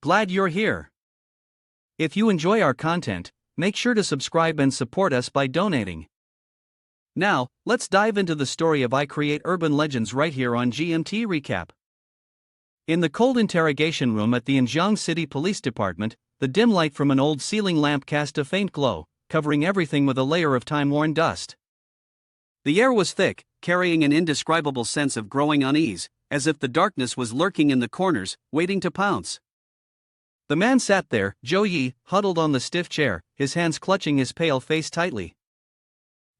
Glad you're here. If you enjoy our content, make sure to subscribe and support us by donating. Now, let's dive into the story of I Create Urban Legends right here on GMT Recap. In the cold interrogation room at the Injiang City Police Department, the dim light from an old ceiling lamp cast a faint glow, covering everything with a layer of time-worn dust. The air was thick, carrying an indescribable sense of growing unease, as if the darkness was lurking in the corners, waiting to pounce. The man sat there, Zhou Yi, huddled on the stiff chair, his hands clutching his pale face tightly.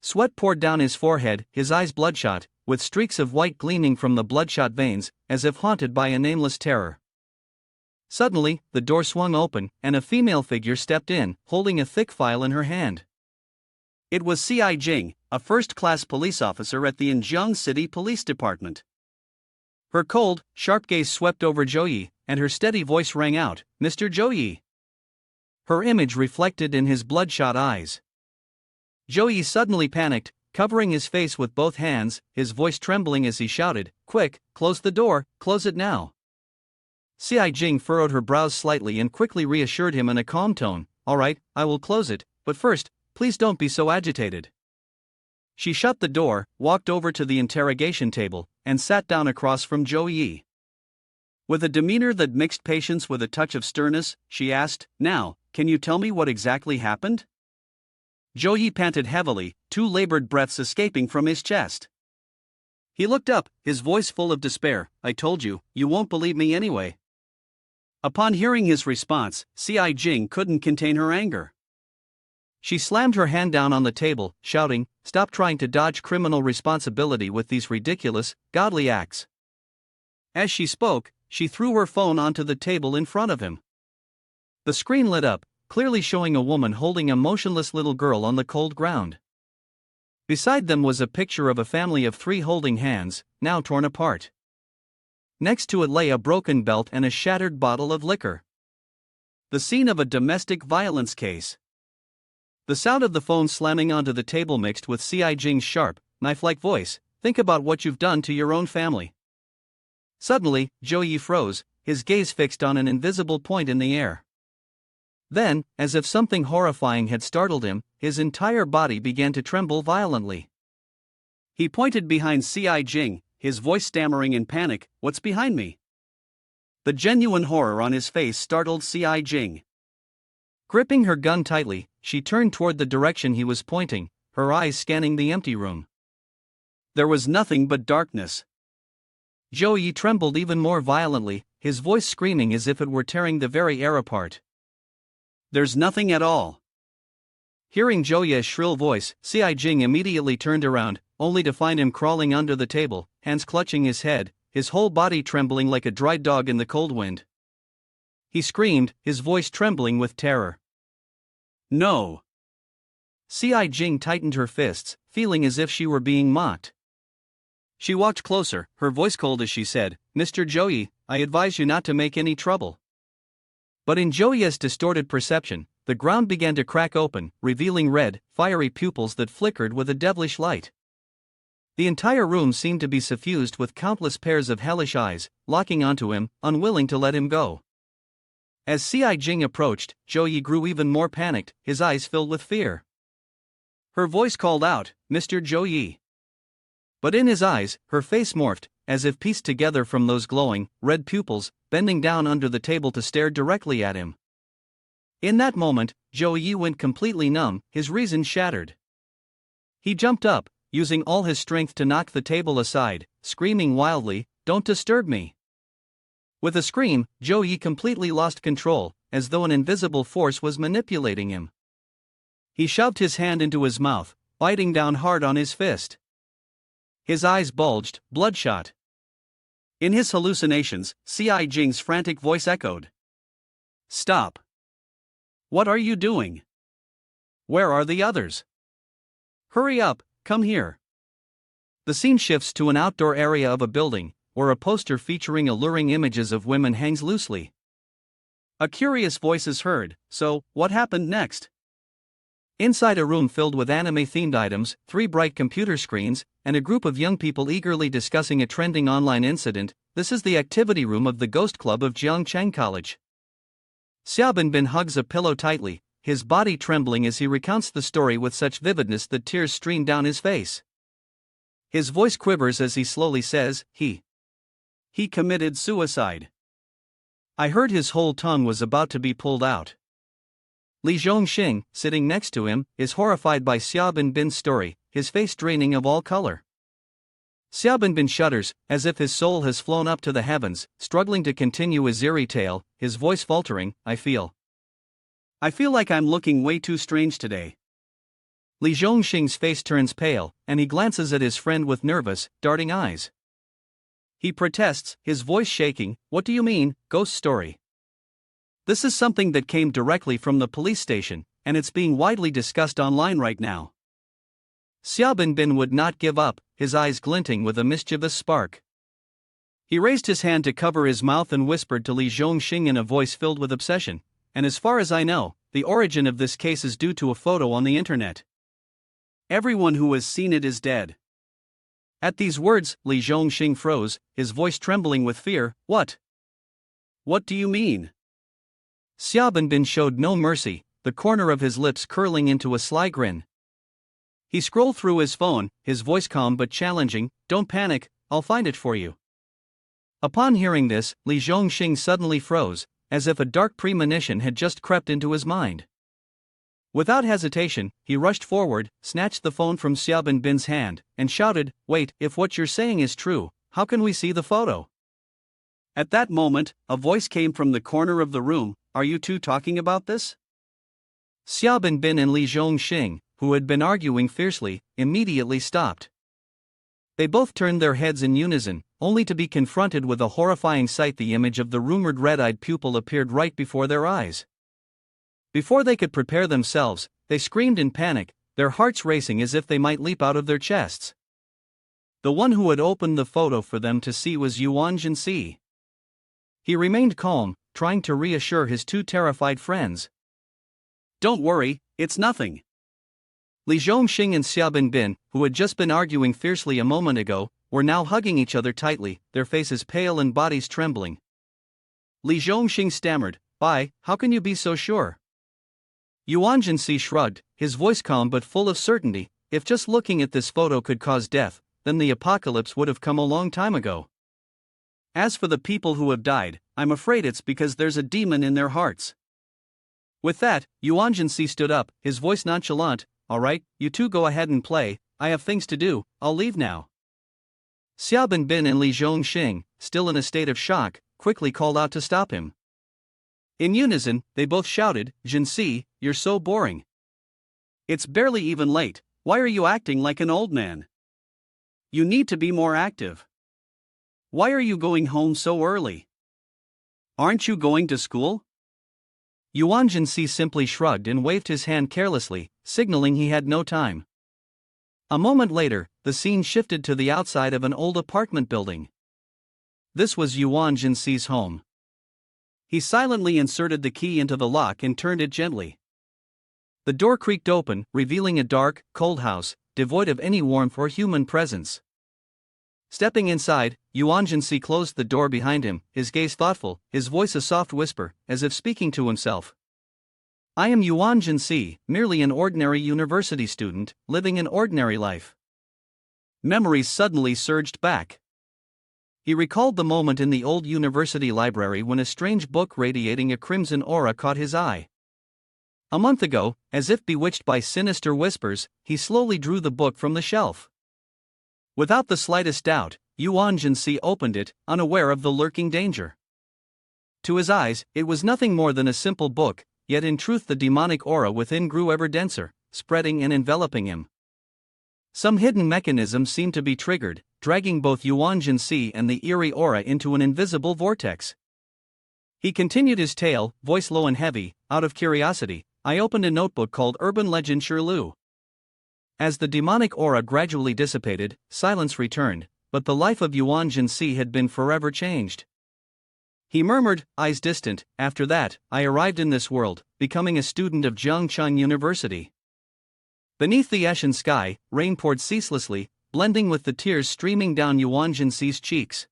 Sweat poured down his forehead, his eyes bloodshot, with streaks of white gleaming from the bloodshot veins, as if haunted by a nameless terror. Suddenly, the door swung open, and a female figure stepped in, holding a thick file in her hand. It was C.I. Jing, a first-class police officer at the Injiang City Police Department. Her cold, sharp gaze swept over Zhou Yi, and her steady voice rang out, "Mr. Zhou Yi." Her image reflected in his bloodshot eyes. Zhou Yi suddenly panicked, covering his face with both hands, his voice trembling as he shouted, "Quick, close the door, close it now." C.I. Jing furrowed her brows slightly and quickly reassured him in a calm tone, "All right, I will close it, but first, please don't be so agitated." She shut the door, walked over to the interrogation table, and sat down across from Zhou Yi. With a demeanor that mixed patience with a touch of sternness, she asked, "Now, can you tell me what exactly happened?" Zhou Yi panted heavily, two labored breaths escaping from his chest. He looked up, his voice full of despair, "I told you, you won't believe me anyway." Upon hearing his response, C.I. Jing couldn't contain her anger. She slammed her hand down on the table, shouting, "Stop trying to dodge criminal responsibility with these ridiculous, godly acts." As she spoke, she threw her phone onto the table in front of him. The screen lit up, clearly showing a woman holding a motionless little girl on the cold ground. Beside them was a picture of a family of three holding hands, now torn apart. Next to it lay a broken belt and a shattered bottle of liquor. The scene of a domestic violence case. The sound of the phone slamming onto the table mixed with C.I. Jing's sharp, knife-like voice, "Think about what you've done to your own family." Suddenly, Zhou Yi froze, his gaze fixed on an invisible point in the air. Then, as if something horrifying had startled him, his entire body began to tremble violently. He pointed behind C.I. Jing, his voice stammering in panic, "What's behind me?" The genuine horror on his face startled C.I. Jing. Gripping her gun tightly, she turned toward the direction he was pointing, her eyes scanning the empty room. There was nothing but darkness. Zhou Yi trembled even more violently, his voice screaming as if it were tearing the very air apart. "There's nothing at all." Hearing Zhou Yi's shrill voice, C.I. Jing immediately turned around, only to find him crawling under the table, hands clutching his head, his whole body trembling like a dry dog in the cold wind. He screamed, his voice trembling with terror. "No!" C.I. Jing tightened her fists, feeling as if she were being mocked. She walked closer, her voice cold as she said, "Mr. Zhou Yi, I advise you not to make any trouble." But in Zhou Yi's distorted perception, the ground began to crack open, revealing red, fiery pupils that flickered with a devilish light. The entire room seemed to be suffused with countless pairs of hellish eyes, locking onto him, unwilling to let him go. As C.I. Jing approached, Zhou Yi grew even more panicked, his eyes filled with fear. Her voice called out, "Mr. Zhou Yi." But in his eyes, her face morphed, as if pieced together from those glowing, red pupils, bending down under the table to stare directly at him. In that moment, Zhou Yi went completely numb, his reason shattered. He jumped up, using all his strength to knock the table aside, screaming wildly, "Don't disturb me!" With a scream, Zhou Yi completely lost control, as though an invisible force was manipulating him. He shoved his hand into his mouth, biting down hard on his fist. His eyes bulged, bloodshot. In his hallucinations, C.I. Jing's frantic voice echoed. "Stop! What are you doing? Where are the others? Hurry up, come here." The scene shifts to an outdoor area of a building, where a poster featuring alluring images of women hangs loosely. A curious voice is heard, "So, what happened next?" Inside a room filled with anime-themed items, 3 bright computer screens, and a group of young people eagerly discussing a trending online incident, this is the activity room of the Ghost Club of Jiangcheng College. Xiaobin hugs a pillow tightly, his body trembling as he recounts the story with such vividness that tears stream down his face. His voice quivers as he slowly says, He committed suicide. I heard his whole tongue was about to be pulled out. Li Zhongxing, sitting next to him, is horrified by Xiaobin's story, his face draining of all color. Xiaobin shudders, as if his soul has flown up to the heavens, struggling to continue his eerie tale, his voice faltering, I feel like I'm looking way too strange today. Li Zhongxing's face turns pale, and he glances at his friend with nervous, darting eyes. He protests, his voice shaking, What do you mean, ghost story? This is something that came directly from the police station, and it's being widely discussed online right now. Xiaobin would not give up, his eyes glinting with a mischievous spark. He raised his hand to cover his mouth and whispered to Li Zhongxing in a voice filled with obsession, and as far as I know, the origin of this case is due to a photo on the internet. Everyone who has seen it is dead. At these words, Li Zhongxing froze, his voice trembling with fear. What do you mean? Xiaobin showed no mercy, the corner of his lips curling into a sly grin. He scrolled through his phone, his voice calm but challenging, Don't panic, I'll find it for you. Upon hearing this, Li Zhongxing suddenly froze, as if a dark premonition had just crept into his mind. Without hesitation, he rushed forward, snatched the phone from Xiaobin's hand, and shouted, Wait, if what you're saying is true, how can we see the photo? At that moment, a voice came from the corner of the room, Are you two talking about this? Xiaobin and Li Zhongxing, who had been arguing fiercely, immediately stopped. They both turned their heads in unison, only to be confronted with a horrifying sight. The image of the rumored red-eyed pupil appeared right before their eyes. Before they could prepare themselves, they screamed in panic, their hearts racing as if they might leap out of their chests. The one who had opened the photo for them to see was Yuan Si. He remained calm, trying to reassure his two terrified friends. Don't worry, it's nothing. Li Zhongxing and Xiaobin, who had just been arguing fiercely a moment ago, were now hugging each other tightly, their faces pale and bodies trembling. Li Zhongxing stammered, how can you be so sure? Yuan Si shrugged, his voice calm but full of certainty, If just looking at this photo could cause death, then the apocalypse would have come a long time ago. As for the people who have died, I'm afraid it's because there's a demon in their hearts. With that, Yuan Si stood up, his voice nonchalant, All right, you two go ahead and play, I have things to do, I'll leave now. Xiaobin and Li Zhongxing, still in a state of shock, quickly called out to stop him. In unison, they both shouted, Si, you're so boring. It's barely even late, why are you acting like an old man? You need to be more active. Why are you going home so early? Aren't you going to school? Yuan Si simply shrugged and waved his hand carelessly, signaling he had no time. A moment later, the scene shifted to the outside of an old apartment building. This was Yuan Si's home. He silently inserted the key into the lock and turned it gently. The door creaked open, revealing a dark, cold house, devoid of any warmth or human presence. Stepping inside, Yuan Si closed the door behind him, his gaze thoughtful, his voice a soft whisper, as if speaking to himself. I am Yuan Si, merely an ordinary university student, living an ordinary life. Memories suddenly surged back. He recalled the moment in the old university library when a strange book radiating a crimson aura caught his eye. A month ago, as if bewitched by sinister whispers, he slowly drew the book from the shelf. Without the slightest doubt, Yuan Si opened it, unaware of the lurking danger. To his eyes, it was nothing more than a simple book, yet in truth the demonic aura within grew ever denser, spreading and enveloping him. Some hidden mechanism seemed to be triggered, dragging both Yuan Si and the eerie aura into an invisible vortex. He continued his tale, voice low and heavy, out of curiosity, I opened a notebook called Urban Legend Shirlu. As the demonic aura gradually dissipated, silence returned, but the life of Yuan Si had been forever changed. He murmured, eyes distant, after that, I arrived in this world, becoming a student of Jiangcheng University. Beneath the ashen sky, rain poured ceaselessly, blending with the tears streaming down Yuan Si's cheeks.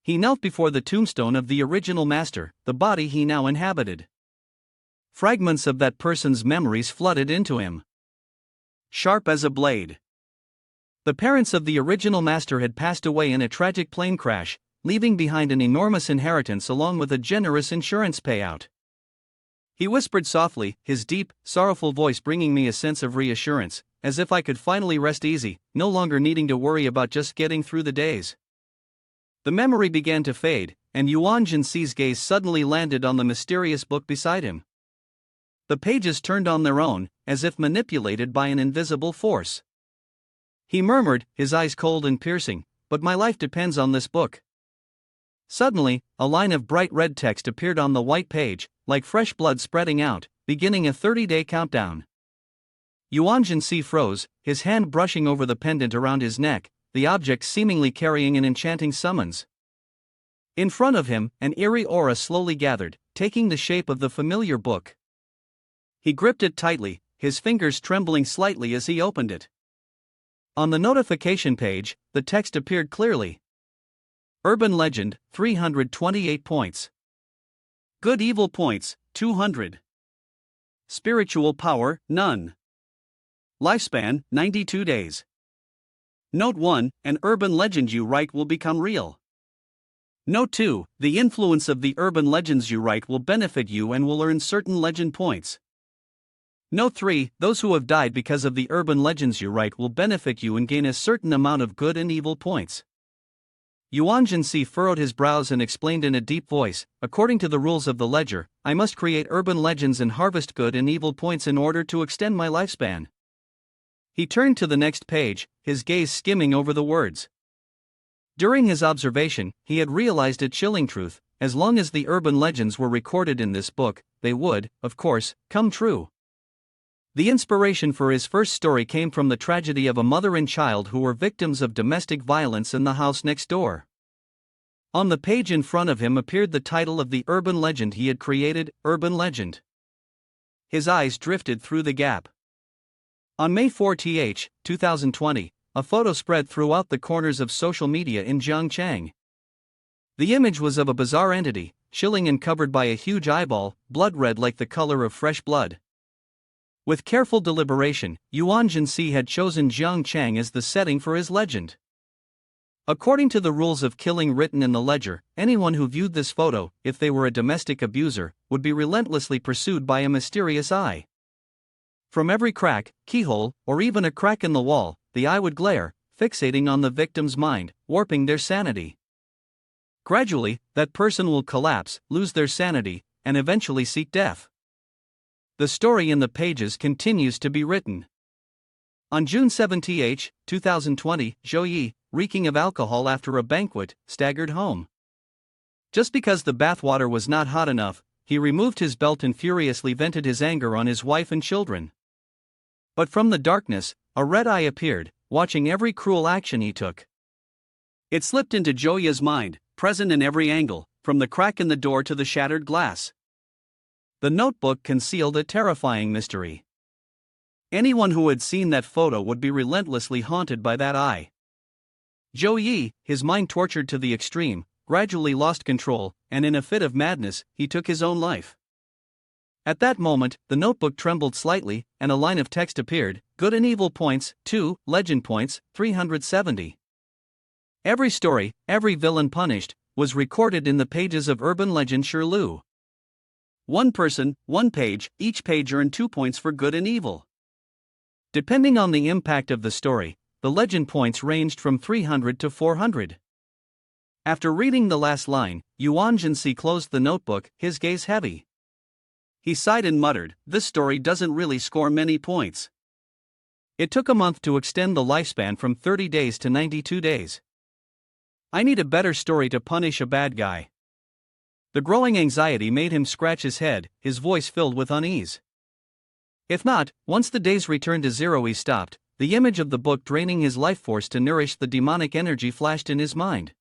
He knelt before the tombstone of the original master, the body he now inhabited. Fragments of that person's memories flooded into him, sharp as a blade. The parents of the original master had passed away in a tragic plane crash, leaving behind an enormous inheritance along with a generous insurance payout. He whispered softly, his deep, sorrowful voice bringing me a sense of reassurance, as if I could finally rest easy, no longer needing to worry about just getting through the days. The memory began to fade, and Yuan Si's gaze suddenly landed on the mysterious book beside him. The pages turned on their own, as if manipulated by an invisible force. He murmured, his eyes cold and piercing, "But my life depends on this book." Suddenly, a line of bright red text appeared on the white page, like fresh blood spreading out, beginning a 30-day countdown. Yuan Si froze, his hand brushing over the pendant around his neck, the object seemingly carrying an enchanting summons. In front of him, an eerie aura slowly gathered, taking the shape of the familiar book. He gripped it tightly, his fingers trembling slightly as he opened it. On the notification page, the text appeared clearly. Urban Legend, 328 points. Good Evil points, 200. Spiritual Power, none. Lifespan, 92 days. Note 1, an urban legend you write will become real. Note 2, the influence of the urban legends you write will benefit you and will earn certain legend points. Note 3, those who have died because of the urban legends you write will benefit you and gain a certain amount of good and evil points. Yuan Si furrowed his brows and explained in a deep voice, "According to the rules of the ledger, I must create urban legends and harvest good and evil points in order to extend my lifespan." He turned to the next page, his gaze skimming over the words. During his observation, he had realized a chilling truth: as long as the urban legends were recorded in this book, they would, of course, come true. The inspiration for his first story came from the tragedy of a mother and child who were victims of domestic violence in the house next door. On the page in front of him appeared the title of the urban legend he had created, Urban Legend. His eyes drifted through the gap. On May 4, 2020, a photo spread throughout the corners of social media in Zhangchang. The image was of a bizarre entity, chilling and covered by a huge eyeball, blood red like the color of fresh blood. With careful deliberation, Yuan Si had chosen Zhangchang as the setting for his legend. According to the rules of killing written in the ledger, anyone who viewed this photo, if they were a domestic abuser, would be relentlessly pursued by a mysterious eye. From every crack, keyhole, or even a crack in the wall, the eye would glare, fixating on the victim's mind, warping their sanity. Gradually, that person will collapse, lose their sanity, and eventually seek death. The story in the pages continues to be written. On June 7, 2020, Zhou Yi, reeking of alcohol after a banquet, staggered home. Just because the bathwater was not hot enough, he removed his belt and furiously vented his anger on his wife and children. But from the darkness, a red eye appeared, watching every cruel action he took. It slipped into Zhou Yi's mind, present in every angle, from the crack in the door to the shattered glass. The notebook concealed a terrifying mystery. Anyone who had seen that photo would be relentlessly haunted by that eye. Zhou Yi, his mind tortured to the extreme, gradually lost control, and in a fit of madness, he took his own life. At that moment, the notebook trembled slightly, and a line of text appeared: Good and Evil points, 2, Legend points, 370. Every story, every villain punished, was recorded in the pages of Urban Legend Shirlu. One person, one page, each page earned 2 points for good and evil. Depending on the impact of the story, the legend points ranged from 300 to 400. After reading the last line, Yuan Si closed the notebook, his gaze heavy. He sighed and muttered, "This story doesn't really score many points." It took a month to extend the lifespan from 30 days to 92 days. I need a better story to punish a bad guy. The growing anxiety made him scratch his head, his voice filled with unease. If not, once the days returned to zero, he stopped. The image of the book draining his life force to nourish the demonic energy flashed in his mind.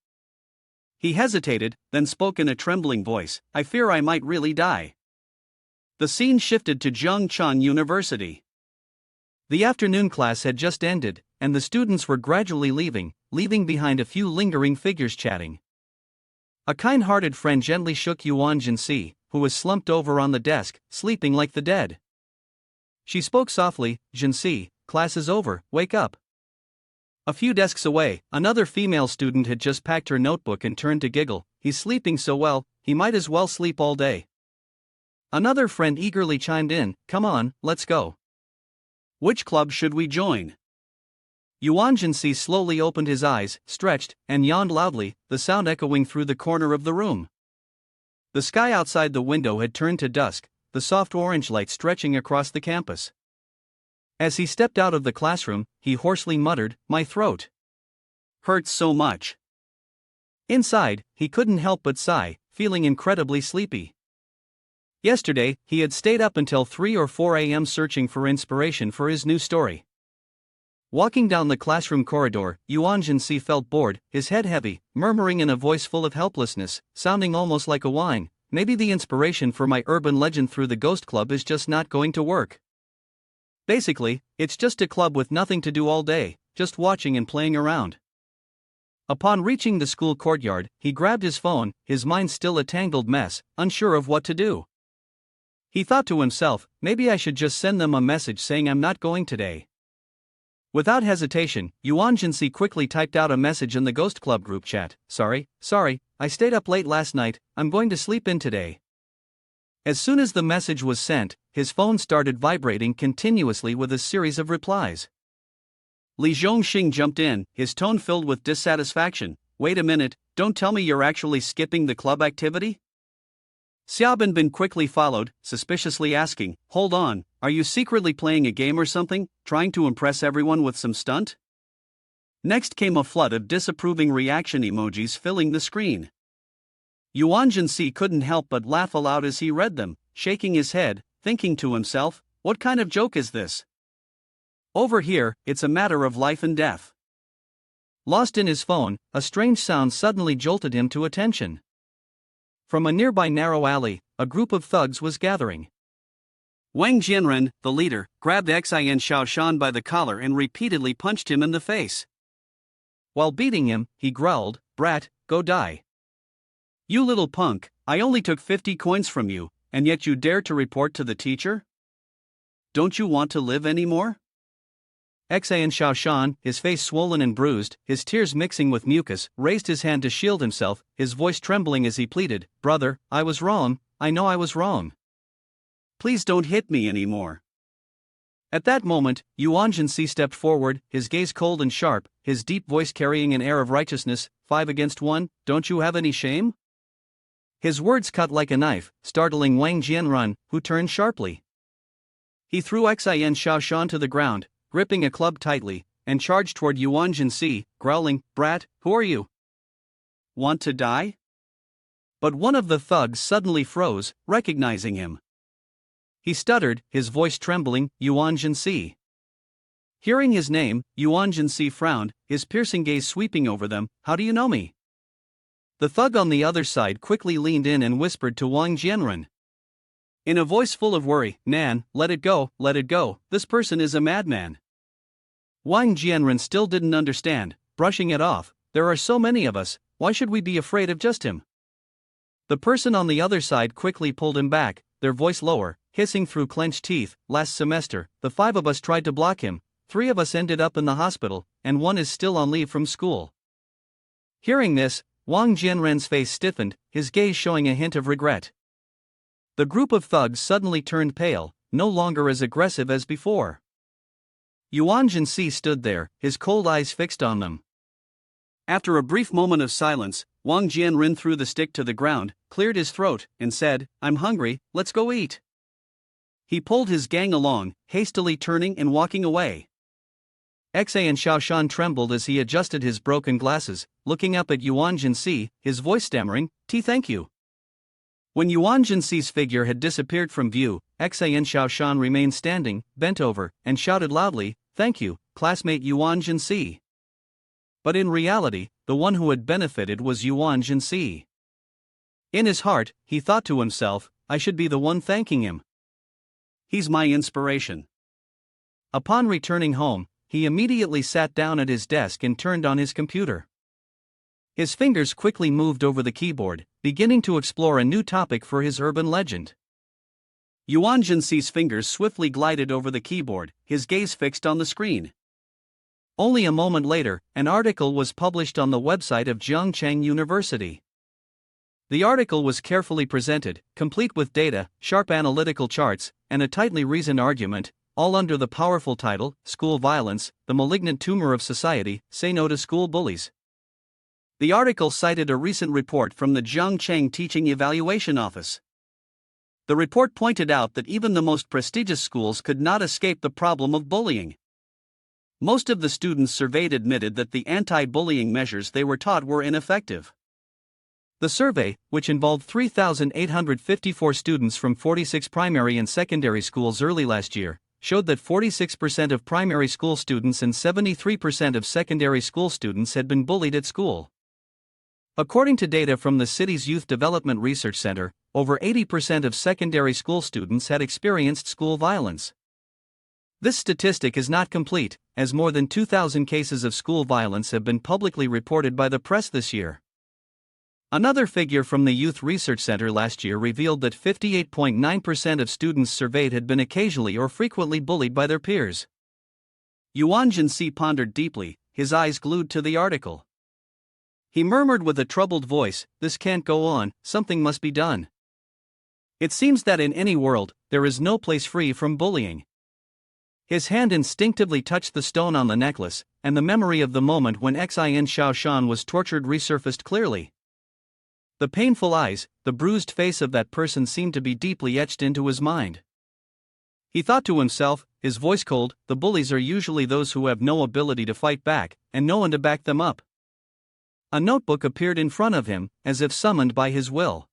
He hesitated, then spoke in a trembling voice, "I fear I might really die." The scene shifted to Zhongchang University. The afternoon class had just ended, and the students were gradually leaving behind a few lingering figures chatting. A kind-hearted friend gently shook Yuan Si, who was slumped over on the desk, sleeping like the dead. She spoke softly, Si, class is over, wake up. A few desks away, another female student had just packed her notebook and turned to giggle, he's sleeping so well, he might as well sleep all day. Another friend eagerly chimed in, come on, let's go. Which club should we join? Yuan Si slowly opened his eyes, stretched, and yawned loudly, the sound echoing through the corner of the room. The sky outside the window had turned to dusk, the soft orange light stretching across the campus. As he stepped out of the classroom, he hoarsely muttered, my throat hurts so much. Inside, he couldn't help but sigh, feeling incredibly sleepy. Yesterday, he had stayed up until 3 or 4 a.m. searching for inspiration for his new story. Walking down the classroom corridor, Yuan Si felt bored, his head heavy, murmuring in a voice full of helplessness, sounding almost like a whine, maybe the inspiration for my urban legend through the ghost club is just not going to work. Basically, it's just a club with nothing to do all day, just watching and playing around. Upon reaching the school courtyard, he grabbed his phone, his mind still a tangled mess, unsure of what to do. He thought to himself, maybe I should just send them a message saying I'm not going today. Without hesitation, Yuan Si quickly typed out a message in the Ghost Club group chat, sorry, I stayed up late last night, I'm going to sleep in today. As soon as the message was sent, his phone started vibrating continuously with a series of replies. Li Zhongxing jumped in, his tone filled with dissatisfaction, wait a minute, don't tell me you're actually skipping the club activity? Xiaobin quickly followed, suspiciously asking, hold on, are you secretly playing a game or something, trying to impress everyone with some stunt? Next came a flood of disapproving reaction emojis filling the screen. Yuan Si couldn't help but laugh aloud as he read them, shaking his head, thinking to himself, what kind of joke is this? Over here, it's a matter of life and death. Lost in his phone, a strange sound suddenly jolted him to attention. From a nearby narrow alley, a group of thugs was gathering. Wang Jianren, the leader, grabbed Xin Shaoshan by the collar and repeatedly punched him in the face. While beating him, he growled, brat, go die. You little punk, I only took 50 coins from you, and yet you dare to report to the teacher? Don't you want to live anymore? Xin Shaoshan, his face swollen and bruised, his tears mixing with mucus, raised his hand to shield himself, his voice trembling as he pleaded, brother, I was wrong, I know I was wrong. Please don't hit me anymore. At that moment, Yuan Si stepped forward, his gaze cold and sharp, his deep voice carrying an air of righteousness, 5 against 1, don't you have any shame? His words cut like a knife, startling Wang Jianren, who turned sharply. He threw Xin Shaoshan to the ground, gripping a club tightly, and charged toward Yuan Si, growling, brat, who are you? Want to die? But one of the thugs suddenly froze, recognizing him. He stuttered, his voice trembling, Yuan Si. Hearing his name, Yuan Si frowned, his piercing gaze sweeping over them, how do you know me? The thug on the other side quickly leaned in and whispered to Wang Jianren. In a voice full of worry, Nan, let it go, this person is a madman. Wang Jianren still didn't understand, brushing it off, there are so many of us, why should we be afraid of just him? The person on the other side quickly pulled him back, their voice lower, hissing through clenched teeth, last semester, the 5 of us tried to block him, 3 of us ended up in the hospital, and 1 is still on leave from school. Hearing this, Wang Jianren's face stiffened, his gaze showing a hint of regret. The group of thugs suddenly turned pale, no longer as aggressive as before. Yuan Si stood there, his cold eyes fixed on them. After a brief moment of silence, Wang Jianren threw the stick to the ground, cleared his throat, and said, I'm hungry, let's go eat. He pulled his gang along, hastily turning and walking away. Xin Shaoshan trembled as he adjusted his broken glasses, looking up at Yuan Si, his voice stammering, thank you. When Yuan Si's figure had disappeared from view, Xin Shaoshan remained standing, bent over, and shouted loudly, thank you, classmate Yuan Si. But in reality, the one who had benefited was Yuan Si. In his heart, he thought to himself, I should be the one thanking him. He's my inspiration. Upon returning home, he immediately sat down at his desk and turned on his computer. His fingers quickly moved over the keyboard, beginning to explore a new topic for his urban legend. Yuan Si's fingers swiftly glided over the keyboard, his gaze fixed on the screen. Only a moment later, an article was published on the website of Zhejiang University. The article was carefully presented, complete with data, sharp analytical charts, and a tightly reasoned argument, all under the powerful title, School Violence, the Malignant Tumor of Society, Say No to School Bullies. The article cited a recent report from the Zhejiang Teaching Evaluation Office. The report pointed out that even the most prestigious schools could not escape the problem of bullying. Most of the students surveyed admitted that the anti-bullying measures they were taught were ineffective. The survey, which involved 3,854 students from 46 primary and secondary schools early last year, showed that 46% of primary school students and 73% of secondary school students had been bullied at school. According to data from the city's Youth Development Research Center, over 80% of secondary school students had experienced school violence. This statistic is not complete, as more than 2,000 cases of school violence have been publicly reported by the press this year. Another figure from the Youth Research Center last year revealed that 58.9% of students surveyed had been occasionally or frequently bullied by their peers. Yuan Si pondered deeply, his eyes glued to the article. He murmured with a troubled voice, "This can't go on, something must be done." It seems that in any world, there is no place free from bullying. His hand instinctively touched the stone on the necklace, and the memory of the moment when Xin Shaoshan was tortured resurfaced clearly. The painful eyes, the bruised face of that person seemed to be deeply etched into his mind. He thought to himself, his voice cold, the bullies are usually those who have no ability to fight back, and no one to back them up. A notebook appeared in front of him, as if summoned by his will.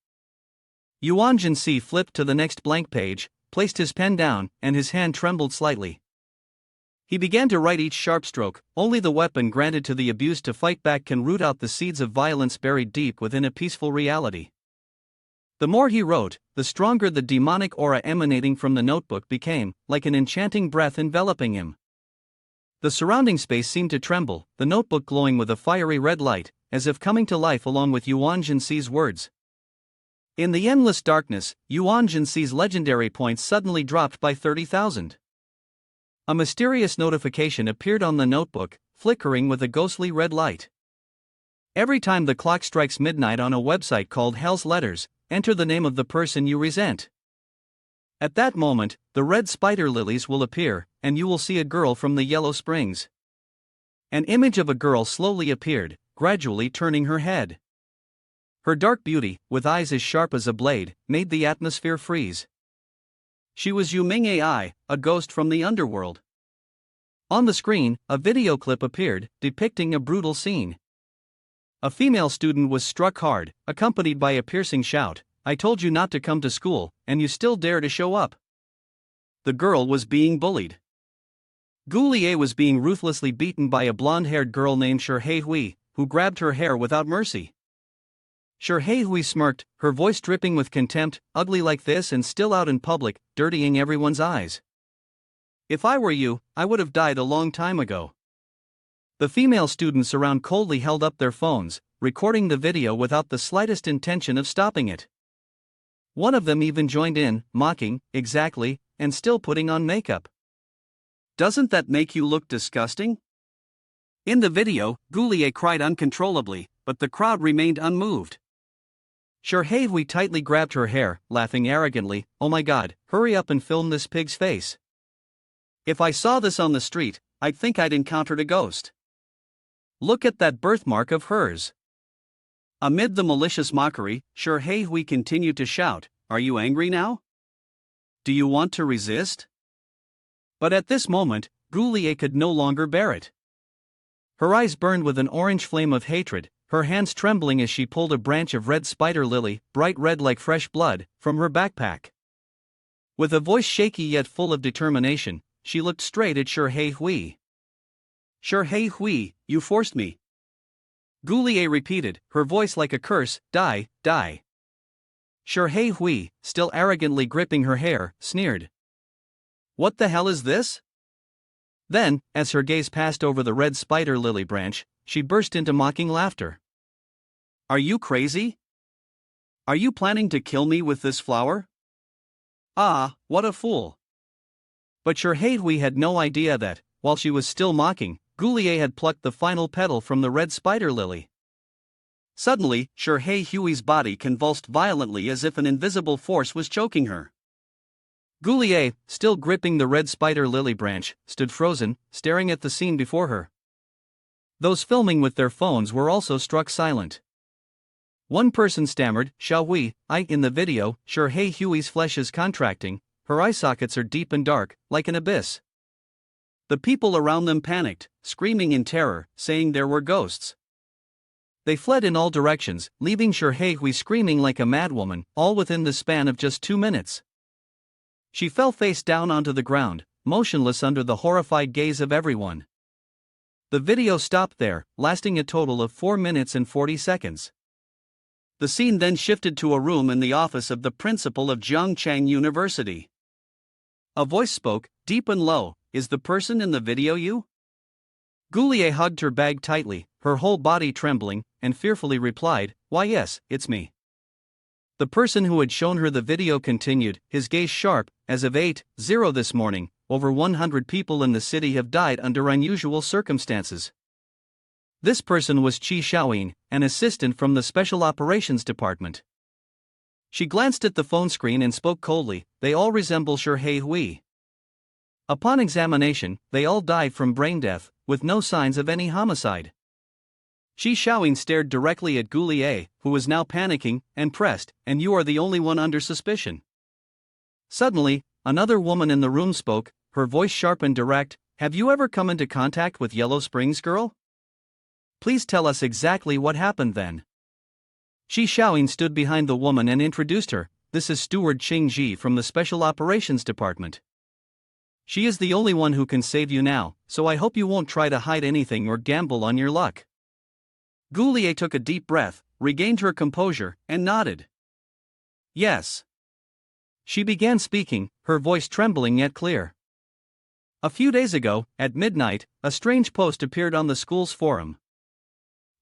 Yuan Si flipped to the next blank page, placed his pen down, and his hand trembled slightly. He began to write each sharp stroke. Only the weapon granted to the abused to fight back can root out the seeds of violence buried deep within a peaceful reality. The more he wrote, the stronger the demonic aura emanating from the notebook became, like an enchanting breath enveloping him. The surrounding space seemed to tremble, the notebook glowing with a fiery red light, as if coming to life along with Yuan Si's words. In the endless darkness, Yuan Si's legendary points suddenly dropped by 30,000. A mysterious notification appeared on the notebook, flickering with a ghostly red light. Every time the clock strikes midnight on a website called Hell's Letters, enter the name of the person you resent. At that moment, the red spider lilies will appear, and you will see a girl from the Yellow Springs. An image of a girl slowly appeared, gradually turning her head. Her dark beauty, with eyes as sharp as a blade, made the atmosphere freeze. She was Yuming AI, a ghost from the underworld. On the screen, a video clip appeared, depicting a brutal scene. A female student was struck hard, accompanied by a piercing shout, "I told you not to come to school, and you still dare to show up." The girl was being bullied. Goulier was being ruthlessly beaten by a blonde-haired girl named Shirhei Hui, who grabbed her hair without mercy. Shirhei Hui smirked, her voice dripping with contempt, "Ugly like this and still out in public, dirtying everyone's eyes. If I were you, I would have died a long time ago." The female students around coldly held up their phones, recording the video without the slightest intention of stopping it. One of them even joined in, mocking, "Exactly, and still putting on makeup. Doesn't that make you look disgusting?" In the video, Goulier cried uncontrollably, but the crowd remained unmoved. Shirhei Hui tightly grabbed her hair, laughing arrogantly, "Oh my god, hurry up and film this pig's face. If I saw this on the street, I'd think I'd encountered a ghost. Look at that birthmark of hers." Amid the malicious mockery, Shirhei Hui continued to shout, "Are you angry now? Do you want to resist?" But at this moment, Goulier could no longer bear it. Her eyes burned with an orange flame of hatred, her hands trembling as she pulled a branch of red spider lily, bright red like fresh blood, from her backpack. With a voice shaky yet full of determination, she looked straight at Shirhei Hui. "Shirhei Hui, you forced me." Goulier repeated, her voice like a curse, "Die, die." Shirhei Hui, still arrogantly gripping her hair, sneered. "What the hell is this?" Then, as her gaze passed over the red spider lily branch, she burst into mocking laughter. Are you crazy? Are you planning to kill me with this flower? Ah, what a fool. But Hui had no idea that, while she was still mocking, Goulier had plucked the final petal from the red spider lily. Suddenly, Hui's body convulsed violently as if an invisible force was choking her. Goulier, still gripping the red spider lily branch, stood frozen, staring at the scene before her. Those filming with their phones were also struck silent. One person stammered, Hui, in the video, Hui's flesh is contracting, her eye sockets are deep and dark, like an abyss. The people around them panicked, screaming in terror, saying there were ghosts. They fled in all directions, leaving Hui screaming like a madwoman, all within the span of just 2 minutes. She fell face down onto the ground, motionless under the horrified gaze of everyone. The video stopped there, lasting a total of 4 minutes and 40 seconds. The scene then shifted to a room in the office of the principal of Zhongchang University. A voice spoke, deep and low, "Is the person in the video you?" Goulier hugged her bag tightly, her whole body trembling, and fearfully replied, "Why yes, it's me." The person who had shown her the video continued, his gaze sharp, as of 8:00 this morning, over 100 people in the city have died under unusual circumstances. This person was Qi Xiaoyin, an assistant from the Special Operations Department. She glanced at the phone screen and spoke coldly, "They all resemble Hui. Upon examination, they all died from brain death, with no signs of any homicide." Qi Xiaoyin stared directly at Goulier, who was now panicking, and pressed, "And you are the only one under suspicion." Suddenly, another woman in the room spoke, her voice sharp and direct, "Have you ever come into contact with Yellow Springs girl? Please tell us exactly what happened then." Qi Xiaoyin stood behind the woman and introduced her, "This is Steward Qing Ji from the Special Operations Department. She is the only one who can save you now, so I hope you won't try to hide anything or gamble on your luck." Goulier took a deep breath, regained her composure, and nodded. "Yes." She began speaking, her voice trembling yet clear. "A few days ago, at midnight, a strange post appeared on the school's forum.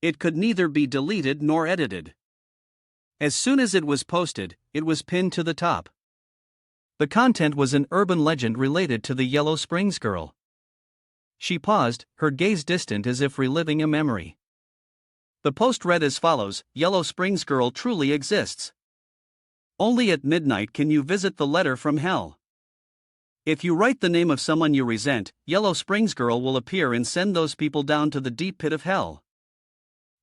It could neither be deleted nor edited. As soon as it was posted, it was pinned to the top. The content was an urban legend related to the Yellow Springs girl." She paused, her gaze distant as if reliving a memory. The post read as follows: "Yellow Springs girl truly exists. Only at midnight can you visit the letter from hell. If you write the name of someone you resent, Yellow Springs girl will appear and send those people down to the deep pit of hell."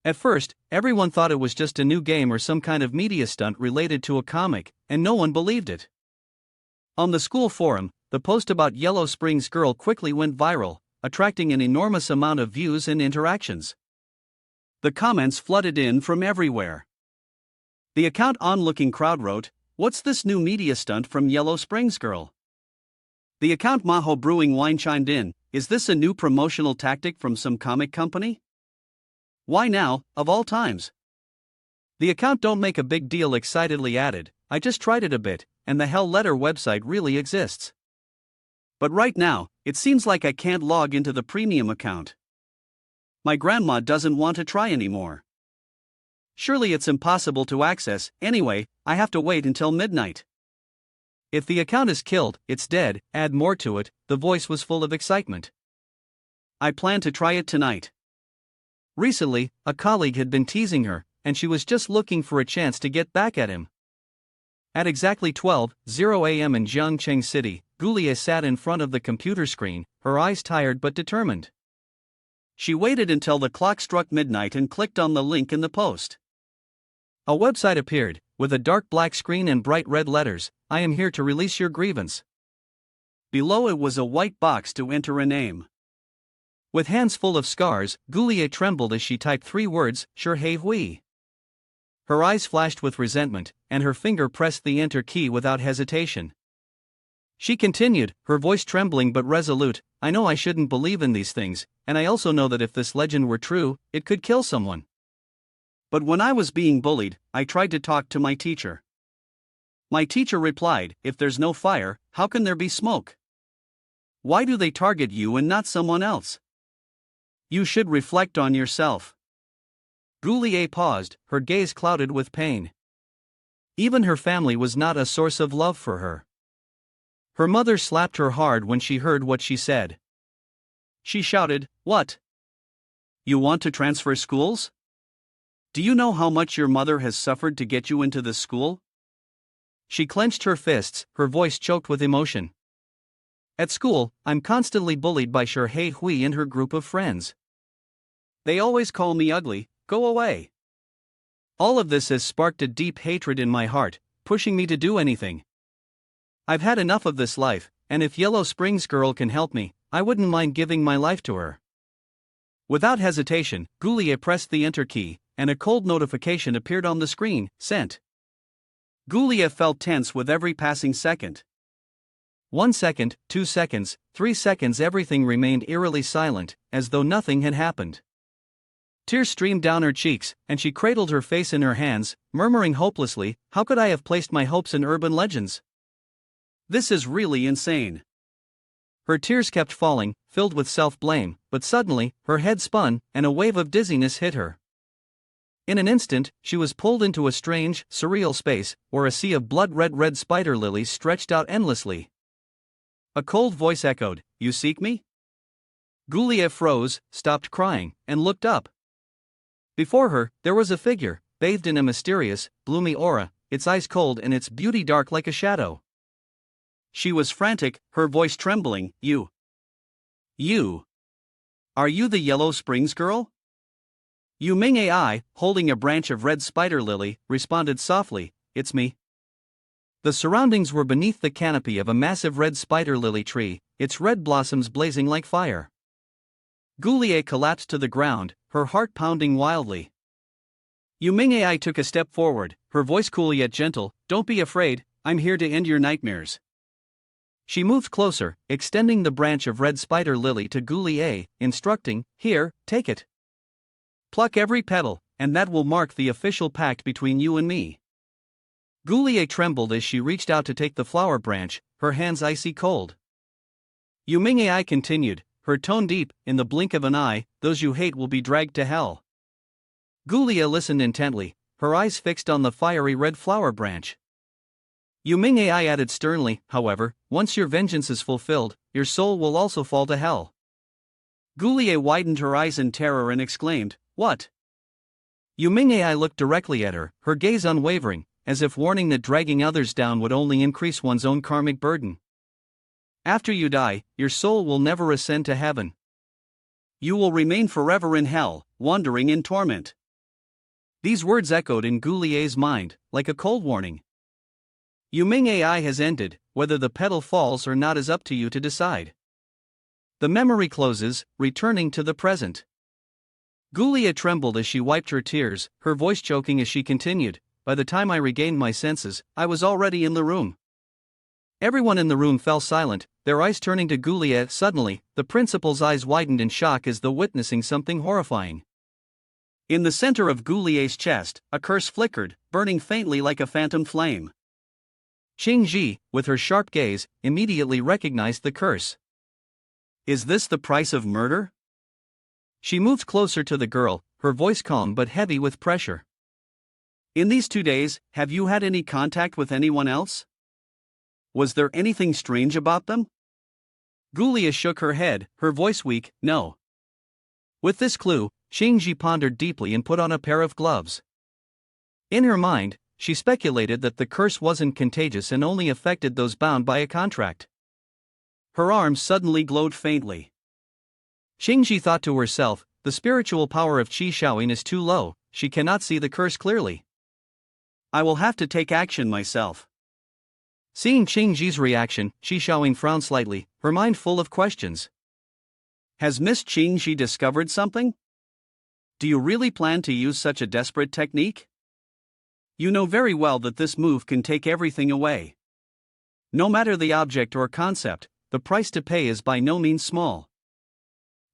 At first, everyone thought it was just a new game or some kind of media stunt related to a comic, and no one believed it. On the school forum, the post about Yellow Springs girl quickly went viral, attracting an enormous amount of views and interactions. The comments flooded in from everywhere. The account Onlooking Crowd wrote, "What's this new media stunt from Yellow Springs girl?" The account Maho Brewing Wine chimed in, "Is this a new promotional tactic from some comic company? Why now, of all times?" The account Don't Make a Big Deal excitedly added, "I just tried it a bit, and the Hell Letter website really exists. But right now, it seems like I can't log into the premium account. My grandma doesn't want to try anymore. Surely it's impossible to access, anyway, I have to wait until midnight. If the account is killed, it's dead, add more to it." The voice was full of excitement. "I plan to try it tonight." Recently, a colleague had been teasing her, and she was just looking for a chance to get back at him. At exactly 12:00 a.m. in Zhongcheng City, Goulier sat in front of the computer screen, her eyes tired but determined. She waited until the clock struck midnight and clicked on the link in the post. A website appeared, with a dark black screen and bright red letters, "I am here to release your grievance." Below it was a white box to enter a name. With hands full of scars, Goulier trembled as she typed 3 words, Hui. Her eyes flashed with resentment, and her finger pressed the enter key without hesitation. She continued, her voice trembling but resolute, "I know I shouldn't believe in these things, and I also know that if this legend were true, it could kill someone. But when I was being bullied, I tried to talk to my teacher. My teacher replied, 'If there's no fire, how can there be smoke? Why do they target you and not someone else? You should reflect on yourself. Goulier paused, her gaze clouded with pain. Even her family was not a source of love for her. Her mother slapped her hard when she heard what she said. She shouted, "What? You want to transfer schools? Do you know how much your mother has suffered to get you into this school?" She clenched her fists, her voice choked with emotion. "At school, I'm constantly bullied by He Hui and her group of friends. They always call me ugly. Go away." All of this has sparked a deep hatred in my heart, pushing me to do anything. I've had enough of this life, and if Yellow Springs girl can help me, I wouldn't mind giving my life to her. Without hesitation, Goulier pressed the enter key, and a cold notification appeared on the screen, sent. Goulier felt tense with every passing second. 1 second, 2 seconds, 3 seconds, everything remained eerily silent, as though nothing had happened. Tears streamed down her cheeks, and she cradled her face in her hands, murmuring hopelessly, "How could I have placed my hopes in urban legends? This is really insane." Her tears kept falling, filled with self-blame, but suddenly, her head spun, and a wave of dizziness hit her. In an instant, she was pulled into a strange, surreal space, where a sea of blood-red spider lilies stretched out endlessly. A cold voice echoed, "You seek me?" Goulier froze, stopped crying, and looked up. Before her, there was a figure, bathed in a mysterious, gloomy aura, its eyes cold and its beauty dark like a shadow. She was frantic, her voice trembling, You. Are you the Yellow Springs girl?" Yu Ming AI, holding a branch of red spider lily, responded softly, "It's me." The surroundings were beneath the canopy of a massive red spider lily tree, its red blossoms blazing like fire. Goulier collapsed to the ground, her heart pounding wildly. Yu Ming AI took a step forward, her voice cool yet gentle, "Don't be afraid, I'm here to end your nightmares." She moved closer, extending the branch of red spider lily to Goulier, instructing, "Here, take it. Pluck every petal, and that will mark the official pact between you and me." Goulier trembled as she reached out to take the flower branch, her hands icy cold. Yu Ming AI continued, her tone deep, "In the blink of an eye, those you hate will be dragged to hell." Goulier listened intently, her eyes fixed on the fiery red flower branch. Yu Ming AI added sternly, "However, once your vengeance is fulfilled, your soul will also fall to hell." Goulier widened her eyes in terror and exclaimed, "What?" Yu Ming AI looked directly at her, her gaze unwavering, as if warning that dragging others down would only increase one's own karmic burden. "After you die, your soul will never ascend to heaven. You will remain forever in hell, wandering in torment." These words echoed in Goulier's mind, like a cold warning. Yu Ming AI has ended, whether the petal falls or not is up to you to decide. The memory closes, returning to the present. Goulier trembled as she wiped her tears, her voice choking as she continued, "By the time I regained my senses, I was already in the room." Everyone in the room fell silent, their eyes turning to Goulier. Suddenly, the principal's eyes widened in shock as though witnessing something horrifying. In the center of Goulier's chest, a curse flickered, burning faintly like a phantom flame. Qing Ji, with her sharp gaze, immediately recognized the curse. "Is this the price of murder?" She moved closer to the girl, her voice calm but heavy with pressure. "In these 2 days, have you had any contact with anyone else? Was there anything strange about them?" Goulier shook her head, her voice weak, "No." With this clue, Qing Ji pondered deeply and put on a pair of gloves. In her mind, she speculated that the curse wasn't contagious and only affected those bound by a contract. Her arms suddenly glowed faintly. Qingji thought to herself, the spiritual power of Qi Shaoyin is too low, she cannot see the curse clearly. "I will have to take action myself." Seeing Qingji's reaction, Qi Shaoyin frowned slightly, her mind full of questions. "Has Miss Qingji discovered something? Do you really plan to use such a desperate technique? You know very well that this move can take everything away. No matter the object or concept, the price to pay is by no means small."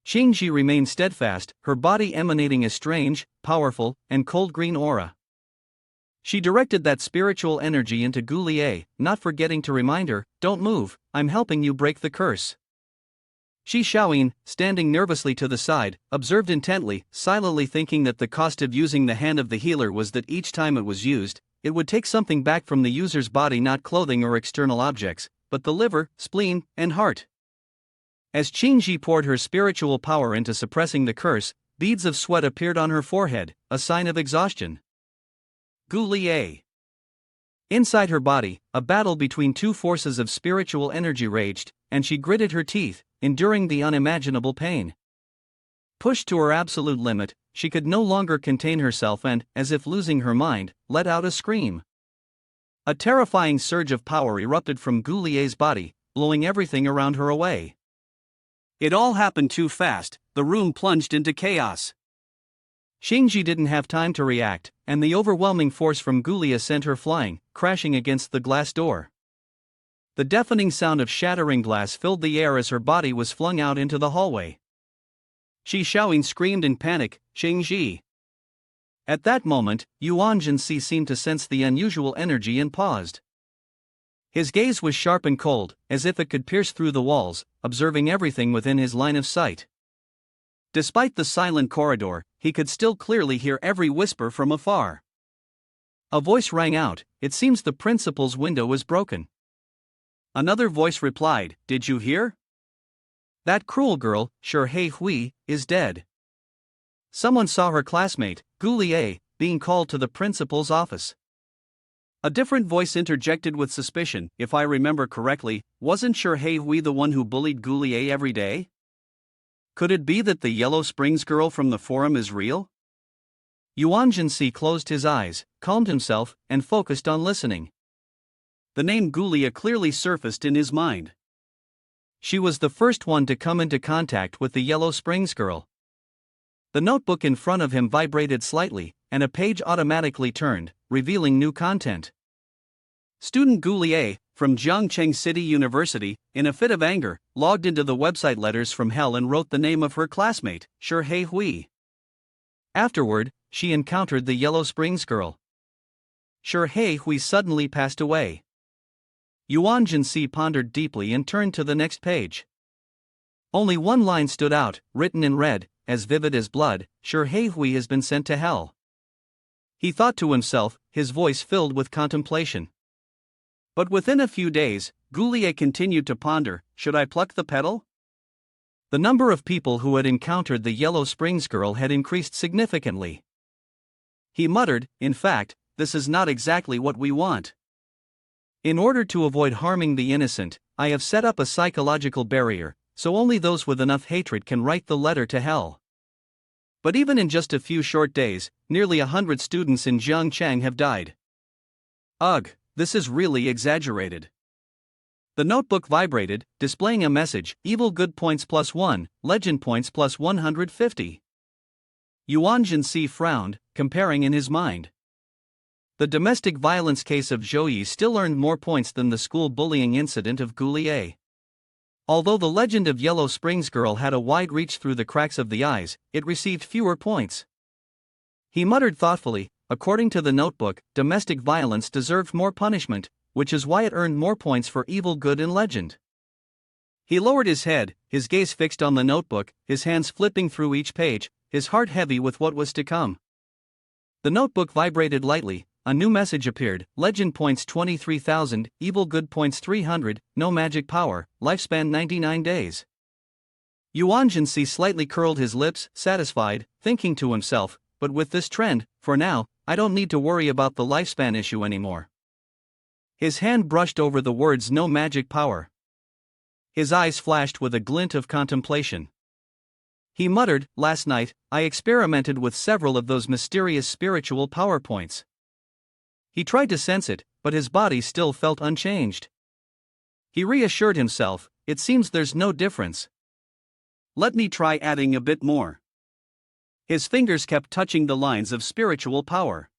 Qingji remained steadfast, her body emanating a strange, powerful, and cold green aura. She directed that spiritual energy into Goulier, not forgetting to remind her, "Don't move, I'm helping you break the curse." Shi Xiaoyin, standing nervously to the side, observed intently, silently thinking that the cost of using the hand of the healer was that each time it was used, it would take something back from the user's body, not clothing or external objects, but the liver, spleen, and heart. As Qingji poured her spiritual power into suppressing the curse, beads of sweat appeared on her forehead, a sign of exhaustion. Gu Liye. Inside her body, a battle between two forces of spiritual energy raged, and she gritted her teeth, enduring the unimaginable pain. Pushed to her absolute limit, she could no longer contain herself and, as if losing her mind, let out a scream. A terrifying surge of power erupted from Gu Lie's body, blowing everything around her away. It all happened too fast, the room plunged into chaos. Qingji didn't have time to react, and the overwhelming force from Gu Lie sent her flying, crashing against the glass door. The deafening sound of shattering glass filled the air as her body was flung out into the hallway. Shi Xiaoyin screamed in panic, "Qingji!" At that moment, Yuan Si seemed to sense the unusual energy and paused. His gaze was sharp and cold, as if it could pierce through the walls, observing everything within his line of sight. Despite the silent corridor, he could still clearly hear every whisper from afar. A voice rang out, "It seems the principal's window was broken." Another voice replied, "Did you hear? That cruel girl, Shi Hui, is dead." Someone saw her classmate, Gu Lie, being called to the principal's office. A different voice interjected with suspicion, "If I remember correctly, wasn't Shi Hui the one who bullied Gu Lie every day? Could it be that the Yellow Springs girl from the forum is real?" Yuan Si closed his eyes, calmed himself, and focused on listening. The name Gu Lie clearly surfaced in his mind. She was the first one to come into contact with the Yellow Springs girl. The notebook in front of him vibrated slightly, and a page automatically turned, revealing new content. Student Gu Lie, from Jiangcheng City University, in a fit of anger, logged into the website Letters from Hell and wrote the name of her classmate, Shi Hui. Afterward, she encountered the Yellow Springs girl. Shi Hui suddenly passed away. Yuan Si pondered deeply and turned to the next page. Only one line stood out, written in red, as vivid as blood: "Shi Hui has been sent to hell." He thought to himself, his voice filled with contemplation. But within a few days, Gu Lie continued to ponder, "Should I pluck the petal?" The number of people who had encountered the Yellow Springs girl had increased significantly. He muttered, "In fact, this is not exactly what we want. In order to avoid harming the innocent, I have set up a psychological barrier, so only those with enough hatred can write the letter to hell." But even in just a few short days, nearly 100 students in Jiangcheng have died. Ugh, this is really exaggerated. The notebook vibrated, displaying a message: "Evil good points +1, legend points +150. Yuan Si frowned, comparing in his mind. The domestic violence case of Zhou Yi still earned more points than the school bullying incident of Gu Lie. Although the legend of Yellow Springs girl had a wide reach through the cracks of the eyes, it received fewer points. He muttered thoughtfully, "According to the notebook, domestic violence deserved more punishment, which is why it earned more points for evil good in legend." He lowered his head, his gaze fixed on the notebook, his hands flipping through each page, his heart heavy with what was to come. The notebook vibrated lightly. A new message appeared: "Legend points 23,000, evil good points 300, no magic power, lifespan 99 days. Yuan Si slightly curled his lips, satisfied, thinking to himself, "But with this trend, for now, I don't need to worry about the lifespan issue anymore." His hand brushed over the words "no magic power." His eyes flashed with a glint of contemplation. He muttered, "Last night, I experimented with several of those mysterious spiritual power points." He tried to sense it, but his body still felt unchanged. He reassured himself, "It seems there's no difference. Let me try adding a bit more." His fingers kept touching the lines of spiritual power.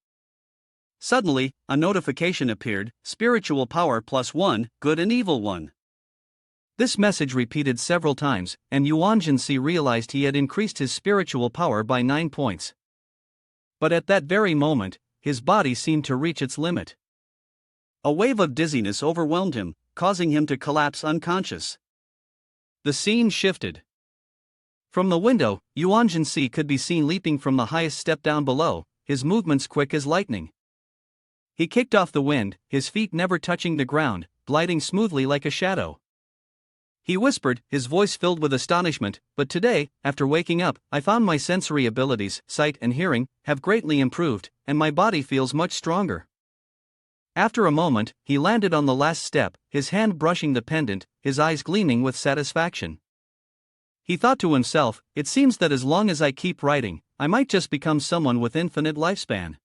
Suddenly, a notification appeared: "Spiritual power +1, good and evil 1." This message repeated several times, and Yuan Si realized he had increased his spiritual power by 9 points. But at that very moment, his body seemed to reach its limit. A wave of dizziness overwhelmed him, causing him to collapse unconscious. The scene shifted. From the window, Yuan Si could be seen leaping from the highest step down below, his movements quick as lightning. He kicked off the wind, his feet never touching the ground, gliding smoothly like a shadow. He whispered, his voice filled with astonishment, "But today, after waking up, I found my sensory abilities, sight and hearing, have greatly improved, and my body feels much stronger." After a moment, he landed on the last step, his hand brushing the pendant, his eyes gleaming with satisfaction. He thought to himself, "It seems that as long as I keep writing, I might just become someone with infinite lifespan."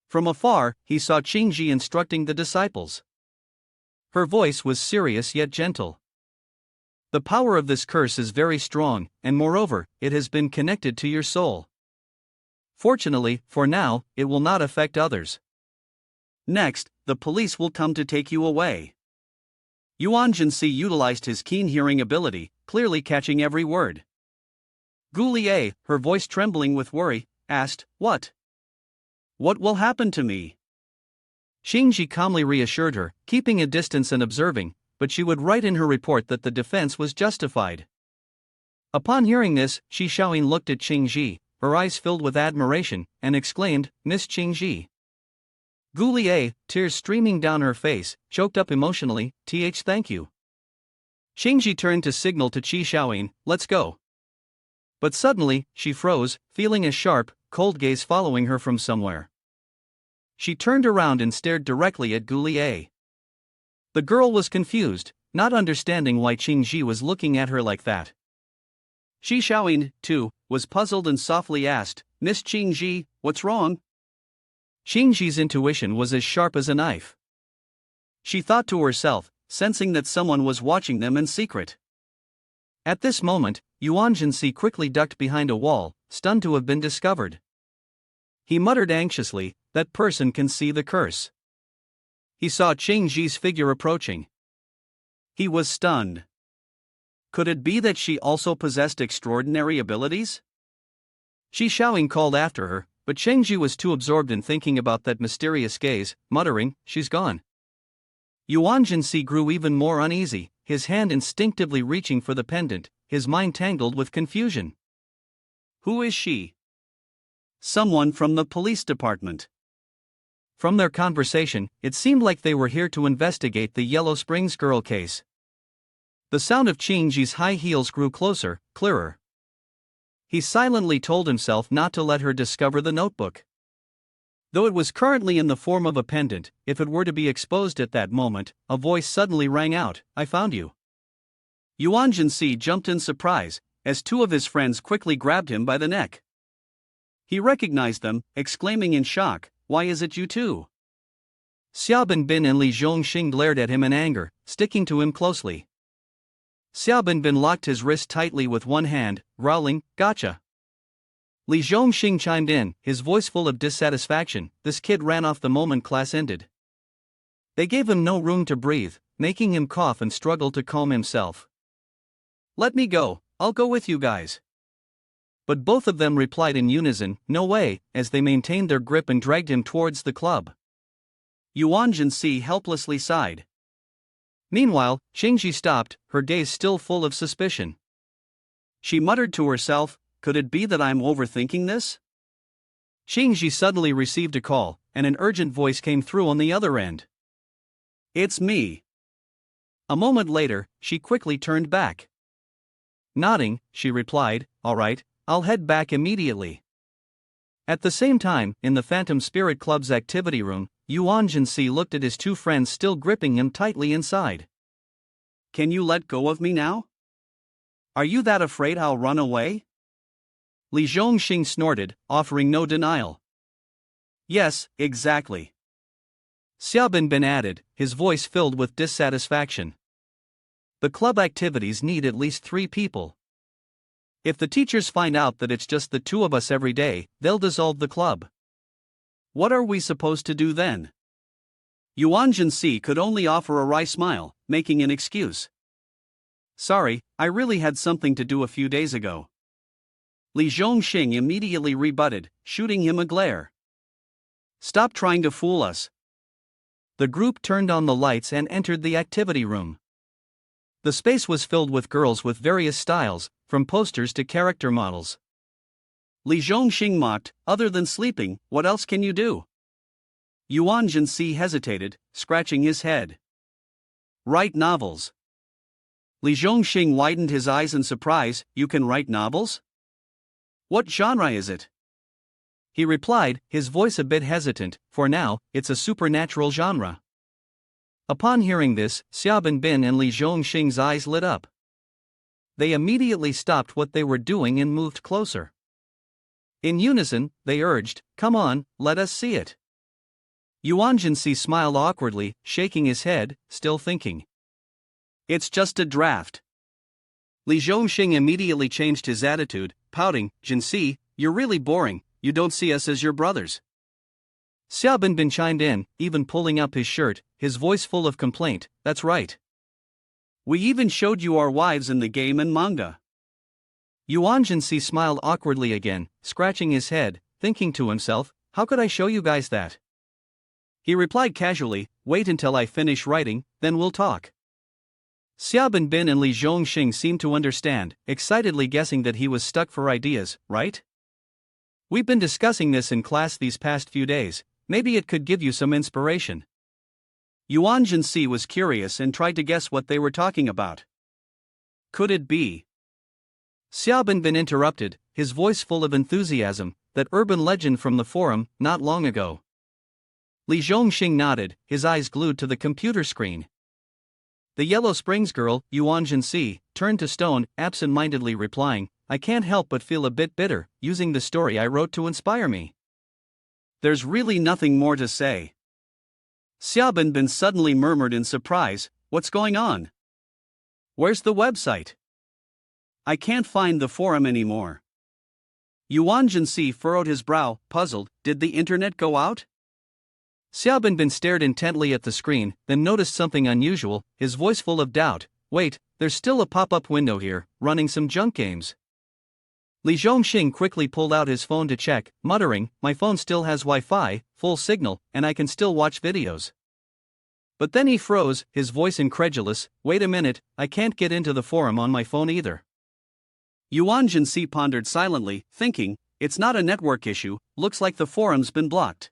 From afar, he saw Qingji instructing the disciples. Her voice was serious yet gentle. "The power of this curse is very strong, and moreover, it has been connected to your soul. Fortunately, for now, it will not affect others. Next, the police will come to take you away." Yuan Si utilized his keen hearing ability, clearly catching every word. Gulie, her voice trembling with worry, asked, "What? What will happen to me?" Qingji calmly reassured her, keeping a distance and observing, but she would write in her report that the defense was justified. Upon hearing this, Shi Shaoyin looked at Qingji, her eyes filled with admiration, and exclaimed, "Miss Qingji." Gulie, tears streaming down her face, choked up emotionally, Thank you." Qingji turned to signal to Shi Shaoyin, "Let's go." But suddenly, she froze, feeling a sharp, cold gaze following her from somewhere. She turned around and stared directly at Gulie. The girl was confused, not understanding why Qingji was looking at her like that. Shi Shaoyin, too, was puzzled and softly asked, "Miss Qingji, what's wrong?" Qingji's intuition was as sharp as a knife. She thought to herself, sensing that someone was watching them in secret. At this moment, Yuan Si quickly ducked behind a wall, stunned to have been discovered. He muttered anxiously, "That person can see the curse." He saw Qingji's figure approaching. He was stunned. Could it be that she also possessed extraordinary abilities? Shi Shaoyin called after her, but Qingji was too absorbed in thinking about that mysterious gaze, muttering, "She's gone." Yuan Si grew even more uneasy, his hand instinctively reaching for the pendant, his mind tangled with confusion. Who is she? Someone from the police department. From their conversation, it seemed like they were here to investigate the Yellow Springs girl case. The sound of Qingji's high heels grew closer, clearer. He silently told himself not to let her discover the notebook. Though it was currently in the form of a pendant, if it were to be exposed at that moment, a voice suddenly rang out, "I found you." Yuan Si jumped in surprise, as two of his friends quickly grabbed him by the neck. He recognized them, exclaiming in shock, "Why is it you two?" Xiaobin Bin and Li Zhongxing glared at him in anger, sticking to him closely. Xiaobin Bin locked his wrist tightly with one hand, growling, "Gotcha." Li Zhongxing chimed in, his voice full of dissatisfaction, "This kid ran off the moment class ended." They gave him no room to breathe, making him cough and struggle to calm himself. "Let me go, I'll go with you guys." But both of them replied in unison, "No way," as they maintained their grip and dragged him towards the club. Yuan Si helplessly sighed. Meanwhile, Qingji stopped, her gaze still full of suspicion. She muttered to herself, "Could it be that I'm overthinking this?" Qingji suddenly received a call, and an urgent voice came through on the other end. "It's me." A moment later, she quickly turned back. Nodding, she replied, "All right, I'll head back immediately." At the same time, in the Phantom Spirit Club's activity room, Yuan Si looked at his two friends still gripping him tightly inside. "Can you let go of me now? Are you that afraid I'll run away?" Li Zhongxing snorted, offering no denial. "Yes, exactly." Xiaobin Bin added, his voice filled with dissatisfaction. "The club activities need at least 3 people. If the teachers find out that it's just the 2 of us every day, they'll dissolve the club. What are we supposed to do then?" Yuan Si could only offer a wry smile, making an excuse. "Sorry, I really had something to do a few days ago." Li Zhongxing immediately rebutted, shooting him a glare. "Stop trying to fool us." The group turned on the lights and entered the activity room. The space was filled with girls with various styles, from posters to character models. Li Zhongxing mocked, other than sleeping, what else can you do? Yuan Si hesitated, scratching his head. Write novels. Li Zhongxing widened his eyes in surprise, you can write novels? What genre is it? He replied, his voice a bit hesitant, for now, it's a supernatural genre. Upon hearing this, Xiaobin Bin and Li Zhongxing's eyes lit up. They immediately stopped what they were doing and moved closer. In unison, they urged, come on, let us see it. Yuan Si smiled awkwardly, shaking his head, still thinking. It's just a draft. Li Zhongxing immediately changed his attitude, pouting, Jinsi, you're really boring, you don't see us as your brothers. Xiaobin Bin chimed in, even pulling up his shirt, his voice full of complaint, that's right. We even showed you our wives in the game and manga. Yuan Si smiled awkwardly again, scratching his head, thinking to himself, how could I show you guys that? He replied casually, wait until I finish writing, then we'll talk. Xiaobin Bin and Li Zhongxing seemed to understand, excitedly guessing that he was stuck for ideas, right? We've been discussing this in class these past few days, maybe it could give you some inspiration. Yuan Si was curious and tried to guess what they were talking about. Could it be? Xiaobin Bin interrupted, his voice full of enthusiasm, that urban legend from the forum, not long ago. Li Zhongxing nodded, his eyes glued to the computer screen. The Yellow Springs girl, Yuan Si, turned to stone, absent-mindedly replying, I can't help but feel a bit bitter, using the story I wrote to inspire me. There's really nothing more to say. Xiaobin Bin suddenly murmured in surprise, what's going on? Where's the website? I can't find the forum anymore. Yuan Si furrowed his brow, puzzled, did the internet go out? Xiaobin Bin stared intently at the screen, then noticed something unusual, his voice full of doubt, wait, there's still a pop-up window here, running some junk games. Li Zhongxing quickly pulled out his phone to check, muttering, my phone still has Wi-Fi, full signal, and I can still watch videos. But then he froze, his voice incredulous, wait a minute, I can't get into the forum on my phone either. Yuan Si pondered silently, thinking, it's not a network issue, looks like the forum's been blocked.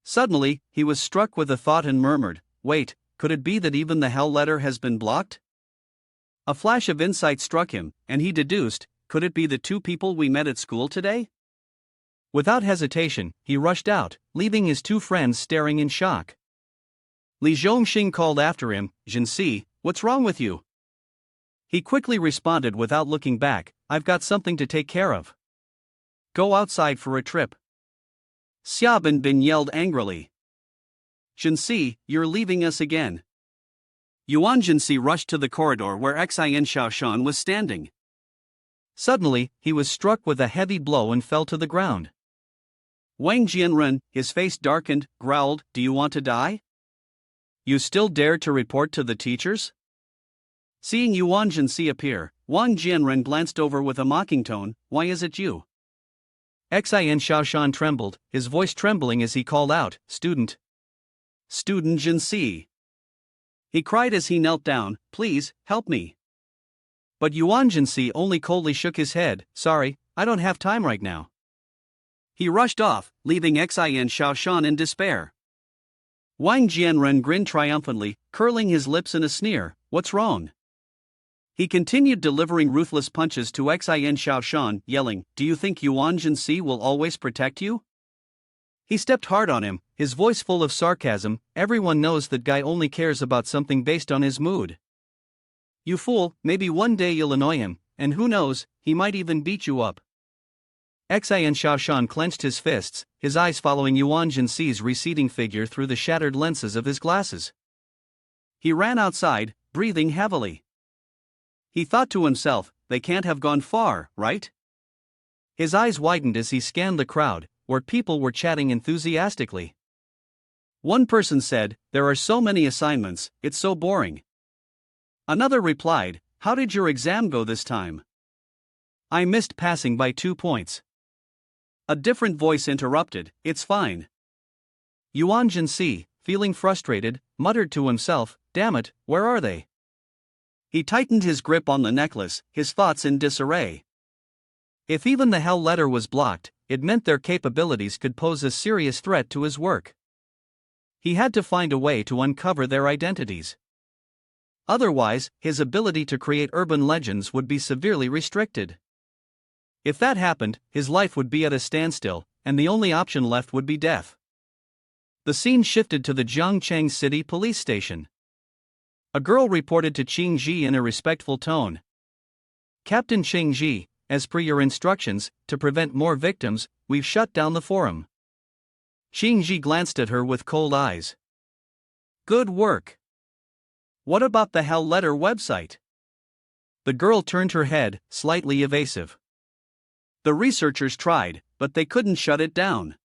Suddenly, he was struck with a thought and murmured, wait, could it be that even the hell letter has been blocked? A flash of insight struck him, and he deduced, could it be the two people we met at school today? Without hesitation, he rushed out, leaving his two friends staring in shock. Li Zhongxing called after him, Jinsi, what's wrong with you? He quickly responded without looking back, I've got something to take care of. Go outside for a trip. Xiaobin Bin yelled angrily. Jinsi, you're leaving us again. Yuan Si rushed to the corridor where Xin Shaoshan was standing. Suddenly, he was struck with a heavy blow and fell to the ground. Wang Jianren, his face darkened, growled, do you want to die? You still dare to report to the teachers? Seeing Yuan Si appear, Wang Jianren glanced over with a mocking tone, why is it you? Xin Shaoshan trembled, his voice trembling as he called out, student. Student Jinsi. He cried as he knelt down, please, help me. But Yuan Si only coldly shook his head, sorry, I don't have time right now. He rushed off, leaving Xin Shaoshan in despair. Wang Jianren grinned triumphantly, curling his lips in a sneer, what's wrong? He continued delivering ruthless punches to Xin Shaoshan, yelling, do you think Yuan Si will always protect you? He stepped hard on him, his voice full of sarcasm, everyone knows that guy only cares about something based on his mood. You fool, maybe one day you'll annoy him, and who knows, he might even beat you up. Xin Shaoshan clenched his fists, his eyes following Yuan Si's receding figure through the shattered lenses of his glasses. He ran outside, breathing heavily. He thought to himself, they can't have gone far, right? His eyes widened as he scanned the crowd, where people were chatting enthusiastically. One person said, there are so many assignments, it's so boring. Another replied, how did your exam go this time? I missed passing by 2 points. A different voice interrupted, it's fine. Yuan Si, feeling frustrated, muttered to himself, damn it, where are they? He tightened his grip on the necklace, his thoughts in disarray. If even the hell letter was blocked, it meant their capabilities could pose a serious threat to his work. He had to find a way to uncover their identities. Otherwise, his ability to create urban legends would be severely restricted. If that happened, his life would be at a standstill, and the only option left would be death. The scene shifted to the Zhangcheng City police station. A girl reported to Qing Ji in a respectful tone. "Captain Qing Ji, as per your instructions, to prevent more victims, we've shut down the forum." Qing Ji glanced at her with cold eyes. "Good work. What about the hell letter website?" The girl turned her head, slightly evasive. "The researchers tried, but they couldn't shut it down."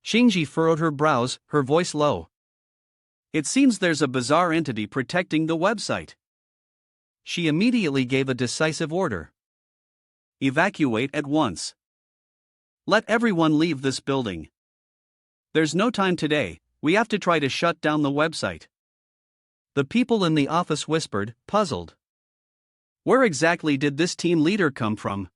Qing Ji furrowed her brows, her voice low. "It seems there's a bizarre entity protecting the website." She immediately gave a decisive order. "Evacuate at once. Let everyone leave this building. There's no time today, we have to try to shut down the website." The people in the office whispered, puzzled. Where exactly did this team leader come from?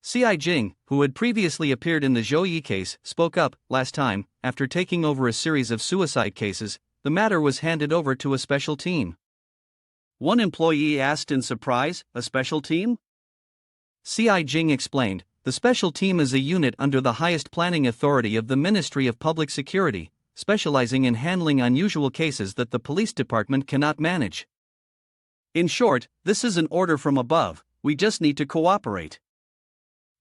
Ci Jing, who had previously appeared in the Zhouyi case, spoke up. "Last time, after taking over a series of suicide cases, the matter was handed over to a special team." One employee asked in surprise, "A special team?" Ci Jing explained, "The special team is a unit under the highest planning authority of the Ministry of Public Security, specializing in handling unusual cases that the police department cannot manage. In short, this is an order from above, we just need to cooperate."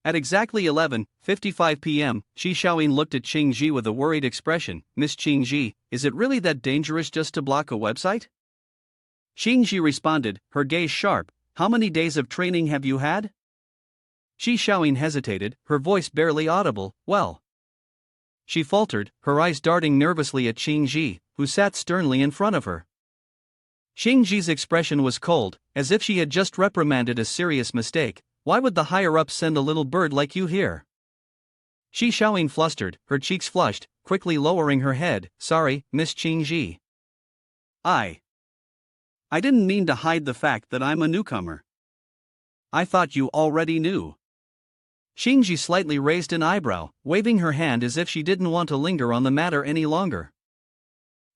At exactly 11:55 p.m., Qi Xiaoyin looked at Qing Ji with a worried expression. "Miss Qing Ji, is it really that dangerous just to block a website?" Qing Ji responded, her gaze sharp. "How many days of training have you had?" Qi Xiaoyin hesitated, her voice barely audible. "Well." She faltered, her eyes darting nervously at Qing Ji, who sat sternly in front of her. Qing Ji's expression was cold, as if she had just reprimanded a serious mistake. "Why would the higher-ups send a little bird like you here?" Qi Xiaoyin flustered, her cheeks flushed, quickly lowering her head. "Sorry, Miss Qing Ji. I didn't mean to hide the fact that I'm a newcomer. I thought you already knew." Qing Ji slightly raised an eyebrow, waving her hand as if she didn't want to linger on the matter any longer.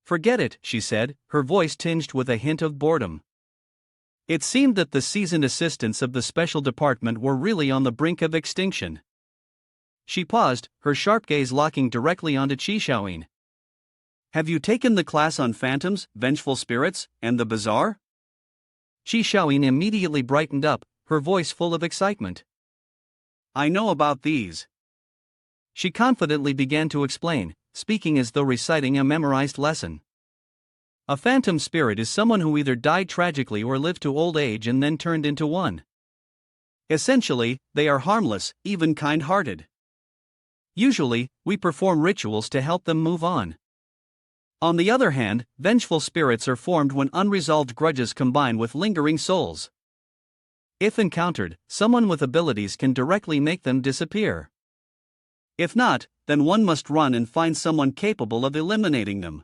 "Forget it," she said, her voice tinged with a hint of boredom. It seemed that the seasoned assistants of the special department were really on the brink of extinction. She paused, her sharp gaze locking directly onto Qi Xiaoyin. "Have you taken the class on phantoms, vengeful spirits, and the bizarre?" Qi Xiaoyin immediately brightened up, her voice full of excitement. "I know about these." She confidently began to explain, speaking as though reciting a memorized lesson. A phantom spirit is someone who either died tragically or lived to old age and then turned into one. Essentially, they are harmless, even kind-hearted. Usually, we perform rituals to help them move on. On the other hand, vengeful spirits are formed when unresolved grudges combine with lingering souls. If encountered, someone with abilities can directly make them disappear. If not, then one must run and find someone capable of eliminating them.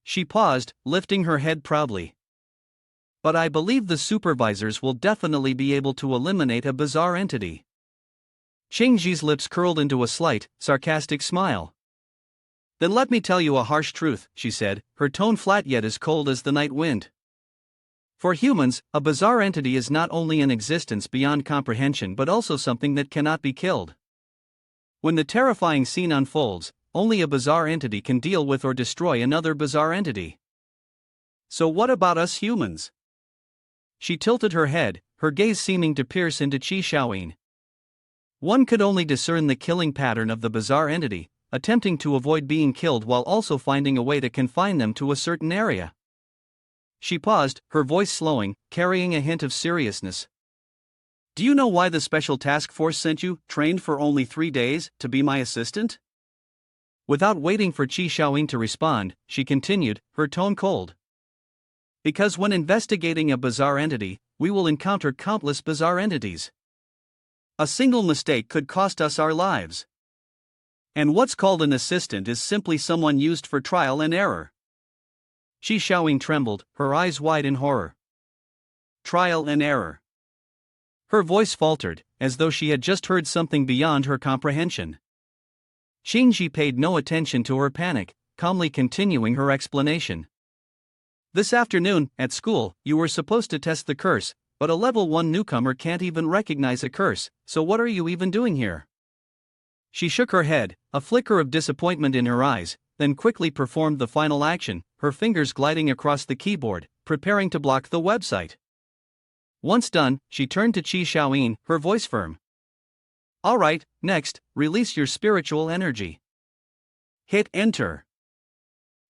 She paused, lifting her head proudly. "But I believe the supervisors will definitely be able to eliminate a bizarre entity." Qing Ji's lips curled into a slight, sarcastic smile. "Then let me tell you a harsh truth," she said, her tone flat yet as cold as the night wind. "For humans, a bizarre entity is not only an existence beyond comprehension but also something that cannot be killed. When the terrifying scene unfolds, only a bizarre entity can deal with or destroy another bizarre entity. So what about us humans?" She tilted her head, her gaze seeming to pierce into Qi Xiaoyin. One could only discern the killing pattern of the bizarre entity, attempting to avoid being killed while also finding a way to confine them to a certain area. She paused, her voice slowing, carrying a hint of seriousness. "Do you know why the special task force sent you, trained for only 3 days, to be my assistant?" Without waiting for Qi Xiaoyin to respond, she continued, her tone cold. "Because when investigating a bizarre entity, we will encounter countless bizarre entities. A single mistake could cost us our lives. And what's called an assistant is simply someone used for trial and error." Qi Xiaoyin trembled, her eyes wide in horror. trial and error. Her voice faltered, as though she had just heard something beyond her comprehension. Shinji paid no attention to her panic, calmly continuing her explanation. This afternoon, at school, you were supposed to test the curse, but a level 1 newcomer can't even recognize a curse, so what are you even doing here? She shook her head, a flicker of disappointment in her eyes, then quickly performed the final action, her fingers gliding across the keyboard, preparing to block the website. Once done, she turned to Qi Xiaoyin, her voice firm. Alright, next, release your spiritual energy. Hit enter.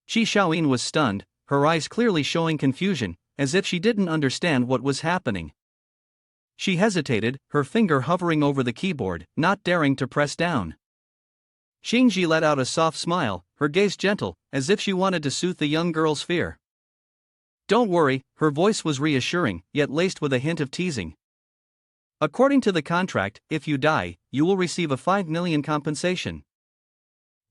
Qi Xiaoyin was stunned, her eyes clearly showing confusion, as if she didn't understand what was happening. She hesitated, her finger hovering over the keyboard, not daring to press down. Shinji let out a soft smile, her gaze gentle, as if she wanted to soothe the young girl's fear. Don't worry, her voice was reassuring, yet laced with a hint of teasing. According to the contract, if you die, you will receive a 5 million compensation.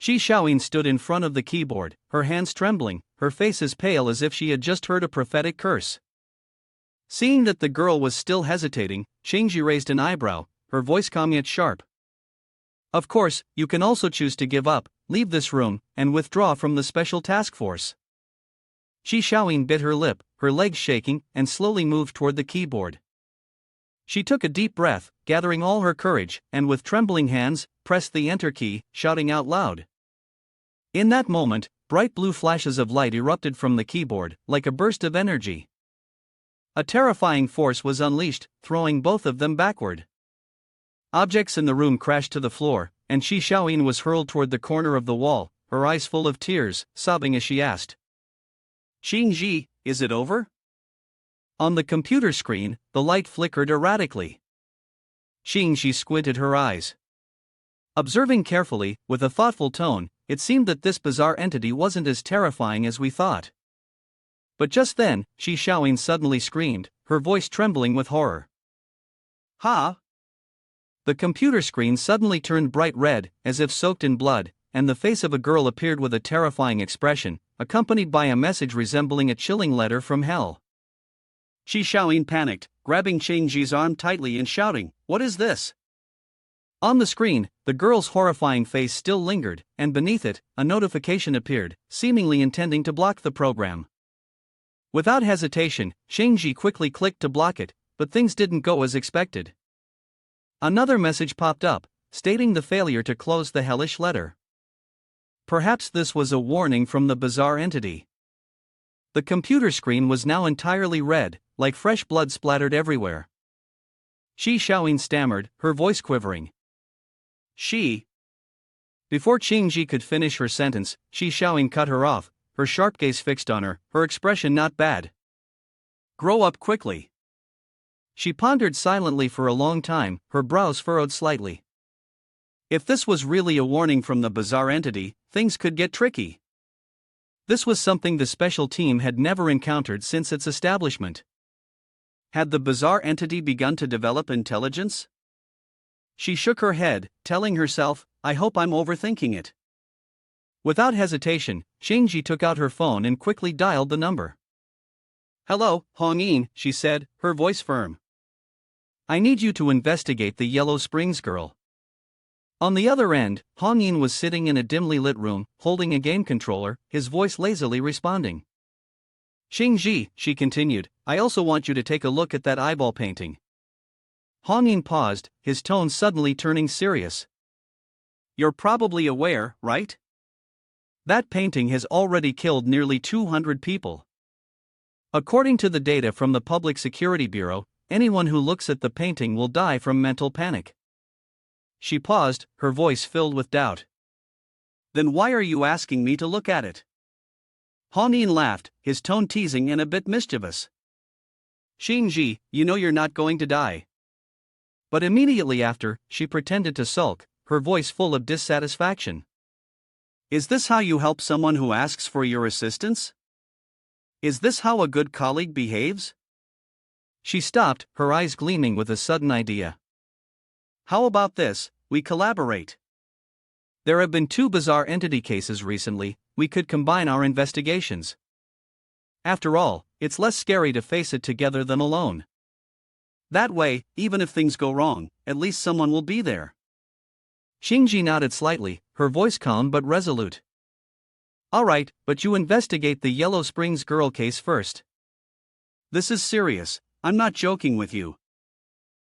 Qi Xiaoyin stood in front of the keyboard, her hands trembling, her face as pale as if she had just heard a prophetic curse. Seeing that the girl was still hesitating, Shinji raised an eyebrow, her voice calm yet sharp. Of course, you can also choose to give up, leave this room, and withdraw from the special task force. Qi Xiaoyin bit her lip, her legs shaking, and slowly moved toward the keyboard. She took a deep breath, gathering all her courage, and with trembling hands, pressed the enter key, shouting out loud. In that moment, bright blue flashes of light erupted from the keyboard, like a burst of energy. A terrifying force was unleashed, throwing both of them backward. Objects in the room crashed to the floor, and Qi Xiaoyin was hurled toward the corner of the wall, her eyes full of tears, sobbing as she asked. Shinji, is it over? On the computer screen, the light flickered erratically. Shinji squinted her eyes. Observing carefully, with a thoughtful tone, it seemed that this bizarre entity wasn't as terrifying as we thought. But just then, Qi Xiaoyin suddenly screamed, her voice trembling with horror. Ha! The computer screen suddenly turned bright red, as if soaked in blood, and the face of a girl appeared with a terrifying expression, accompanied by a message resembling a chilling letter from hell. Qi Xiaoyin panicked, grabbing Shinji's arm tightly and shouting, "What is this?" On the screen, the girl's horrifying face still lingered, and beneath it, a notification appeared, seemingly intending to block the program. Without hesitation, Shinji quickly clicked to block it, but things didn't go as expected. Another message popped up, stating the failure to close the hellish letter. Perhaps this was a warning from the bizarre entity. The computer screen was now entirely red, like fresh blood splattered everywhere. Qi Xiaoyin stammered, her voice quivering. Before Shinji could finish her sentence, Qi Xiaoyin cut her off, her sharp gaze fixed on her, her expression not bad. Grow up quickly. She pondered silently for a long time, her brows furrowed slightly. If this was really a warning from the bizarre entity, things could get tricky. This was something the special team had never encountered since its establishment. Had the bizarre entity begun to develop intelligence? She shook her head, telling herself, I hope I'm overthinking it. Without hesitation, Shinji took out her phone and quickly dialed the number. Hello, Hongyin, she said, her voice firm. I need you to investigate the Yellow Springs girl. On the other end, Hongyin was sitting in a dimly lit room, holding a game controller, his voice lazily responding. Shinji, she continued, I also want you to take a look at that eyeball painting. Hongyin paused, his tone suddenly turning serious. You're probably aware, right? That painting has already killed nearly 200 people. According to the data from the Public Security Bureau, anyone who looks at the painting will die from mental panic. She paused, her voice filled with doubt. Then why are you asking me to look at it? Hongyin laughed, his tone teasing and a bit mischievous. Shinji, you know you're not going to die. But immediately after, she pretended to sulk, her voice full of dissatisfaction. Is this how you help someone who asks for your assistance? Is this how a good colleague behaves? She stopped, her eyes gleaming with a sudden idea. How about this, we collaborate? There have been 2 bizarre entity cases recently, we could combine our investigations. After all, it's less scary to face it together than alone. That way, even if things go wrong, at least someone will be there. Xingji nodded slightly, her voice calm but resolute. Alright, but you investigate the Yellow Springs girl case first. This is serious, I'm not joking with you.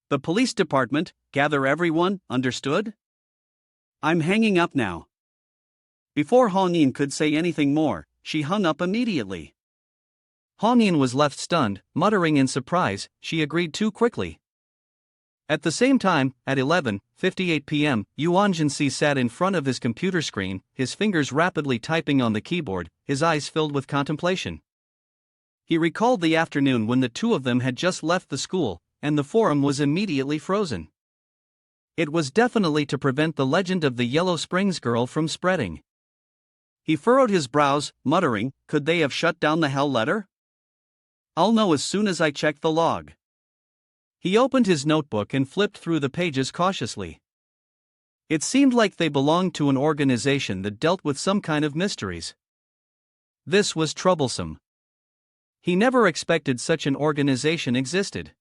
The police department, gather everyone, understood? I'm hanging up now. Before Hongyin could say anything more, she hung up immediately. Hongyin was left stunned, muttering in surprise, she agreed too quickly. At the same time, at 11:58 p.m., Yuan Si sat in front of his computer screen, his fingers rapidly typing on the keyboard, his eyes filled with contemplation. He recalled the afternoon when the two of them had just left the school, and the forum was immediately frozen. It was definitely to prevent the legend of the Yellow Springs girl from spreading. He furrowed his brows, muttering, could they have shut down the hell letter? I'll know as soon as I check the log. He opened his notebook and flipped through the pages cautiously. It seemed like they belonged to an organization that dealt with some kind of mysteries. This was troublesome. He never expected such an organization existed.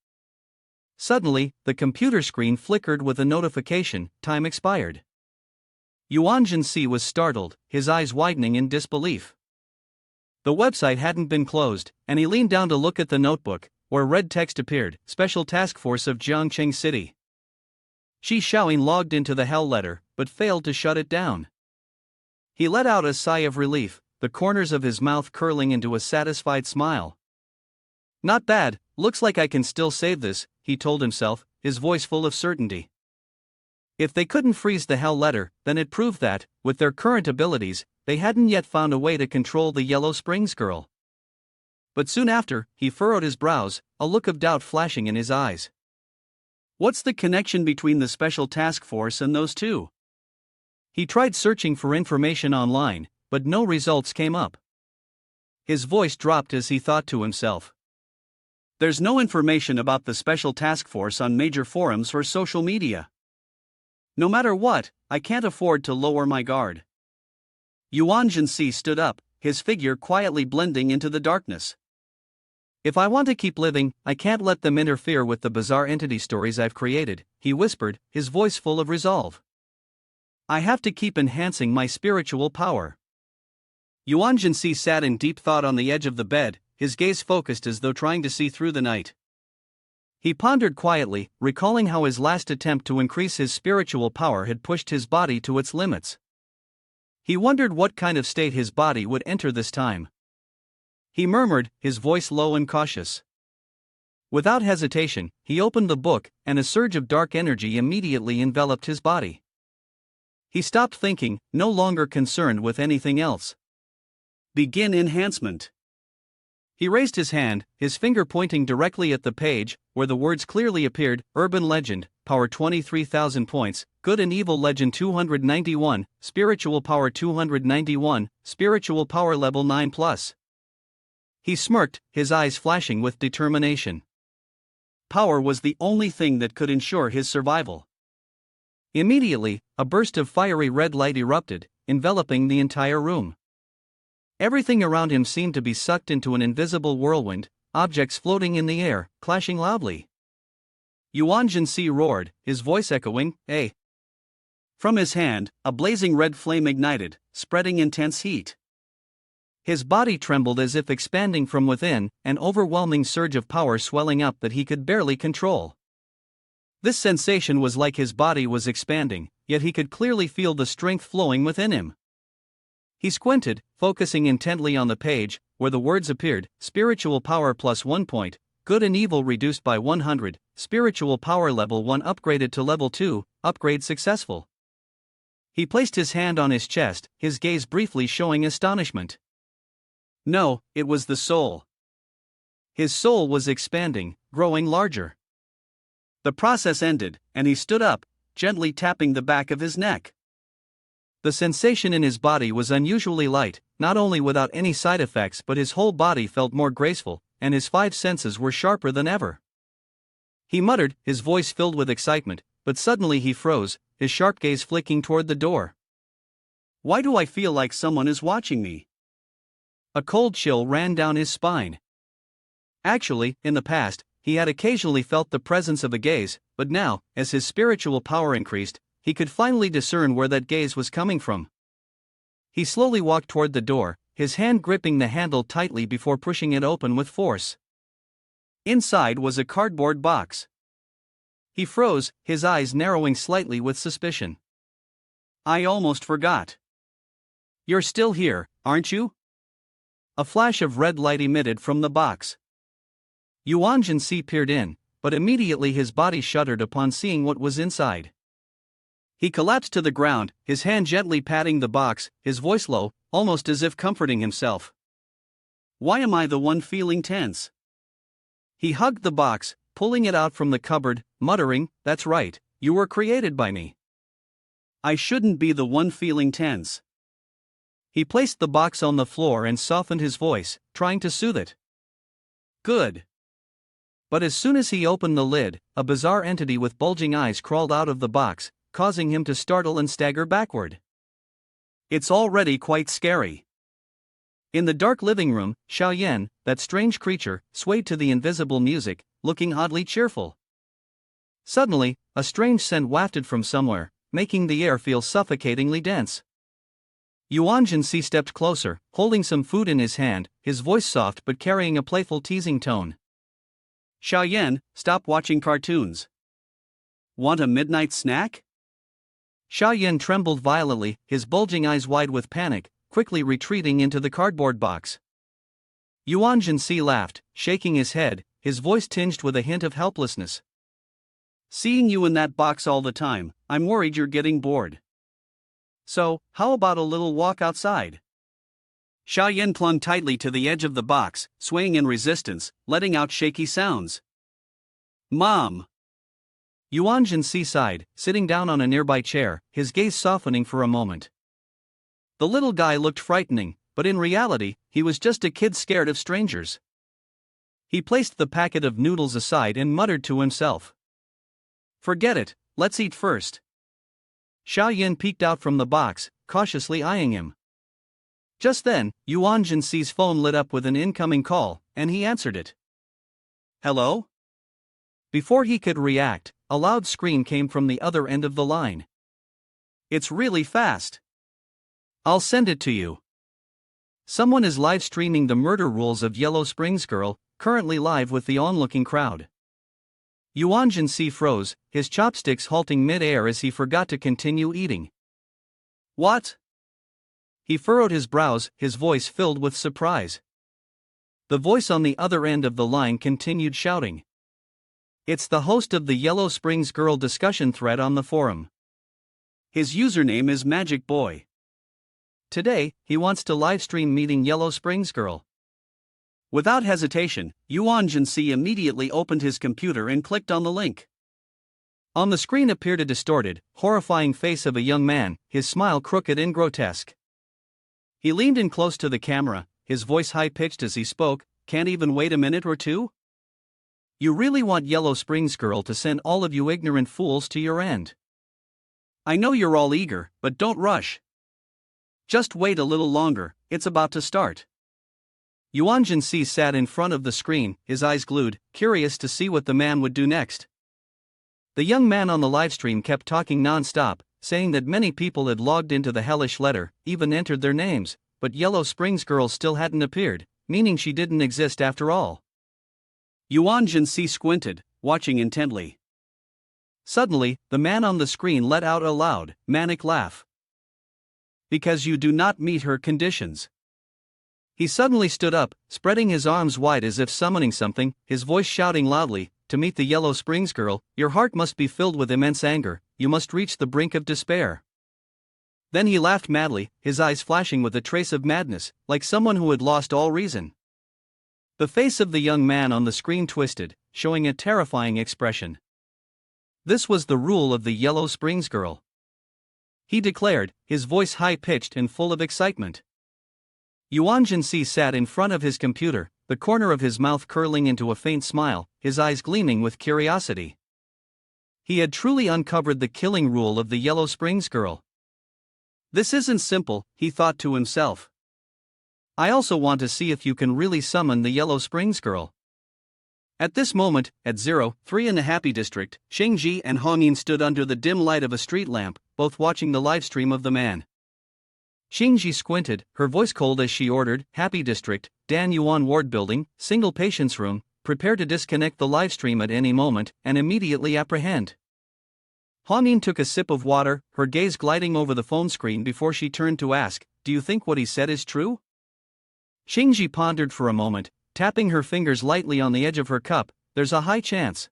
Suddenly, the computer screen flickered with a notification, time expired. Yuan Si was startled, his eyes widening in disbelief. The website hadn't been closed, and he leaned down to look at the notebook, where red text appeared, Special Task Force of Jiangcheng City. Shi Shaoyin logged into the hell letter, but failed to shut it down. He let out a sigh of relief, the corners of his mouth curling into a satisfied smile. Not bad, looks like I can still save this, he told himself, his voice full of certainty. If they couldn't freeze the hell letter, then it proved that, with their current abilities, they hadn't yet found a way to control the Yellow Springs girl. But soon after, he furrowed his brows, a look of doubt flashing in his eyes. What's the connection between the Special Task Force and those two? He tried searching for information online, but no results came up. His voice dropped as he thought to himself. There's no information about the Special Task Force on major forums or social media. No matter what, I can't afford to lower my guard. Yuan Si stood up, his figure quietly blending into the darkness. If I want to keep living, I can't let them interfere with the bizarre entity stories I've created, he whispered, his voice full of resolve. I have to keep enhancing my spiritual power. Yuan Si sat in deep thought on the edge of the bed, his gaze focused as though trying to see through the night. He pondered quietly, recalling how his last attempt to increase his spiritual power had pushed his body to its limits. He wondered what kind of state his body would enter this time. He murmured, his voice low and cautious. Without hesitation, he opened the book, and a surge of dark energy immediately enveloped his body. He stopped thinking, no longer concerned with anything else. Begin enhancement. He raised his hand, his finger pointing directly at the page, where the words clearly appeared, Urban Legend, Power 23,000 points, Good and Evil Legend 291, Spiritual Power 291, Spiritual Power Level 9+. He smirked, his eyes flashing with determination. Power was the only thing that could ensure his survival. Immediately, a burst of fiery red light erupted, enveloping the entire room. Everything around him seemed to be sucked into an invisible whirlwind, objects floating in the air, clashing loudly. Yuan Si roared, his voice echoing, "Eh!" From his hand, a blazing red flame ignited, spreading intense heat. His body trembled as if expanding from within, an overwhelming surge of power swelling up that he could barely control. This sensation was like his body was expanding, yet he could clearly feel the strength flowing within him. He squinted, focusing intently on the page, where the words appeared, Spiritual Power plus 1 point, Good and Evil reduced by 100, Spiritual Power Level 1 upgraded to Level 2, upgrade successful. He placed his hand on his chest, his gaze briefly showing astonishment. No, it was the soul. His soul was expanding, growing larger. The process ended, and he stood up, gently tapping the back of his neck. The sensation in his body was unusually light, not only without any side effects but his whole body felt more graceful, and his 5 senses were sharper than ever. He muttered, his voice filled with excitement, but suddenly he froze, his sharp gaze flicking toward the door. Why do I feel like someone is watching me? A cold chill ran down his spine. Actually, in the past, he had occasionally felt the presence of a gaze, but now, as his spiritual power increased, he could finally discern where that gaze was coming from. He slowly walked toward the door, his hand gripping the handle tightly before pushing it open with force. Inside was a cardboard box. He froze, his eyes narrowing slightly with suspicion. "I almost forgot. You're still here, aren't you?" A flash of red light emitted from the box. Yuan Si peered in, but immediately his body shuddered upon seeing what was inside. He collapsed to the ground, his hand gently patting the box, his voice low, almost as if comforting himself. "Why am I the one feeling tense?" He hugged the box, pulling it out from the cupboard, muttering, "That's right, you were created by me. I shouldn't be the one feeling tense." He placed the box on the floor and softened his voice, trying to soothe it. "Good." But as soon as he opened the lid, a bizarre entity with bulging eyes crawled out of the box, causing him to startle and stagger backward. It's already quite scary. In the dark living room, Xiaoyan, that strange creature, swayed to the invisible music, looking oddly cheerful. Suddenly, a strange scent wafted from somewhere, making the air feel suffocatingly dense. Yuan Si stepped closer, holding some food in his hand, his voice soft but carrying a playful teasing tone. "Xiaoyan, stop watching cartoons. Want a midnight snack?" Xiaoyan trembled violently, his bulging eyes wide with panic, quickly retreating into the cardboard box. Yuan Si laughed, shaking his head, his voice tinged with a hint of helplessness. "Seeing you in that box all the time, I'm worried you're getting bored. So, how about a little walk outside?" Xiaoyan clung tightly to the edge of the box, swaying in resistance, letting out shaky sounds. "Mom!" Yuan Si sighed, sitting down on a nearby chair, his gaze softening for a moment. The little guy looked frightening, but in reality, he was just a kid scared of strangers. He placed the packet of noodles aside and muttered to himself. "Forget it, let's eat first." Xiaoyan peeked out from the box, cautiously eyeing him. Just then, Yuan Si's phone lit up with an incoming call, and he answered it. "Hello?" Before he could react, a loud scream came from the other end of the line. "It's really fast. I'll send it to you." Someone is live streaming the murder rules of Yellow Springs Girl, currently live with the onlooking crowd. Yuan Si froze, his chopsticks halting mid-air as he forgot to continue eating. "What?" He furrowed his brows, his voice filled with surprise. The voice on the other end of the line continued shouting. It's the host of the Yellow Springs Girl discussion thread on the forum. His username is Magic Boy. Today, he wants to livestream meeting Yellow Springs Girl. Without hesitation, Yuan Si immediately opened his computer and clicked on the link. On the screen appeared a distorted, horrifying face of a young man, his smile crooked and grotesque. He leaned in close to the camera, his voice high-pitched as he spoke. "Can't even wait a minute or two? You really want Yellow Springs Girl to send all of you ignorant fools to your end? I know you're all eager, but don't rush. Just wait a little longer, it's about to start." Yuan Si sat in front of the screen, his eyes glued, curious to see what the man would do next. The young man on the livestream kept talking non-stop, saying that many people had logged into the hellish letter, even entered their names, but Yellow Springs Girl still hadn't appeared, meaning she didn't exist after all. Yuan Si squinted, watching intently. Suddenly, the man on the screen let out a loud, manic laugh. "Because you do not meet her conditions." He suddenly stood up, spreading his arms wide as if summoning something, his voice shouting loudly, "To meet the Yellow Springs Girl, your heart must be filled with immense anger, you must reach the brink of despair." Then he laughed madly, his eyes flashing with a trace of madness, like someone who had lost all reason. The face of the young man on the screen twisted, showing a terrifying expression. This was the rule of the Yellow Springs Girl. He declared, his voice high-pitched and full of excitement. Yuan Si sat in front of his computer, the corner of his mouth curling into a faint smile, his eyes gleaming with curiosity. He had truly uncovered the killing rule of the Yellow Springs Girl. "This isn't simple," he thought to himself. "I also want to see if you can really summon the Yellow Springs Girl." At this moment, at 03 in the Happy District, Shengji and Hongyin stood under the dim light of a street lamp, both watching the livestream of the man. Shengji squinted, her voice cold as she ordered, Happy District, Dan Yuan Ward Building, single patient's room, prepare to disconnect the livestream at any moment, and immediately apprehend. Hongyin took a sip of water, her gaze gliding over the phone screen before she turned to ask, do you think what he said is true? Shengji pondered for a moment, tapping her fingers lightly on the edge of her cup, there's a high chance.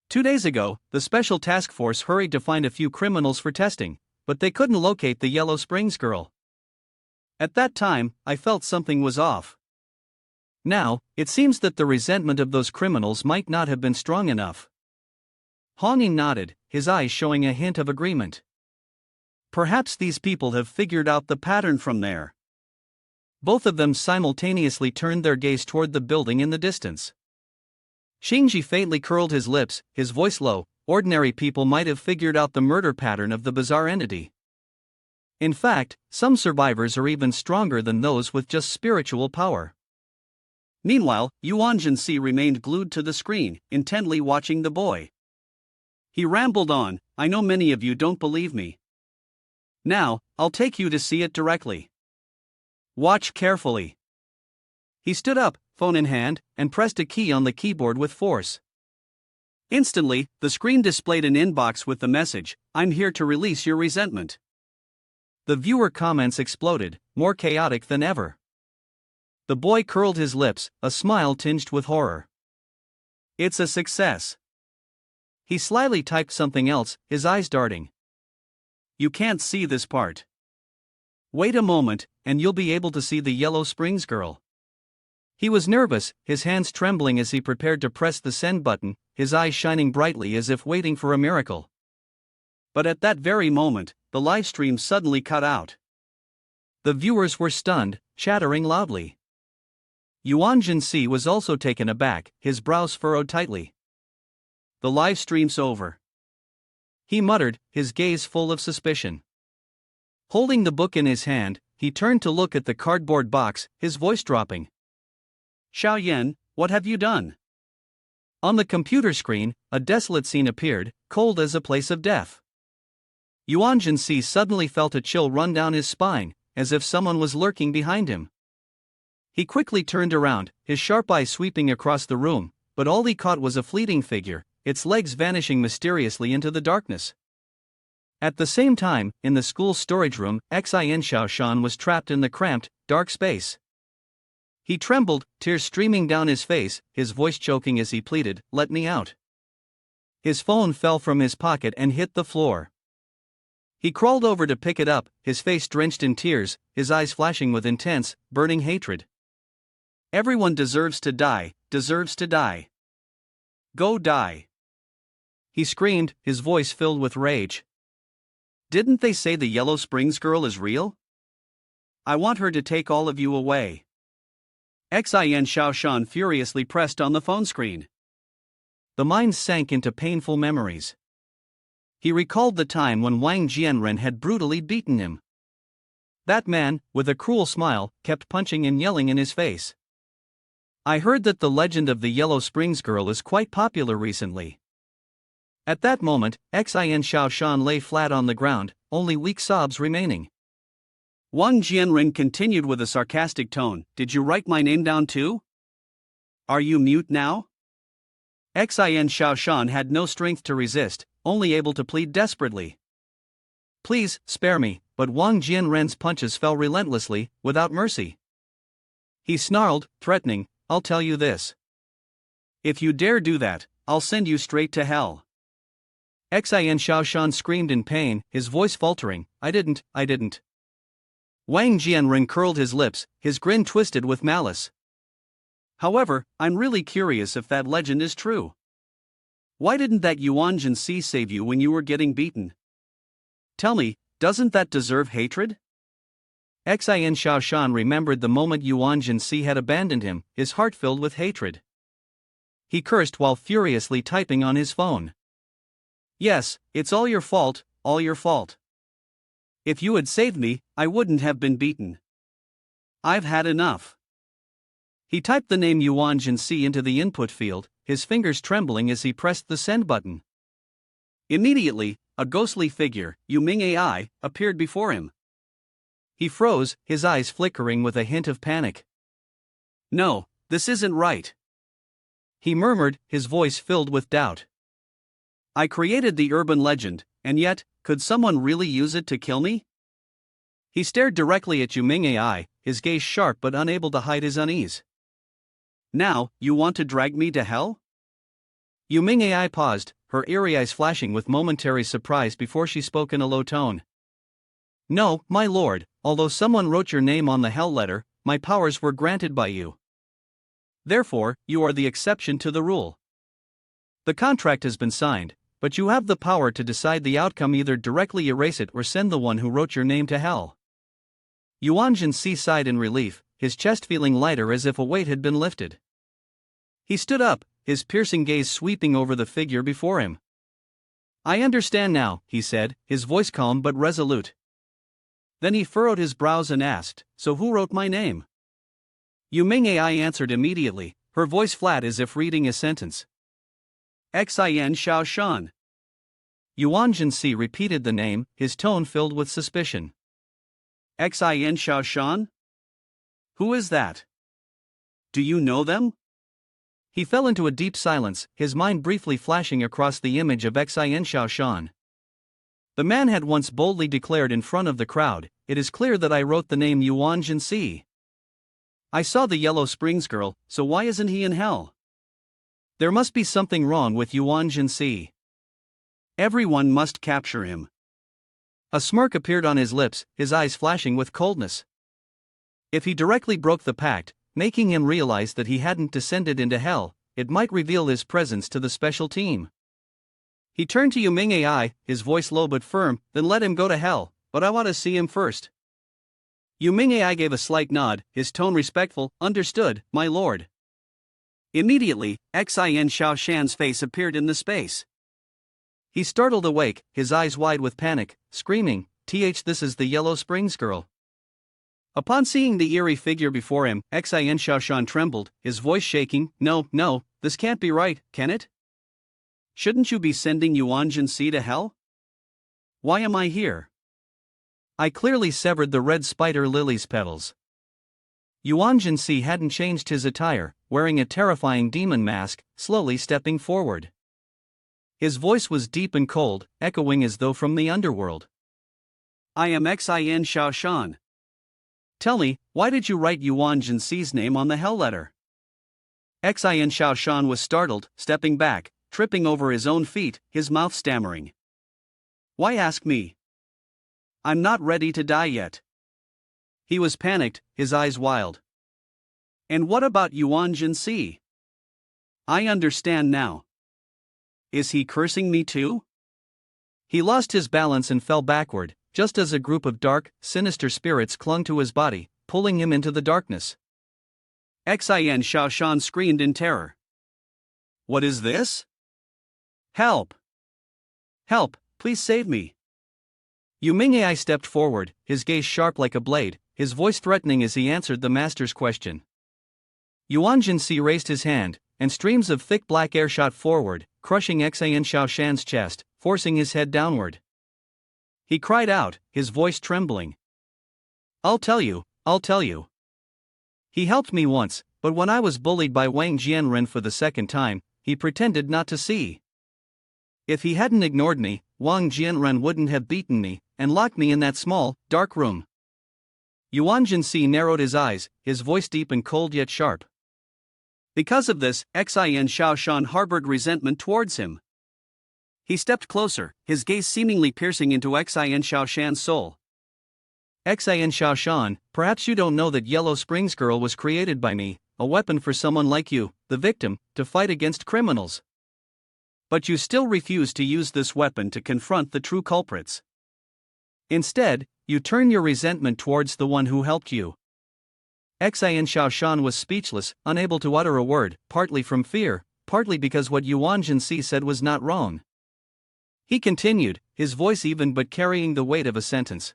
2 days ago, the special task force hurried to find a few criminals for testing, but they couldn't locate the Yellow Springs girl. At that time, I felt something was off. Now, it seems that the resentment of those criminals might not have been strong enough. Hongyin nodded, his eyes showing a hint of agreement. Perhaps these people have figured out the pattern from there. Both of them simultaneously turned their gaze toward the building in the distance. Shengji faintly curled his lips, his voice low. Ordinary people might have figured out the murder pattern of the bizarre entity. In fact, some survivors are even stronger than those with just spiritual power. Meanwhile, Yuan Si remained glued to the screen, intently watching the boy. He rambled on, I know many of you don't believe me. Now, I'll take you to see it directly. Watch carefully. He stood up, phone in hand, and pressed a key on the keyboard with force. Instantly, the screen displayed an inbox with the message, I'm here to release your resentment. The viewer comments exploded, more chaotic than ever. The boy curled his lips, a smile tinged with horror. It's a success. He slyly typed something else, his eyes darting. You can't see this part. Wait a moment, and you'll be able to see the Yellow Springs girl. He was nervous, his hands trembling as he prepared to press the send button, his eyes shining brightly as if waiting for a miracle. But at that very moment, the livestream suddenly cut out. The viewers were stunned, chattering loudly. Yuan Si was also taken aback, his brows furrowed tightly. The livestream's over. He muttered, his gaze full of suspicion. Holding the book in his hand, he turned to look at the cardboard box, his voice dropping. Xiaoyan, what have you done? On the computer screen, a desolate scene appeared, cold as a place of death. Yuan Si suddenly felt a chill run down his spine, as if someone was lurking behind him. He quickly turned around, his sharp eyes sweeping across the room, but all he caught was a fleeting figure, its legs vanishing mysteriously into the darkness. At the same time, in the school's storage room, Xin Shaoshan was trapped in the cramped, dark space. He trembled, tears streaming down his face, his voice choking as he pleaded, let me out. His phone fell from his pocket and hit the floor. He crawled over to pick it up, his face drenched in tears, his eyes flashing with intense, burning hatred. Everyone deserves to die, deserves to die. Go die. He screamed, his voice filled with rage. Didn't they say the Yellow Springs girl is real? I want her to take all of you away. Xin Shaoshan furiously pressed on the phone screen. The mind sank into painful memories. He recalled the time when Wang Jianren had brutally beaten him. That man, with a cruel smile, kept punching and yelling in his face. I heard that the legend of the Yellow Springs girl is quite popular recently. At that moment, Xin Shaoshan lay flat on the ground, only weak sobs remaining. Wang Jianren continued with a sarcastic tone, did you write my name down too? Are you mute now? Xin Shaoshan had no strength to resist, only able to plead desperately. Please, spare me, but Wang Jianren's punches fell relentlessly, without mercy. He snarled, threatening, I'll tell you this. If you dare do that, I'll send you straight to hell. Xin Shaoshan screamed in pain, his voice faltering, I didn't. Wang Jianren curled his lips, his grin twisted with malice. However, I'm really curious if that legend is true. Why didn't that Yuan Si save you when you were getting beaten? Tell me, doesn't that deserve hatred? Xin Shaoshan remembered the moment Yuan Si had abandoned him, his heart filled with hatred. He cursed while furiously typing on his phone. Yes, it's all your fault, all your fault. If you had saved me, I wouldn't have been beaten. I've had enough. He typed the name Yuan Si into the input field, his fingers trembling as he pressed the send button. Immediately, a ghostly figure, Yuming AI, appeared before him. He froze, his eyes flickering with a hint of panic. "No, this isn't right," he murmured, his voice filled with doubt. "I created the urban legend, and yet, could someone really use it to kill me?" He stared directly at Yuming AI, his gaze sharp but unable to hide his unease. "Now, you want to drag me to hell?" Yuming AI paused, her eerie eyes flashing with momentary surprise before she spoke in a low tone. "No, my lord, although someone wrote your name on the hell letter, my powers were granted by you. Therefore, you are the exception to the rule. The contract has been signed, but you have the power to decide the outcome, either directly erase it or send the one who wrote your name to hell." Yuan Si sighed in relief, his chest feeling lighter as if a weight had been lifted. He stood up, his piercing gaze sweeping over the figure before him. "I understand now," he said, his voice calm but resolute. Then he furrowed his brows and asked, "So who wrote my name?" Yuming AI answered immediately, her voice flat as if reading a sentence. "Xin Xiao Shan." Yuan Si repeated the name, his tone filled with suspicion. "Xin Xiao Shan? Who is that? Do you know them?" He fell into a deep silence, his mind briefly flashing across the image of Xin Xiao Shan. The man had once boldly declared in front of the crowd, "It is clear that I wrote the name Yuan Si. I saw the Yellow Springs girl, so why isn't he in hell? There must be something wrong with Yuan Si. Everyone must capture him." A smirk appeared on his lips, his eyes flashing with coldness. If he directly broke the pact, making him realize that he hadn't descended into hell, it might reveal his presence to the special team. He turned to Yuming AI, his voice low but firm, "Then let him go to hell, but I want to see him first." Yuming AI gave a slight nod, his tone respectful, "Understood, my lord." Immediately, Xin Xiao Shan's face appeared in the space. He startled awake, his eyes wide with panic, screaming, This is the Yellow Springs girl." Upon seeing the eerie figure before him, Xin Xiao Shan trembled, his voice shaking, No, this can't be right, can it? Shouldn't you be sending Yuan Si to hell? Why am I here? I clearly severed the red spider lily's petals." Yuan Si hadn't changed his attire, wearing a terrifying demon mask, slowly stepping forward. His voice was deep and cold, echoing as though from the underworld. "I am Xin Xiao Shan. Tell me, why did you write Yuan Si's name on the hell letter?" Xin Xiao Shan was startled, stepping back, tripping over his own feet, his mouth stammering. "Why ask me? I'm not ready to die yet." He was panicked, his eyes wild. "And what about Yuan Si? I understand now. Is he cursing me too?" He lost his balance and fell backward, just as a group of dark, sinister spirits clung to his body, pulling him into the darkness. Xin Xiao Shan screamed in terror. "What is this? Help! Help, please save me." Yuming AI stepped forward, his gaze sharp like a blade, his voice threatening as he answered the master's question. Yuan Si raised his hand, and streams of thick black air shot forward, crushing Xin Xiao Shan's chest, forcing his head downward. He cried out, his voice trembling. I'll tell you. He helped me once, but when I was bullied by Wang Jianren for the second time, he pretended not to see. If he hadn't ignored me, Wang Jianren wouldn't have beaten me, and locked me in that small, dark room." Yuan Si narrowed his eyes, his voice deep and cold yet sharp. Because of this, Xin Xiao Shan harbored resentment towards him. He stepped closer, his gaze seemingly piercing into Xin Xiao Shan's soul. Xin Xiao Shan, perhaps you don't know that Yellow Springs Girl was created by me, a weapon for someone like you, the victim, to fight against criminals. But you still refuse to use this weapon to confront the true culprits. Instead, you turn your resentment towards the one who helped you. Xin Xiao Shan was speechless, unable to utter a word, partly from fear, partly because what Yuan Si said was not wrong. He continued, his voice even but carrying the weight of a sentence.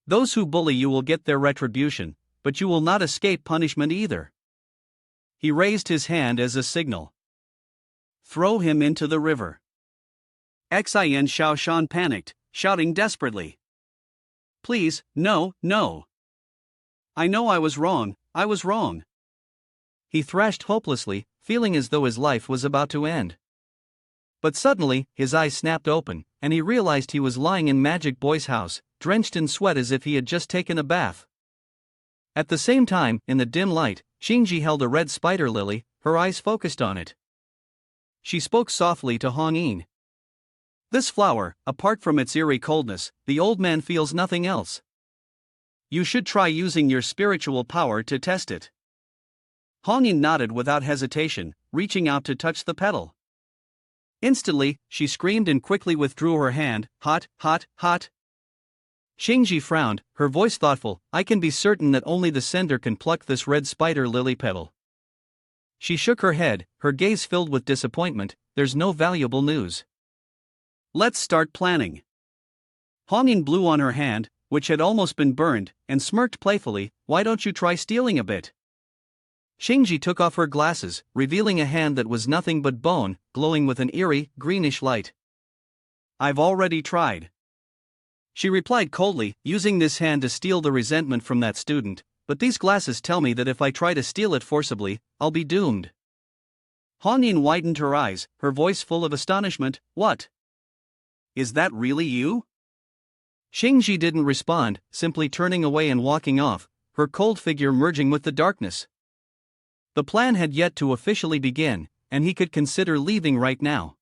Those who bully you will get their retribution, but you will not escape punishment either. He raised his hand as a signal. Throw him into the river. Xin Shaoshan panicked, shouting desperately. Please, no, no. I know I was wrong, I was wrong. He thrashed hopelessly, feeling as though his life was about to end. But suddenly, his eyes snapped open, and he realized he was lying in Magic Boy's house, drenched in sweat as if he had just taken a bath. At the same time, in the dim light, Xingji held a red spider lily, her eyes focused on it. She spoke softly to Hong Yin. This flower, apart from its eerie coldness, the old man feels nothing else. You should try using your spiritual power to test it. Hong Yin nodded without hesitation, reaching out to touch the petal. Instantly, she screamed and quickly withdrew her hand. Hot, hot, hot. Xingji frowned, her voice thoughtful. I can be certain that only the sender can pluck this red spider lily petal. She shook her head, her gaze filled with disappointment. There's no valuable news. Let's start planning. Hong Yin blew on her hand, which had almost been burned, and smirked playfully. Why don't you try stealing a bit? Xingji took off her glasses, revealing a hand that was nothing but bone, glowing with an eerie, greenish light. I've already tried. She replied coldly, using this hand to steal the resentment from that student, but these glasses tell me that if I try to steal it forcibly, I'll be doomed. Hong Yin widened her eyes, her voice full of astonishment. What? Is that really you? Xingji didn't respond, simply turning away and walking off, her cold figure merging with the darkness. The plan had yet to officially begin, and he could consider leaving right now.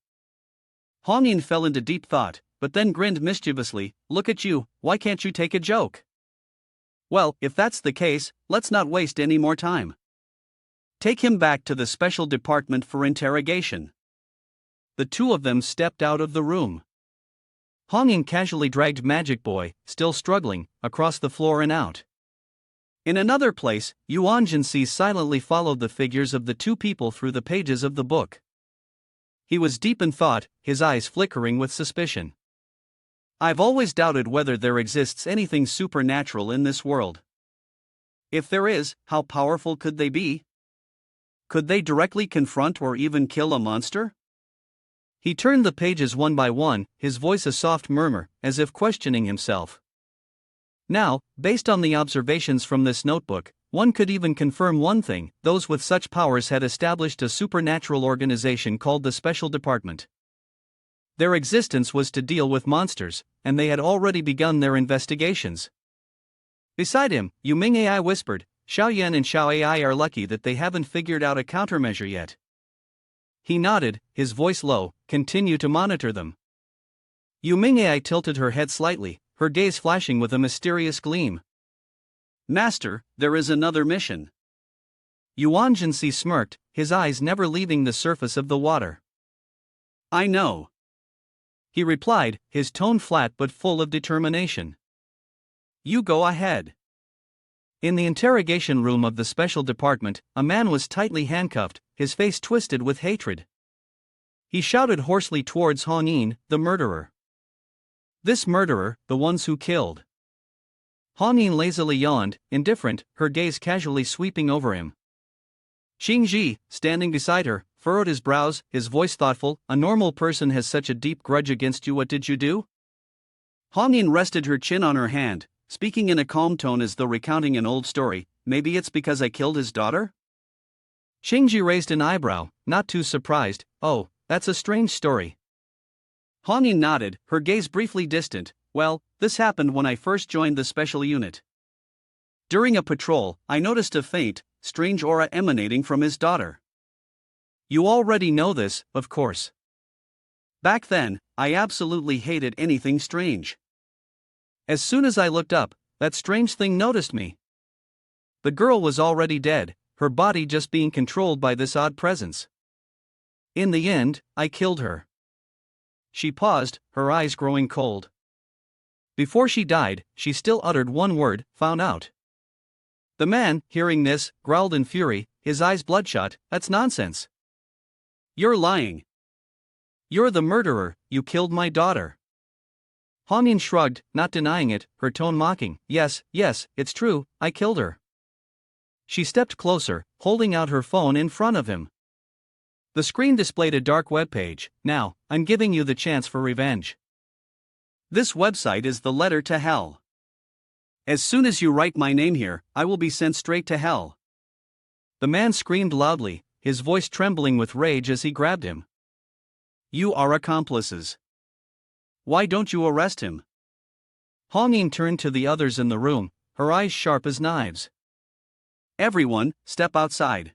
Hong Yin fell into deep thought, but then grinned mischievously. Look at you, why can't you take a joke? Well, if that's the case, let's not waste any more time. Take him back to the special department for interrogation. The two of them stepped out of the room. Hong Yin casually dragged Magic Boy, still struggling, across the floor and out. In another place, Yuan Si silently followed the figures of the two people through the pages of the book. He was deep in thought, his eyes flickering with suspicion. I've always doubted whether there exists anything supernatural in this world. If there is, how powerful could they be? Could they directly confront or even kill a monster? He turned the pages one by one, his voice a soft murmur, as if questioning himself. Now, based on the observations from this notebook, one could even confirm one thing: those with such powers had established a supernatural organization called the Special Department. Their existence was to deal with monsters, and they had already begun their investigations. Beside him, Yu Ming AI whispered, Xiao Yan and Xiao AI are lucky that they haven't figured out a countermeasure yet. He nodded, his voice low. Continue to monitor them. Yu Ming AI tilted her head slightly, her gaze flashing with a mysterious gleam. Master, there is another mission. Yuan Si smirked, his eyes never leaving the surface of the water. I know. He replied, his tone flat but full of determination. You go ahead. In the interrogation room of the special department, a man was tightly handcuffed, his face twisted with hatred. He shouted hoarsely towards Hong Yin, the murderer. This murderer, the ones who killed. Hong Yin lazily yawned, indifferent, her gaze casually sweeping over him. Xingji, standing beside her, furrowed his brows, his voice thoughtful. A normal person has such a deep grudge against you. What did you do? Hong Yin rested her chin on her hand, speaking in a calm tone as though recounting an old story. Maybe it's because I killed his daughter? Xingji raised an eyebrow, not too surprised. Oh, that's a strange story. Hong Yin nodded, her gaze briefly distant. Well, this happened when I first joined the special unit. During a patrol, I noticed a faint, strange aura emanating from his daughter. You already know this, of course. Back then, I absolutely hated anything strange. As soon as I looked up, that strange thing noticed me. The girl was already dead, her body just being controlled by this odd presence. In the end, I killed her. She paused, her eyes growing cold. Before she died, she still uttered one word: found out. The man, hearing this, growled in fury, his eyes bloodshot. That's nonsense. You're lying. You're the murderer, you killed my daughter. Hong Yin shrugged, not denying it, her tone mocking. Yes, it's true, I killed her. She stepped closer, holding out her phone in front of him. The screen displayed a dark webpage. Now, I'm giving you the chance for revenge. This website is the letter to hell. As soon as you write my name here, I will be sent straight to hell. The man screamed loudly, his voice trembling with rage as he grabbed him. You are accomplices. Why don't you arrest him? Hongyin turned to the others in the room, her eyes sharp as knives. Everyone, step outside.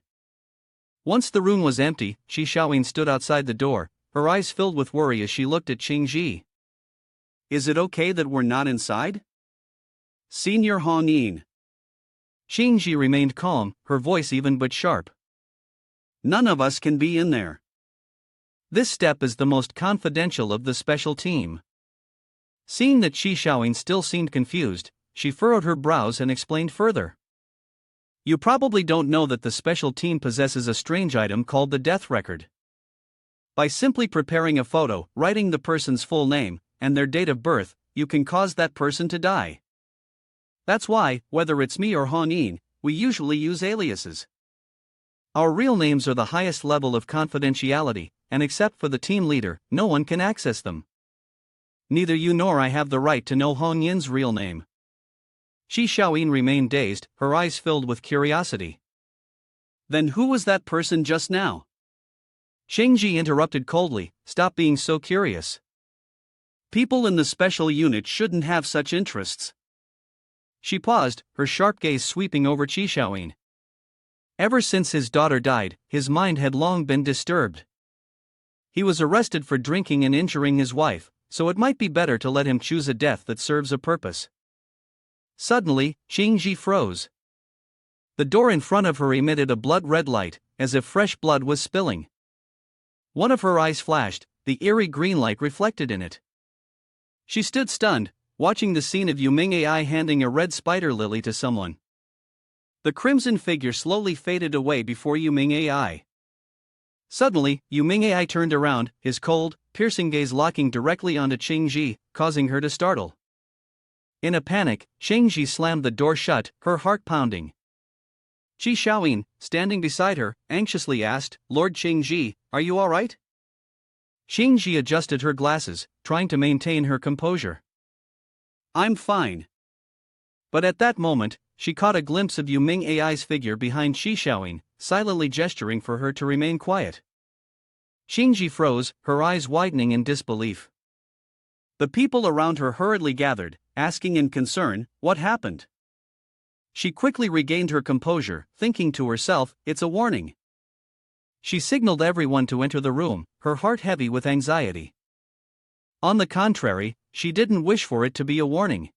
Once the room was empty, Shi Xiaoyin stood outside the door, her eyes filled with worry as she looked at Qingji. Is it okay that we're not inside? Senior Hongyin. Qingji remained calm, her voice even but sharp. None of us can be in there. This step is the most confidential of the special team. Seeing that Shi Xiaoyin still seemed confused, she furrowed her brows and explained further. You probably don't know that the special team possesses a strange item called the death record. By simply preparing a photo, writing the person's full name, and their date of birth, you can cause that person to die. That's why, whether it's me or Hongyin, we usually use aliases. Our real names are the highest level of confidentiality, and except for the team leader, no one can access them. Neither you nor I have the right to know Hongyin's real name. Shi Xiaoyin remained dazed, her eyes filled with curiosity. Then who was that person just now? Qingji interrupted coldly, stop being so curious. People in the special unit shouldn't have such interests. She paused, her sharp gaze sweeping over Shi Xiaoyin. Ever since his daughter died, his mind had long been disturbed. He was arrested for drinking and injuring his wife, so it might be better to let him choose a death that serves a purpose. Suddenly, Qingji froze. The door in front of her emitted a blood-red light, as if fresh blood was spilling. One of her eyes flashed, the eerie green light reflected in it. She stood stunned, watching the scene of Yu Ming Ai handing a red spider lily to someone. The crimson figure slowly faded away before Yu Ming Ai. Suddenly, Yu Ming Ai turned around, his cold, piercing gaze locking directly onto Qingji, causing her to startle. In a panic, Qingji slammed the door shut, her heart pounding. Shi Xiaoyin, standing beside her, anxiously asked, Lord Qingji, are you all right? Qingji adjusted her glasses, trying to maintain her composure. I'm fine. But at that moment, she caught a glimpse of Yu Ming Ai's figure behind Shi Xiaoyin, silently gesturing for her to remain quiet. Qingji froze, her eyes widening in disbelief. The people around her hurriedly gathered, asking in concern, what happened? She quickly regained her composure, thinking to herself, it's a warning. She signaled everyone to enter the room, her heart heavy with anxiety. On the contrary, she didn't wish for it to be a warning.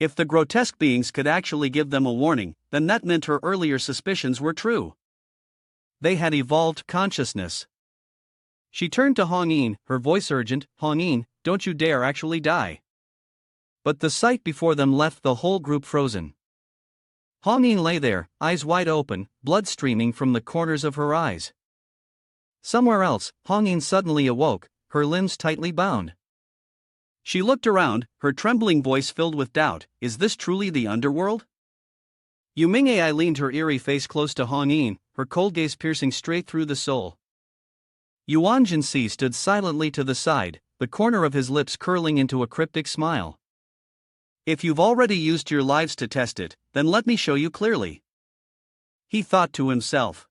If the grotesque beings could actually give them a warning, then that meant her earlier suspicions were true. They had evolved consciousness. She turned to Hongyin, her voice urgent, Hongyin, don't you dare actually die. But the sight before them left the whole group frozen. Hongyin lay there, eyes wide open, blood streaming from the corners of her eyes. Somewhere else, Hongyin suddenly awoke, her limbs tightly bound. She looked around, her trembling voice filled with doubt, is this truly the underworld? Yu Ming Ai leaned her eerie face close to Hongyin, her cold gaze piercing straight through the soul. Yuan Si stood silently to the side, the corner of his lips curling into a cryptic smile. If you've already used your lives to test it, then let me show you clearly. He thought to himself.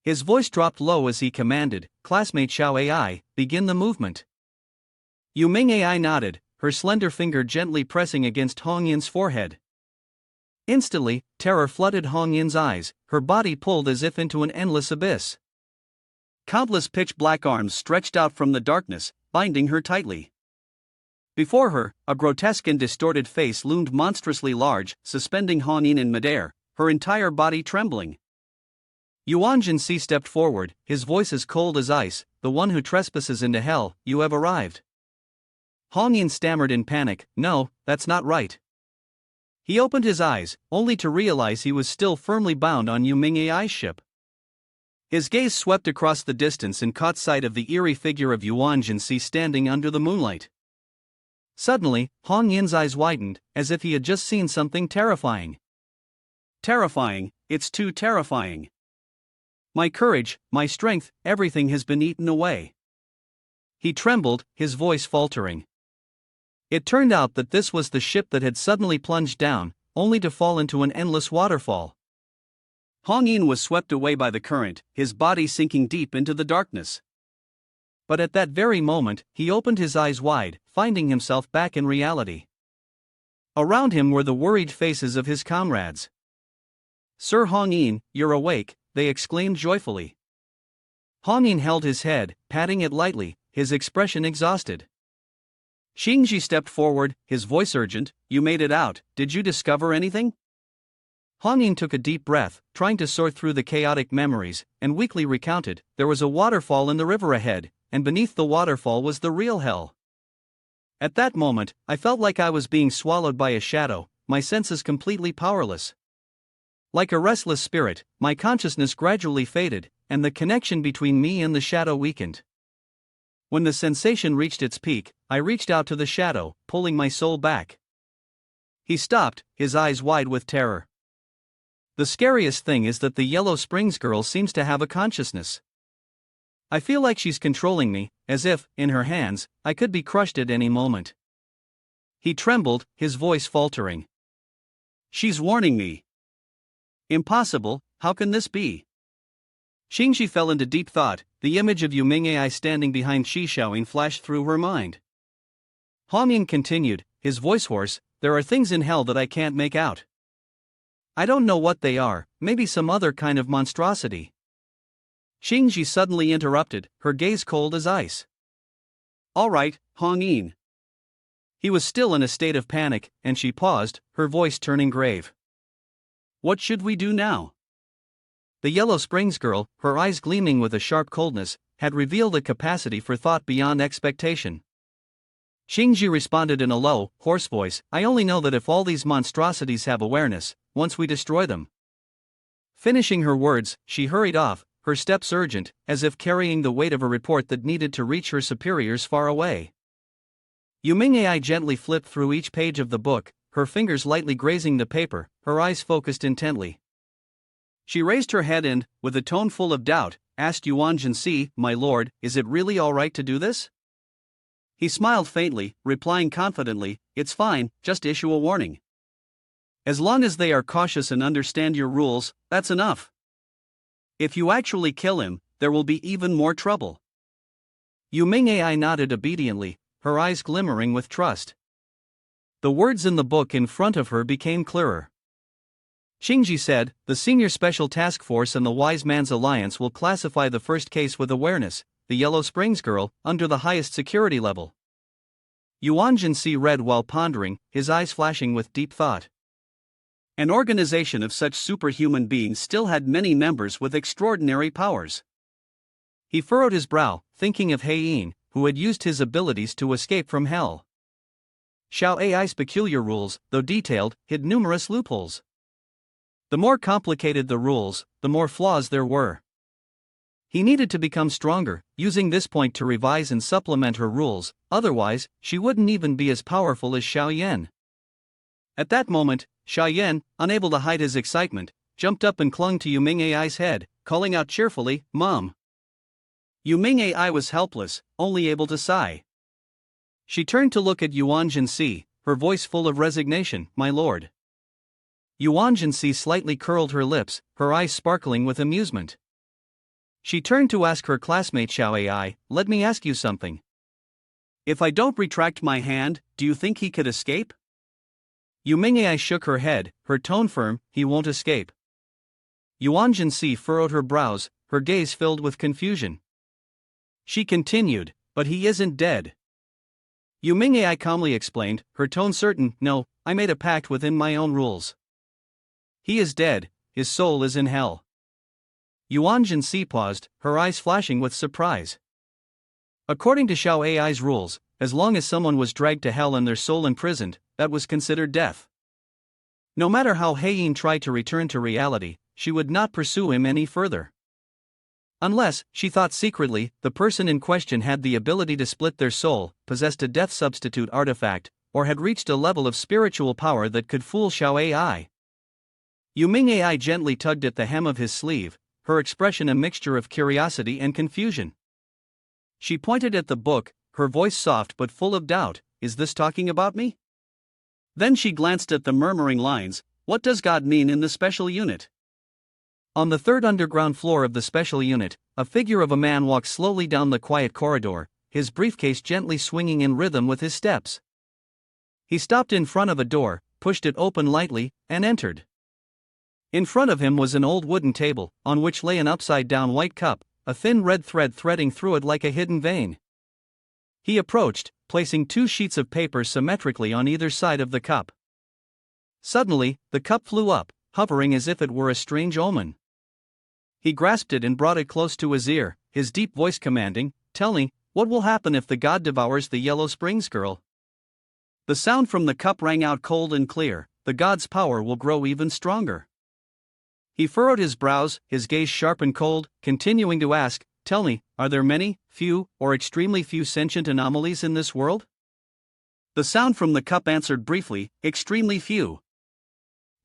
His voice dropped low as he commanded, classmate Xiao Ai, begin the movement. Yu Ming Ai nodded, her slender finger gently pressing against Hongyin's forehead. Instantly, terror flooded Hongyin's eyes, her body pulled as if into an endless abyss. Countless pitch-black arms stretched out from the darkness, binding her tightly. Before her, a grotesque and distorted face loomed monstrously large, suspending Hongyin in midair, her entire body trembling. Yuan Si stepped forward, his voice as cold as ice, the one who trespasses into hell, you have arrived. Hongyin stammered in panic, no, that's not right. He opened his eyes, only to realize he was still firmly bound on Yu Ming Ai's ship. His gaze swept across the distance and caught sight of the eerie figure of Yuan Si standing under the moonlight. Suddenly, Hongyin's eyes widened, as if he had just seen something terrifying. Terrifying, it's too terrifying. My courage, my strength, everything has been eaten away. He trembled, his voice faltering. It turned out that this was the ship that had suddenly plunged down, only to fall into an endless waterfall. Hong-in was swept away by the current, his body sinking deep into the darkness. But at that very moment, he opened his eyes wide, finding himself back in reality. Around him were the worried faces of his comrades. "Sir Hong-in, you're awake," they exclaimed joyfully. Hong-in held his head, patting it lightly, his expression exhausted. Xingji stepped forward, his voice urgent. "You made it out, did you discover anything?" Hong-in took a deep breath, trying to sort through the chaotic memories, and weakly recounted. There was a waterfall in the river ahead, and beneath the waterfall was the real hell. At that moment, I felt like I was being swallowed by a shadow, my senses completely powerless. Like a restless spirit, my consciousness gradually faded, and the connection between me and the shadow weakened. When the sensation reached its peak, I reached out to the shadow, pulling my soul back. He stopped, his eyes wide with terror. The scariest thing is that the Yellow Springs girl seems to have a consciousness. I feel like she's controlling me, as if, in her hands, I could be crushed at any moment. He trembled, his voice faltering. "She's warning me." "Impossible, how can this be?" Xingji fell into deep thought, the image of Yu Ming'ai standing behind Shi Shaoyin flashed through her mind. Hong-in continued, his voice hoarse, "There are things in hell that I can't make out. I don't know what they are, maybe some other kind of monstrosity." Xingji suddenly interrupted, her gaze cold as ice. "All right, Hong-in." He was still in a state of panic, and she paused, her voice turning grave. "What should we do now?" The Yellow Springs girl, her eyes gleaming with a sharp coldness, had revealed a capacity for thought beyond expectation. Xingji responded in a low, hoarse voice, "I only know that if all these monstrosities have awareness, once we destroy them." Finishing her words, she hurried off, her steps urgent, as if carrying the weight of a report that needed to reach her superiors far away. Yu Ming'ai gently flipped through each page of the book, her fingers lightly grazing the paper, her eyes focused intently. She raised her head and, with a tone full of doubt, asked Yuan Si, "My lord, is it really all right to do this?" He smiled faintly, replying confidently, "It's fine, just issue a warning. As long as they are cautious and understand your rules, that's enough. If you actually kill him, there will be even more trouble." Yu Ming'ai nodded obediently, her eyes glimmering with trust. The words in the book in front of her became clearer. Xingji said, "The Senior Special Task Force and the Wise Man's Alliance will classify the first case with awareness, the Yellow Springs girl, under the highest security level." Yuan Si read while pondering, his eyes flashing with deep thought. An organization of such superhuman beings still had many members with extraordinary powers. He furrowed his brow, thinking of Heiyin, who had used his abilities to escape from hell. Xiao Ai's peculiar rules, though detailed, hid numerous loopholes. The more complicated the rules, the more flaws there were. He needed to become stronger, using this point to revise and supplement her rules, otherwise, she wouldn't even be as powerful as Xiao Yan. At that moment, Xiao Yan, unable to hide his excitement, jumped up and clung to Yu Ming'ai's head, calling out cheerfully, "Mom." Yu Ming'ai was helpless, only able to sigh. She turned to look at Yuan Si, her voice full of resignation, "My lord." Yuan Si slightly curled her lips, her eyes sparkling with amusement. She turned to ask her classmate Xiao Ai, "Let me ask you something. If I don't retract my hand, do you think he could escape?" Yu Ming'ai shook her head, her tone firm, "He won't escape." Yuan Si furrowed her brows, her gaze filled with confusion. She continued, "But he isn't dead." Yu Ming'ai calmly explained, her tone certain, "No, I made a pact within my own rules. He is dead, his soul is in hell." Yuan Si paused, her eyes flashing with surprise. According to Xiao Ai's rules, as long as someone was dragged to hell and their soul imprisoned, that was considered death. No matter how Heiyin tried to return to reality, she would not pursue him any further. Unless, she thought secretly, the person in question had the ability to split their soul, possessed a death substitute artifact, or had reached a level of spiritual power that could fool Xiao Ai. Yu Ming Ai gently tugged at the hem of his sleeve, her expression a mixture of curiosity and confusion. She pointed at the book, her voice soft but full of doubt. Is this talking about me? Then she glanced at the murmuring lines. What does God mean in the special unit? On the third underground floor of the special unit, a figure of a man walks slowly down the quiet corridor, his briefcase gently swinging in rhythm with his steps. He stopped in front of a door, pushed it open lightly, and entered. In front of him was an old wooden table, on which lay an upside-down white cup, a thin red thread threading through it like a hidden vein. He approached, placing 2 sheets of paper symmetrically on either side of the cup. Suddenly, the cup flew up, hovering as if it were a strange omen. He grasped it and brought it close to his ear, his deep voice commanding, "Tell me, what will happen if the god devours the Yellow Springs girl?" The sound from the cup rang out cold and clear. The god's power will grow even stronger. He furrowed his brows, his gaze sharp and cold, continuing to ask, "Tell me, are there many, few, or extremely few sentient anomalies in this world?" The sound from the cup answered briefly, "Extremely few."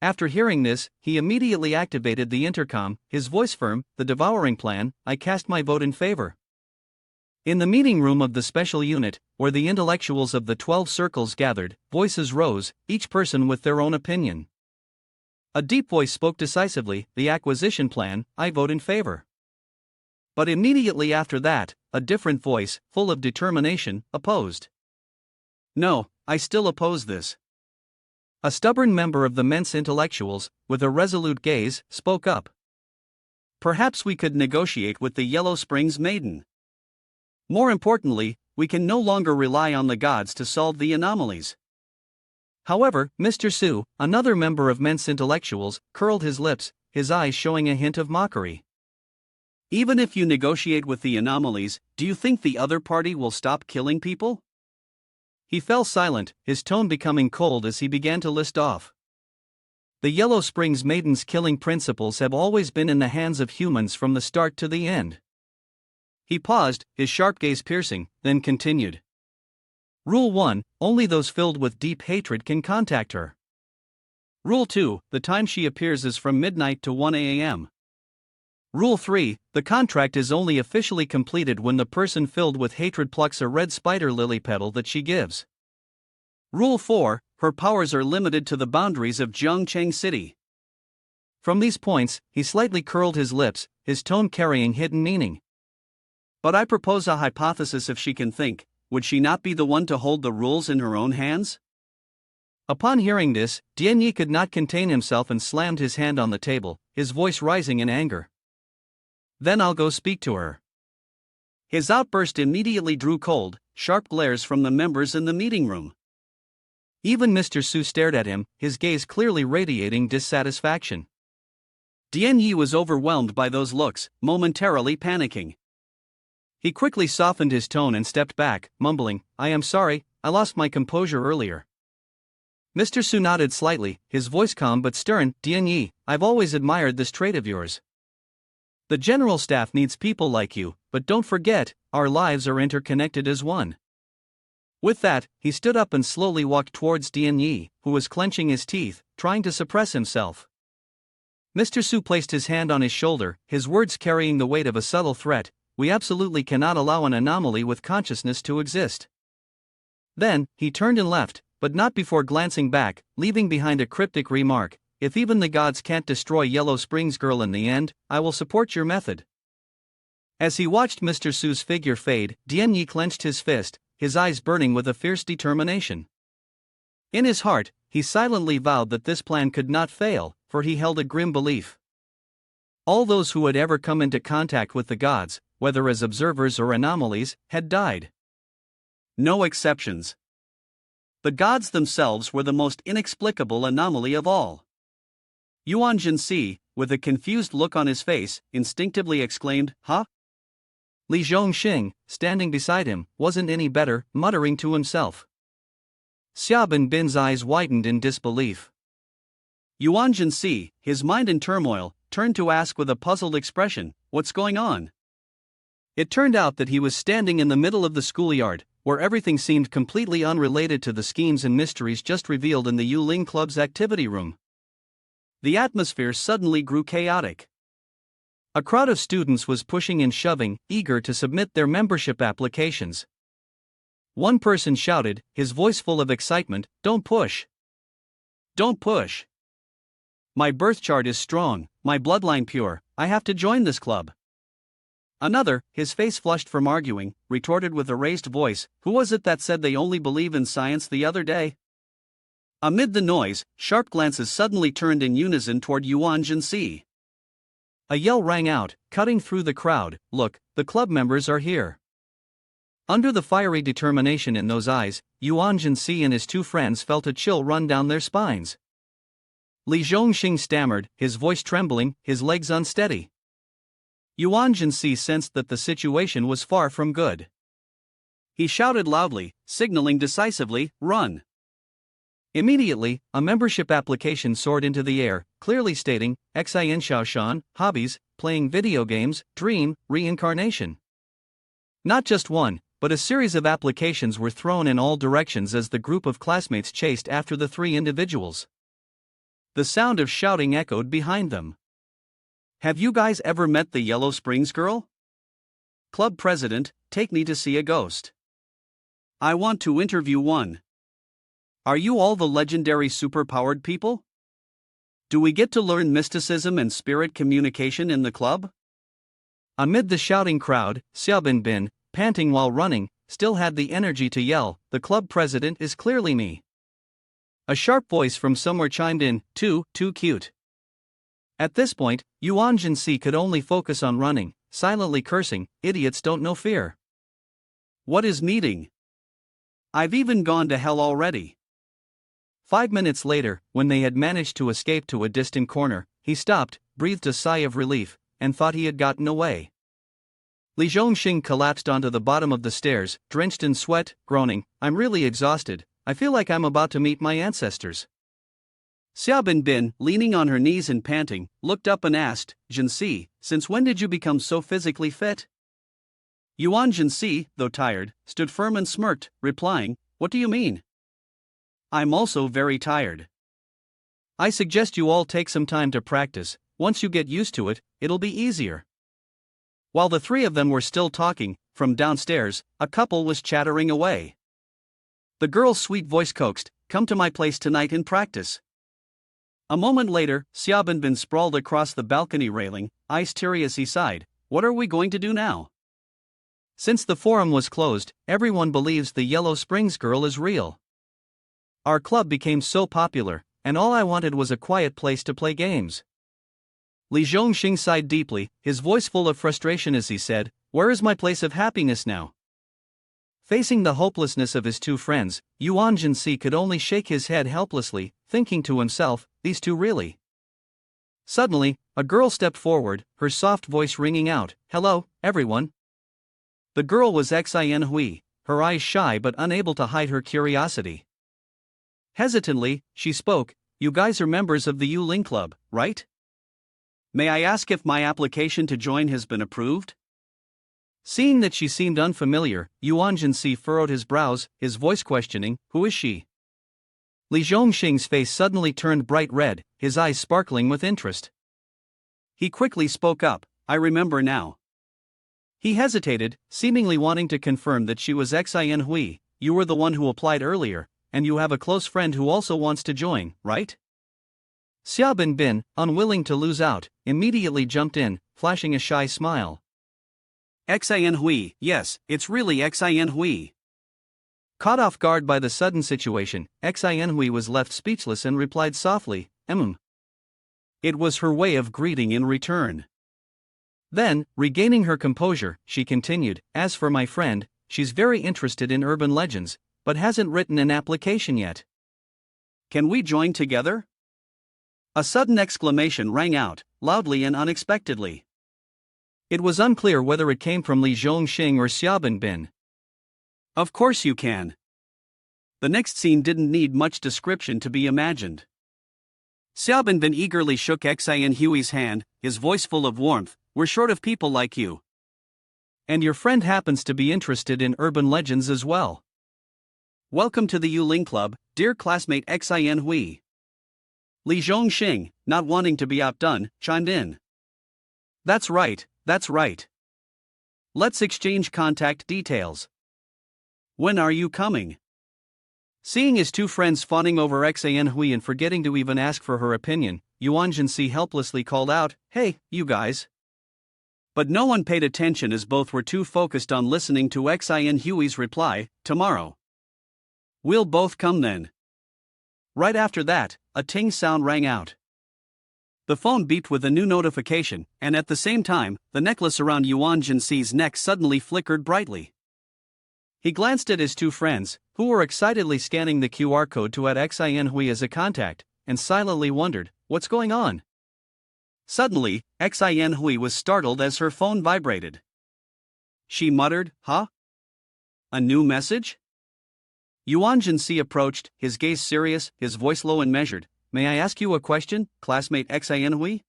After hearing this, he immediately activated the intercom, his voice firm. "The devouring plan, I cast my vote in favor." In the meeting room of the special unit, where the intellectuals of the 12 circles gathered, voices rose, each person with their own opinion. A deep voice spoke decisively, "The acquisition plan, I vote in favor." But immediately after that, a different voice, full of determination, opposed. "No, I still oppose this." A stubborn member of the men's intellectuals, with a resolute gaze, spoke up. "Perhaps we could negotiate with the Yellow Springs maiden. More importantly, we can no longer rely on the gods to solve the anomalies." However, Mr. Su, another member of men's intellectuals, curled his lips, his eyes showing a hint of mockery. "Even if you negotiate with the anomalies, do you think the other party will stop killing people?" He fell silent, his tone becoming cold as he began to list off. "The Yellow Springs Maiden's killing principles have always been in the hands of humans from the start to the end." He paused, his sharp gaze piercing, then continued. "Rule 1, only those filled with deep hatred can contact her. Rule 2, the time she appears is from midnight to 1 a.m. Rule 3, the contract is only officially completed when the person filled with hatred plucks a red spider lily petal that she gives. Rule 4, her powers are limited to the boundaries of Zhongcheng City." From these points, he slightly curled his lips, his tone carrying hidden meaning. "But I propose a hypothesis. If she can think, would she not be the one to hold the rules in her own hands?" Upon hearing this, Dianyi could not contain himself and slammed his hand on the table, his voice rising in anger. "Then I'll go speak to her." His outburst immediately drew cold, sharp glares from the members in the meeting room. Even Mr. Su stared at him, his gaze clearly radiating dissatisfaction. Dianyi was overwhelmed by those looks, momentarily panicking. He quickly softened his tone and stepped back, mumbling, "I am sorry, I lost my composure earlier." Mr. Su nodded slightly, his voice calm but stern. "Dianyi, I've always admired this trait of yours. The general staff needs people like you, but don't forget, our lives are interconnected as one." With that, he stood up and slowly walked towards Dianyi, who was clenching his teeth, trying to suppress himself. Mr. Su placed his hand on his shoulder, his words carrying the weight of a subtle threat. "We absolutely cannot allow an anomaly with consciousness to exist." Then, he turned and left, but not before glancing back, leaving behind a cryptic remark, "If even the gods can't destroy Yellow Springs girl in the end, I will support your method." As he watched Mr. Su's figure fade, Dianyi clenched his fist, his eyes burning with a fierce determination. In his heart, he silently vowed that this plan could not fail, for he held a grim belief. All those who had ever come into contact with the gods, whether as observers or anomalies, had died. No exceptions. The gods themselves were the most inexplicable anomaly of all. Yuan Si, with a confused look on his face, instinctively exclaimed, "Huh?" Li Zhongxing, standing beside him, wasn't any better, muttering to himself. Xiaobin Bin's eyes widened in disbelief. Yuan Si, his mind in turmoil, turned to ask with a puzzled expression, "What's going on?" It turned out that he was standing in the middle of the schoolyard, where everything seemed completely unrelated to the schemes and mysteries just revealed in the Yuling Club's activity room. The atmosphere suddenly grew chaotic. A crowd of students was pushing and shoving, eager to submit their membership applications. One person shouted, his voice full of excitement, "Don't push! Don't push! My birth chart is strong, my bloodline pure, I have to join this club." Another, his face flushed from arguing, retorted with a raised voice, "Who was it that said they only believe in science the other day?" Amid the noise, sharp glances suddenly turned in unison toward Yuan Si. A yell rang out, cutting through the crowd, "Look, the club members are here." Under the fiery determination in those eyes, Yuan Si and his two friends felt a chill run down their spines. Li Zhongxing stammered, his voice trembling, his legs unsteady. Yuan Si sensed that the situation was far from good. He shouted loudly, signaling decisively, "Run!" Immediately, a membership application soared into the air, clearly stating, Xin Shaoshan, hobbies, playing video games, dream, reincarnation. Not just one, but a series of applications were thrown in all directions as the group of classmates chased after the three individuals. The sound of shouting echoed behind them. "Have you guys ever met the Yellow Springs girl? Club president, take me to see a ghost. I want to interview one. Are you all the legendary superpowered people? Do we get to learn mysticism and spirit communication in the club?" Amid the shouting crowd, Xiaobin, panting while running, still had the energy to yell, "The club president is clearly me." A sharp voice from somewhere chimed in, too cute." At this point, Yuan Si could only focus on running, silently cursing, "Idiots don't know fear. What is meeting? I've even gone to hell already." 5 minutes later, when they had managed to escape to a distant corner, he stopped, breathed a sigh of relief, and thought he had gotten away. Li Zhongxing collapsed onto the bottom of the stairs, drenched in sweat, groaning, "I'm really exhausted, I feel like I'm about to meet my ancestors." Xiaobin, leaning on her knees and panting, looked up and asked, "Jinsi, since when did you become so physically fit?" Yuan Si, though tired, stood firm and smirked, replying, "What do you mean? I'm also very tired. I suggest you all take some time to practice, once you get used to it, it'll be easier." While the three of them were still talking, from downstairs, a couple was chattering away. The girl's sweet voice coaxed, "Come to my place tonight and practice." A moment later, Xiaobin sprawled across the balcony railing, eyes teary as he sighed, "What are we going to do now? Since the forum was closed, everyone believes the Yellow Springs girl is real. Our club became so popular, and all I wanted was a quiet place to play games." Li Zhongxing sighed deeply, his voice full of frustration as he said, "Where is my place of happiness now?" Facing the hopelessness of his two friends, Yuan Si could only shake his head helplessly, thinking to himself, "These two really?" Suddenly, a girl stepped forward, her soft voice ringing out, "Hello, everyone." The girl was Xin Hui, her eyes shy but unable to hide her curiosity. Hesitantly, she spoke, "You guys are members of the Yuling Club, right? May I ask if my application to join has been approved?" Seeing that she seemed unfamiliar, Yuan Si furrowed his brows, his voice questioning, "Who is she?" Li Zhongxing's face suddenly turned bright red, his eyes sparkling with interest. He quickly spoke up, "I remember now." He hesitated, seemingly wanting to confirm that she was Xin Hui, "You were the one who applied earlier, and you have a close friend who also wants to join, right?" Xiaobin, unwilling to lose out, immediately jumped in, flashing a shy smile. "Xin Hui, yes, it's really Xin Hui." Caught off guard by the sudden situation, Xin Hui was left speechless and replied softly, It was her way of greeting in return. Then, regaining her composure, she continued, "As for my friend, she's very interested in urban legends, but hasn't written an application yet. Can we join together?" A sudden exclamation rang out, loudly and unexpectedly. It was unclear whether it came from Li Zhongxing or Xiaobin. "Of course you can." The next scene didn't need much description to be imagined. Xiaobin eagerly shook Xin Hui's hand, his voice full of warmth, "We're short of people like you. And your friend happens to be interested in urban legends as well. Welcome to the Yuling Club, dear classmate Xin Hui." Li Zhongxing, not wanting to be outdone, chimed in. That's right, that's right. Let's exchange contact details. When are you coming? Seeing his two friends fawning over Xan Hui and forgetting to even ask for her opinion, Yuan Si helplessly called out, "Hey, you guys." But no one paid attention as both were too focused on listening to Xin Hui's reply, "Tomorrow." "We'll both come then." Right after that, a ting sound rang out. The phone beeped with a new notification, and at the same time, the necklace around Yuan Si's neck suddenly flickered brightly. He glanced at his two friends, who were excitedly scanning the QR code to add Xin Hui as a contact, and silently wondered, what's going on? Suddenly, Xin Hui was startled as her phone vibrated. She muttered, "Huh? A new message?" Yuan Si approached, his gaze serious, his voice low and measured. "May I ask you a question, classmate Xin Hui?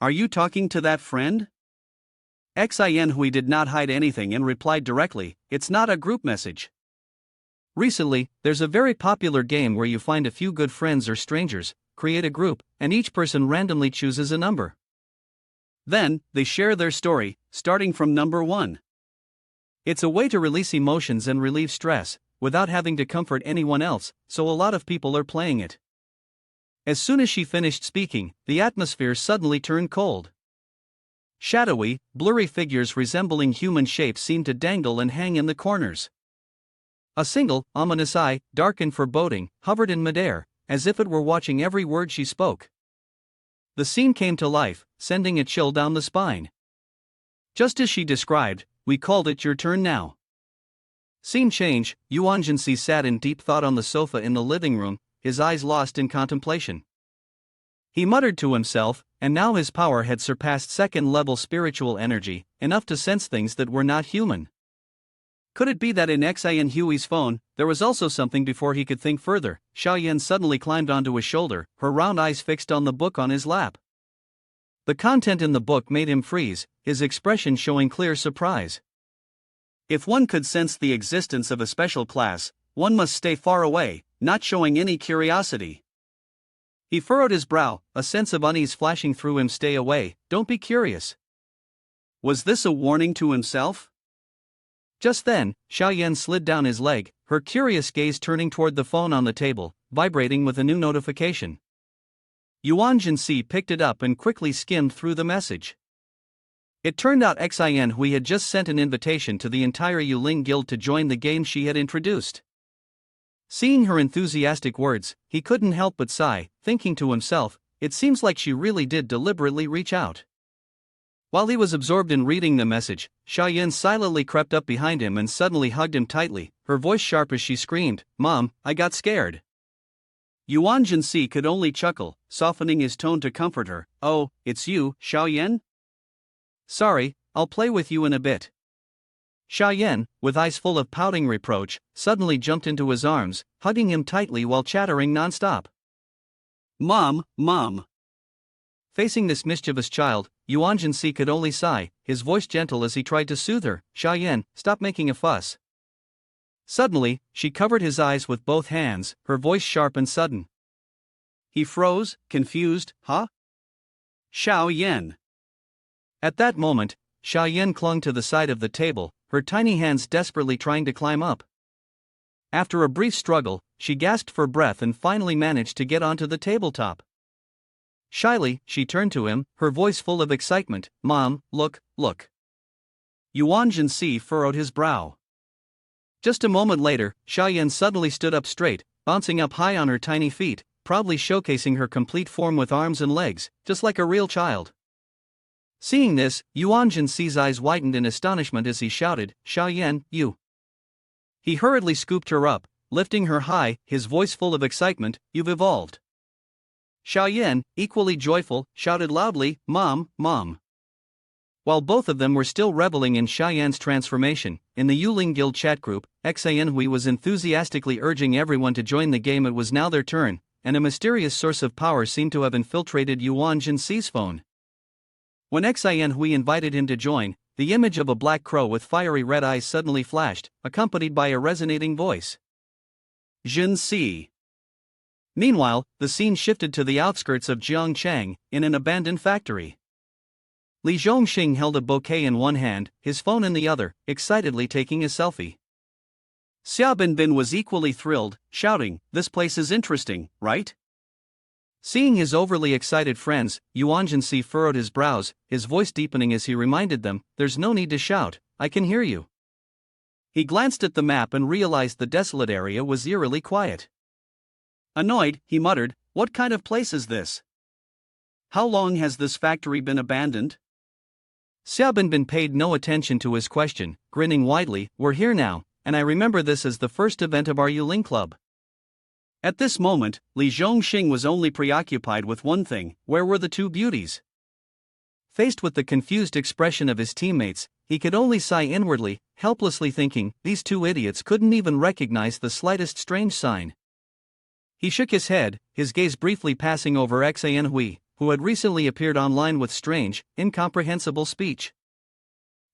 Are you talking to that friend?" Xin Hui did not hide anything and replied directly, "It's not a group message. Recently, there's a very popular game where you find a few good friends or strangers, create a group, and each person randomly chooses a number. Then, they share their story, starting from number 1. It's a way to release emotions and relieve stress, without having to comfort anyone else, so a lot of people are playing it." As soon as she finished speaking, the atmosphere suddenly turned cold. Shadowy, blurry figures resembling human shapes seemed to dangle and hang in the corners. A single, ominous eye, dark and foreboding, hovered in midair, as if it were watching every word she spoke. The scene came to life, sending a chill down the spine. Just as she described, "We called it your turn now." Scene change, Yuan Si sat in deep thought on the sofa in the living room, his eyes lost in contemplation. He muttered to himself, and now his power had surpassed second-level spiritual energy, enough to sense things that were not human. Could it be that in Xin Hui's phone, there was also something? Before he could think further, Xiaoyan suddenly climbed onto his shoulder, her round eyes fixed on the book on his lap. The content in the book made him freeze, his expression showing clear surprise. If one could sense the existence of a special class, one must stay far away, not showing any curiosity. He furrowed his brow, a sense of unease flashing through him. "Stay away, don't be curious." Was this a warning to himself? Just then, Xiaoyan slid down his leg, her curious gaze turning toward the phone on the table, vibrating with a new notification. Yuan Si picked it up and quickly skimmed through the message. It turned out Xin Hui had just sent an invitation to the entire Yuling Guild to join the game she had introduced. Seeing her enthusiastic words, he couldn't help but sigh, thinking to himself, it seems like she really did deliberately reach out. While he was absorbed in reading the message, Xiaoyan silently crept up behind him and suddenly hugged him tightly, her voice sharp as she screamed, "Mom, I got scared." Yuan Si could only chuckle, softening his tone to comfort her. "Oh, it's you, Xiaoyan? Sorry, I'll play with you in a bit." Xiaoyan, with eyes full of pouting reproach, suddenly jumped into his arms, hugging him tightly while chattering nonstop. "Mom, Mom." Facing this mischievous child, Yuan Si could only sigh, his voice gentle as he tried to soothe her. "Xiaoyan, stop making a fuss." Suddenly, she covered his eyes with both hands, her voice sharp and sudden. He froze, confused. "Huh? Xiaoyan." At that moment, Xiaoyan clung to the side of the table, her tiny hands desperately trying to climb up. After a brief struggle, she gasped for breath and finally managed to get onto the tabletop. Shyly, she turned to him, her voice full of excitement. "Mom, look, look." Yuan Si furrowed his brow. Just a moment later, Xiaoyan suddenly stood up straight, bouncing up high on her tiny feet, proudly showcasing her complete form with arms and legs, just like a real child. Seeing this, Yuan Si's eyes widened in astonishment as he shouted, "Xiaoyan, you." He hurriedly scooped her up, lifting her high, his voice full of excitement, "You've evolved." Xiaoyan, equally joyful, shouted loudly, "Mom, Mom." While both of them were still reveling in Xiaoyan's transformation, in the Yuling Guild chat group, Xin Hui was enthusiastically urging everyone to join the game. It was now their turn, and a mysterious source of power seemed to have infiltrated Yuan Si's phone. When Xin Hui invited him to join, the image of a black crow with fiery red eyes suddenly flashed, accompanied by a resonating voice. "Jin Si." Meanwhile, the scene shifted to the outskirts of Jiangchang, in an abandoned factory. Li Zhongxing held a bouquet in one hand, his phone in the other, excitedly taking a selfie. Xia Binbin was equally thrilled, shouting, "This place is interesting, right?" Seeing his overly excited friends, Yuan Si furrowed his brows, his voice deepening as he reminded them, "There's no need to shout, I can hear you." He glanced at the map and realized the desolate area was eerily quiet. Annoyed, he muttered, "What kind of place is this? How long has this factory been abandoned?" Xia Binbin paid no attention to his question, grinning widely, "We're here now, and I remember this as the first event of our Yuling Club." At this moment, Li Zhongxing was only preoccupied with one thing: where were the two beauties? Faced with the confused expression of his teammates, he could only sigh inwardly, helplessly thinking, these two idiots couldn't even recognize the slightest strange sign. He shook his head, his gaze briefly passing over Xian Hui, who had recently appeared online with strange, incomprehensible speech.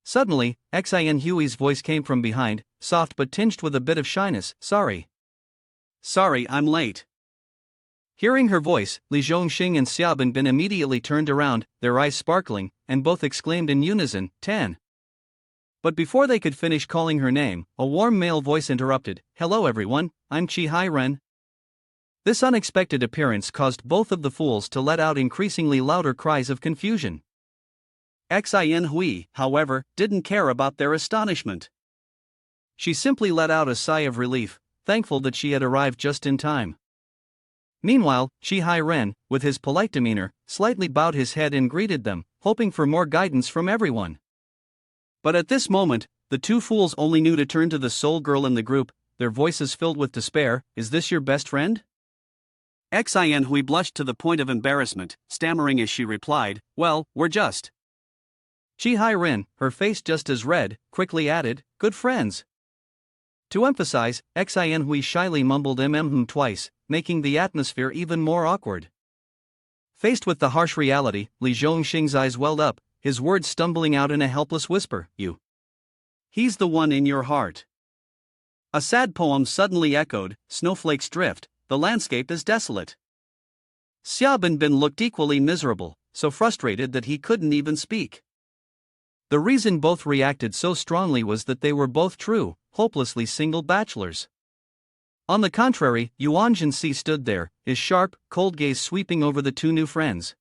Suddenly, Xian Hui's voice came from behind, soft but tinged with a bit of shyness, "Sorry. Sorry, I'm late." Hearing her voice, Li Zhongxing and Xia Binbin immediately turned around, their eyes sparkling, and both exclaimed in unison, "Tan." But before they could finish calling her name, a warm male voice interrupted, "Hello everyone, I'm Chi Hai Ren." This unexpected appearance caused both of the fools to let out increasingly louder cries of confusion. Xian Hui, however, didn't care about their astonishment. She simply let out a sigh of relief, thankful that she had arrived just in time. Meanwhile, Chi Hai Ren, with his polite demeanor, slightly bowed his head and greeted them, hoping for more guidance from everyone. But at this moment, the two fools only knew to turn to the sole girl in the group, their voices filled with despair. "Is this your best friend?" Xian Hui blushed to the point of embarrassment, stammering as she replied, "Well, we're just." Chi Hai Ren, her face just as red, quickly added, "Good friends." To emphasize, Xian Hui shyly mumbled twice, making the atmosphere even more awkward. Faced with the harsh reality, Li Zhongxing's eyes welled up, his words stumbling out in a helpless whisper, "You. He's the one in your heart." A sad poem suddenly echoed, "Snowflakes drift, the landscape is desolate." Xia Binbin looked equally miserable, so frustrated that he couldn't even speak. The reason both reacted so strongly was that they were both true, hopelessly single bachelors. On the contrary, Yuan Si stood there, his sharp, cold gaze sweeping over the two new friends.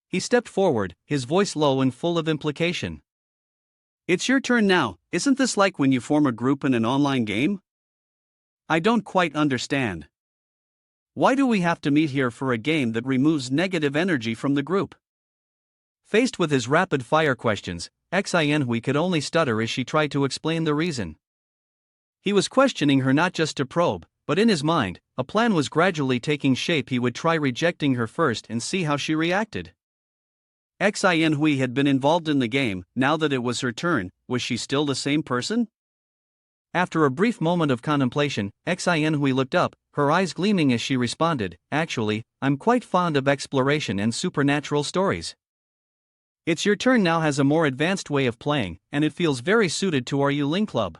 He stepped forward, his voice low and full of implication. "It's your turn now. Isn't this like when you form a group in an online game? I don't quite understand. Why do we have to meet here for a game that removes negative energy from the group?" Faced with his rapid-fire questions, Xian Hui could only stutter as she tried to explain the reason. He was questioning her not just to probe, but in his mind, a plan was gradually taking shape. He would try rejecting her first and see how she reacted. Xian Hui had been involved in the game. Now that it was her turn, was she still the same person? After a brief moment of contemplation, Xian Hui looked up, her eyes gleaming as she responded, "Actually, I'm quite fond of exploration and supernatural stories. It's Your Turn Now has a more advanced way of playing, and it feels very suited to our Yuling Club."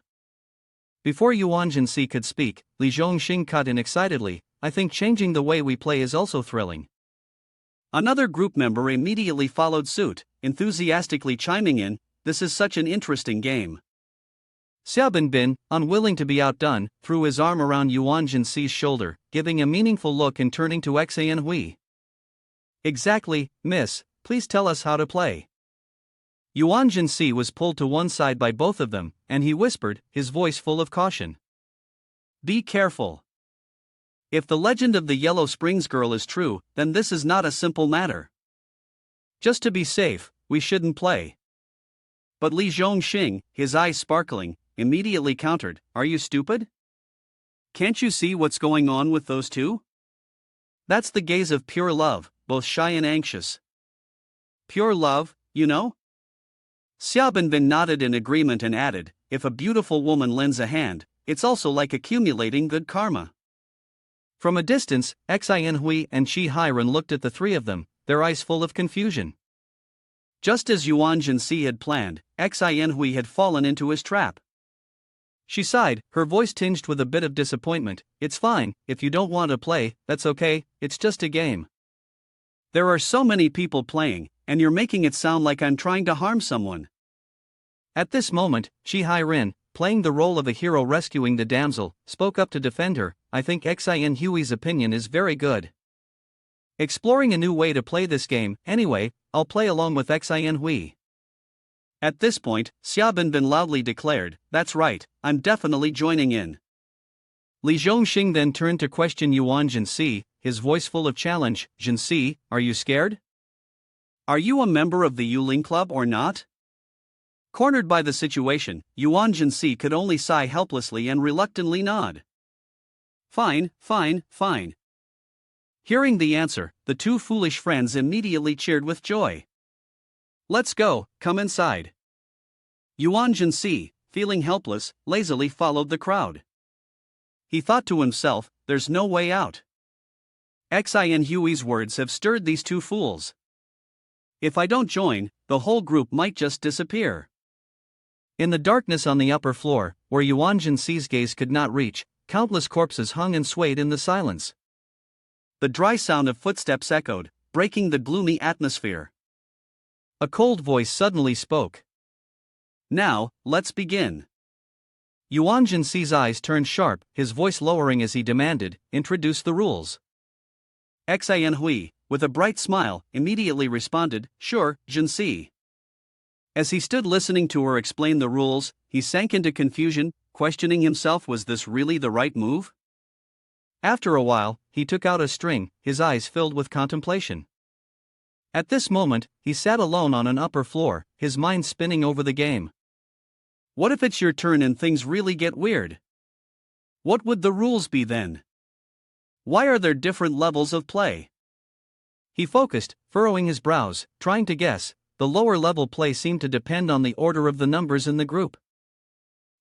Before Yuan Si could speak, Li Zhongxing cut in excitedly, "I think changing the way we play is also thrilling." Another group member immediately followed suit, enthusiastically chiming in, "This is such an interesting game." Xia Binbin, unwilling to be outdone, threw his arm around Yuan Si's shoulder, giving a meaningful look and turning to Xian Hui. "Exactly, miss, please tell us how to play." Yuan Si was pulled to one side by both of them, and he whispered, his voice full of caution. "Be careful. If the legend of the Yellow Springs girl is true, then this is not a simple matter. Just to be safe, we shouldn't play." But Li Zhongxing, his eyes sparkling, immediately countered, "Are you stupid? Can't you see what's going on with those two? That's the gaze of pure love, both shy and anxious. Pure love, you know?" Xia Binbin nodded in agreement and added, "If a beautiful woman lends a hand, it's also like accumulating good karma." From a distance, Xian Hui and Chi Hai Ren looked at the three of them, their eyes full of confusion. Just as Yuan Si had planned, Xian Hui had fallen into his trap. She sighed, her voice tinged with a bit of disappointment. It's fine, if you don't want to play, that's okay, it's just a game. There are so many people playing, and you're making it sound like I'm trying to harm someone. At this moment, Chi Hai-rin, playing the role of a hero rescuing the damsel, spoke up to defend her. I think Xin Hui's opinion is very good. Exploring a new way to play this game, anyway, I'll play along with Xin Hui. At this point, Xia Binbin loudly declared, that's right, I'm definitely joining in. Li Zhongxing then turned to question Yuan Si, his voice full of challenge. Si, are you scared? Are you a member of the Yuling Club or not? Cornered by the situation, Yuan Si could only sigh helplessly and reluctantly nod. Fine, fine, fine. Hearing the answer, the two foolish friends immediately cheered with joy. Let's go, come inside. Yuan Si, feeling helpless, lazily followed the crowd. He thought to himself, there's no way out. Xin Hui's words have stirred these two fools. If I don't join, the whole group might just disappear. In the darkness on the upper floor, where Yuan Si's gaze could not reach, countless corpses hung and swayed in the silence. The dry sound of footsteps echoed, breaking the gloomy atmosphere. A cold voice suddenly spoke. Now, let's begin. Yuan Si's eyes turned sharp, his voice lowering as he demanded, introduce the rules. Xin Hui, with a bright smile, immediately responded, sure, Si. As he stood listening to her explain the rules, he sank into confusion, questioning himself, was this really the right move? After a while, he took out a string, his eyes filled with contemplation. At this moment, he sat alone on an upper floor, his mind spinning over the game. What if it's your turn and things really get weird? What would the rules be then? Why are there different levels of play? He focused, furrowing his brows, trying to guess. The lower level play seemed to depend on the order of the numbers in the group.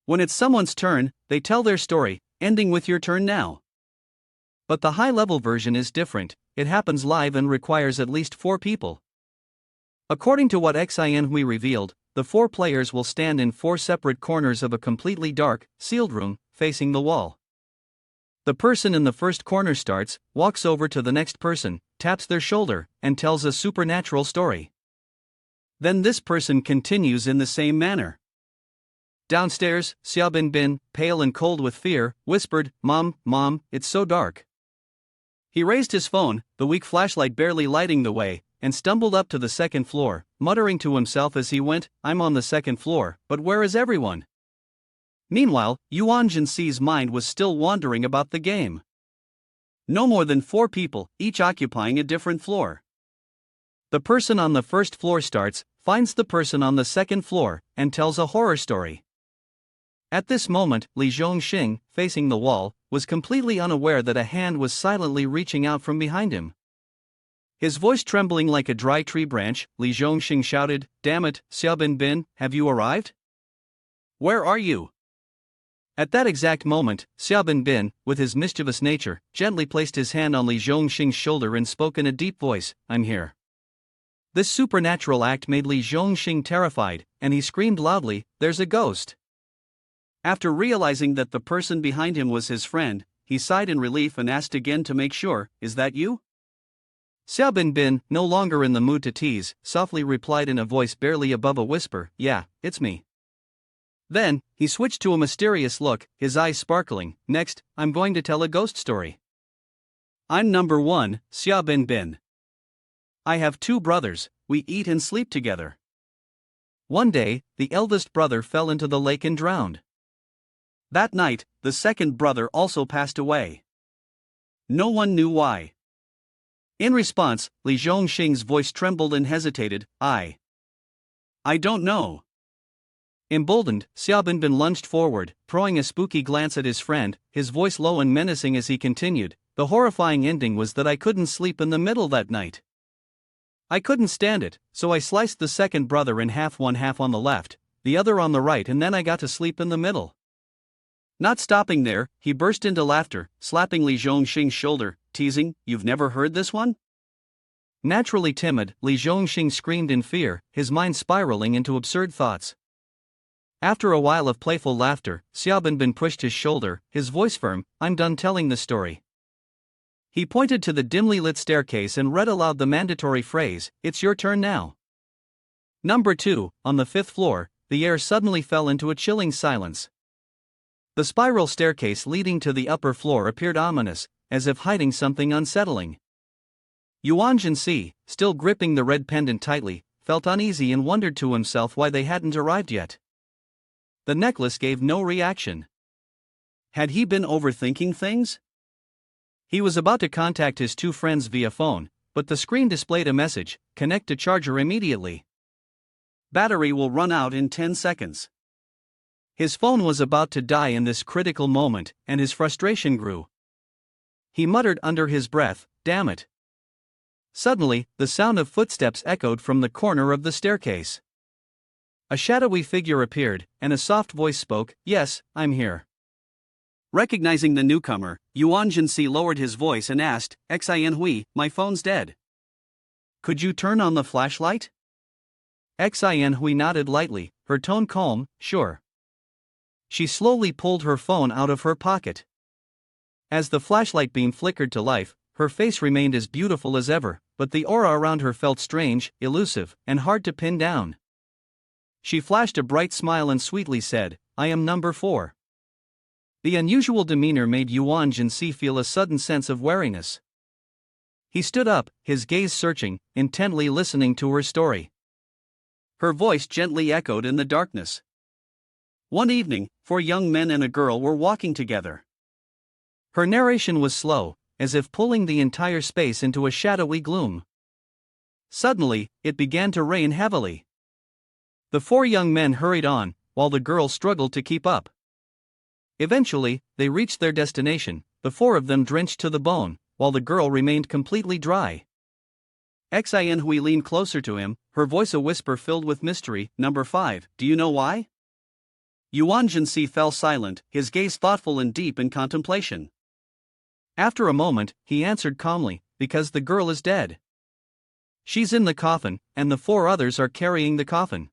When it's someone's turn, they tell their story, ending with your turn now. But the high-level version is different, it happens live and requires at least 4 people. According to what Xin Hui revealed, the 4 players will stand in 4 separate corners of a completely dark, sealed room, facing the wall. The person in the first corner starts, walks over to the next person, taps their shoulder, and tells a supernatural story. Then this person continues in the same manner. Downstairs, Xia Binbin, pale and cold with fear, whispered, Mom, it's so dark. He raised his phone, the weak flashlight barely lighting the way, and stumbled up to the second floor, muttering to himself as he went, I'm on the second floor, but where is everyone? Meanwhile, Yuan Si's mind was still wandering about the game. No more than 4 people, each occupying a different floor. The person on the first floor starts, finds the person on the second floor, and tells a horror story. At this moment, Li Zhongxing, facing the wall, was completely unaware that a hand was silently reaching out from behind him. His voice trembling like a dry tree branch, Li Zhongxing shouted, Damn it, Xia Binbin, have you arrived? Where are you? At that exact moment, Xia Binbin, with his mischievous nature, gently placed his hand on Li Zhongxing's shoulder and spoke in a deep voice, I'm here. This supernatural act made Li Zhongxing terrified, and he screamed loudly, There's a ghost. After realizing that the person behind him was his friend, he sighed in relief and asked again to make sure, Is that you? Xia Binbin, no longer in the mood to tease, softly replied in a voice barely above a whisper, Yeah, it's me. Then, he switched to a mysterious look, his eyes sparkling, Next, I'm going to tell a ghost story. I'm number 1, Xia Binbin. I have 2 brothers, we eat and sleep together. One day, the eldest brother fell into the lake and drowned. That night, the second brother also passed away. No one knew why. In response, Li Zhongxing's voice trembled and hesitated, I don't know. Emboldened, Xia Binbin lunged forward, throwing a spooky glance at his friend, his voice low and menacing as he continued, The horrifying ending was that I couldn't sleep in the middle that night. I couldn't stand it, so I sliced the second brother in half, one half on the left, the other on the right, and then I got to sleep in the middle. Not stopping there, he burst into laughter, slapping Li Zhongxing's shoulder, teasing, You've never heard this one? Naturally timid, Li Zhongxing screamed in fear, his mind spiraling into absurd thoughts. After a while of playful laughter, Xiaobinbin pushed his shoulder, his voice firm. I'm done telling the story. He pointed to the dimly lit staircase and read aloud the mandatory phrase, it's your turn now. Number 2, on the 5th floor, the air suddenly fell into a chilling silence. The spiral staircase leading to the upper floor appeared ominous, as if hiding something unsettling. Yuan Si, still gripping the red pendant tightly, felt uneasy and wondered to himself why they hadn't arrived yet. The necklace gave no reaction. Had he been overthinking things? He was about to contact his two friends via phone, but the screen displayed a message, connect to charger immediately. Battery will run out in 10 seconds. His phone was about to die in this critical moment, and his frustration grew. He muttered under his breath, damn it. Suddenly, the sound of footsteps echoed from the corner of the staircase. A shadowy figure appeared, and a soft voice spoke, yes, I'm here. Recognizing the newcomer, Yuan Si lowered his voice and asked, Xin Hui, my phone's dead. Could you turn on the flashlight? Xin Hui nodded lightly, her tone calm, sure. She slowly pulled her phone out of her pocket. As the flashlight beam flickered to life, her face remained as beautiful as ever, but the aura around her felt strange, elusive, and hard to pin down. She flashed a bright smile and sweetly said, I am number 4. The unusual demeanor made Yuan Si feel a sudden sense of wariness. He stood up, his gaze searching, intently listening to her story. Her voice gently echoed in the darkness. One evening, 4 young men and a girl were walking together. Her narration was slow, as if pulling the entire space into a shadowy gloom. Suddenly, it began to rain heavily. The 4 young men hurried on, while the girl struggled to keep up. Eventually, they reached their destination, the 4 of them drenched to the bone, while the girl remained completely dry. Xin Hui leaned closer to him, her voice a whisper filled with mystery, Number 5, do you know why? Yuan Si fell silent, his gaze thoughtful and deep in contemplation. After a moment, he answered calmly, because the girl is dead. She's in the coffin, and the 4 others are carrying the coffin.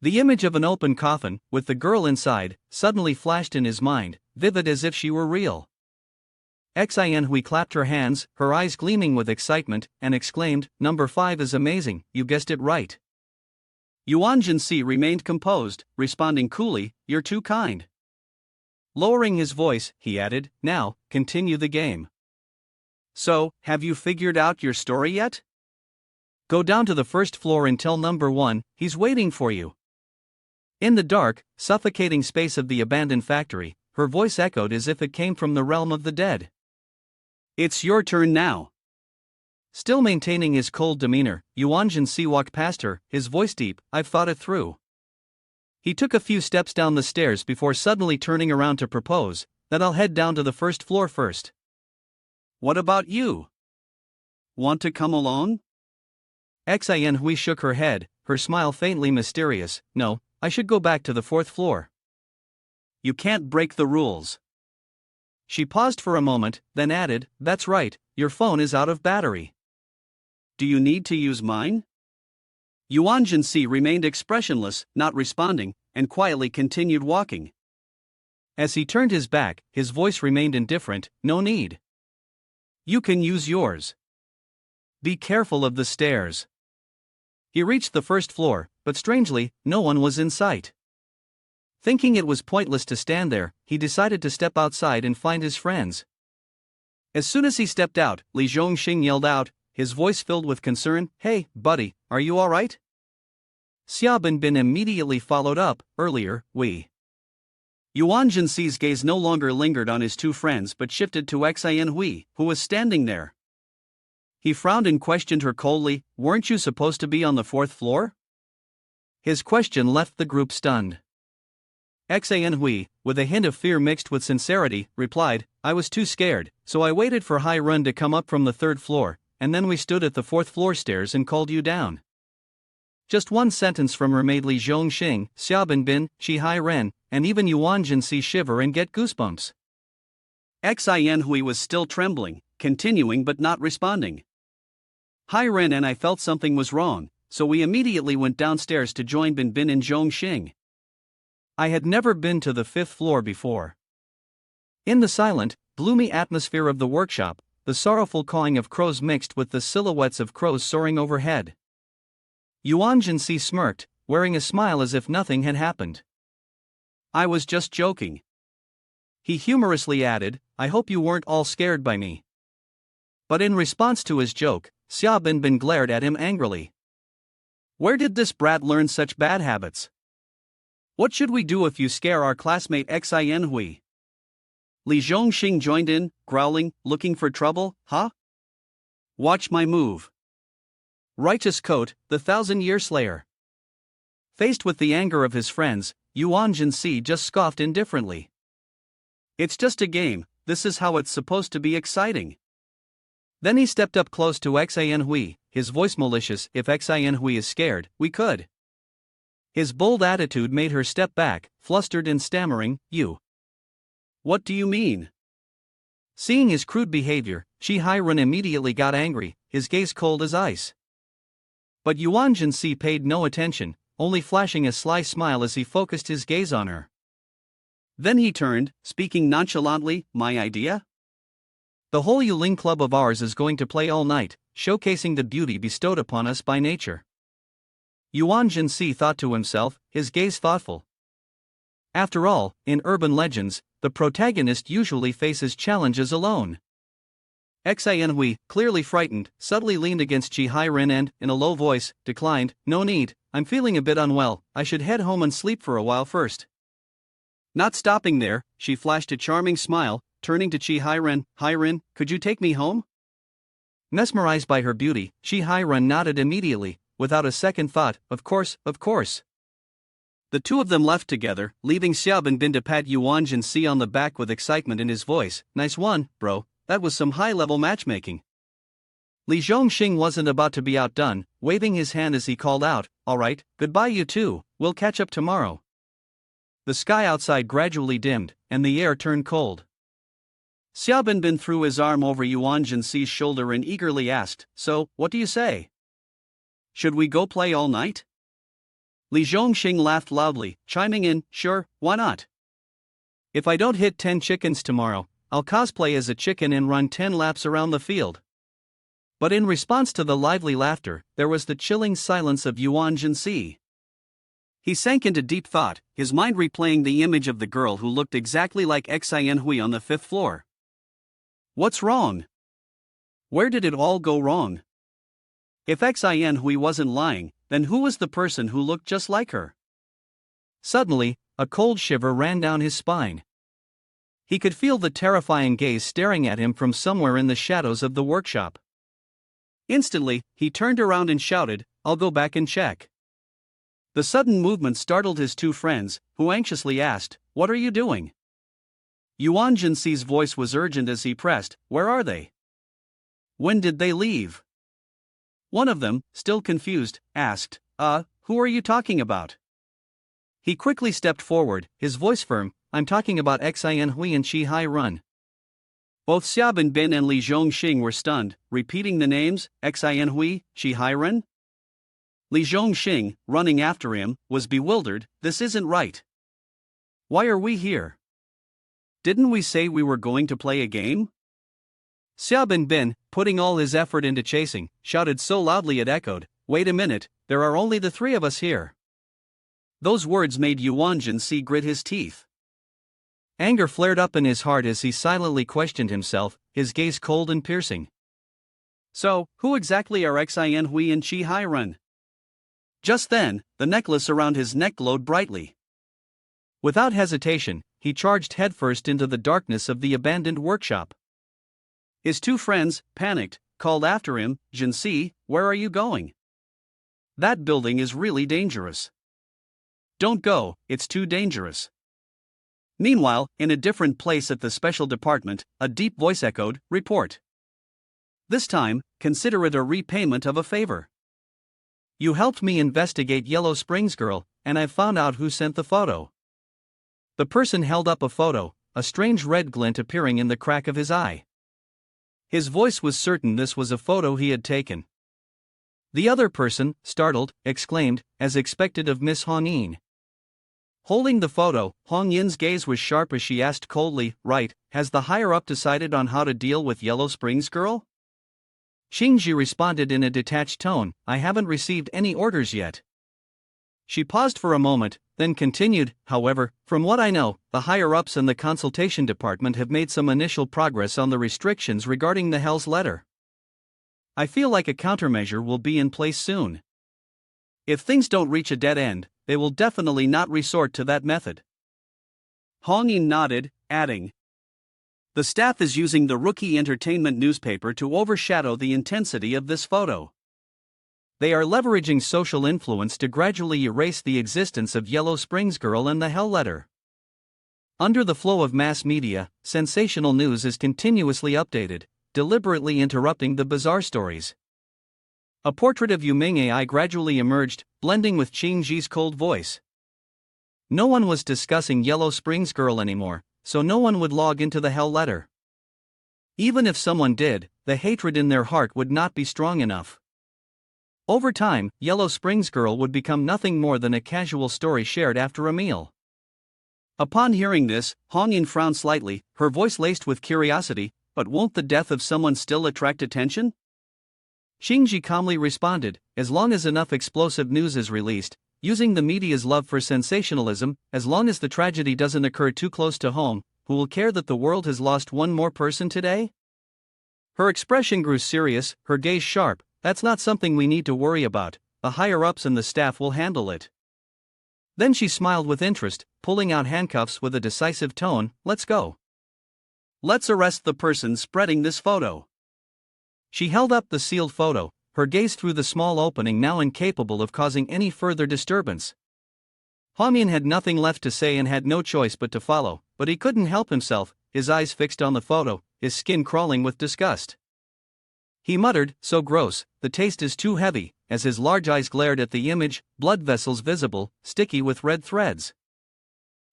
The image of an open coffin, with the girl inside, suddenly flashed in his mind, vivid as if she were real. Xin Hui clapped her hands, her eyes gleaming with excitement, and exclaimed, Number 5 is amazing, you guessed it right. Yuan Si remained composed, responding coolly, you're too kind. Lowering his voice, he added, now, continue the game. So, have you figured out your story yet? Go down to the 1st floor and tell Number 1, he's waiting for you. In the dark, suffocating space of the abandoned factory, her voice echoed as if it came from the realm of the dead. It's your turn now. Still maintaining his cold demeanor, Yuan Si walked past her, his voice deep, I've thought it through. He took a few steps down the stairs before suddenly turning around to propose, that I'll head down to the 1st floor first. What about you? Want to come along? Xin Hui shook her head, her smile faintly mysterious, no, I should go back to the 4th floor. You can't break the rules. She paused for a moment, then added, that's right, your phone is out of battery. Do you need to use mine? Yuan Si remained expressionless, not responding, and quietly continued walking. As he turned his back, his voice remained indifferent, no need. You can use yours. Be careful of the stairs. He reached the 1st floor, but strangely, no one was in sight. Thinking it was pointless to stand there, he decided to step outside and find his friends. As soon as he stepped out, Li Zhongxing yelled out, his voice filled with concern, hey, buddy, are you alright? Xiaobinbin immediately followed up, earlier, we. Yuan Si's gaze no longer lingered on his 2 friends but shifted to Xin Hui, who was standing there. He frowned and questioned her coldly, weren't you supposed to be on the 4th floor? His question left the group stunned. Xin Hui, with a hint of fear mixed with sincerity, replied, I was too scared, so I waited for Hai Run to come up from the 3rd floor, and then we stood at the 4th floor stairs and called you down. Just one sentence from her maid Li Zhongxing, Xiaobinbin, Shi Hai Ren, and even Yuan Si shiver and get goosebumps. Xin Hui was still trembling, continuing but not responding. Hai Ren and I felt something was wrong, so we immediately went downstairs to join Bin and Zhongxing. I had never been to the 5th floor before. In the silent, gloomy atmosphere of the workshop, the sorrowful cawing of crows mixed with the silhouettes of crows soaring overhead. Yuan Si smirked, wearing a smile as if nothing had happened. I was just joking. He humorously added, I hope you weren't all scared by me. But in response to his joke, Xia Binbin glared at him angrily. Where did this brat learn such bad habits? What should we do if you scare our classmate Xin Hui? Li Zhongxing joined in, growling, looking for trouble, huh? Watch my move. Righteous Coat, the 1,000-year slayer. Faced with the anger of his friends, Yuan Si just scoffed indifferently. It's just a game, this is how it's supposed to be exciting. Then he stepped up close to Xin Hui, his voice malicious. If Xin Hui is scared, we could. His bold attitude made her step back, flustered and stammering, You. What do you mean? Seeing his crude behavior, Shi Hairen immediately got angry, his gaze cold as ice. But Yuan Si paid no attention, only flashing a sly smile as he focused his gaze on her. Then he turned, speaking nonchalantly, My idea? The whole Yuling club of ours is going to play all night, showcasing the beauty bestowed upon us by nature. Yuan Si thought to himself, his gaze thoughtful. After all, in urban legends, the protagonist usually faces challenges alone. Xin Hui, clearly frightened, subtly leaned against Chi Hairen and, in a low voice, declined, No need, I'm feeling a bit unwell, I should head home and sleep for a while first. Not stopping there, she flashed a charming smile, turning to Chi Hairen, Hairen, could you take me home? Mesmerized by her beauty, Chi Hairen nodded immediately, without a second thought, of course, of course. The two of them left together, leaving Xia Binbin to pat Yuan Si on the back with excitement in his voice. Nice one, bro, that was some high-level matchmaking. Li Zhongxing wasn't about to be outdone, waving his hand as he called out, Alright, goodbye you two, we'll catch up tomorrow. The sky outside gradually dimmed, and the air turned cold. Xia Binbin threw his arm over Yuan Si's shoulder and eagerly asked, So, what do you say? Should we go play all night? Li Zhongxing laughed loudly, chiming in, Sure, why not? If I don't hit 10 chickens tomorrow, I'll cosplay as a chicken and run 10 laps around the field. But in response to the lively laughter, there was the chilling silence of Yuan Si. He sank into deep thought, his mind replaying the image of the girl who looked exactly like Xin Hui on the 5th floor. What's wrong? Where did it all go wrong? If Xin Hui wasn't lying, then who was the person who looked just like her? Suddenly, a cold shiver ran down his spine. He could feel the terrifying gaze staring at him from somewhere in the shadows of the workshop. Instantly, he turned around and shouted, I'll go back and check. The sudden movement startled his two friends, who anxiously asked, What are you doing? Yuan Si's voice was urgent as he pressed, Where are they? When did they leave? One of them, still confused, asked, who are you talking about? He quickly stepped forward, his voice firm, I'm talking about Xin Hui and Chi Hairen. Both Xia Binbin and Li Zhongxing were stunned, repeating the names, Xin Hui, Chi Hairen? Li Zhongxing, running after him, was bewildered, This isn't right. Why are we here? Didn't we say we were going to play a game? Xia Binbin, putting all his effort into chasing, shouted so loudly it echoed, Wait a minute, there are only the three of us here. Those words made Yuan Si grit his teeth. Anger flared up in his heart as he silently questioned himself, his gaze cold and piercing. So, who exactly are Xin Hui and Chi Hairen? Just then, the necklace around his neck glowed brightly. Without hesitation, he charged headfirst into the darkness of the abandoned workshop. His two friends, panicked, called after him, Jin Si, where are you going? That building is really dangerous. Don't go, it's too dangerous. Meanwhile, in a different place at the special department, a deep voice echoed, Report. This time, consider it a repayment of a favor. You helped me investigate Yellow Springs girl, and I've found out who sent the photo. The person held up a photo, a strange red glint appearing in the crack of his eye. His voice was certain this was a photo he had taken. The other person, startled, exclaimed, as expected of Miss Honin. Holding the photo, Hong Yin's gaze was sharp as she asked coldly, "Right, has the higher-up decided on how to deal with Yellow Springs girl?" Xingji responded in a detached tone, "I haven't received any orders yet." She paused for a moment, then continued, "However, from what I know, the higher-ups and the consultation department have made some initial progress on the restrictions regarding the Hell's letter. I feel like a countermeasure will be in place soon. If things don't reach a dead end, they will definitely not resort to that method." Hong Yin nodded, adding, "The staff is using the Rookie Entertainment newspaper to overshadow the intensity of this photo. They are leveraging social influence to gradually erase the existence of Yellow Springs Girl and the Hell Letter. Under the flow of mass media, sensational news is continuously updated, deliberately interrupting the bizarre stories." A portrait of Yuming Ai gradually emerged, blending with Qing Ji's cold voice. No one was discussing Yellow Springs Girl anymore, so no one would log into the Hell Letter. Even if someone did, the hatred in their heart would not be strong enough. Over time, Yellow Springs Girl would become nothing more than a casual story shared after a meal. Upon hearing this, Hong Yin frowned slightly, her voice laced with curiosity, "But won't the death of someone still attract attention?" Xingji calmly responded, "As long as enough explosive news is released, using the media's love for sensationalism, as long as the tragedy doesn't occur too close to home, who will care that the world has lost one more person today?" Her expression grew serious, her gaze sharp. "That's not something we need to worry about, the higher-ups and the staff will handle it." Then she smiled with interest, pulling out handcuffs with a decisive tone, "Let's go. Let's arrest the person spreading this photo." She held up the sealed photo, her gaze through the small opening now incapable of causing any further disturbance. Hong Yin had nothing left to say and had no choice but to follow, but he couldn't help himself, his eyes fixed on the photo, his skin crawling with disgust. He muttered, "So gross, the taste is too heavy," as his large eyes glared at the image, blood vessels visible, sticky with red threads.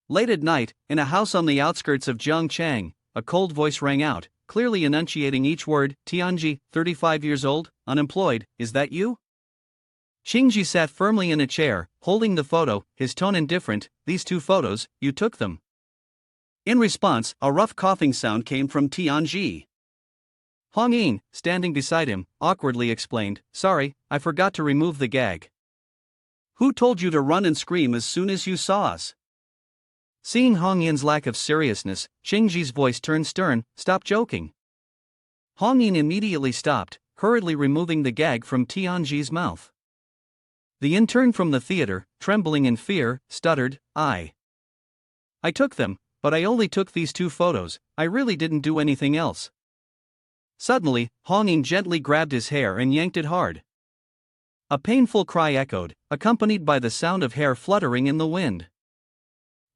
Late at night, in a house on the outskirts of Zhangchang, a cold voice rang out, clearly enunciating each word. "Tianji, 35 years old, unemployed, is that you?" Xingji sat firmly in a chair, holding the photo, his tone indifferent. "These two photos, you took them." In response, a rough coughing sound came from Tianji. Hong Yin, standing beside him, awkwardly explained, "Sorry, I forgot to remove the gag." "Who told you to run and scream as soon as you saw us?" Seeing Hong Yin's lack of seriousness, Xingji's voice turned stern, "Stop joking." Hong Yin immediately stopped, hurriedly removing the gag from Tianji's mouth. The intern from the theater, trembling in fear, stuttered, I took them, but I only took these two photos, I really didn't do anything else." Suddenly, Hong Yin gently grabbed his hair and yanked it hard. A painful cry echoed, accompanied by the sound of hair fluttering in the wind.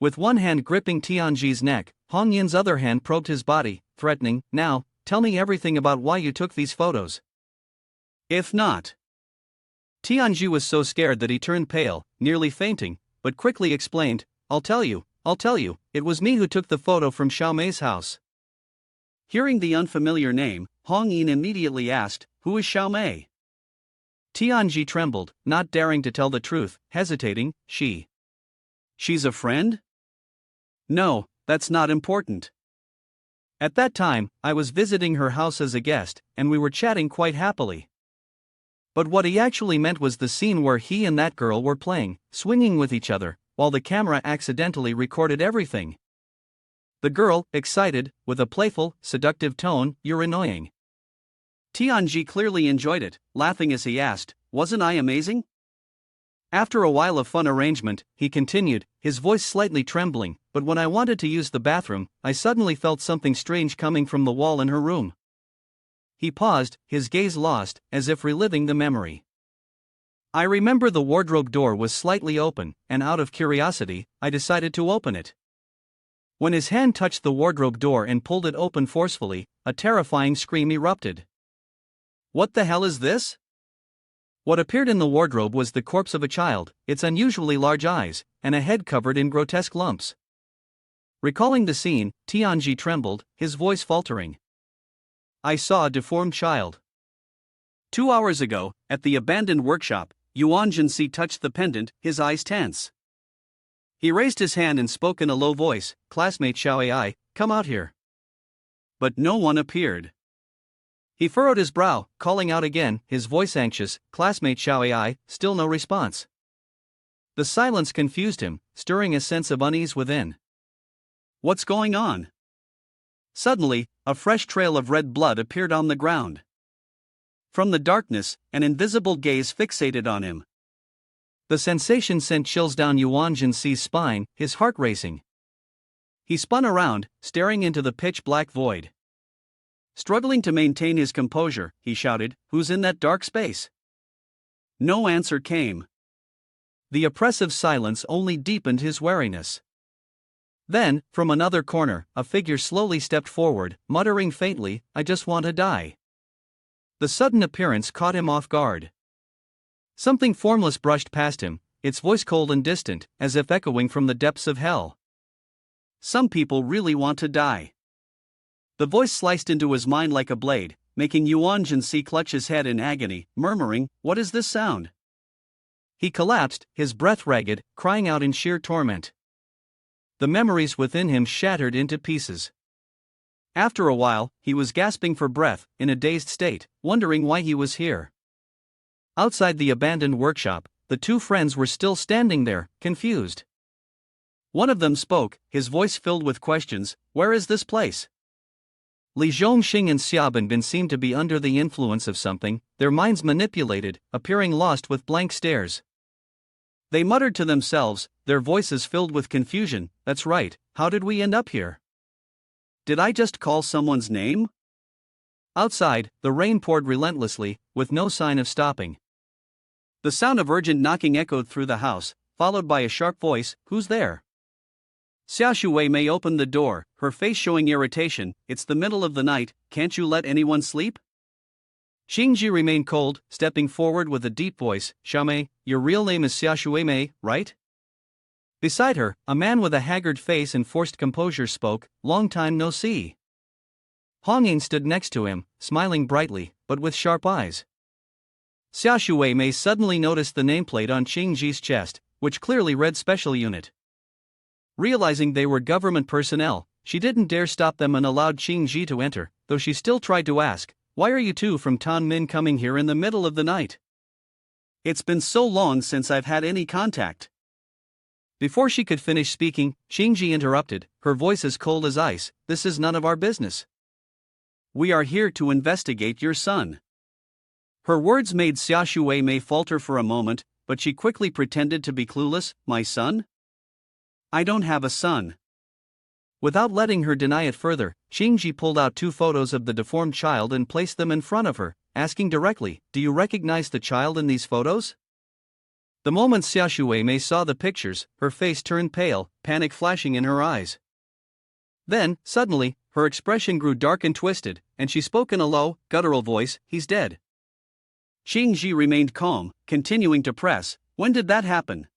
With one hand gripping Tianji's neck, Hong Yin's other hand probed his body, threatening, "Now, tell me everything about why you took these photos. If not..." Tianji was so scared that he turned pale, nearly fainting, but quickly explained, I'll tell you, it was me who took the photo from Xiaomei's house." Hearing the unfamiliar name, Hong Yin immediately asked, "Who is Xiaomei?" Tianji trembled, not daring to tell the truth, hesitating, She's a friend?" "No, that's not important. At that time, I was visiting her house as a guest, and we were chatting quite happily." But what he actually meant was the scene where he and that girl were playing, swinging with each other, while the camera accidentally recorded everything. The girl, excited, with a playful, seductive tone, "You're annoying." Tianji clearly enjoyed it, laughing as he asked, "Wasn't I amazing?" After a while of fun arrangement, he continued, his voice slightly trembling, "But when I wanted to use the bathroom, I suddenly felt something strange coming from the wall in her room." He paused, his gaze lost, as if reliving the memory. "I remember the wardrobe door was slightly open, and out of curiosity, I decided to open it." When his hand touched the wardrobe door and pulled it open forcefully, a terrifying scream erupted. "What the hell is this?" What appeared in the wardrobe was the corpse of a child, its unusually large eyes, and a head covered in grotesque lumps. Recalling the scene, Tianji trembled, his voice faltering. "I saw a deformed child. 2 hours ago, at the abandoned workshop, Yuan Si touched the pendant, his eyes tense. He raised his hand and spoke in a low voice, "Classmate Xiao Ai, come out here." But no one appeared. He furrowed his brow, calling out again, his voice anxious, "Classmate Xiao Ai," still no response. The silence confused him, stirring a sense of unease within. What's going on? Suddenly, a fresh trail of red blood appeared on the ground. From the darkness, an invisible gaze fixated on him. The sensation sent chills down Yuan Si's spine, his heart racing. He spun around, staring into the pitch-black void. Struggling to maintain his composure, he shouted, "Who's in that dark space?" No answer came. The oppressive silence only deepened his wariness. Then, from another corner, a figure slowly stepped forward, muttering faintly, "I just want to die." The sudden appearance caught him off guard. Something formless brushed past him, its voice cold and distant, as if echoing from the depths of hell. Some people really want to die. The voice sliced into his mind like a blade, making Yuan Si clutch his head in agony, murmuring, "What is this sound?" He collapsed, his breath ragged, crying out in sheer torment. The memories within him shattered into pieces. After a while, he was gasping for breath, in a dazed state, wondering why he was here. Outside the abandoned workshop, the two friends were still standing there, confused. One of them spoke, his voice filled with questions, "Where is this place?" Li Zhongxing and Xiaobin seemed to be under the influence of something, their minds manipulated, appearing lost with blank stares. They muttered to themselves, their voices filled with confusion, "That's right, how did we end up here? Did I just call someone's name?" Outside, the rain poured relentlessly, with no sign of stopping. The sound of urgent knocking echoed through the house, followed by a sharp voice, "Who's there?" Xia Shuimei opened the door, her face showing irritation. "It's the middle of the night, can't you let anyone sleep?" Xingji remained cold, stepping forward with a deep voice, "Xiaomei, your real name is Xia Shuimei, right?" Beside her, a man with a haggard face and forced composure spoke, "Long time no see." Hongyin stood next to him, smiling brightly, but with sharp eyes. Xia Shuimei suddenly noticed the nameplate on Xingji's chest, which clearly read Special Unit. Realizing they were government personnel, she didn't dare stop them and allowed Xingji to enter, though she still tried to ask, "Why are you two from Tanmin coming here in the middle of the night? It's been so long since I've had any contact." Before she could finish speaking, Xingji interrupted, her voice as cold as ice, "This is none of our business. We are here to investigate your son." Her words made Xia Shuimei falter for a moment, but she quickly pretended to be clueless. "My son? I don't have a son." Without letting her deny it further, Xingji pulled out two photos of the deformed child and placed them in front of her, asking directly, "Do you recognize the child in these photos?" The moment Xia Shuimei saw the pictures, her face turned pale, panic flashing in her eyes. Then, suddenly, her expression grew dark and twisted, and she spoke in a low, guttural voice, "He's dead." Xingji remained calm, continuing to press, "When did that happen?"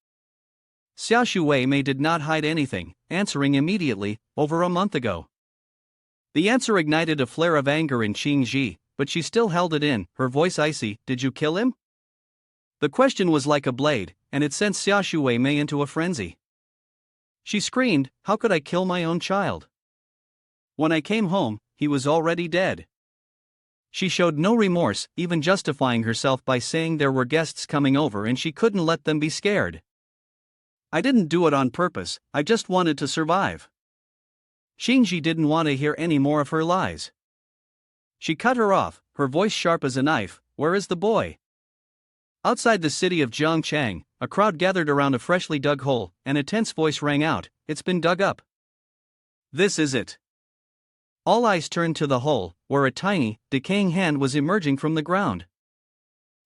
Xia Shuimei did not hide anything, answering immediately, "Over a month ago." The answer ignited a flare of anger in Xingji, but she still held it in, her voice icy, "Did you kill him?" The question was like a blade, and it sent Xia Shuimei into a frenzy. She screamed, "How could I kill my own child? When I came home, he was already dead." She showed no remorse, even justifying herself by saying there were guests coming over and she couldn't let them be scared. "I didn't do it on purpose, I just wanted to survive." Xingji didn't want to hear any more of her lies. She cut her off, her voice sharp as a knife, "Where is the boy?" Outside the city of Zhangchang, a crowd gathered around a freshly dug hole, and a tense voice rang out, "It's been dug up. This is it." All eyes turned to the hole, where a tiny, decaying hand was emerging from the ground.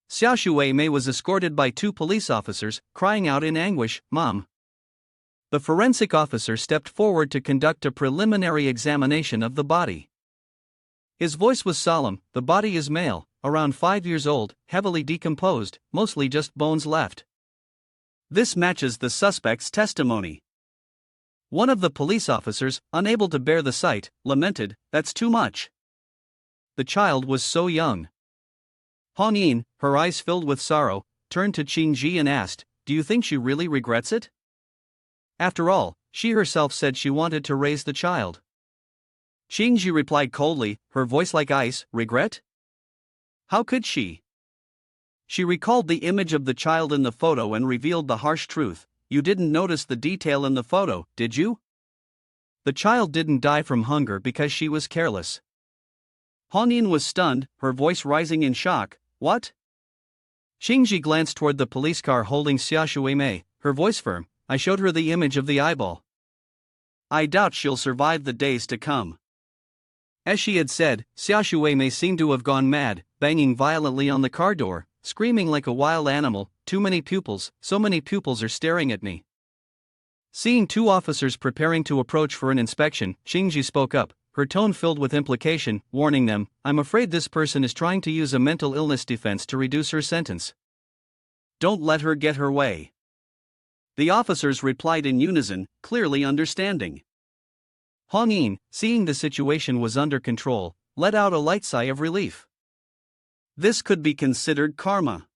Xia Shuimei was escorted by two police officers, crying out in anguish, "Mom!" The forensic officer stepped forward to conduct a preliminary examination of the body. His voice was solemn, "The body is male, around 5 years old, heavily decomposed, mostly just bones left. This matches the suspect's testimony." One of the police officers, unable to bear the sight, lamented, "That's too much. The child was so young." Hongyin, her eyes filled with sorrow, turned to Qingji and asked, "Do you think she really regrets it?" After all, she herself said she wanted to raise the child. Xingji replied coldly, her voice like ice, regret? How could she? She recalled the image of the child in the photo and revealed the harsh truth. You didn't notice the detail in the photo, did you? The child didn't die from hunger because she was careless. Honin was stunned, her voice rising in shock. What? Xingji glanced toward the police car holding Xia Shuimei, her voice firm. I showed her the image of the eyeball. I doubt she'll survive the days to come. As she had said, Xia Shuimei seemed to have gone mad, banging violently on the car door, screaming like a wild animal. Too many pupils, so many pupils are staring at me. Seeing two officers preparing to approach for an inspection, Xingji spoke up, her tone filled with implication, warning them, I'm afraid this person is trying to use a mental illness defense to reduce her sentence. Don't let her get her way. The officers replied in unison, clearly understanding. Honin, seeing the situation was under control, let out a light sigh of relief. This could be considered karma.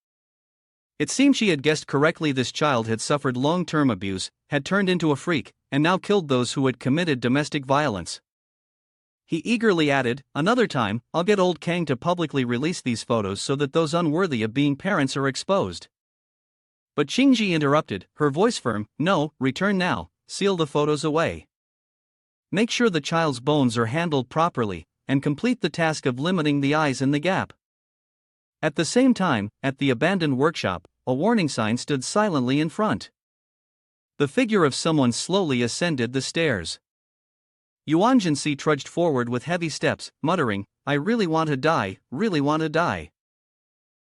It seemed she had guessed correctly. This child had suffered long-term abuse, had turned into a freak, and now killed those who had committed domestic violence. He eagerly added, another time, I'll get old Kang to publicly release these photos so that those unworthy of being parents are exposed. But Xingji interrupted, her voice firm, no, return now, seal the photos away. Make sure the child's bones are handled properly, and complete the task of limiting the eyes in the gap. At the same time, at the abandoned workshop, a warning sign stood silently in front. The figure of someone slowly ascended the stairs. Yuan Si trudged forward with heavy steps, muttering, I really want to die, really want to die.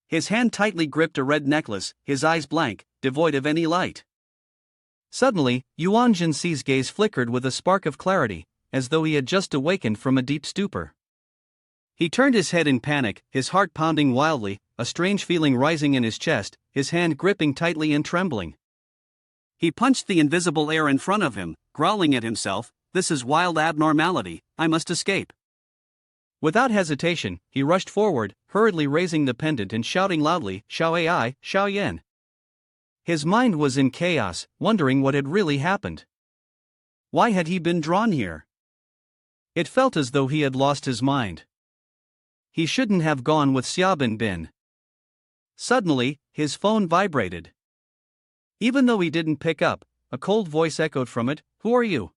His hand tightly gripped a red necklace, his eyes blank, devoid of any light. Suddenly, Yuan Si's gaze flickered with a spark of clarity, as though he had just awakened from a deep stupor. He turned his head in panic, his heart pounding wildly, a strange feeling rising in his chest, his hand gripping tightly and trembling. He punched the invisible air in front of him, growling at himself, this is wild abnormality, I must escape. Without hesitation, he rushed forward, hurriedly raising the pendant and shouting loudly, Xiao Ai, Xiao Yan. His mind was in chaos, wondering what had really happened. Why had he been drawn here? It felt as though he had lost his mind. He shouldn't have gone with Xiaobin Bin. Suddenly, his phone vibrated. Even though he didn't pick up, a cold voice echoed from it, who are you?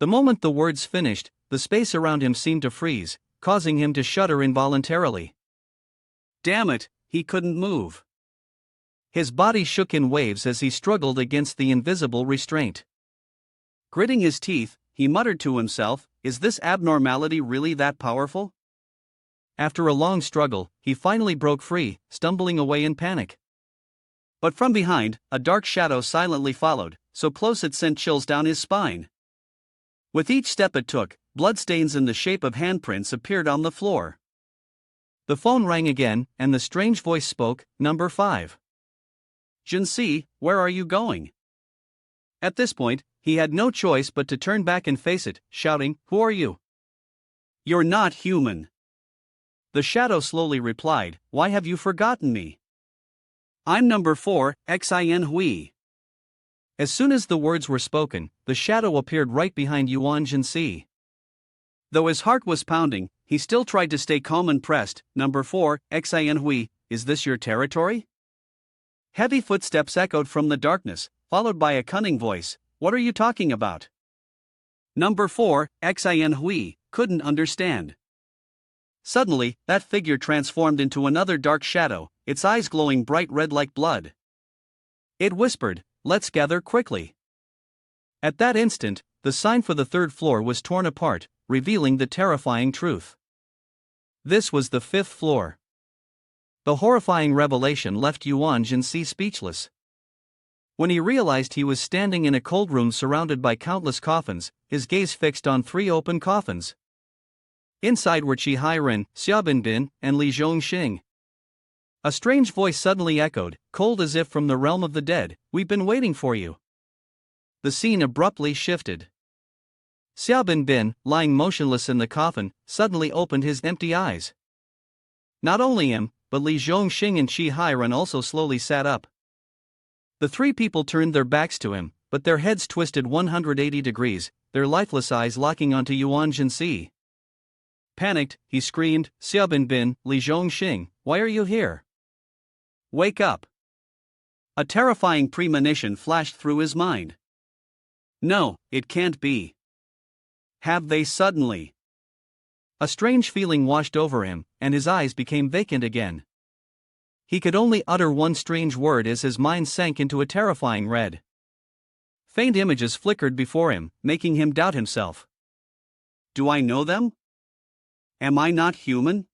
The moment the words finished, the space around him seemed to freeze, causing him to shudder involuntarily. Damn it, he couldn't move. His body shook in waves as he struggled against the invisible restraint. Gritting his teeth, he muttered to himself, is this abnormality really that powerful? After a long struggle, he finally broke free, stumbling away in panic. But from behind, a dark shadow silently followed, so close it sent chills down his spine. With each step it took, bloodstains in the shape of handprints appeared on the floor. The phone rang again, and the strange voice spoke, number 5. Yuan Si, where are you going? At this point, he had no choice but to turn back and face it, shouting, who are you? You're not human. The shadow slowly replied, why have you forgotten me? I'm number 4, Xin Hui. As soon as the words were spoken, the shadow appeared right behind Yuan Si. Though his heart was pounding, he still tried to stay calm and pressed, number 4, Xin Hui, is this your territory? Heavy footsteps echoed from the darkness, followed by a cunning voice, what are you talking about? Number 4, Xin Hui, couldn't understand. Suddenly, that figure transformed into another dark shadow, its eyes glowing bright red like blood. It whispered, let's gather quickly. At that instant, the sign for the 3rd floor was torn apart, revealing the terrifying truth. This was the 5th floor. The horrifying revelation left Yuan Si speechless. When he realized he was standing in a cold room surrounded by countless coffins, his gaze fixed on 3 open coffins. Inside were Qi Hairen, Xiaobin Bin, and Li Zhongxing. A strange voice suddenly echoed, cold as if from the realm of the dead, we've been waiting for you. The scene abruptly shifted. Xiaobin Bin, lying motionless in the coffin, suddenly opened his empty eyes. Not only him, but Li Zhongxing and Qi Hairen also slowly sat up. The 3 people turned their backs to him, but their heads twisted 180 degrees, their lifeless eyes locking onto Yuan Si. Panicked, he screamed, "Xiaobin bin, Li Zhongxing, why are you here? Wake up!" A terrifying premonition flashed through his mind. No, it can't be. Have they suddenly? A strange feeling washed over him, and his eyes became vacant again. He could only utter one strange word as his mind sank into a terrifying red. Faint images flickered before him, making him doubt himself. Do I know them? Am I not human?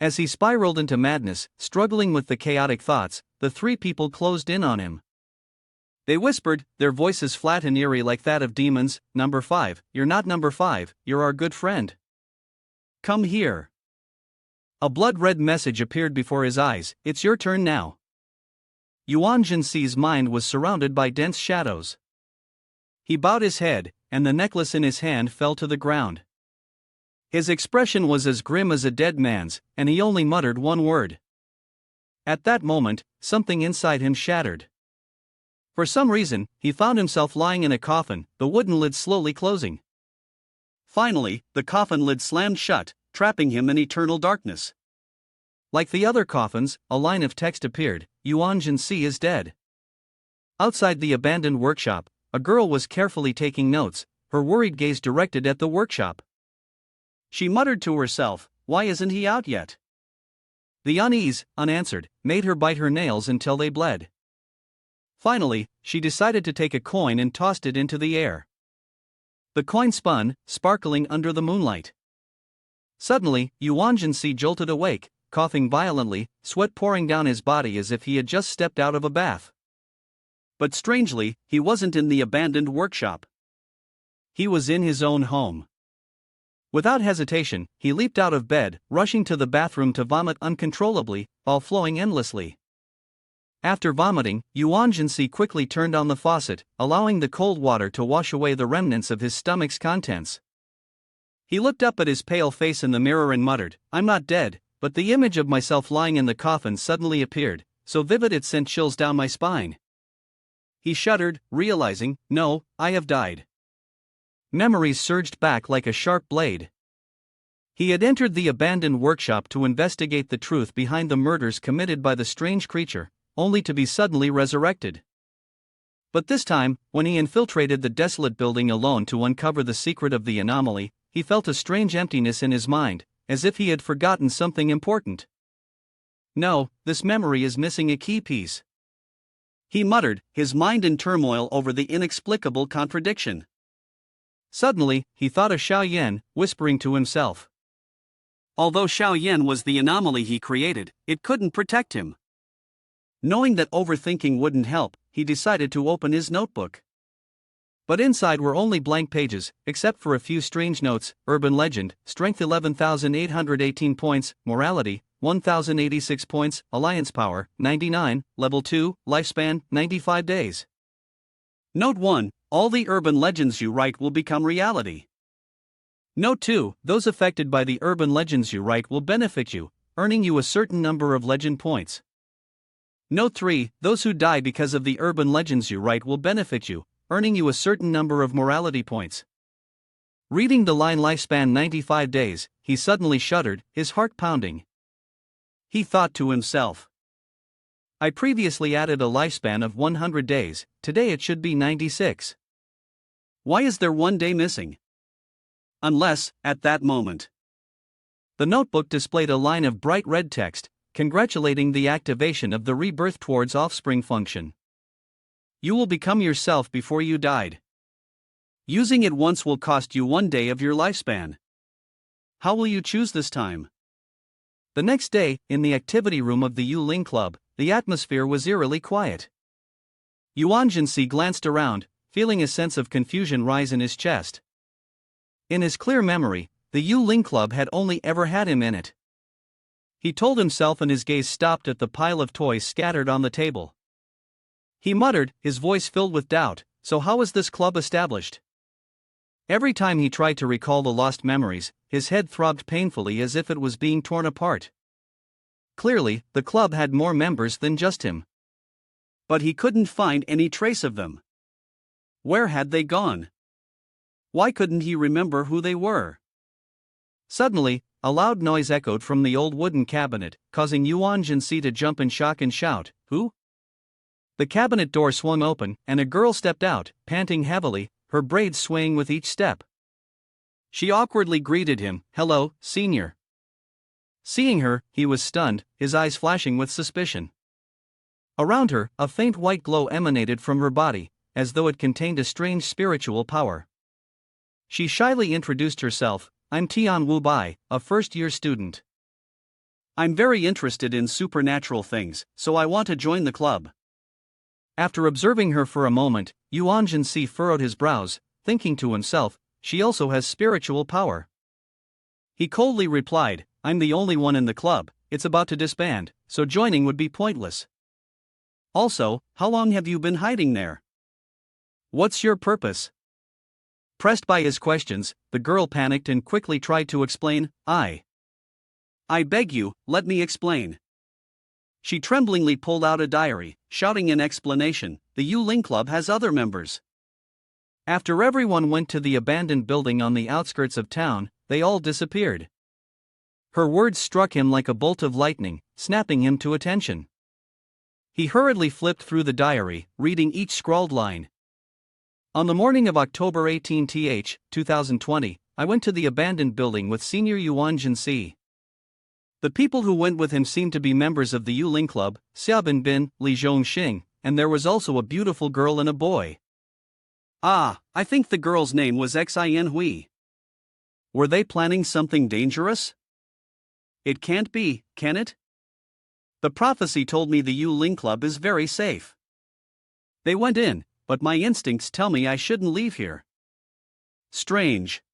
As he spiraled into madness, struggling with the chaotic thoughts, the three people closed in on him. They whispered, their voices flat and eerie like that of demons, "Number 5, you're not number 5, you're our good friend. Come here." A blood-red message appeared before his eyes, "It's your turn now." Yuan Si's mind was surrounded by dense shadows. He bowed his head, and the necklace in his hand fell to the ground. His expression was as grim as a dead man's, and he only muttered one word. At that moment, something inside him shattered. For some reason, he found himself lying in a coffin, the wooden lid slowly closing. Finally, the coffin lid slammed shut, trapping him in eternal darkness. Like the other coffins, a line of text appeared, "Yuan Si is dead." Outside the abandoned workshop, a girl was carefully taking notes, her worried gaze directed at the workshop. She muttered to herself, "Why isn't he out yet?" The unease, unanswered, made her bite her nails until they bled. Finally, she decided to take a coin and tossed it into the air. The coin spun, sparkling under the moonlight. Suddenly, Yuan Si jolted awake, coughing violently, sweat pouring down his body as if he had just stepped out of a bath. But strangely, he wasn't in the abandoned workshop. He was in his own home. Without hesitation, he leaped out of bed, rushing to the bathroom to vomit uncontrollably, while flowing endlessly. After vomiting, Yuan Si quickly turned on the faucet, allowing the cold water to wash away the remnants of his stomach's contents. He looked up at his pale face in the mirror and muttered, "I'm not dead," but the image of myself lying in the coffin suddenly appeared, so vivid it sent chills down my spine. He shuddered, realizing, "No, I have died." Memories surged back like a sharp blade. He had entered the abandoned workshop to investigate the truth behind the murders committed by the strange creature, only to be suddenly resurrected. But this time, when he infiltrated the desolate building alone to uncover the secret of the anomaly, he felt a strange emptiness in his mind, as if he had forgotten something important. No, this memory is missing a key piece. He muttered, his mind in turmoil over the inexplicable contradiction. Suddenly, he thought of Xiaoyan, whispering to himself. Although Xiaoyan was the anomaly he created, it couldn't protect him. Knowing that overthinking wouldn't help, he decided to open his notebook. But inside were only blank pages, except for a few strange notes: urban legend, strength 11,818 points, morality, 1,086 points, alliance power, 99, level 2, lifespan, 95 days. Note 1, all the urban legends you write will become reality. Note 2, those affected by the urban legends you write will benefit you, earning you a certain number of legend points. Note 3, those who die because of the urban legends you write will benefit you, earning you a certain number of morality points. Reading the line lifespan 95 days, he suddenly shuddered, his heart pounding. He thought to himself, I previously added a lifespan of 100 days, today it should be 96. Why is there one day missing? Unless, at that moment, the notebook displayed a line of bright red text, congratulating the activation of the rebirth towards offspring function. You will become yourself before you died. Using it once will cost you 1 day of your lifespan. How will you choose this time? The next day, in the activity room of the Yu Ling Club, the atmosphere was eerily quiet. Yuan Si glanced around, feeling a sense of confusion rise in his chest. In his clear memory, the Yu Ling Club had only ever had him in it. He told himself, and his gaze stopped at the pile of toys scattered on the table. He muttered, his voice filled with doubt, so how was this club established? Every time he tried to recall the lost memories, his head throbbed painfully as if it was being torn apart. Clearly, the club had more members than just him. But he couldn't find any trace of them. Where had they gone? Why couldn't he remember who they were? Suddenly, a loud noise echoed from the old wooden cabinet, causing Yuan Si to jump in shock and shout, "Who?" The cabinet door swung open, and a girl stepped out, panting heavily, her braids swaying with each step. She awkwardly greeted him, "Hello, senior." Seeing her, he was stunned, his eyes flashing with suspicion. Around her, a faint white glow emanated from her body, as though it contained a strange spiritual power. She shyly introduced herself, "I'm Tian Wu Bai, a first-year student. I'm very interested in supernatural things, so I want to join the club." After observing her for a moment, Yuan Si furrowed his brows, thinking to himself, she also has spiritual power. He coldly replied, "I'm the only one in the club, it's about to disband, so joining would be pointless. Also, how long have you been hiding there? What's your purpose?" Pressed by his questions, the girl panicked and quickly tried to explain, I beg you, let me explain." She tremblingly pulled out a diary, shouting in explanation, "The Yuling Club has other members. After everyone went to the abandoned building on the outskirts of town, they all disappeared." Her words struck him like a bolt of lightning, snapping him to attention. He hurriedly flipped through the diary, reading each scrawled line. "On the morning of October 18th, 2020, I went to the abandoned building with senior Yuan Si. The people who went with him seemed to be members of the Yuling Club, Xiaobin Bin, Li Zhongxing, and there was also a beautiful girl and a boy. Ah, I think the girl's name was Xin Hui. Were they planning something dangerous? It can't be, can it? The prophecy told me the Yuling Club is very safe. They went in, but my instincts tell me I shouldn't leave here. Strange.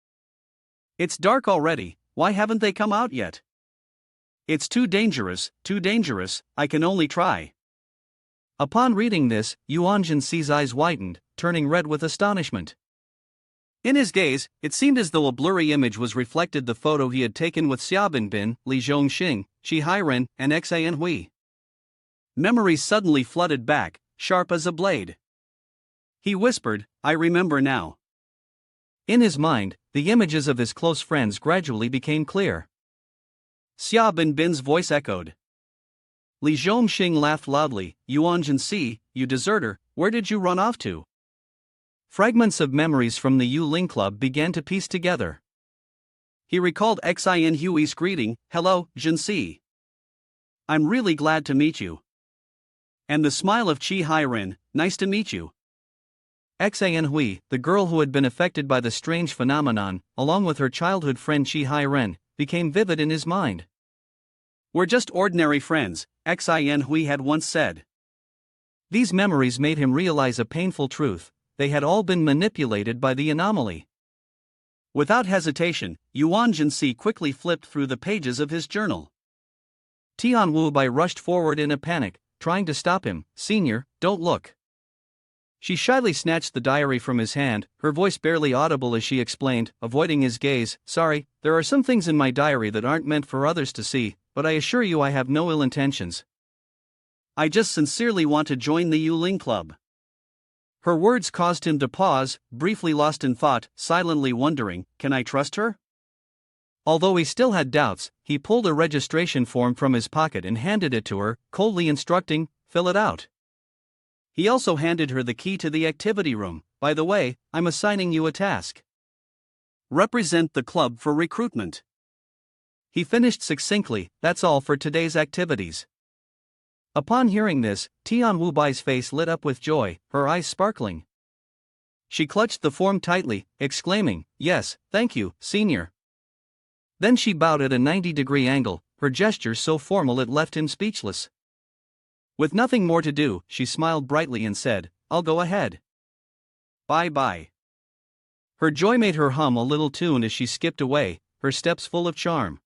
It's dark already, why haven't they come out yet? It's too dangerous, I can only try." Upon reading this, Yuan Si's eyes widened, turning red with astonishment. In his gaze, it seemed as though a blurry image was reflected the photo he had taken with Xiaobin Bin, Li Zhongxing, Qi Hairen, and Xin Hui. Memories suddenly flooded back, sharp as a blade. He whispered, "I remember now." In his mind, the images of his close friends gradually became clear. Xiaobin Bin's voice echoed. Li Zhongxing laughed loudly, "Yuan Si, you deserter, where did you run off to?" Fragments of memories from the Yuling Club began to piece together. He recalled Xin Hui's greeting, "Hello, Jin Si. I'm really glad to meet you." And the smile of Qi Hairen, "Nice to meet you." Xin Hui, the girl who had been affected by the strange phenomenon, along with her childhood friend Qi Hairen, became vivid in his mind. "We're just ordinary friends," Xin Hui had once said. These memories made him realize a painful truth: they had all been manipulated by the anomaly. Without hesitation, Yuan Si quickly flipped through the pages of his journal. Tian Wu Bai rushed forward in a panic, trying to stop him. "Senior, don't look." She shyly snatched the diary from his hand, her voice barely audible as she explained, avoiding his gaze, "Sorry, there are some things in my diary that aren't meant for others to see, but I assure you I have no ill intentions. I just sincerely want to join the Yuling Club." Her words caused him to pause, briefly lost in thought, silently wondering, can I trust her? Although he still had doubts, he pulled a registration form from his pocket and handed it to her, coldly instructing, "Fill it out." He also handed her the key to the activity room. "By the way, I'm assigning you a task. Represent the club for recruitment." He finished succinctly, "That's all for today's activities." Upon hearing this, Tian Wu Bai's face lit up with joy, her eyes sparkling. She clutched the form tightly, exclaiming, "Yes, thank you, senior." Then she bowed at a 90-degree angle, her gesture so formal it left him speechless. With nothing more to do, she smiled brightly and said, "I'll go ahead. Bye-bye." Her joy made her hum a little tune as she skipped away, her steps full of charm.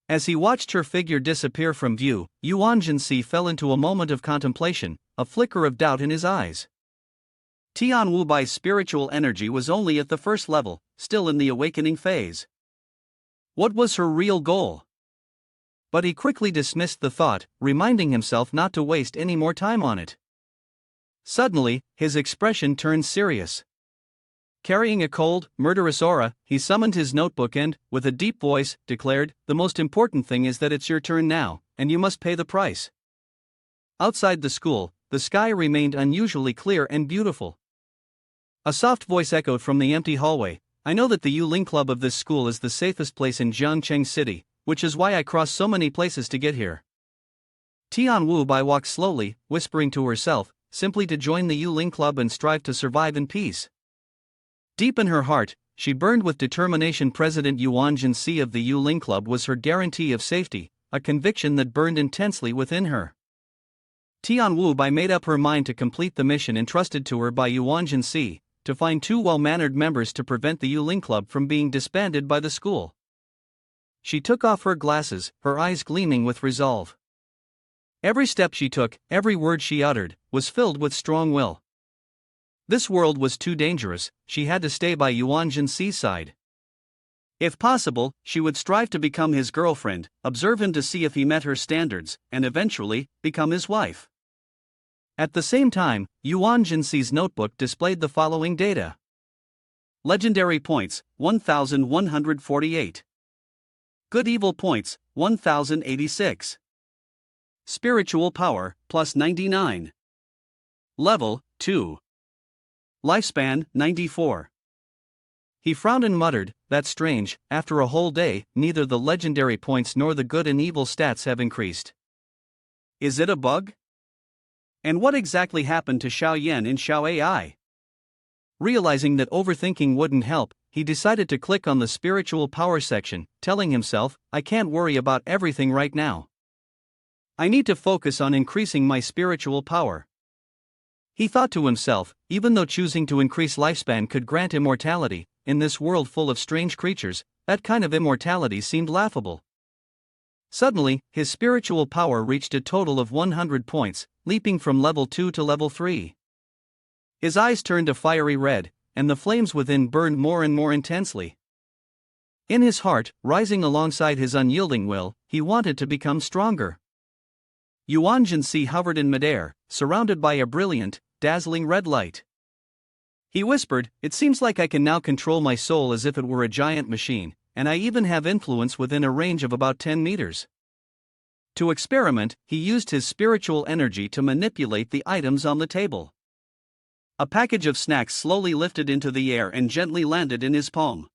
As he watched her figure disappear from view, Yuan Si fell into a moment of contemplation, a flicker of doubt in his eyes. Tian Wu Bai's spiritual energy was only at the first level, still in the awakening phase. What was her real goal? But he quickly dismissed the thought, reminding himself not to waste any more time on it. Suddenly, his expression turned serious. Carrying a cold, murderous aura, he summoned his notebook and, with a deep voice, declared, "The most important thing is that it's your turn now, and you must pay the price." Outside the school, the sky remained unusually clear and beautiful. A soft voice echoed from the empty hallway, "I know that the Yuling Club of this school is the safest place in Jiangcheng City, which is why I crossed so many places to get here." Tian Wu Bai walked slowly, whispering to herself, simply to join the Yuling Club and strive to survive in peace. Deep in her heart, she burned with determination. President Yuan Si of the Yuling Club was her guarantee of safety, a conviction that burned intensely within her. Tian Wu Bai made up her mind to complete the mission entrusted to her by Yuan Si, to find two well-mannered members to prevent the Yuling Club from being disbanded by the school. She took off her glasses, her eyes gleaming with resolve. Every step she took, every word she uttered, was filled with strong will. This world was too dangerous, she had to stay by Yuan Si's side. If possible, she would strive to become his girlfriend, observe him to see if he met her standards, and eventually, become his wife. At the same time, Yuan Si's notebook displayed the following data. Legendary points, 1,148. Good-evil points, 1,086. Spiritual power, plus 99. Level, 2. Lifespan, 94. He frowned and muttered, "That's strange, after a whole day, neither the legendary points nor the good and evil stats have increased. Is it a bug? And what exactly happened to Xiao Yan in Xiao AI?" Realizing that overthinking wouldn't help, he decided to click on the spiritual power section, telling himself, "I can't worry about everything right now. I need to focus on increasing my spiritual power." He thought to himself, even though choosing to increase lifespan could grant immortality, in this world full of strange creatures, that kind of immortality seemed laughable. Suddenly, his spiritual power reached a total of 100 points, leaping from level 2 to level 3. His eyes turned a fiery red, and the flames within burned more and more intensely. In his heart, rising alongside his unyielding will, he wanted to become stronger. Yuan Si hovered in midair, surrounded by a brilliant, dazzling red light. He whispered, "It seems like I can now control my soul as if it were a giant machine, and I even have influence within a range of about 10 meters. To experiment, he used his spiritual energy to manipulate the items on the table. A package of snacks slowly lifted into the air and gently landed in his palm.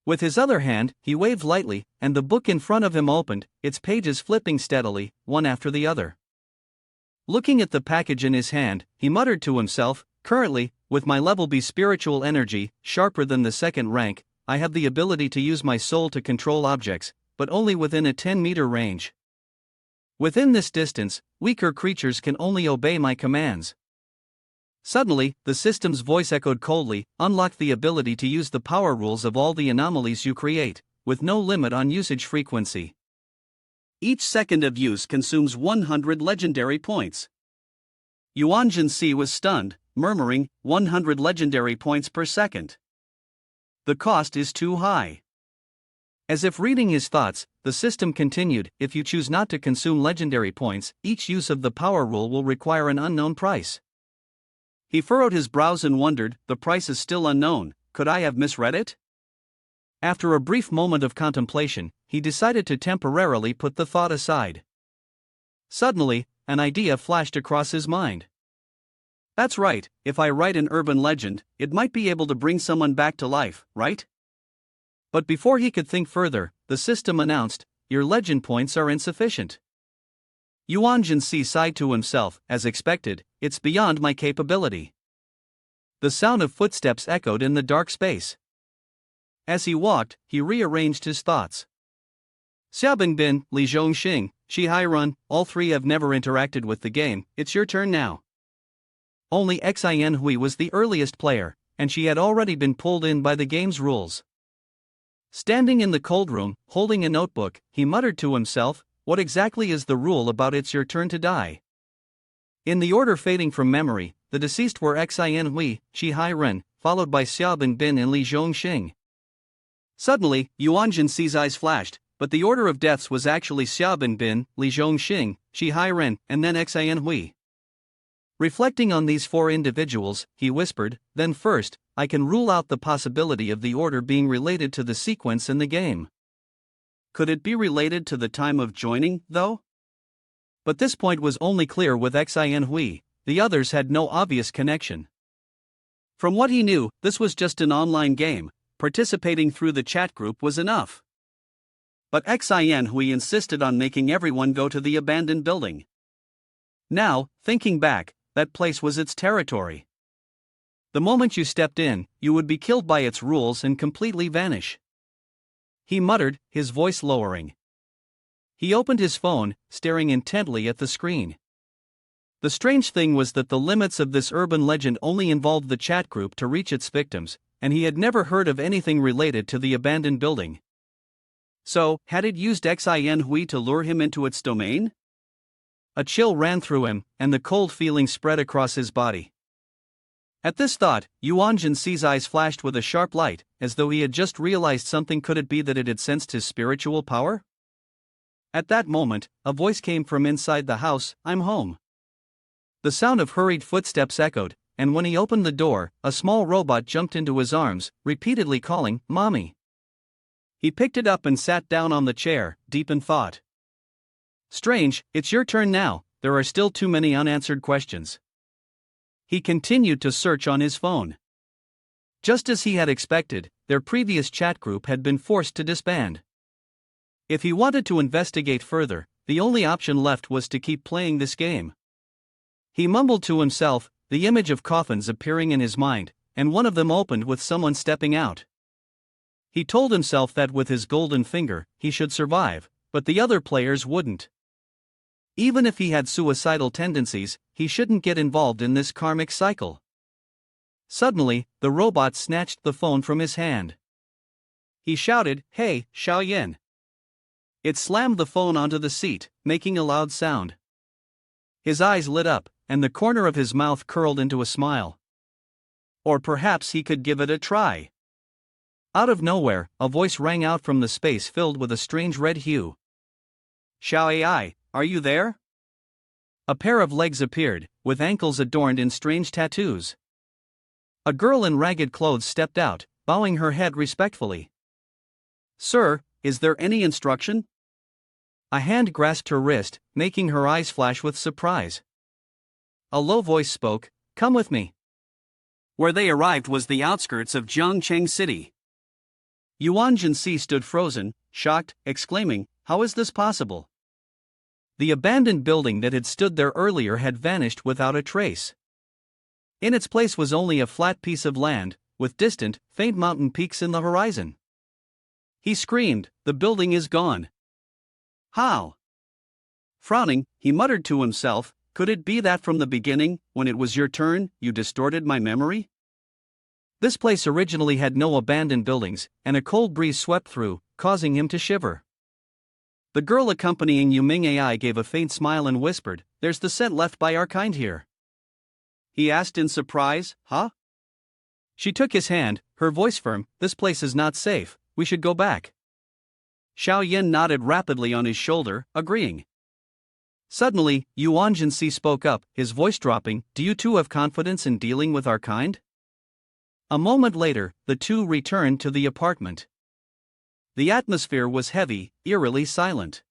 With his other hand, he waved lightly, and the book in front of him opened, its pages flipping steadily, one after the other. Looking at the package in his hand, he muttered to himself, "Currently, with my level B spiritual energy, sharper than the second rank, I have the ability to use my soul to control objects, but only within a 10-meter range. Within this distance, weaker creatures can only obey my commands." Suddenly, the system's voice echoed coldly, "Unlock the ability to use the power rules of all the anomalies you create, with no limit on usage frequency. Each second of use consumes 100 legendary points." Yuan Si was stunned, murmuring, 100 legendary points per second. "The cost is too high." As if reading his thoughts, the system continued, "If you choose not to consume legendary points, each use of the power rule will require an unknown price." He furrowed his brows and wondered, "The price is still unknown, could I have misread it?" After a brief moment of contemplation, he decided to temporarily put the thought aside. Suddenly, an idea flashed across his mind. "That's right, if I write an urban legend, it might be able to bring someone back to life, right?" But before he could think further, the system announced, "Your legend points are insufficient." Yuan Si sighed to himself, as expected, "It's beyond my capability." The sound of footsteps echoed in the dark space. As he walked, he rearranged his thoughts. Xiaobingbin, Li Zhongxing, Shi Hairun, all three have never interacted with the game, it's your turn now. Only Xin Hui was the earliest player, and she had already been pulled in by the game's rules. Standing in the cold room, holding a notebook, he muttered to himself, "What exactly is the rule about it's your turn to die?" In the order fading from memory, the deceased were Xin Hui, Shi Hairun, followed by Xiaobingbin and Li Zhongxing. Suddenly, Yuan Si's eyes flashed, but the order of deaths was actually Xiaobingbin, Li Zhongxing, Shi Hairun, and then Xin Hui. Reflecting on these four individuals, he whispered, then first, I can rule out the possibility of the order being related to the sequence in the game. Could it be related to the time of joining, though? But this point was only clear with Xin Hui, the others had no obvious connection. From what he knew, this was just an online game, participating through the chat group was enough. But Xin Hui insisted on making everyone go to the abandoned building. Now, thinking back, that place was its territory. The moment you stepped in, you would be killed by its rules and completely vanish. He muttered, his voice lowering. He opened his phone, staring intently at the screen. The strange thing was that the limits of this urban legend only involved the chat group to reach its victims, and he had never heard of anything related to the abandoned building. So, had it used Xin Hui to lure him into its domain? A chill ran through him, and the cold feeling spread across his body. At this thought, Yuan Si's eyes flashed with a sharp light, as though he had just realized something. Could it be that it had sensed his spiritual power? At that moment, a voice came from inside the house, I'm home. The sound of hurried footsteps echoed, and when he opened the door, a small robot jumped into his arms, repeatedly calling, Mommy. He picked it up and sat down on the chair, deep in thought. Strange, it's your turn now, there are still too many unanswered questions. He continued to search on his phone. Just as he had expected, their previous chat group had been forced to disband. If he wanted to investigate further, the only option left was to keep playing this game. He mumbled to himself, the image of coffins appearing in his mind, and one of them opened with someone stepping out. He told himself that with his golden finger, he should survive, but the other players wouldn't. Even if he had suicidal tendencies, he shouldn't get involved in this karmic cycle. Suddenly, the robot snatched the phone from his hand. He shouted, Hey, Xiaoyan. It slammed the phone onto the seat, making a loud sound. His eyes lit up, and the corner of his mouth curled into a smile. Or perhaps he could give it a try. Out of nowhere, a voice rang out from the space filled with a strange red hue. Xiao AI, are you there? A pair of legs appeared, with ankles adorned in strange tattoos. A girl in ragged clothes stepped out, bowing her head respectfully. Sir, is there any instruction? A hand grasped her wrist, making her eyes flash with surprise. A low voice spoke, Come with me. Where they arrived was the outskirts of Jiangcheng City. Yuan Si stood frozen, shocked, exclaiming, How is this possible? The abandoned building that had stood there earlier had vanished without a trace. In its place was only a flat piece of land, with distant, faint mountain peaks in the horizon. He screamed, The building is gone. How? Frowning, he muttered to himself, Could it be that from the beginning, when it was your turn, you distorted my memory? This place originally had no abandoned buildings, and a cold breeze swept through, causing him to shiver. The girl accompanying Yuming AI gave a faint smile and whispered, There's the scent left by our kind here. He asked in surprise, Huh? She took his hand, her voice firm, This place is not safe, we should go back. Xiaoyan nodded rapidly on his shoulder, agreeing. Suddenly, Yuan Si spoke up, his voice dropping, Do you two have confidence in dealing with our kind? A moment later, the two returned to the apartment. The atmosphere was heavy, eerily silent.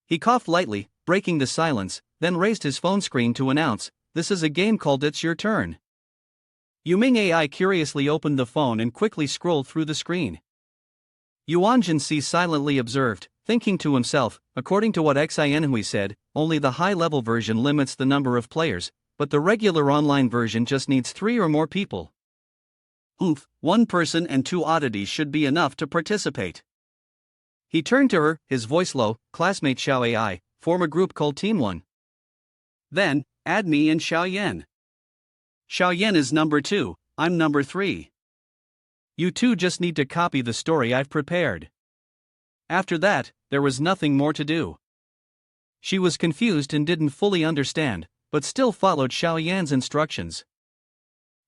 He coughed lightly, breaking the silence, then raised his phone screen to announce, This is a game called It's Your Turn. Yuming AI curiously opened the phone and quickly scrolled through the screen. Yuan Si silently observed, thinking to himself, according to what Xin Hui said, only the high-level version limits the number of players, but the regular online version just needs 3 or more people. Oof, 1 person and 2 oddities should be enough to participate. He turned to her, his voice low, Classmate Xiao AI, form a group called Team 1. Then, add me and Xiaoyan. Xiaoyan is number 2, I'm number 3. You two just need to copy the story I've prepared. After that, there was nothing more to do. She was confused and didn't fully understand, but still followed Xiaoyan's instructions.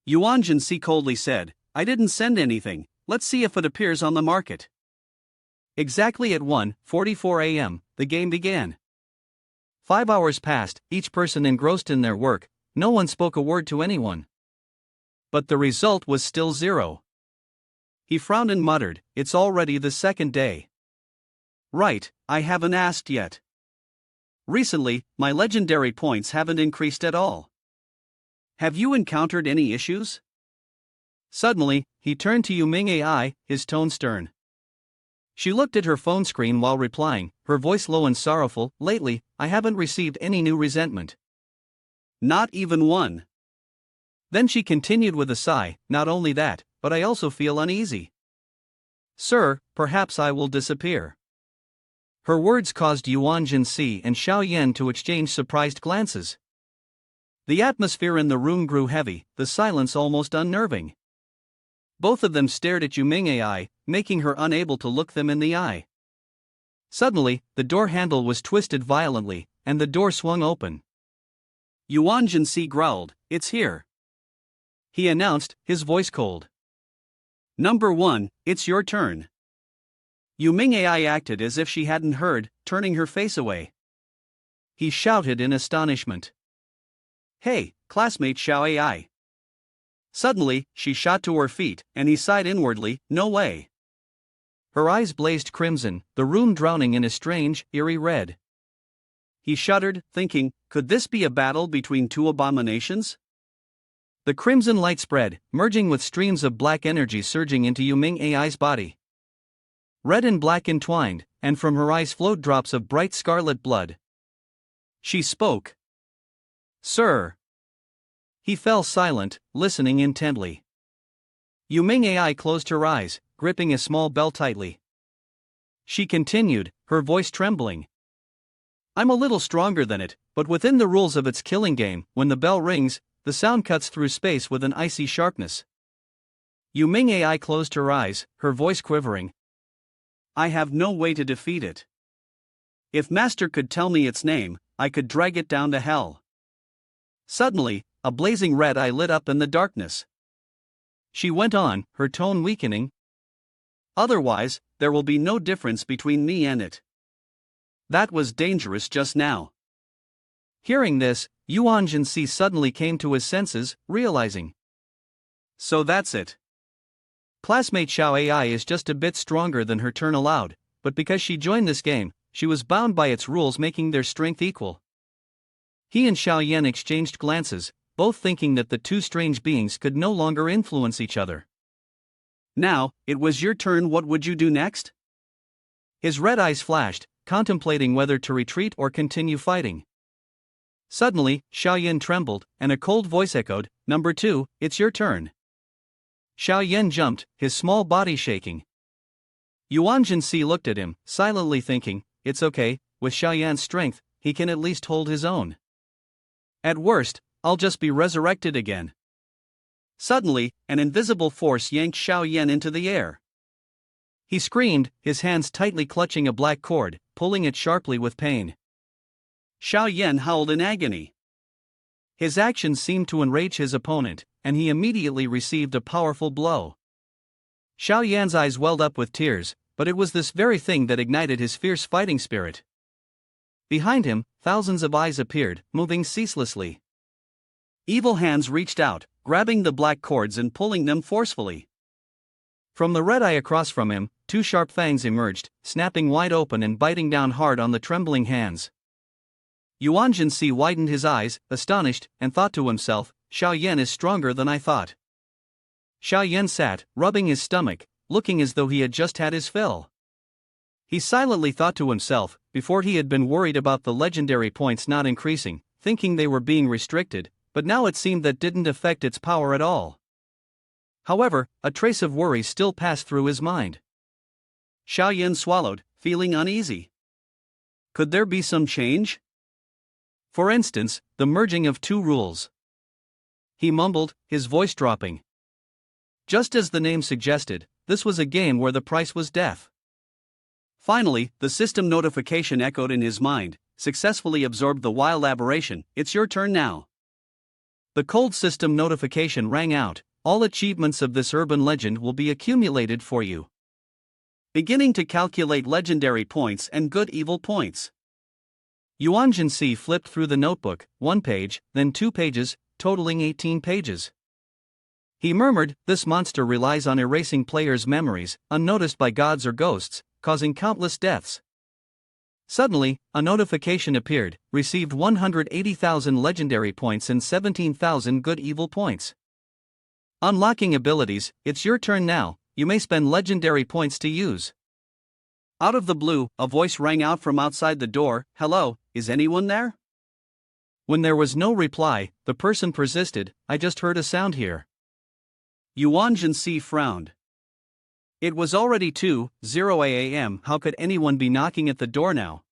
Yuan Si coldly said, I didn't send anything, let's see if it appears on the market. Exactly at 1:44 a.m., the game began. 5 hours passed, each person engrossed in their work, no one spoke a word to anyone. But the result was still 0. He frowned and muttered, "It's already the second day. Right, I haven't asked yet. Recently, my legendary points haven't increased at all. Have you encountered any issues?" Suddenly, he turned to Yuming AI, his tone stern. She looked at her phone screen while replying, her voice low and sorrowful. "Lately, I haven't received any new resentment. Not even one." Then she continued with a sigh, "Not only that, but I also feel uneasy. Sir, perhaps I will disappear." Her words caused Yuan Si and Xiaoyan to exchange surprised glances. The atmosphere in the room grew heavy, the silence almost unnerving. Both of them stared at Yuming AI, making her unable to look them in the eye. Suddenly, the door handle was twisted violently, and the door swung open. Yuan Si growled, "It's here," he announced, his voice cold. "Number 1, it's your turn." Yuming AI acted as if she hadn't heard, turning her face away. He shouted in astonishment, "Hey, classmate Xiao AI." Suddenly, she shot to her feet, and he sighed inwardly, "No way." Her eyes blazed crimson, the room drowning in a strange, eerie red. He shuddered, thinking, could this be a battle between two abominations? The crimson light spread, merging with streams of black energy surging into Yuming AI's body. Red and black entwined, and from her eyes flowed drops of bright scarlet blood. She spoke. "Sir." He fell silent, listening intently. Yuming AI closed her eyes, gripping a small bell tightly. She continued, her voice trembling. "I'm a little stronger than it, but within the rules of its killing game, when the bell rings, the sound cuts through space with an icy sharpness." Yuming AI closed her eyes, her voice quivering. "I have no way to defeat it. If Master could tell me its name, I could drag it down to hell." Suddenly, a blazing red eye lit up in the darkness. She went on, her tone weakening. "Otherwise, there will be no difference between me and it. That was dangerous just now." Hearing this, Yuan Si suddenly came to his senses, realizing. So that's it. Classmate Xiao AI is just a bit stronger than her turn allowed, but because she joined this game, she was bound by its rules, making their strength equal. He and Xiaoyan exchanged glances, both thinking that the two strange beings could no longer influence each other. "Now, it was your turn. What would you do next?" His red eyes flashed, contemplating whether to retreat or continue fighting. Suddenly, Xiaoyan trembled, and a cold voice echoed, "Number 2, it's your turn." Xiaoyan jumped, his small body shaking. Yuan Si looked at him, silently thinking, it's okay, with Xiaoyan's strength, he can at least hold his own. At worst, I'll just be resurrected again. Suddenly, an invisible force yanked Xiaoyan into the air. He screamed, his hands tightly clutching a black cord, pulling it sharply with pain. Xiaoyan howled in agony. His actions seemed to enrage his opponent, and he immediately received a powerful blow. Xiaoyan's eyes welled up with tears, but it was this very thing that ignited his fierce fighting spirit. Behind him, thousands of eyes appeared, moving ceaselessly. Evil hands reached out, grabbing the black cords and pulling them forcefully. From the red eye across from him, two sharp fangs emerged, snapping wide open and biting down hard on the trembling hands. Yuan Si widened his eyes, astonished, and thought to himself, Xiaoyan is stronger than I thought. Xiaoyan sat, rubbing his stomach, looking as though he had just had his fill. He silently thought to himself, before he had been worried about the legendary points not increasing, thinking they were being restricted, but now it seemed that didn't affect its power at all. However, a trace of worry still passed through his mind. Xiaoyan swallowed, feeling uneasy. Could there be some change? For instance, the merging of two rules. He mumbled, his voice dropping. Just as the name suggested, this was a game where the price was death. Finally, the system notification echoed in his mind, successfully absorbed the wild aberration, it's your turn now. The cold system notification rang out, all achievements of this urban legend will be accumulated for you. Beginning to calculate legendary points and good evil points. Yuan Si flipped through the notebook, 1 page, then 2 pages, totaling 18 pages. He murmured, "This monster relies on erasing players' memories, unnoticed by gods or ghosts, causing countless deaths." Suddenly, a notification appeared, received 180,000 legendary points and 17,000 good evil points. Unlocking abilities, it's your turn now, you may spend legendary points to use. Out of the blue, a voice rang out from outside the door, "Hello, is anyone there?" When there was no reply, the person persisted, "I just heard a sound here." Yuan Si frowned. It was already 2:00 a.m. How could anyone be knocking at the door now?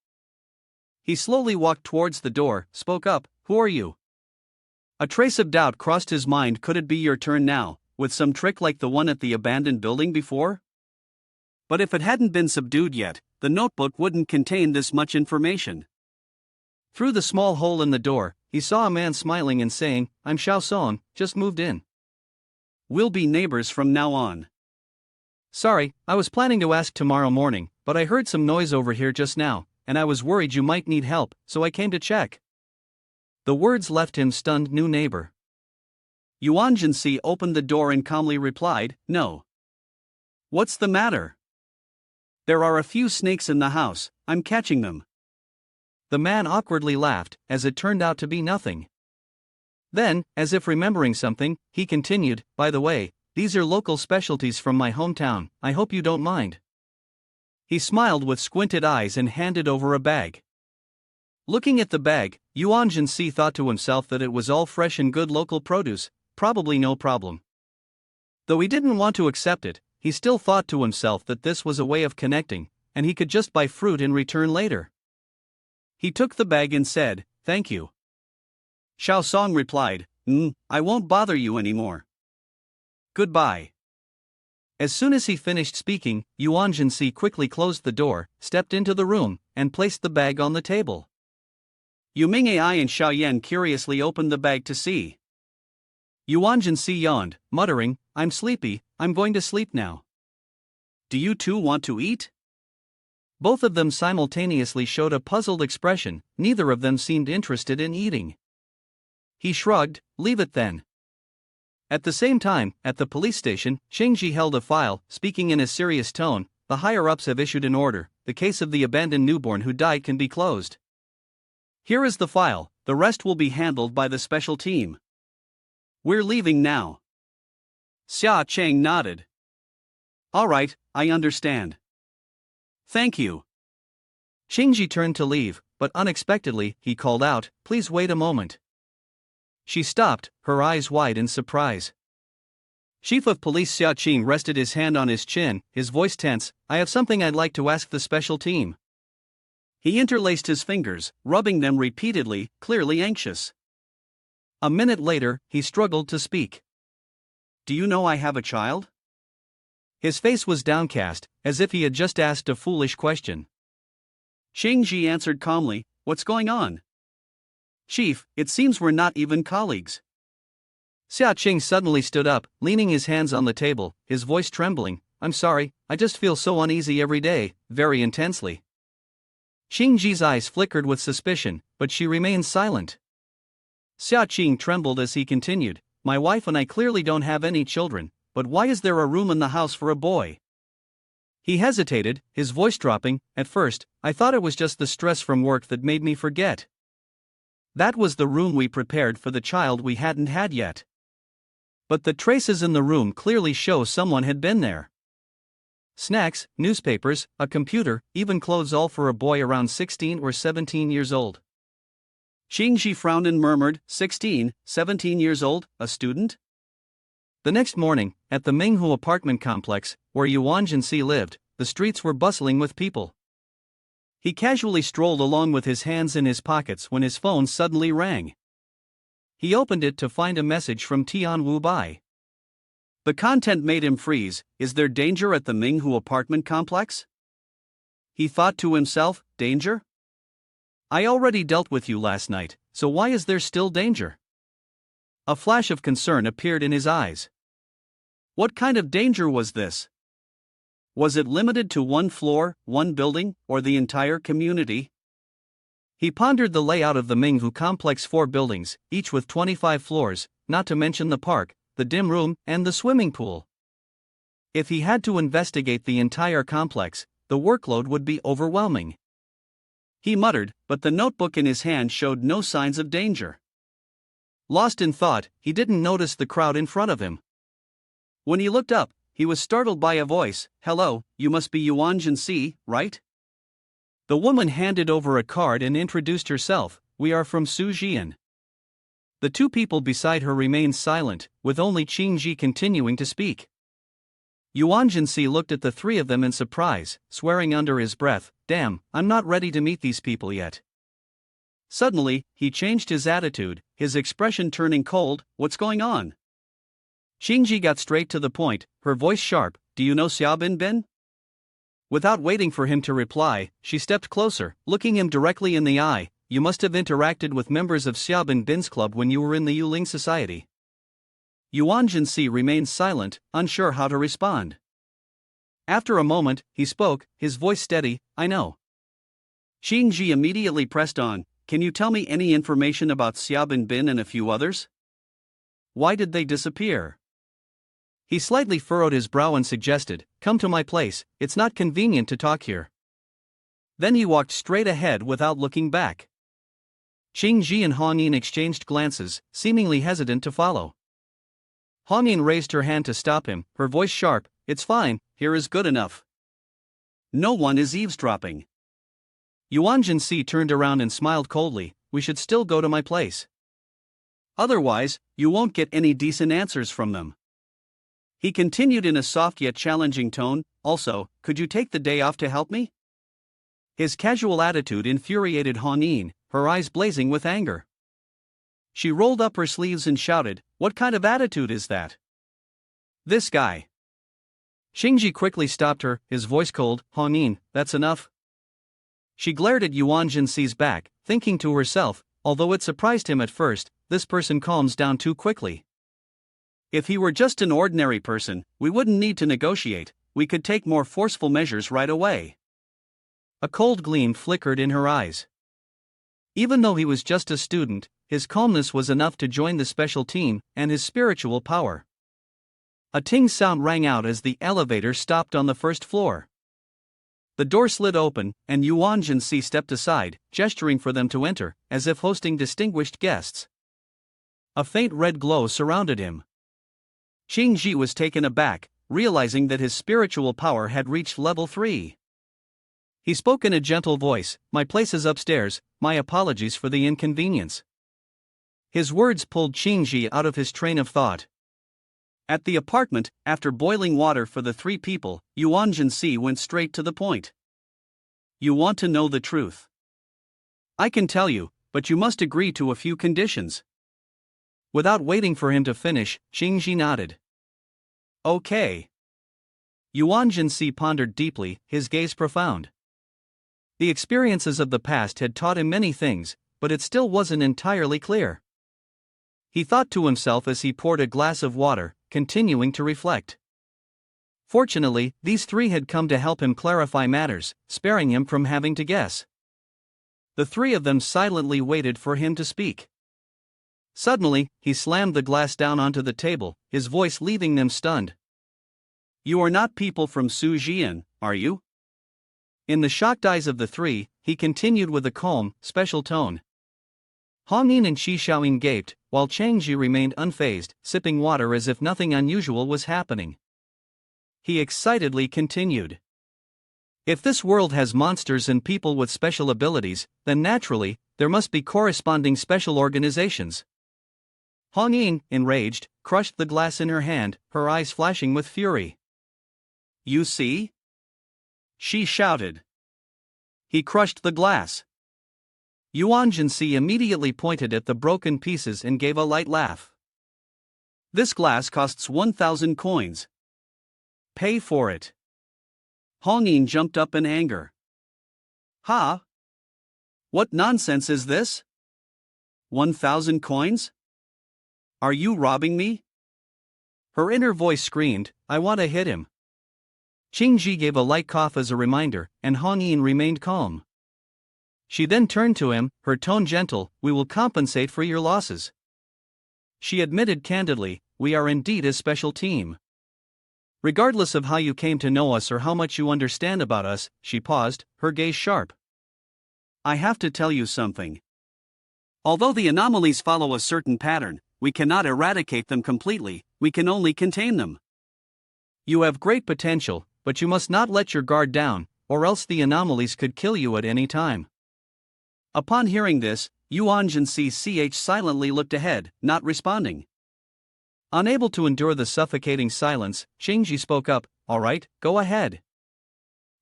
He slowly walked towards the door, spoke up, "Who are you?" A trace of doubt crossed his mind. Could it be your turn now, with some trick like the one at the abandoned building before? But if it hadn't been subdued yet, the notebook wouldn't contain this much information. Through the small hole in the door, he saw a man smiling and saying, "I'm Xiao Song, just moved in. We'll be neighbors from now on. Sorry, I was planning to ask tomorrow morning, but I heard some noise over here just now, and I was worried you might need help, so I came to check." The words left him stunned. New neighbor. Yuan Si opened the door and calmly replied, "No. What's the matter?" "There are a few snakes in the house, I'm catching them." The man awkwardly laughed, as it turned out to be nothing. Then, as if remembering something, he continued, "By the way, these are local specialties from my hometown, I hope you don't mind." He smiled with squinted eyes and handed over a bag. Looking at the bag, Yuan Si thought to himself that it was all fresh and good local produce, probably no problem. Though he didn't want to accept it, he still thought to himself that this was a way of connecting, and he could just buy fruit in return later. He took the bag and said, "Thank you." Xiao Song replied, I won't bother you anymore. Goodbye." As soon as he finished speaking, Yuan Si quickly closed the door, stepped into the room, and placed the bag on the table. Yu Mingai and Xiao Yan curiously opened the bag to see. Yuan Si yawned, muttering, "I'm sleepy, I'm going to sleep now." "Do you two want to eat?" Both of them simultaneously showed a puzzled expression. Neither of them seemed interested in eating. He shrugged, "Leave it then." At the same time, at the police station, Qingji held a file, speaking in a serious tone, "The higher-ups have issued an order, the case of the abandoned newborn who died can be closed. Here is the file, the rest will be handled by the special team. We're leaving now." Xia Cheng nodded. "All right, I understand. Thank you." Qingji turned to leave, but unexpectedly, he called out, "Please wait a moment." She stopped, her eyes wide in surprise. Chief of Police Xia Qing rested his hand on his chin, his voice tense, "I have something I'd like to ask the special team." He interlaced his fingers, rubbing them repeatedly, clearly anxious. A minute later, he struggled to speak. "Do you know I have a child?" His face was downcast, as if he had just asked a foolish question. Qingji answered calmly, "What's going on?" "Chief, it seems we're not even colleagues." Xia Qing suddenly stood up, leaning his hands on the table, his voice trembling, "I'm sorry, I just feel so uneasy every day, very intensely." Qingji's eyes flickered with suspicion, but she remained silent. Xia Qing trembled as he continued, "My wife and I clearly don't have any children, but why is there a room in the house for a boy?" He hesitated, his voice dropping. "At first, I thought it was just the stress from work that made me forget. That was the room we prepared for the child we hadn't had yet. But the traces in the room clearly show someone had been there. Snacks, newspapers, a computer, even clothes, all for a boy around 16 or 17 years old." Qingji frowned and murmured, 16, 17 years old, a student?" The next morning, at the Manhwa apartment complex, where Yuan Si lived, the streets were bustling with people. He casually strolled along with his hands in his pockets when his phone suddenly rang. He opened it to find a message from Tian Wu Bai. The content made him freeze. Is there danger at the Minghu apartment complex? He thought to himself, danger? I already dealt with you last night, so why is there still danger? A flash of concern appeared in his eyes. What kind of danger was this? Was it limited to one floor, one building, or the entire community? He pondered the layout of the Minghu complex, 4 buildings, each with 25 floors, not to mention the park, the dim room, and the swimming pool. If he had to investigate the entire complex, the workload would be overwhelming. He muttered, but the notebook in his hand showed no signs of danger. Lost in thought, he didn't notice the crowd in front of him. When he looked up, he was startled by a voice. "Hello, you must be Yuan Si, right?" The woman handed over a card and introduced herself. "We are from Sujian." The 2 people beside her remained silent, with only Qingji continuing to speak. Yuan Si looked at the 3 of them in surprise, swearing under his breath, "Damn, I'm not ready to meet these people yet." Suddenly, he changed his attitude, his expression turning cold. "What's going on?" Qingji got straight to the point, her voice sharp. "Do you know Xiaobin? Without waiting for him to reply, she stepped closer, looking him directly in the eye. "You must have interacted with members of Xiaobin's club when you were in the Yuling Society." Yuan Si remained silent, unsure how to respond. After a moment, he spoke, his voice steady. "I know." Qingji immediately pressed on. "Can you tell me any information about Xiaobin and a few others? Why did they disappear?" He slightly furrowed his brow and suggested, "Come to my place, it's not convenient to talk here." Then he walked straight ahead without looking back. Qingji and Hongyin exchanged glances, seemingly hesitant to follow. Hongyin raised her hand to stop him, her voice sharp. "It's fine, here is good enough. No one is eavesdropping." Yuan Si turned around and smiled coldly. "We should still go to my place. Otherwise, you won't get any decent answers from them." He continued in a soft yet challenging tone. "Also, could you take the day off to help me?" His casual attitude infuriated Hongyin, her eyes blazing with anger. She rolled up her sleeves and shouted, "What kind of attitude is that? This guy." Qingji quickly stopped her, his voice cold. "Hongyin, that's enough." She glared at Yuan Si's back, thinking to herself, although it surprised him at first, this person calms down too quickly. If he were just an ordinary person, we wouldn't need to negotiate, we could take more forceful measures right away. A cold gleam flickered in her eyes. Even though he was just a student, his calmness was enough to join the special team and his spiritual power. A ting sound rang out as the elevator stopped on the first floor. The door slid open, and Yuan Si stepped aside, gesturing for them to enter, as if hosting distinguished guests. A faint red glow surrounded him. Qingji was taken aback, realizing that his spiritual power had reached level 3. He spoke in a gentle voice. "My place is upstairs, my apologies for the inconvenience." His words pulled Qingji out of his train of thought. At the apartment, after boiling water for the 3 people, Yuan Si went straight to the point. "You want to know the truth? I can tell you, but you must agree to a few conditions." Without waiting for him to finish, Qingji nodded. "Okay." Yuan Si pondered deeply, his gaze profound. The experiences of the past had taught him many things, but it still wasn't entirely clear. He thought to himself as he poured a glass of water, continuing to reflect. Fortunately, these 3 had come to help him clarify matters, sparing him from having to guess. The 3 of them silently waited for him to speak. Suddenly, he slammed the glass down onto the table, his voice leaving them stunned. "You are not people from Sujian, are you?" In the shocked eyes of the 3, he continued with a calm, special tone. Hongyin and Qi Xiaoying gaped, while Changji remained unfazed, sipping water as if nothing unusual was happening. He excitedly continued. "If this world has monsters and people with special abilities, then naturally, there must be corresponding special organizations." Hongyin, enraged, crushed the glass in her hand, her eyes flashing with fury. "You see?" she shouted. He crushed the glass. Yuan Si immediately pointed at the broken pieces and gave a light laugh. "This glass costs 1,000 coins. Pay for it." Hongyin jumped up in anger. "Ha? What nonsense is this? 1,000 coins? Are you robbing me?" Her inner voice screamed, "I want to hit him." Qingji gave a light cough as a reminder, and Hongyin remained calm. She then turned to him, her tone gentle, "We will compensate for your losses." She admitted candidly, "We are indeed a special team. Regardless of how you came to know us or how much you understand about us," she paused, her gaze sharp. "I have to tell you something. Although the anomalies follow a certain pattern, we cannot eradicate them completely, we can only contain them. You have great potential, but you must not let your guard down, or else the anomalies could kill you at any time." Upon hearing this, Yuan Si silently looked ahead, not responding. Unable to endure the suffocating silence, Xingji spoke up, "All right, go ahead.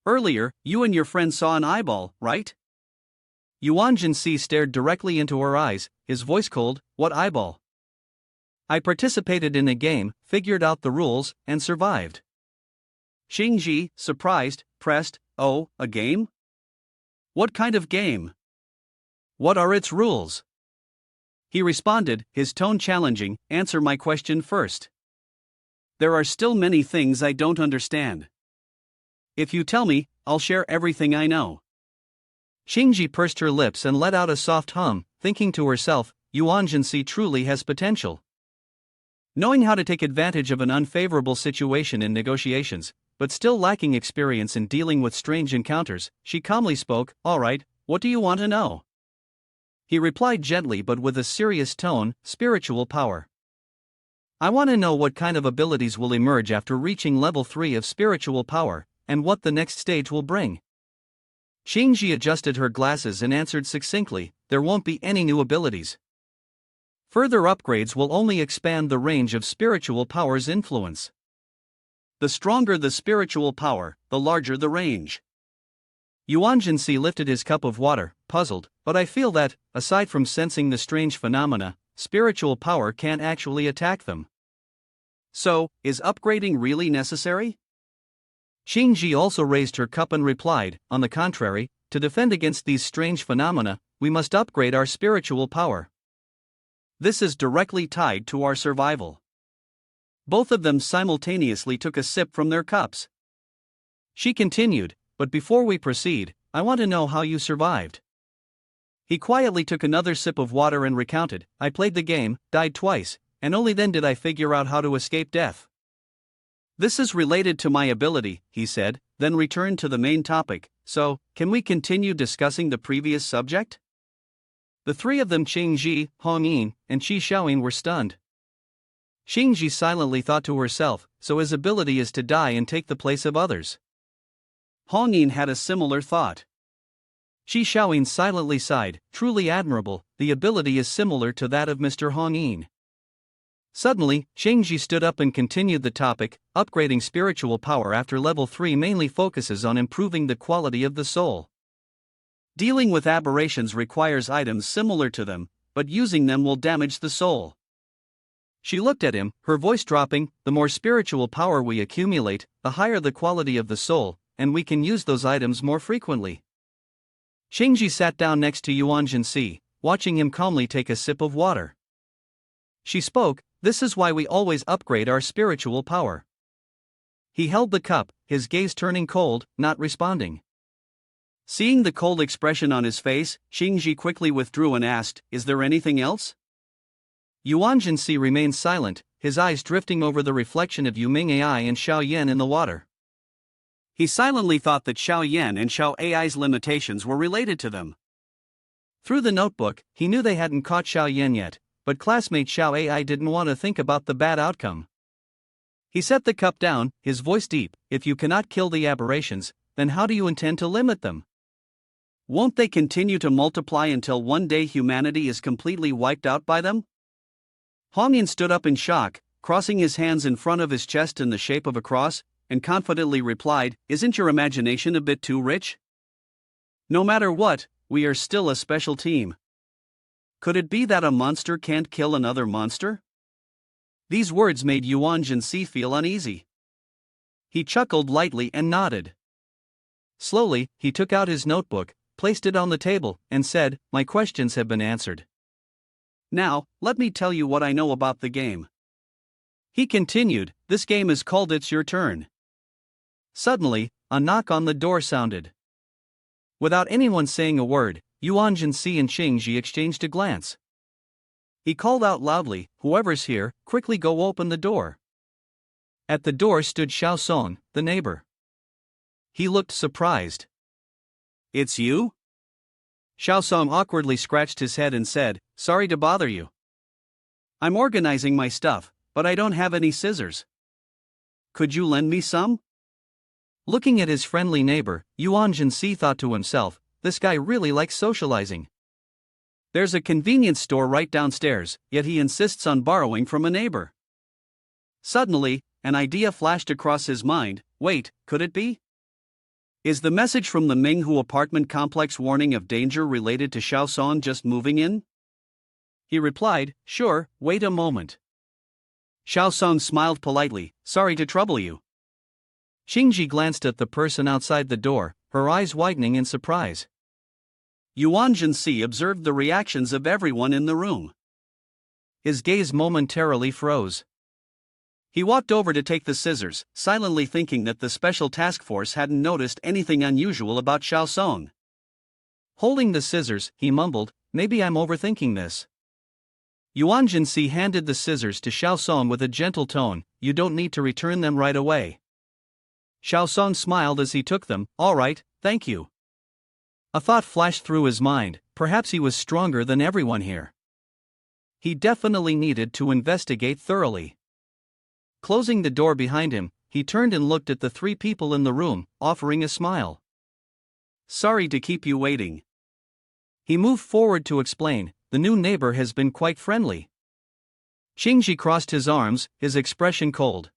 Earlier, you and your friend saw an eyeball, right?" Yuan Si stared directly into her eyes, his voice cold. "What eyeball?" "I participated in a game, figured out the rules, and survived." Xingji, surprised, pressed, "Oh, a game? What kind of game? What are its rules?" He responded, his tone challenging, "Answer my question first. There are still many things I don't understand. If you tell me, I'll share everything I know." Xingji pursed her lips and let out a soft hum, thinking to herself, Yuan Si truly has potential. Knowing how to take advantage of an unfavorable situation in negotiations, but still lacking experience in dealing with strange encounters, she calmly spoke, "All right, what do you want to know?" He replied gently but with a serious tone, "Spiritual power. I want to know what kind of abilities will emerge after reaching level 3 of spiritual power, and what the next stage will bring." Xingji adjusted her glasses and answered succinctly, "There won't be any new abilities. Further upgrades will only expand the range of spiritual power's influence. The stronger the spiritual power, the larger the range." Yuan Si lifted his cup of water, puzzled, "But I feel that, aside from sensing the strange phenomena, spiritual power can't actually attack them. So, is upgrading really necessary?" Xingji also raised her cup and replied, "On the contrary, to defend against these strange phenomena, we must upgrade our spiritual power. This is directly tied to our survival." Both of them simultaneously took a sip from their cups. She continued, "But before we proceed, I want to know how you survived." He quietly took another sip of water and recounted, "I played the game, died twice, and only then did I figure out how to escape death. This is related to my ability," he said, then returned to the main topic. "So, can we continue discussing the previous subject?" The three of them, Qingji, Hongyin, and Qi Xiaoyin, were stunned. Xingji silently thought to herself, "So his ability is to die and take the place of others." Hongyin had a similar thought. Qi Xiaoyin silently sighed, "Truly admirable, the ability is similar to that of Mr. Hongyin." Suddenly, Xingji stood up and continued the topic. "Upgrading spiritual power after level 3 mainly focuses on improving the quality of the soul. Dealing with aberrations requires items similar to them, but using them will damage the soul." She looked at him, her voice dropping, "The more spiritual power we accumulate, the higher the quality of the soul, and we can use those items more frequently." Xingji sat down next to Yuan Si, watching him calmly take a sip of water. She spoke, "This is why we always upgrade our spiritual power." He held the cup, his gaze turning cold, not responding. Seeing the cold expression on his face, Xingji quickly withdrew and asked, "Is there anything else?" Yuan Si remained silent, his eyes drifting over the reflection of Yuming AI and Xiao Yan in the water. He silently thought that Xiao Yan and Xiao AI's limitations were related to them. Through the notebook, he knew they hadn't caught Xiao Yan yet, but classmate Xiao AI didn't want to think about the bad outcome. He set the cup down, his voice deep, "If you cannot kill the aberrations, then how do you intend to limit them? Won't they continue to multiply until one day humanity is completely wiped out by them?" Hongyan stood up in shock, crossing his hands in front of his chest in the shape of a cross, and confidently replied, "Isn't your imagination a bit too rich? No matter what, we are still a special team. Could it be that a monster can't kill another monster?" These words made Yuan Si feel uneasy. He chuckled lightly and nodded. Slowly, he took out his notebook, placed it on the table, and said, "My questions have been answered. Now, let me tell you what I know about the game." He continued, "This game is called It's Your Turn." Suddenly, a knock on the door sounded. Without anyone saying a word, Yuan Si and Qingji exchanged a glance. He called out loudly, "Whoever's here, quickly go open the door." At the door stood Xiao Song, the neighbor. He looked surprised. "It's you?" Xiao Song awkwardly scratched his head and said, "Sorry to bother you. I'm organizing my stuff, but I don't have any scissors. Could you lend me some?" Looking at his friendly neighbor, Yuan Si thought to himself, this guy really likes socializing. There's a convenience store right downstairs, yet he insists on borrowing from a neighbor. Suddenly, an idea flashed across his mind. Wait, could it be? Is the message from the Manhwa apartment complex warning of danger related to Xiao Song just moving in? He replied, "Sure, wait a moment." Xiao Song smiled politely, "Sorry to trouble you." Qingji glanced at the person outside the door, her eyes widening in surprise. Yuan Si observed the reactions of everyone in the room. His gaze momentarily froze. He walked over to take the scissors, silently thinking that the special task force hadn't noticed anything unusual about Xiao Song. Holding the scissors, he mumbled, "Maybe I'm overthinking this." Yuan Si handed the scissors to Xiao Song with a gentle tone, "You don't need to return them right away." Xiao Song smiled as he took them, "All right, thank you." A thought flashed through his mind, perhaps he was stronger than everyone here. He definitely needed to investigate thoroughly. Closing the door behind him, he turned and looked at the three people in the room, offering a smile. "Sorry to keep you waiting." He moved forward to explain, "The new neighbor has been quite friendly." Qingji crossed his arms, his expression cold.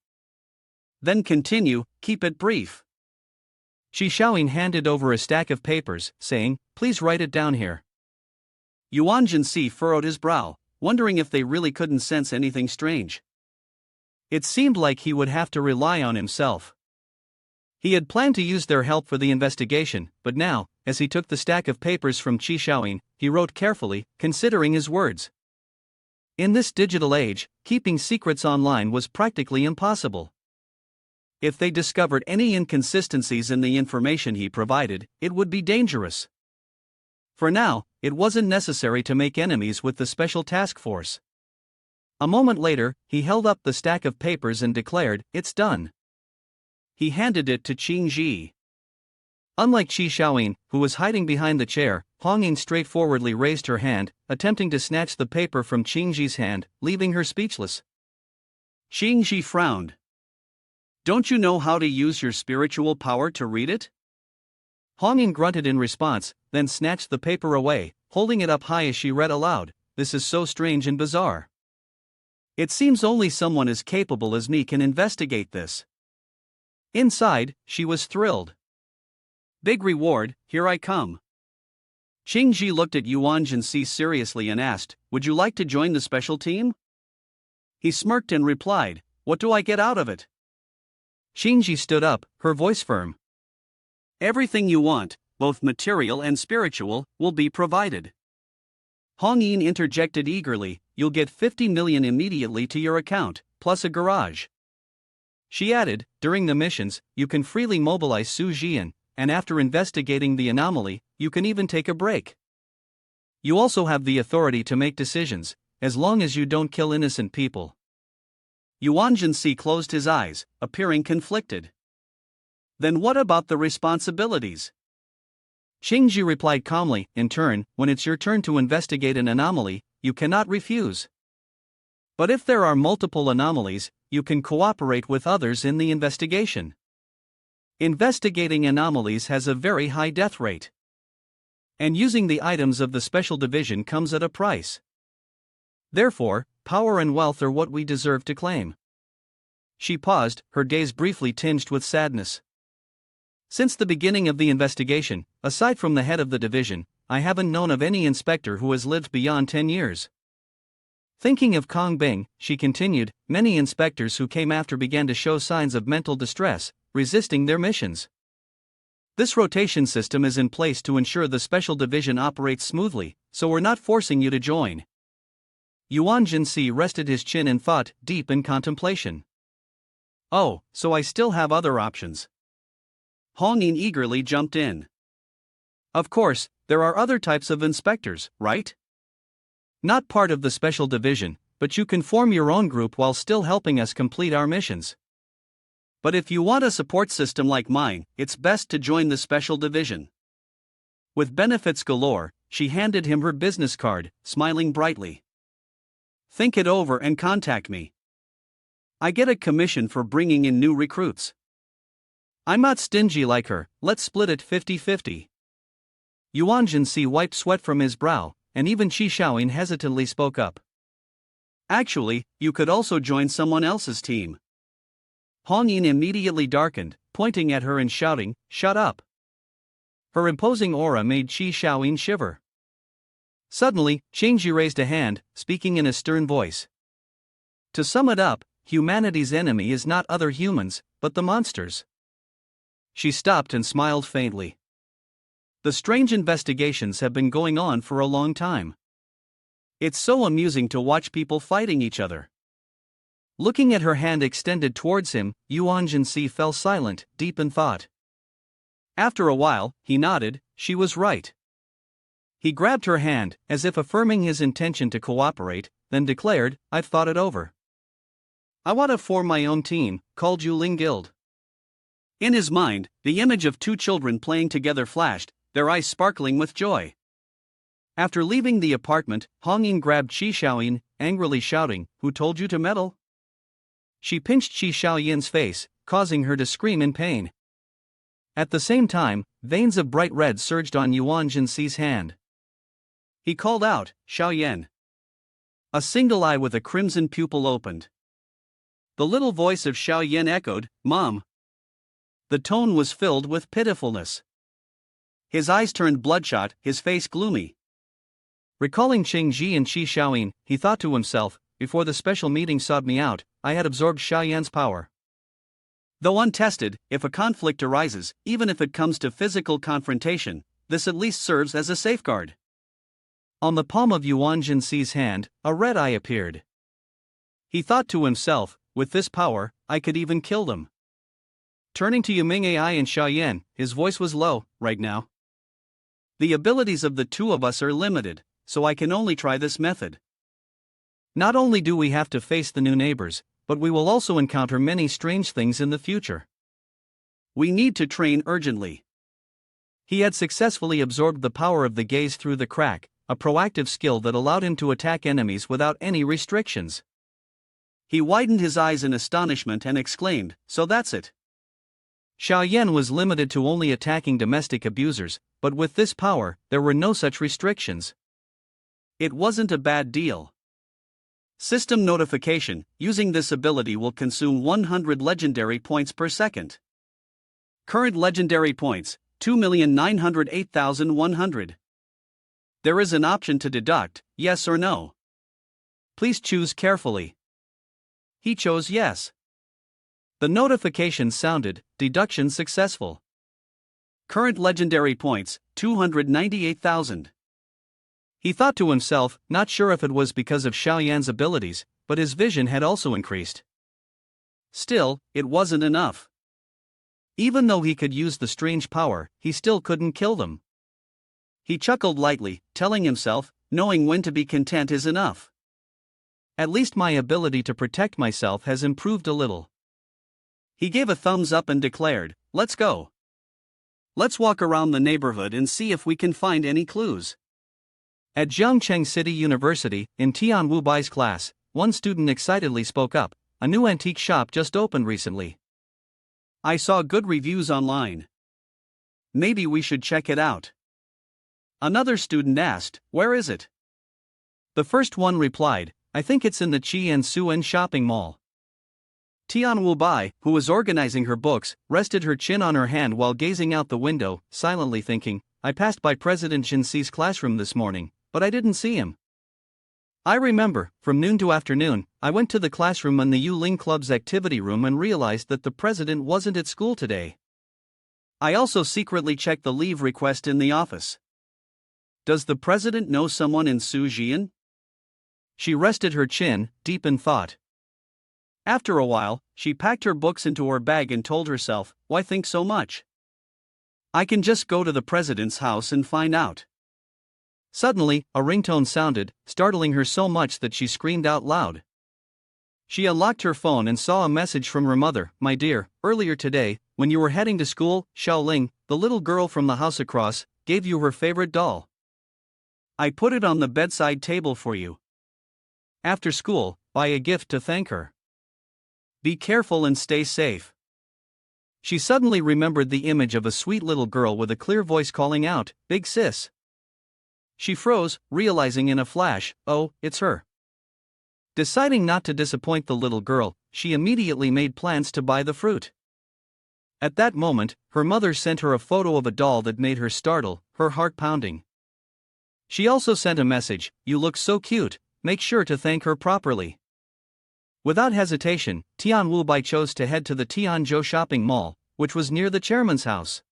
"Then continue, keep it brief." Shi Shaoing handed over a stack of papers, saying, "Please write it down here." Yuan Si furrowed his brow, wondering if they really couldn't sense anything strange. It seemed like he would have to rely on himself. He had planned to use their help for the investigation, but now, as he took the stack of papers from Shi Shaoing, he wrote carefully, considering his words. In this digital age, keeping secrets online was practically impossible. If they discovered any inconsistencies in the information he provided, it would be dangerous. For now, it wasn't necessary to make enemies with the special task force. A moment later, he held up the stack of papers and declared, "It's done." He handed it to Qingji. Unlike Shi Shaoing, who was hiding behind the chair, Hongyin straightforwardly raised her hand, attempting to snatch the paper from Qingji's hand, leaving her speechless. Qingji frowned. "Don't you know how to use your spiritual power to read it?" Hongyin grunted in response, then snatched the paper away, holding it up high as she read aloud, "This is so strange and bizarre. It seems only someone as capable as me can investigate this." Inside, she was thrilled. "Big reward, here I come." Qingji looked at Yuan Si seriously and asked, "Would you like to join the special team?" He smirked and replied, "What do I get out of it?" Qingji stood up, her voice firm. "Everything you want, both material and spiritual, will be provided." Hongyin interjected eagerly, "You'll get 50 million immediately to your account, plus a garage." She added, "During the missions, you can freely mobilize Su Jian, and after investigating the anomaly, you can even take a break. You also have the authority to make decisions, as long as you don't kill innocent people." Yuan Si closed his eyes, appearing conflicted. "Then what about the responsibilities?" Qingji replied calmly, "In turn, when it's your turn to investigate an anomaly, you cannot refuse. But if there are multiple anomalies, you can cooperate with others in the investigation. Investigating anomalies has a very high death rate. And using the items of the special division comes at a price. Therefore, power and wealth are what we deserve to claim." She paused, her gaze briefly tinged with sadness. "Since the beginning of the investigation, aside from the head of the division, I haven't known of any inspector who has lived beyond 10 years. Thinking of Kong Bing, she continued, many inspectors who came after began to show signs of mental distress, resisting their missions. This rotation system is in place to ensure the special division operates smoothly, so we're not forcing you to join." Yuan Si rested his chin and thought, deep in contemplation. "Oh, so I still have other options." Hongyin eagerly jumped in. "Of course, there are other types of inspectors, right? Not part of the special division, but you can form your own group while still helping us complete our missions. But if you want a support system like mine, it's best to join the special division. With benefits galore, she handed him her business card, smiling brightly. Think it over and contact me. I get a commission for bringing in new recruits. I'm not stingy like her, let's split it 50-50. Yuan Si wiped sweat from his brow, and even Qi Shaoyin hesitantly spoke up. Actually, you could also join someone else's team. Hong Yin immediately darkened, pointing at her and shouting, "Shut up!" Her imposing aura made Qi Shaoyin shiver. Suddenly, Qingji raised a hand, speaking in a stern voice. To sum it up, humanity's enemy is not other humans, but the monsters. She stopped and smiled faintly. The strange investigations have been going on for a long time. It's so amusing to watch people fighting each other. Looking at her hand extended towards him, Yuan Si fell silent, deep in thought. After a while, he nodded, she was right. He grabbed her hand, as if affirming his intention to cooperate, then declared, I've thought it over. I want to form my own team, called Yuling Guild. In his mind, the image of two children playing together flashed, their eyes sparkling with joy. After leaving the apartment, Hong Ying grabbed Qi Shaoyin, angrily shouting, Who told you to meddle? She pinched Qi Shaoyin's face, causing her to scream in pain. At the same time, veins of bright red surged on Yuan Si's hand. He called out, Xiaoyan. A single eye with a crimson pupil opened. The little voice of Xiaoyan echoed, Mom. The tone was filled with pitifulness. His eyes turned bloodshot, his face gloomy. Recalling Qingji and Qi Shaoyin, he thought to himself, before the special meeting sought me out, I had absorbed Xiaoyan's power. Though untested, if a conflict arises, even if it comes to physical confrontation, this at least serves as a safeguard. On the palm of Yuan Si's hand, a red eye appeared. He thought to himself, with this power, I could even kill them. Turning to Yuming Ai and Xiaoyan, his voice was low, right now. The abilities of the two of us are limited, so I can only try this method. Not only do we have to face the new neighbors, but we will also encounter many strange things in the future. We need to train urgently. He had successfully absorbed the power of the gaze through the crack, a proactive skill that allowed him to attack enemies without any restrictions. He widened his eyes in astonishment and exclaimed, So that's it. Xiaoyan was limited to only attacking domestic abusers, but with this power, there were no such restrictions. It wasn't a bad deal. System notification, using this ability will consume 100 legendary points per second. Current legendary points, 2,908,100. There is an option to deduct, yes or no. Please choose carefully. He chose yes. The notification sounded, deduction successful. Current legendary points, 298,000. He thought to himself, not sure if it was because of Xiaoyan's abilities, but his vision had also increased. Still, it wasn't enough. Even though he could use the strange power, he still couldn't kill them. He chuckled lightly, telling himself, knowing when to be content is enough. At least my ability to protect myself has improved a little. He gave a thumbs up and declared, Let's go. Let's walk around the neighborhood and see if we can find any clues. At Zhangcheng City University, in Tian Wu Bai's class, one student excitedly spoke up, a new antique shop just opened recently. I saw good reviews online. Maybe we should check it out. Another student asked, Where is it? The first one replied, I think it's in the Qi and Suen shopping mall. Tian Wu Bai, who was organizing her books, rested her chin on her hand while gazing out the window, silently thinking, I passed by President Yuan Si's classroom this morning, but I didn't see him. I remember, from noon to afternoon, I went to the classroom in the Yu Ling Club's activity room and realized that the president wasn't at school today. I also secretly checked the leave request in the office. Does the president know someone in Sujian? She rested her chin, deep in thought. After a while, she packed her books into her bag and told herself, Why think so much? I can just go to the president's house and find out. Suddenly, a ringtone sounded, startling her so much that she screamed out loud. She unlocked her phone and saw a message from her mother. "My dear, earlier today, when you were heading to school, Xiaoling, the little girl from the house across, gave you her favorite doll. I put it on the bedside table for you. After school, buy a gift to thank her. Be careful and stay safe." She suddenly remembered the image of a sweet little girl with a clear voice calling out, "Big sis." She froze, realizing in a flash, oh, it's her. Deciding not to disappoint the little girl, she immediately made plans to buy the fruit. At that moment, her mother sent her a photo of a doll that made her startle, her heart pounding. She also sent a message, "You look so cute, make sure to thank her properly." Without hesitation, Tian Wubai chose to head to the Tianzhou shopping mall, which was near the chairman's house.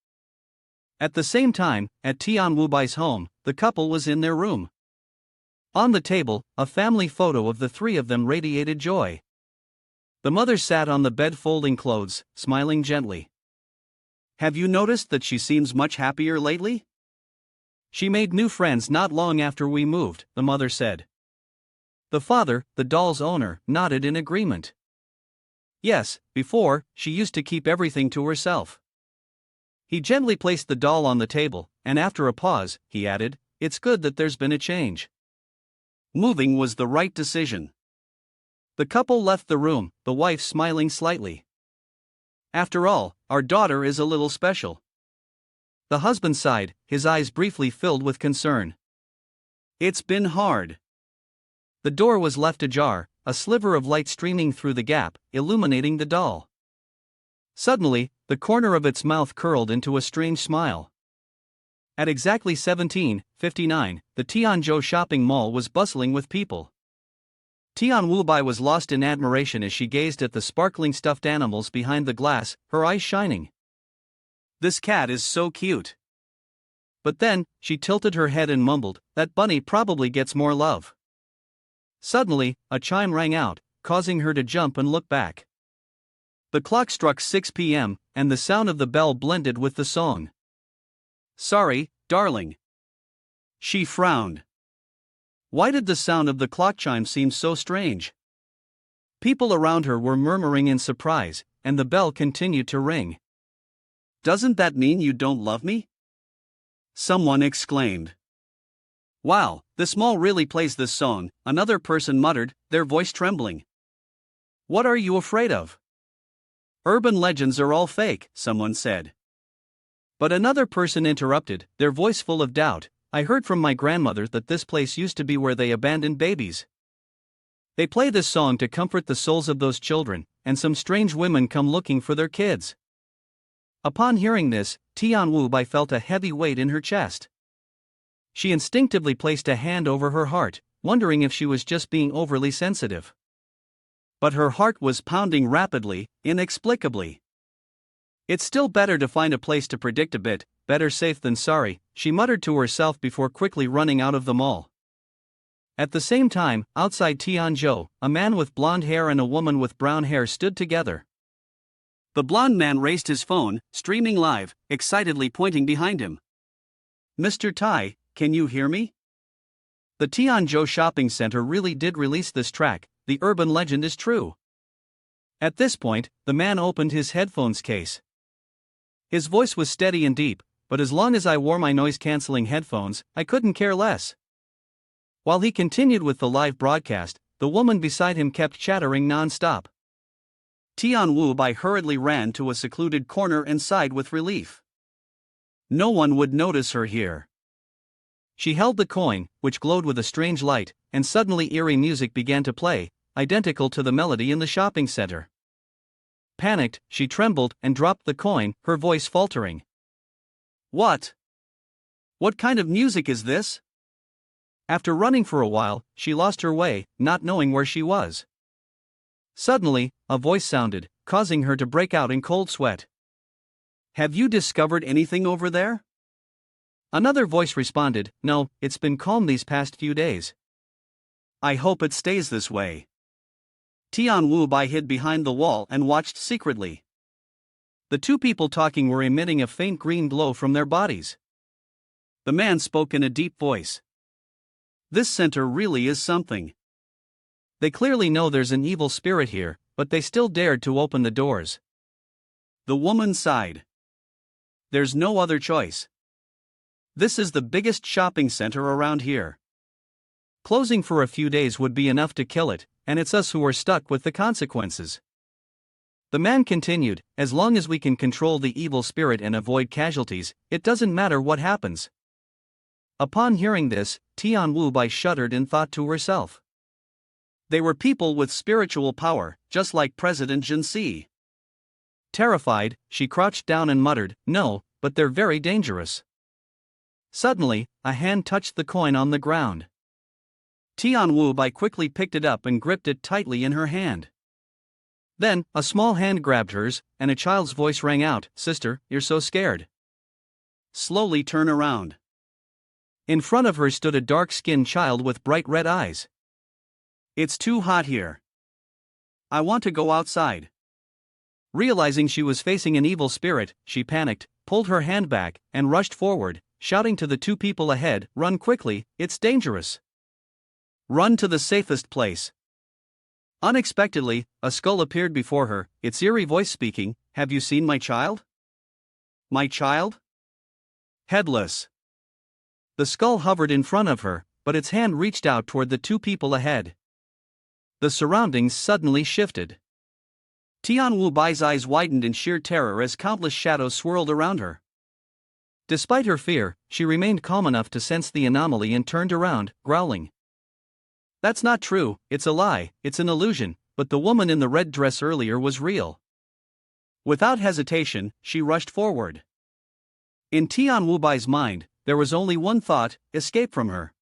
At the same time, at Tian Wubai's home, the couple was in their room. On the table, a family photo of the three of them radiated joy. The mother sat on the bed folding clothes, smiling gently. "Have you noticed that she seems much happier lately? She made new friends not long after we moved," the mother said. The father, the doll's owner, nodded in agreement. "Yes, before, she used to keep everything to herself." He gently placed the doll on the table, and after a pause, he added, "It's good that there's been a change. Moving was the right decision." The couple left the room, the wife smiling slightly. "After all, our daughter is a little special." The husband sighed, his eyes briefly filled with concern. "It's been hard." The door was left ajar, a sliver of light streaming through the gap, illuminating the doll. Suddenly, the corner of its mouth curled into a strange smile. At exactly 17:59, the Tianzhou shopping mall was bustling with people. Tian Wubai was lost in admiration as she gazed at the sparkling stuffed animals behind the glass, her eyes shining. "This cat is so cute." But then, she tilted her head and mumbled, "That bunny probably gets more love." Suddenly, a chime rang out, causing her to jump and look back. The clock struck 6 p.m., and the sound of the bell blended with the song. "Sorry, darling." She frowned. Why did the sound of the clock chime seem so strange? People around her were murmuring in surprise, and the bell continued to ring. "Doesn't that mean you don't love me?" someone exclaimed. "Wow, this mall really plays this song," another person muttered, their voice trembling. "What are you afraid of? Urban legends are all fake," someone said. But another person interrupted, their voice full of doubt, "I heard from my grandmother that this place used to be where they abandoned babies. They play this song to comfort the souls of those children, and some strange women come looking for their kids." Upon hearing this, Tian Wubai felt a heavy weight in her chest. She instinctively placed a hand over her heart, wondering if she was just being overly sensitive. But her heart was pounding rapidly, inexplicably. "It's still better to find a place to predict a bit, better safe than sorry," she muttered to herself before quickly running out of the mall. At the same time, outside Tianzhou, a man with blonde hair and a woman with brown hair stood together. The blonde man raised his phone, streaming live, excitedly pointing behind him. "Mr. Tai, can you hear me? The Tianzhou shopping center really did release this track, the urban legend is true." At this point, the man opened his headphones case. His voice was steady and deep, but as long as I wore my noise-canceling headphones, I couldn't care less. While he continued with the live broadcast, the woman beside him kept chattering non-stop. Tian Wubai hurriedly ran to a secluded corner and sighed with relief. No one would notice her here. She held the coin, which glowed with a strange light, and suddenly eerie music began to play, identical to the melody in the shopping center. Panicked, she trembled and dropped the coin, her voice faltering. "What? What kind of music is this?" After running for a while, she lost her way, not knowing where she was. Suddenly, a voice sounded, causing her to break out in cold sweat. "Have you discovered anything over there?" Another voice responded, "No, it's been calm these past few days." "I hope it stays this way." Tian Wubai hid behind the wall and watched secretly. The two people talking were emitting a faint green glow from their bodies. The man spoke in a deep voice. This center really is something. They clearly know there's an evil spirit here, but they still dared to open the doors. The woman sighed. There's no other choice. This is the biggest shopping center around here. Closing for a few days would be enough to kill it, and it's us who are stuck with the consequences. The man continued, as long as we can control the evil spirit and avoid casualties, it doesn't matter what happens. Upon hearing this, Tian Wu Bai shuddered and thought to herself. They were people with spiritual power, just like President Yuan Si. Terrified, she crouched down and muttered, "No, but they're very dangerous." Suddenly, a hand touched the coin on the ground. Tian Wu Bai quickly picked it up and gripped it tightly in her hand. Then, a small hand grabbed hers, and a child's voice rang out, "Sister, you're so scared. Slowly turn around." In front of her stood a dark-skinned child with bright red eyes. "It's too hot here. I want to go outside." Realizing she was facing an evil spirit, she panicked, pulled her hand back, and rushed forward, shouting to the two people ahead, "Run quickly, it's dangerous. Run to the safest place." Unexpectedly, a skull appeared before her, its eerie voice speaking, "Have you seen my child? My child? Headless." The skull hovered in front of her, but its hand reached out toward the two people ahead. The surroundings suddenly shifted. Tian Wu Bai's eyes widened in sheer terror as countless shadows swirled around her. Despite her fear, she remained calm enough to sense the anomaly and turned around, growling. "That's not true, it's a lie, it's an illusion, but the woman in the red dress earlier was real." Without hesitation, she rushed forward. In Tian Wu Bai's mind, there was only one thought: escape from her.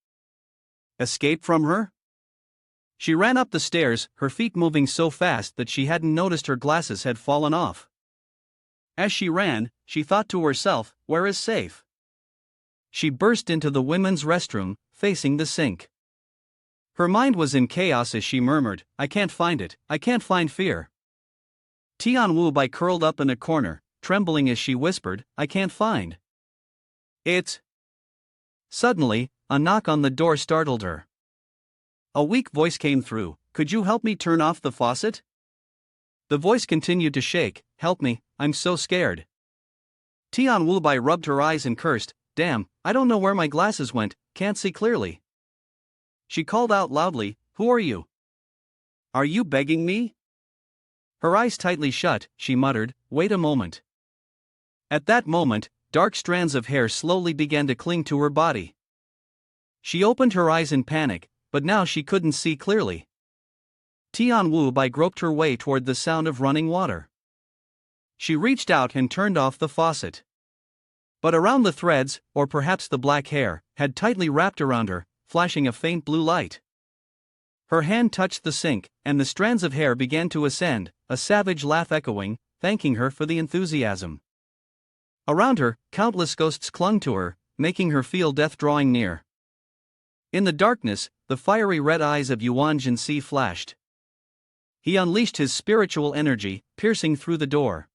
Escape from her? She ran up the stairs, her feet moving so fast that she hadn't noticed her glasses had fallen off. As she ran, she thought to herself, "Where is safe?" She burst into the women's restroom, facing the sink. Her mind was in chaos as she murmured, "I can't find it, I can't find fear." Tian Wu Bai curled up in a corner, trembling as she whispered, "I can't find it." Suddenly, a knock on the door startled her. A weak voice came through, "Could you help me turn off the faucet?" The voice continued to shake, "Help me, I'm so scared." Tian Wu Bai rubbed her eyes and cursed, "Damn, I don't know where my glasses went, can't see clearly." She called out loudly, "Who are you? Are you begging me?" Her eyes tightly shut, she muttered, "Wait a moment." At that moment, dark strands of hair slowly began to cling to her body. She opened her eyes in panic, but now she couldn't see clearly. Tian Wu Bai groped her way toward the sound of running water. She reached out and turned off the faucet. But around the threads, or perhaps the black hair, had tightly wrapped around her, flashing a faint blue light. Her hand touched the sink, and the strands of hair began to ascend, a savage laugh echoing, thanking her for the enthusiasm. Around her, countless ghosts clung to her, making her feel death drawing near. In the darkness, the fiery red eyes of Yuan Si flashed. He unleashed his spiritual energy, piercing through the door.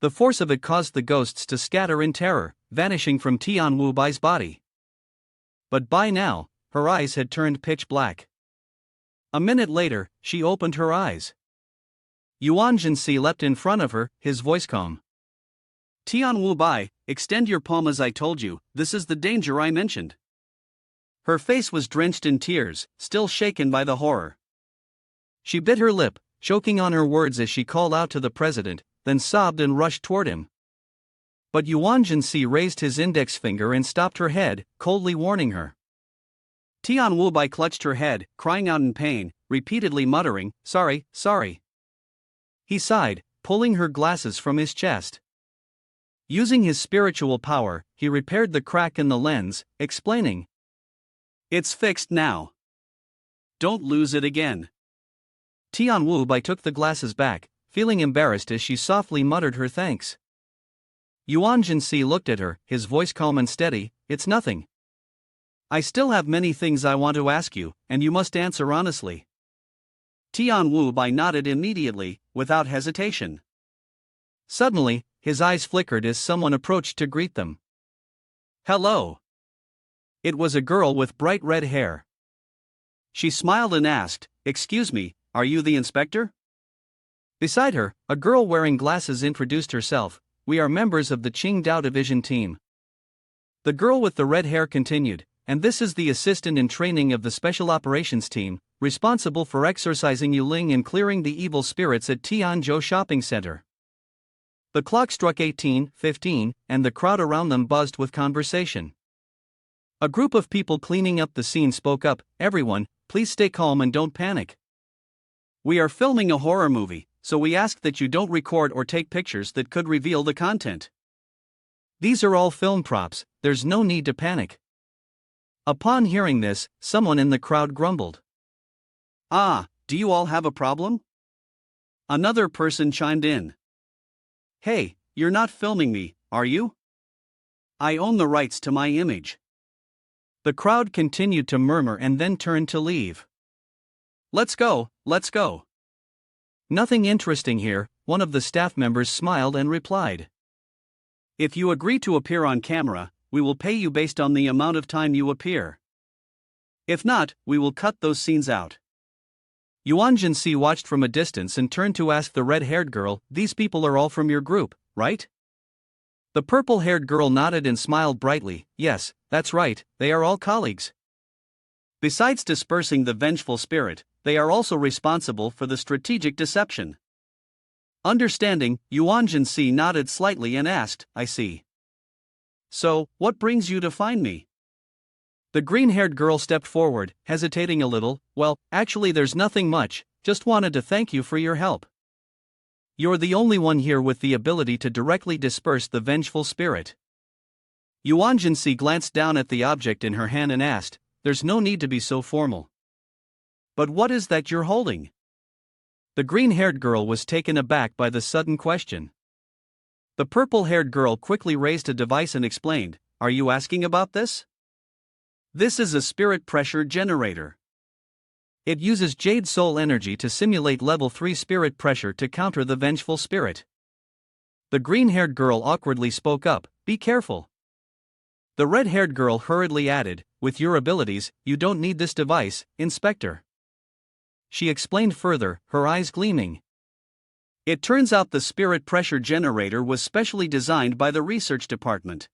The force of it caused the ghosts to scatter in terror, vanishing from Tian Wu Bai's body. But by now, her eyes had turned pitch black. A minute later, she opened her eyes. Yuan Si leapt in front of her, his voice calm. "Tian Wu Bai, extend your palm as I told you, this is the danger I mentioned." Her face was drenched in tears, still shaken by the horror. She bit her lip, choking on her words as she called out to the president, then sobbed and rushed toward him. But Yuan Si raised his index finger and stopped her head, coldly warning her. Tian Wu Bai clutched her head, crying out in pain, repeatedly muttering, "Sorry, sorry." He sighed, pulling her glasses from his chest. Using his spiritual power, he repaired the crack in the lens, explaining, "It's fixed now. Don't lose it again." Tian Wu Bai took the glasses back, feeling embarrassed as she softly muttered her thanks. Yuan Si looked at her, his voice calm and steady, "It's nothing. I still have many things I want to ask you, and you must answer honestly." Tian Wu Bai nodded immediately, without hesitation. Suddenly, his eyes flickered as someone approached to greet them. "Hello. It was a girl with bright red hair. She smiled and asked, "Excuse me, are you the inspector?" Beside her, a girl wearing glasses introduced herself. "We are members of the Qingdao Division team." The girl with the red hair continued, "And this is the assistant in training of the Special Operations Team, responsible for exorcising Yuling and clearing the evil spirits at Tianzhou Shopping Center." The clock struck 18:15, and the crowd around them buzzed with conversation. A group of people cleaning up the scene spoke up, "Everyone, please stay calm and don't panic. We are filming a horror movie, so we ask that you don't record or take pictures that could reveal the content. These are all film props, there's no need to panic." Upon hearing this, someone in the crowd grumbled. "Ah, do you all have a problem?" Another person chimed in. "Hey, you're not filming me, are you? I own the rights to my image." The crowd continued to murmur and then turned to leave. Let's go." "Nothing interesting here," one of the staff members smiled and replied. "If you agree to appear on camera, we will pay you based on the amount of time you appear. If not, we will cut those scenes out." Yuan Si watched from a distance and turned to ask the red-haired girl, "These people are all from your group, right?" The purple-haired girl nodded and smiled brightly. "Yes, that's right, they are all colleagues. Besides dispersing the vengeful spirit, they are also responsible for the strategic deception." Understanding, Yuan Si nodded slightly and asked, "I see. So, what brings you to find me?" The green-haired girl stepped forward, hesitating a little. "Well, actually there's nothing much, just wanted to thank you for your help. You're the only one here with the ability to directly disperse the vengeful spirit." Yuan Si glanced down at the object in her hand and asked, "There's no need to be so formal. But what is that you're holding?" The green-haired girl was taken aback by the sudden question. The purple-haired girl quickly raised a device and explained, "Are you asking about this? This is a spirit pressure generator. It uses jade soul energy to simulate level 3 spirit pressure to counter the vengeful spirit." The green-haired girl awkwardly spoke up, "Be careful." The red-haired girl hurriedly added, "With your abilities, you don't need this device, Inspector." She explained further, her eyes gleaming. "It turns out the spirit pressure generator was specially designed by the research department.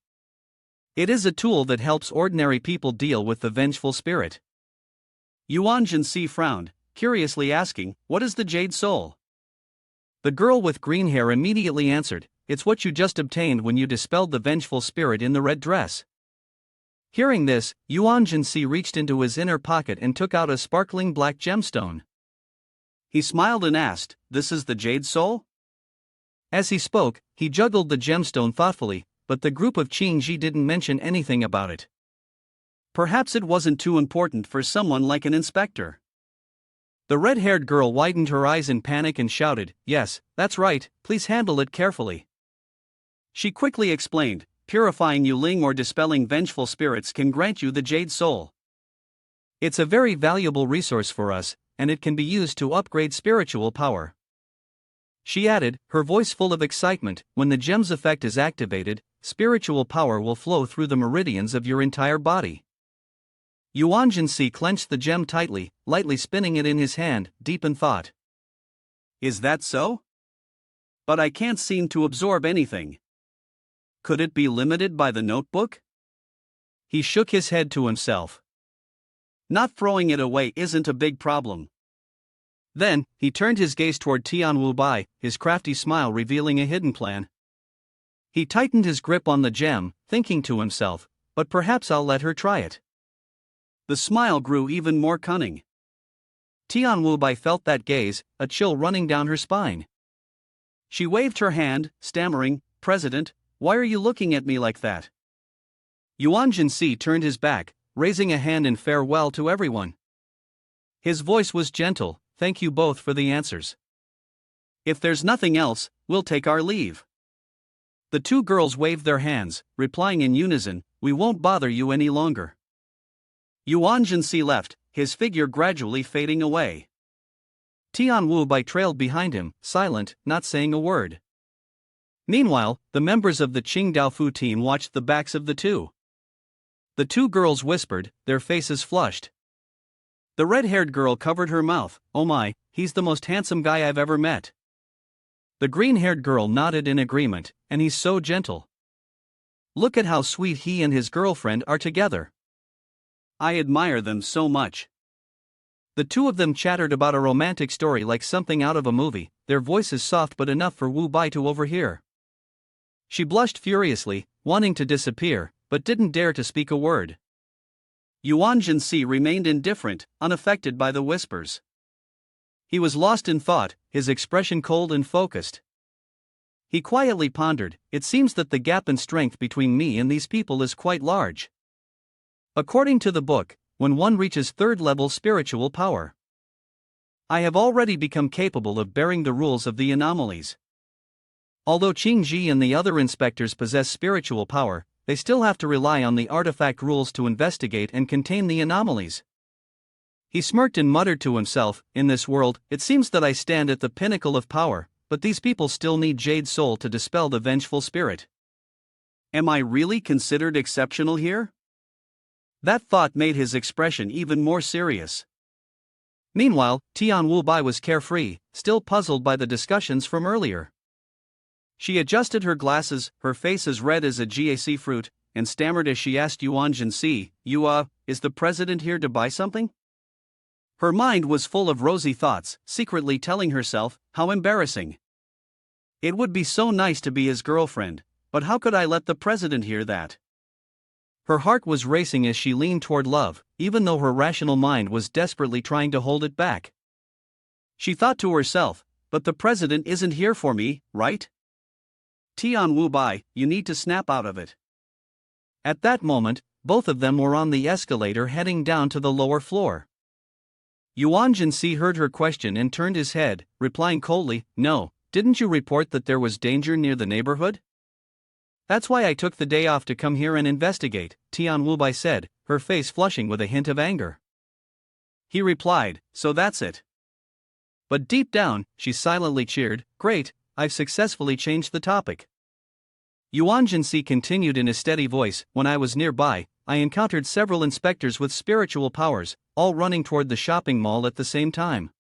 It is a tool that helps ordinary people deal with the vengeful spirit." Yuan Si frowned, curiously asking, "What is the jade soul?" The girl with green hair immediately answered, "It's what you just obtained when you dispelled the vengeful spirit in the red dress." Hearing this, Yuan Si reached into his inner pocket and took out a sparkling black gemstone. He smiled and asked, "This is the jade soul?" As he spoke, he juggled the gemstone thoughtfully, but the group of Qingji didn't mention anything about it. Perhaps it wasn't too important for someone like an inspector. The red-haired girl widened her eyes in panic and shouted, "Yes, that's right, please handle it carefully." She quickly explained, "Purifying Yuling or dispelling vengeful spirits can grant you the jade soul. It's a very valuable resource for us, and it can be used to upgrade spiritual power." She added, her voice full of excitement, "When the gem's effect is activated, spiritual power will flow through the meridians of your entire body." Yuan Si clenched the gem tightly, lightly spinning it in his hand, deep in thought. "Is that so? But I can't seem to absorb anything. Could it be limited by the notebook?" He shook his head to himself. "Not throwing it away isn't a big problem." Then, he turned his gaze toward Tianwu Bai, his crafty smile revealing a hidden plan. He tightened his grip on the gem, thinking to himself, "But perhaps I'll let her try it." The smile grew even more cunning. Tianwu Bai felt that gaze, a chill running down her spine. She waved her hand, stammering, "President, why are you looking at me like that?" Yuan Si turned his back, raising a hand in farewell to everyone. His voice was gentle, "Thank you both for the answers. If there's nothing else, we'll take our leave." The two girls waved their hands, replying in unison, "We won't bother you any longer." Yuan Si left, his figure gradually fading away. Tianwu Bai trailed behind him, silent, not saying a word. Meanwhile, the members of the Qingdao Fu team watched the backs of the two. The two girls whispered, their faces flushed. The red-haired girl covered her mouth. "Oh my, he's the most handsome guy I've ever met." The green-haired girl nodded in agreement, "And he's so gentle. Look at how sweet he and his girlfriend are together. I admire them so much." The two of them chattered about a romantic story like something out of a movie, their voices soft but enough for Wu Bai to overhear. She blushed furiously, wanting to disappear, but didn't dare to speak a word. Yuan Si remained indifferent, unaffected by the whispers. He was lost in thought, his expression cold and focused. He quietly pondered, "It seems that the gap in strength between me and these people is quite large. According to the book, when one reaches third-level spiritual power, I have already become capable of bearing the rules of the anomalies. Although Qing Ji and the other inspectors possess spiritual power, they still have to rely on the artifact rules to investigate and contain the anomalies." He smirked and muttered to himself, "In this world, it seems that I stand at the pinnacle of power, but these people still need Jade Soul to dispel the vengeful spirit. Am I really considered exceptional here?" That thought made his expression even more serious. Meanwhile, Tian Wu Bai was carefree, still puzzled by the discussions from earlier. She adjusted her glasses, her face as red as a GAC fruit, and stammered as she asked Yuan Si, is the president here to buy something?" Her mind was full of rosy thoughts, secretly telling herself, "How embarrassing. It would be so nice to be his girlfriend, but how could I let the president hear that?" Her heart was racing as she leaned toward love, even though her rational mind was desperately trying to hold it back. She thought to herself, "But the president isn't here for me, right? Tian Wu Bai, you need to snap out of it." At that moment, both of them were on the escalator heading down to the lower floor. Yuan Si heard her question and turned his head, replying coldly, "No, didn't you report that there was danger near the neighborhood? That's why I took the day off to come here and investigate," Tian Wu Bai said, her face flushing with a hint of anger. He replied, "So that's it." But deep down, she silently cheered, "Great, I've successfully changed the topic." Yuan Si continued in a steady voice, "When I was nearby, I encountered several inspectors with spiritual powers, all running toward the shopping mall at the same time."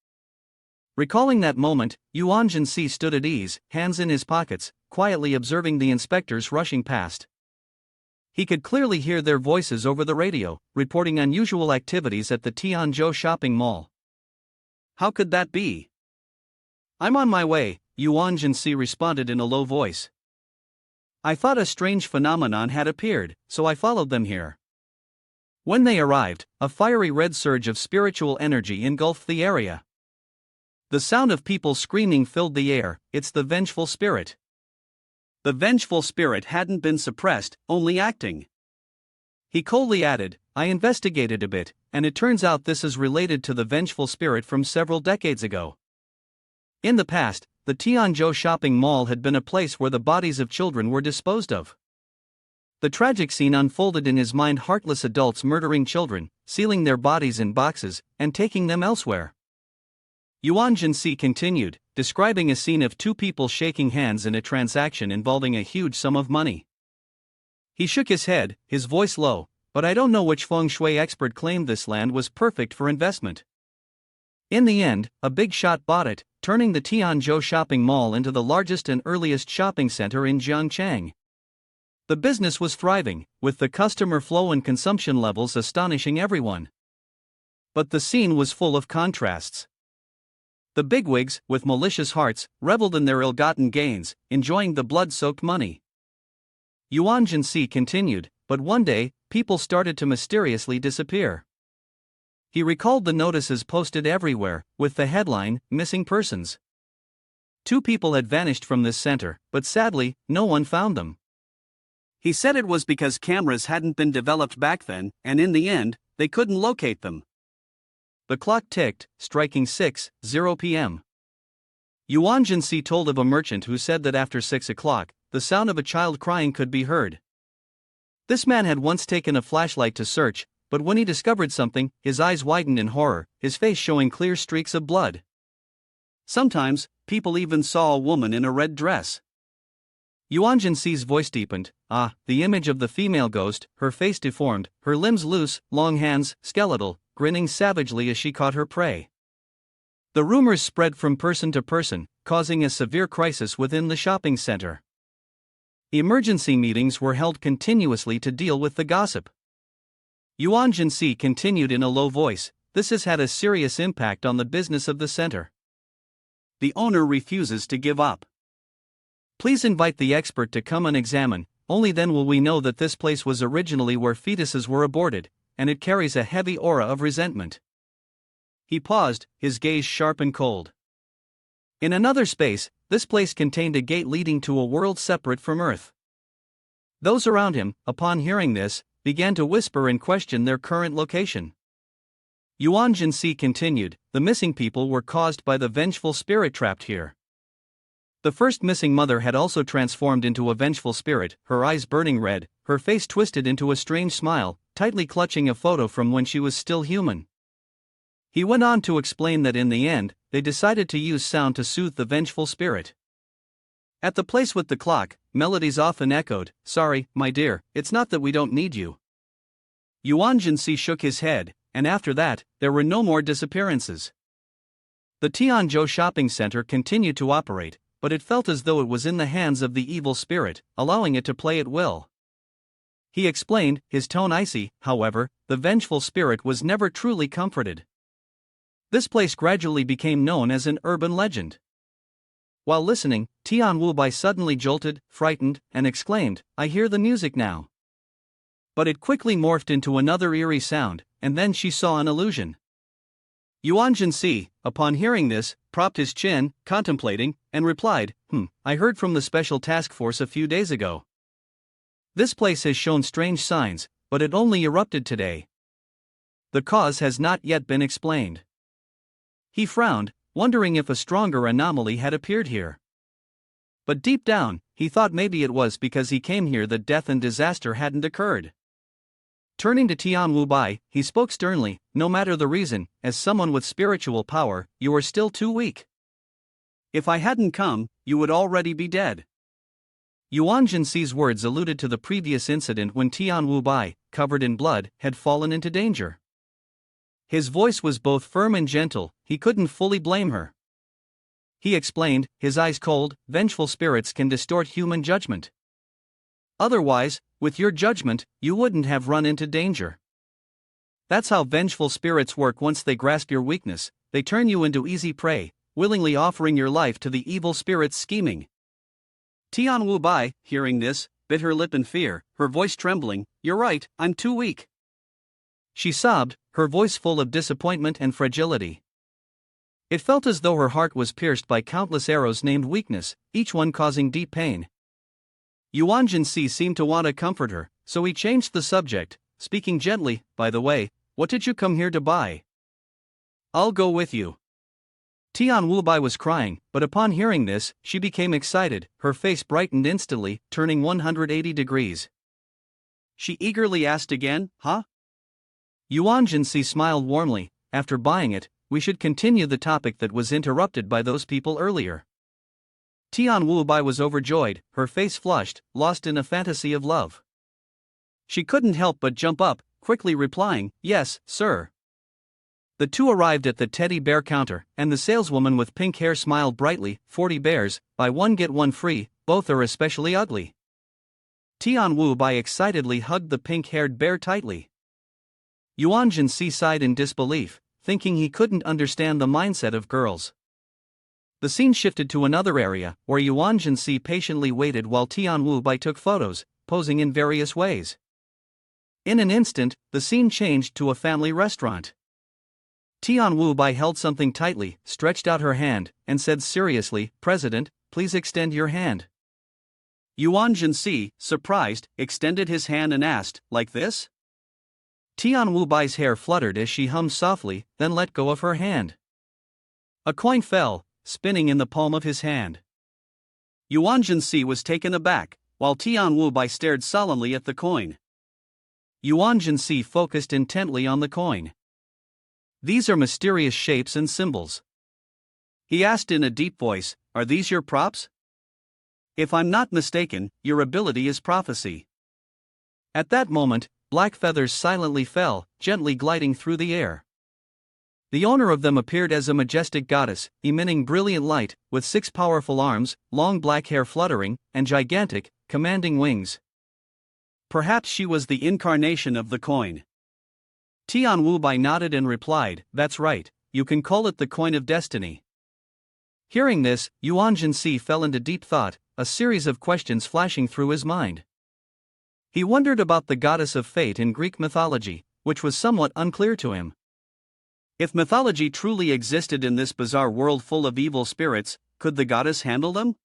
Recalling that moment, Yuan Si stood at ease, hands in his pockets, quietly observing the inspectors rushing past. He could clearly hear their voices over the radio, reporting unusual activities at the Tianzhou shopping mall. "How could that be?" "I'm on my way," Yuan Si responded in a low voice. "I thought a strange phenomenon had appeared, so I followed them here." When they arrived, a fiery red surge of spiritual energy engulfed the area. The sound of people screaming filled the air. "It's the vengeful spirit." The vengeful spirit hadn't been suppressed, only acting. He coldly added, "I investigated a bit, and it turns out this is related to the vengeful spirit from several decades ago. In the past, the Tianzhou shopping mall had been a place where the bodies of children were disposed of. The tragic scene unfolded in his mind: heartless adults murdering children, sealing their bodies in boxes, and taking them elsewhere." Yuan Si continued, describing a scene of two people shaking hands in a transaction involving a huge sum of money. He shook his head, his voice low, "But I don't know which feng shui expert claimed this land was perfect for investment. In the end, a big shot bought it, turning the Tianzhou shopping mall into the largest and earliest shopping center in Jiangchang. The business was thriving, with the customer flow and consumption levels astonishing everyone. But the scene was full of contrasts. The bigwigs, with malicious hearts, reveled in their ill-gotten gains, enjoying the blood-soaked money." Yuan Si continued, "But one day, people started to mysteriously disappear." He recalled the notices posted everywhere, with the headline, "Missing Persons." 2 people had vanished from this center, but sadly, no one found them. He said it was because cameras hadn't been developed back then, and in the end, they couldn't locate them. The clock ticked, striking 6:00 p.m. Yuan Si told of a merchant who said that after 6 o'clock, the sound of a child crying could be heard. This man had once taken a flashlight to search, but when he discovered something, his eyes widened in horror, his face showing clear streaks of blood. Sometimes, people even saw a woman in a red dress. Yuan Si's voice deepened. Ah, the image of the female ghost, her face deformed, her limbs loose, long hands, skeletal, grinning savagely as she caught her prey. The rumors spread from person to person, causing a severe crisis within the shopping center. Emergency meetings were held continuously to deal with the gossip. Yuan Si continued in a low voice, "This has had a serious impact on the business of the center. The owner refuses to give up. Please invite the expert to come and examine, only then will we know that this place was originally where fetuses were aborted, and it carries a heavy aura of resentment." He paused, his gaze sharp and cold. In another space, this place contained a gate leading to a world separate from Earth. Those around him, upon hearing this, began to whisper and question their current location. Yuan Si continued, "The missing people were caused by the vengeful spirit trapped here." The first missing mother had also transformed into a vengeful spirit, her eyes burning red, her face twisted into a strange smile, tightly clutching a photo from when she was still human. He went on to explain that in the end, they decided to use sound to soothe the vengeful spirit. At the place with the clock, melodies often echoed, "Sorry, my dear, it's not that we don't need you." Yuan Si shook his head, and after that, there were no more disappearances. The Tianzhou shopping center continued to operate, but it felt as though it was in the hands of the evil spirit, allowing it to play at will. He explained, his tone icy. However, the vengeful spirit was never truly comforted. This place gradually became known as an urban legend. While listening, Tian Wubai suddenly jolted, frightened, and exclaimed, "I hear the music now." But it quickly morphed into another eerie sound, and then she saw an illusion. Yuan Si, upon hearing this, propped his chin, contemplating, and replied, I heard from the special task force a few days ago. This place has shown strange signs, but it only erupted today. The cause has not yet been explained." He frowned, wondering if a stronger anomaly had appeared here. But deep down, he thought maybe it was because he came here that death and disaster hadn't occurred. Turning to Tian Wubai, he spoke sternly, "No matter the reason, as someone with spiritual power, you are still too weak. If I hadn't come, you would already be dead." Yuan Si's words alluded to the previous incident when Tian Wubai, covered in blood, had fallen into danger. His voice was both firm and gentle, he couldn't fully blame her. He explained, his eyes cold, "Vengeful spirits can distort human judgment. Otherwise, with your judgment, you wouldn't have run into danger. That's how vengeful spirits work. Once they grasp your weakness, they turn you into easy prey, willingly offering your life to the evil spirit's scheming." Tian Wubai, hearing this, bit her lip in fear, her voice trembling, "You're right, I'm too weak." She sobbed, her voice full of disappointment and fragility. It felt as though her heart was pierced by countless arrows named weakness, each one causing deep pain. Yuan Si seemed to want to comfort her, so he changed the subject, speaking gently, "By the way, what did you come here to buy?" "I'll go with you." Tian Wubai was crying, but upon hearing this, she became excited, her face brightened instantly, turning 180 degrees. She eagerly asked again, "Huh?" Yuan Si smiled warmly, "After buying it, we should continue the topic that was interrupted by those people earlier." Tian Wubai was overjoyed, her face flushed, lost in a fantasy of love. She couldn't help but jump up, quickly replying, "Yes, sir." The two arrived at the teddy bear counter, and the saleswoman with pink hair smiled brightly, 40 bears, buy one get one free, both are especially ugly." Tian Wubai excitedly hugged the pink-haired bear tightly. Yuan Si sighed in disbelief, thinking he couldn't understand the mindset of girls. The scene shifted to another area, where Yuan Si patiently waited while Tian Wubai took photos, posing in various ways. In an instant, the scene changed to a family restaurant. Tian Wubai held something tightly, stretched out her hand, and said seriously, "President, please extend your hand." Yuan Si, surprised, extended his hand and asked, "Like this?" Tian Wubai's hair fluttered as she hummed softly, then let go of her hand. A coin fell, spinning in the palm of his hand. Yuan Si was taken aback, while Tian Wubai stared solemnly at the coin. Yuan Si focused intently on the coin. "These are mysterious shapes and symbols." He asked in a deep voice, "Are these your props?" If I'm not mistaken, your ability is prophecy. At that moment, black feathers silently fell, gently gliding through the air. The owner of them appeared as a majestic goddess, emitting brilliant light, with 6 powerful arms, long black hair fluttering, and gigantic, commanding wings. Perhaps she was the incarnation of the coin. Tian Wu-bai nodded and replied, "That's right, you can call it the coin of destiny." Hearing this, Yuan Si fell into deep thought, a series of questions flashing through his mind. He wondered about the goddess of fate in Greek mythology, which was somewhat unclear to him. If mythology truly existed in this bizarre world full of evil spirits, could the goddess handle them?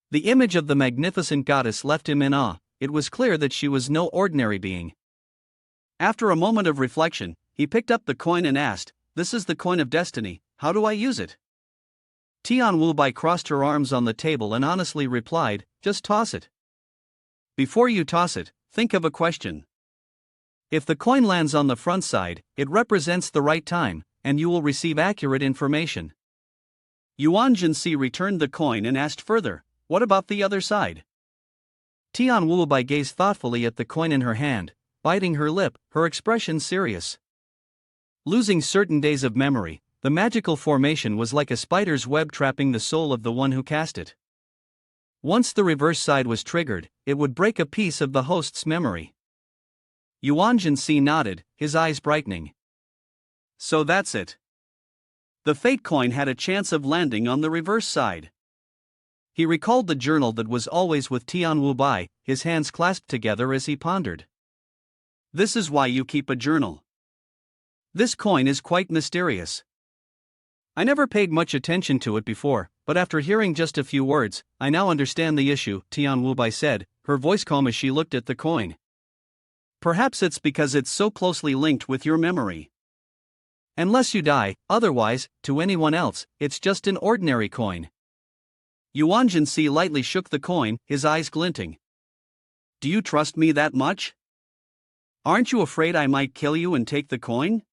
The image of the magnificent goddess left him in awe. It was clear that she was no ordinary being. After a moment of reflection, he picked up the coin and asked, "This is the coin of destiny, how do I use it?" Tian Wu-bai crossed her arms on the table and honestly replied, "Just toss it." Before you toss it, think of a question. If the coin lands on the front side, it represents the right time, and you will receive accurate information. Yuan Si returned the coin and asked further, "What about the other side?" Tian Wu-bai gazed thoughtfully at the coin in her hand, biting her lip, her expression serious. Losing certain days of memory, the magical formation was like a spider's web trapping the soul of the one who cast it. Once the reverse side was triggered, it would break a piece of the host's memory. Yuan Si nodded, his eyes brightening. So that's it. The fate coin had a chance of landing on the reverse side. He recalled the journal that was always with Tian Wu-bai, his hands clasped together as he pondered. This is why you keep a journal. This coin is quite mysterious. I never paid much attention to it before, but after hearing just a few words, I now understand the issue, Tian Wu-bai said, her voice calm as she looked at the coin. Perhaps it's because it's so closely linked with your memory. Unless you die, otherwise, to anyone else, it's just an ordinary coin. Yuan Si lightly shook the coin, his eyes glinting. Do you trust me that much? Aren't you afraid I might kill you and take the coin?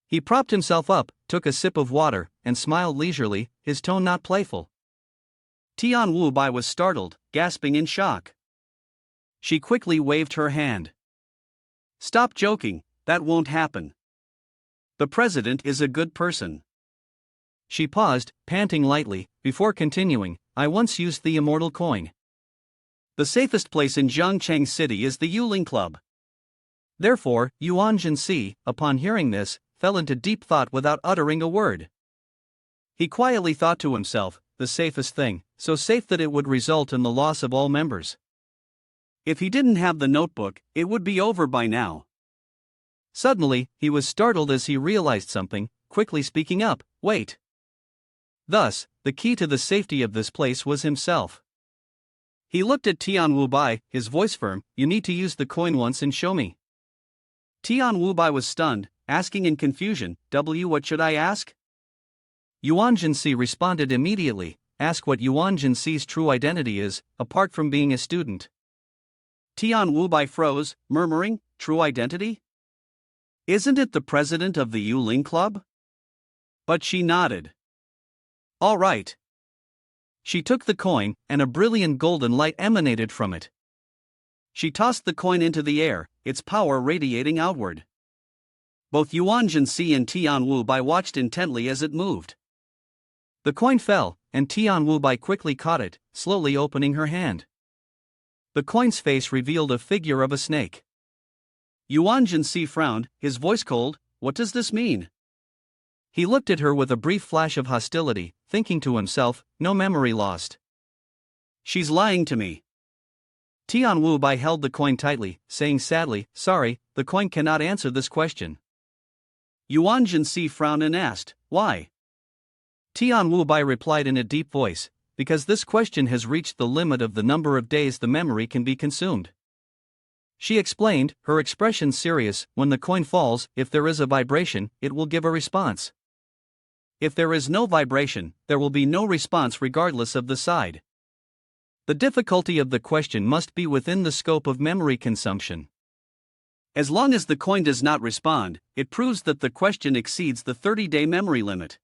He propped himself up, took a sip of water, and smiled leisurely, his tone not playful. Tian Wu-bai was startled, gasping in shock. She quickly waved her hand. Stop joking, that won't happen. The president is a good person. She paused, panting lightly, before continuing, I once used the immortal coin. The safest place in Zhangcheng City is the Yuling Club. Therefore, Yuan Si, upon hearing this, fell into deep thought without uttering a word. He quietly thought to himself, the safest thing, so safe that it would result in the loss of all members. If he didn't have the notebook, it would be over by now. Suddenly, he was startled as he realized something, quickly speaking up, wait. Thus, the key to the safety of this place was himself. He looked at Tian Wu-bai, his voice firm, you need to use the coin once and show me. Tian Wu-bai was stunned, asking in confusion, what should I ask? Yuan Si responded immediately, ask what Yuan Si's true identity is, apart from being a student. Tian Wu-bai froze, murmuring, true identity? Isn't it the president of the Yuling Club? But she nodded. All right. She took the coin, and a brilliant golden light emanated from it. She tossed the coin into the air, its power radiating outward. Both Yuan Si and Tian Wu-bai watched intently as it moved. The coin fell, and Tian Wu-bai quickly caught it, slowly opening her hand. The coin's face revealed a figure of a snake. Yuan Si frowned, his voice cold, what does this mean? He looked at her with a brief flash of hostility, thinking to himself, no memory lost. She's lying to me. Tian Wu-bai held the coin tightly, saying sadly, sorry, the coin cannot answer this question. Yuan Si frowned and asked, why? Tian Wu-bai replied in a deep voice, because this question has reached the limit of the number of days the memory can be consumed. She explained, her expression serious, when the coin falls, if there is a vibration, it will give a response. If there is no vibration, there will be no response regardless of the side. The difficulty of the question must be within the scope of memory consumption. As long as the coin does not respond, it proves that the question exceeds the 30-day memory limit.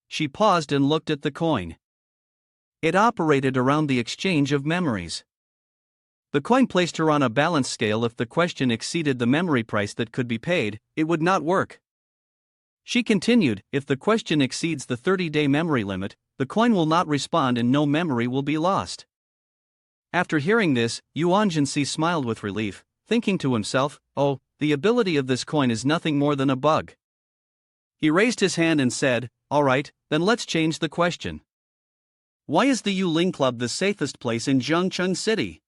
She paused and looked at the coin. It operated around the exchange of memories. The coin placed her on a balance scale. If the question exceeded the memory price that could be paid, it would not work. She continued, if the question exceeds the 30-day memory limit, the coin will not respond and no memory will be lost. After hearing this, Yuan Si smiled with relief, thinking to himself, oh, the ability of this coin is nothing more than a bug. He raised his hand and said, all right, then let's change the question. Why is the Yuling Club the safest place in Zhengcheng City?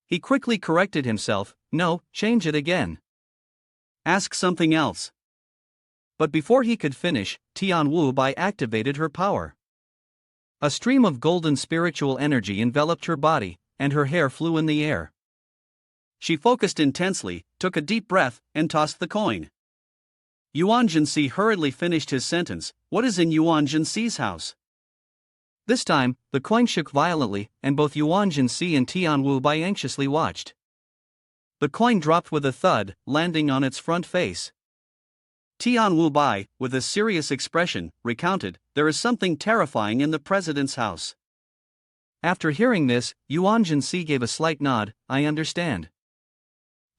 He quickly corrected himself, no, change it again. Ask something else. But before he could finish, Tian Wu Bai activated her power. A stream of golden spiritual energy enveloped her body, and her hair flew in the air. She focused intensely, took a deep breath, and tossed the coin. Yuan Si hurriedly finished his sentence, what is in Yuan Si's house? This time, the coin shook violently, and both Yuan Si and Tian Wu Bai anxiously watched. The coin dropped with a thud, landing on its front face. Tian Wu Bai, with a serious expression, recounted, there is something terrifying in the president's house. After hearing this, Yuan Si gave a slight nod, I understand.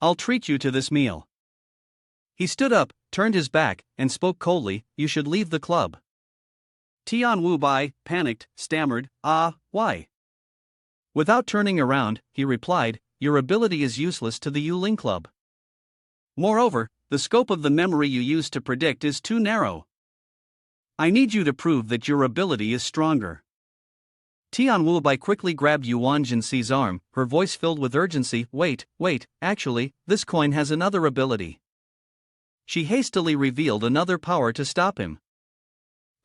I'll treat you to this meal. He stood up, turned his back, and spoke coldly, you should leave the club. Tian Wu Bai, panicked, stammered, why? Without turning around, he replied, your ability is useless to the Yuling Club. Moreover, the scope of the memory you use to predict is too narrow. I need you to prove that your ability is stronger. Tian Wu Bai quickly grabbed Yuan Si's arm, her voice filled with urgency, wait, actually, this coin has another ability. She hastily revealed another power to stop him.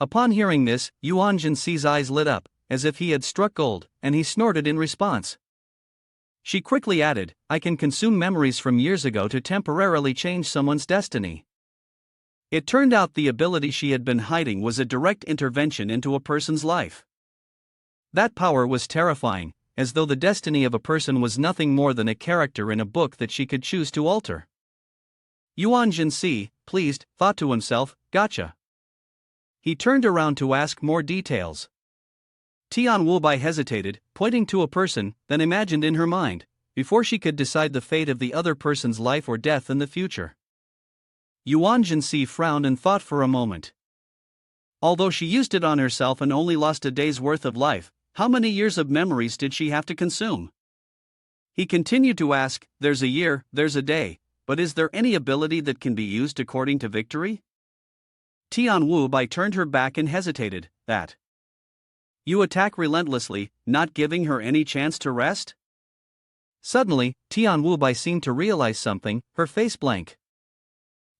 Upon hearing this, Yuan Si's eyes lit up, as if he had struck gold, and he snorted in response. She quickly added, I can consume memories from years ago to temporarily change someone's destiny. It turned out the ability she had been hiding was a direct intervention into a person's life. That power was terrifying, as though the destiny of a person was nothing more than a character in a book that she could choose to alter. Yuan Si, pleased, thought to himself, gotcha. He turned around to ask more details. Tian Wu Bai hesitated, pointing to a person, then imagined in her mind, before she could decide the fate of the other person's life or death in the future. Yuan Si frowned and thought for a moment. Although she used it on herself and only lost a day's worth of life, how many years of memories did she have to consume? He continued to ask, there's a year, there's a day, but is there any ability that can be used according to victory? Tian Wu Bai turned her back and hesitated, that. You attack relentlessly, not giving her any chance to rest? Suddenly, Tian Wu Bai seemed to realize something, her face blank.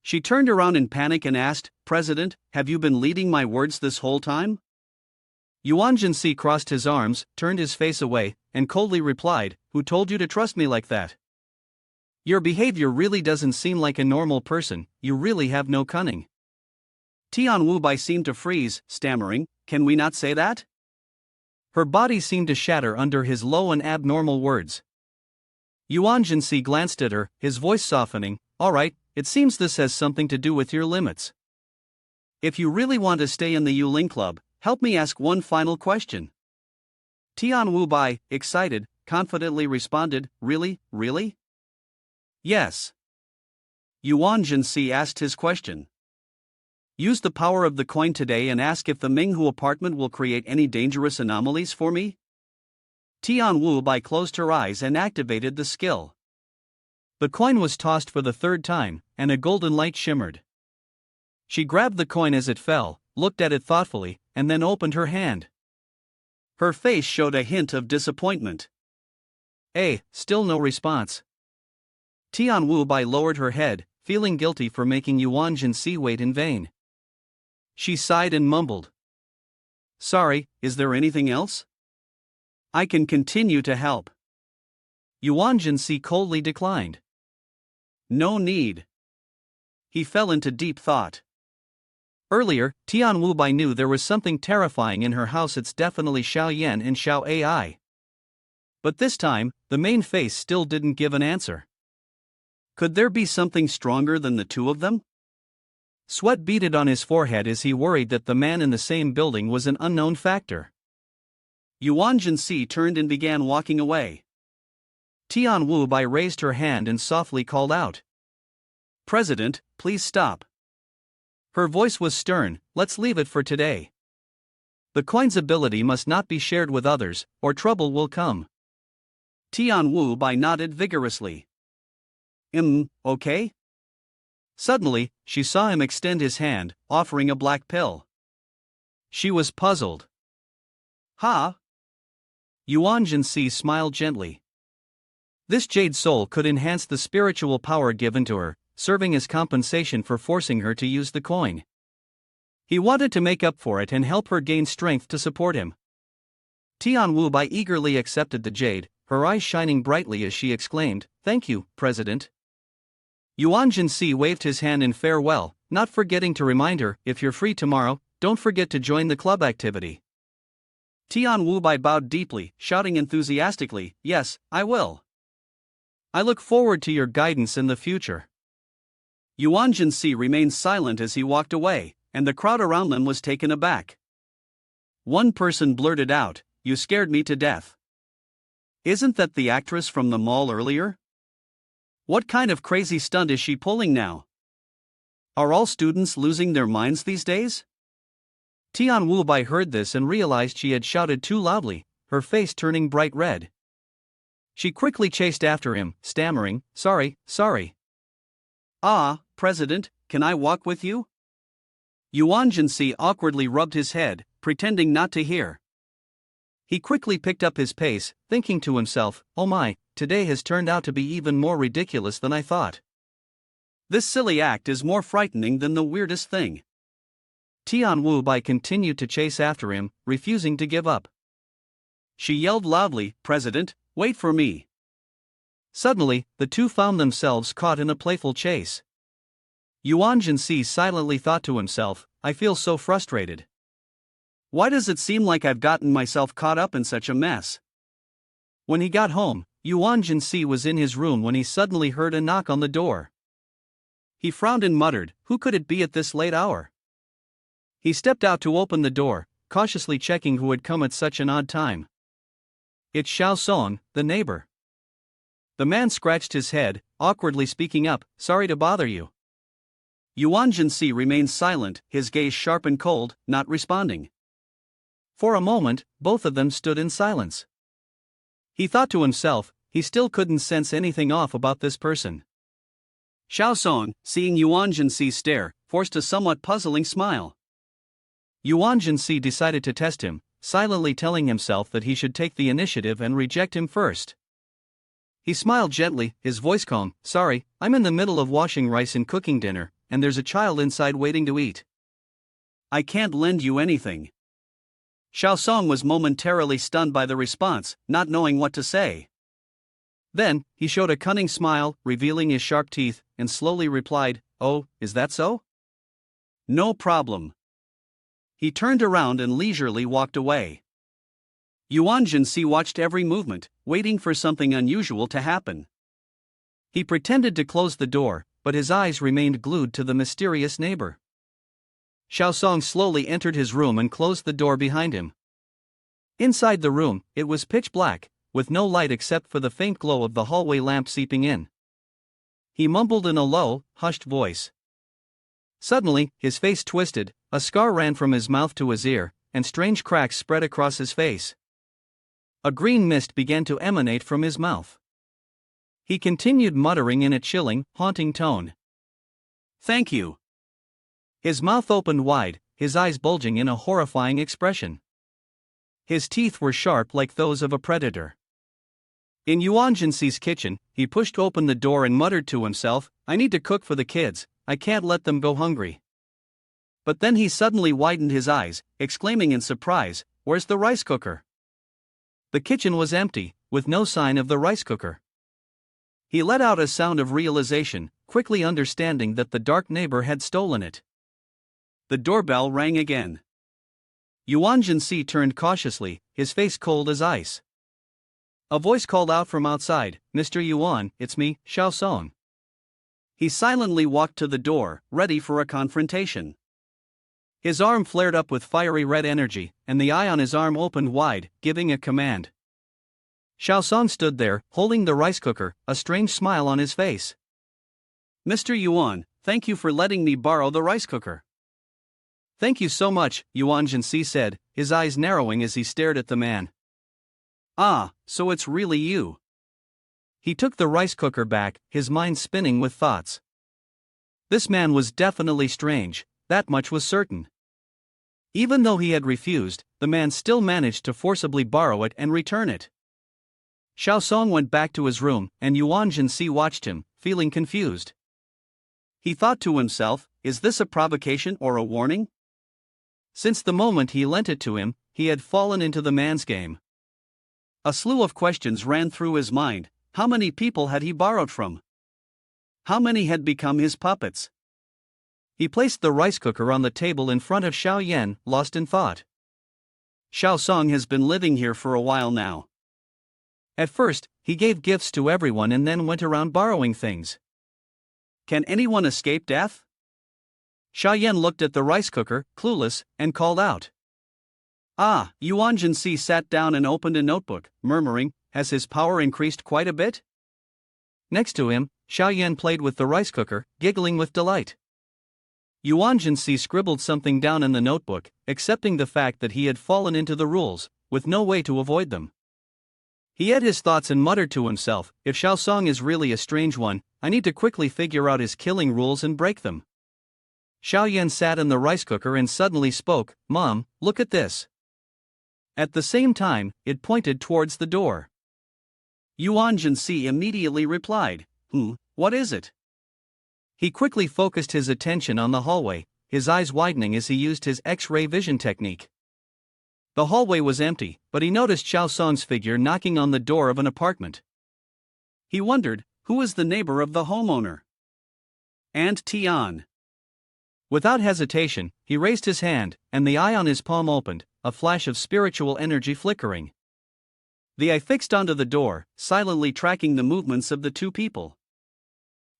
She turned around in panic and asked, President, have you been leading my words this whole time? Yuan Si crossed his arms, turned his face away, and coldly replied, who told you to trust me like that? Your behavior really doesn't seem like a normal person, you really have no cunning. Tian Wu Bai seemed to freeze, stammering, can we not say that? Her body seemed to shatter under his low and abnormal words. Yuan Si glanced at her, his voice softening, all right, it seems this has something to do with your limits. If you really want to stay in the Yuling Club, help me ask one final question. Tian Wu Bai, excited, confidently responded, really? Yes. Yuan Si asked his question. Use the power of the coin today and ask if the Minghu apartment will create any dangerous anomalies for me? Tian Wu Bai closed her eyes and activated the skill. The coin was tossed for the third time, and a golden light shimmered. She grabbed the coin as it fell, looked at it thoughtfully, and then opened her hand. Her face showed a hint of disappointment. Still no response. Tian Wu Bai lowered her head, feeling guilty for making Yuan Si wait in vain. She sighed and mumbled. Sorry, is there anything else? I can continue to help. Yuan Si coldly declined. No need. He fell into deep thought. Earlier, Tian Wu Bai knew there was something terrifying in her house. It's definitely Xiao Yan and Xiao Ai. But this time, the main face still didn't give an answer. Could there be something stronger than the two of them? Sweat beaded on his forehead as he worried that the man in the same building was an unknown factor. Yuan Si turned and began walking away. Tian Wu Bai raised her hand and softly called out, "President, please stop." Her voice was stern, "Let's leave it for today. The coin's ability must not be shared with others, or trouble will come." Tian Wu Bai nodded vigorously. Okay? Suddenly, she saw him extend his hand, offering a black pill. She was puzzled. "Ha?" Yuan Si smiled gently. This jade soul could enhance the spiritual power given to her, serving as compensation for forcing her to use the coin. He wanted to make up for it and help her gain strength to support him. Tian Wu Bai eagerly accepted the jade, her eyes shining brightly as she exclaimed, "Thank you, President." Yuan Si waved his hand in farewell, not forgetting to remind her, "If you're free tomorrow, don't forget to join the club activity." Tian Wu Bai bowed deeply, shouting enthusiastically, "Yes, I will. I look forward to your guidance in the future." Yuan Si remained silent as he walked away, and the crowd around them was taken aback. One person blurted out, "You scared me to death. Isn't that the actress from the mall earlier? What kind of crazy stunt is she pulling now? Are all students losing their minds these days?" Tian Wu Bai heard this and realized she had shouted too loudly, her face turning bright red. She quickly chased after him, stammering, Sorry. "Ah, President, can I walk with you?" Yuan Si awkwardly rubbed his head, pretending not to hear. He quickly picked up his pace, thinking to himself, "Oh my, today has turned out to be even more ridiculous than I thought. This silly act is more frightening than the weirdest thing." Tian Wu Bai continued to chase after him, refusing to give up. She yelled loudly, "President, wait for me." Suddenly, the two found themselves caught in a playful chase. Yuan Si silently thought to himself, "I feel so frustrated. Why does it seem like I've gotten myself caught up in such a mess?" When he got home, Yuan Si was in his room when he suddenly heard a knock on the door. He frowned and muttered, "Who could it be at this late hour?" He stepped out to open the door, cautiously checking who had come at such an odd time. "It's Xiao Song, the neighbor." The man scratched his head, awkwardly speaking up, "Sorry to bother you." Yuan Si remained silent, his gaze sharp and cold, not responding. For a moment, both of them stood in silence. He thought to himself, he still couldn't sense anything off about this person. Xiao Song, seeing Yuan Si stare, forced a somewhat puzzling smile. Yuan Si decided to test him, silently telling himself that he should take the initiative and reject him first. He smiled gently, his voice calm, "Sorry, I'm in the middle of washing rice and cooking dinner, and there's a child inside waiting to eat. I can't lend you anything." Xiao Song was momentarily stunned by the response, not knowing what to say. Then, he showed a cunning smile, revealing his sharp teeth, and slowly replied, "Oh, is that so? No problem." He turned around and leisurely walked away. Yuan Si watched every movement, waiting for something unusual to happen. He pretended to close the door, but his eyes remained glued to the mysterious neighbor. Xiao Song slowly entered his room and closed the door behind him. Inside the room, it was pitch black, with no light except for the faint glow of the hallway lamp seeping in. He mumbled in a low, hushed voice. Suddenly, his face twisted, a scar ran from his mouth to his ear, and strange cracks spread across his face. A green mist began to emanate from his mouth. He continued muttering in a chilling, haunting tone. "Thank you." His mouth opened wide, his eyes bulging in a horrifying expression. His teeth were sharp like those of a predator. In Yuan Si's kitchen, he pushed open the door and muttered to himself, "I need to cook for the kids, I can't let them go hungry." But then he suddenly widened his eyes, exclaiming in surprise, "Where's the rice cooker?" The kitchen was empty, with no sign of the rice cooker. He let out a sound of realization, quickly understanding that the dark neighbor had stolen it. The doorbell rang again. Yuan Si turned cautiously, his face cold as ice. A voice called out from outside, "Mr. Yuan, it's me, Xiao Song." He silently walked to the door, ready for a confrontation. His arm flared up with fiery red energy, and the eye on his arm opened wide, giving a command. Xiaosong stood there, holding the rice cooker, a strange smile on his face. "Mr. Yuan, thank you for letting me borrow the rice cooker." "Thank you so much," Yuan Si said, his eyes narrowing as he stared at the man. "Ah, so it's really you." He took the rice cooker back, his mind spinning with thoughts. This man was definitely strange, that much was certain. Even though he had refused, the man still managed to forcibly borrow it and return it. Xiaosong went back to his room, and Yuan Si watched him, feeling confused. He thought to himself, is this a provocation or a warning? Since the moment he lent it to him, he had fallen into the man's game. A slew of questions ran through his mind. How many people had he borrowed from? How many had become his puppets? He placed the rice cooker on the table in front of Xiaoyan, lost in thought. Xiaosong has been living here for a while now. At first, he gave gifts to everyone and then went around borrowing things. Can anyone escape death? Xiaoyan looked at the rice cooker, clueless, and called out. Ah, Yuan Si sat down and opened a notebook, murmuring, has his power increased quite a bit? Next to him, Xiaoyan played with the rice cooker, giggling with delight. Yuan Si scribbled something down in the notebook, accepting the fact that he had fallen into the rules, with no way to avoid them. He had his thoughts and muttered to himself, if Xiaosong is really a strange one, I need to quickly figure out his killing rules and break them. Xiaoyan sat in the rice cooker and suddenly spoke, Mom, look at this. At the same time, it pointed towards the door. Yuan Si immediately replied, what is it? He quickly focused his attention on the hallway, his eyes widening as he used his X-ray vision technique. The hallway was empty, but he noticed Xiaosong's figure knocking on the door of an apartment. He wondered, who was the neighbor of the homeowner? Aunt Tian. Without hesitation, he raised his hand, and the eye on his palm opened, a flash of spiritual energy flickering. The eye fixed onto the door, silently tracking the movements of the two people.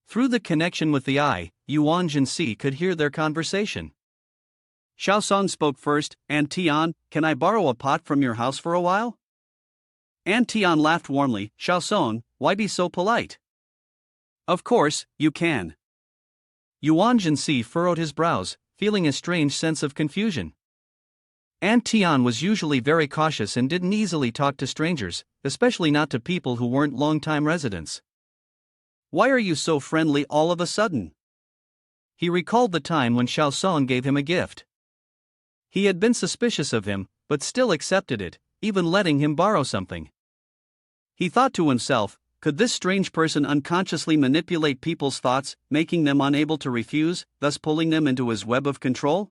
Through the connection with the eye, Yuan Si could hear their conversation. Xiaosong spoke first, Aunt Tian, can I borrow a pot from your house for a while? Aunt Tian laughed warmly, Xiaosong, why be so polite? Of course, you can. Yuan Si furrowed his brows, feeling a strange sense of confusion. Aunt Tian was usually very cautious and didn't easily talk to strangers, especially not to people who weren't long-time residents. Why are you so friendly all of a sudden? He recalled the time when Xiaosong gave him a gift. He had been suspicious of him, but still accepted it, even letting him borrow something. He thought to himself, could this strange person unconsciously manipulate people's thoughts, making them unable to refuse, thus pulling them into his web of control?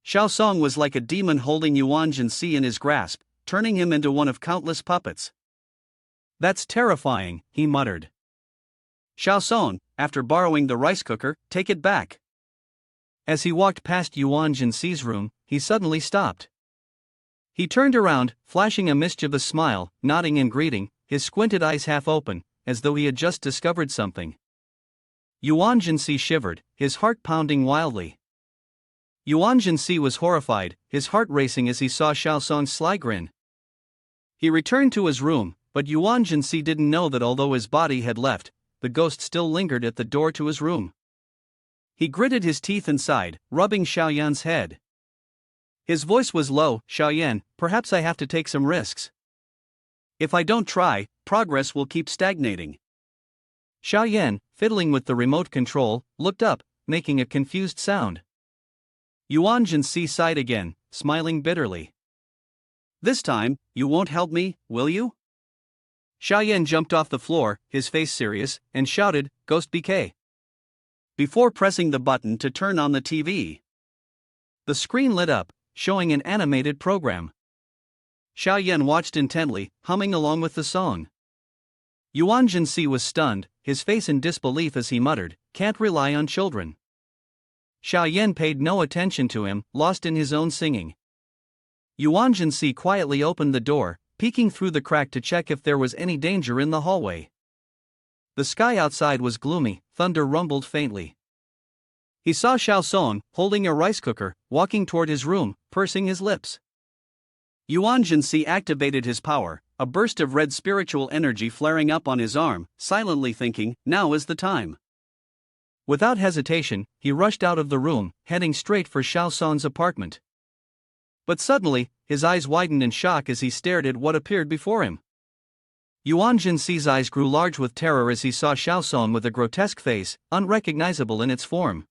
Xiaosong was like a demon holding Yuan Si in his grasp, turning him into one of countless puppets. That's terrifying, he muttered. Xiaosong, after borrowing the rice cooker, take it back. As he walked past Yuan Si's room, he suddenly stopped. He turned around, flashing a mischievous smile, nodding in greeting, his squinted eyes half open, as though he had just discovered something. Yuan Si shivered, his heart pounding wildly. Yuan Si was horrified, his heart racing as he saw Xiaosong's sly grin. He returned to his room, but Yuan Si didn't know that although his body had left, the ghost still lingered at the door to his room. He gritted his teeth and sighed, rubbing Xiaoyan's head. His voice was low, Xiaoyan, perhaps I have to take some risks. If I don't try, progress will keep stagnating. Xiaoyan, fiddling with the remote control, looked up, making a confused sound. Yuan Si sighed again, smiling bitterly. This time, you won't help me, will you? Xiaoyan jumped off the floor, his face serious, and shouted, Ghost BK. Before pressing the button to turn on the TV. The screen lit up, showing an animated program. Xiaoyan watched intently, humming along with the song. Yuan Si was stunned, his face in disbelief as he muttered, can't rely on children. Xiaoyan paid no attention to him, lost in his own singing. Yuan Si quietly opened the door, peeking through the crack to check if there was any danger in the hallway. The sky outside was gloomy, thunder rumbled faintly. He saw Xiao Song, holding a rice cooker, walking toward his room, pursing his lips. Yuan Si activated his power, a burst of red spiritual energy flaring up on his arm, silently thinking, now is the time. Without hesitation, he rushed out of the room, heading straight for Xiao Song's apartment. But suddenly, his eyes widened in shock as he stared at what appeared before him. Yuan Si's eyes grew large with terror as he saw Xiao Song with a grotesque face, unrecognizable in its form.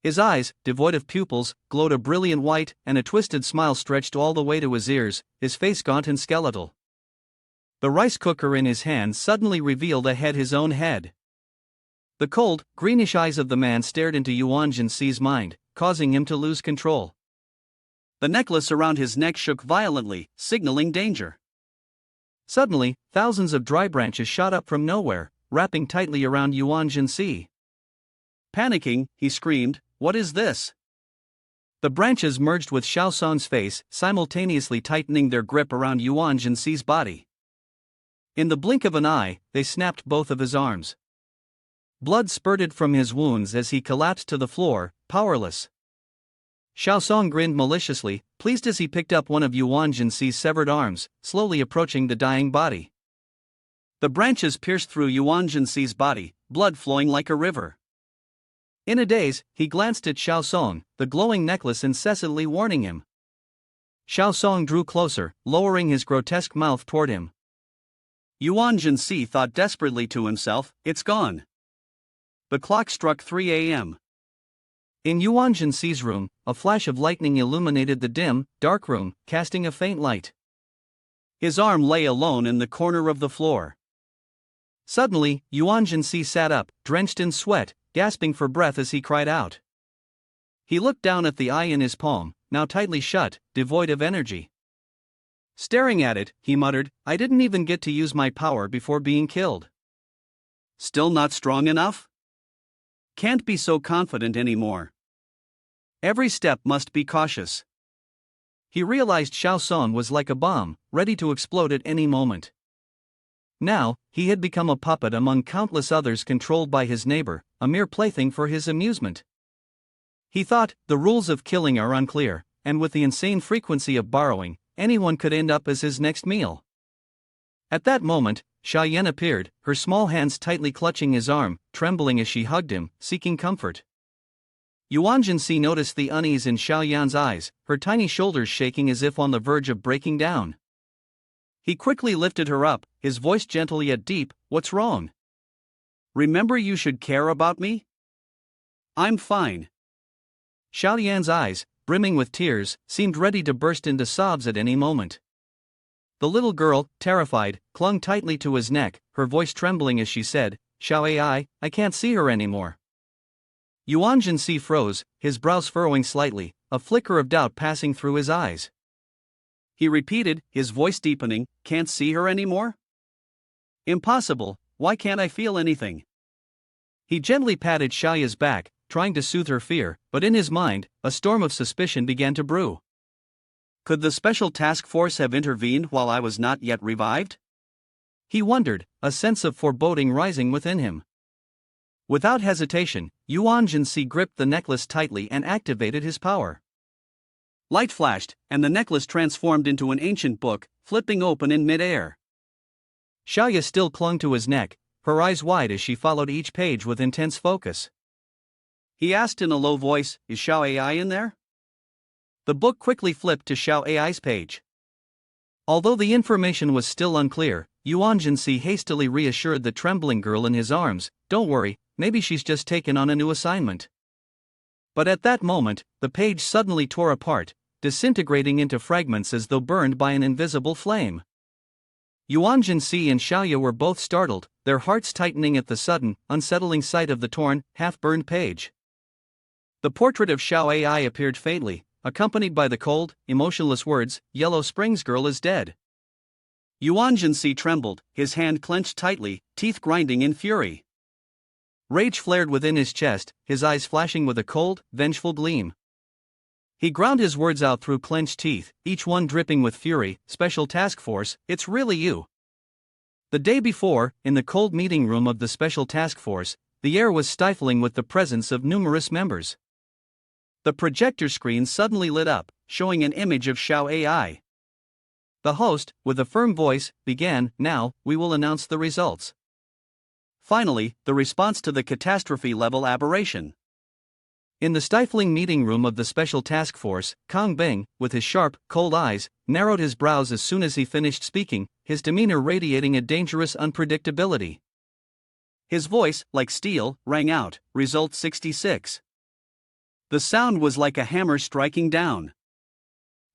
His eyes, devoid of pupils, glowed a brilliant white, and a twisted smile stretched all the way to his ears, his face gaunt and skeletal. The rice cooker in his hand suddenly revealed a head his own head. The cold, greenish eyes of the man stared into Yuan Si's mind, causing him to lose control. The necklace around his neck shook violently, signaling danger. Suddenly, thousands of dry branches shot up from nowhere, wrapping tightly around Yuan Si. Panicking, he screamed, "What is this?" The branches merged with Xiao Song's face, simultaneously tightening their grip around Yuan Si's body. In the blink of an eye, they snapped both of his arms. Blood spurted from his wounds as he collapsed to the floor, powerless. Xiao Song grinned maliciously, pleased as he picked up one of Yuan Si's severed arms, slowly approaching the dying body. The branches pierced through Yuan Si's body, blood flowing like a river. In a daze, he glanced at Xiao Song, the glowing necklace incessantly warning him. Xiao Song drew closer, lowering his grotesque mouth toward him. Yuan Si thought desperately to himself, it's gone. The clock struck 3 a.m. In Yuan Si's room, a flash of lightning illuminated the dim, dark room, casting a faint light. His arm lay alone in the corner of the floor. Suddenly, Yuan Si sat up, drenched in sweat, gasping for breath as he cried out. He looked down at the eye in his palm, now tightly shut, devoid of energy. Staring at it, he muttered, I didn't even get to use my power before being killed. Still not strong enough? Can't be so confident anymore. Every step must be cautious. He realized Xiao Song was like a bomb, ready to explode at any moment. Now, he had become a puppet among countless others controlled by his neighbor, a mere plaything for his amusement. He thought, the rules of killing are unclear, and with the insane frequency of borrowing, anyone could end up as his next meal. At that moment, Xia Yan appeared, her small hands tightly clutching his arm, trembling as she hugged him, seeking comfort. Yuan Si noticed the unease in Xia Yan's eyes, her tiny shoulders shaking as if on the verge of breaking down. He quickly lifted her up, his voice gentle yet deep, what's wrong? Remember you should care about me? I'm fine. Xiao Yan's eyes, brimming with tears, seemed ready to burst into sobs at any moment. The little girl, terrified, clung tightly to his neck, her voice trembling as she said, Xiao Ai, I can't see her anymore. Yuan Si froze, his brows furrowing slightly, a flicker of doubt passing through his eyes. He repeated, his voice deepening, can't see her anymore? Impossible, why can't I feel anything? He gently patted Xiaoya's back, trying to soothe her fear, but in his mind, a storm of suspicion began to brew. Could the special task force have intervened while I was not yet revived? He wondered, a sense of foreboding rising within him. Without hesitation, Yuan Si gripped the necklace tightly and activated his power. Light flashed, and the necklace transformed into an ancient book, flipping open in mid-air. Xiaoya still clung to his neck, her eyes wide as she followed each page with intense focus. He asked in a low voice, is Xiao Ai in there? The book quickly flipped to Xiao Ai's page. Although the information was still unclear, Yuan Si hastily reassured the trembling girl in his arms, don't worry, maybe she's just taken on a new assignment. But at that moment, the page suddenly tore apart, disintegrating into fragments as though burned by an invisible flame. Yuan Si and Xiaoya were both startled, their hearts tightening at the sudden, unsettling sight of the torn, half-burned page. The portrait of Xiao Ai appeared faintly, accompanied by the cold, emotionless words, Yellow Springs girl is dead. Yuan Si trembled, his hand clenched tightly, teeth grinding in fury. Rage flared within his chest, his eyes flashing with a cold, vengeful gleam. He ground his words out through clenched teeth, each one dripping with fury, Special Task Force, it's really you. The day before, in the cold meeting room of the Special Task Force, the air was stifling with the presence of numerous members. The projector screen suddenly lit up, showing an image of Xiao AI. The host, with a firm voice, began, "Now, we will announce the results." Finally, the response to the catastrophe-level aberration. In the stifling meeting room of the Special Task Force, Kong Bing, with his sharp, cold eyes, narrowed his brows as soon as he finished speaking, his demeanor radiating a dangerous unpredictability. His voice, like steel, rang out, "Result 66. The sound was like a hammer striking down.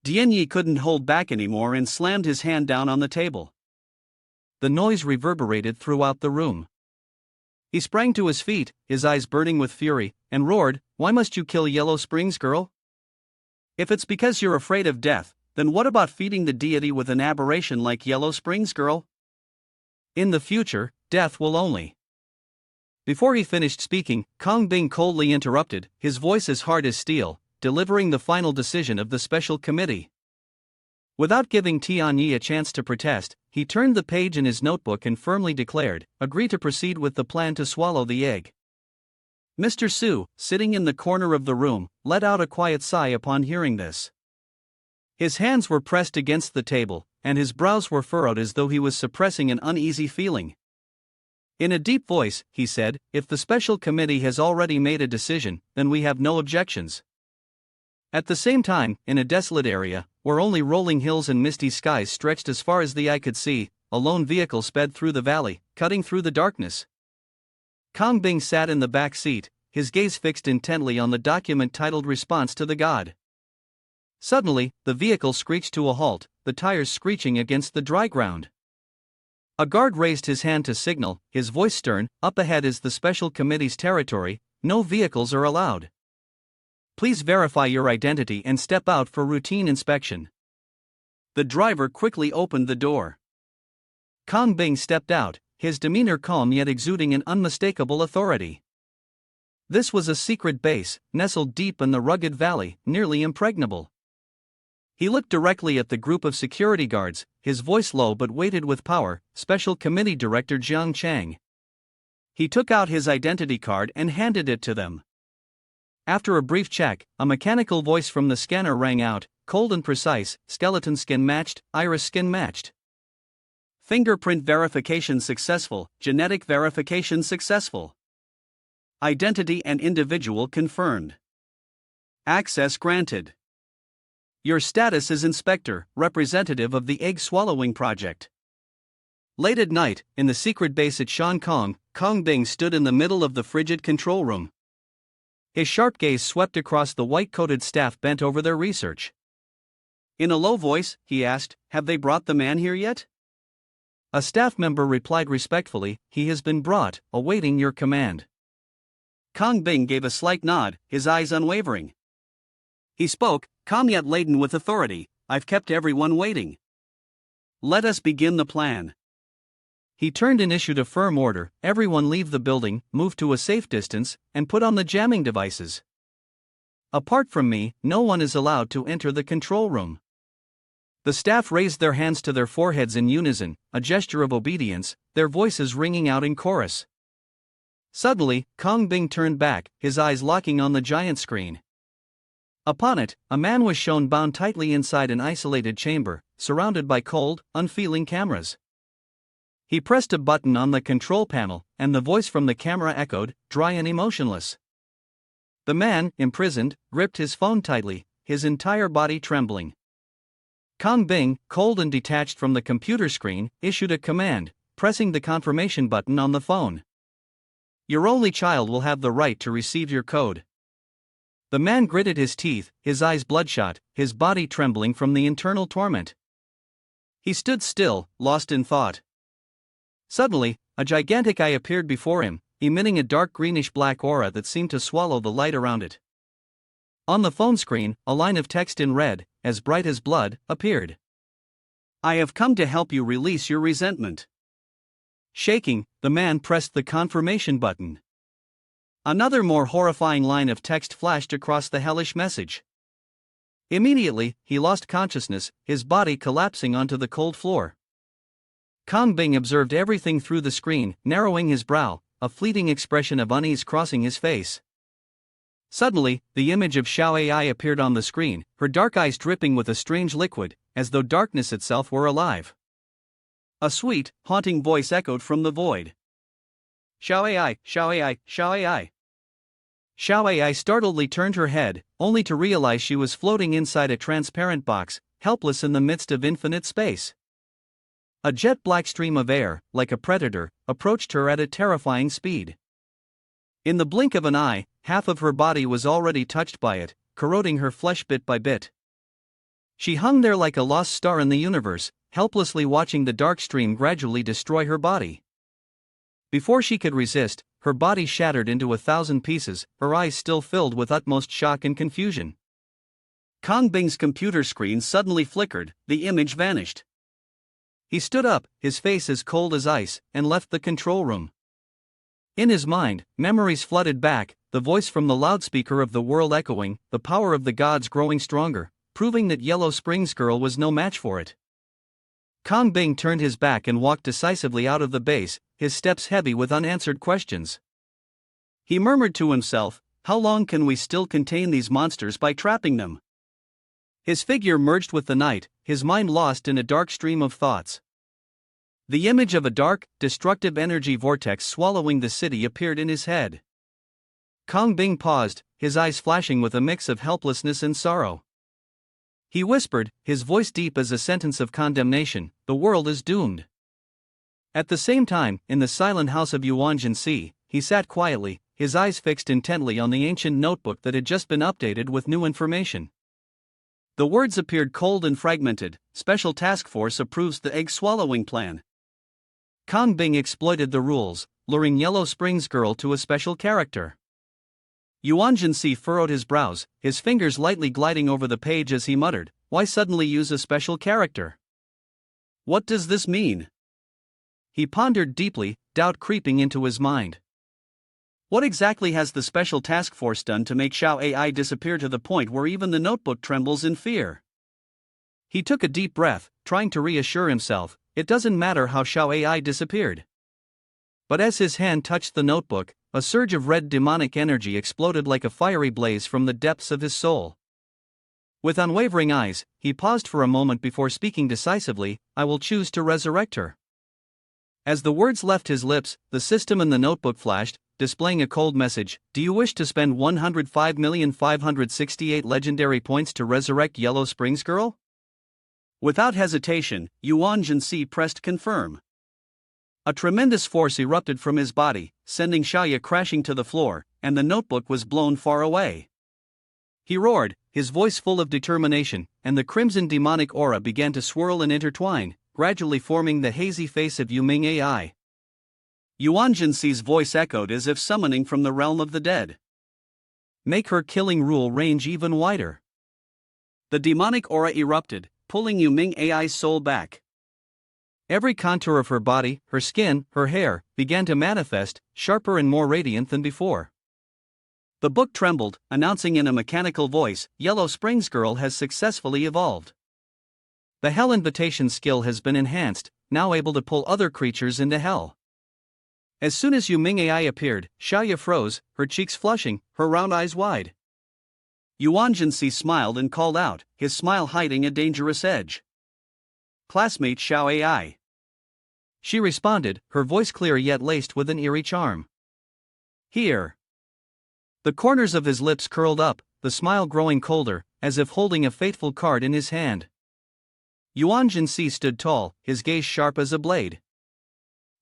Dianyi couldn't hold back anymore and slammed his hand down on the table. The noise reverberated throughout the room. He sprang to his feet, his eyes burning with fury, and roared, "Why must you kill Yellow Springs, girl? If it's because you're afraid of death, then what about feeding the deity with an aberration like Yellow Springs, girl? In the future, death will only..." Before he finished speaking, Kong Bing coldly interrupted, his voice as hard as steel, delivering the final decision of the special committee. Without giving Tianyi a chance to protest, he turned the page in his notebook and firmly declared, "Agree to proceed with the plan to swallow the egg." Mr. Su, sitting in the corner of the room, let out a quiet sigh upon hearing this. His hands were pressed against the table, and his brows were furrowed as though he was suppressing an uneasy feeling. In a deep voice, he said, "If the special committee has already made a decision, then we have no objections." At the same time, in a desolate area, where only rolling hills and misty skies stretched as far as the eye could see, a lone vehicle sped through the valley, cutting through the darkness. Kong Bing sat in the back seat, his gaze fixed intently on the document titled "Response to the God." Suddenly, the vehicle screeched to a halt, the tires screeching against the dry ground. A guard raised his hand to signal, his voice stern, "Up ahead is the special committee's territory, no vehicles are allowed. Please verify your identity and step out for routine inspection." The driver quickly opened the door. Kong Bing stepped out, his demeanor calm yet exuding an unmistakable authority. This was a secret base, nestled deep in the rugged valley, nearly impregnable. He looked directly at the group of security guards, his voice low but weighted with power, Special Committee Director Jiang Chang. He took out his identity card and handed it to them. After a brief check, a mechanical voice from the scanner rang out, cold and precise, "Skeleton skin matched, iris skin matched. Fingerprint verification successful, genetic verification successful. Identity and individual confirmed. Access granted. Your status is Inspector, representative of the Egg Swallowing Project." Late at night, in the secret base at Shanghai, Kong Bing stood in the middle of the frigid control room. His sharp gaze swept across the white-coated staff bent over their research. In a low voice, he asked, "Have they brought the man here yet?" A staff member replied respectfully, "He has been brought, awaiting your command." Kong Bing gave a slight nod, his eyes unwavering. He spoke, calm yet laden with authority, "I've kept everyone waiting. Let us begin the plan." He turned and issued a firm order, "Everyone leave the building, move to a safe distance, and put on the jamming devices. Apart from me, no one is allowed to enter the control room." The staff raised their hands to their foreheads in unison, a gesture of obedience, their voices ringing out in chorus. Suddenly, Kong Bing turned back, his eyes locking on the giant screen. Upon it, a man was shown bound tightly inside an isolated chamber, surrounded by cold, unfeeling cameras. He pressed a button on the control panel, and the voice from the camera echoed, dry and emotionless. The man, imprisoned, gripped his phone tightly, his entire body trembling. Kong Bing, cold and detached from the computer screen, issued a command, pressing the confirmation button on the phone. "Your only child will have the right to receive your code." The man gritted his teeth, his eyes bloodshot, his body trembling from the internal torment. He stood still, lost in thought. Suddenly, a gigantic eye appeared before him, emitting a dark greenish-black aura that seemed to swallow the light around it. On the phone screen, a line of text in red, as bright as blood, appeared. "I have come to help you release your resentment." Shaking, the man pressed the confirmation button. Another more horrifying line of text flashed across the hellish message. Immediately, he lost consciousness, his body collapsing onto the cold floor. Kong Bing observed everything through the screen, narrowing his brow, a fleeting expression of unease crossing his face. Suddenly, the image of Xiao Ai appeared on the screen, her dark eyes dripping with a strange liquid, as though darkness itself were alive. A sweet, haunting voice echoed from the void. Xiao Ai, Xiao Ai, Xiao Ai. Xiao Ai startledly turned her head, only to realize she was floating inside a transparent box, helpless in the midst of infinite space. A jet-black stream of air, like a predator, approached her at a terrifying speed. In the blink of an eye, half of her body was already touched by it, corroding her flesh bit by bit. She hung there like a lost star in the universe, helplessly watching the dark stream gradually destroy her body. Before she could resist, her body shattered into 1,000 pieces, her eyes still filled with utmost shock and confusion. Kang Bing's computer screen suddenly flickered, the image vanished. He stood up, his face as cold as ice, and left the control room. In his mind, memories flooded back, the voice from the loudspeaker of the world echoing, the power of the gods growing stronger, proving that Yellow Springs Girl was no match for it. Kang Bing turned his back and walked decisively out of the base, his steps heavy with unanswered questions. He murmured to himself, "How long can we still contain these monsters by trapping them?" His figure merged with the night, his mind lost in a dark stream of thoughts. The image of a dark, destructive energy vortex swallowing the city appeared in his head. Kang Bing paused, his eyes flashing with a mix of helplessness and sorrow. He whispered, his voice deep as a sentence of condemnation, "The world is doomed." At the same time, in the silent house of Yuan Si, he sat quietly, his eyes fixed intently on the ancient notebook that had just been updated with new information. The words appeared cold and fragmented. Special Task Force approves the egg-swallowing plan. Kang Bing exploited the rules, luring Yellow Springs Girl to a special character. Yuan Si furrowed his brows, his fingers lightly gliding over the page as he muttered, "Why suddenly use a special character? What does this mean?" He pondered deeply, doubt creeping into his mind. What exactly has the Special Task Force done to make Xiao Ai disappear to the point where even the notebook trembles in fear? He took a deep breath, trying to reassure himself, it doesn't matter how Xiao Ai disappeared. But as his hand touched the notebook, a surge of red demonic energy exploded like a fiery blaze from the depths of his soul. With unwavering eyes, he paused for a moment before speaking decisively, "I will choose to resurrect her." As the words left his lips, the system in the notebook flashed, displaying a cold message, "Do you wish to spend 105,568 legendary points to resurrect Yellow Springs Girl?" Without hesitation, Yuan Si pressed confirm. A tremendous force erupted from his body, sending Xiaoya crashing to the floor, and the notebook was blown far away. He roared, his voice full of determination, and the crimson demonic aura began to swirl and intertwine, gradually forming the hazy face of Yuming Ai. Yuan Si's voice echoed as if summoning from the realm of the dead. "Make her killing rule range even wider." The demonic aura erupted, pulling Yuming Ai's soul back. Every contour of her body, her skin, her hair, began to manifest, sharper and more radiant than before. The book trembled, announcing in a mechanical voice, "Yellow Springs Girl has successfully evolved. The Hell Invitation skill has been enhanced, now able to pull other creatures into hell." As soon as Yuming Ai appeared, Xiaoya froze, her cheeks flushing, her round eyes wide. Yuan Si smiled and called out, his smile hiding a dangerous edge, "Classmate Xiao Ai." She responded, her voice clear yet laced with an eerie charm. "Here." The corners of his lips curled up, the smile growing colder, as if holding a fateful card in his hand. Yuan Si stood tall, his gaze sharp as a blade.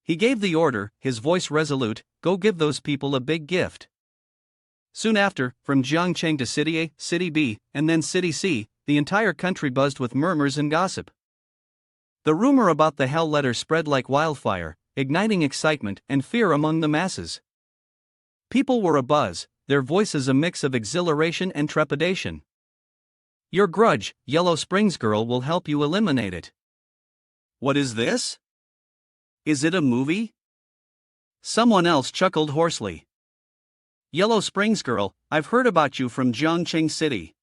He gave the order, his voice resolute, "Go give those people a big gift." Soon after, from Jiangcheng to City A, City B, and then City C, the entire country buzzed with murmurs and gossip. The rumor about the Hell letter spread like wildfire, igniting excitement and fear among the masses. People were abuzz, their voices a mix of exhilaration and trepidation. "Your grudge, Yellow Springs Girl will help you eliminate it." "What is this? Is it a movie?" Someone else chuckled hoarsely. "Yellow Springs Girl, I've heard about you from Jiangcheng City.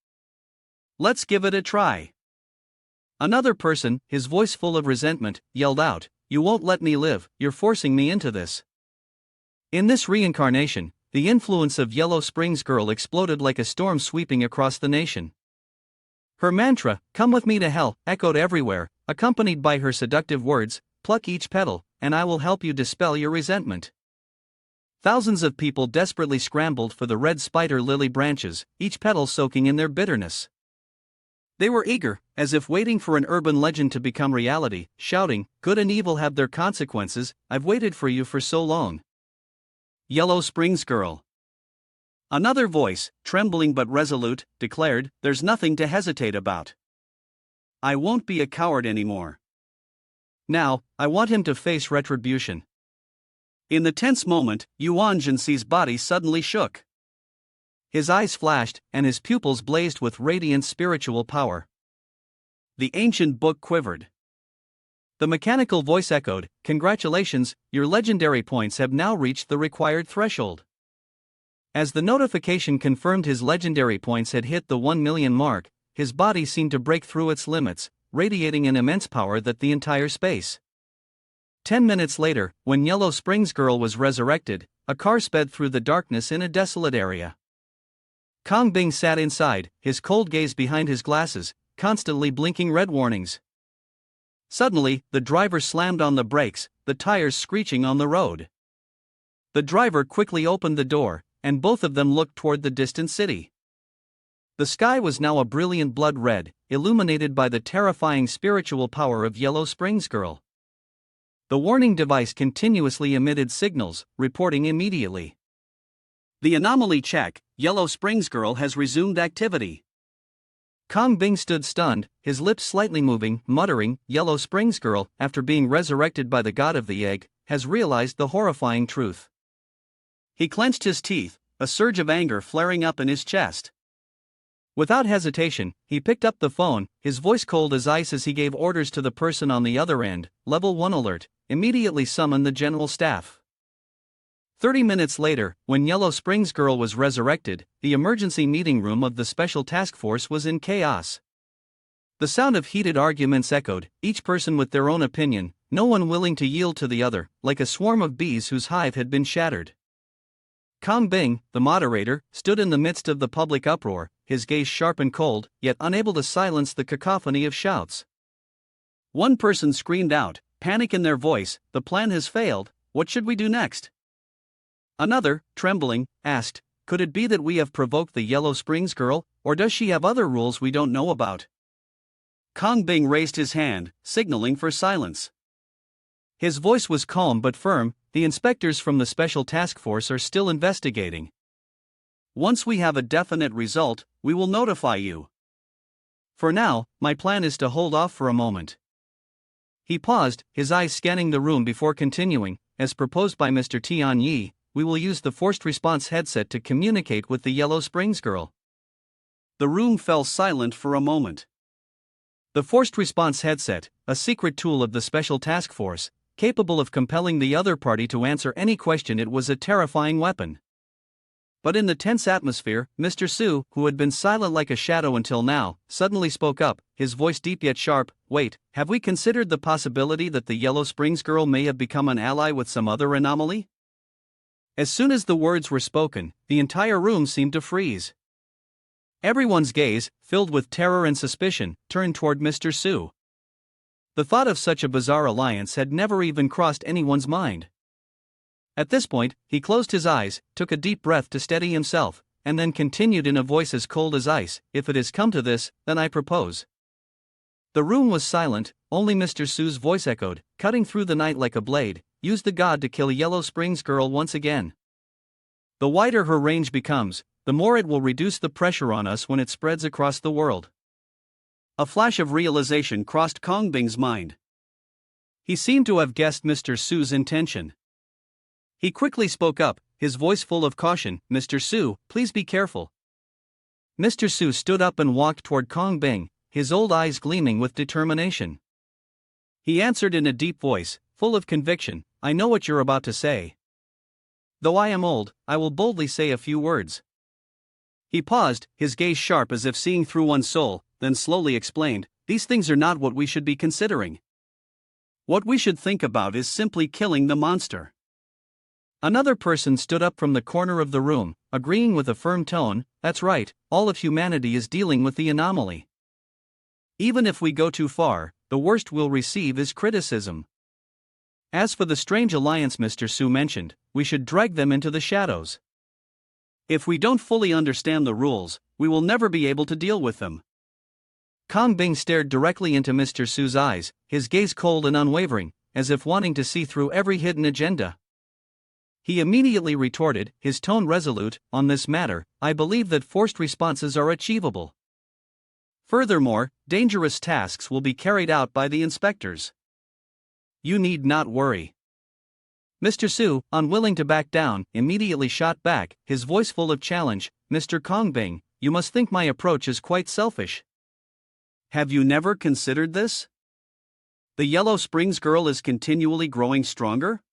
Let's give it a try." Another person, his voice full of resentment, yelled out, "You won't let me live, you're forcing me into this." In this reincarnation, the influence of Yellow Springs Girl exploded like a storm sweeping across the nation. Her mantra, "Come with me to hell," echoed everywhere, accompanied by her seductive words, "Pluck each petal, and I will help you dispel your resentment." Thousands of people desperately scrambled for the red spider lily branches, each petal soaking in their bitterness. They were eager, as if waiting for an urban legend to become reality, shouting, "Good and evil have their consequences, I've waited for you for so long." Yellow Springs Girl. Another voice, trembling but resolute, declared, "There's nothing to hesitate about. I won't be a coward anymore. Now, I want him to face retribution." In the tense moment, Yuan Si's body suddenly shook. His eyes flashed, and his pupils blazed with radiant spiritual power. The ancient book quivered. The mechanical voice echoed, "Congratulations, your legendary points have now reached the required threshold." As the notification confirmed his legendary points had hit the 1 million mark, his body seemed to break through its limits, radiating an immense power that the entire space. 10 minutes later, when Yellow Springs Girl was resurrected, a car sped through the darkness in a desolate area. Kong Bing sat inside, his cold gaze behind his glasses, constantly blinking red warnings. Suddenly, the driver slammed on the brakes, the tires screeching on the road. The driver quickly opened the door, and both of them looked toward the distant city. The sky was now a brilliant blood red, illuminated by the terrifying spiritual power of Yellow Springs Girl. The warning device continuously emitted signals, reporting immediately. "The anomaly check, Yellow Springs Girl has resumed activity." Kong Bing stood stunned, his lips slightly moving, muttering, "Yellow Springs Girl, after being resurrected by the god of the egg, has realized the horrifying truth." He clenched his teeth, a surge of anger flaring up in his chest. Without hesitation, he picked up the phone, his voice cold as ice as he gave orders to the person on the other end, "Level 1 alert, immediately summon the general staff." 30 minutes later, when Yellow Springs Girl was resurrected, the emergency meeting room of the Special Task Force was in chaos. The sound of heated arguments echoed, each person with their own opinion, no one willing to yield to the other, like a swarm of bees whose hive had been shattered. Kong Bing, the moderator, stood in the midst of the public uproar, his gaze sharp and cold, yet unable to silence the cacophony of shouts. One person screamed out, panic in their voice, "The plan has failed, what should we do next?" Another, trembling, asked, "Could it be that we have provoked the Yellow Springs Girl, or does she have other rules we don't know about?" Kong Bing raised his hand, signaling for silence. His voice was calm but firm, "The inspectors from the Special Task Force are still investigating. Once we have a definite result, we will notify you. For now, my plan is to hold off for a moment." He paused, his eyes scanning the room before continuing, "As proposed by Mr. Tian Yi, we will use the forced response headset to communicate with the Yellow Springs Girl." The room fell silent for a moment. The forced response headset, a secret tool of the Special Task Force, capable of compelling the other party to answer any question, it was a terrifying weapon. But in the tense atmosphere, Mr. Su, who had been silent like a shadow until now, suddenly spoke up, his voice deep yet sharp, "Wait, have we considered the possibility that the Yellow Springs Girl may have become an ally with some other anomaly?" As soon as the words were spoken, the entire room seemed to freeze. Everyone's gaze, filled with terror and suspicion, turned toward Mr. Su. The thought of such a bizarre alliance had never even crossed anyone's mind. At this point, he closed his eyes, took a deep breath to steady himself, and then continued in a voice as cold as ice, "If it has come to this, then I propose." The room was silent, only Mr. Su's voice echoed, cutting through the night like a blade, "Use the god to kill Yellow Springs Girl once again. The wider her range becomes, the more it will reduce the pressure on us when it spreads across the world." A flash of realization crossed Kong Bing's mind. He seemed to have guessed Mr. Su's intention. He quickly spoke up, his voice full of caution, "Mr. Su, please be careful." Mr. Su stood up and walked toward Kong Bing, his old eyes gleaming with determination. He answered in a deep voice, full of conviction, "I know what you're about to say. Though I am old, I will boldly say a few words." He paused, his gaze sharp as if seeing through one's soul, then slowly explained, "These things are not what we should be considering. What we should think about is simply killing the monster. Another person stood up from the corner of the room, agreeing with a firm tone, "That's right, all of humanity is dealing with the anomaly. Even if we go too far, the worst we'll receive is criticism. As for the strange alliance Mr. Su mentioned, we should drag them into the shadows. If we don't fully understand the rules, we will never be able to deal with them." Kong Bing stared directly into Mr. Su's eyes, his gaze cold and unwavering, as if wanting to see through every hidden agenda. He immediately retorted, his tone resolute, "On this matter, I believe that forced responses are achievable. Furthermore, dangerous tasks will be carried out by the inspectors. You need not worry." Mr. Su, unwilling to back down, immediately shot back, his voice full of challenge, "Mr. Kong Bing, you must think my approach is quite selfish. Have you never considered this? The Yellow Springs girl is continually growing stronger?"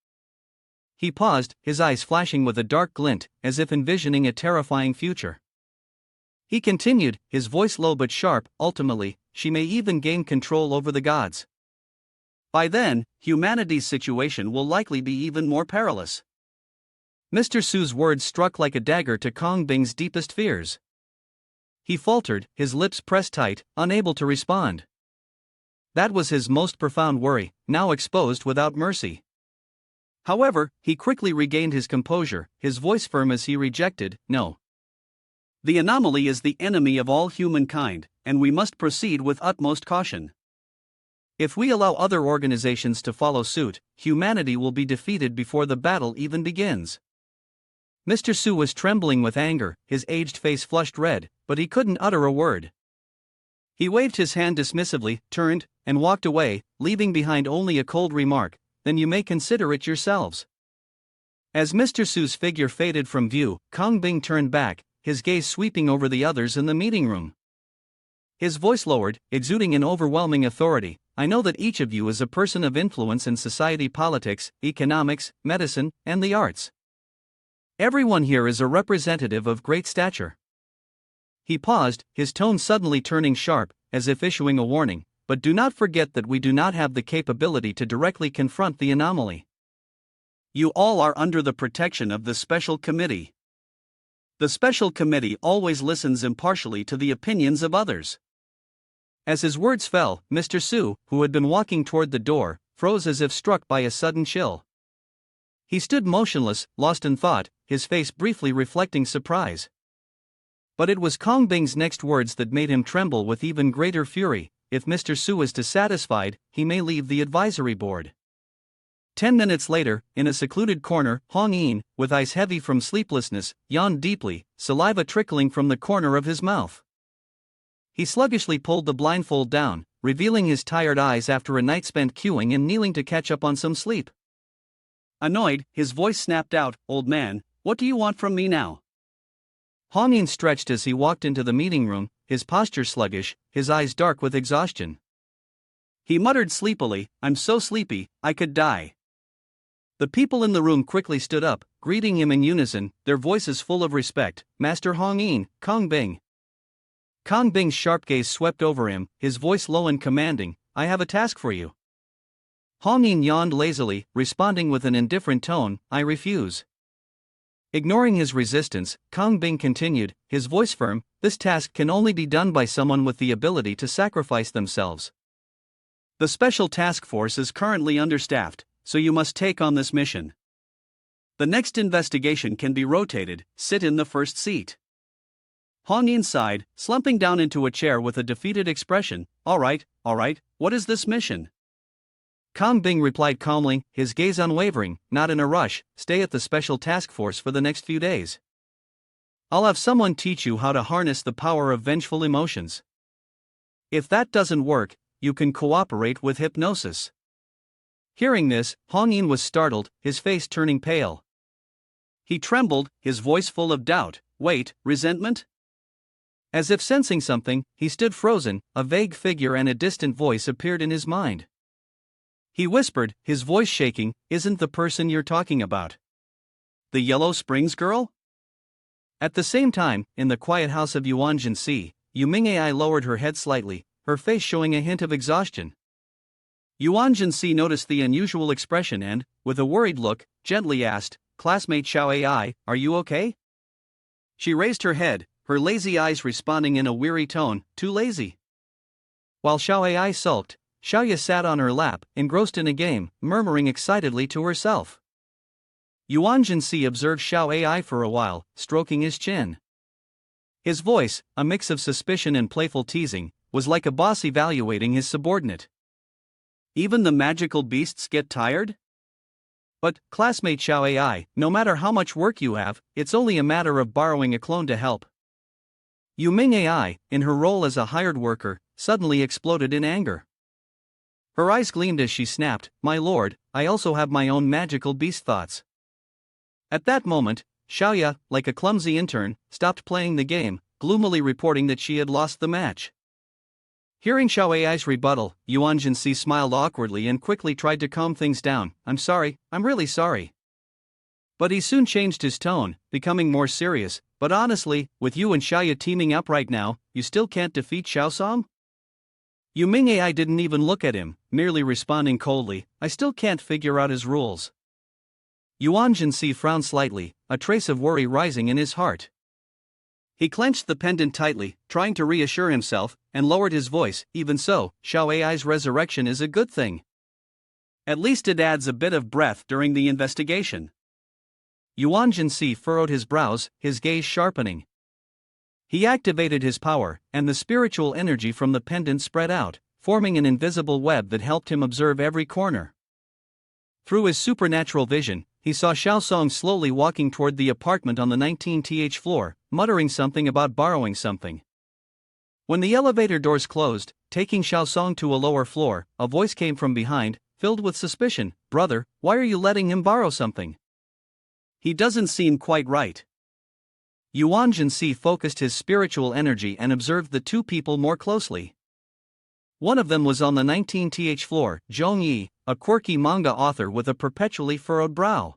He paused, his eyes flashing with a dark glint, as if envisioning a terrifying future. He continued, his voice low but sharp, "Ultimately, she may even gain control over the gods. By then, humanity's situation will likely be even more perilous." Mr. Su's words struck like a dagger to Kong Bing's deepest fears. He faltered, his lips pressed tight, unable to respond. That was his most profound worry, now exposed without mercy. However, he quickly regained his composure, his voice firm as he rejected, "No. The anomaly is the enemy of all humankind, and we must proceed with utmost caution. If we allow other organizations to follow suit, humanity will be defeated before the battle even begins." Mr. Su was trembling with anger, his aged face flushed red, but he couldn't utter a word. He waved his hand dismissively, turned, and walked away, leaving behind only a cold remark, "Then you may consider it yourselves." As Mr. Su's figure faded from view, Kong Bing turned back, his gaze sweeping over the others in the meeting room. His voice lowered, exuding an overwhelming authority, "I know that each of you is a person of influence in society, politics, economics, medicine, and the arts. Everyone here is a representative of great stature." He paused, his tone suddenly turning sharp, as if issuing a warning, "But do not forget that we do not have the capability to directly confront the anomaly. You all are under the protection of the Special Committee. The Special Committee always listens impartially to the opinions of others." As his words fell, Mr. Su, who had been walking toward the door, froze as if struck by a sudden chill. He stood motionless, lost in thought, his face briefly reflecting surprise. But it was Kong Bing's next words that made him tremble with even greater fury, "If Mr. Su is dissatisfied, he may leave the advisory board." 10 minutes later, in a secluded corner, Hong Yin, with eyes heavy from sleeplessness, yawned deeply, saliva trickling from the corner of his mouth. He sluggishly pulled the blindfold down, revealing his tired eyes after a night spent queuing and kneeling to catch up on some sleep. Annoyed, his voice snapped out, "Old man, what do you want from me now?" Hong Yin stretched as he walked into the meeting room, his posture sluggish, his eyes dark with exhaustion. He muttered sleepily, "I'm so sleepy, I could die." The people in the room quickly stood up, greeting him in unison, their voices full of respect, "Master Hong Yin, Kong Bing." Kong Bing's sharp gaze swept over him, his voice low and commanding, "I have a task for you." Hong Yin yawned lazily, responding with an indifferent tone, "I refuse." Ignoring his resistance, Kong Bing continued, his voice firm, "This task can only be done by someone with the ability to sacrifice themselves. The Special Task Force is currently understaffed, so you must take on this mission. The next investigation can be rotated, sit in the first seat." Hong Yin sighed, slumping down into a chair with a defeated expression, all right, what is this mission?" Kong Bing replied calmly, his gaze unwavering, "Not in a rush, stay at the Special Task Force for the next few days. I'll have someone teach you how to harness the power of vengeful emotions. If that doesn't work, you can cooperate with hypnosis." Hearing this, Hong Yin was startled, his face turning pale. He trembled, his voice full of doubt. "Wait, resentment?" As if sensing something, he stood frozen, a vague figure and a distant voice appeared in his mind. He whispered, his voice shaking, "Isn't the person you're talking about the Yellow Springs girl?" At the same time, in the quiet house of Yuan Si, Yuming lowered her head slightly, her face showing a hint of exhaustion. Yuan Si noticed the unusual expression and, with a worried look, gently asked, classmate Xiao Ai, are you okay? She raised her head, her lazy eyes responding in a weary tone, too lazy. While Xiao Ai sulked, Xiaoya sat on her lap, engrossed in a game, murmuring excitedly to herself. Yuan Si observed Xiao Ai for a while, stroking his chin. His voice, a mix of suspicion and playful teasing, was like a boss evaluating his subordinate. Even the magical beasts get tired? But, classmate Xiao Ai, no matter how much work you have, it's only a matter of borrowing a clone to help. Yu Ming Ai, in her role as a hired worker, suddenly exploded in anger. Her eyes gleamed as she snapped, "My lord, I also have my own magical beast thoughts." At that moment, Xiaoya, like a clumsy intern, stopped playing the game, gloomily reporting that she had lost the match. Hearing Xiao Ai's rebuttal, Yuan Si smiled awkwardly and quickly tried to calm things down. "I'm sorry, I'm really sorry." But he soon changed his tone, becoming more serious. "But honestly, with you and Xiaoya teaming up right now, you still can't defeat Xiaosong?" Yu Ming Ai didn't even look at him, merely responding coldly, "I still can't figure out his rules." Yuan Si frowned slightly, a trace of worry rising in his heart. He clenched the pendant tightly, trying to reassure himself, and lowered his voice. "Even so, Xiao Ai's resurrection is a good thing. At least it adds a bit of breath during the investigation." Yuan Si furrowed his brows, his gaze sharpening. He activated his power, and the spiritual energy from the pendant spread out, forming an invisible web that helped him observe every corner. Through his supernatural vision, he saw Xiaosong slowly walking toward the apartment on the 19th floor, muttering something about borrowing something. When the elevator doors closed, taking Xiaosong to a lower floor, a voice came from behind, filled with suspicion. "Brother, why are you letting him borrow something? He doesn't seem quite right." Yuan Si focused his spiritual energy and observed the two people more closely. One of them was on the 19th floor, Zhong Yi, a quirky manga author with a perpetually furrowed brow.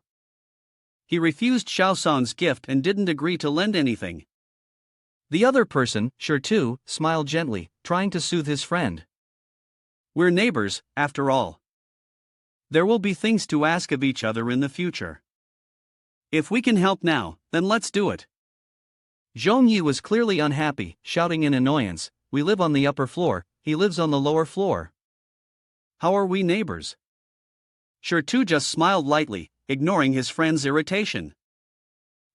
He refused Xiaosong's gift and didn't agree to lend anything. The other person, Tu, smiled gently, trying to soothe his friend. "We're neighbors, after all. There will be things to ask of each other in the future. If we can help now, then let's do it." Zhong Yi was clearly unhappy, shouting in annoyance, "We live on the upper floor, he lives on the lower floor. How are we neighbors?" Tu just smiled lightly, ignoring his friend's irritation.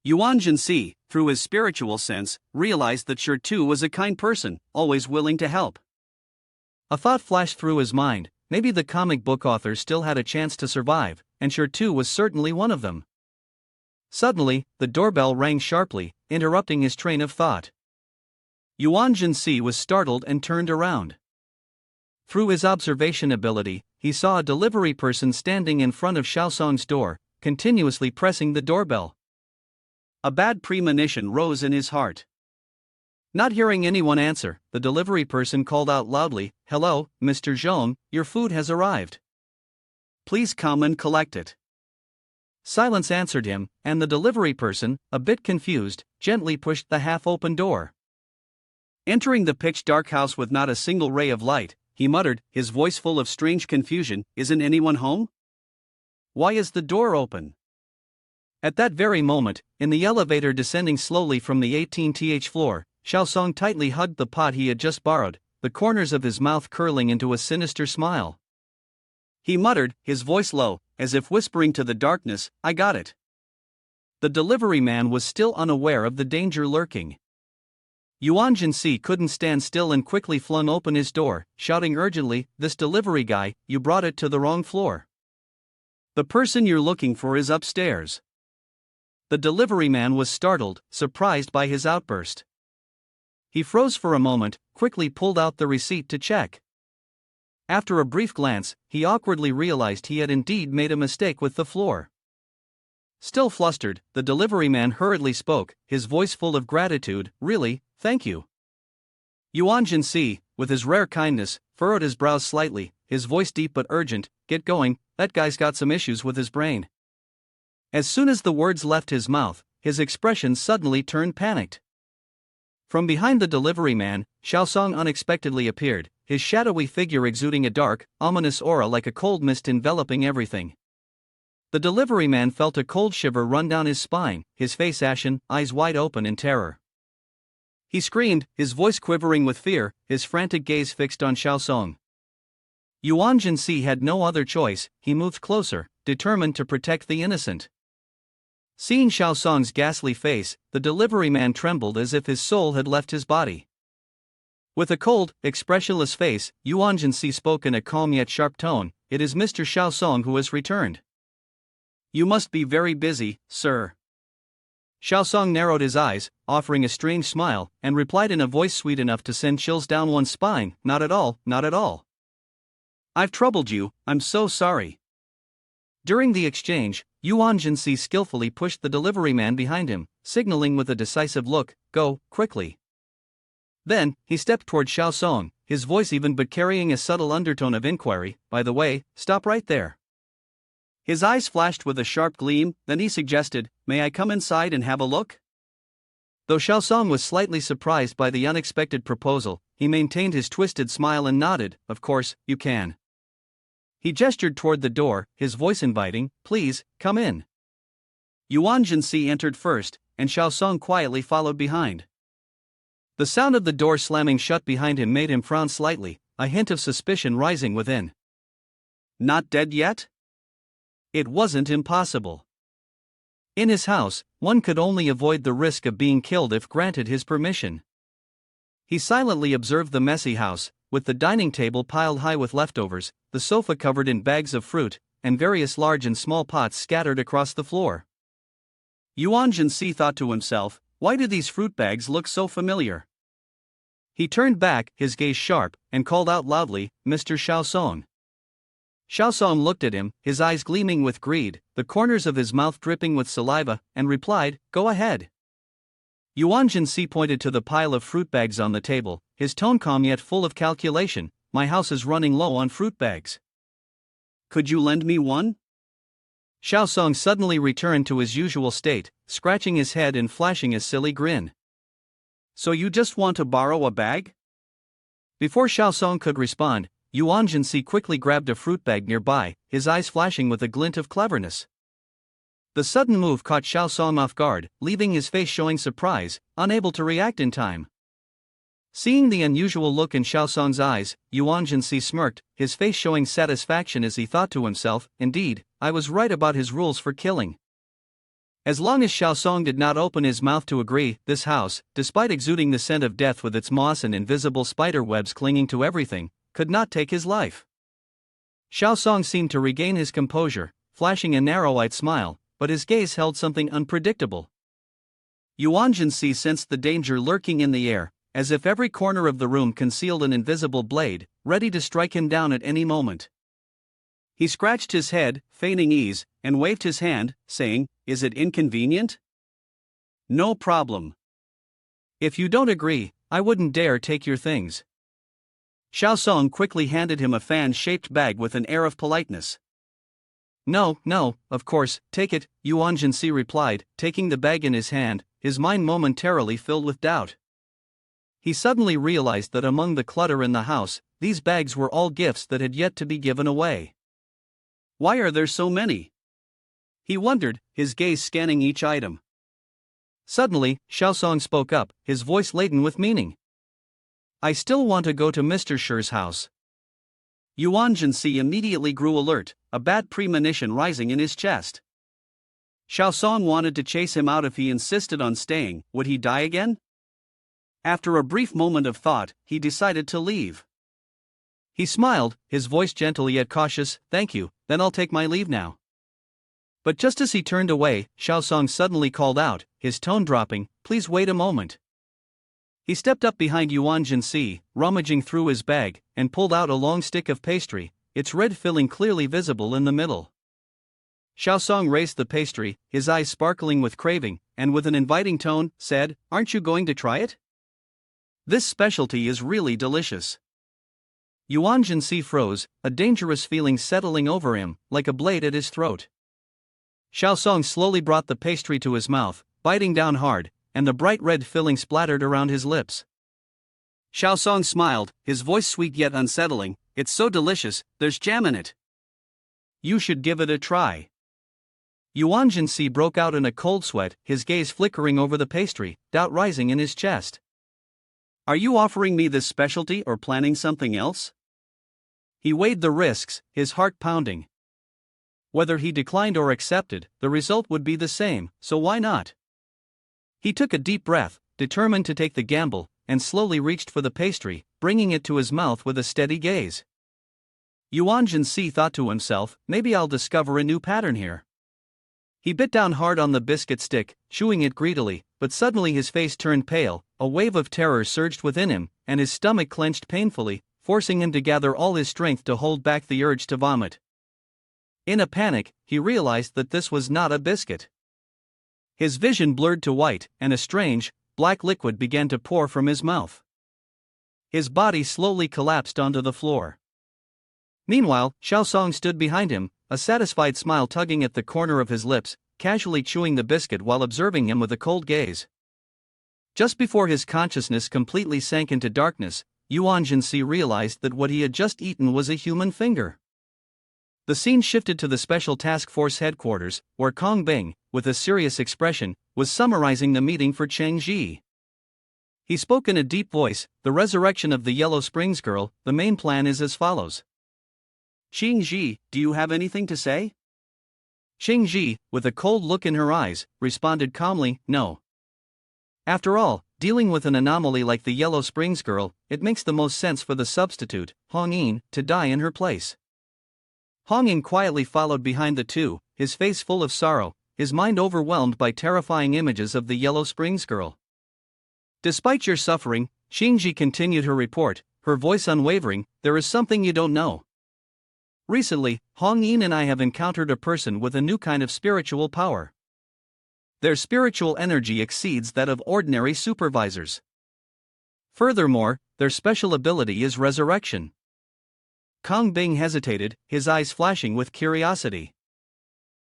Yuan Si, through his spiritual sense, realized that Tu was a kind person, always willing to help. A thought flashed through his mind: maybe the comic book author still had a chance to survive, and Tu was certainly one of them. Suddenly, the doorbell rang sharply, interrupting his train of thought. Yuan Si was startled and turned around. Through his observation ability, he saw a delivery person standing in front of Xiaosong's door, continuously pressing the doorbell. A bad premonition rose in his heart. Not hearing anyone answer, the delivery person called out loudly, "Hello, Mr. Zhong, your food has arrived. Please come and collect it." Silence answered him, and the delivery person, a bit confused, gently pushed the half-open door. Entering the pitch-dark house with not a single ray of light, he muttered, his voice full of strange confusion, "Isn't anyone home? Why is the door open?" At that very moment, in the elevator descending slowly from the 18th floor, Xiaosong tightly hugged the pot he had just borrowed, the corners of his mouth curling into a sinister smile. He muttered, his voice low, as if whispering to the darkness, "I got it." The delivery man was still unaware of the danger lurking. Yuan Si couldn't stand still and quickly flung open his door, shouting urgently, "This delivery guy, you brought it to the wrong floor. The person you're looking for is upstairs." The delivery man was startled, surprised by his outburst. He froze for a moment, quickly pulled out the receipt to check. After a brief glance, he awkwardly realized he had indeed made a mistake with the floor. Still flustered, the delivery man hurriedly spoke, his voice full of gratitude, "Really, thank you." Yuan Si, with his rare kindness, furrowed his brows slightly, his voice deep but urgent, "Get going, that guy's got some issues with his brain." As soon as the words left his mouth, his expression suddenly turned panicked. From behind the delivery man, Xiaosong unexpectedly appeared, his shadowy figure exuding a dark, ominous aura like a cold mist enveloping everything. The delivery man felt a cold shiver run down his spine, his face ashen, eyes wide open in terror. He screamed, his voice quivering with fear, his frantic gaze fixed on Xiaosong. Yuan Si had no other choice, he moved closer, determined to protect the innocent. Seeing Xiaosong's ghastly face, the delivery man trembled as if his soul had left his body. With a cold, expressionless face, Yuan Si spoke in a calm yet sharp tone, "It is Mr. Xiaosong who has returned. You must be very busy, sir." Xiaosong narrowed his eyes, offering a strange smile, and replied in a voice sweet enough to send chills down one's spine, "Not at all, not at all. I've troubled you, I'm so sorry." During the exchange, Yuan Si skillfully pushed the delivery man behind him, signaling with a decisive look, "Go, quickly." Then, he stepped toward Xiaosong, his voice even but carrying a subtle undertone of inquiry, "By the way, stop right there." His eyes flashed with a sharp gleam, then he suggested, "May I come inside and have a look?" Though Xiaosong was slightly surprised by the unexpected proposal, he maintained his twisted smile and nodded, "Of course, you can." He gestured toward the door, his voice inviting, "Please, come in." Yuan Si entered first, and Xiaosong quietly followed behind. The sound of the door slamming shut behind him made him frown slightly, a hint of suspicion rising within. Not dead yet? It wasn't impossible. In his house, one could only avoid the risk of being killed if granted his permission. He silently observed the messy house, with the dining table piled high with leftovers, the sofa covered in bags of fruit, and various large and small pots scattered across the floor. Yuan Si thought to himself, "Why do these fruit bags look so familiar?" He turned back, his gaze sharp, and called out loudly, "Mr. Xiaosong." Xiaosong looked at him, his eyes gleaming with greed, the corners of his mouth dripping with saliva, and replied, "Go ahead." Yuan Si pointed to the pile of fruit bags on the table, his tone calm yet full of calculation, "My house is running low on fruit bags. Could you lend me one?" Xiaosong suddenly returned to his usual state, scratching his head and flashing a silly grin. "So you just want to borrow a bag?" Before Xiaosong could respond, Yuan Si quickly grabbed a fruit bag nearby, his eyes flashing with a glint of cleverness. The sudden move caught Xiaosong off guard, leaving his face showing surprise, unable to react in time. Seeing the unusual look in Xiaosong's eyes, Yuan Si smirked, his face showing satisfaction as he thought to himself, "Indeed, I was right about his rules for killing." As long as Xiaosong did not open his mouth to agree, this house, despite exuding the scent of death with its moss and invisible spider webs clinging to everything, could not take his life. Xiaosong seemed to regain his composure, flashing a narrow-eyed smile, but his gaze held something unpredictable. Yuan Si sensed the danger lurking in the air, as if every corner of the room concealed an invisible blade, ready to strike him down at any moment. He scratched his head, feigning ease, and waved his hand, saying, "Is it inconvenient? No problem. If you don't agree, I wouldn't dare take your things." Xiaosong quickly handed him a fan-shaped bag with an air of politeness. "No, no, of course, take it," Yuan Si replied, taking the bag in his hand, his mind momentarily filled with doubt. He suddenly realized that among the clutter in the house, these bags were all gifts that had yet to be given away. Why are there so many? He wondered, his gaze scanning each item. Suddenly, Xiaosong spoke up, his voice laden with meaning. "I still want to go to Mr. Shi's house." Yuan Si immediately grew alert, a bad premonition rising in his chest. Xiaosong wanted to chase him out if he insisted on staying, would he die again? After a brief moment of thought, he decided to leave. He smiled, his voice gentle yet cautious, "Thank you, then I'll take my leave now." But just as he turned away, Xiaosong suddenly called out, his tone dropping, "Please wait a moment." He stepped up behind Yuan Si, rummaging through his bag, and pulled out a long stick of pastry, its red filling clearly visible in the middle. Xiaosong raised the pastry, his eyes sparkling with craving, and with an inviting tone, said, "Aren't you going to try it? This specialty is really delicious." Yuan Si froze, a dangerous feeling settling over him, like a blade at his throat. Xiaosong slowly brought the pastry to his mouth, biting down hard, and the bright red filling splattered around his lips. Xiaosong smiled, his voice sweet yet unsettling, "It's so delicious, there's jam in it. You should give it a try." Yuan Si broke out in a cold sweat, his gaze flickering over the pastry, doubt rising in his chest. Are you offering me this specialty or planning something else? He weighed the risks, his heart pounding. Whether he declined or accepted, the result would be the same, so why not? He took a deep breath, determined to take the gamble, and slowly reached for the pastry, bringing it to his mouth with a steady gaze. Yuan Si thought to himself, maybe I'll discover a new pattern here. He bit down hard on the biscuit stick, chewing it greedily, but suddenly his face turned pale, a wave of terror surged within him, and his stomach clenched painfully, forcing him to gather all his strength to hold back the urge to vomit. In a panic, he realized that this was not a biscuit. His vision blurred to white, and a strange, black liquid began to pour from his mouth. His body slowly collapsed onto the floor. Meanwhile, Xiaosong stood behind him, a satisfied smile tugging at the corner of his lips, casually chewing the biscuit while observing him with a cold gaze. Just before his consciousness completely sank into darkness, Yuan Si realized that what he had just eaten was a human finger. The scene shifted to the Special Task Force headquarters, where Kong Bing, with a serious expression, was summarizing the meeting for Cheng Ji. He spoke in a deep voice, the resurrection of the Yellow Springs girl, the main plan is as follows. Cheng Ji, do you have anything to say? Cheng Ji, with a cold look in her eyes, responded calmly, no. After all, dealing with an anomaly like the Yellow Springs girl, it makes the most sense for the substitute, Hong Yin, to die in her place. Hong Yin quietly followed behind the two, his face full of sorrow, his mind overwhelmed by terrifying images of the Yellow Springs girl. Despite your suffering, Cheng Ji continued her report, her voice unwavering, there is something you don't know. Recently, Hong Yin and I have encountered a person with a new kind of spiritual power. Their spiritual energy exceeds that of ordinary supervisors. Furthermore, their special ability is resurrection. Kong Bing hesitated, his eyes flashing with curiosity.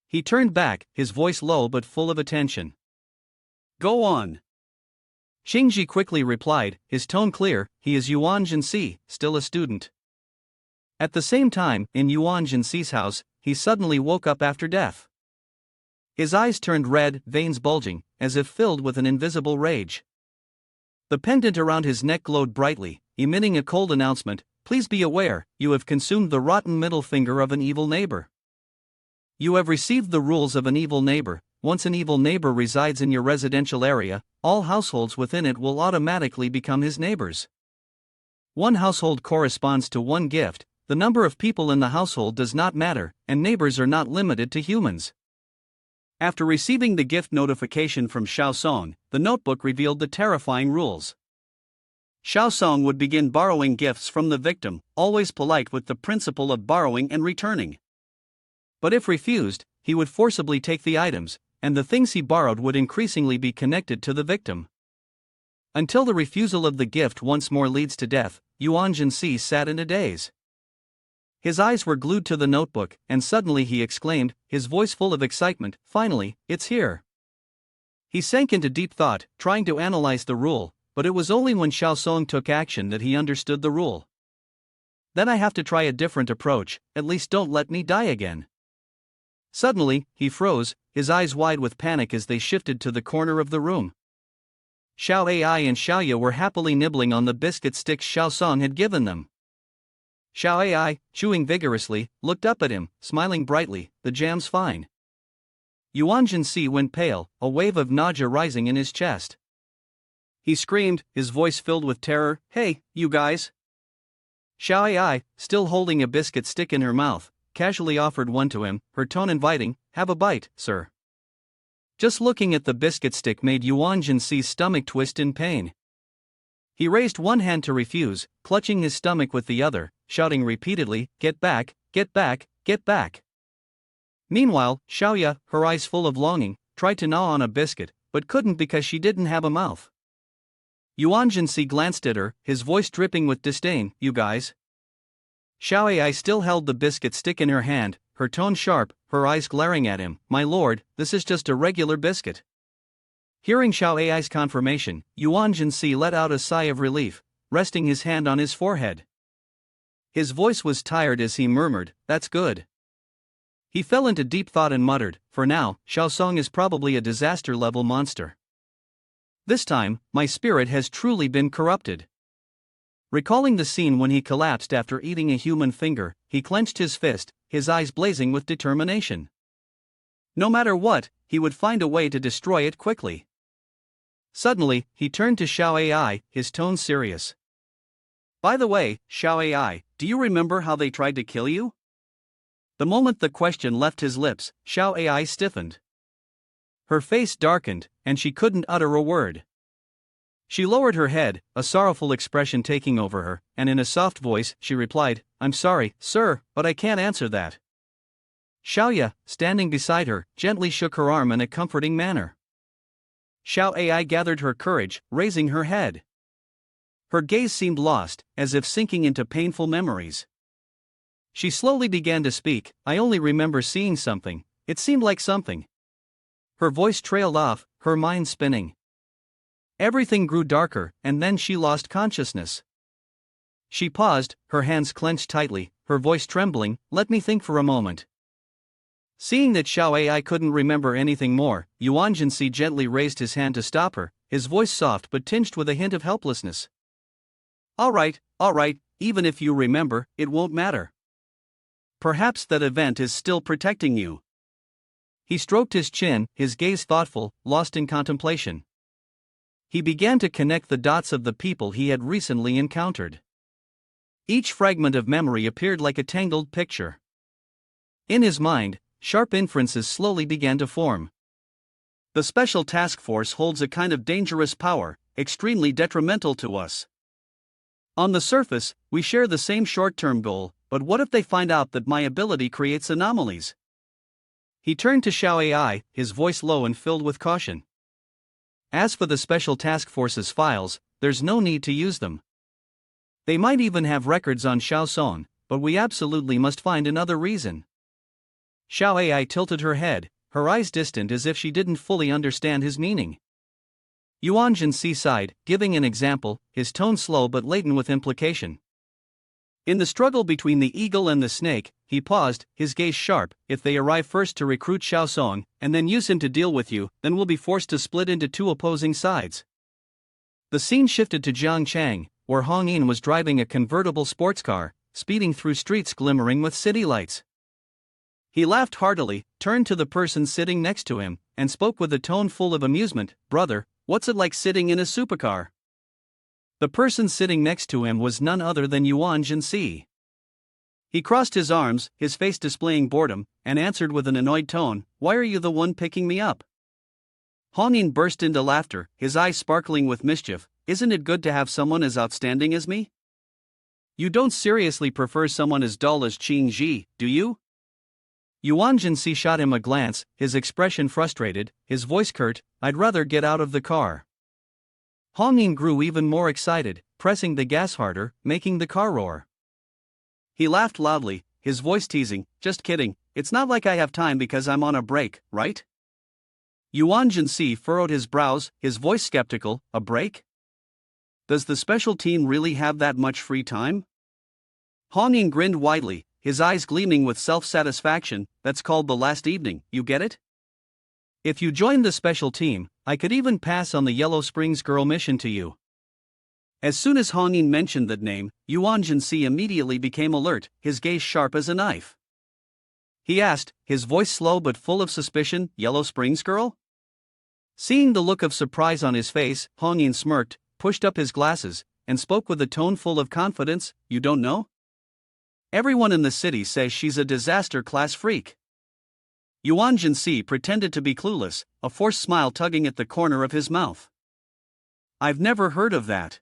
He turned back, his voice low but full of attention. Go on. Cheng Ji quickly replied, his tone clear, he is Yuan Si, still a student. At the same time, in Yuan Si's house, he suddenly woke up after death. His eyes turned red, veins bulging, as if filled with an invisible rage. The pendant around his neck glowed brightly, emitting a cold announcement, please be aware, you have consumed the rotten middle finger of an evil neighbor. You have received the rules of an evil neighbor. Once an evil neighbor resides in your residential area, all households within it will automatically become his neighbors. One household corresponds to one gift. The number of people in the household does not matter, and neighbors are not limited to humans. After receiving the gift notification from Xiaosong, the notebook revealed the terrifying rules. Xiaosong would begin borrowing gifts from the victim, always polite with the principle of borrowing and returning. But if refused, he would forcibly take the items, and the things he borrowed would increasingly be connected to the victim. Until the refusal of the gift once more leads to death, Yuan Si sat in a daze. His eyes were glued to the notebook, and suddenly he exclaimed, his voice full of excitement, finally, it's here. He sank into deep thought, trying to analyze the rule, but it was only when Xiaosong took action that he understood the rule. Then I have to try a different approach, at least don't let me die again. Suddenly, he froze, his eyes wide with panic as they shifted to the corner of the room. Xiao Ai and Xiaoya were happily nibbling on the biscuit sticks Xiaosong had given them. Xiao Ai, chewing vigorously, looked up at him, smiling brightly, the jam's fine. Yuan Si went pale, a wave of nausea rising in his chest. He screamed, his voice filled with terror, hey, you guys! Xiao Ai, still holding a biscuit stick in her mouth, casually offered one to him, her tone inviting, have a bite, sir. Just looking at the biscuit stick made Yuan Si's stomach twist in pain. He raised one hand to refuse, clutching his stomach with the other, shouting repeatedly, get back, get back, get back. Meanwhile, Xiaoya, her eyes full of longing, tried to gnaw on a biscuit, but couldn't because she didn't have a mouth. Yuan Si glanced at her, his voice dripping with disdain, you guys. Xiaoya still held the biscuit stick in her hand, her tone sharp, her eyes glaring at him, my lord, this is just a regular biscuit. Hearing Xiao Ai's confirmation, Yuan Si let out a sigh of relief, resting his hand on his forehead. His voice was tired as he murmured, that's good. He fell into deep thought and muttered, "For now, Xiaosong is probably a disaster-level monster. This time, my spirit has truly been corrupted." Recalling the scene when he collapsed after eating a human finger, he clenched his fist, his eyes blazing with determination. No matter what, he would find a way to destroy it quickly. Suddenly, he turned to Xiao Ai, his tone serious. "By the way, Xiao Ai, do you remember how they tried to kill you?" The moment the question left his lips, Xiao Ai stiffened. Her face darkened, and she couldn't utter a word. She lowered her head, a sorrowful expression taking over her, and in a soft voice, she replied, "I'm sorry, sir, but I can't answer that." Xiaoya, standing beside her, gently shook her arm in a comforting manner. Xiao Ai gathered her courage, raising her head. Her gaze seemed lost, as if sinking into painful memories. She slowly began to speak. "I only remember seeing something. It seemed like something." Her voice trailed off, her mind spinning. Everything grew darker, and then she lost consciousness. She paused, her hands clenched tightly, her voice trembling. "Let me think for a moment." Seeing that Xiao Ai couldn't remember anything more, Yuan Si gently raised his hand to stop her, his voice soft but tinged with a hint of helplessness. All right, even if you remember, it won't matter. Perhaps that event is still protecting you." He stroked his chin, his gaze thoughtful, lost in contemplation. He began to connect the dots of the people he had recently encountered. Each fragment of memory appeared like a tangled picture. In his mind, sharp inferences slowly began to form. The Special Task Force holds a kind of dangerous power, extremely detrimental to us. On the surface, we share the same short-term goal, but what if they find out that my ability creates anomalies? He turned to Xiao Ai, his voice low and filled with caution. "As for the Special Task Force's files, there's no need to use them. They might even have records on Xiaosong, but we absolutely must find another reason." Xiao Ai tilted her head, her eyes distant as if she didn't fully understand his meaning. Yuan Si sighed, giving an example, his tone slow but laden with implication. "In the struggle between the eagle and the snake," he paused, his gaze sharp, "if they arrive first to recruit Xiaosong, and then use him to deal with you, then we'll be forced to split into two opposing sides." The scene shifted to Jiangchang, where Hong Yin was driving a convertible sports car, speeding through streets glimmering with city lights. He laughed heartily, turned to the person sitting next to him, and spoke with a tone full of amusement, "Brother, what's it like sitting in a supercar?" The person sitting next to him was none other than Yuan Si. He crossed his arms, his face displaying boredom, and answered with an annoyed tone, "Why are you the one picking me up?" Hong Yin burst into laughter, his eyes sparkling with mischief. "Isn't it good to have someone as outstanding as me? You don't seriously prefer someone as dull as Qing Ji, do you?" Yuan Si shot him a glance, his expression frustrated, his voice curt, "I'd rather get out of the car." Hong Yin grew even more excited, pressing the gas harder, making the car roar. He laughed loudly, his voice teasing, "Just kidding, it's not like I have time because I'm on a break, right?" Yuan Si furrowed his brows, his voice skeptical, "A break? Does the special team really have that much free time?" Hong Yin grinned widely, his eyes gleaming with self-satisfaction. "That's called the last evening, you get it? If you join the special team, I could even pass on the Yellow Springs girl mission to you." As soon as Hong Yin mentioned that name, Yuan Si immediately became alert, his gaze sharp as a knife. He asked, his voice slow but full of suspicion, "Yellow Springs girl?" Seeing the look of surprise on his face, Hong Yin smirked, pushed up his glasses, and spoke with a tone full of confidence, "You don't know? Everyone in the city says she's a disaster-class freak." Yuan Si pretended to be clueless, a forced smile tugging at the corner of his mouth. "I've never heard of that.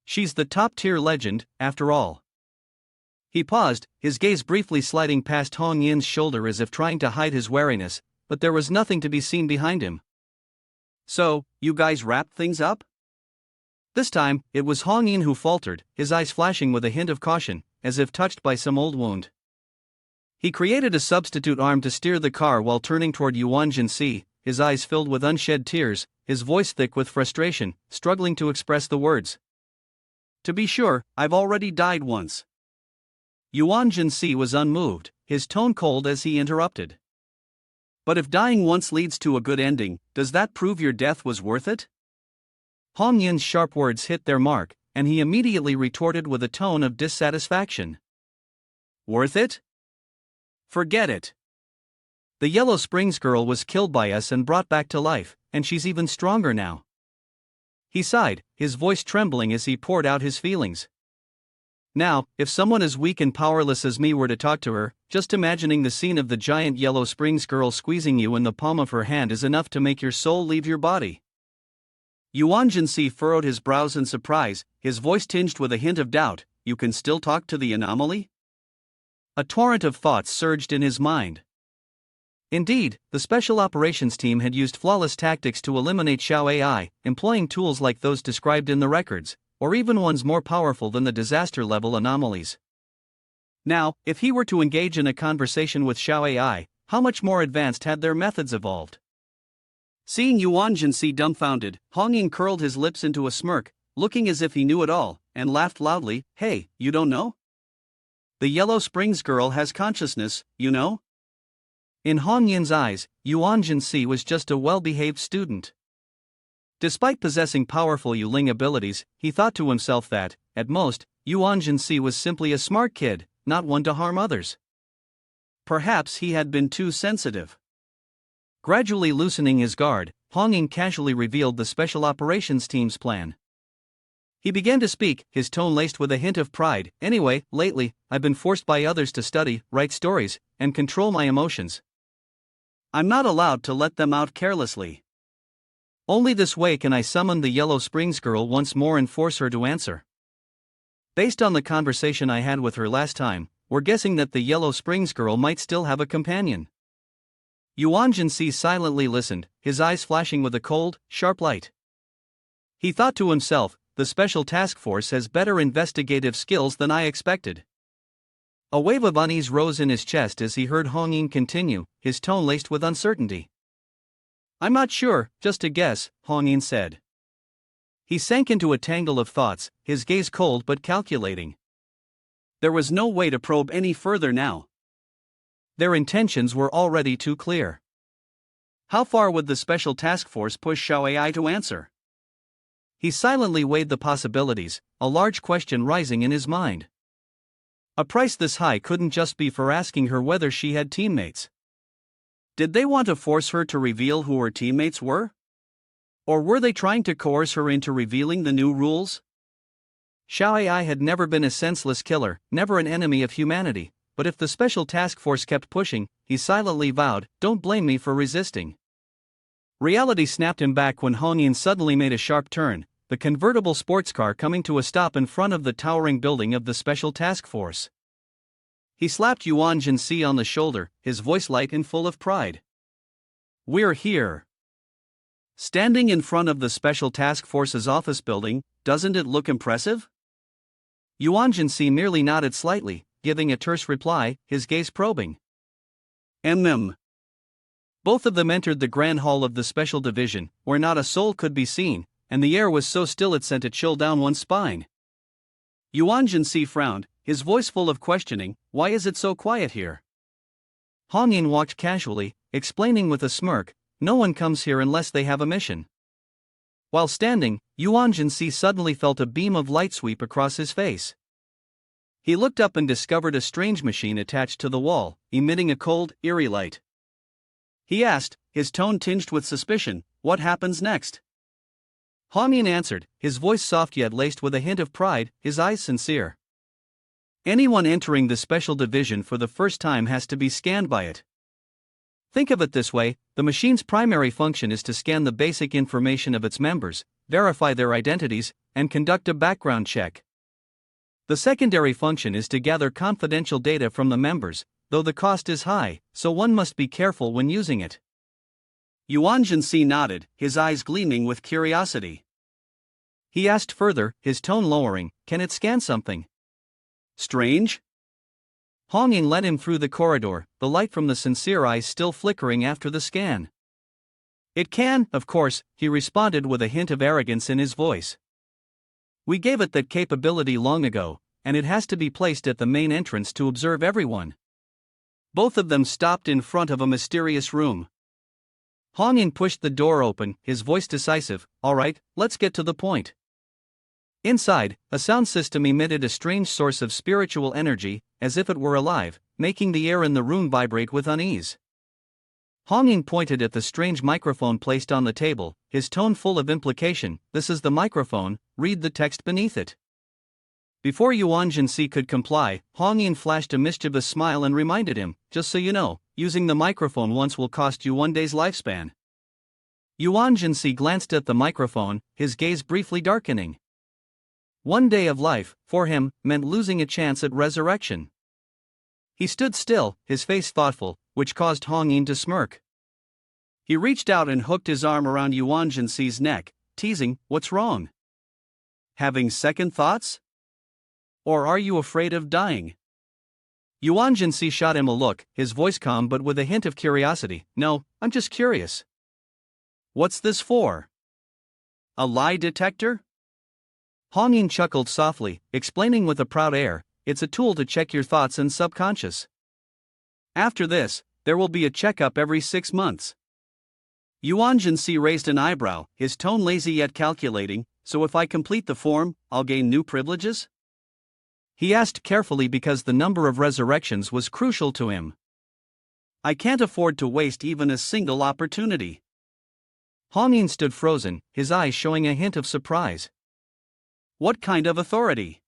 She's the top-tier legend, after all." He paused, his gaze briefly sliding past Hong Yin's shoulder as if trying to hide his wariness, but there was nothing to be seen behind him. "So, you guys wrapped things up?" This time, it was Hong Yin who faltered, his eyes flashing with a hint of caution, as if touched by some old wound. He created a substitute arm to steer the car while turning toward Yuan Si, his eyes filled with unshed tears, his voice thick with frustration, struggling to express the words. "To be sure, I've already died once." Yuan Si was unmoved, his tone cold as he interrupted. But if dying once leads to a good ending, does that prove your death was worth it? Hong Yin's sharp words hit their mark, and he immediately retorted with a tone of dissatisfaction. Worth it? Forget it. The Yellow Springs girl was killed by us and brought back to life, and she's even stronger now. He sighed, his voice trembling as he poured out his feelings. Now, if someone as weak and powerless as me were to talk to her, just imagining the scene of the giant Yellow Springs girl squeezing you in the palm of her hand is enough to make your soul leave your body. Yuan Si furrowed his brows in surprise, his voice tinged with a hint of doubt. You can still talk to the anomaly? A torrent of thoughts surged in his mind. Indeed, the Special Operations Team had used flawless tactics to eliminate Xiao AI, employing tools like those described in the records, or even ones more powerful than the disaster-level anomalies. Now, if he were to engage in a conversation with Xiao AI, how much more advanced had their methods evolved? Seeing Yuan Si dumbfounded, Hong Ying curled his lips into a smirk, looking as if he knew it all, and laughed loudly. Hey, you don't know? The Yellow Springs girl has consciousness, you know? In Hong Yin's eyes, Yuan Si was just a well-behaved student. Despite possessing powerful Yuling abilities, he thought to himself that, at most, Yuan Si was simply a smart kid, not one to harm others. Perhaps he had been too sensitive. Gradually loosening his guard, Hong Ying casually revealed the Special Operations Team's plan. He began to speak, his tone laced with a hint of pride. Anyway, lately, I've been forced by others to study, write stories, and control my emotions. I'm not allowed to let them out carelessly. Only this way can I summon the Yellow Springs girl once more and force her to answer. Based on the conversation I had with her last time, we're guessing that the Yellow Springs girl might still have a companion. Yuan Si silently listened, his eyes flashing with a cold, sharp light. He thought to himself, the Special Task Force has better investigative skills than I expected. A wave of unease rose in his chest as he heard Hong Ying continue, his tone laced with uncertainty. I'm not sure, just a guess, Hong Ying said. He sank into a tangle of thoughts, his gaze cold but calculating. There was no way to probe any further now. Their intentions were already too clear. How far would the Special Task Force push Xiao AI to answer? He silently weighed the possibilities, a large question rising in his mind. A price this high couldn't just be for asking her whether she had teammates. Did they want to force her to reveal who her teammates were? Or were they trying to coerce her into revealing the new rules? Xiao AI had never been a senseless killer, never an enemy of humanity, but if the Special Task Force kept pushing, he silently vowed, don't blame me for resisting. Reality snapped him back when Hong Ying suddenly made a sharp turn, the convertible sports car coming to a stop in front of the towering building of the Special Task Force. He slapped Yuan Si on the shoulder, his voice light and full of pride. We're here. Standing in front of the Special Task Force's office building, doesn't it look impressive? Yuan Si merely nodded slightly, giving a terse reply, his gaze probing. Both of them entered the grand hall of the Special Division, where not a soul could be seen, and the air was so still it sent a chill down one's spine. Yuan Si frowned, his voice full of questioning, why is it so quiet here? Hong Ying walked casually, explaining with a smirk, no one comes here unless they have a mission. While standing, Yuan Si suddenly felt a beam of light sweep across his face. He looked up and discovered a strange machine attached to the wall, emitting a cold, eerie light. He asked, his tone tinged with suspicion, what happens next? Hong Ying answered, his voice soft yet laced with a hint of pride, his eyes sincere. Anyone entering the Special Division for the first time has to be scanned by it. Think of it this way, the machine's primary function is to scan the basic information of its members, verify their identities, and conduct a background check. The secondary function is to gather confidential data from the members, though the cost is high, so one must be careful when using it. Yuan Si nodded, his eyes gleaming with curiosity. He asked further, his tone lowering, can it scan something strange? Hong Ying led him through the corridor, the light from the sincere eyes still flickering after the scan. It can, of course, he responded with a hint of arrogance in his voice. We gave it that capability long ago, and it has to be placed at the main entrance to observe everyone. Both of them stopped in front of a mysterious room. Hong Yin pushed the door open, his voice decisive. "All right, let's get to the point." Inside, a sound system emitted a strange source of spiritual energy, as if it were alive, making the air in the room vibrate with unease. Hong Yin pointed at the strange microphone placed on the table, his tone full of implication. "This is the microphone, read the text beneath it." Before Yuan Si could comply, Hong Yin flashed a mischievous smile and reminded him, "Just so you know, using the microphone once will cost you 1 day's lifespan." Yuan Si glanced at the microphone, his gaze briefly darkening. 1 day of life, for him, meant losing a chance at resurrection. He stood still, his face thoughtful, which caused Hong Yin to smirk. He reached out and hooked his arm around Yuan Si's neck, teasing, "What's wrong? Having second thoughts? Or are you afraid of dying?" Yuan Si shot him a look, his voice calm but with a hint of curiosity. "No, I'm just curious." "What's this for? A lie detector?" Hong Yin chuckled softly, explaining with a proud air, "It's a tool to check your thoughts and subconscious. After this, there will be a checkup every 6 months." Yuan Si raised an eyebrow, his tone lazy yet calculating. "So if I complete the form, I'll gain new privileges?" He asked carefully because the number of resurrections was crucial to him. "I can't afford to waste even a single opportunity." Hong Yin stood frozen, his eyes showing a hint of surprise. "What kind of authority?"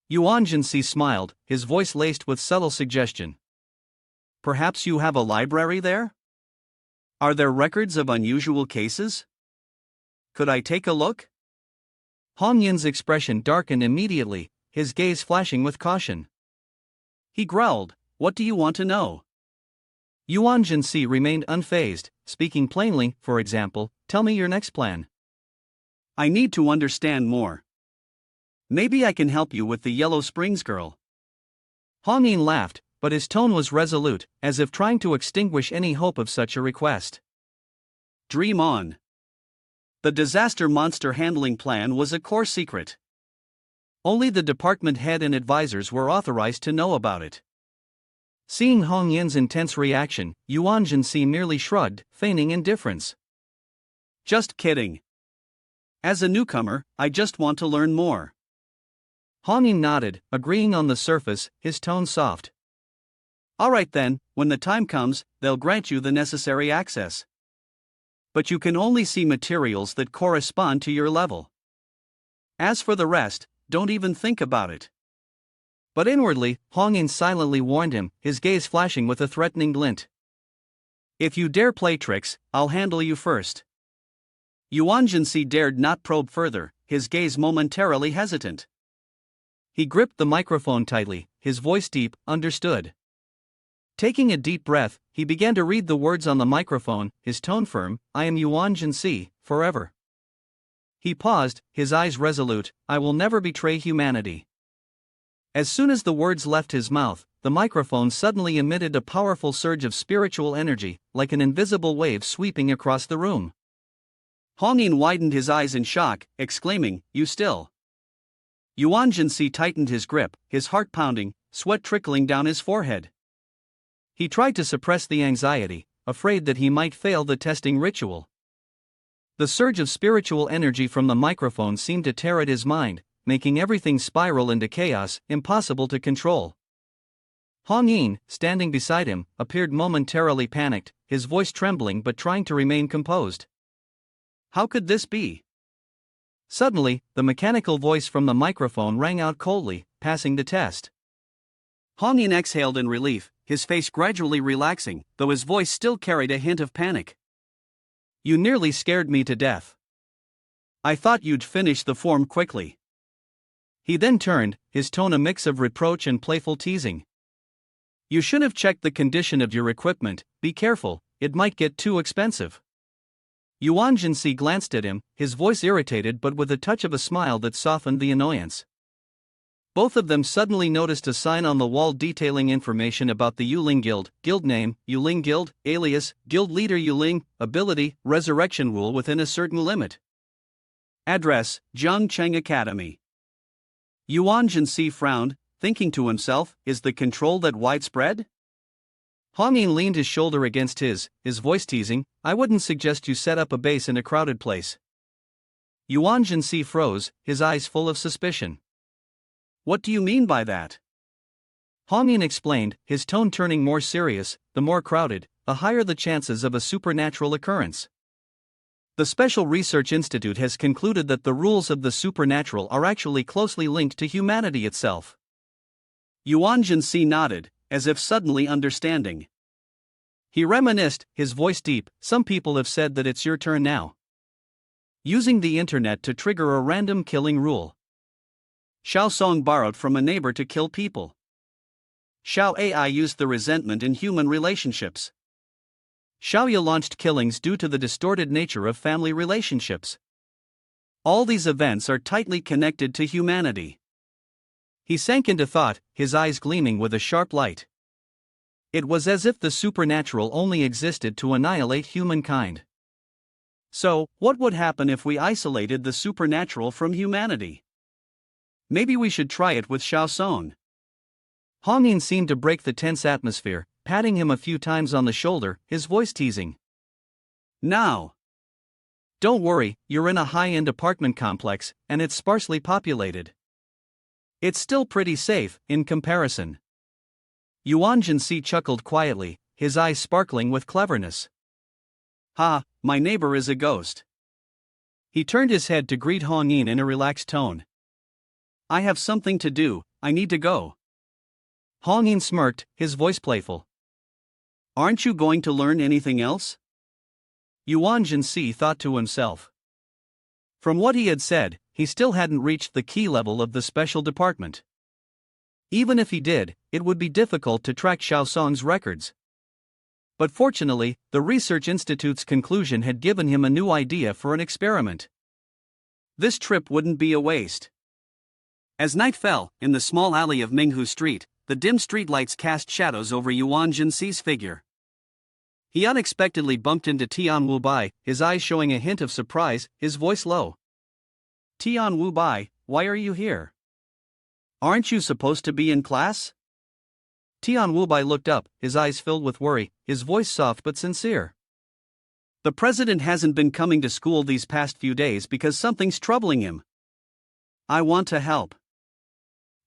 Yuan Si smiled, his voice laced with subtle suggestion. "Perhaps you have a library there? Are there records of unusual cases? Could I take a look?" Hong Yin's expression darkened immediately, his gaze flashing with caution. He growled, "What do you want to know?" Yuan Si remained unfazed, speaking plainly. "For example, tell me your next plan." "I need to understand more. Maybe I can help you with the Yellow Springs girl." Hong Yin laughed, but his tone was resolute, as if trying to extinguish any hope of such a request. "Dream on." The disaster monster handling plan was a core secret. Only the department head and advisors were authorized to know about it. Seeing Hong Yin's intense reaction, Yuan Si merely shrugged, feigning indifference. "Just kidding. As a newcomer, I just want to learn more." Hong Yin nodded, agreeing on the surface, his tone soft. "All right then, when the time comes, they'll grant you the necessary access. But you can only see materials that correspond to your level. As for the rest, don't even think about it." But inwardly, Hong Yin silently warned him, his gaze flashing with a threatening glint. "If you dare play tricks, I'll handle you first." Yuan Si dared not probe further, his gaze momentarily hesitant. He gripped the microphone tightly, his voice deep. "Understood." Taking a deep breath, he began to read the words on the microphone, his tone firm. "I am Yuan Si, forever." He paused, his eyes resolute. "I will never betray humanity." As soon as the words left his mouth, the microphone suddenly emitted a powerful surge of spiritual energy, like an invisible wave sweeping across the room. Hong Yin widened his eyes in shock, exclaiming, "You still?" Yuan Si tightened his grip, his heart pounding, sweat trickling down his forehead. He tried to suppress the anxiety, afraid that he might fail the testing ritual. The surge of spiritual energy from the microphone seemed to tear at his mind, making everything spiral into chaos, impossible to control. Hong Yin, standing beside him, appeared momentarily panicked, his voice trembling but trying to remain composed. How could this be? Suddenly, the mechanical voice from the microphone rang out coldly, "Passing the test." Hong Yin exhaled in relief, his face gradually relaxing, though his voice still carried a hint of panic. "You nearly scared me to death. I thought you'd finish the form quickly." He then turned, his tone a mix of reproach and playful teasing. "You should have checked the condition of your equipment. Be careful, it might get too expensive." Yuan Si glanced at him, his voice irritated but with a touch of a smile that softened the annoyance. Both of them suddenly noticed a sign on the wall detailing information about the Yuling Guild, guild name, Yuling Guild, alias, guild leader Yuling, ability, resurrection rule within a certain limit. Address, Zhangcheng Academy. Yuan Si frowned, thinking to himself, is the control that widespread? Hong Yin leaned his shoulder against his voice teasing, "I wouldn't suggest you set up a base in a crowded place." Yuan Si froze, his eyes full of suspicion. "What do you mean by that?" Hong Yin explained, his tone turning more serious. "The more crowded, the higher the chances of a supernatural occurrence. The Special Research Institute has concluded that the rules of the supernatural are actually closely linked to humanity itself." Yuan Si nodded, as if suddenly understanding. He reminisced, his voice deep, "Some people have said that it's your turn now. Using the internet to trigger a random killing rule. Xiao Song borrowed from a neighbor to kill people. Xiao AI used the resentment in human relationships. Xiaoya launched killings due to the distorted nature of family relationships. All these events are tightly connected to humanity." He sank into thought, his eyes gleaming with a sharp light. It was as if the supernatural only existed to annihilate humankind. So, what would happen if we isolated the supernatural from humanity? Maybe we should try it with Xiao Song. Hong Yin seemed to break the tense atmosphere, patting him a few times on the shoulder, his voice teasing. "Now. Don't worry, you're in a high-end apartment complex, and it's sparsely populated. It's still pretty safe, in comparison." Yuan Si chuckled quietly, his eyes sparkling with cleverness. "Ha, my neighbor is a ghost." He turned his head to greet Hong Yin in a relaxed tone. "I have something to do, I need to go." Hong Yin smirked, his voice playful. "Aren't you going to learn anything else?" Yuan Si thought to himself. From what he had said, he still hadn't reached the key level of the special department. Even if he did, it would be difficult to track Xiao Song's records. But fortunately, the Research Institute's conclusion had given him a new idea for an experiment. This trip wouldn't be a waste. As night fell, in the small alley of Minghu Street, the dim streetlights cast shadows over Yuan Si's figure. He unexpectedly bumped into Tian Wu Bai, his eyes showing a hint of surprise, his voice low. "Tian Wu Bai, why are you here? Aren't you supposed to be in class?" Tian Wu Bai looked up, his eyes filled with worry, his voice soft but sincere. "The president hasn't been coming to school these past few days because something's troubling him. I want to help."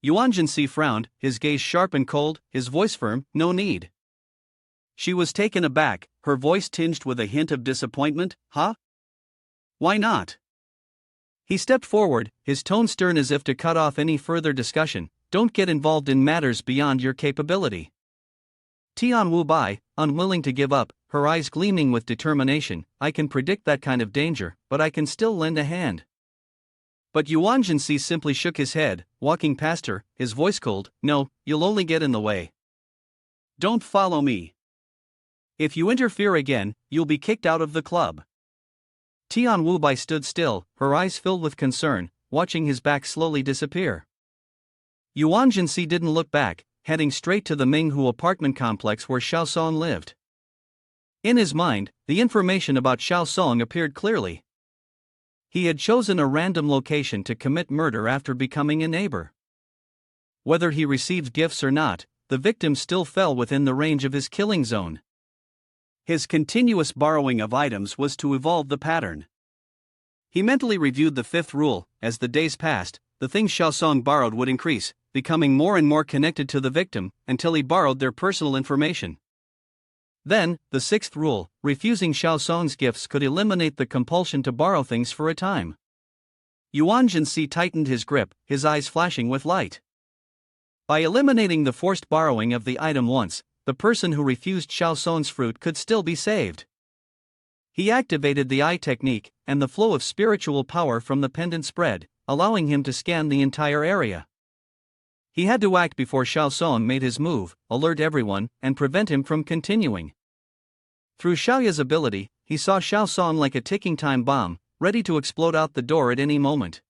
Yuan Si frowned, his gaze sharp and cold, his voice firm, "No need." She was taken aback, her voice tinged with a hint of disappointment. "Huh? Why not?" He stepped forward, his tone stern as if to cut off any further discussion. "Don't get involved in matters beyond your capability." Tian Wu Bai, unwilling to give up, her eyes gleaming with determination, "I can predict that kind of danger, but I can still lend a hand." But Yuan Si simply shook his head, walking past her, his voice cold. "No, you'll only get in the way. Don't follow me. If you interfere again, you'll be kicked out of the club." Tian Wu Bai stood still, her eyes filled with concern, watching his back slowly disappear. Yuan Si didn't look back, heading straight to the Minghu apartment complex where Xiao Song lived. In his mind, the information about Xiao Song appeared clearly. He had chosen a random location to commit murder after becoming a neighbor. Whether he received gifts or not, the victim still fell within the range of his killing zone. His continuous borrowing of items was to evolve the pattern. He mentally reviewed the fifth rule. As the days passed, the things Xiao Song borrowed would increase, becoming more and more connected to the victim, until he borrowed their personal information. Then, the sixth rule, refusing Xiao Song's gifts could eliminate the compulsion to borrow things for a time. Yuan Si tightened his grip, his eyes flashing with light. By eliminating the forced borrowing of the item once, the person who refused Xiao Song's fruit could still be saved. He activated the eye technique, and the flow of spiritual power from the pendant spread, allowing him to scan the entire area. He had to act before Xiao Song made his move, alert everyone, and prevent him from continuing. Through Xiaoya's ability, he saw Xiao Song like a ticking time bomb, ready to explode out the door at any moment.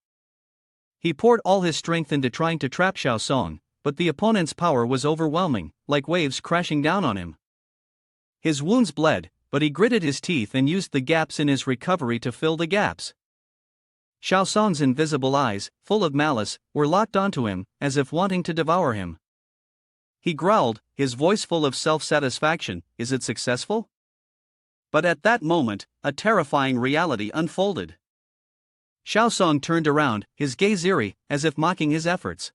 He poured all his strength into trying to trap Xiao Song, but the opponent's power was overwhelming, like waves crashing down on him. His wounds bled, but he gritted his teeth and used the gaps in his recovery to fill the gaps. Xiao Song's invisible eyes, full of malice, were locked onto him, as if wanting to devour him. He growled, his voice full of self-satisfaction. Is it successful? But at that moment, a terrifying reality unfolded. Xiaosong turned around, his gaze eerie, as if mocking his efforts.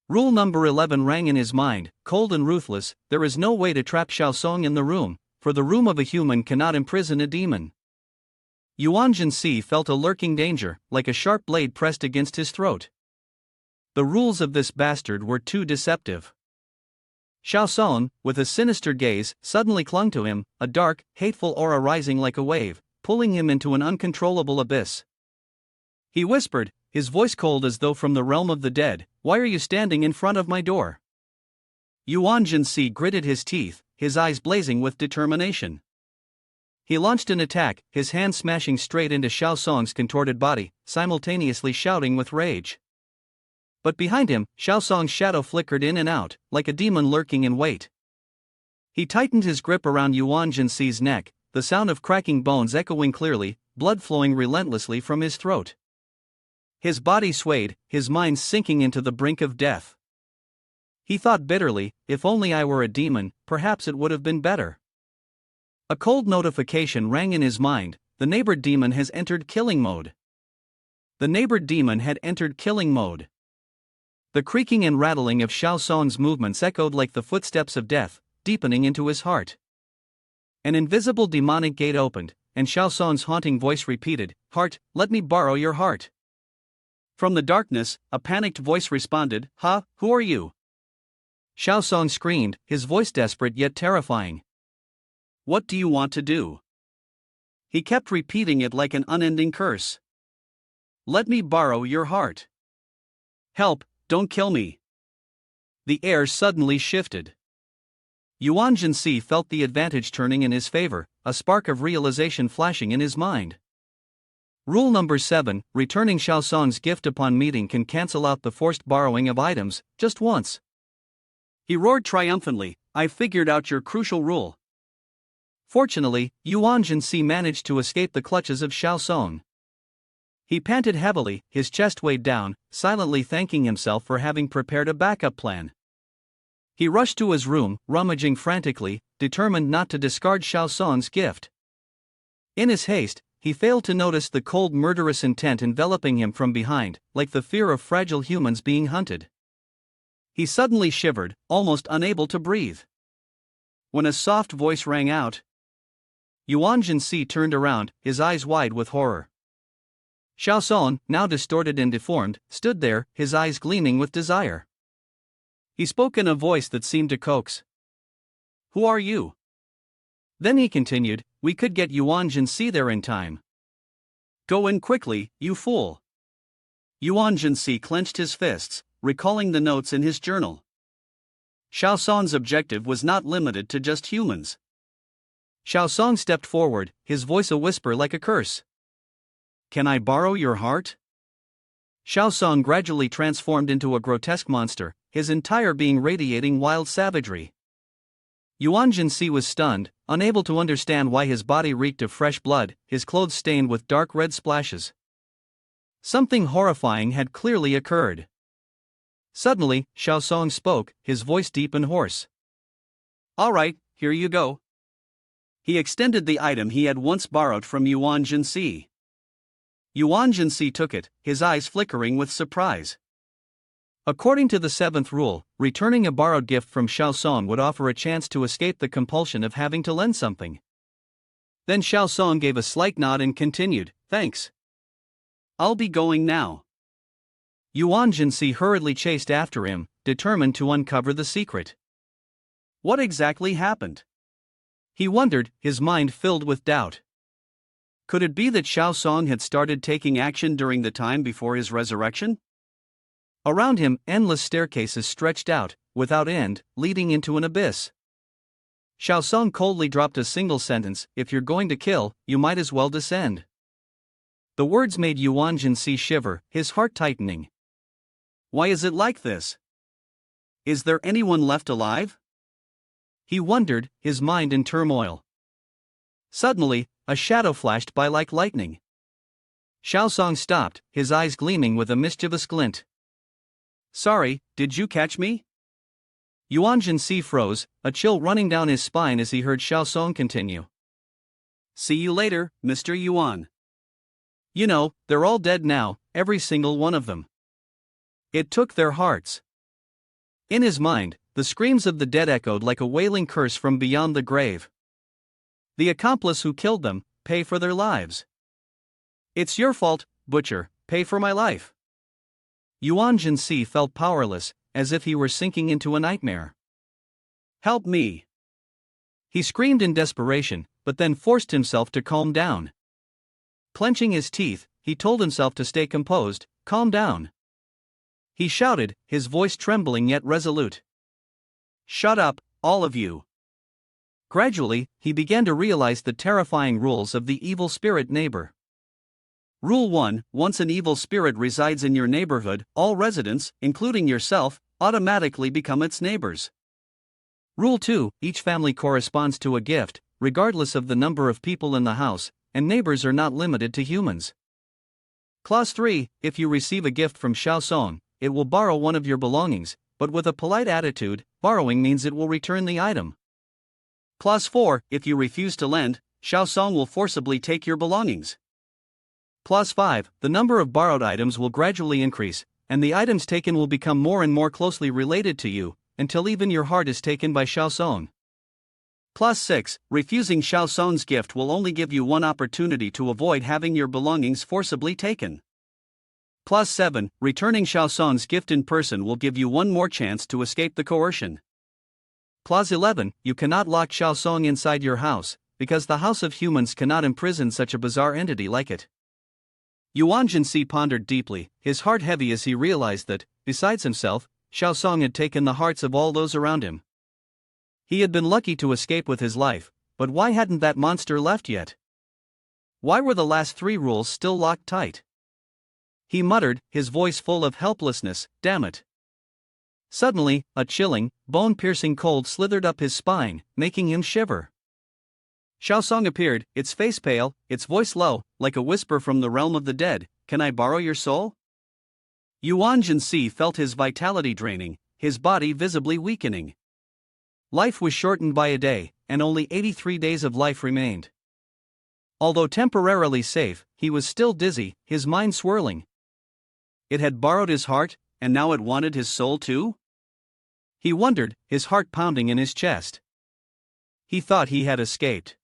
Rule number 11 rang in his mind, cold and ruthless. There is no way to trap Xiaosong in the room, for the room of a human cannot imprison a demon. Yuan Si felt a lurking danger, like a sharp blade pressed against his throat. The rules of this bastard were too deceptive. Xiaosong, with a sinister gaze, suddenly clung to him, a dark, hateful aura rising like a wave, pulling him into an uncontrollable abyss. He whispered, his voice cold as though from the realm of the dead, "Why are you standing in front of my door?" Yuan Si gritted his teeth, his eyes blazing with determination. He launched an attack, his hand smashing straight into Xiaosong's contorted body, simultaneously shouting with rage. But behind him, Xiaosong's shadow flickered in and out, like a demon lurking in wait. He tightened his grip around Yuan Si's neck, the sound of cracking bones echoing clearly, blood flowing relentlessly from his throat. His body swayed, his mind sinking into the brink of death. He thought bitterly, if only I were a demon, perhaps it would have been better. A cold notification rang in his mind, the neighbored demon has entered killing mode. The neighbored demon had entered killing mode. The creaking and rattling of Xiaosong's movements echoed like the footsteps of death, deepening into his heart. An invisible demonic gate opened, and Xiaosong's haunting voice repeated, "Heart, let me borrow your heart." From the darkness, a panicked voice responded, Who are you?" Xiaosong screamed, his voice desperate yet terrifying. "What do you want to do?" He kept repeating it like an unending curse. "Let me borrow your heart. Help, don't kill me." The air suddenly shifted. Yuan Si felt the advantage turning in his favor, a spark of realization flashing in his mind. Rule number 7, returning Xiaosong's gift upon meeting can cancel out the forced borrowing of items, just once. He roared triumphantly, "I figured out your crucial rule." Fortunately, Yuan Si managed to escape the clutches of Xiaosong. He panted heavily, his chest weighed down, silently thanking himself for having prepared a backup plan. He rushed to his room, rummaging frantically, determined not to discard Xiaosong's gift. In his haste, he failed to notice the cold murderous intent enveloping him from behind, like the fear of fragile humans being hunted. He suddenly shivered, almost unable to breathe. When a soft voice rang out, Yuan Si turned around, his eyes wide with horror. Xiaosong, now distorted and deformed, stood there, his eyes gleaming with desire. He spoke in a voice that seemed to coax. "Who are you?" Then he continued, "We could get Yuan Si there in time." "Go in quickly, you fool." Yuan Si clenched his fists, recalling the notes in his journal. Xiaosong's objective was not limited to just humans. Xiaosong stepped forward, his voice a whisper like a curse. "Can I borrow your heart?" Xiaosong gradually transformed into a grotesque monster, his entire being radiating wild savagery. Yuan Si was stunned, unable to understand why his body reeked of fresh blood, his clothes stained with dark red splashes. Something horrifying had clearly occurred. Suddenly, Xiaosong spoke, his voice deep and hoarse. "All right, here you go." He extended the item he had once borrowed from Yuan Si. Yuan Si took it, his eyes flickering with surprise. According to the 7th rule, returning a borrowed gift from Xiaosong would offer a chance to escape the compulsion of having to lend something. Then Xiaosong gave a slight nod and continued, "Thanks. I'll be going now." Yuan Si hurriedly chased after him, determined to uncover the secret. What exactly happened? He wondered, his mind filled with doubt. Could it be that Xiaosong had started taking action during the time before his resurrection? Around him, endless staircases stretched out, without end, leading into an abyss. Xiaosong coldly dropped a single sentence, "If you're going to kill, you might as well descend." The words made Yuan Si shiver, his heart tightening. Why is it like this? Is there anyone left alive? He wondered, his mind in turmoil. Suddenly, a shadow flashed by like lightning. Xiaosong stopped, his eyes gleaming with a mischievous glint. "Sorry, did you catch me?" Yuan Si froze, a chill running down his spine as he heard Xiao Song continue. See you later, Mr. Yuan. You know, they're all dead now, every single one of them. It took their hearts. In his mind, the screams of the dead echoed like a wailing curse from beyond the grave. The accomplice who killed them, pay for their lives. It's your fault, butcher, pay for my life. Yuan Si felt powerless, as if he were sinking into a nightmare. Help me! He screamed in desperation, but then forced himself to calm down. Clenching his teeth, he told himself to stay composed, calm down. He shouted, his voice trembling yet resolute. Shut up, all of you. Gradually, he began to realize the terrifying rules of the evil spirit neighbor. Rule 1: Once an evil spirit resides in your neighborhood, all residents, including yourself, automatically become its neighbors. Rule 2: Each family corresponds to a gift, regardless of the number of people in the house, and neighbors are not limited to humans. Clause 3: If you receive a gift from Xiao Song, it will borrow one of your belongings, but with a polite attitude. Borrowing means it will return the item. Clause 4: If you refuse to lend, Xiao Song will forcibly take your belongings. Clause 5: The number of borrowed items will gradually increase, and the items taken will become more and more closely related to you, until even your heart is taken by Xiao Song. Clause 6: Refusing Xiao Song's gift will only give you one opportunity to avoid having your belongings forcibly taken. Clause 7: Returning Xiao Song's gift in person will give you one more chance to escape the coercion. Clause 11: You cannot lock Xiao Song inside your house, because the House of Humans cannot imprison such a bizarre entity like it. Yuan Si pondered deeply, his heart heavy as he realized that, besides himself, Xiao Song had taken the hearts of all those around him. He had been lucky to escape with his life, but why hadn't that monster left yet? Why were the last 3 rules still locked tight? He muttered, his voice full of helplessness, damn it. Suddenly, a chilling, bone-piercing cold slithered up his spine, making him shiver. Xiao Song appeared, its face pale, its voice low, like a whisper from the realm of the dead. Can I borrow your soul? Yuan Si felt his vitality draining, his body visibly weakening. Life was shortened by a day, and only 83 days of life remained. Although temporarily safe, he was still dizzy, his mind swirling. It had borrowed his heart, and now it wanted his soul too? He wondered, his heart pounding in his chest. He thought he had escaped.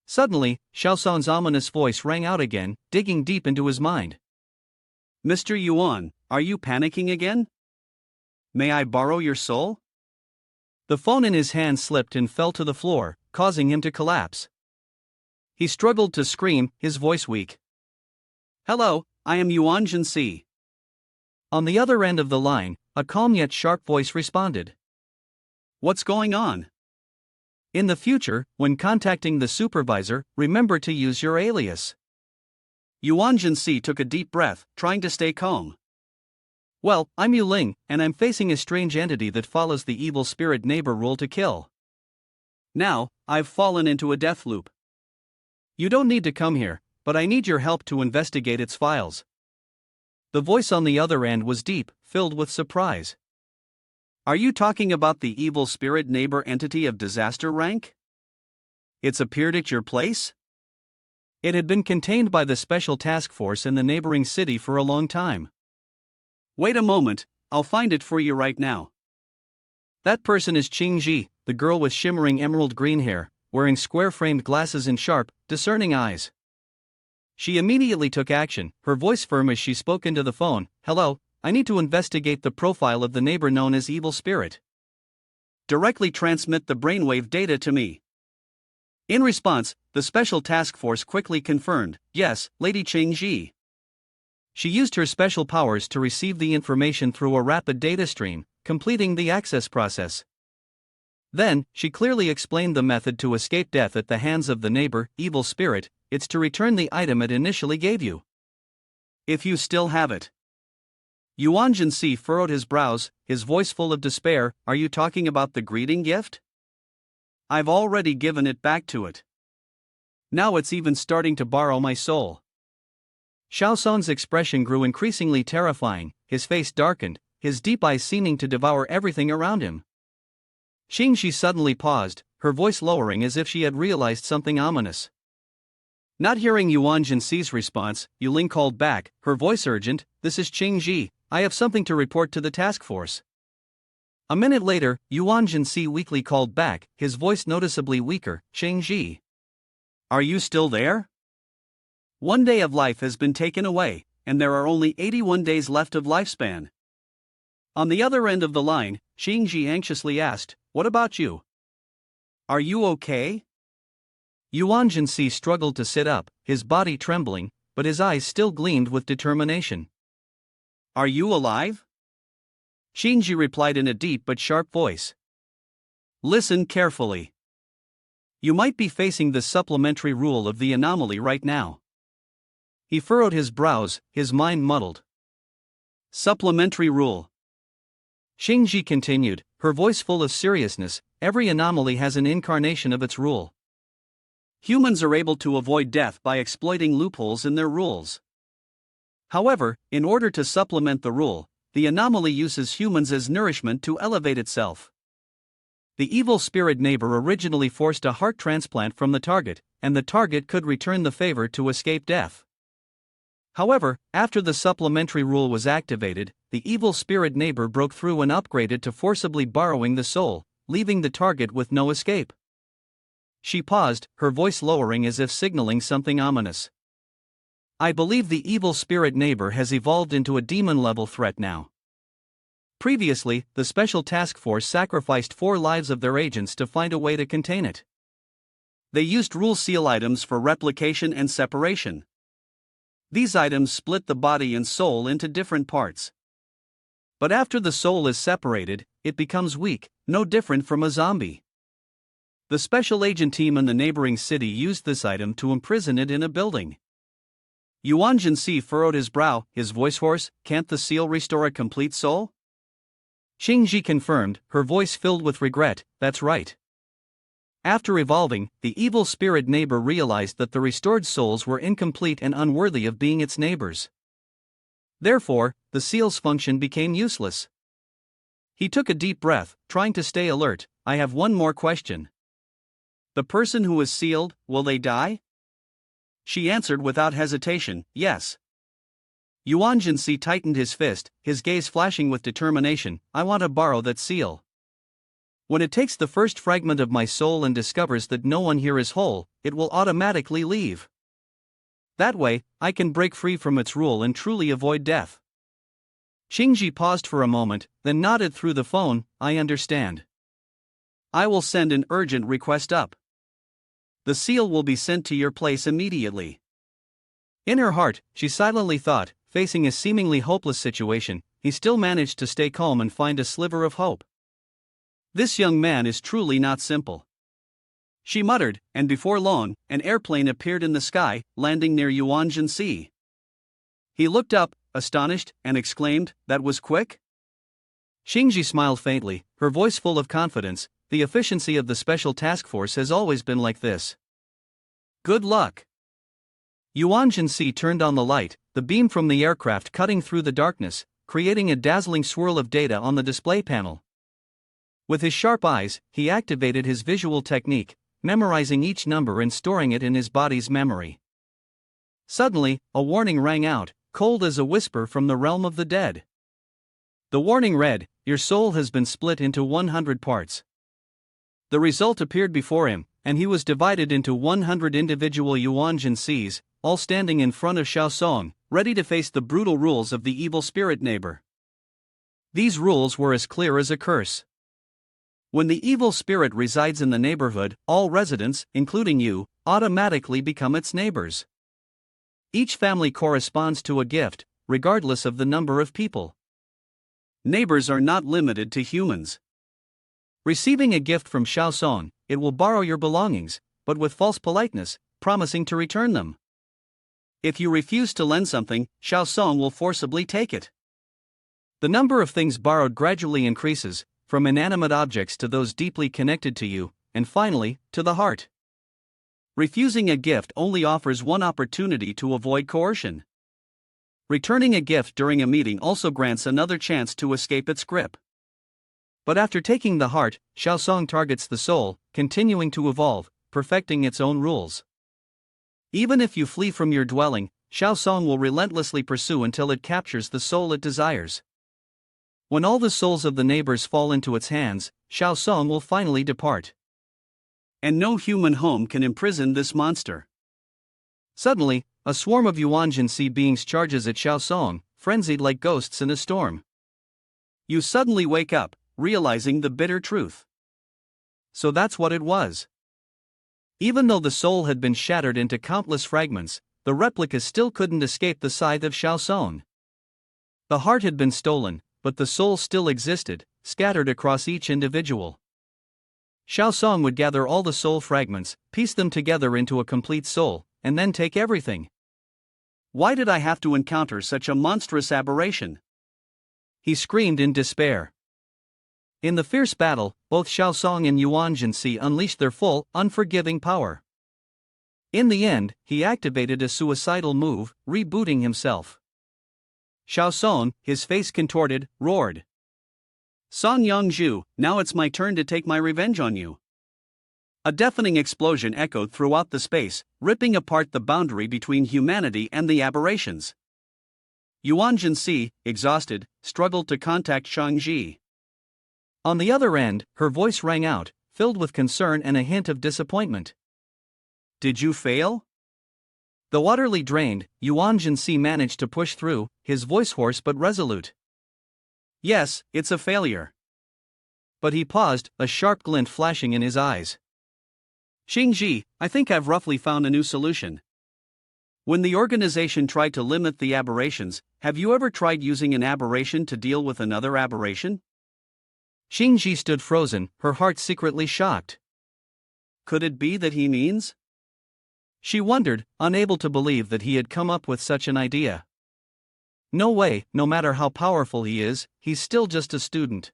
Suddenly, Xiao Song's ominous voice rang out again, digging deep into his mind. Mr. Yuan, are you panicking again? May I borrow your soul? The phone in his hand slipped and fell to the floor, causing him to collapse. He struggled to scream, his voice weak. Hello, I am Yuan Si. On the other end of the line, a calm yet sharp voice responded. What's going on? In the future, when contacting the supervisor, remember to use your alias. Yuan Si took a deep breath, trying to stay calm. Well, I'm Yu Ling, and I'm facing a strange entity that follows the evil spirit neighbor rule to kill. Now, I've fallen into a death loop. You don't need to come here, but I need your help to investigate its files. The voice on the other end was deep, filled with surprise. Are you talking about the evil spirit neighbor entity of disaster rank? It's appeared at your place? It had been contained by the special task force in the neighboring city for a long time. Wait a moment, I'll find it for you right now. That person is Qingji, the girl with shimmering emerald green hair, wearing square-framed glasses and sharp, discerning eyes. She immediately took action, her voice firm as she spoke into the phone. Hello, I need to investigate the profile of the neighbor known as Evil Spirit. Directly transmit the brainwave data to me. In response, the special task force quickly confirmed, yes, Lady Qingji. She used her special powers to receive the information through a rapid data stream, completing the access process. Then, she clearly explained the method to escape death at the hands of the neighbor, Evil Spirit. It's to return the item it initially gave you. If you still have it. Yuan Si furrowed his brows, his voice full of despair. Are you talking about the greeting gift? I've already given it back to it. Now it's even starting to borrow my soul. Xiao Song's expression grew increasingly terrifying, his face darkened, his deep eyes seeming to devour everything around him. Xingxi suddenly paused, her voice lowering as if she had realized something ominous. Not hearing Yuan Si's response, Yuling called back, her voice urgent, "This is Qingji, I have something to report to the task force." A minute later, Yuan Si weakly called back, his voice noticeably weaker, "Qingji. Are you still there? One day of life has been taken away, and there are only 81 days left of lifespan." On the other end of the line, Qingji anxiously asked, "What about you? Are you okay?" Yuan Si struggled to sit up, his body trembling, but his eyes still gleamed with determination. "Are you alive?" Qingji replied in a deep but sharp voice. "Listen carefully. You might be facing the supplementary rule of the anomaly right now." He furrowed his brows, his mind muddled. "Supplementary rule." Qingji continued, her voice full of seriousness, "Every anomaly has an incarnation of its rule. Humans are able to avoid death by exploiting loopholes in their rules. However, in order to supplement the rule, the anomaly uses humans as nourishment to elevate itself. The evil spirit neighbor originally forced a heart transplant from the target, and the target could return the favor to escape death. However, after the supplementary rule was activated, the evil spirit neighbor broke through and upgraded to forcibly borrowing the soul, leaving the target with no escape." She paused, her voice lowering as if signaling something ominous. "I believe the evil spirit neighbor has evolved into a demon-level threat now. Previously, the Special Task Force sacrificed 4 lives of their agents to find a way to contain it. They used rule seal items for replication and separation. These items split the body and soul into different parts. But after the soul is separated, it becomes weak, no different from a zombie. The special agent team in the neighboring city used this item to imprison it in a building." Yuan Si furrowed his brow, his voice hoarse, "Can't the seal restore a complete soul?" Qingji confirmed, her voice filled with regret, "That's right. After evolving, the evil spirit neighbor realized that the restored souls were incomplete and unworthy of being its neighbors. Therefore, the seal's function became useless." He took a deep breath, trying to stay alert. "I have one more question. The person who is sealed, will they die?" She answered without hesitation, "Yes." Yuan Si tightened his fist, his gaze flashing with determination. "I want to borrow that seal. When it takes the first fragment of my soul and discovers that no one here is whole, it will automatically leave. That way, I can break free from its rule and truly avoid death." Qingji paused for a moment, then nodded through the phone. "I understand. I will send an urgent request up. The seal will be sent to your place immediately." In her heart, she silently thought, facing a seemingly hopeless situation, he still managed to stay calm and find a sliver of hope. This young man is truly not simple. She muttered, and before long, an airplane appeared in the sky, landing near Yuan Si. He looked up, astonished, and exclaimed, "That was quick?" Qingji smiled faintly, her voice full of confidence. "The efficiency of the Special Task Force has always been like this. Good luck." Yuan Si turned on the light, the beam from the aircraft cutting through the darkness, creating a dazzling swirl of data on the display panel. With his sharp eyes, he activated his visual technique, memorizing each number and storing it in his body's memory. Suddenly, a warning rang out, cold as a whisper from the realm of the dead. The warning read, "Your soul has been split into 100 parts." The result appeared before him, and he was divided into 100 individual Yuan Sis, all standing in front of Xiaosong, ready to face the brutal rules of the evil spirit neighbor. These rules were as clear as a curse. When the evil spirit resides in the neighborhood, all residents, including you, automatically become its neighbors. Each family corresponds to a gift, regardless of the number of people. Neighbors are not limited to humans. Receiving a gift from Xiaosong, it will borrow your belongings, but with false politeness, promising to return them. If you refuse to lend something, Xiaosong will forcibly take it. The number of things borrowed gradually increases, from inanimate objects to those deeply connected to you, and finally, to the heart. Refusing a gift only offers one opportunity to avoid coercion. Returning a gift during a meeting also grants another chance to escape its grip. But after taking the heart, Shaosong targets the soul, continuing to evolve, perfecting its own rules. Even if you flee from your dwelling, Shaosong will relentlessly pursue until it captures the soul it desires. When all the souls of the neighbors fall into its hands, Shaosong will finally depart. And no human home can imprison this monster. Suddenly, a swarm of Yuan Si beings charges at Shaosong, frenzied like ghosts in a storm. You suddenly wake up, realizing the bitter truth. So that's what it was. Even though the soul had been shattered into countless fragments, the replicas still couldn't escape the scythe of Shaosong. The heart had been stolen, but the soul still existed, scattered across each individual. Shaosong would gather all the soul fragments, piece them together into a complete soul, and then take everything. Why did I have to encounter such a monstrous aberration? He screamed in despair. In the fierce battle, both Shaosong and Yuan Si unleashed their full, unforgiving power. In the end, he activated a suicidal move, rebooting himself. Shaosong, his face contorted, roared. Song Yongzhu, now it's my turn to take my revenge on you. A deafening explosion echoed throughout the space, ripping apart the boundary between humanity and the aberrations. Yuan Si, exhausted, struggled to contact Shangji. On the other end, her voice rang out, filled with concern and a hint of disappointment. Did you fail? Though utterly drained, Yuan Si managed to push through, his voice hoarse but resolute. Yes, it's a failure. But he paused, a sharp glint flashing in his eyes. Xingji, I think I've roughly found a new solution. When the organization tried to limit the aberrations, have you ever tried using an aberration to deal with another aberration? Xingji stood frozen, her heart secretly shocked. Could it be that he means? She wondered, unable to believe that he had come up with such an idea. No way, no matter how powerful he is, he's still just a student.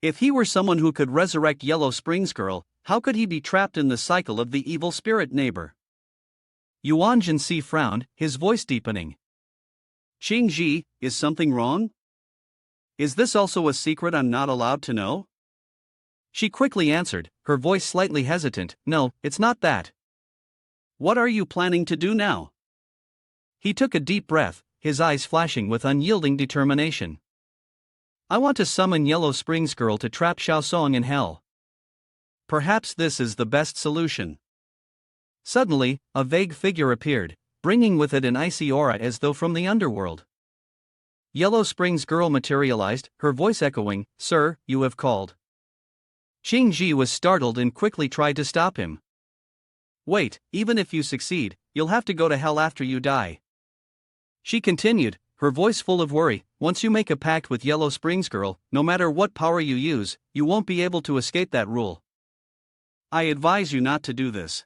If he were someone who could resurrect Yellow Springs Girl, how could he be trapped in the cycle of the evil spirit neighbor? Yuan Si frowned, his voice deepening. Xingji, is something wrong? Is this also a secret I'm not allowed to know? She quickly answered, her voice slightly hesitant, no, it's not that. What are you planning to do now? He took a deep breath, his eyes flashing with unyielding determination. I want to summon Yellow Springs Girl to trap Shaosong in hell. Perhaps this is the best solution. Suddenly, a vague figure appeared, bringing with it an icy aura as though from the underworld. Yellow Springs Girl materialized, her voice echoing, Sir, you have called. Xingji was startled and quickly tried to stop him. Wait, even if you succeed, you'll have to go to hell after you die. She continued, her voice full of worry, once you make a pact with Yellow Springs Girl, no matter what power you use, you won't be able to escape that rule. I advise you not to do this.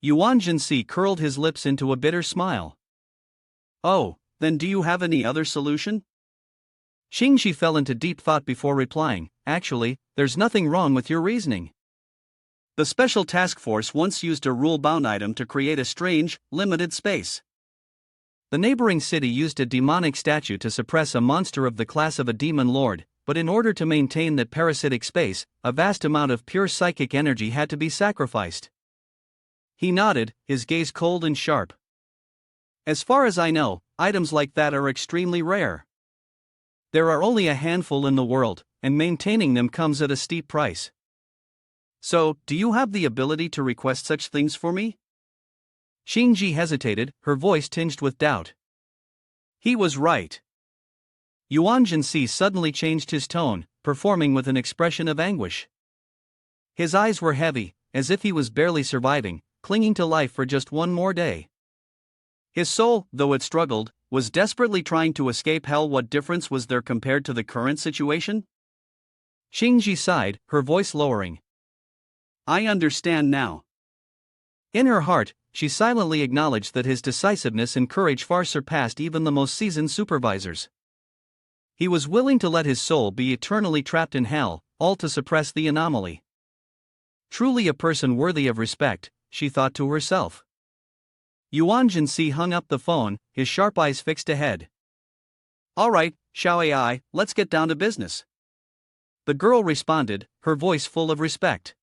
Yuan Si curled his lips into a bitter smile. Oh, then do you have any other solution? Xingji fell into deep thought before replying, actually, there's nothing wrong with your reasoning. The Special Task Force once used a rule-bound item to create a strange, limited space. The neighboring city used a demonic statue to suppress a monster of the class of a demon lord, but in order to maintain that parasitic space, a vast amount of pure psychic energy had to be sacrificed. He nodded, his gaze cold and sharp. As far as I know, items like that are extremely rare. There are only a handful in the world, and maintaining them comes at a steep price. So, do you have the ability to request such things for me? Xingji hesitated, her voice tinged with doubt. He was right. Yuan Si suddenly changed his tone, performing with an expression of anguish. His eyes were heavy, as if he was barely surviving, clinging to life for just one more day. His soul, though it struggled, was desperately trying to escape hell. What difference was there compared to the current situation? Xingji sighed, her voice lowering. I understand now. In her heart, she silently acknowledged that his decisiveness and courage far surpassed even the most seasoned supervisors. He was willing to let his soul be eternally trapped in hell, all to suppress the anomaly. Truly a person worthy of respect, she thought to herself. Yuan Si hung up the phone, his sharp eyes fixed ahead. All right, Xiao AI, let's get down to business. The girl responded, her voice full of respect.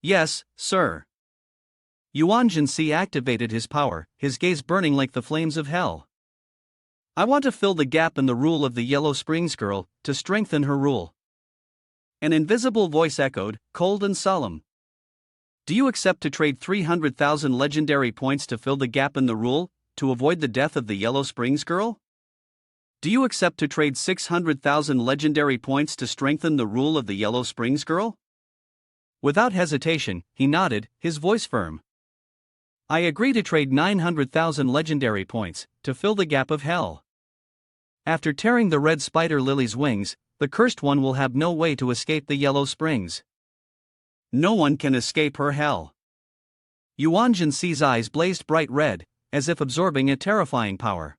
Yes, sir. Yuan Si activated his power, his gaze burning like the flames of hell. I want to fill the gap in the rule of the Yellow Springs girl, to strengthen her rule. An invisible voice echoed, cold and solemn. Do you accept to trade 300,000 legendary points to fill the gap in the rule, to avoid the death of the Yellow Springs girl? Do you accept to trade 600,000 legendary points to strengthen the rule of the Yellow Springs girl? Without hesitation, he nodded, his voice firm. I agree to trade 900,000 legendary points, to fill the gap of hell. After tearing the red spider lily's wings, the cursed one will have no way to escape the Yellow Springs. No one can escape her hell. Yuan Si's eyes blazed bright red, as if absorbing a terrifying power.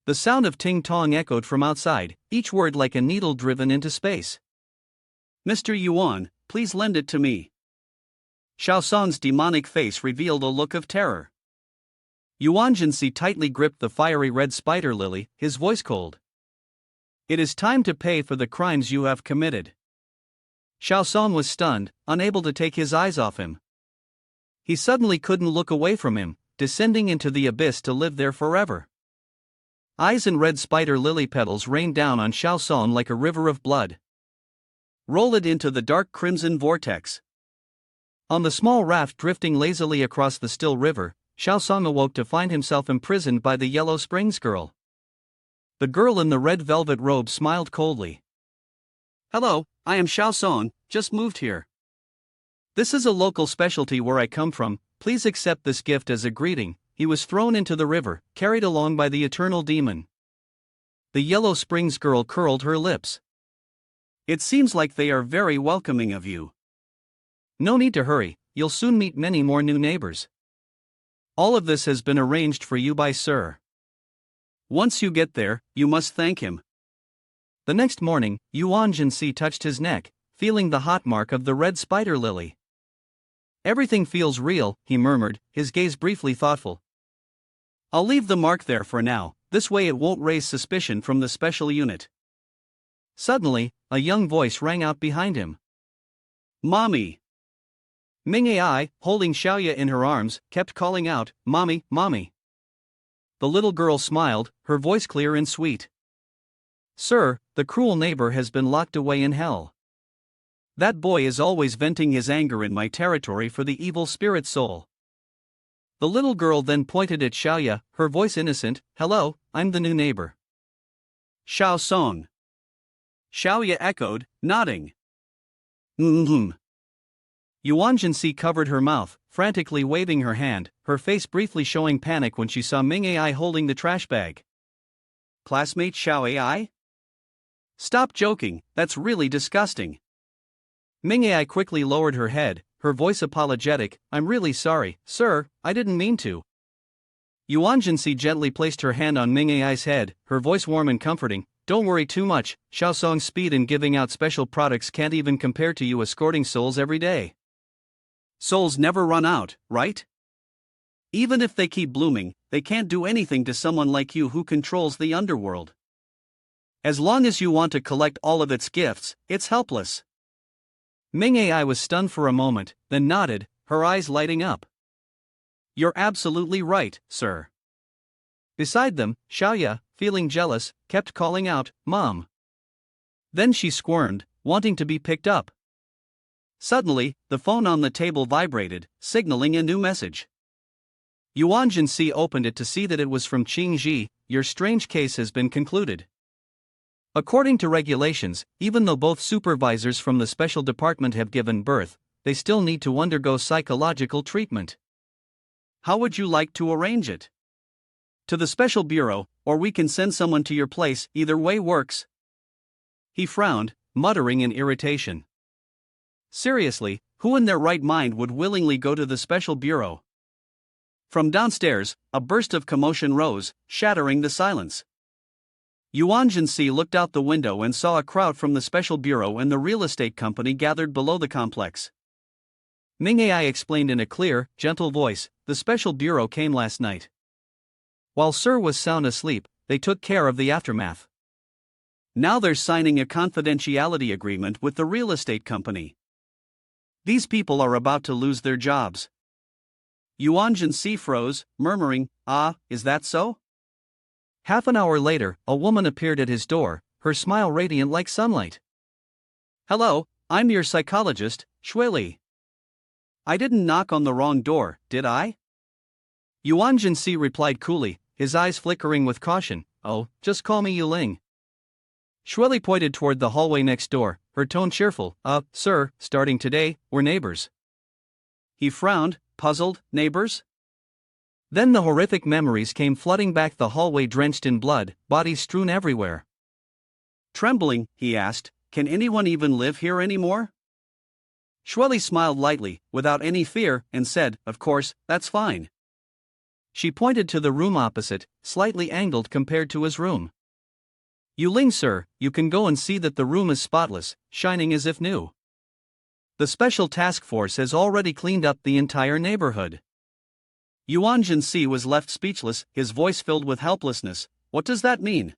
The sound of ting-tong echoed from outside, each word like a needle driven into space. Mr. Yuan, please lend it to me. Xiaosong's demonic face revealed a look of terror. Yuan Si tightly gripped the fiery red spider lily, his voice cold. It is time to pay for the crimes you have committed. Xiaosong was stunned, unable to take his eyes off him. He suddenly couldn't look away from him, descending into the abyss to live there forever. Eyes and red spider lily petals rained down on Xiaosong like a river of blood. Roll it into the dark crimson vortex. On the small raft drifting lazily across the still river, Xiaosong awoke to find himself imprisoned by the Yellow Springs girl. The girl in the red velvet robe smiled coldly. Hello, I am Xiaosong, just moved here. This is a local specialty where I come from, please accept this gift as a greeting. He was thrown into the river, carried along by the eternal demon. The Yellow Springs girl curled her lips. It seems like they are very welcoming of you. No need to hurry, you'll soon meet many more new neighbors. All of this has been arranged for you by Sir. Once you get there, you must thank him. The next morning, Yuan Si touched his neck, feeling the hot mark of the red spider lily. Everything feels real, he murmured, his gaze briefly thoughtful. I'll leave the mark there for now, this way it won't raise suspicion from the special unit. Suddenly, a young voice rang out behind him. Mommy! Ming Ai, holding Xiaoya in her arms, kept calling out, Mommy, Mommy. The little girl smiled, her voice clear and sweet. Sir, the cruel neighbor has been locked away in hell. That boy is always venting his anger in my territory for the evil spirit soul. The little girl then pointed at Xiaoya, her voice innocent, Hello, I'm the new neighbor. Xiaosong. Xiaoya echoed, nodding. Yuan Si covered her mouth, frantically waving her hand, her face briefly showing panic when she saw Ming Ai holding the trash bag. Classmate Xiao Ai? Stop joking, that's really disgusting. Ming Ai quickly lowered her head, her voice apologetic, I'm really sorry, sir, I didn't mean to. Yuan Si gently placed her hand on Ming Ai's head, her voice warm and comforting, Don't worry too much, Xiaosong's speed in giving out special products can't even compare to you escorting souls every day. Souls never run out, right? Even if they keep blooming, they can't do anything to someone like you who controls the underworld. As long as you want to collect all of its gifts, it's helpless. Ming Ai was stunned for a moment, then nodded, her eyes lighting up. You're absolutely right, sir. Beside them, Xiaoya, feeling jealous, kept calling out, Mom. Then she squirmed, wanting to be picked up. Suddenly, the phone on the table vibrated, signaling a new message. Yuan Si opened it to see that it was from Qing Ji, your strange case has been concluded. According to regulations, even though both supervisors from the special department have given birth, they still need to undergo psychological treatment. How would you like to arrange it? To the special bureau, or we can send someone to your place, either way works. He frowned, muttering in irritation. Seriously, who in their right mind would willingly go to the special bureau? From downstairs, a burst of commotion rose, shattering the silence. Yuan Si looked out the window and saw a crowd from the special bureau and the real estate company gathered below the complex. Ming Ai explained in a clear, gentle voice, the special bureau came last night. While Sir was sound asleep, they took care of the aftermath. Now they're signing a confidentiality agreement with the real estate company. These people are about to lose their jobs. Yuan Si froze, murmuring, "Ah, is that so?" Half an hour later, a woman appeared at his door, her smile radiant like sunlight. "Hello, I'm your psychologist, Shuili. I didn't knock on the wrong door, did I?" Yuan Si replied coolly, his eyes flickering with caution. "Oh, just call me Yuling." Shuili pointed toward the hallway next door, her tone cheerful. Sir, starting today, we're neighbors." He frowned, puzzled. Neighbors? Then the horrific memories came flooding back, the hallway drenched in blood, bodies strewn everywhere. Trembling, he asked, "Can anyone even live here anymore?" Shuili smiled lightly, without any fear, and said, "Of course, that's fine." She pointed to the room opposite, slightly angled compared to his room. "Yuling, sir, you can go and see that the room is spotless, shining as if new. The special task force has already cleaned up the entire neighborhood." Yuan Si was left speechless, his voice filled with helplessness. "What does that mean?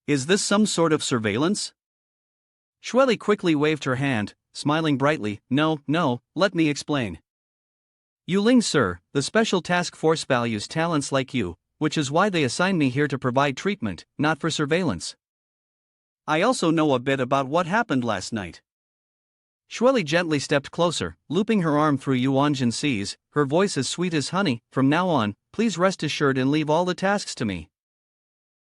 Is this some sort of surveillance?" Shuili quickly waved her hand, smiling brightly. No, let me explain. Yuling, sir, the special task force values talents like you, which is why they assigned me here to provide treatment, not for surveillance. I also know a bit about what happened last night." Shuili gently stepped closer, looping her arm through Yuan Si's, her voice as sweet as honey. "From now on, please rest assured and leave all the tasks to me.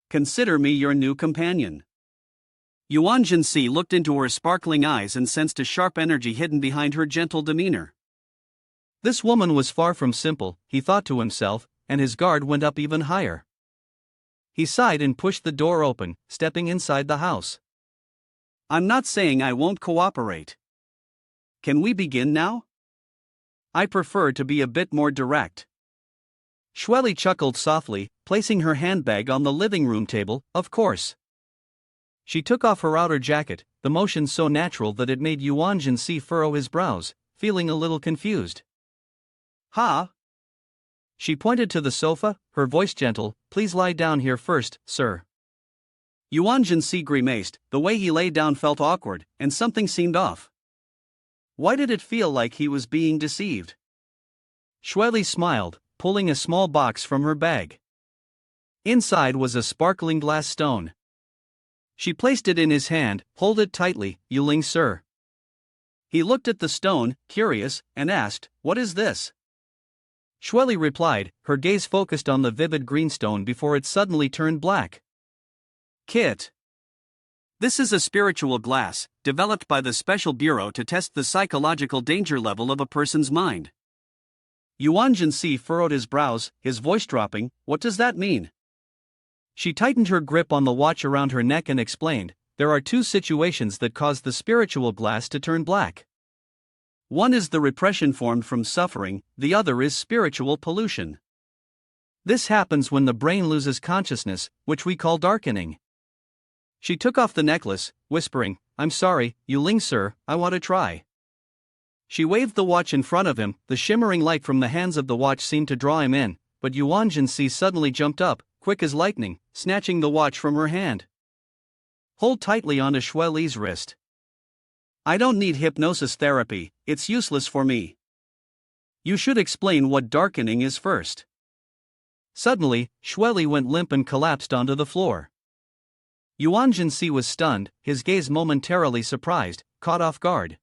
Consider me your new companion." Yuan Si looked into her sparkling eyes and sensed a sharp energy hidden behind her gentle demeanor. This woman was far from simple, he thought to himself, and his guard went up even higher. He sighed and pushed the door open, stepping inside the house. "I'm not saying I won't cooperate. Can we begin now? I prefer to be a bit more direct." Shuili chuckled softly, placing her handbag on the living room table. "Of course." She took off her outer jacket, the motion so natural that it made Yuan Si furrow his brows, feeling a little confused. "Ha!" She pointed to the sofa, her voice gentle. "Please lie down here first, sir." Yuan Si grimaced. The way he lay down felt awkward, and something seemed off. Why did it feel like he was being deceived? Shuili smiled, pulling a small box from her bag. Inside was a sparkling glass stone. She placed it in his hand. "Hold it tightly, Yuling, sir." He looked at the stone, curious, and asked, "What is this?" Shuili replied, her gaze focused on the vivid green stone before it suddenly turned black. "Kit. This is a spiritual glass, developed by the Special Bureau to test the psychological danger level of a person's mind." Yuan Si furrowed his brows, his voice dropping. "What does that mean?" She tightened her grip on the watch around her neck and explained, "There are two situations that cause the spiritual glass to turn black. One is the repression formed from suffering, the other is spiritual pollution. This happens when the brain loses consciousness, which we call darkening." She took off the necklace, whispering, "I'm sorry, Yuling, sir, I want to try." She waved the watch in front of him. The shimmering light from the hands of the watch seemed to draw him in, but Yuan Si suddenly jumped up, quick as lightning, snatching the watch from her hand. "Hold tightly onto Shuili's wrist. I don't need hypnosis therapy, it's useless for me. You should explain what darkening is first." Suddenly, Shuili went limp and collapsed onto the floor. Yuan Si was stunned, his gaze momentarily surprised, caught off guard.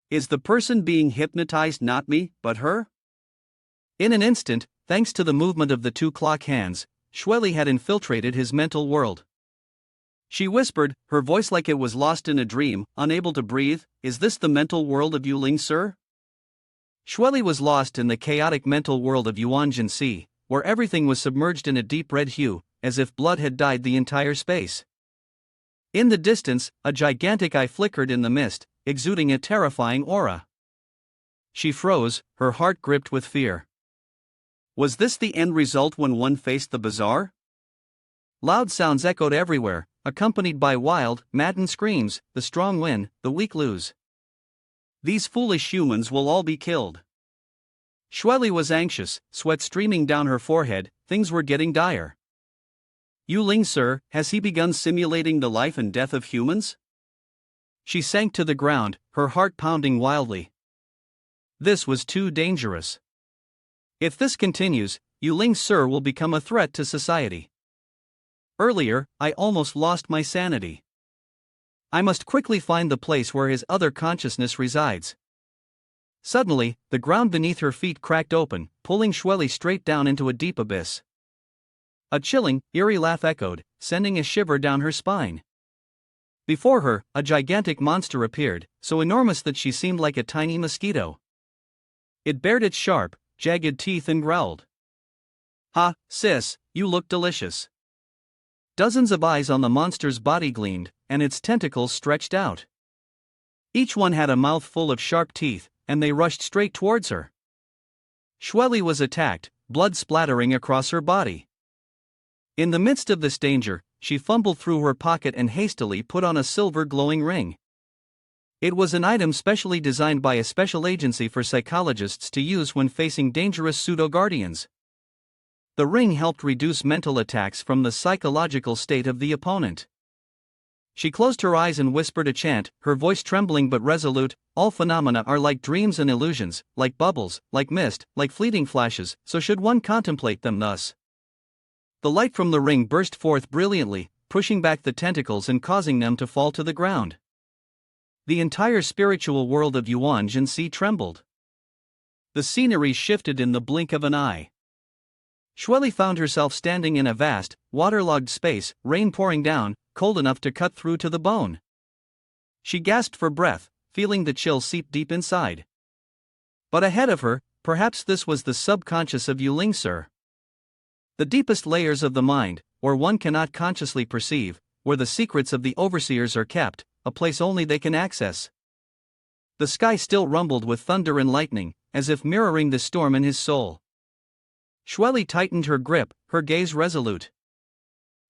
Is the person being hypnotized not me, but her? In an instant, thanks to the movement of the two clock hands, Shuili had infiltrated his mental world. She whispered, her voice like it was lost in a dream, unable to breathe, "Is this the mental world of Yuling, sir?" Shuili was lost in the chaotic mental world of Yuan Si, where everything was submerged in a deep red hue, as if blood had dyed the entire space. In the distance, a gigantic eye flickered in the mist, exuding a terrifying aura. She froze, her heart gripped with fear. Was this the end result when one faced the bizarre? Loud sounds echoed everywhere, accompanied by wild, maddened screams. The strong win, the weak lose. These foolish humans will all be killed. Shuili was anxious, sweat streaming down her forehead. Things were getting dire. Ling sir, has he begun simulating the life and death of humans? She sank to the ground, her heart pounding wildly. This was too dangerous. If this continues, Ling sir will become a threat to society. Earlier, I almost lost my sanity. I must quickly find the place where his other consciousness resides. Suddenly, the ground beneath her feet cracked open, pulling Xueli straight down into a deep abyss. A chilling, eerie laugh echoed, sending a shiver down her spine. Before her, a gigantic monster appeared, so enormous that she seemed like a tiny mosquito. It bared its sharp, jagged teeth and growled. "Ha, sis, you look delicious." Dozens of eyes on the monster's body gleamed, and its tentacles stretched out. Each one had a mouth full of sharp teeth, and they rushed straight towards her. Xueli was attacked, blood splattering across her body. In the midst of this danger, she fumbled through her pocket and hastily put on a silver glowing ring. It was an item specially designed by a special agency for psychologists to use when facing dangerous pseudo-guardians. The ring helped reduce mental attacks from the psychological state of the opponent. She closed her eyes and whispered a chant, her voice trembling but resolute. All phenomena are like dreams and illusions, like bubbles, like mist, like fleeting flashes, so should one contemplate them thus. The light from the ring burst forth brilliantly, pushing back the tentacles and causing them to fall to the ground. The entire spiritual world of Yuan Si trembled. The scenery shifted in the blink of an eye. Xueli found herself standing in a vast, waterlogged space, rain pouring down, cold enough to cut through to the bone. She gasped for breath, feeling the chill seep deep inside. But ahead of her, perhaps this was the subconscious of Ling sir. The deepest layers of the mind, or one cannot consciously perceive, where the secrets of the overseers are kept, a place only they can access. The sky still rumbled with thunder and lightning, as if mirroring the storm in his soul. Xueli tightened her grip, her gaze resolute.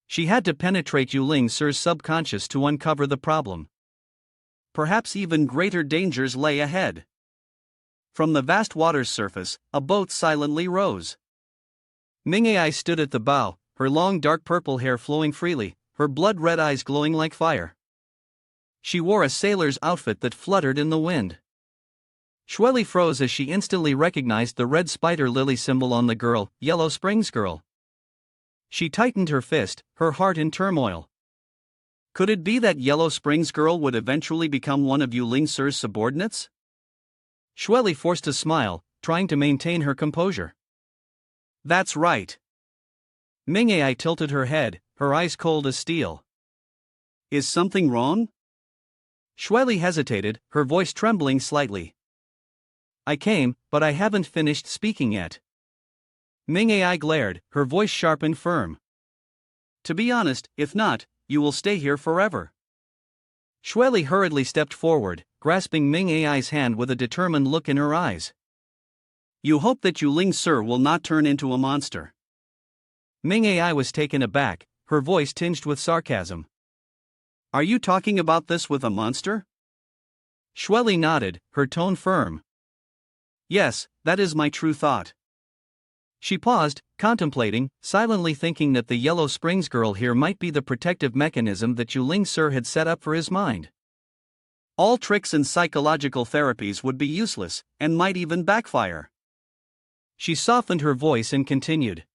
She had to penetrate Ling sir's subconscious to uncover the problem. Perhaps even greater dangers lay ahead. From the vast water's surface, a boat silently rose. Manhwa stood at the bow, her long dark purple hair flowing freely, her blood-red eyes glowing like fire. She wore a sailor's outfit that fluttered in the wind. Xueli froze as she instantly recognized the red spider lily symbol on the girl, Yellow Springs girl. She tightened her fist, her heart in turmoil. Could it be that Yellow Springs girl would eventually become one of Ling sir's subordinates? Xueli forced a smile, trying to maintain her composure. That's right. Manhwa tilted her head, her eyes cold as steel. Is something wrong? Xueli hesitated, her voice trembling slightly. I came, but I haven't finished speaking yet. Manhwa glared, her voice sharp and firm. To be honest, if not, you will stay here forever. Xueli hurriedly stepped forward, grasping Manhwa's hand with a determined look in her eyes. You hope that Ling sir will not turn into a monster. Manhwa was taken aback, her voice tinged with sarcasm. Are you talking about this with a monster? Xueli nodded, her tone firm. Yes, that is my true thought. She paused, contemplating, silently thinking that the Yellow Springs girl here might be the protective mechanism that Ling sir had set up for his mind. All tricks and psychological therapies would be useless, and might even backfire. She softened her voice and continued.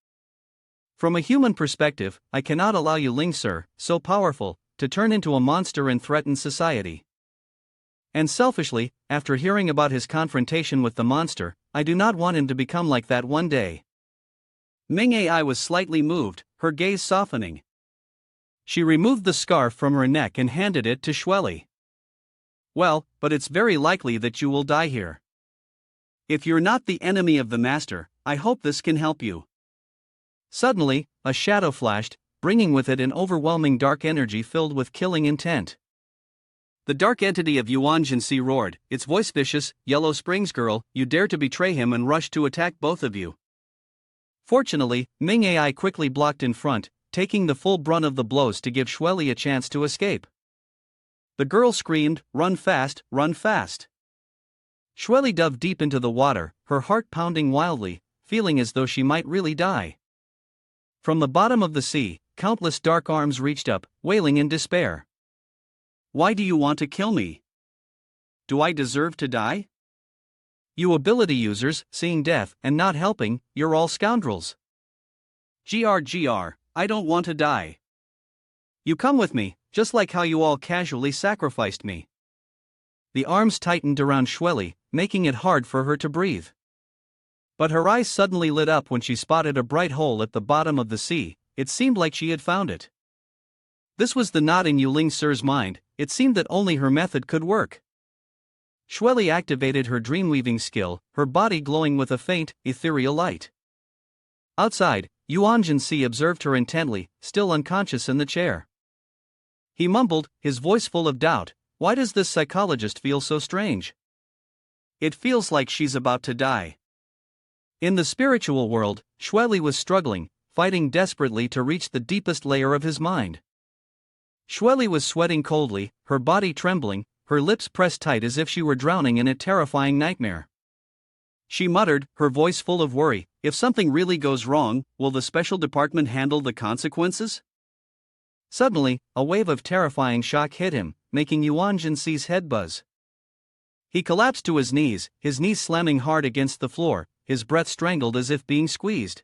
From a human perspective, I cannot allow Ling sir, so powerful, to turn into a monster and threaten society. And selfishly, after hearing about his confrontation with the monster, I do not want him to become like that one day. Manhwa was slightly moved, her gaze softening. She removed the scarf from her neck and handed it to Xueli. Well, but it's very likely that you will die here. If you're not the enemy of the master, I hope this can help you. Suddenly, a shadow flashed, bringing with it an overwhelming dark energy filled with killing intent. The dark entity of Yuan Si roared, its voice vicious. Yellow Springs girl, you dare to betray him and rush to attack both of you. Fortunately, Manhwa quickly blocked in front, taking the full brunt of the blows to give Xueli a chance to escape. The girl screamed, run fast, run fast. Xueli dove deep into the water, her heart pounding wildly, feeling as though she might really die. From the bottom of the sea, countless dark arms reached up, wailing in despair. Why do you want to kill me? Do I deserve to die? You ability users, seeing death and not helping, you're all scoundrels. GR, I don't want to die. You come with me, just like how you all casually sacrificed me. The arms tightened around Shweli, making it hard for her to breathe. But her eyes suddenly lit up when she spotted a bright hole at the bottom of the sea. It seemed like she had found it. This was the knot in Yuling Sir's mind. It seemed that only her method could work. Shweli activated her dreamweaving skill, her body glowing with a faint, ethereal light. Outside, Yuan Si observed her intently, still unconscious in the chair. He mumbled, his voice full of doubt, "Why does this psychologist feel so strange? It feels like she's about to die." In the spiritual world, Shweli was struggling, fighting desperately to reach the deepest layer of his mind. Shweli was sweating coldly, her body trembling, her lips pressed tight as if she were drowning in a terrifying nightmare. She muttered, her voice full of worry, "If something really goes wrong, will the special department handle the consequences?" Suddenly, a wave of terrifying shock hit him, making Yuan Si's head buzz. He collapsed to his knees slamming hard against the floor, his breath strangled as if being squeezed.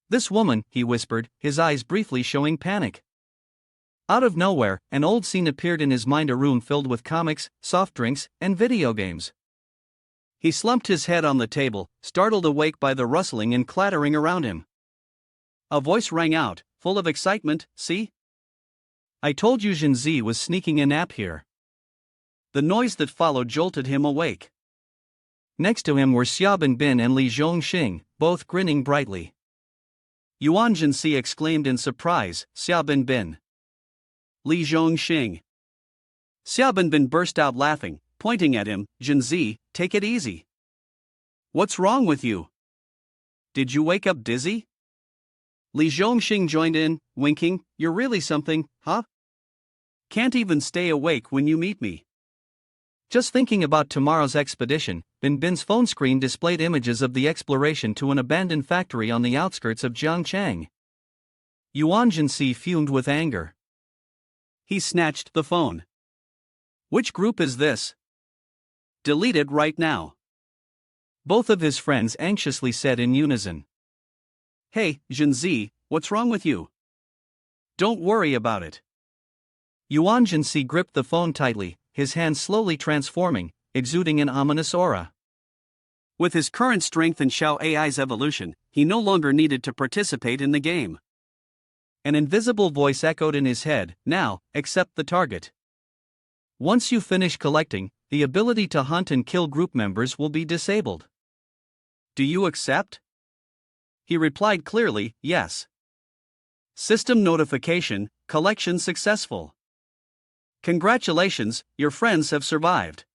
"This woman," he whispered, his eyes briefly showing panic. Out of nowhere, an old scene appeared in his mind, a room filled with comics, soft drinks, and video games. He slumped his head on the table, startled awake by the rustling and clattering around him. A voice rang out, full of excitement, "See? I told you Yuan Si was sneaking a nap here." The noise that followed jolted him awake. Next to him were Xiaobin Bin and Li Zhongxing, both grinning brightly. Yuan Si exclaimed in surprise, "Xiaobin Bin. Li Zhongxing." Xiaobin Bin burst out laughing, pointing at him, "Yuan Si, take it easy. What's wrong with you? Did you wake up dizzy?" Li Zhongxing joined in, winking, "You're really something, huh? Can't even stay awake when you meet me." Just thinking about tomorrow's expedition, Bin's phone screen displayed images of the exploration to an abandoned factory on the outskirts of Jiangchang. Yuan Si fumed with anger. He snatched the phone. "Which group is this? Delete it right now." Both of his friends anxiously said in unison. "Hey, Yuan Si, what's wrong with you? Don't worry about it." Yuan Si gripped the phone tightly, his hands slowly transforming, exuding an ominous aura. With his current strength and Xiao AI's evolution, he no longer needed to participate in the game. An invisible voice echoed in his head, "Now, accept the target. Once you finish collecting, the ability to hunt and kill group members will be disabled. Do you accept?" He replied clearly, "Yes." System notification, collection successful. Congratulations, your friends have survived.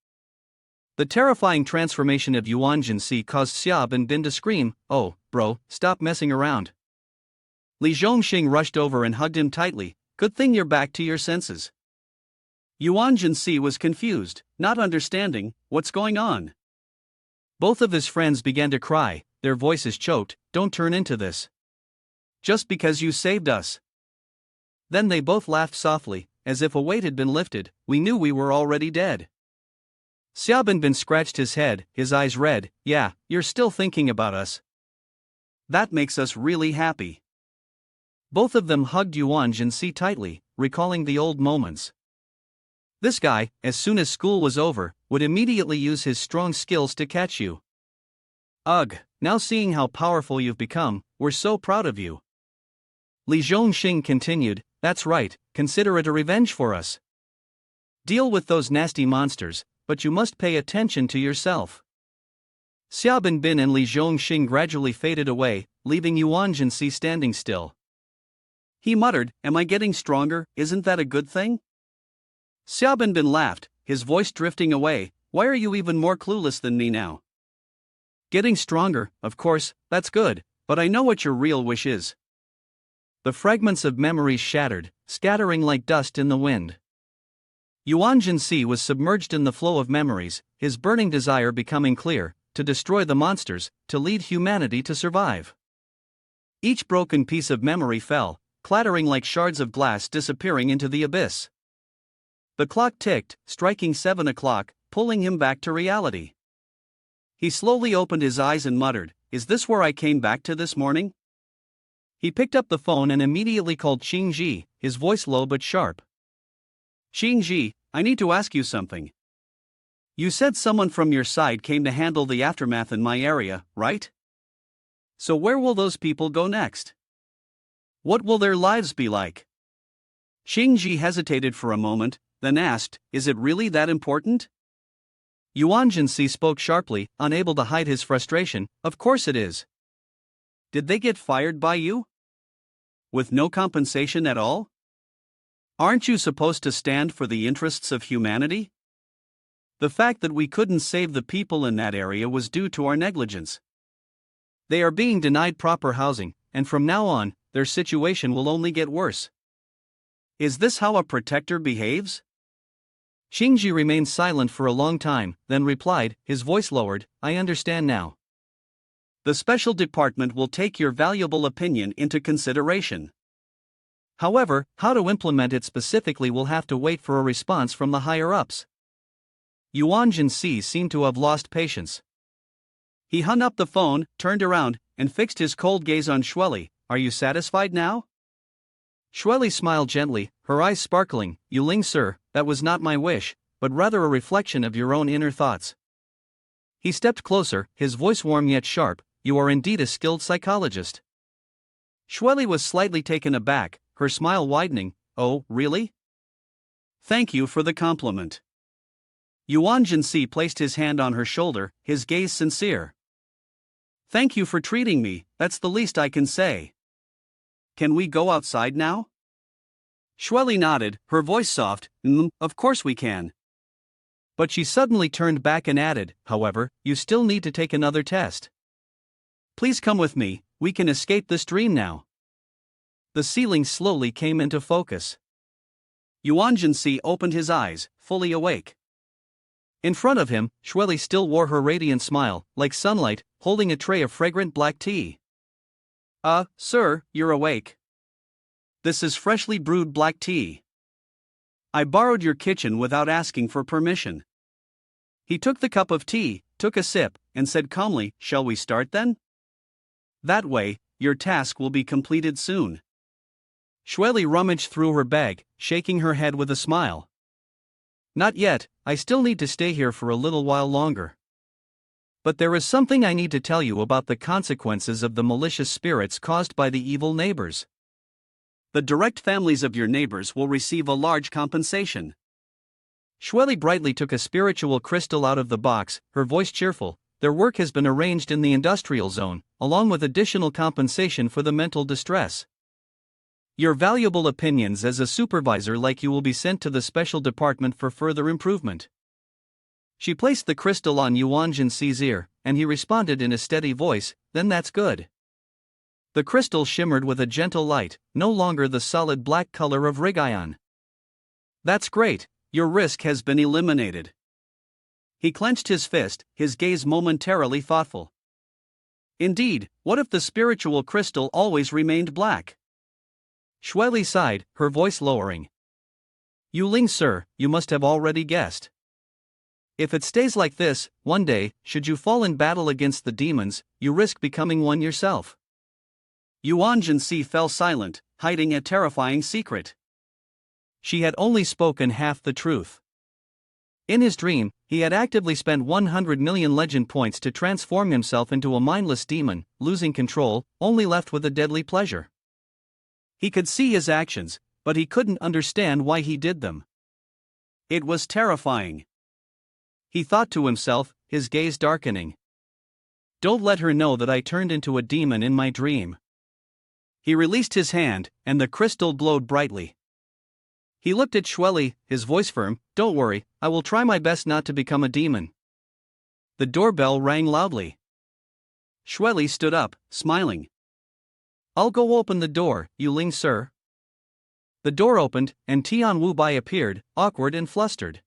The terrifying transformation of Yuan Si caused Xiaobin Bin to scream, "Oh, bro, stop messing around." Li Zhongxing rushed over and hugged him tightly, "Good thing you're back to your senses." Yuan Si was confused, not understanding what's going on. Both of his friends began to cry, their voices choked, "Don't turn into this. Just because you saved us." Then they both laughed softly, as if a weight had been lifted. "We knew we were already dead." Xiaobin Bin scratched his head, his eyes red, "Yeah, you're still thinking about us. That makes us really happy." Both of them hugged Yuan Si tightly, recalling the old moments. This guy, as soon as school was over, would immediately use his strong skills to catch you. Ugh, now seeing how powerful you've become, we're so proud of you. Li Zhongxing continued, "That's right, consider it a revenge for us. Deal with those nasty monsters, but you must pay attention to yourself." Xiaobin Bin and Li Zhongxing gradually faded away, leaving Yuan Si standing still. He muttered, "Am I getting stronger? Isn't that a good thing?" Xiaobin Bin laughed, his voice drifting away, "Why are you even more clueless than me now? Getting stronger, of course, that's good, but I know what your real wish is." The fragments of memories shattered, scattering like dust in the wind. Yuan Si was submerged in the flow of memories, his burning desire becoming clear, to destroy the monsters, to lead humanity to survive. Each broken piece of memory fell, clattering like shards of glass disappearing into the abyss. The clock ticked, striking 7 o'clock, pulling him back to reality. He slowly opened his eyes and muttered, "Is this where I came back to this morning?" He picked up the phone and immediately called Xingji, his voice low but sharp. "Xingji, I need to ask you something. You said someone from your side came to handle the aftermath in my area, right? So where will those people go next? What will their lives be like?" Xingji hesitated for a moment, then asked, "Is it really that important?" Yuan Si spoke sharply, unable to hide his frustration. "Of course it is. Did they get fired by you? With no compensation at all? Aren't you supposed to stand for the interests of humanity? The fact that we couldn't save the people in that area was due to our negligence. They are being denied proper housing, and from now on, their situation will only get worse. Is this how a protector behaves?" Xingji remained silent for a long time, then replied, his voice lowered, "I understand now. The special department will take your valuable opinion into consideration. However, how to implement it specifically will have to wait for a response from the higher-ups." Yuan Si seemed to have lost patience. He hung up the phone, turned around, and fixed his cold gaze on Shueli. "Are you satisfied now?" Shueli smiled gently, her eyes sparkling. "Yuling sir, that was not my wish, but rather a reflection of your own inner thoughts." He stepped closer, his voice warm yet sharp. "You are indeed a skilled psychologist." Shueli was slightly taken aback, her smile widening. "Oh, really? Thank you for the compliment." Yuan Si placed his hand on her shoulder, his gaze sincere. "Thank you for treating me, that's the least I can say. Can we go outside now?" Shueli nodded, her voice soft. Of course we can." But she suddenly turned back and added, "However, you still need to take another test. Please come with me, we can escape this dream now." The ceiling slowly came into focus. Yuan Si opened his eyes, fully awake. In front of him, Shueli still wore her radiant smile, like sunlight, holding a tray of fragrant black tea. Sir, you're awake. This is freshly brewed black tea. I borrowed your kitchen without asking for permission." He took the cup of tea, took a sip, and said calmly, "Shall we start then? That way, your task will be completed soon." Shueli rummaged through her bag, shaking her head with a smile. "Not yet, I still need to stay here for a little while longer. But there is something I need to tell you about the consequences of the malicious spirits caused by the evil neighbors. The direct families of your neighbors will receive a large compensation." Shueli brightly took a spiritual crystal out of the box, her voice cheerful. "Their work has been arranged in the industrial zone, along with additional compensation for the mental distress. Your valuable opinions as a supervisor like you will be sent to the special department for further improvement." She placed the crystal on Yuan Si's ear, and he responded in a steady voice, "Then that's good." The crystal shimmered with a gentle light, no longer the solid black color of Rigayon. "That's great, your risk has been eliminated." He clenched his fist, his gaze momentarily thoughtful. "Indeed, what if the spiritual crystal always remained black?" Shueli sighed, her voice lowering. "Yuling sir, you must have already guessed. If it stays like this, one day, should you fall in battle against the demons, you risk becoming one yourself." Yuan Si fell silent, hiding a terrifying secret. She had only spoken half the truth. In his dream, he had actively spent 100 million legend points to transform himself into a mindless demon, losing control, only left with a deadly pleasure. He could see his actions, but he couldn't understand why he did them. It was terrifying. He thought to himself, his gaze darkening. "Don't let her know that I turned into a demon in my dream." He released his hand, and the crystal glowed brightly. He looked at Shueli, his voice firm. "Don't worry, I will try my best not to become a demon." The doorbell rang loudly. Shueli stood up, smiling. "I'll go open the door, Yuling sir." The door opened, and Tian Wu Bai appeared, awkward and flustered.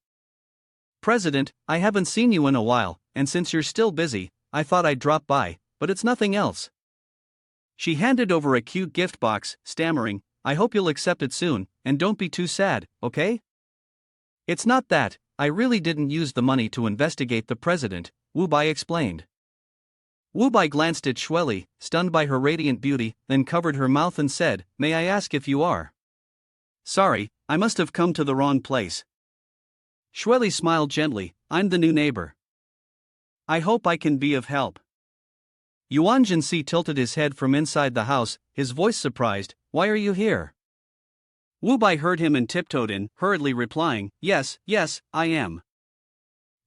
"President, I haven't seen you in a while, and since you're still busy, I thought I'd drop by, but it's nothing else." She handed over a cute gift box, stammering, I hope you'll accept it soon, and don't be too sad, okay? It's not that, I really didn't use the money to investigate the president, Wu Bai explained. Wu Bai glanced at Shueli, stunned by her radiant beauty, then covered her mouth and said, "May I ask if you are?" "Sorry, I must have come to the wrong place." Shueli smiled gently, "I'm the new neighbor. I hope I can be of help." Yuan Si tilted his head from inside the house, his voice surprised, "Why are you here?" Wu Bai heard him and tiptoed in, hurriedly replying, "Yes, I am."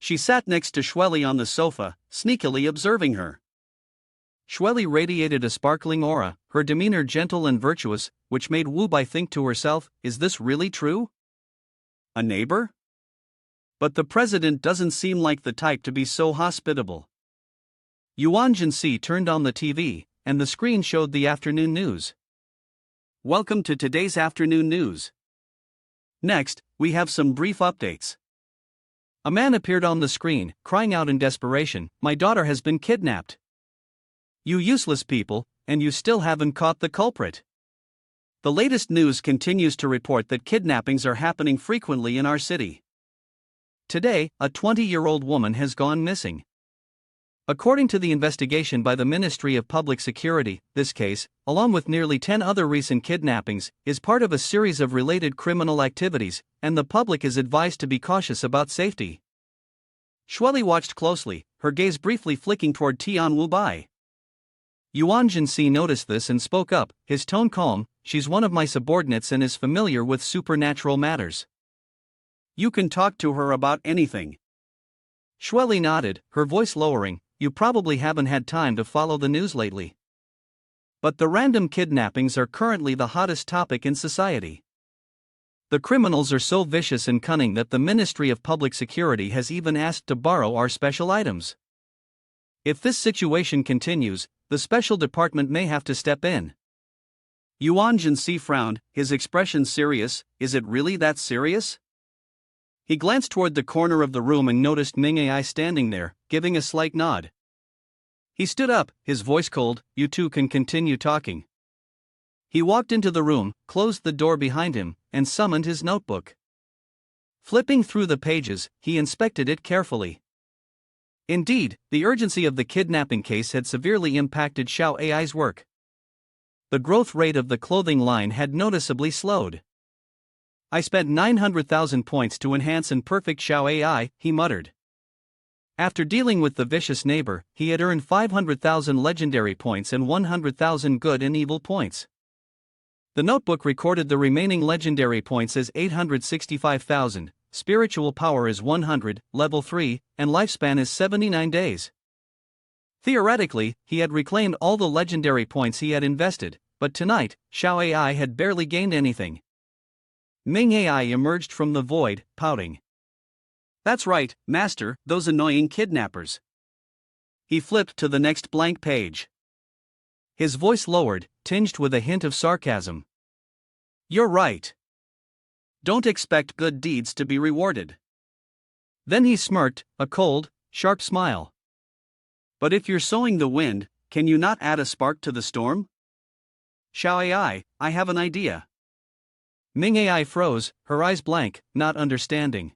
She sat next to Shueli on the sofa, sneakily observing her. Shueli radiated a sparkling aura, her demeanor gentle and virtuous, which made Wu Bai think to herself, "Is this really true? A neighbor? But the president doesn't seem like the type to be so hospitable." Yuan Si turned on the TV, and the screen showed the afternoon news. Welcome to today's afternoon news. Next, we have some brief updates. A man appeared on the screen, crying out in desperation, "My daughter has been kidnapped. You useless people, and you still haven't caught the culprit." The latest news continues to report that kidnappings are happening frequently in our city. Today, a 20-year-old woman has gone missing. According to the investigation by the Ministry of Public Security, this case, along with nearly 10 other recent kidnappings, is part of a series of related criminal activities, and the public is advised to be cautious about safety. Shueli watched closely, her gaze briefly flicking toward Tian Wu Bai. Yuan Si noticed this and spoke up, his tone calm, "She's one of my subordinates and is familiar with supernatural matters. You can talk to her about anything." Shueli nodded, her voice lowering, "You probably haven't had time to follow the news lately. But the random kidnappings are currently the hottest topic in society. The criminals are so vicious and cunning that the Ministry of Public Security has even asked to borrow our special items. If this situation continues, the special department may have to step in." Yuan Si frowned, his expression serious. "Is it really that serious?" He glanced toward the corner of the room and noticed Ming Ai standing there, giving a slight nod. He stood up, his voice cold, "You two can continue talking." He walked into the room, closed the door behind him, and summoned his notebook. Flipping through the pages, he inspected it carefully. Indeed, the urgency of the kidnapping case had severely impacted Xiao Ai's work. The growth rate of the clothing line had noticeably slowed. "I spent 900,000 points to enhance and perfect Xiao Ai," he muttered. After dealing with the vicious neighbor, he had earned 500,000 legendary points and 100,000 good and evil points. The notebook recorded the remaining legendary points as 865,000, spiritual power is 100, level 3, and lifespan is 79 days. Theoretically, he had reclaimed all the legendary points he had invested, but tonight, Xiao Ai had barely gained anything. Ming Ai emerged from the void, pouting. "That's right, master, those annoying kidnappers." He flipped to the next blank page. His voice lowered, tinged with a hint of sarcasm. "You're right. Don't expect good deeds to be rewarded." Then he smirked, a cold, sharp smile. "But if you're sowing the wind, can you not add a spark to the storm? Xiao Ai, I have an idea." Ming Ai froze, her eyes blank, not understanding.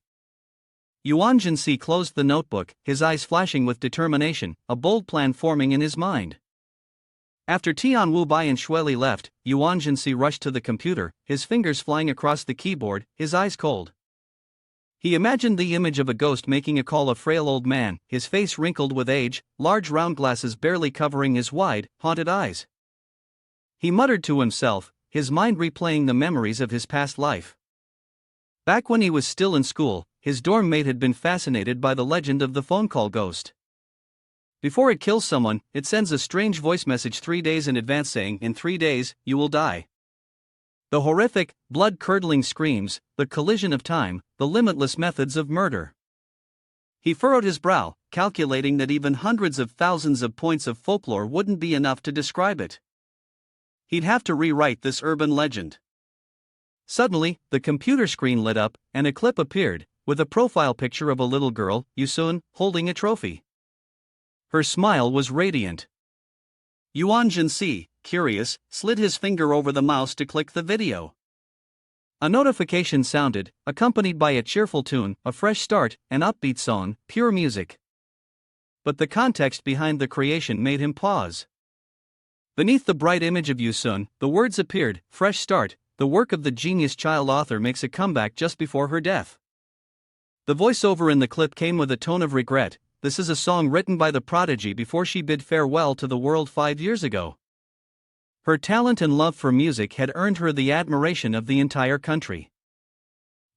Yuan Si closed the notebook, his eyes flashing with determination, a bold plan forming in his mind. After Tian Wu Bai and Shueli left, Yuan Si rushed to the computer, his fingers flying across the keyboard, his eyes cold. He imagined the image of a ghost making a call, a frail old man, his face wrinkled with age, large round glasses barely covering his wide, haunted eyes. He muttered to himself, his mind replaying the memories of his past life. Back when he was still in school, his dorm mate had been fascinated by the legend of the phone call ghost. Before it kills someone, it sends a strange voice message 3 days in advance saying, "In 3 days, you will die." The horrific, blood-curdling screams, the collision of time, the limitless methods of murder. He furrowed his brow, calculating that even hundreds of thousands of points of folklore wouldn't be enough to describe it. He'd have to rewrite this urban legend. Suddenly, the computer screen lit up, and a clip appeared, with a profile picture of a little girl, Yusun, holding a trophy. Her smile was radiant. "Yuan Si, curious, slid his finger over the mouse to click the video. A notification sounded, accompanied by a cheerful tune, a fresh start, an upbeat song, pure music. But the context behind the creation made him pause. Beneath the bright image of Yusun, the words appeared, fresh start, the work of the genius child author makes a comeback just before her death. The voiceover in the clip came with a tone of regret. This is a song written by the prodigy before she bid farewell to the world 5 years ago. Her talent and love for music had earned her the admiration of the entire country.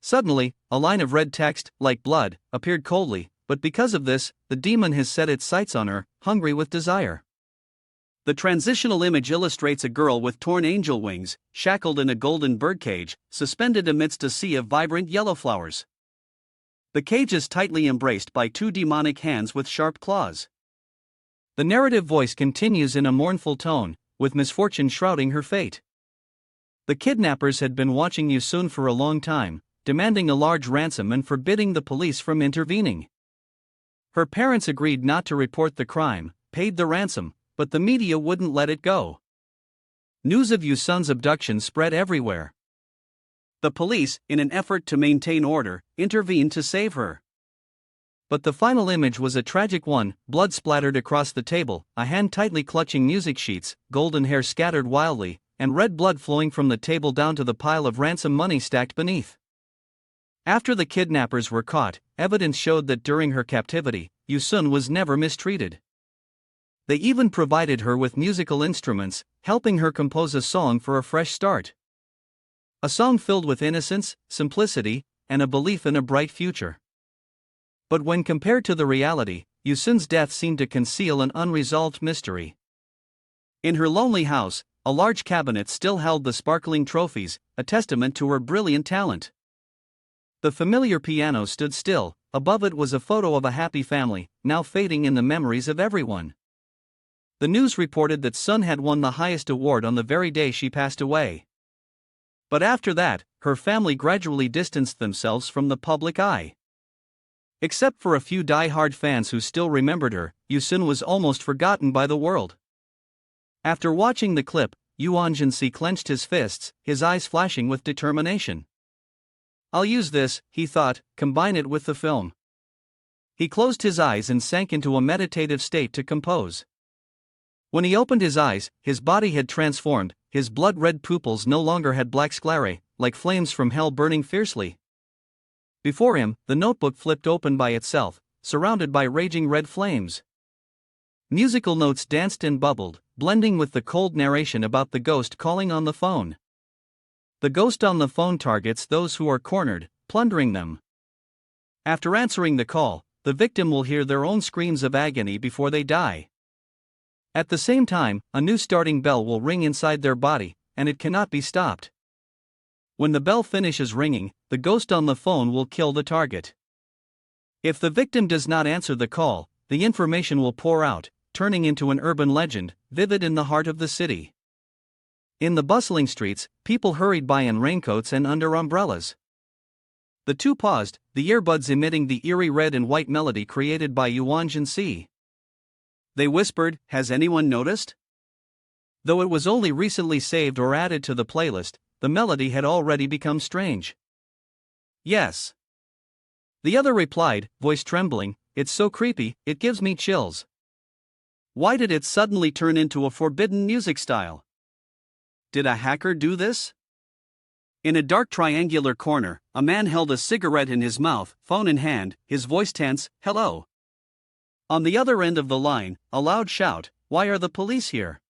Suddenly, a line of red text, like blood, appeared coldly, but because of this, the demon has set its sights on her, hungry with desire. The transitional image illustrates a girl with torn angel wings, shackled in a golden birdcage, suspended amidst a sea of vibrant yellow flowers. The cage is tightly embraced by 2 demonic hands with sharp claws. The narrative voice continues in a mournful tone, with misfortune shrouding her fate. The kidnappers had been watching Yusun for a long time, demanding a large ransom and forbidding the police from intervening. Her parents agreed not to report the crime, paid the ransom, but the media wouldn't let it go. News of Yusun's abduction spread everywhere. The police, in an effort to maintain order, intervened to save her. But the final image was a tragic one, blood splattered across the table, a hand tightly clutching music sheets, golden hair scattered wildly, and red blood flowing from the table down to the pile of ransom money stacked beneath. After the kidnappers were caught, evidence showed that during her captivity, Yusun was never mistreated. They even provided her with musical instruments, helping her compose a song for a fresh start. A song filled with innocence, simplicity, and a belief in a bright future. But when compared to the reality, Yusun's death seemed to conceal an unresolved mystery. In her lonely house, a large cabinet still held the sparkling trophies, a testament to her brilliant talent. The familiar piano stood still, above it was a photo of a happy family, now fading in the memories of everyone. The news reported that Sun had won the highest award on the very day she passed away. But after that, her family gradually distanced themselves from the public eye. Except for a few die-hard fans who still remembered her, Yusun was almost forgotten by the world. After watching the clip, Yuan Si clenched his fists, his eyes flashing with determination. "I'll use this," he thought, "combine it with the film." He closed his eyes and sank into a meditative state to compose. When he opened his eyes, his body had transformed, his blood-red pupils no longer had black sclerae, like flames from hell burning fiercely. Before him, the notebook flipped open by itself, surrounded by raging red flames. Musical notes danced and bubbled, blending with the cold narration about the ghost calling on the phone. The ghost on the phone targets those who are cornered, plundering them. After answering the call, the victim will hear their own screams of agony before they die. At the same time, a new starting bell will ring inside their body, and it cannot be stopped. When the bell finishes ringing, the ghost on the phone will kill the target. If the victim does not answer the call, the information will pour out, turning into an urban legend, vivid in the heart of the city. In the bustling streets, people hurried by in raincoats and under umbrellas. The two paused, the earbuds emitting the eerie red and white melody created by Yuan Si. They whispered, "Has anyone noticed?" Though it was only recently saved or added to the playlist, the melody had already become strange. "Yes." The other replied, voice trembling, "It's so creepy, it gives me chills." Why did it suddenly turn into a forbidden music style? Did a hacker do this? In a dark triangular corner, a man held a cigarette in his mouth, phone in hand, his voice tense, "Hello." On the other end of the line, a loud shout, "Why are the police here?"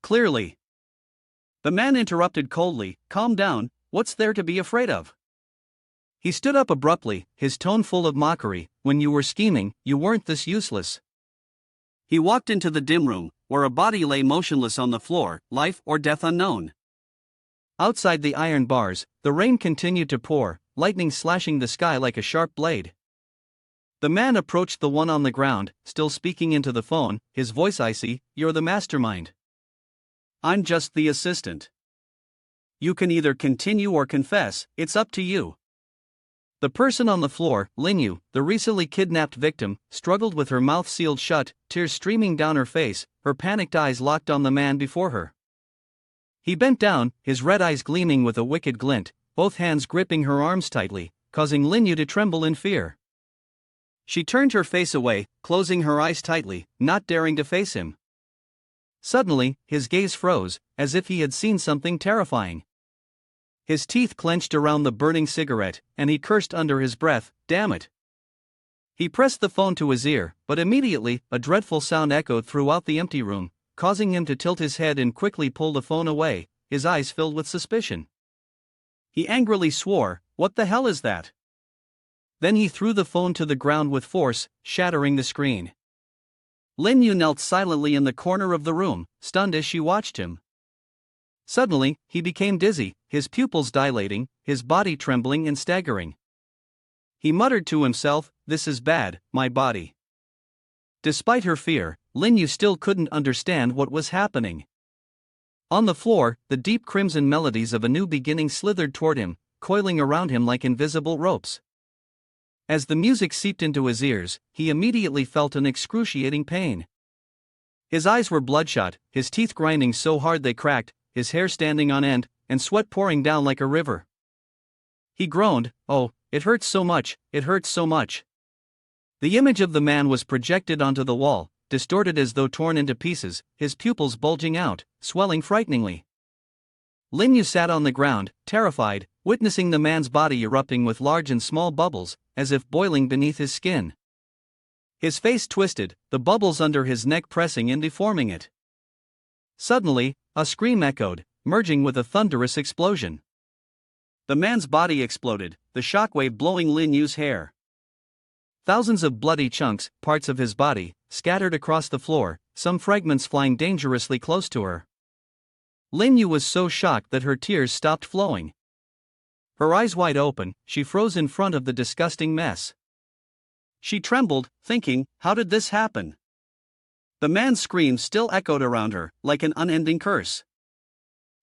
Clearly. The man interrupted coldly, "Calm down, what's there to be afraid of?" He stood up abruptly, his tone full of mockery, "When you were scheming, you weren't this useless." He walked into the dim room, where a body lay motionless on the floor, life or death unknown. Outside the iron bars, the rain continued to pour, lightning slashing the sky like a sharp blade. The man approached the one on the ground, still speaking into the phone, his voice icy, "You're the mastermind. I'm just the assistant. You can either continue or confess, it's up to you." The person on the floor, Linyu, the recently kidnapped victim, struggled with her mouth sealed shut, tears streaming down her face, her panicked eyes locked on the man before her. He bent down, his red eyes gleaming with a wicked glint, both hands gripping her arms tightly, causing Linyu to tremble in fear. She turned her face away, closing her eyes tightly, not daring to face him. Suddenly, his gaze froze, as if he had seen something terrifying. His teeth clenched around the burning cigarette, and he cursed under his breath, "Damn it!" He pressed the phone to his ear, but immediately, a dreadful sound echoed throughout the empty room, causing him to tilt his head and quickly pull the phone away, his eyes filled with suspicion. He angrily swore, "What the hell is that?" Then he threw the phone to the ground with force, shattering the screen. Linyu knelt silently in the corner of the room, stunned as she watched him. Suddenly, he became dizzy, his pupils dilating, his body trembling and staggering. He muttered to himself, "This is bad, my body." Despite her fear, Linyu still couldn't understand what was happening. On the floor, the deep crimson melodies of a new beginning slithered toward him, coiling around him like invisible ropes. As the music seeped into his ears, he immediately felt an excruciating pain. His eyes were bloodshot, his teeth grinding so hard they cracked, his hair standing on end, and sweat pouring down like a river. He groaned, "Oh, it hurts so much, it hurts so much." The image of the man was projected onto the wall, distorted as though torn into pieces, his pupils bulging out, swelling frighteningly. Linyu sat on the ground, terrified, witnessing the man's body erupting with large and small bubbles, as if boiling beneath his skin. His face twisted, the bubbles under his neck pressing and deforming it. Suddenly, a scream echoed, merging with a thunderous explosion. The man's body exploded, the shockwave blowing Linyu's hair. Thousands of bloody chunks, parts of his body, scattered across the floor, some fragments flying dangerously close to her. Linyu was so shocked that her tears stopped flowing. Her eyes wide open, she froze in front of the disgusting mess. She trembled, thinking, how did this happen? The man's screams still echoed around her, like an unending curse.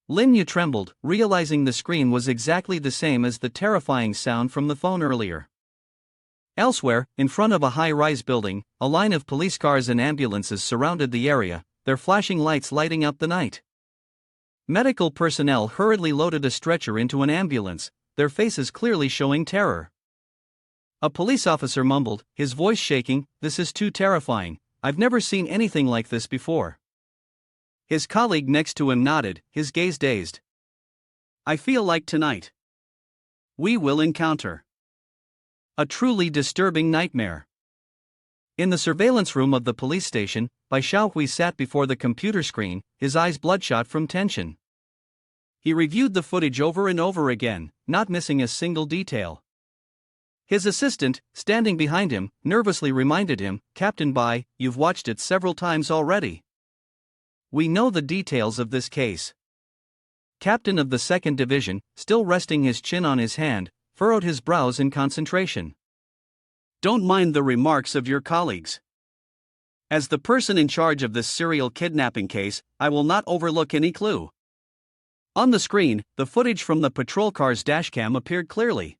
Linyu trembled, realizing the scream was exactly the same as the terrifying sound from the phone earlier. Elsewhere, in front of a high-rise building, a line of police cars and ambulances surrounded the area, their flashing lights lighting up the night. Medical personnel hurriedly loaded a stretcher into an ambulance, their faces clearly showing terror. A police officer mumbled, his voice shaking, "This is too terrifying, I've never seen anything like this before." His colleague next to him nodded, his gaze dazed. "I feel like tonight we will encounter a truly disturbing nightmare." In the surveillance room of the police station, Bai Xiaohui sat before the computer screen, his eyes bloodshot from tension. He reviewed the footage over and over again, not missing a single detail. His assistant, standing behind him, nervously reminded him, "Captain Bai, you've watched it several times already. We know the details of this case." Captain of the 2nd Division, still resting his chin on his hand, furrowed his brows in concentration. "Don't mind the remarks of your colleagues. As the person in charge of this serial kidnapping case, I will not overlook any clue." On the screen, the footage from the patrol car's dashcam appeared clearly.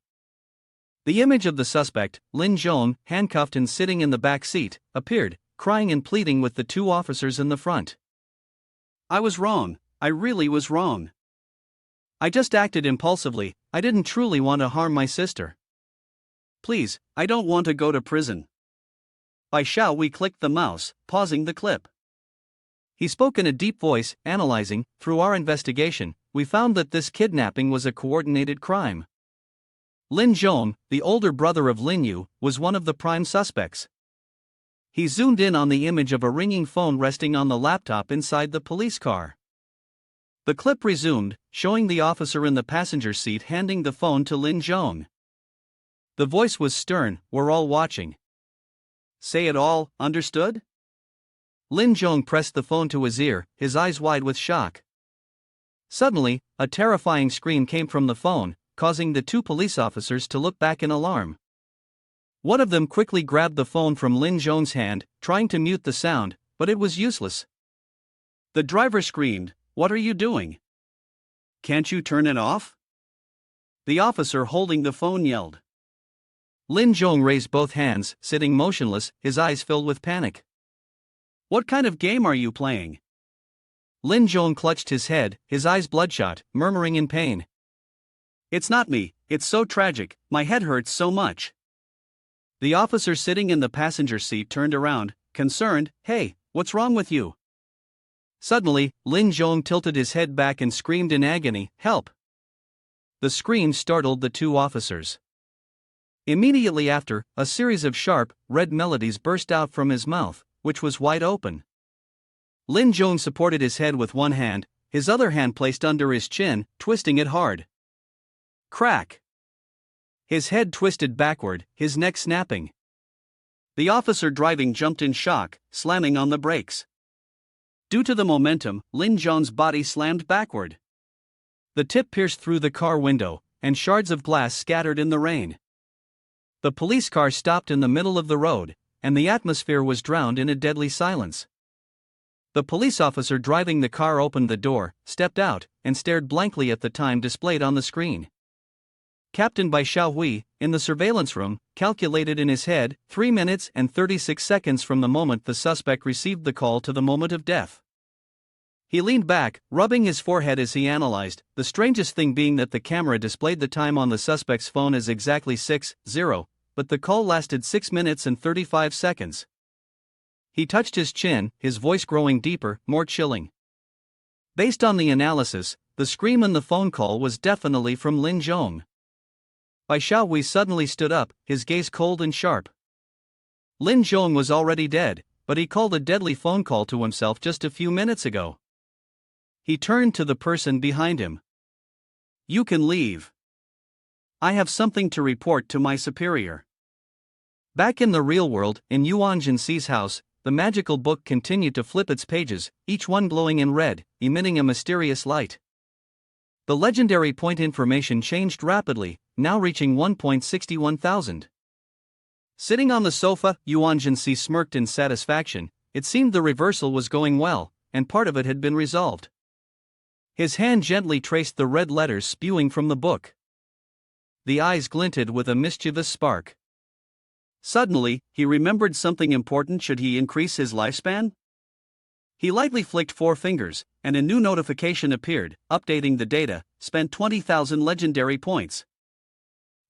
The image of the suspect, Lin Zhong, handcuffed and sitting in the back seat, appeared, crying and pleading with the two officers in the front. "I was wrong, I really was wrong. I just acted impulsively, I didn't truly want to harm my sister. Please, I don't want to go to prison." Bai Xiaohui clicked the mouse, pausing the clip. He spoke in a deep voice, analyzing, "Through our investigation, we found that this kidnapping was a coordinated crime. Lin Zhong, the older brother of Linyu, was one of the prime suspects." He zoomed in on the image of a ringing phone resting on the laptop inside the police car. The clip resumed, showing the officer in the passenger seat handing the phone to Lin Zhong. The voice was stern, "We're all watching. Say it all, understood?" Lin Zhong pressed the phone to his ear, his eyes wide with shock. Suddenly, a terrifying scream came from the phone, causing the two police officers to look back in alarm. One of them quickly grabbed the phone from Lin Zhong's hand, trying to mute the sound, but it was useless. The driver screamed, "What are you doing? Can't you turn it off?" The officer holding the phone yelled. Lin Zhong raised both hands, sitting motionless, his eyes filled with panic. What kind of game are you playing? Lin Zhong clutched his head, his eyes bloodshot, murmuring in pain. It's not me, it's so tragic, my head hurts so much. The officer sitting in the passenger seat turned around, concerned. Hey, what's wrong with you? Suddenly, Lin Zhong tilted his head back and screamed in agony, help! The scream startled the two officers. Immediately after, a series of sharp, red melodies burst out from his mouth, which was wide open. Lin Zhong supported his head with one hand, his other hand placed under his chin, twisting it hard. Crack! His head twisted backward, his neck snapping. The officer driving jumped in shock, slamming on the brakes. Due to the momentum, Lin Zhong's body slammed backward. The tip pierced through the car window, and shards of glass scattered in the rain. The police car stopped in the middle of the road, and the atmosphere was drowned in a deadly silence. The police officer driving the car opened the door, stepped out, and stared blankly at the time displayed on the screen. Captain Bai Xiaohui, in the surveillance room, calculated in his head 3 minutes and 36 seconds from the moment the suspect received the call to the moment of death. He leaned back, rubbing his forehead as he analyzed, the strangest thing being that the camera displayed the time on the suspect's phone as exactly 6:0, but the call lasted 6 minutes and 35 seconds. He touched his chin, his voice growing deeper, more chilling. Based on the analysis, the scream in the phone call was definitely from Lin Zhong. Bai Xiaohui suddenly stood up, his gaze cold and sharp. Lin Zhong was already dead, but he called a deadly phone call to himself just a few minutes ago. He turned to the person behind him. You can leave. I have something to report to my superior. Back in the real world, in Yuan Si's house, the magical book continued to flip its pages, each one glowing in red, emitting a mysterious light. The legendary point information changed rapidly, now reaching 1.61 thousand. Sitting on the sofa, Yuan Si smirked in satisfaction. It seemed the reversal was going well, and part of it had been resolved. His hand gently traced the red letters spewing from the book. The eyes glinted with a mischievous spark. Suddenly, he remembered something important. Should he increase his lifespan? He lightly flicked 4 fingers, and a new notification appeared, updating the data. Spent 20,000 legendary points.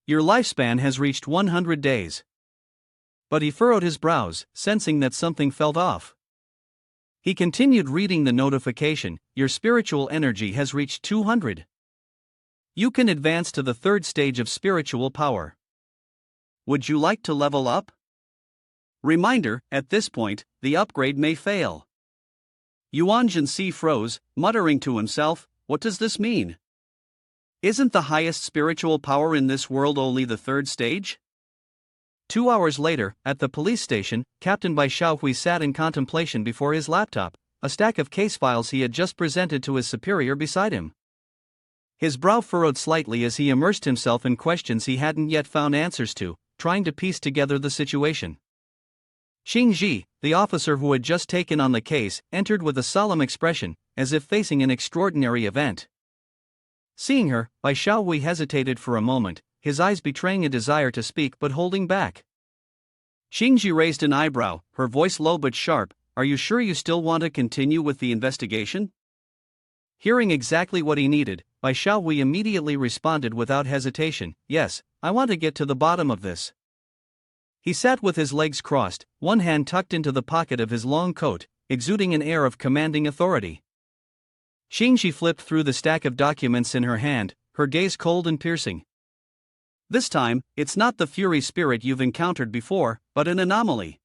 Your lifespan has reached 100 days. But he furrowed his brows, sensing that something felt off. He continued reading the notification. Your spiritual energy has reached 200. You can advance to the 3rd stage of spiritual power. Would you like to level up? Reminder, at this point, the upgrade may fail. Yuan Si froze, muttering to himself, what does this mean? Isn't the highest spiritual power in this world only the 3rd stage? 2 hours later, at the police station, Captain Bai Xiaohui sat in contemplation before his laptop, a stack of case files he had just presented to his superior beside him. His brow furrowed slightly as he immersed himself in questions he hadn't yet found answers to, trying to piece together the situation. Xing Ji, the officer who had just taken on the case, entered with a solemn expression, as if facing an extraordinary event. Seeing her, Bai Xiaohui hesitated for a moment, his eyes betraying a desire to speak but holding back. Xing Ji raised an eyebrow, her voice low but sharp. Are you sure you still want to continue with the investigation? Hearing exactly what he needed, Bai Xiaohui immediately responded without hesitation, yes, I want to get to the bottom of this. He sat with his legs crossed, one hand tucked into the pocket of his long coat, exuding an air of commanding authority. Xingji flipped through the stack of documents in her hand, her gaze cold and piercing. This time, it's not the Fury Spirit you've encountered before, but an anomaly.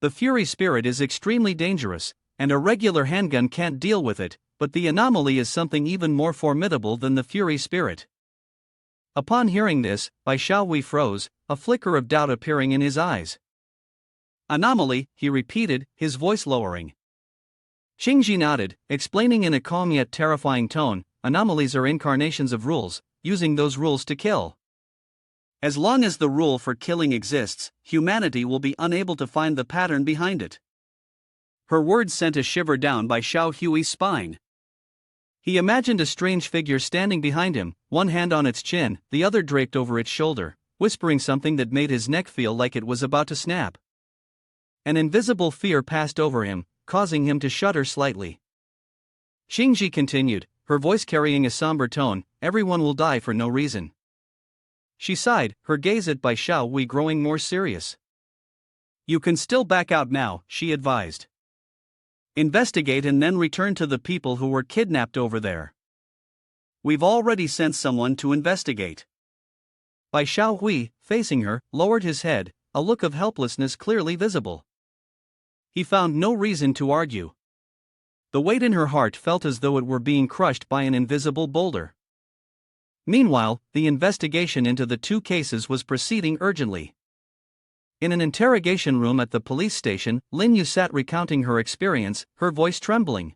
The Fury Spirit is extremely dangerous, and a regular handgun can't deal with it, but the anomaly is something even more formidable than the Fury Spirit. Upon hearing this, Bai Xiaohui froze, a flicker of doubt appearing in his eyes. Anomaly, he repeated, his voice lowering. Xingji nodded, explaining in a calm yet terrifying tone, anomalies are incarnations of rules, using those rules to kill. As long as the rule for killing exists, humanity will be unable to find the pattern behind it. Her words sent a shiver down Bai Xiaohui's spine. He imagined a strange figure standing behind him, one hand on its chin, the other draped over its shoulder, whispering something that made his neck feel like it was about to snap. An invisible fear passed over him, causing him to shudder slightly. Xingji continued, her voice carrying a somber tone, everyone will die for no reason. She sighed, her gaze at Bai Xiaohui growing more serious. You can still back out now, she advised. Investigate and then return to the people who were kidnapped over there. We've already sent someone to investigate. Bai Xiaohui, facing her, lowered his head, a look of helplessness clearly visible. He found no reason to argue. The weight in her heart felt as though it were being crushed by an invisible boulder. Meanwhile, the investigation into the two cases was proceeding urgently. In an interrogation room at the police station, Lin Yu sat recounting her experience, her voice trembling.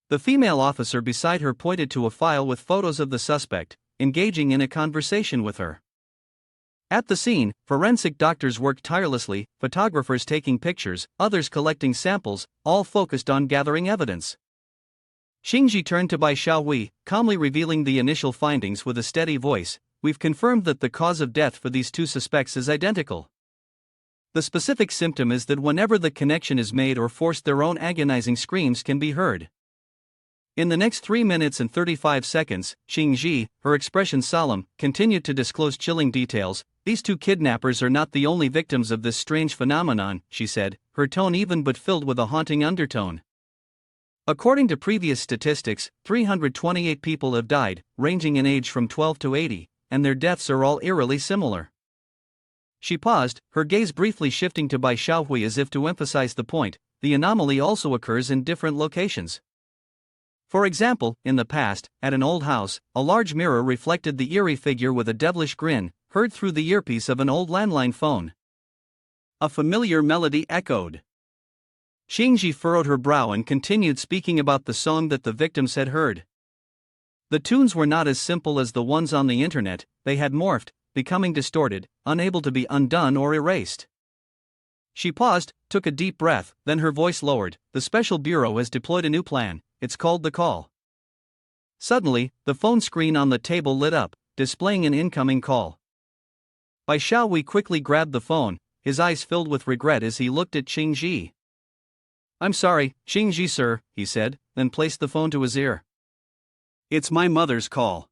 The female officer beside her pointed to a file with photos of the suspect, engaging in a conversation with her. At the scene, forensic doctors worked tirelessly, photographers taking pictures, others collecting samples, all focused on gathering evidence. Xingji turned to Bai Xiaohui, calmly revealing the initial findings with a steady voice. We've confirmed that the cause of death for these two suspects is identical. The specific symptom is that whenever the connection is made or forced, their own agonizing screams can be heard. In the next 3 minutes and 35 seconds, Xingji, her expression solemn, continued to disclose chilling details. These two kidnappers are not the only victims of this strange phenomenon, she said, her tone even but filled with a haunting undertone. According to previous statistics, 328 people have died, ranging in age from 12 to 80, and their deaths are all eerily similar. She paused, her gaze briefly shifting to Bai Xiaohui as if to emphasize the point. The anomaly also occurs in different locations. For example, in the past, at an old house, a large mirror reflected the eerie figure with a devilish grin, heard through the earpiece of an old landline phone. A familiar melody echoed. Xingji furrowed her brow and continued speaking about the song that the victims had heard. The tunes were not as simple as the ones on the internet, they had morphed, becoming distorted, unable to be undone or erased. She paused, took a deep breath, then her voice lowered. The Special Bureau has deployed a new plan, it's called the call. Suddenly, the phone screen on the table lit up, displaying an incoming call. Bai Xiaohui quickly grabbed the phone, his eyes filled with regret as he looked at Xingji. I'm sorry, Xingji sir, he said, then placed the phone to his ear. It's my mother's call.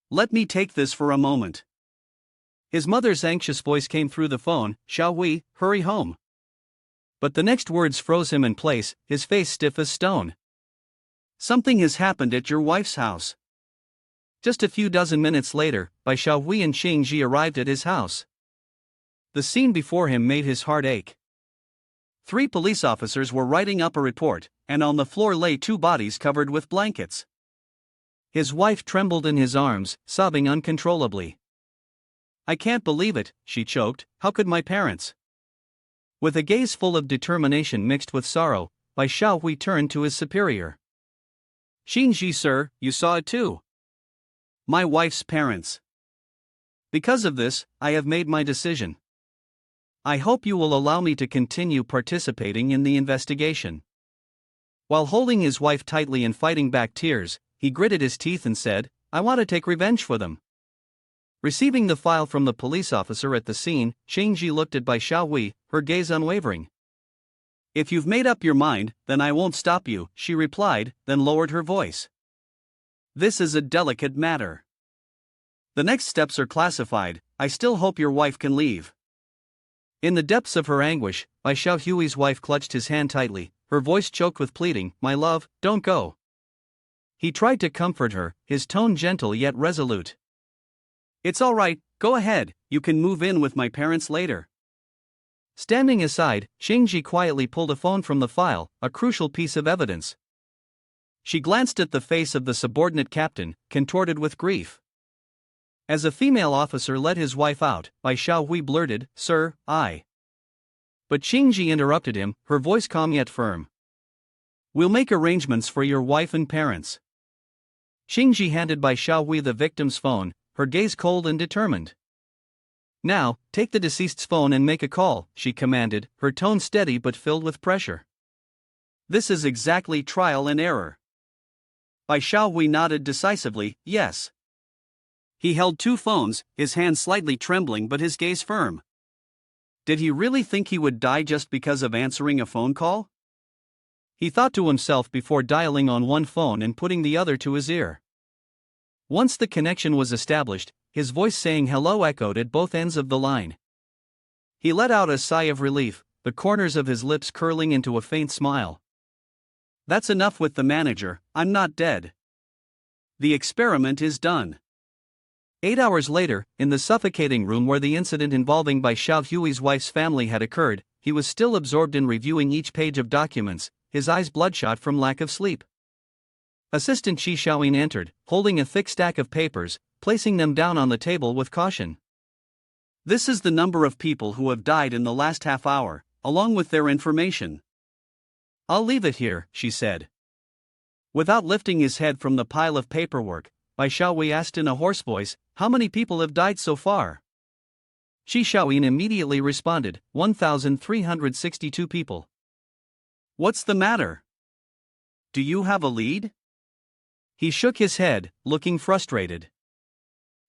Let me take this for a moment. His mother's anxious voice came through the phone, Xiaohui, hurry home. But the next words froze him in place, his face stiff as stone. Something has happened at your wife's house. Just a few dozen minutes later, Bai Xiaohui and Xingji arrived at his house. The scene before him made his heart ache. 3 police officers were writing up a report, and on the floor lay 2 bodies covered with blankets. His wife trembled in his arms, sobbing uncontrollably. I can't believe it, she choked, how could my parents? With a gaze full of determination mixed with sorrow, Bai Xiaohui turned to his superior. Xingji sir, you saw it too. My wife's parents. Because of this, I have made my decision. I hope you will allow me to continue participating in the investigation. While holding his wife tightly and fighting back tears, he gritted his teeth and said, I want to take revenge for them. Receiving the file from the police officer at the scene, Xingji looked at Bai Xiaohui, her gaze unwavering. If you've made up your mind, then I won't stop you, she replied, then lowered her voice. This is a delicate matter. The next steps are classified, I still hope your wife can leave. In the depths of her anguish, Bai Xiaohui's wife clutched his hand tightly, her voice choked with pleading, my love, don't go. He tried to comfort her, his tone gentle yet resolute. It's all right, go ahead, you can move in with my parents later. Standing aside, Xingji quietly pulled a phone from the file, a crucial piece of evidence. She glanced at the face of the subordinate captain, contorted with grief. As a female officer led his wife out, Bai Xiaohui blurted, Sir, I. But Xingji interrupted him, her voice calm yet firm. We'll make arrangements for your wife and parents. Xingji handed Bai Xiaohui the victim's phone, her gaze cold and determined. Now, take the deceased's phone and make a call, she commanded, her tone steady but filled with pressure. This is exactly trial and error. Bai Xiaohui nodded decisively, yes. He held two phones, his hands slightly trembling but his gaze firm. Did he really think he would die just because of answering a phone call? He thought to himself before dialing on one phone and putting the other to his ear. Once the connection was established, his voice saying hello echoed at both ends of the line. He let out a sigh of relief, the corners of his lips curling into a faint smile. That's enough with the manager, I'm not dead. The experiment is done. 8 hours later, in the suffocating room where the incident involving Bai Xiaohui's wife's family had occurred, he was still absorbed in reviewing each page of documents, his eyes bloodshot from lack of sleep. Assistant Qi Xiaoyin entered, holding a thick stack of papers, placing them down on the table with caution. This is the number of people who have died in the last half hour, along with their information. I'll leave it here, she said. Without lifting his head from the pile of paperwork, Bai Xiaohui asked in a hoarse voice, how many people have died so far? Qi Xiaoyin immediately responded, 1,362 people. What's the matter? Do you have a lead? He shook his head, looking frustrated.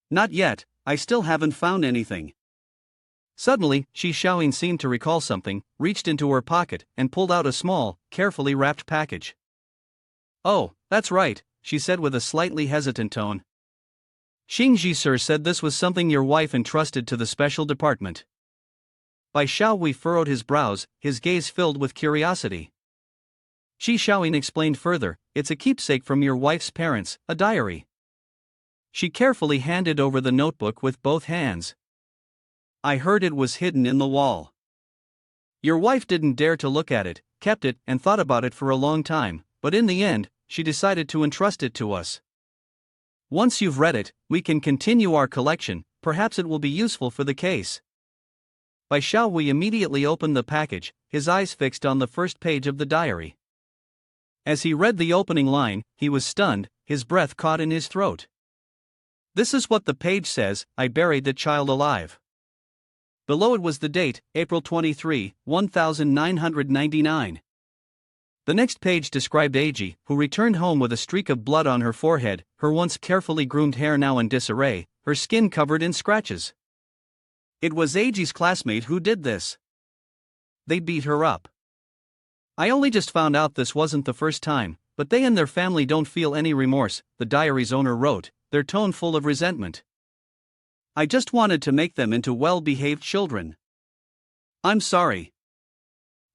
Not yet, I still haven't found anything. Suddenly, Qi Xiaoyin seemed to recall something, reached into her pocket, and pulled out a small, carefully wrapped package. Oh, that's right, she said with a slightly hesitant tone. Xingji sir said this was something your wife entrusted to the special department. Bai Xiaohui furrowed his brows, his gaze filled with curiosity. Qi Xiaoyin explained further, it's a keepsake from your wife's parents, a diary. She carefully handed over the notebook with both hands. I heard it was hidden in the wall. Your wife didn't dare to look at it, kept it, and thought about it for a long time, but in the end, she decided to entrust it to us. Once you've read it, we can continue our collection, perhaps it will be useful for the case. Bai Xiaohui immediately opened the package, his eyes fixed on the first page of the diary. As he read the opening line, he was stunned, his breath caught in his throat. This is what the page says, I buried the child alive. Below it was the date, April 23, 1999. The next page described Eiji, who returned home with a streak of blood on her forehead, her once carefully groomed hair now in disarray, her skin covered in scratches. It was Eiji's classmate who did this. They beat her up. I only just found out this wasn't the first time, but they and their family don't feel any remorse, the diary's owner wrote, their tone full of resentment. I just wanted to make them into well-behaved children. I'm sorry.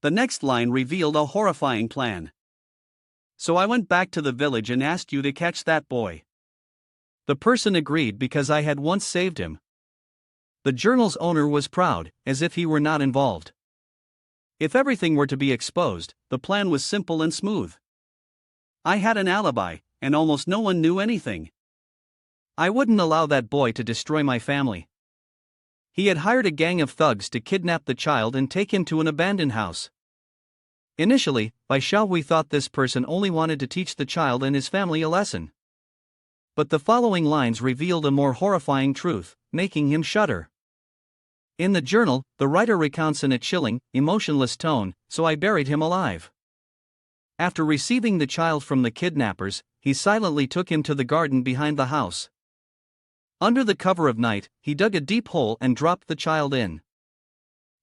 The next line revealed a horrifying plan. So I went back to the village and asked you to catch that boy. The person agreed because I had once saved him. The journal's owner was proud, as if he were not involved. If everything were to be exposed, the plan was simple and smooth. I had an alibi, and almost no one knew anything. I wouldn't allow that boy to destroy my family. He had hired a gang of thugs to kidnap the child and take him to an abandoned house. Initially, Bai Xiaohui thought this person only wanted to teach the child and his family a lesson. But the following lines revealed a more horrifying truth, making him shudder. In the journal, the writer recounts in a chilling, emotionless tone, so I buried him alive. After receiving the child from the kidnappers, he silently took him to the garden behind the house. Under the cover of night, he dug a deep hole and dropped the child in.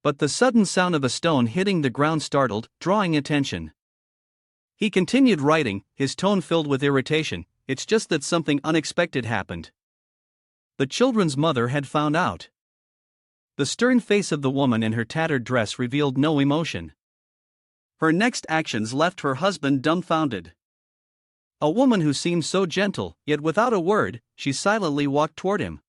But the sudden sound of a stone hitting the ground startled, drawing attention. He continued writing, his tone filled with irritation, it's just that something unexpected happened. The children's mother had found out. The stern face of the woman in her tattered dress revealed no emotion. Her next actions left her husband dumbfounded. A woman who seemed so gentle, yet without a word, she silently walked toward him.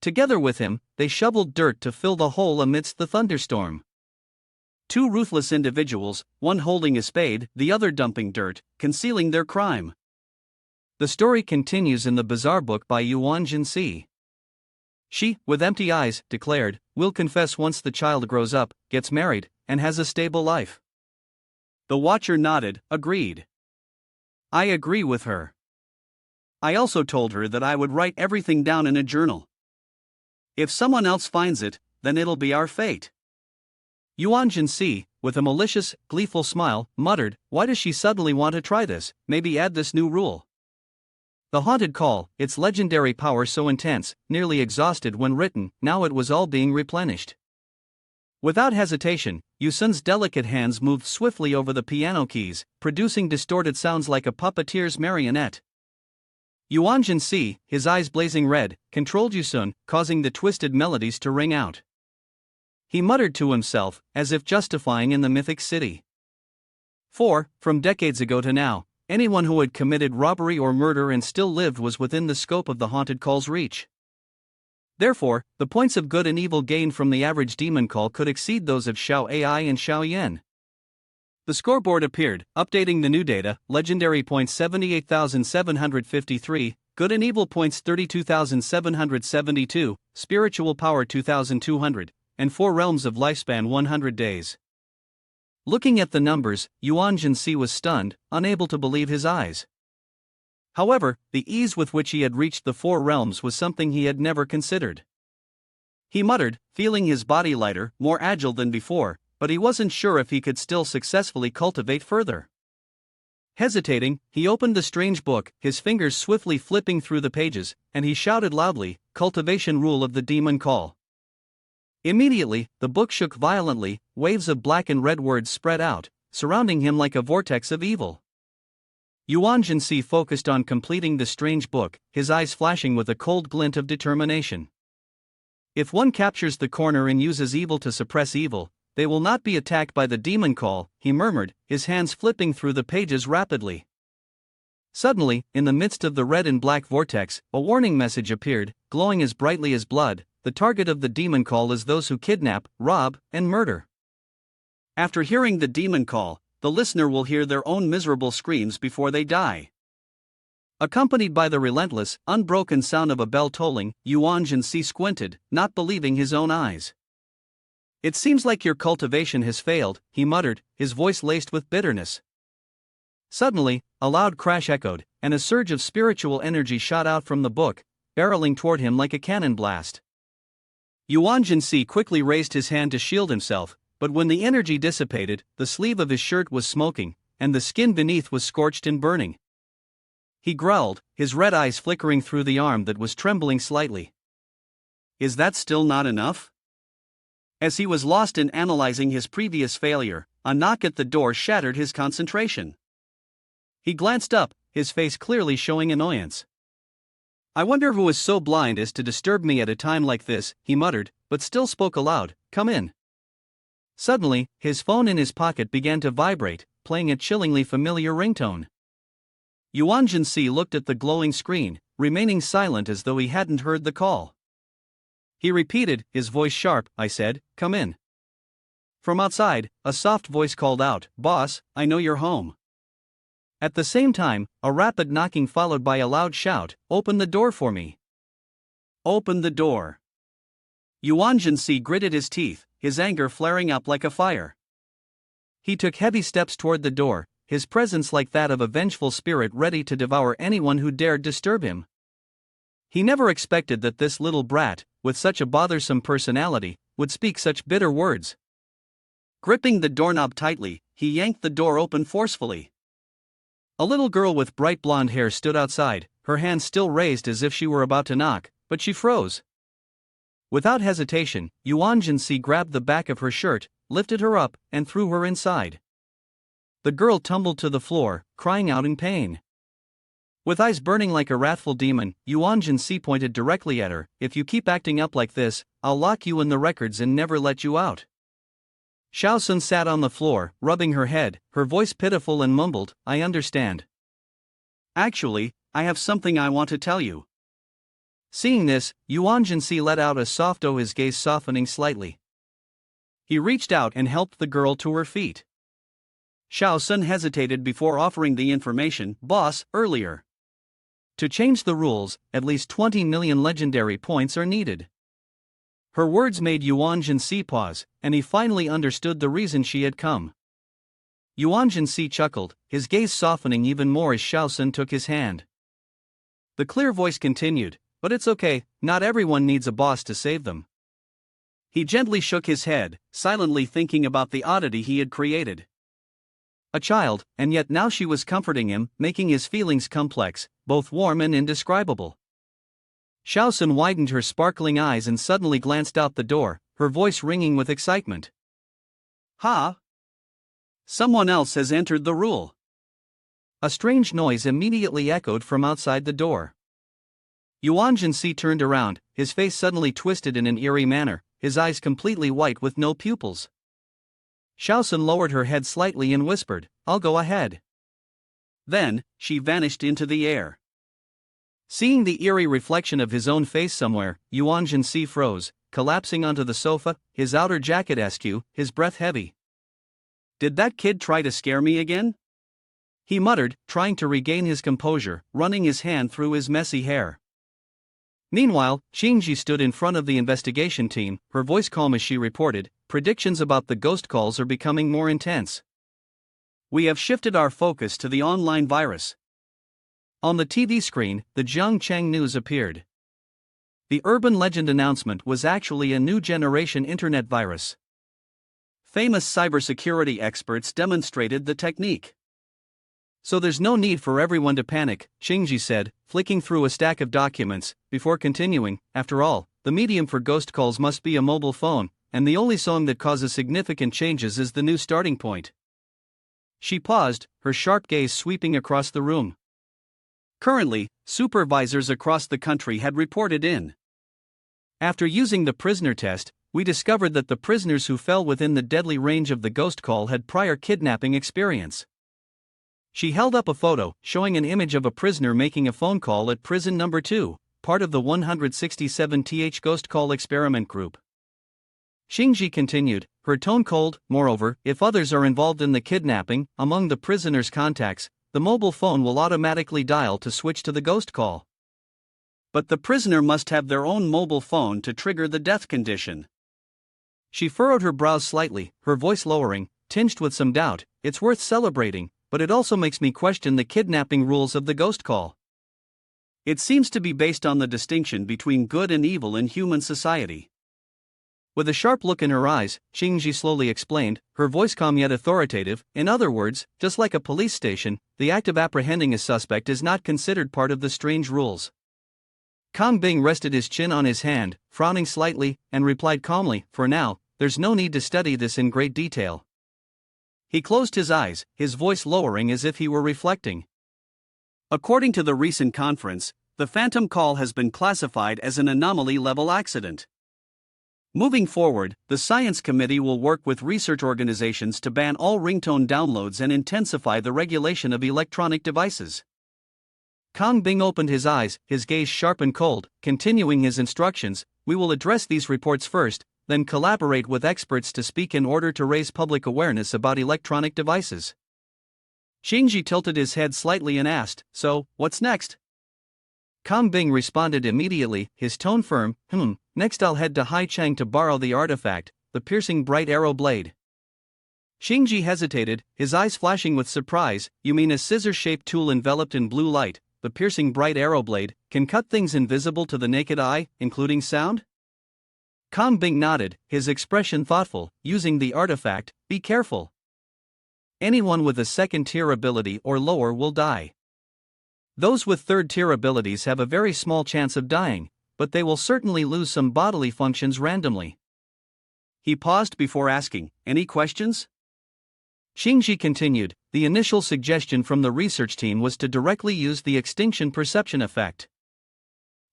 Together with him, they shoveled dirt to fill the hole amidst the thunderstorm. Two ruthless individuals, one holding a spade, the other dumping dirt, concealing their crime. The story continues in the bizarre book by Yuan Si. She, with empty eyes, declared, will confess once the child grows up, gets married, and has a stable life. The watcher nodded, agreed. I agree with her. I also told her that I would write everything down in a journal. If someone else finds it, then it'll be our fate. Yuan Si, with a malicious, gleeful smile, muttered, why does she suddenly want to try this, maybe add this new rule? The haunted call, its legendary power so intense, nearly exhausted when written, now it was all being replenished. Without hesitation, Yusun's delicate hands moved swiftly over the piano keys, producing distorted sounds like a puppeteer's marionette. Yuan Si, his eyes blazing red, controlled Yusun, causing the twisted melodies to ring out. He muttered to himself, as if justifying in the mythic city. For, from decades ago to now, anyone who had committed robbery or murder and still lived was within the scope of the haunted call's reach. Therefore, the points of good and evil gained from the average demon call could exceed those of Xiao AI and Xiao Yan. The scoreboard appeared, updating the new data: legendary points 78,753, good and evil points 32,772, spiritual power 2,200, and 4 realms of lifespan 100 days. Looking at the numbers, Yuan Si was stunned, unable to believe his eyes. However, the ease with which he had reached the 4 realms was something he had never considered. He muttered, feeling his body lighter, more agile than before, but he wasn't sure if he could still successfully cultivate further. Hesitating, he opened the strange book, his fingers swiftly flipping through the pages, and he shouted loudly, "Cultivation rule of the demon call." Immediately, the book shook violently, waves of black and red words spread out, surrounding him like a vortex of evil. Yuan Si focused on completing the strange book, his eyes flashing with a cold glint of determination. If one captures the corner and uses evil to suppress evil, they will not be attacked by the demon call, he murmured, his hands flipping through the pages rapidly. Suddenly, in the midst of the red and black vortex, a warning message appeared, glowing as brightly as blood: the target of the demon call is those who kidnap, rob, and murder. After hearing the demon call, the listener will hear their own miserable screams before they die. Accompanied by the relentless, unbroken sound of a bell tolling, Yuan Si squinted, not believing his own eyes. "It seems like your cultivation has failed," he muttered, his voice laced with bitterness. Suddenly, a loud crash echoed, and a surge of spiritual energy shot out from the book, barreling toward him like a cannon blast. Yuan Si quickly raised his hand to shield himself, but when the energy dissipated, the sleeve of his shirt was smoking, and the skin beneath was scorched and burning. He growled, his red eyes flickering through the arm that was trembling slightly. "Is that still not enough?" As he was lost in analyzing his previous failure, a knock at the door shattered his concentration. He glanced up, his face clearly showing annoyance. "I wonder who is so blind as to disturb me at a time like this," he muttered, but still spoke aloud, "Come in." Suddenly, his phone in his pocket began to vibrate, playing a chillingly familiar ringtone. Yuan Si looked at the glowing screen, remaining silent as though he hadn't heard the call. He repeated, his voice sharp, "I said, come in." From outside, a soft voice called out, "Boss, I know you're home." At the same time, a rapid knocking followed by a loud shout, "Open the door for me." "Open the door." Yuan Si gritted his teeth, his anger flaring up like a fire. He took heavy steps toward the door, his presence like that of a vengeful spirit ready to devour anyone who dared disturb him. He never expected that this little brat, with such a bothersome personality, would speak such bitter words. Gripping the doorknob tightly, he yanked the door open forcefully. A little girl with bright blonde hair stood outside, her hand still raised as if she were about to knock, but she froze. Without hesitation, Yuan Si grabbed the back of her shirt, lifted her up, and threw her inside. The girl tumbled to the floor, crying out in pain. With eyes burning like a wrathful demon, Yuan Si pointed directly at her, "If you keep acting up like this, I'll lock you in the records and never let you out." Xiao Sun sat on the floor, rubbing her head, her voice pitiful and mumbled, "I understand. Actually, I have something I want to tell you." Seeing this, Yuan Si let out a soft "oh," his gaze softening slightly. He reached out and helped the girl to her feet. Xiao Sun hesitated before offering the information, "Boss, earlier. To change the rules, at least 20 million legendary points are needed." Her words made Yuan Si pause, and he finally understood the reason she had come. Yuan Si chuckled, his gaze softening even more as Xiao Sun took his hand. The clear voice continued, "But it's okay, not everyone needs a boss to save them." He gently shook his head, silently thinking about the oddity he had created. A child, and yet now she was comforting him, making his feelings complex, both warm and indescribable. Shaosun widened her sparkling eyes and suddenly glanced out the door, her voice ringing with excitement. Ha! Someone else has entered the rule. A strange noise immediately echoed from outside the door. Yuan Si turned around, his face suddenly twisted in an eerie manner, his eyes completely white with no pupils. Shaosun lowered her head slightly and whispered, "I'll go ahead." Then, she vanished into the air. Seeing the eerie reflection of his own face somewhere, Yuan Si froze, collapsing onto the sofa, his outer jacket askew, his breath heavy. "Did that kid try to scare me again?" he muttered, trying to regain his composure, running his hand through his messy hair. Meanwhile, Xingji stood in front of the investigation team, her voice calm as she reported, "Predictions about the ghost calls are becoming more intense. We have shifted our focus to the online virus." On the TV screen, the Zhangcheng news appeared. The urban legend announcement was actually a new generation internet virus. Famous cybersecurity experts demonstrated the technique. "So there's no need for everyone to panic," Xingji said, flicking through a stack of documents, before continuing, "After all, the medium for ghost calls must be a mobile phone, and the only song that causes significant changes is the new starting point." She paused, her sharp gaze sweeping across the room. Currently, supervisors across the country had reported in. After using the prisoner test, we discovered that the prisoners who fell within the deadly range of the ghost call had prior kidnapping experience. She held up a photo, showing an image of a prisoner making a phone call at prison number 2, part of the 167th ghost call experiment group. Xingji continued, her tone cold. "Moreover, if others are involved in the kidnapping, among the prisoner's contacts, the mobile phone will automatically dial to switch to the ghost call. But the prisoner must have their own mobile phone to trigger the death condition." She furrowed her brows slightly, her voice lowering, tinged with some doubt. "It's worth celebrating, but it also makes me question the kidnapping rules of the ghost call. It seems to be based on the distinction between good and evil in human society." With a sharp look in her eyes, Xingji slowly explained, her voice calm yet authoritative, "In other words, just like a police station, the act of apprehending a suspect is not considered part of the strange rules." Kang Bing rested his chin on his hand, frowning slightly, and replied calmly, "For now, there's no need to study this in great detail." He closed his eyes, his voice lowering as if he were reflecting. "According to the recent conference, the phantom call has been classified as an anomaly-level accident. Moving forward, the Science Committee will work with research organizations to ban all ringtone downloads and intensify the regulation of electronic devices." Kang Bing opened his eyes, his gaze sharp and cold, continuing his instructions, "We will address these reports first, then collaborate with experts to speak in order to raise public awareness about electronic devices." Xingji tilted his head slightly and asked, "So, what's next?" Kang Bing responded immediately, his tone firm, "Next I'll head to Haichang to borrow the artifact, the piercing bright arrow blade." Xingji hesitated, his eyes flashing with surprise. "You mean a scissor-shaped tool enveloped in blue light, the piercing bright arrow blade, can cut things invisible to the naked eye, including sound?" Kang Bing nodded, his expression thoughtful. "Using the artifact, be careful. Anyone with a second-tier ability or lower will die. Those with third-tier abilities have a very small chance of dying, but they will certainly lose some bodily functions randomly." He paused before asking, "Any questions?" Xingji continued, "The initial suggestion from the research team was to directly use the extinction perception effect.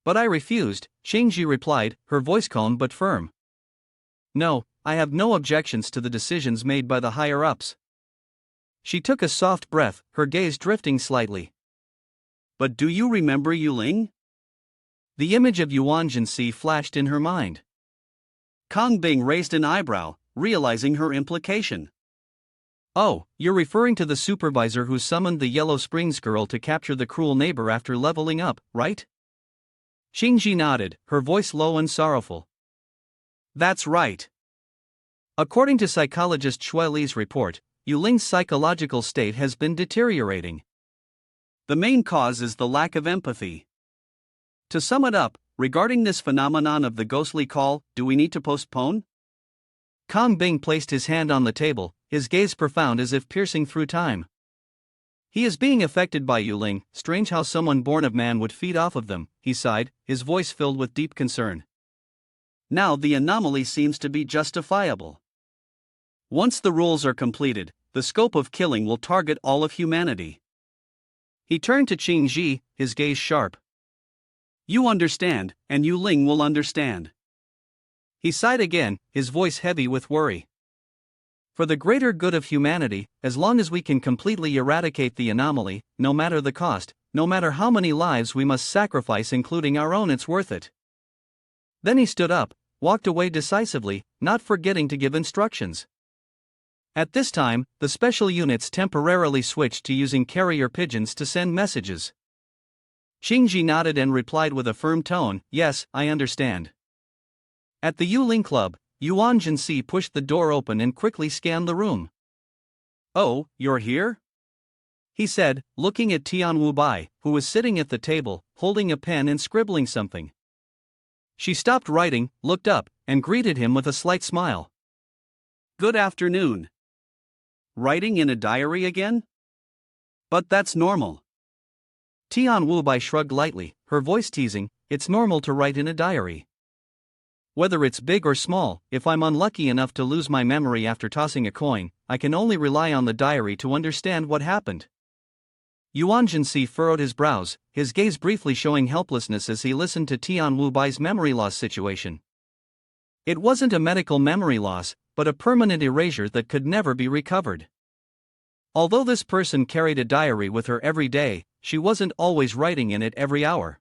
But I refused," Xingji replied, her voice calm but firm. "No, I have no objections to the decisions made by the higher-ups." She took a soft breath, her gaze drifting slightly. "But do you remember Yuling?" The image of Yuan Si flashed in her mind. Kang Bing raised an eyebrow, realizing her implication. "Oh, you're referring to the supervisor who summoned the Yellow Springs girl to capture the cruel neighbor after leveling up, right?" Xingji nodded, her voice low and sorrowful. "That's right. According to psychologist Shui Li's report, Yuling's psychological state has been deteriorating. The main cause is the lack of empathy. To sum it up, regarding this phenomenon of the ghostly call, do we need to postpone?" Kang Bing placed his hand on the table, his gaze profound as if piercing through time. He is being affected by Yuling. Strange how someone born of man would feed off of them, he sighed, his voice filled with deep concern. Now the anomaly seems to be justifiable. Once the rules are completed, the scope of killing will target all of humanity. He turned to Qing Ji, his gaze sharp. You understand, and Yuling will understand. He sighed again, his voice heavy with worry. For the greater good of humanity, as long as we can completely eradicate the anomaly, no matter the cost, no matter how many lives we must sacrifice including our own, it's worth it. Then he stood up, walked away decisively, not forgetting to give instructions. At this time, the special units temporarily switched to using carrier pigeons to send messages. Qingji nodded and replied with a firm tone, yes, I understand. At the Yuling Club, Yuan Si pushed the door open and quickly scanned the room. Oh, you're here? He said, looking at Tianwu Bai, who was sitting at the table, holding a pen and scribbling something. She stopped writing, looked up, and greeted him with a slight smile. Good afternoon. Writing in a diary again? But that's normal. Tianwu Bai shrugged lightly, her voice teasing, it's normal to write in a diary. Whether it's big or small, if I'm unlucky enough to lose my memory after tossing a coin, I can only rely on the diary to understand what happened. Yuan Si furrowed his brows, his gaze briefly showing helplessness as he listened to Tianwu Bai's memory loss situation. It wasn't a medical memory loss, but a permanent erasure that could never be recovered. Although this person carried a diary with her every day, she wasn't always writing in it every hour.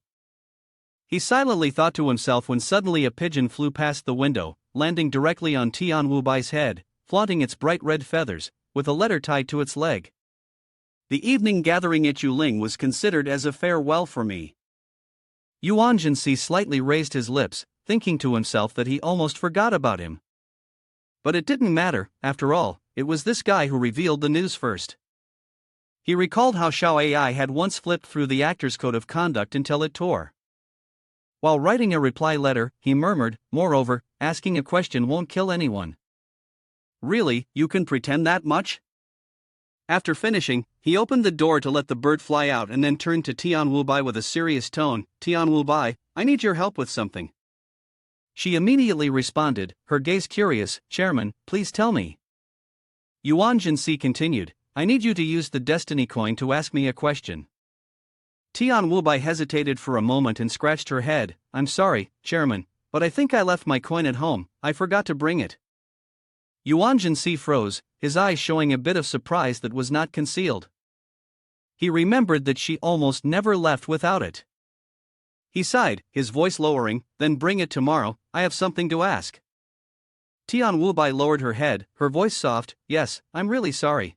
He silently thought to himself when suddenly a pigeon flew past the window, landing directly on Tianwu Bai's head, flaunting its bright red feathers, with a letter tied to its leg. The evening gathering at Yuling was considered as a farewell for me. Yuan Si slightly raised his lips, thinking to himself that he almost forgot about him. But it didn't matter, after all, it was this guy who revealed the news first. He recalled how Xiao Ai had once flipped through the actor's code of conduct until it tore. While writing a reply letter, he murmured, moreover, asking a question won't kill anyone. Really, you can pretend that much? After finishing, he opened the door to let the bird fly out and then turned to Tianwu Bai with a serious tone, Tianwu Bai, I need your help with something. She immediately responded, her gaze curious, Chairman, please tell me. Yuan Si continued, I need you to use the destiny coin to ask me a question. Tianwu Bai hesitated for a moment and scratched her head, I'm sorry, Chairman, but I think I left my coin at home, I forgot to bring it. Yuan Si froze, his eyes showing a bit of surprise that was not concealed. He remembered that she almost never left without it. He sighed, his voice lowering, then bring it tomorrow, I have something to ask. Tianwu Bai lowered her head, her voice soft, yes, I'm really sorry.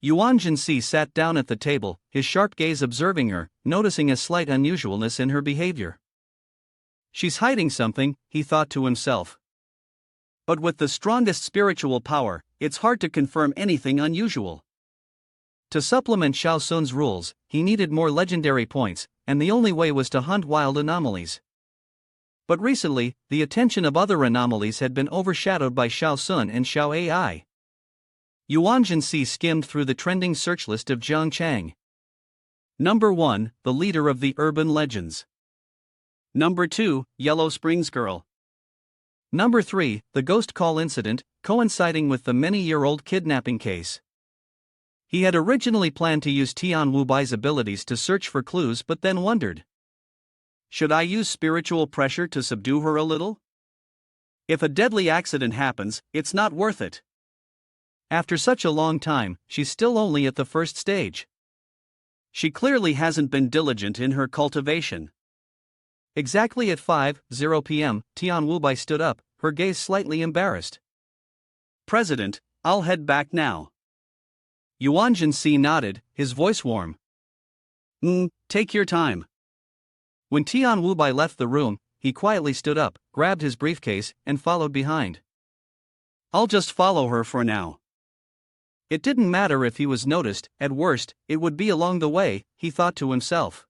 Yuan Si sat down at the table, his sharp gaze observing her, noticing a slight unusualness in her behavior. She's hiding something, he thought to himself. But with the strongest spiritual power, it's hard to confirm anything unusual. To supplement Xiao Sun's rules, he needed more legendary points, and the only way was to hunt wild anomalies. But recently, the attention of other anomalies had been overshadowed by Xiao Sun and Xiao Ai. Yuan Si skimmed through the trending search list of Jiang Chang. Number 1, the leader of the urban legends. Number 2, Yellow Springs Girl. Number 3, the ghost call incident, coinciding with the many-year-old kidnapping case. He had originally planned to use Tianwu Bai's abilities to search for clues but then wondered. Should I use spiritual pressure to subdue her a little? If a deadly accident happens, it's not worth it. After such a long time, she's still only at the first stage. She clearly hasn't been diligent in her cultivation. Exactly at 5:00 p.m., Tianwu Bai stood up, her gaze slightly embarrassed. President, I'll head back now. Yuan Si nodded, his voice warm. Take your time. When Tianwu Bai left the room, he quietly stood up, grabbed his briefcase, and followed behind. I'll just follow her for now. It didn't matter if he was noticed, at worst, it would be along the way, he thought to himself.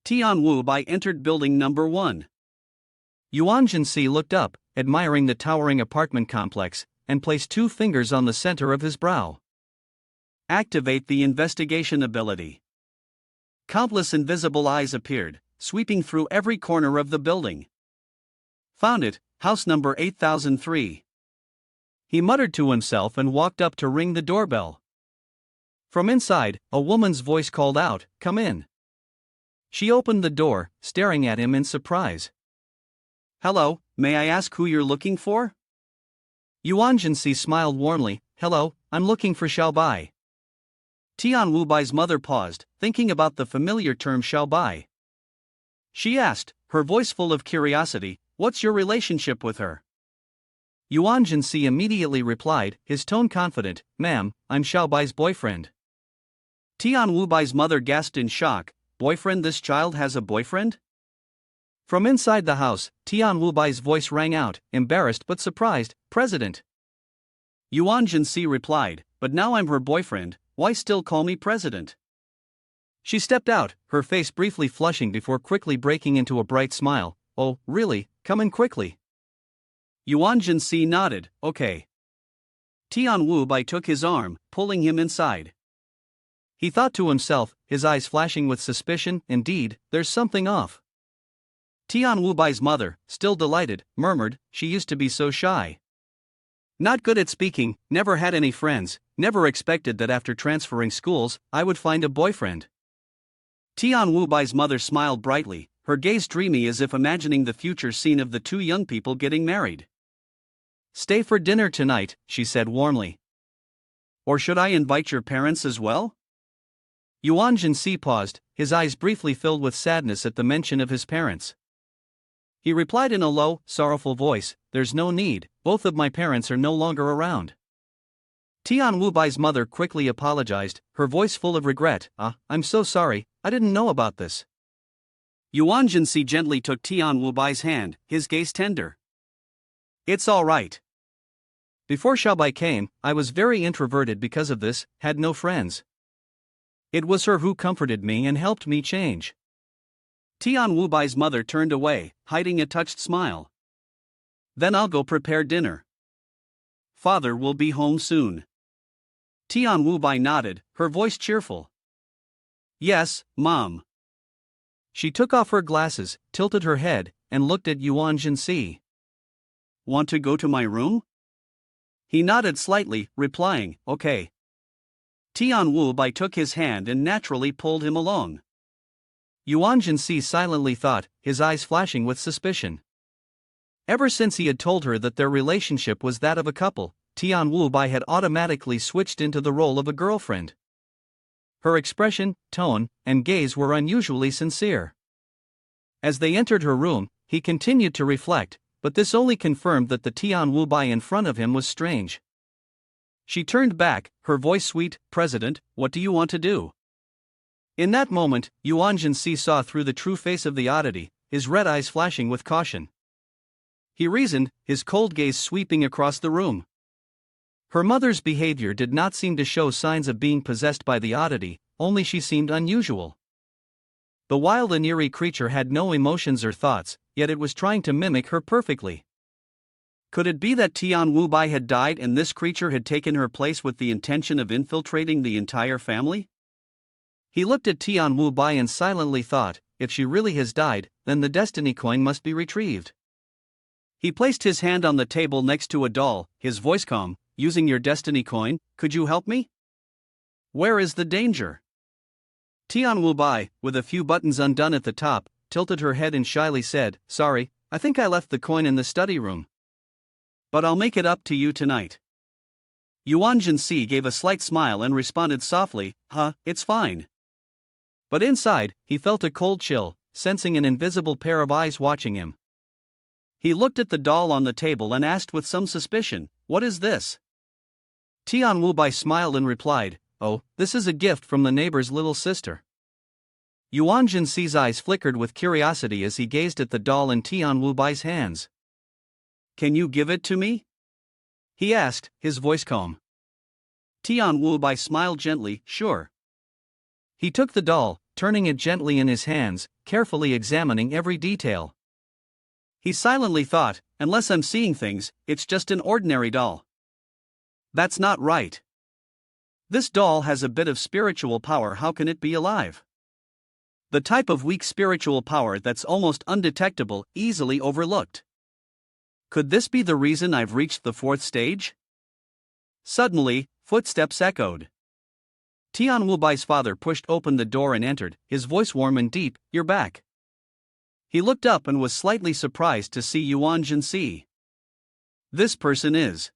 Tianwu Bai entered building number 1. Yuan Si looked up, admiring the towering apartment complex, and placed 2 fingers on the center of his brow. Activate the investigation ability. Countless invisible eyes appeared, sweeping through every corner of the building. Found it, house number 8003. He muttered to himself and walked up to ring the doorbell. From inside, a woman's voice called out, "Come in." She opened the door, staring at him in surprise. "Hello, may I ask who you're looking for?" Yuan Si smiled warmly. "Hello, I'm looking for Xiaobai." Tian Wubai's mother paused, thinking about the familiar term Xiaobai. She asked, her voice full of curiosity, "What's your relationship with her?" Yuan Si immediately replied, his tone confident, "Ma'am, I'm Xiaobai's boyfriend." Tian Wubai's mother gasped in shock. "Boyfriend? This child has a boyfriend?" From inside the house, Tian Wubai's voice rang out, embarrassed but surprised, "President." Yuan Si replied, "But now I'm her boyfriend, why still call me president?" She stepped out, her face briefly flushing before quickly breaking into a bright smile. "Oh, really? Come in quickly." Yuan Si nodded, "Okay." Tian Wubai took his arm, pulling him inside. He thought to himself, his eyes flashing with suspicion, "Indeed, there's something off." Tian Wubai's mother, still delighted, murmured, "She used to be so shy. Not good at speaking, never had any friends, never expected that after transferring schools, I would find a boyfriend." Tian Wubai's mother smiled brightly, her gaze dreamy as if imagining the future scene of the two young people getting married. "Stay for dinner tonight," she said warmly. "Or should I invite your parents as well?" Yuan Si paused, his eyes briefly filled with sadness at the mention of his parents. He replied in a low, sorrowful voice, "There's no need, both of my parents are no longer around." Tian Wubai's mother quickly apologized, her voice full of regret. I'm so sorry, I didn't know about this." Yuan Si gently took Tian Wubai's hand, his gaze tender. "It's all right. Before Xiaobai came, I was very introverted because of this, had no friends. It was her who comforted me and helped me change." Tian Wubai's mother turned away, hiding a touched smile. "Then I'll go prepare dinner. Father will be home soon." Tian Wubai nodded, her voice cheerful. "Yes, Mom." She took off her glasses, tilted her head, and looked at Yuan Si. "Want to go to my room?" He nodded slightly, replying, "Okay." Tian Wubai took his hand and naturally pulled him along. Yuan Si silently thought, his eyes flashing with suspicion. Ever since he had told her that their relationship was that of a couple, Tian Wubai had automatically switched into the role of a girlfriend. Her expression, tone, and gaze were unusually sincere. As they entered her room, he continued to reflect, but this only confirmed that the Tian Wubai in front of him was strange. She turned back, her voice sweet, "President, what do you want to do?" In that moment, Yuan Si saw through the true face of the oddity, his red eyes flashing with caution. He reasoned, his cold gaze sweeping across the room. Her mother's behavior did not seem to show signs of being possessed by the oddity, only she seemed unusual. The wild and eerie creature had no emotions or thoughts, yet it was trying to mimic her perfectly. Could it be that Tian Wubai had died and this creature had taken her place with the intention of infiltrating the entire family? He looked at Tian Wubai and silently thought, if she really has died, then the destiny coin must be retrieved. He placed his hand on the table next to a doll, his voice calm, "Using your destiny coin, could you help me? Where is the danger?" Tian Wubai, with a few buttons undone at the top, tilted her head and shyly said, "Sorry, I think I left the coin in the study room. But I'll make it up to you tonight." Yuan Si gave a slight smile and responded softly, "It's fine." But inside, he felt a cold chill, sensing an invisible pair of eyes watching him. He looked at the doll on the table and asked with some suspicion, "What is this?" Tian Wubai smiled and replied, "Oh, this is a gift from the neighbor's little sister." Yuan Si's eyes flickered with curiosity as he gazed at the doll in Tian Wubai's hands. "Can you give it to me?" he asked, his voice calm. Tian Wubai smiled gently, "Sure." He took the doll, turning it gently in his hands, carefully examining every detail. He silently thought, unless I'm seeing things, it's just an ordinary doll. That's not right. This doll has a bit of spiritual power. How can it be alive? The type of weak spiritual power that's almost undetectable, easily overlooked. Could this be the reason I've reached the fourth stage? Suddenly, footsteps echoed. Tian Wubai's father pushed open the door and entered, his voice warm and deep. "You're back." He looked up and was slightly surprised to see Yuan Si. "This person is."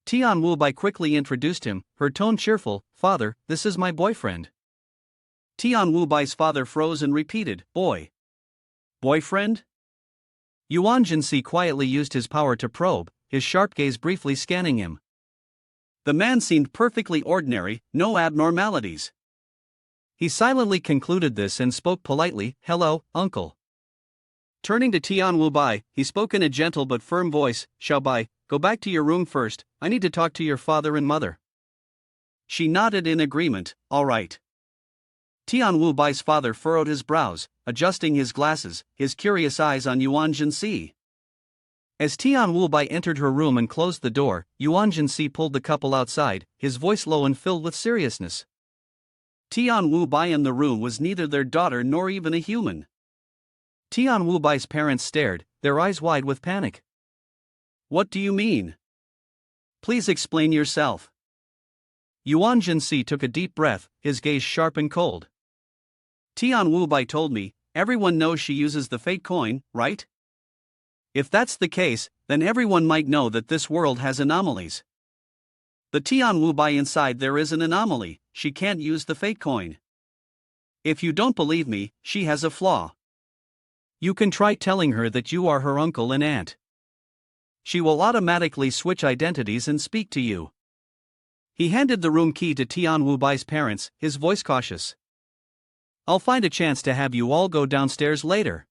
Tian Wubai quickly introduced him, her tone cheerful. "Father, this is my boyfriend." Tian Wubai's father froze and repeated, Boyfriend? Yuan Si quietly used his power to probe, his sharp gaze briefly scanning him. The man seemed perfectly ordinary, no abnormalities. He silently concluded this and spoke politely, "Hello, uncle." Turning to Tian Wubai, he spoke in a gentle but firm voice, "Xiaobai, go back to your room first, I need to talk to your father and mother." She nodded in agreement, "All right." Tian Wubai's father furrowed his brows, adjusting his glasses, his curious eyes on Yuan Si. As Tian Wubai entered her room and closed the door, Yuan Si pulled the couple outside, his voice low and filled with seriousness. Tian Wubai in the room was neither their daughter nor even a human. Tian Wubai's parents stared, their eyes wide with panic. "What do you mean? Please explain yourself." Yuan Si took a deep breath, his gaze sharp and cold. "Tian Wubai told me, everyone knows she uses the fake coin, right? If that's the case, then everyone might know that this world has anomalies. The Tian Wubai inside there is an anomaly, she can't use the fake coin. If you don't believe me, she has a flaw. You can try telling her that you are her uncle and aunt. She will automatically switch identities and speak to you." He handed the room key to Tian Wubai's parents, his voice cautious. "I'll find a chance to have you all go downstairs later.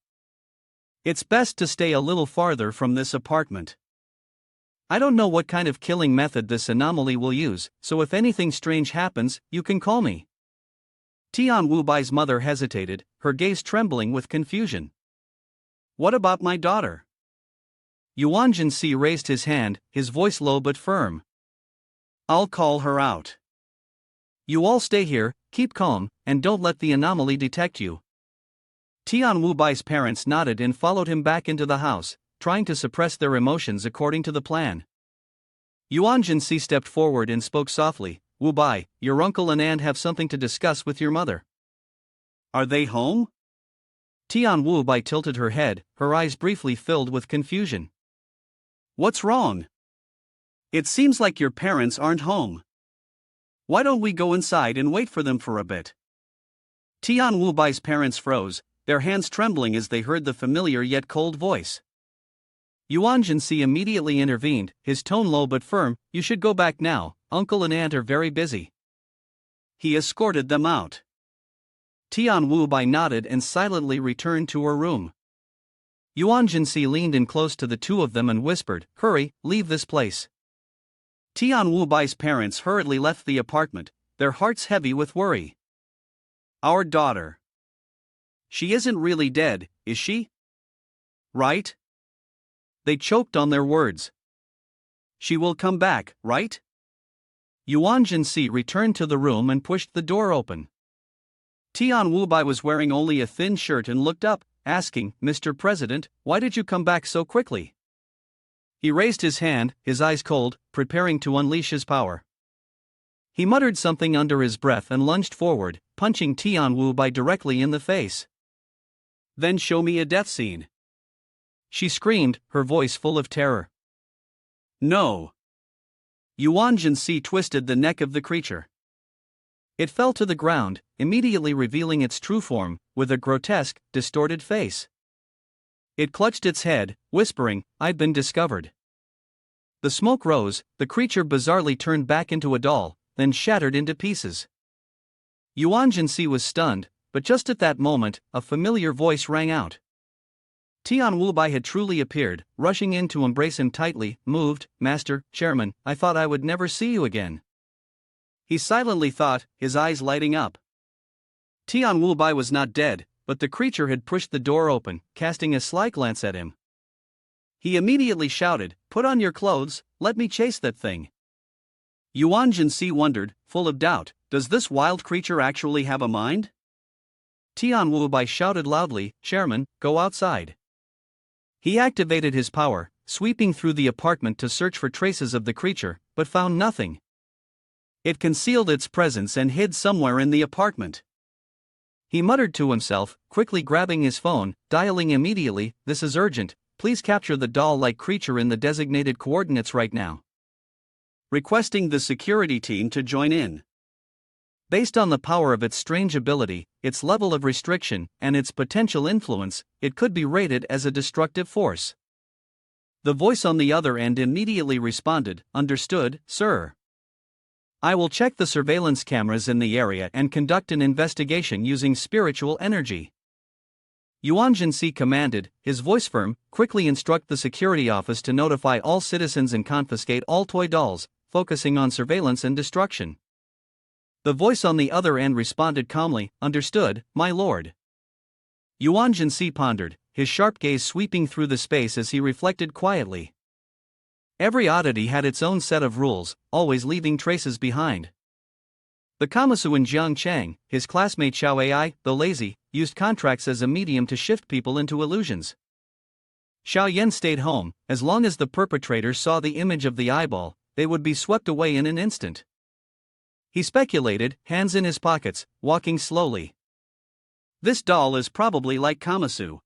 It's best to stay a little farther from this apartment. I don't know what kind of killing method this anomaly will use, so if anything strange happens, you can call me." Tian Wubai's mother hesitated, her gaze trembling with confusion. "What about my daughter?" Yuan Si raised his hand, his voice low but firm. "I'll call her out. You all stay here, keep calm, and don't let the anomaly detect you." Tian Wubai's parents nodded and followed him back into the house, trying to suppress their emotions according to the plan. Yuan Si stepped forward and spoke softly, "Wubai, your uncle and aunt have something to discuss with your mother." "Are they home?" Tian Wubai tilted her head, her eyes briefly filled with confusion. "What's wrong? It seems like your parents aren't home. Why don't we go inside and wait for them for a bit?" Tian Wubai's parents froze, their hands trembling as they heard the familiar yet cold voice. Yuan Si immediately intervened, his tone low but firm, "You should go back now, uncle and aunt are very busy." He escorted them out. Tian Wubai nodded and silently returned to her room. Yuan Si leaned in close to the two of them and whispered, "Hurry, leave this place." Tian Wubai's parents hurriedly left the apartment, their hearts heavy with worry. "Our daughter. She isn't really dead, is she? Right?" They choked on their words. "She will come back, right?" Yuan Si returned to the room and pushed the door open. Tian Wubai was wearing only a thin shirt and looked up, asking, "Mr. President, why did you come back so quickly?" He raised his hand, his eyes cold, preparing to unleash his power. He muttered something under his breath and lunged forward, punching Tian Wubai directly in the face. "Then show me a death scene," she screamed, her voice full of terror. "No." Yuan Si twisted the neck of the creature. It fell to the ground, immediately revealing its true form, with a grotesque, distorted face. It clutched its head, whispering, "I've been discovered." The smoke rose, the creature bizarrely turned back into a doll, then shattered into pieces. Yuan Si was stunned, but just at that moment, a familiar voice rang out. Tian Wubai had truly appeared, rushing in to embrace him tightly, moved, "Master, Chairman, I thought I would never see you again." He silently thought, his eyes lighting up. Tian Wubai was not dead, but the creature had pushed the door open, casting a sly glance at him. He immediately shouted, "Put on your clothes, let me chase that thing." Yuan Si wondered, full of doubt, does this wild creature actually have a mind? Tian Wu shouted loudly, Chairman, go outside. He activated his power, sweeping through the apartment to search for traces of the creature, but found nothing. It concealed its presence and hid somewhere in the apartment. He muttered to himself, quickly grabbing his phone, dialing immediately, this is urgent, please capture the doll-like creature in the designated coordinates right now. Requesting the security team to join in. Based on the power of its strange ability, its level of restriction, and its potential influence, it could be rated as a destructive force. The voice on the other end immediately responded, understood, sir. I will check the surveillance cameras in the area and conduct an investigation using spiritual energy. Yuan Si commanded, his voice firm, quickly instruct the security office to notify all citizens and confiscate all toy dolls, focusing on surveillance and destruction. The voice on the other end responded calmly, understood, my lord. Yuan Si pondered, his sharp gaze sweeping through the space as he reflected quietly. Every oddity had its own set of rules, always leaving traces behind. The Kamasu in Jiangchang, his classmate Xiao Ai, the lazy, used contracts as a medium to shift people into illusions. Xiao Yan stayed home, as long as the perpetrators saw the image of the eyeball, they would be swept away in an instant. He speculated, hands in his pockets, walking slowly. This doll is probably like Kamasu.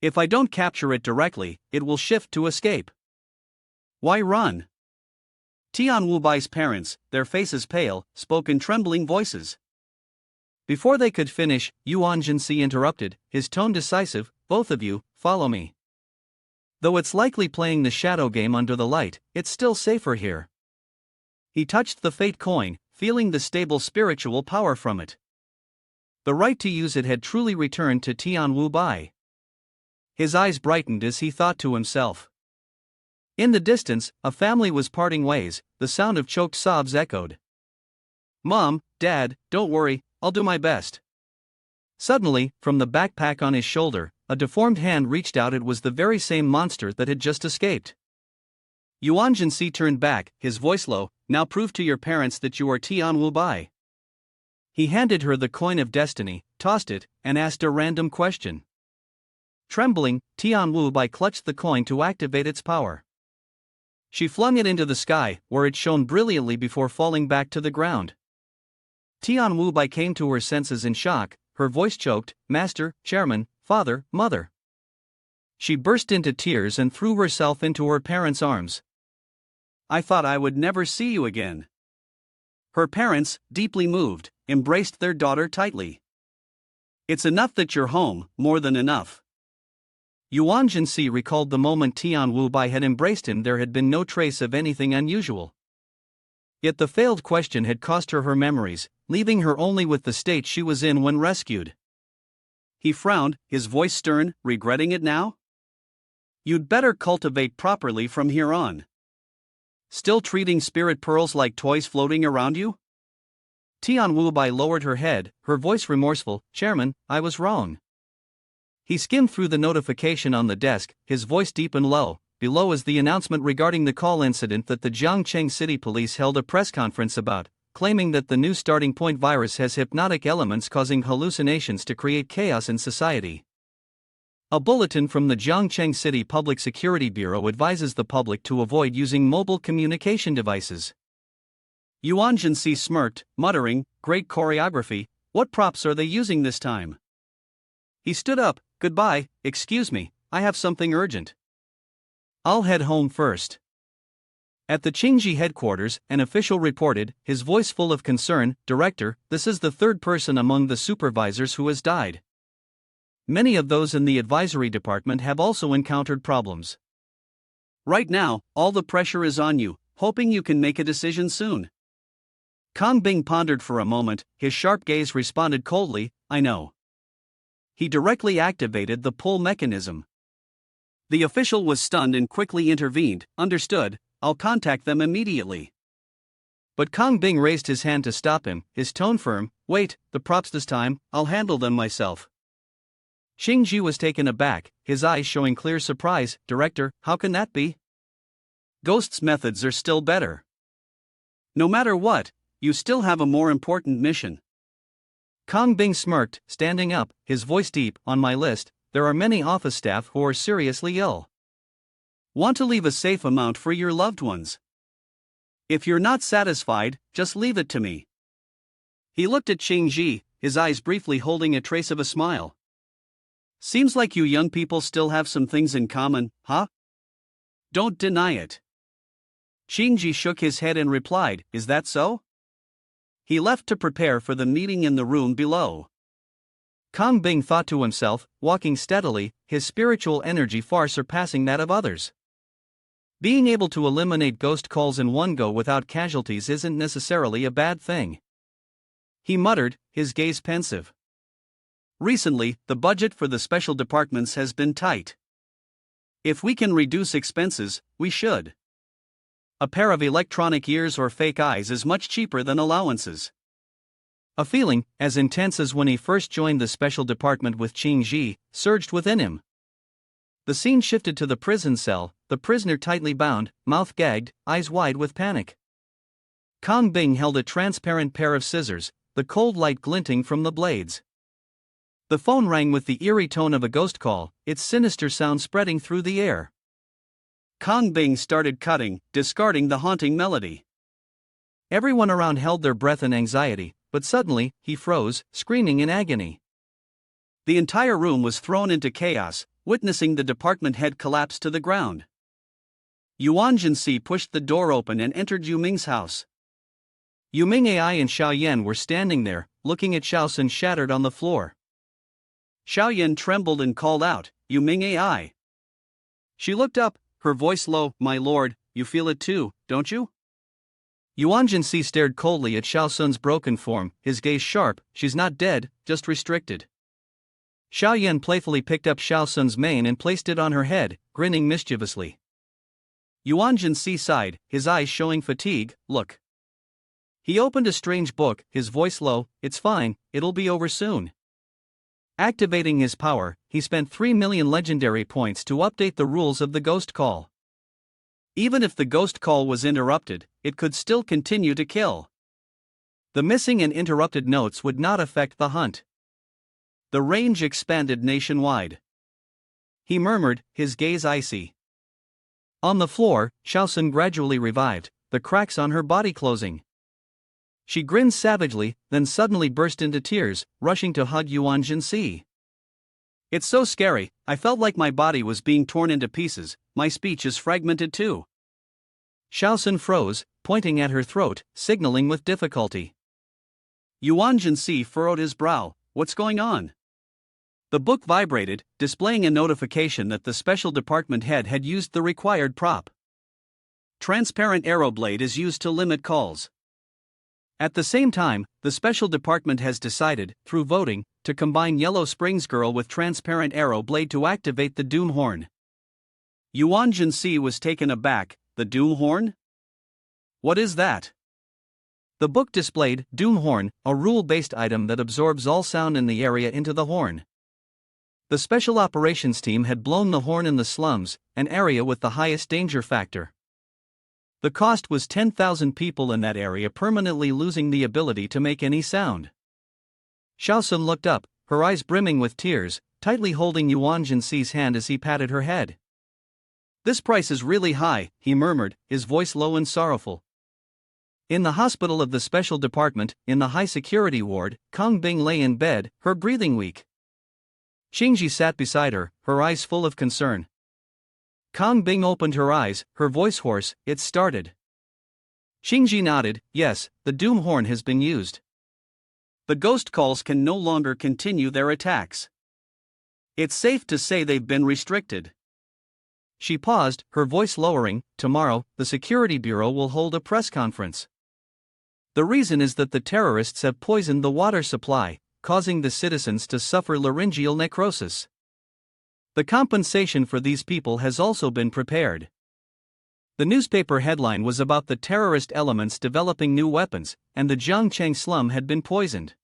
If I don't capture it directly, it will shift to escape. Why run? Tian Wubai's parents, their faces pale, spoke in trembling voices. Before they could finish, Yuan Si interrupted, his tone decisive, both of you, follow me. Though it's likely playing the shadow game under the light, it's still safer here. He touched the fate coin, feeling the stable spiritual power from it. The right to use it had truly returned to Tian Wubai. His eyes brightened as he thought to himself. In the distance, a family was parting ways, the sound of choked sobs echoed. Mom, Dad, don't worry, I'll do my best. Suddenly, from the backpack on his shoulder, a deformed hand reached out. It was the very same monster that had just escaped. Yuan Si turned back, his voice low, now prove to your parents that you are Tian Wubai. He handed her the coin of destiny, tossed it, and asked a random question. Trembling, Tian Wubai clutched the coin to activate its power. She flung it into the sky, where it shone brilliantly before falling back to the ground. Tian Wubai came to her senses in shock, her voice choked, Master, Chairman, Father, Mother. She burst into tears and threw herself into her parents' arms. I thought I would never see you again. Her parents, deeply moved, embraced their daughter tightly. It's enough that you're home, more than enough. Yuan Si recalled the moment Tian Wubai had embraced him. There had been no trace of anything unusual. Yet the failed question had cost her her memories, leaving her only with the state she was in when rescued. He frowned, his voice stern, regretting it now? You'd better cultivate properly from here on. Still treating spirit pearls like toys floating around you? Tian Wubai lowered her head, her voice remorseful, Chairman, I was wrong. He skimmed through the notification on the desk, his voice deep and low. Below is the announcement regarding the call incident that the Jiangcheng City Police held a press conference about, claiming that the new starting point virus has hypnotic elements causing hallucinations to create chaos in society. A bulletin from the Jiangcheng City Public Security Bureau advises the public to avoid using mobile communication devices. Yuan Si smirked, muttering, great choreography, what props are they using this time? He stood up, goodbye, excuse me, I have something urgent. I'll head home first. At the Qingji headquarters, an official reported, his voice full of concern, Director, this is the third person among the supervisors who has died. Many of those in the advisory department have also encountered problems. Right now, all the pressure is on you, hoping you can make a decision soon. Kang Bing pondered for a moment, his sharp gaze responded coldly, I know. He directly activated the pull mechanism. The official was stunned and quickly intervened, understood, I'll contact them immediately. But Kang Bing raised his hand to stop him, his tone firm, wait, the props this time, I'll handle them myself. Xingji was taken aback, his eyes showing clear surprise, Director, how can that be? Ghost's methods are still better. No matter what, you still have a more important mission. Kang Bing smirked, standing up, his voice deep. On my list, there are many office staff who are seriously ill. Want to leave a safe amount for your loved ones. If you're not satisfied, just leave it to me. He looked at Qingji, his eyes briefly holding a trace of a smile. Seems like you young people still have some things in common, huh? Don't deny it. Qingji shook his head and replied, is that so? He left to prepare for the meeting in the room below. Kang Bing thought to himself, walking steadily, his spiritual energy far surpassing that of others. Being able to eliminate ghost calls in one go without casualties isn't necessarily a bad thing. He muttered, his gaze pensive. Recently, the budget for the special departments has been tight. If we can reduce expenses, we should. A pair of electronic ears or fake eyes is much cheaper than allowances. A feeling, as intense as when he first joined the special department with Qingji, surged within him. The scene shifted to the prison cell, the prisoner tightly bound, mouth gagged, eyes wide with panic. Kang Bing held a transparent pair of scissors, the cold light glinting from the blades. The phone rang with the eerie tone of a ghost call, its sinister sound spreading through the air. Kang Bing started cutting, discarding the haunting melody. Everyone around held their breath in anxiety, but suddenly, he froze, screaming in agony. The entire room was thrown into chaos, witnessing the department head collapse to the ground. Yuan Si pushed the door open and entered Yu Ming's house. Yu Ming Ai and Xiao Yan were standing there, looking at Xiaosun shattered on the floor. Xiao Yan trembled and called out, Yu Ming Ai. She looked up, her voice low, my lord, you feel it too, don't you? Yuan Si stared coldly at Xiaosun's broken form, his gaze sharp, she's not dead, just restricted. Xiao Yan playfully picked up Xiaosun's mane and placed it on her head, grinning mischievously. Yuan Si sighed, his eyes showing fatigue, look. He opened a strange book, his voice low, it's fine, it'll be over soon. Activating his power, he spent 3 million legendary points to update the rules of the ghost call. Even if the ghost call was interrupted, it could still continue to kill. The missing and interrupted notes would not affect the hunt. The range expanded nationwide. He murmured, his gaze icy. On the floor, Xiaosun gradually revived, the cracks on her body closing. She grinned savagely, then suddenly burst into tears, rushing to hug Yuan Si. It's so scary, I felt like my body was being torn into pieces, my speech is fragmented too. Xiaosun froze, pointing at her throat, signaling with difficulty. Yuan Si furrowed his brow, what's going on? The book vibrated, displaying a notification that the special department head had used the required prop. Transparent arrow blade is used to limit calls. At the same time, the special department has decided, through voting, to combine Yellow Springs Girl with transparent arrow blade to activate the Doom Horn. Yuan Si was taken aback, the Doom Horn? What is that? The book displayed Doom Horn, a rule-based item that absorbs all sound in the area into the horn. The special operations team had blown the horn in the slums, an area with the highest danger factor. The cost was 10,000 people in that area permanently losing the ability to make any sound. Xiaosun looked up, her eyes brimming with tears, tightly holding Yuan Si's hand as he patted her head. This price is really high, he murmured, his voice low and sorrowful. In the hospital of the special department, in the high-security ward, Kang Bing lay in bed, her breathing weak. Qingji sat beside her, her eyes full of concern. Kang Bing opened her eyes, her voice hoarse, it's started. Qingji nodded, yes, the Doom Horn has been used. The ghost calls can no longer continue their attacks. It's safe to say they've been restricted. She paused, her voice lowering, tomorrow, the Security Bureau will hold a press conference. The reason is that the terrorists have poisoned the water supply, causing the citizens to suffer laryngeal necrosis. The compensation for these people has also been prepared. The newspaper headline was about the terrorist elements developing new weapons, and the Jiangcheng slum had been poisoned.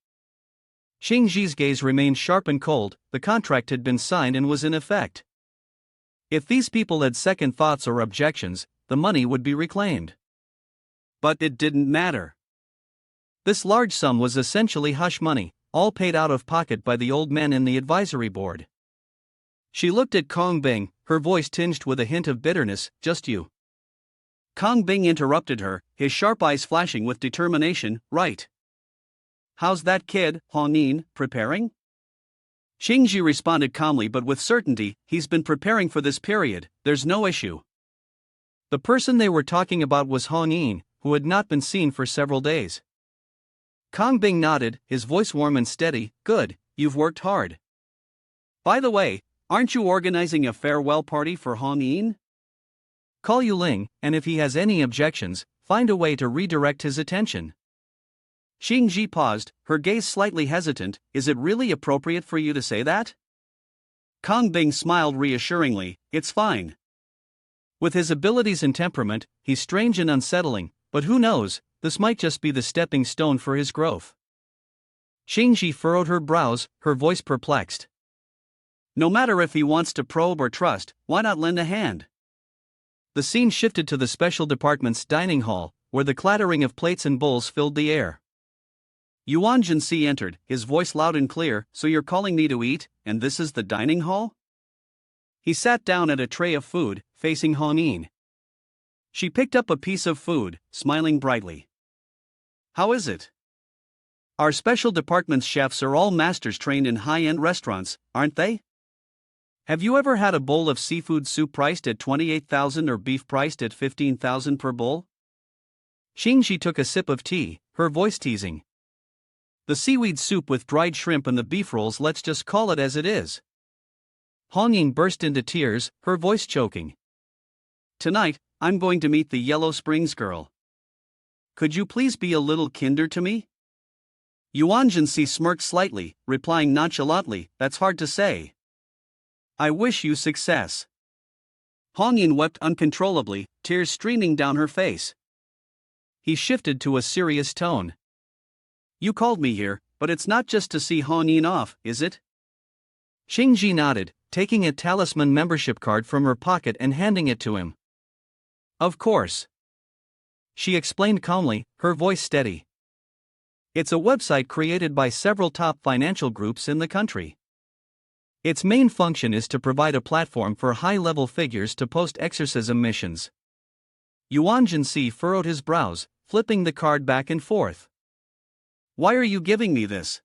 Qingji's gaze remained sharp and cold, the contract had been signed and was in effect. If these people had second thoughts or objections, the money would be reclaimed. But it didn't matter. This large sum was essentially hush money, all paid out of pocket by the old men in the advisory board. She looked at Kong Bing, her voice tinged with a hint of bitterness. Just you. Kong Bing interrupted her, his sharp eyes flashing with determination. Right. How's that kid, Honin, preparing? Xingji responded calmly but with certainty. He's been preparing for this period, there's no issue. The person they were talking about was Honin, who had not been seen for several days. Kong Bing nodded, his voice warm and steady. Good, you've worked hard. By the way, aren't you organizing a farewell party for Honin? Call Yu Ling, and if he has any objections, find a way to redirect his attention. Xingji paused, her gaze slightly hesitant. Is it really appropriate for you to say that? Kong Bing smiled reassuringly. It's fine. With his abilities and temperament, he's strange and unsettling, but who knows, this might just be the stepping stone for his growth. Xingji furrowed her brows, her voice perplexed. No matter if he wants to probe or trust, why not lend a hand? The scene shifted to the special department's dining hall, where the clattering of plates and bowls filled the air. Yuan Si entered, his voice loud and clear. So you're calling me to eat, and this is the dining hall? He sat down at a tray of food, facing Honin. She picked up a piece of food, smiling brightly. How is it? Our special department's chefs are all masters trained in high-end restaurants, aren't they? Have you ever had a bowl of seafood soup priced at 28,000 or beef priced at 15,000 per bowl? Xingji took a sip of tea, her voice teasing. The seaweed soup with dried shrimp and the beef rolls, let's just call it as it is. Honin burst into tears, her voice choking. Tonight, I'm going to meet the Yellow Springs girl. Could you please be a little kinder to me? Yuan Si smirked slightly, replying nonchalantly, that's hard to say. I wish you success. Honin wept uncontrollably, tears streaming down her face. He shifted to a serious tone. You called me here, but it's not just to see Honin off, is it? Xingji nodded, taking a talisman membership card from her pocket and handing it to him. Of course. She explained calmly, her voice steady. It's a website created by several top financial groups in the country. Its main function is to provide a platform for high-level figures to post exorcism missions. Yuan Si furrowed his brows, flipping the card back and forth. Why are you giving me this?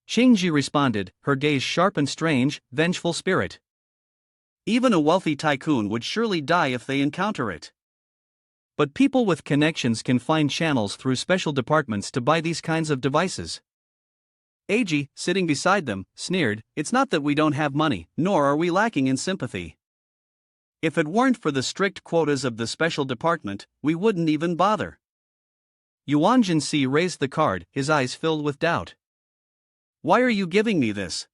Xingji responded, her gaze sharp and strange, vengeful spirit. Even a wealthy tycoon would surely die if they encounter it. But people with connections can find channels through special departments to buy these kinds of devices. Ag, sitting beside them, sneered, it's not that we don't have money, nor are we lacking in sympathy. If it weren't for the strict quotas of the special department, we wouldn't even bother. Yuan Si raised the card, his eyes filled with doubt. Why are you giving me this?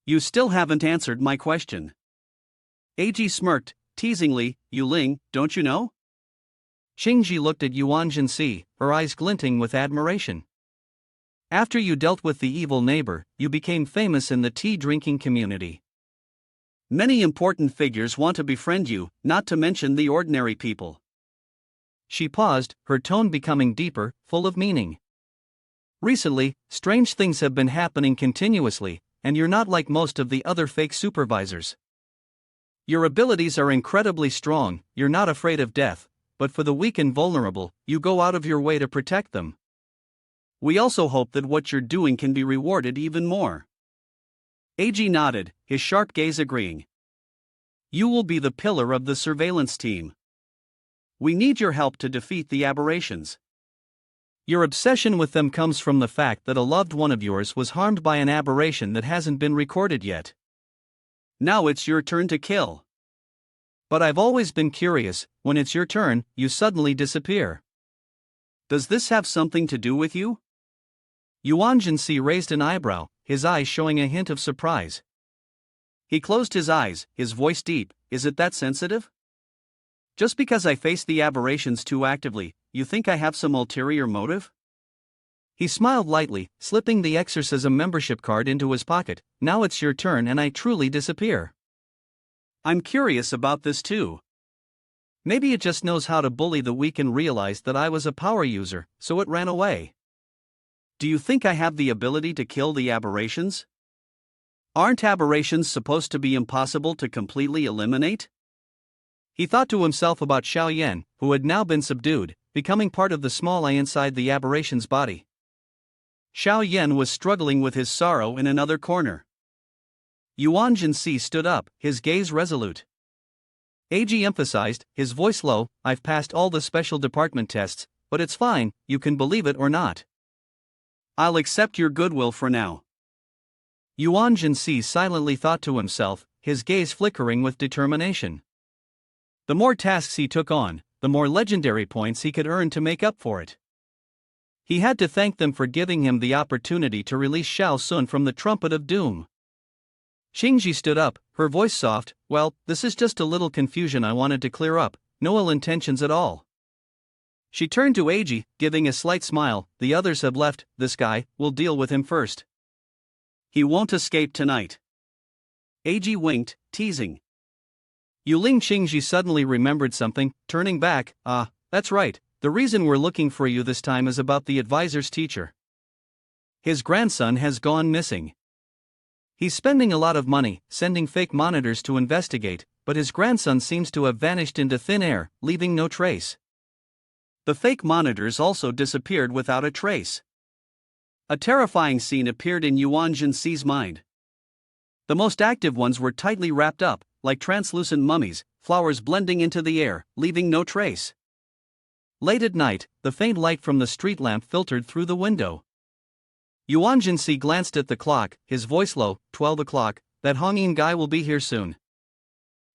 You still haven't answered my question. Ag smirked, teasingly, Yu Ling, don't you know? Xingji looked at Yuan Si, her eyes glinting with admiration. After you dealt with the evil neighbor, you became famous in the tea-drinking community. Many important figures want to befriend you, not to mention the ordinary people. She paused, her tone becoming deeper, full of meaning. Recently, strange things have been happening continuously, and you're not like most of the other fake supervisors. Your abilities are incredibly strong, you're not afraid of death, but for the weak and vulnerable, you go out of your way to protect them. We also hope that what you're doing can be rewarded even more. Ag nodded, his sharp gaze agreeing. You will be the pillar of the surveillance team. We need your help to defeat the aberrations. Your obsession with them comes from the fact that a loved one of yours was harmed by an aberration that hasn't been recorded yet. Now it's your turn to kill. But I've always been curious, when it's your turn, you suddenly disappear. Does this have something to do with you? Yuan Si raised an eyebrow, his eyes showing a hint of surprise. He closed his eyes, his voice deep, is it that sensitive? Just because I face the aberrations too actively, you think I have some ulterior motive? He smiled lightly, slipping the exorcism membership card into his pocket. Now it's your turn and I truly disappear. I'm curious about this too. Maybe it just knows how to bully the weak and realized that I was a power user, so it ran away. Do you think I have the ability to kill the aberrations? Aren't aberrations supposed to be impossible to completely eliminate? He thought to himself about Xiao Yan, who had now been subdued, becoming part of the small eye inside the aberration's body. Xiao Yan was struggling with his sorrow in another corner. Yuan Si stood up, his gaze resolute. AG emphasized, his voice low, I've passed all the special department tests, but it's fine, you can believe it or not. I'll accept your goodwill for now. Yuan Si silently thought to himself, his gaze flickering with determination. The more tasks he took on, the more legendary points he could earn to make up for it. He had to thank them for giving him the opportunity to release Xiao Sun from the trumpet of doom. Qingji stood up, her voice soft, well, this is just a little confusion I wanted to clear up, no ill intentions at all. She turned to Eiji, giving a slight smile, the others have left, this guy, we'll deal with him first. He won't escape tonight. Eiji winked, teasing. Yuling Qingji suddenly remembered something, turning back, that's right, the reason we're looking for you this time is about the advisor's teacher. His grandson has gone missing. He's spending a lot of money, sending fake monitors to investigate, but his grandson seems to have vanished into thin air, leaving no trace. The fake monitors also disappeared without a trace. A terrifying scene appeared in Yuan Si's mind. The most active ones were tightly wrapped up, like translucent mummies, flowers blending into the air, leaving no trace. Late at night, the faint light from the street lamp filtered through the window. Yuan Si glanced at the clock, his voice low, 12 o'clock, that Hongyin guy will be here soon.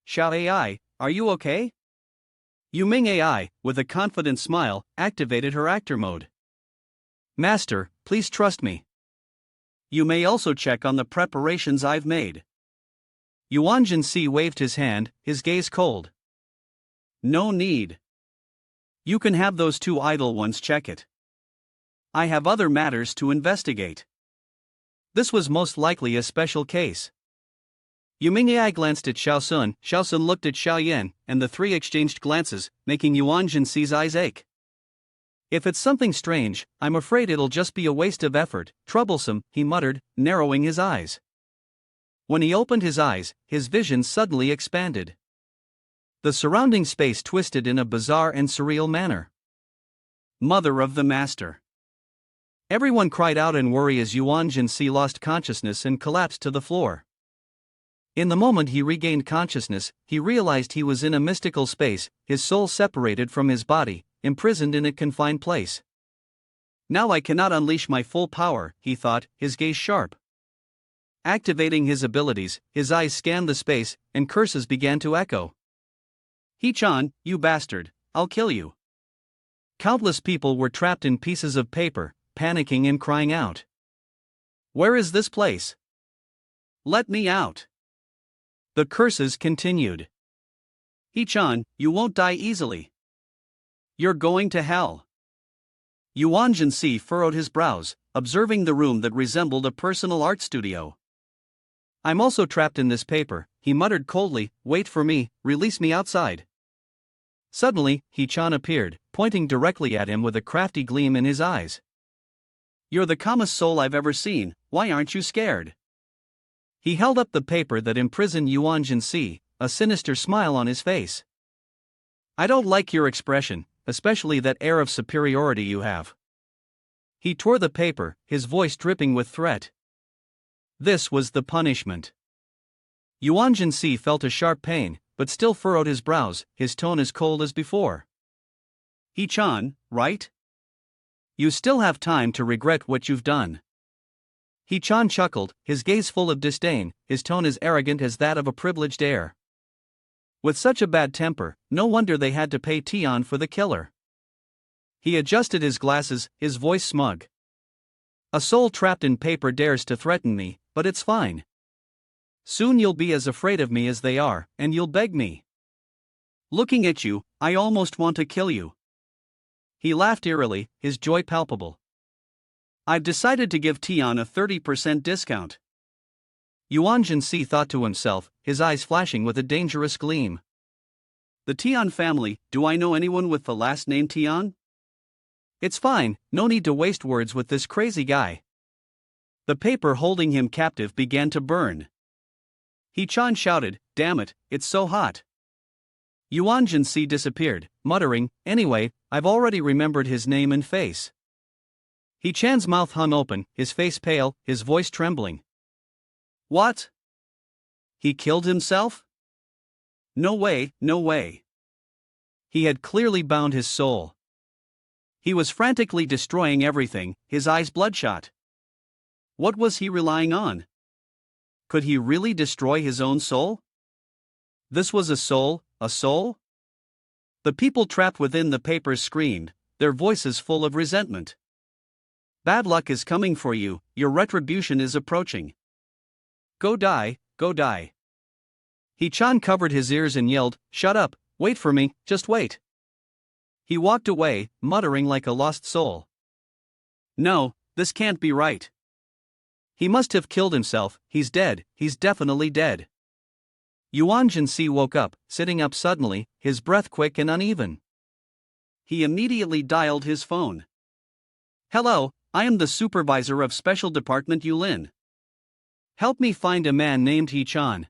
Xiao AI, are you okay? Yuming AI, with a confident smile, activated her actor mode. Master, please trust me. You may also check on the preparations I've made. Yuan Si waved his hand, his gaze cold. No need. You can have those two idle ones check it. I have other matters to investigate. This was most likely a special case. Yuming AI glanced at Xiao Sun looked at Xiao Yan, and the three exchanged glances, making Yuan Si's eyes ache. If it's something strange, I'm afraid it'll just be a waste of effort, troublesome, he muttered, narrowing his eyes. When he opened his eyes, his vision suddenly expanded. The surrounding space twisted in a bizarre and surreal manner. Mother of the Master. Everyone cried out in worry as Yuan Si lost consciousness and collapsed to the floor. In the moment he regained consciousness, he realized he was in a mystical space, his soul separated from his body, imprisoned in a confined place. Now I cannot unleash my full power, he thought, his gaze sharp. Activating his abilities, his eyes scanned the space, and curses began to echo. He-chan, you bastard, I'll kill you. Countless people were trapped in pieces of paper, panicking and crying out. Where is this place? Let me out. The curses continued. He-chan, you won't die easily. You're going to hell. Yuan Si furrowed his brows, observing the room that resembled a personal art studio. I'm also trapped in this paper, he muttered coldly, wait for me, release me outside. Suddenly, He-chan appeared, pointing directly at him with a crafty gleam in his eyes. You're the calmest soul I've ever seen, why aren't you scared? He held up the paper that imprisoned Yuan Si, a sinister smile on his face. I don't like your expression, especially that air of superiority you have. He tore the paper, his voice dripping with threat. This was the punishment. Yuan Si felt a sharp pain, but still furrowed his brows, his tone as cold as before. He-chan, right? You still have time to regret what you've done. He-chan chuckled, his gaze full of disdain, his tone as arrogant as that of a privileged heir. With such a bad temper, no wonder they had to pay Tian for the killer. He adjusted his glasses, his voice smug. A soul trapped in paper dares to threaten me, but it's fine. Soon you'll be as afraid of me as they are, and you'll beg me. Looking at you, I almost want to kill you. He laughed eerily, his joy palpable. I've decided to give Tian a 30% discount. Yuan Si thought to himself, his eyes flashing with a dangerous gleam. The Tian family, do I know anyone with the last name Tian? It's fine, no need to waste words with this crazy guy. The paper holding him captive began to burn. He-chan shouted, damn it, it's so hot. Yuan Si disappeared, muttering, anyway, I've already remembered his name and face. He-chan's mouth hung open, his face pale, his voice trembling. What? He killed himself? No way, no way. He had clearly bound his soul. He was frantically destroying everything, his eyes bloodshot. What was he relying on? Could he really destroy his own soul? This was a soul, a soul? The people trapped within the papers screamed, their voices full of resentment. Bad luck is coming for you, your retribution is approaching. Go die, go die. He-chan covered his ears and yelled, shut up, wait for me, just wait. He walked away, muttering like a lost soul. No, this can't be right. He must have killed himself, he's dead, he's definitely dead. Yuan Si woke up, sitting up suddenly, his breath quick and uneven. He immediately dialed his phone. Hello, I am the supervisor of Special Department Yulin. Help me find a man named He-chan.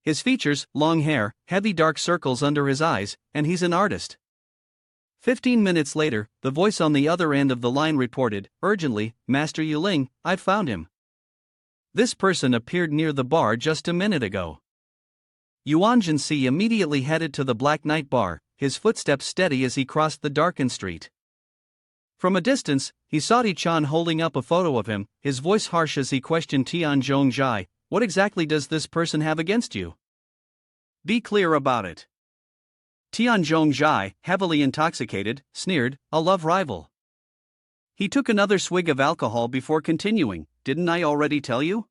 His features, long hair, heavy dark circles under his eyes, and he's an artist. 15 minutes later, the voice on the other end of the line reported, urgently, Master Yuling, I've found him. This person appeared near the bar just a minute ago. Yuan Si immediately headed to the Black Night Bar, his footsteps steady as he crossed the darkened street. From a distance, he saw He-chan holding up a photo of him, his voice harsh as he questioned Tian Zhongjai, what exactly does this person have against you? Be clear about it. Tian Zhongjai, heavily intoxicated, sneered, a love rival. He took another swig of alcohol before continuing, didn't I already tell you?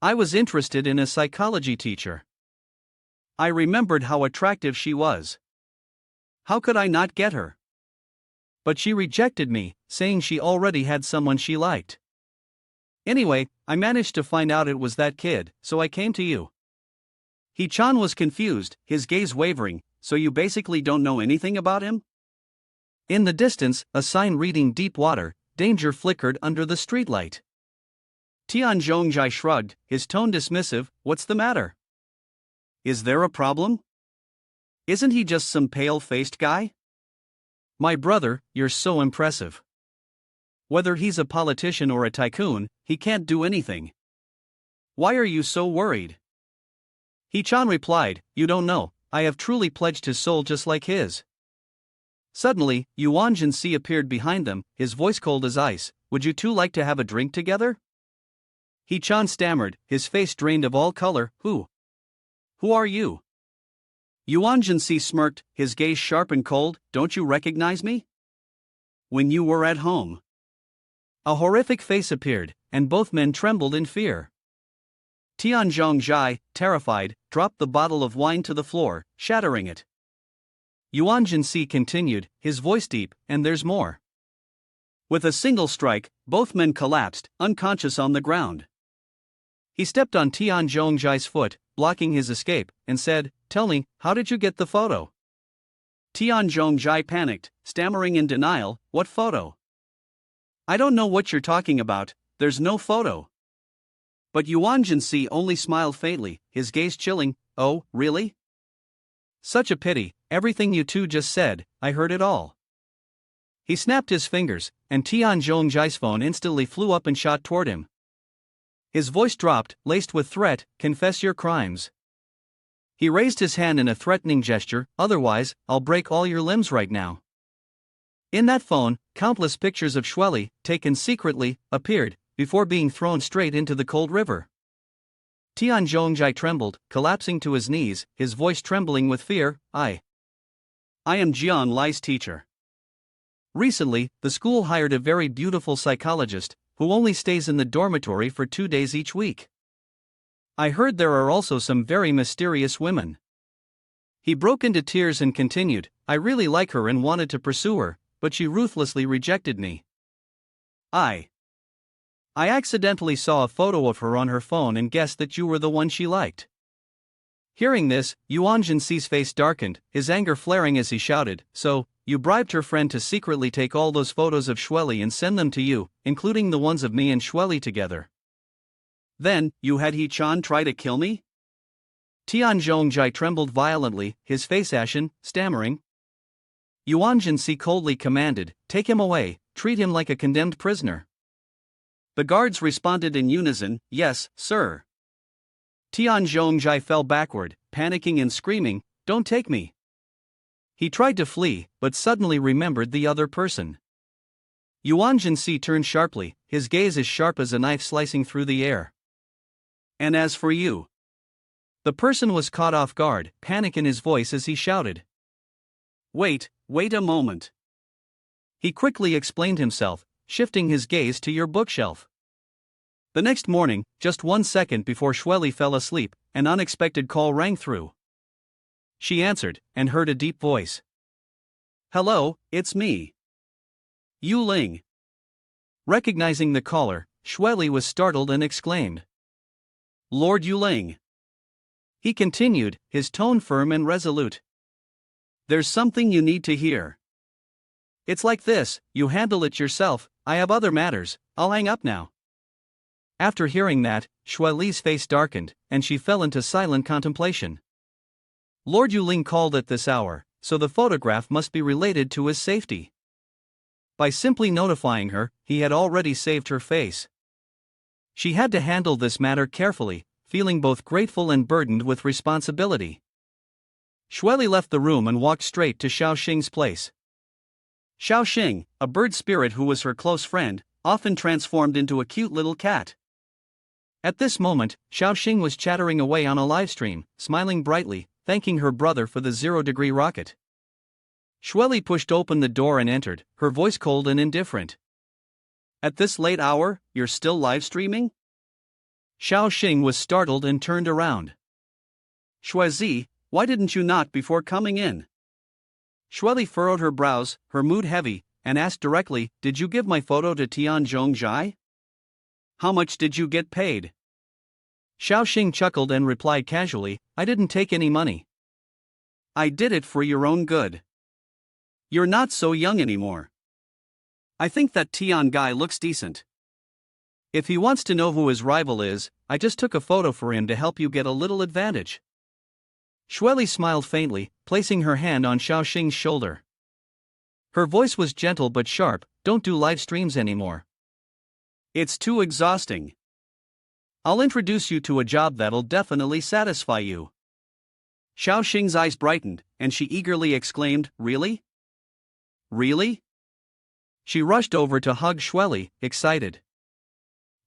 I was interested in a psychology teacher. I remembered how attractive she was. How could I not get her? But she rejected me, saying she already had someone she liked. Anyway, I managed to find out it was that kid, so I came to you. He-chan was confused, his gaze wavering, so you basically don't know anything about him? In the distance, a sign reading Deep Water, Danger flickered under the streetlight. Tian Zhongjai shrugged, his tone dismissive, what's the matter? Is there a problem? Isn't he just some pale-faced guy? My brother, you're so impressive. Whether he's a politician or a tycoon, he can't do anything. Why are you so worried? He-chan replied, you don't know, I have truly pledged his soul just like his. Suddenly, Yuan Si appeared behind them, his voice cold as ice, would you two like to have a drink together? He-chan stammered, his face drained of all color, who? Who are you? Yuan Si smirked, his gaze sharp and cold, don't you recognize me? When you were at home. A horrific face appeared, and both men trembled in fear. Tian Zhongjai, terrified, dropped the bottle of wine to the floor, shattering it. Yuan Si continued, his voice deep, and there's more. With a single strike, both men collapsed, unconscious on the ground. He stepped on Tian Zhongjai's foot, blocking his escape, and said, tell me, how did you get the photo? Tian Zhongjai panicked, stammering in denial, what photo? I don't know what you're talking about, there's no photo. But Yuan Si only smiled faintly, his gaze chilling, oh, really? Such a pity, everything you two just said, I heard it all. He snapped his fingers, and Tian Zhongjai's phone instantly flew up and shot toward him. His voice dropped, laced with threat, confess your crimes. He raised his hand in a threatening gesture, otherwise, I'll break all your limbs right now. In that phone, countless pictures of Shweli, taken secretly, appeared, before being thrown straight into the cold river. Tian Zhongjai trembled, collapsing to his knees, his voice trembling with fear, I am Jian Lai's teacher. Recently, the school hired a very beautiful psychologist, who only stays in the dormitory for 2 days each week. I heard there are also some very mysterious women. He broke into tears and continued, I really like her and wanted to pursue her, but she ruthlessly rejected me. I accidentally saw a photo of her on her phone and guessed that you were the one she liked. Hearing this, Yuan Si's face darkened, his anger flaring as he shouted, "So, you bribed her friend to secretly take all those photos of Shueli and send them to you, including the ones of me and Shueli together. Then, you had He-chan try to kill me?" Tian Zhongjai trembled violently, his face ashen, stammering. Yuan Si coldly commanded, "Take him away, treat him like a condemned prisoner." The guards responded in unison, "Yes, sir." Tian Zhongjai fell backward, panicking and screaming, "Don't take me." He tried to flee, but suddenly remembered the other person. Yuan Si turned sharply, his gaze as sharp as a knife slicing through the air. "And as for you?" The person was caught off guard, panic in his voice as he shouted. Wait a moment." He quickly explained himself, shifting his gaze to your bookshelf. The next morning, just 1 second before Shueli fell asleep, an unexpected call rang through. She answered, and heard a deep voice. "Hello, it's me. Yu Ling." Recognizing the caller, Shueli was startled and exclaimed, "Lord Yu Ling." He continued, his tone firm and resolute. "There's something you need to hear. It's like this, you handle it yourself, I have other matters, I'll hang up now." After hearing that, Shueli's face darkened, and she fell into silent contemplation. Lord Yuling called at this hour, so the photograph must be related to his safety. By simply notifying her, he had already saved her face. She had to handle this matter carefully, feeling both grateful and burdened with responsibility. Shueli left the room and walked straight to Xiaoxing's place. Xiaoxing, a bird spirit who was her close friend, often transformed into a cute little cat. At this moment, Xiaoxing was chattering away on a livestream, smiling brightly, thanking her brother for the 0-degree rocket. Shueli pushed open the door and entered, her voice cold and indifferent. "At this late hour, you're still live streaming?" Xiaoxing was startled and turned around. "Shuezi, why didn't you knock before coming in?" Shueli furrowed her brows, her mood heavy, and asked directly, "Did you give my photo to Tian Zhongjai? How much did you get paid?" Xiaoxing chuckled and replied casually, "I didn't take any money. I did it for your own good. You're not so young anymore. I think that Tian guy looks decent. If he wants to know who his rival is, I just took a photo for him to help you get a little advantage." Shueli smiled faintly, placing her hand on Xiaoxing's shoulder. Her voice was gentle but sharp, "Don't do live streams anymore. It's too exhausting. I'll introduce you to a job that'll definitely satisfy you." Xiaoxing's eyes brightened, and she eagerly exclaimed, "Really? Really?" She rushed over to hug Shueli, excited.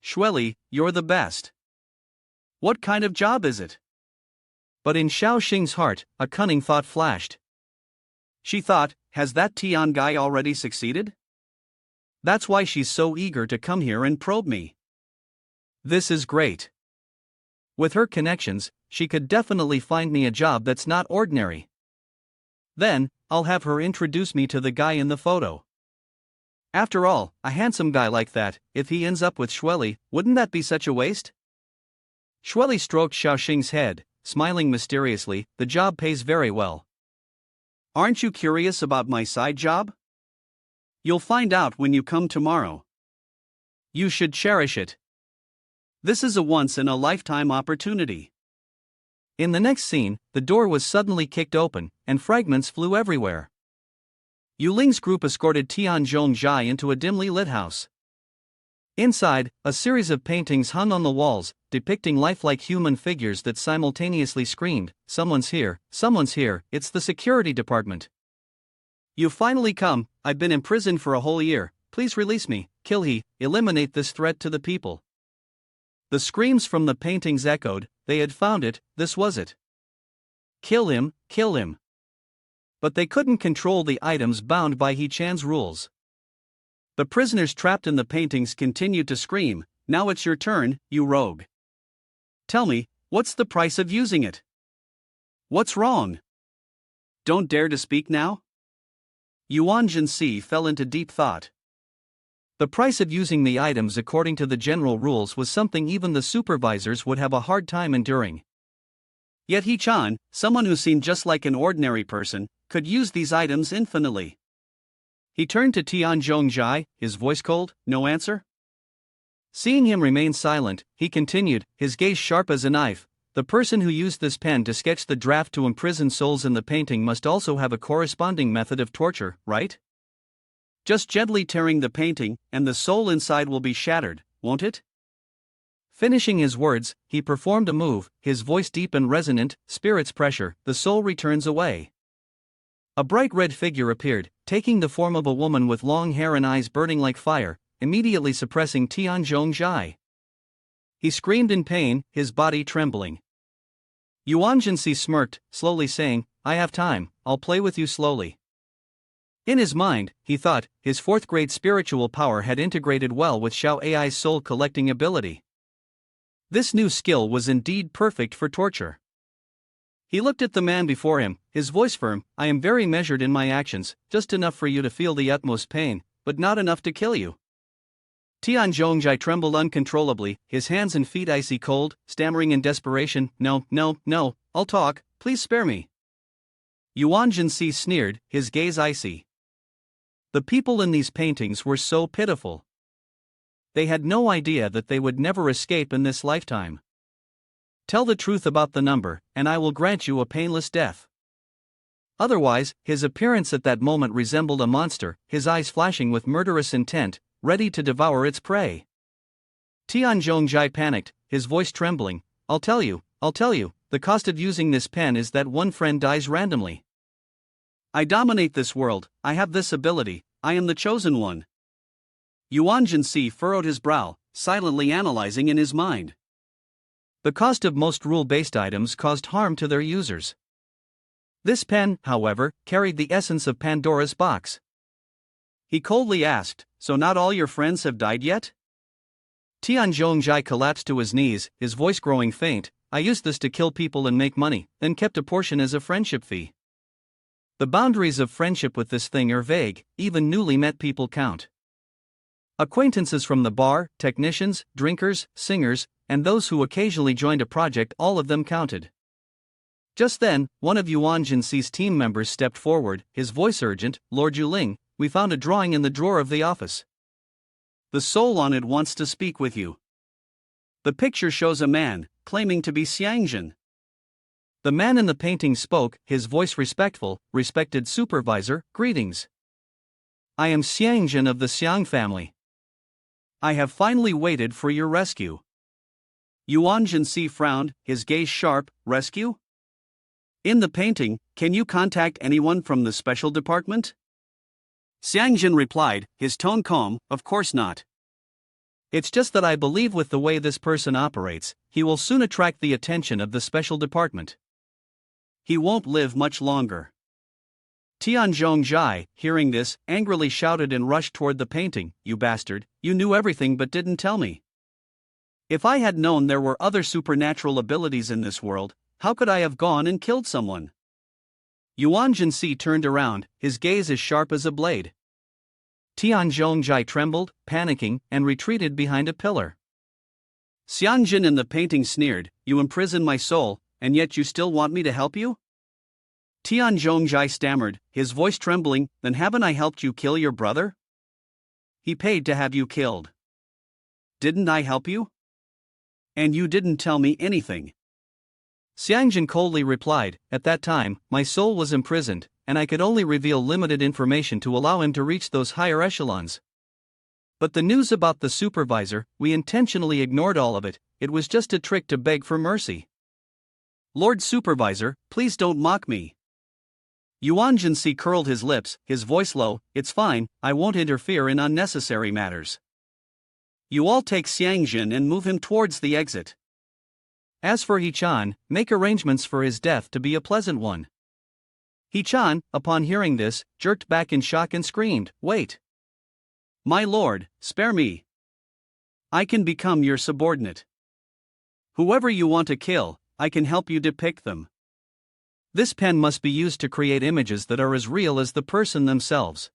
"Shueli, you're the best. What kind of job is it?" But in Xiaoxing's heart, a cunning thought flashed. She thought, has that Tian guy already succeeded? That's why she's so eager to come here and probe me. This is great. With her connections, she could definitely find me a job that's not ordinary. Then, I'll have her introduce me to the guy in the photo. After all, a handsome guy like that, if he ends up with Shueli, wouldn't that be such a waste? Shueli stroked Xiaoxing's head, smiling mysteriously, "The job pays very well. Aren't you curious about my side job? You'll find out when you come tomorrow. You should cherish it. This is a once-in-a-lifetime opportunity." In the next scene, the door was suddenly kicked open, and fragments flew everywhere. Yuling's group escorted Tian Zhongjai into a dimly lit house. Inside, a series of paintings hung on the walls, depicting lifelike human figures that simultaneously screamed, someone's here, it's the security department. "You've finally come, I've been imprisoned for a whole year, please release me, eliminate this threat to the people." The screams from the paintings echoed, they had found it, this was it. Kill him. But they couldn't control the items bound by He-chan's rules. The prisoners trapped in the paintings continued to scream, "Now it's your turn, you rogue. Tell me, what's the price of using it? What's wrong? Don't dare to speak now?" Yuan Si fell into deep thought. The price of using the items according to the general rules was something even the supervisors would have a hard time enduring. Yet He-chan, someone who seemed just like an ordinary person, could use these items infinitely. He turned to Tianzhong, his voice cold, no answer. Seeing him remain silent, he continued, his gaze sharp as a knife. The person who used this pen to sketch the draft to imprison souls in the painting must also have a corresponding method of torture, right? Just gently tearing the painting, and the soul inside will be shattered, won't it? Finishing his words, he performed a move, his voice deep and resonant, spirits pressure, the soul returns away. A bright red figure appeared, taking the form of a woman with long hair and eyes burning like fire, immediately suppressing Tianzhong. He screamed in pain, his body trembling. Yuan Si smirked, slowly saying, I have time, I'll play with you slowly. In his mind, he thought, his fourth-grade spiritual power had integrated well with Xiao Ai's soul-collecting ability. This new skill was indeed perfect for torture. He looked at the man before him, his voice firm, I am very measured in my actions, just enough for you to feel the utmost pain, but not enough to kill you. Tianzhong trembled uncontrollably, his hands and feet icy cold, stammering in desperation, no, I'll talk, please spare me. Yuan Si sneered, his gaze icy. The people in these paintings were so pitiful. They had no idea that they would never escape in this lifetime. Tell the truth about the number, and I will grant you a painless death. Otherwise, his appearance at that moment resembled a monster, his eyes flashing with murderous intent, ready to devour its prey. Tianzhong panicked, his voice trembling, I'll tell you, the cost of using this pen is that one friend dies randomly. I dominate this world, I have this ability, I am the chosen one. Yuan Si furrowed his brow, silently analyzing in his mind. The cost of most rule-based items caused harm to their users. This pen, however, carried the essence of Pandora's box. He coldly asked, so not all your friends have died yet? Tianzhong collapsed to his knees, his voice growing faint, I used this to kill people and make money, then kept a portion as a friendship fee. The boundaries of friendship with this thing are vague, even newly met people count. Acquaintances from the bar, technicians, drinkers, singers, and those who occasionally joined a project, all of them counted. Just then, one of Yuan Si's team members stepped forward, his voice urgent, Lord Yuling, we found a drawing in the drawer of the office. The soul on it wants to speak with you. The picture shows a man, claiming to be Xiangjin. The man in the painting spoke, his voice respectful, respected supervisor, greetings. I am Xiangjin of the Xiang family. I have finally waited for your rescue. Yuan Si frowned, his gaze sharp, rescue? In the painting, can you contact anyone from the special department? Xiangjin replied, his tone calm, of course not. It's just that I believe with the way this person operates, he will soon attract the attention of the special department. He won't live much longer. Tianzhong, hearing this, angrily shouted and rushed toward the painting, you bastard, you knew everything but didn't tell me. If I had known there were other supernatural abilities in this world, how could I have gone and killed someone? Yuan Si turned around, his gaze as sharp as a blade. Tianzhong trembled, panicking, and retreated behind a pillar. Xiangjin in the painting sneered, you imprison my soul, and yet you still want me to help you? Tianzhong stammered, his voice trembling, then haven't I helped you kill your brother? He paid to have you killed. Didn't I help you? And you didn't tell me anything. Xiangjin coldly replied, at that time, my soul was imprisoned, and I could only reveal limited information to allow him to reach those higher echelons. But the news about the supervisor, we intentionally ignored all of it, it was just a trick to beg for mercy. Lord Supervisor, please don't mock me. Yuan Si curled his lips, his voice low, it's fine, I won't interfere in unnecessary matters. You all take Xiangjin and move him towards the exit. As for He-chan, make arrangements for his death to be a pleasant one. He-chan, upon hearing this, jerked back in shock and screamed, wait. My lord, spare me. I can become your subordinate. Whoever you want to kill, I can help you depict them. This pen must be used to create images that are as real as the person themselves.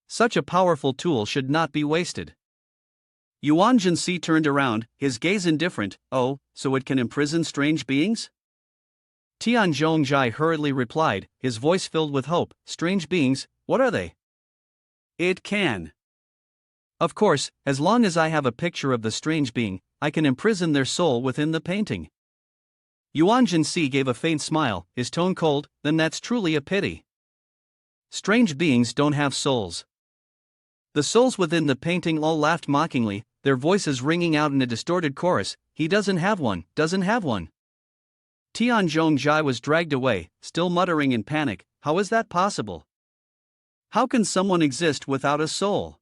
Such a powerful tool should not be wasted. Yuan Si turned around, his gaze indifferent, oh, so it can imprison strange beings? Tian Zhongjai hurriedly replied, his voice filled with hope. Strange beings, what are they? It can. Of course, as long as I have a picture of the strange being, I can imprison their soul within the painting. Yuan Si gave a faint smile, his tone cold. Then that's truly a pity. Strange beings don't have souls. The souls within the painting all laughed mockingly, their voices ringing out in a distorted chorus. He doesn't have one, doesn't have one. Tian Zhongjai was dragged away, still muttering in panic. How is that possible? How can someone exist without a soul?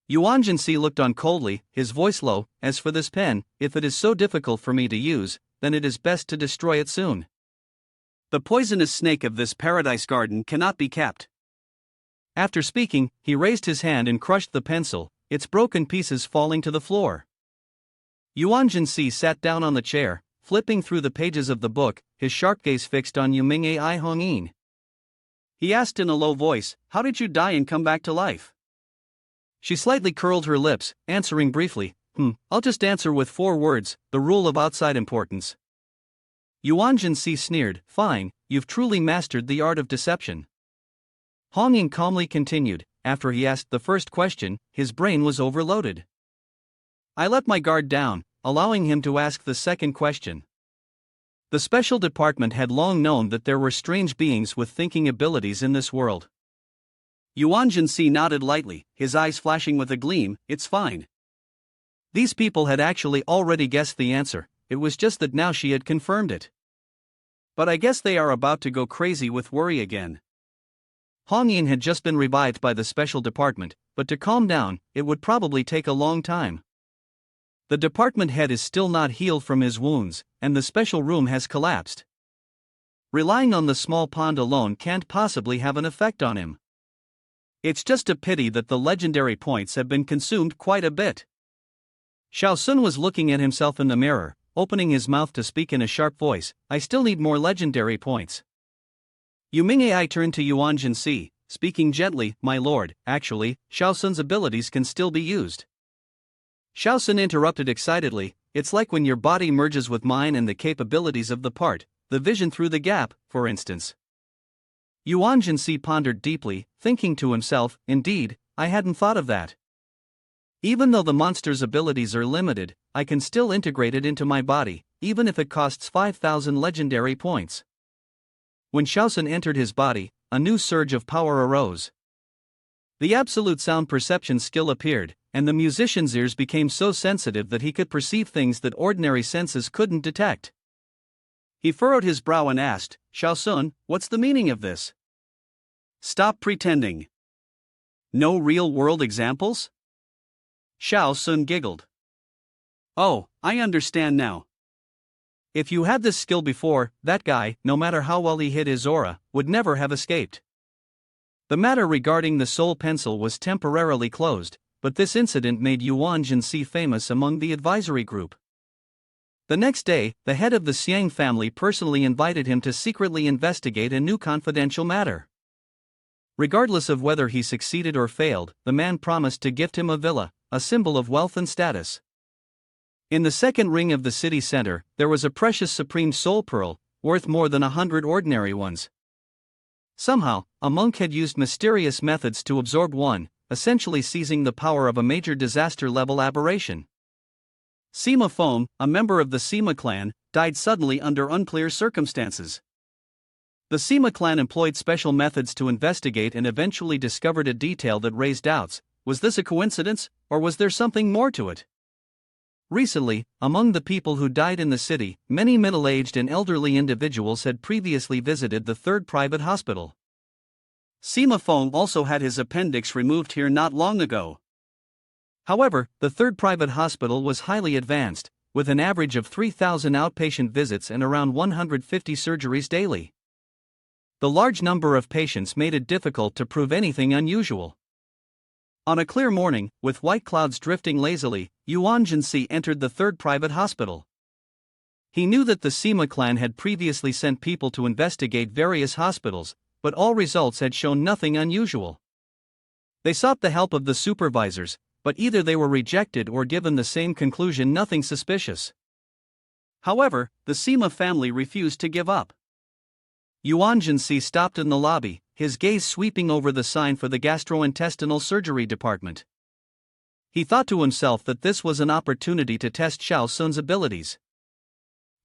Yuan Si looked on coldly, his voice low. As for this pen, if it is so difficult for me to use, then it is best to destroy it soon. The poisonous snake of this paradise garden cannot be kept. After speaking, he raised his hand and crushed the pencil, its broken pieces falling to the floor. Yuan Si sat down on the chair, flipping through the pages of the book, his sharp gaze fixed on Yuming Ai Hongyin. He asked in a low voice, how did you die and come back to life? She slightly curled her lips, answering briefly, I'll just answer with 4 words, the rule of outside importance. Yuan Si sneered, fine, you've truly mastered the art of deception. Hongyin calmly continued, after he asked the first question, his brain was overloaded. I let my guard down, allowing him to ask the second question. The special department had long known that there were strange beings with thinking abilities in this world. Yuan Si nodded lightly, his eyes flashing with a gleam. It's fine. These people had actually already guessed the answer, it was just that now she had confirmed it. But I guess they are about to go crazy with worry again. Hongyin had just been revived by the special department, but to calm down, it would probably take a long time. The department head is still not healed from his wounds, and the special room has collapsed. Relying on the small pond alone can't possibly have an effect on him. It's just a pity that the legendary points have been consumed quite a bit. Xiao Sun was looking at himself in the mirror, opening his mouth to speak in a sharp voice. I still need more legendary points. Yuming Ai turned to Yuan Si, speaking gently, my lord, actually, Xiao Sun's abilities can still be used. Xiao Sun interrupted excitedly, it's like when your body merges with mine and the capabilities of the part, the vision through the gap, for instance. Yuan Si pondered deeply, thinking to himself, indeed, I hadn't thought of that. Even though the monster's abilities are limited, I can still integrate it into my body, even if it costs 5,000 legendary points. When Xiao Sun entered his body, a new surge of power arose. The absolute sound perception skill appeared, and the musician's ears became so sensitive that he could perceive things that ordinary senses couldn't detect. He furrowed his brow and asked, Xiao Sun, what's the meaning of this? Stop pretending. No real-world examples? Xiao Sun giggled. Oh, I understand now. If you had this skill before, that guy, no matter how well he hid his aura, would never have escaped. The matter regarding the soul pencil was temporarily closed, but this incident made Yuan Si famous among the advisory group. The next day, the head of the Xiang family personally invited him to secretly investigate a new confidential matter. Regardless of whether he succeeded or failed, the man promised to gift him a villa, a symbol of wealth and status. In the second ring of the city center, there was a precious supreme soul pearl, worth more than 100 ordinary ones. Somehow, a monk had used mysterious methods to absorb one, essentially seizing the power of a major disaster-level aberration. Sima Feng, a member of the Sima clan, died suddenly under unclear circumstances. The Sima clan employed special methods to investigate and eventually discovered a detail that raised doubts. Was this a coincidence, or was there something more to it? Recently, among the people who died in the city, many middle-aged and elderly individuals had previously visited the third private hospital. Sima Feng also had his appendix removed here not long ago. However, the third private hospital was highly advanced, with an average of 3,000 outpatient visits and around 150 surgeries daily. The large number of patients made it difficult to prove anything unusual. On a clear morning, with white clouds drifting lazily, Yuan Si entered the third private hospital. He knew that the Sima clan had previously sent people to investigate various hospitals, but all results had shown nothing unusual. They sought the help of the supervisors, but either they were rejected or given the same conclusion, nothing suspicious. However, the Sima family refused to give up. Yuan Si stopped in the lobby, his gaze sweeping over the sign for the gastrointestinal surgery department. He thought to himself that this was an opportunity to test Xiao Sun's abilities.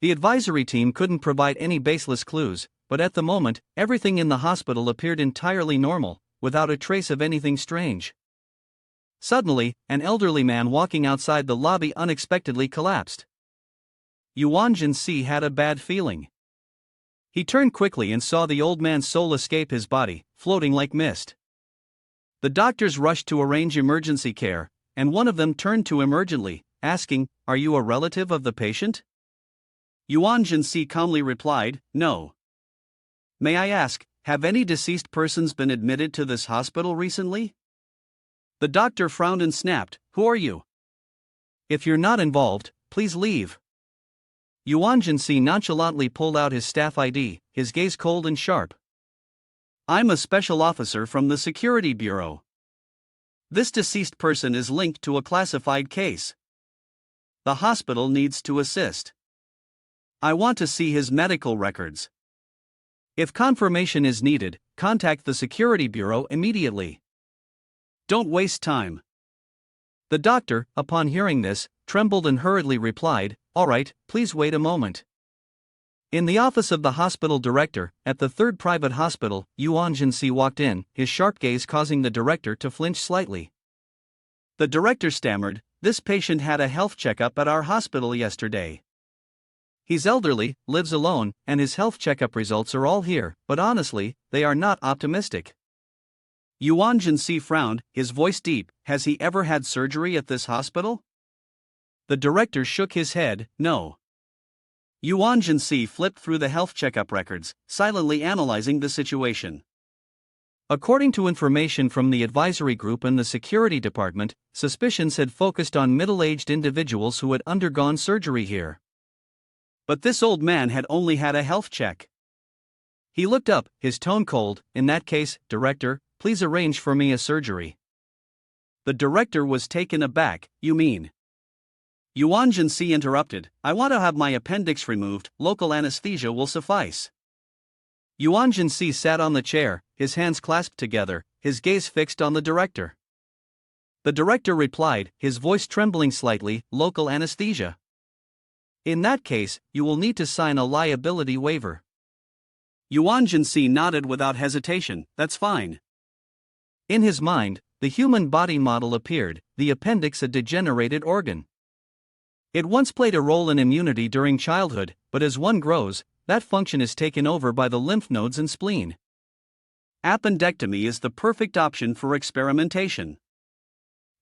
The advisory team couldn't provide any baseless clues, but at the moment, everything in the hospital appeared entirely normal, without a trace of anything strange. Suddenly, an elderly man walking outside the lobby unexpectedly collapsed. Yuan Si had a bad feeling. He turned quickly and saw the old man's soul escape his body, floating like mist. The doctors rushed to arrange emergency care, and one of them turned to him urgently, asking, "Are you a relative of the patient?" Yuan Si calmly replied, "No." "May I ask, have any deceased persons been admitted to this hospital recently?" The doctor frowned and snapped, "Who are you? If you're not involved, please leave." Yuan Si nonchalantly pulled out his staff ID, his gaze cold and sharp. "I'm a special officer from the Security Bureau. This deceased person is linked to a classified case. The hospital needs to assist. I want to see his medical records. If confirmation is needed, contact the Security Bureau immediately. Don't waste time." The doctor, upon hearing this, trembled and hurriedly replied, "All right, please wait a moment." In the office of the hospital director, at the third private hospital, Yuan Si walked in, his sharp gaze causing the director to flinch slightly. The director stammered, "This patient had a health checkup at our hospital yesterday. He's elderly, lives alone, and his health checkup results are all here, but honestly, they are not optimistic." Yuan Si frowned, his voice deep. "Has he ever had surgery at this hospital?" The director shook his head, "No." Yuan Si flipped through the health checkup records, silently analyzing the situation. According to information from the advisory group and the security department, suspicions had focused on middle-aged individuals who had undergone surgery here. But this old man had only had a health check. He looked up, his tone cold. "In that case, director, please arrange for me a surgery." The director was taken aback. "You mean?" Yuan Si interrupted, "I want to have my appendix removed, local anesthesia will suffice." Yuan Si sat on the chair, his hands clasped together, his gaze fixed on the director. The director replied, his voice trembling slightly, "Local anesthesia. In that case, you will need to sign a liability waiver." Yuan Si nodded without hesitation, "That's fine." In his mind, the human body model appeared, the appendix a degenerated organ. It once played a role in immunity during childhood, but as one grows, that function is taken over by the lymph nodes and spleen. Appendectomy is the perfect option for experimentation.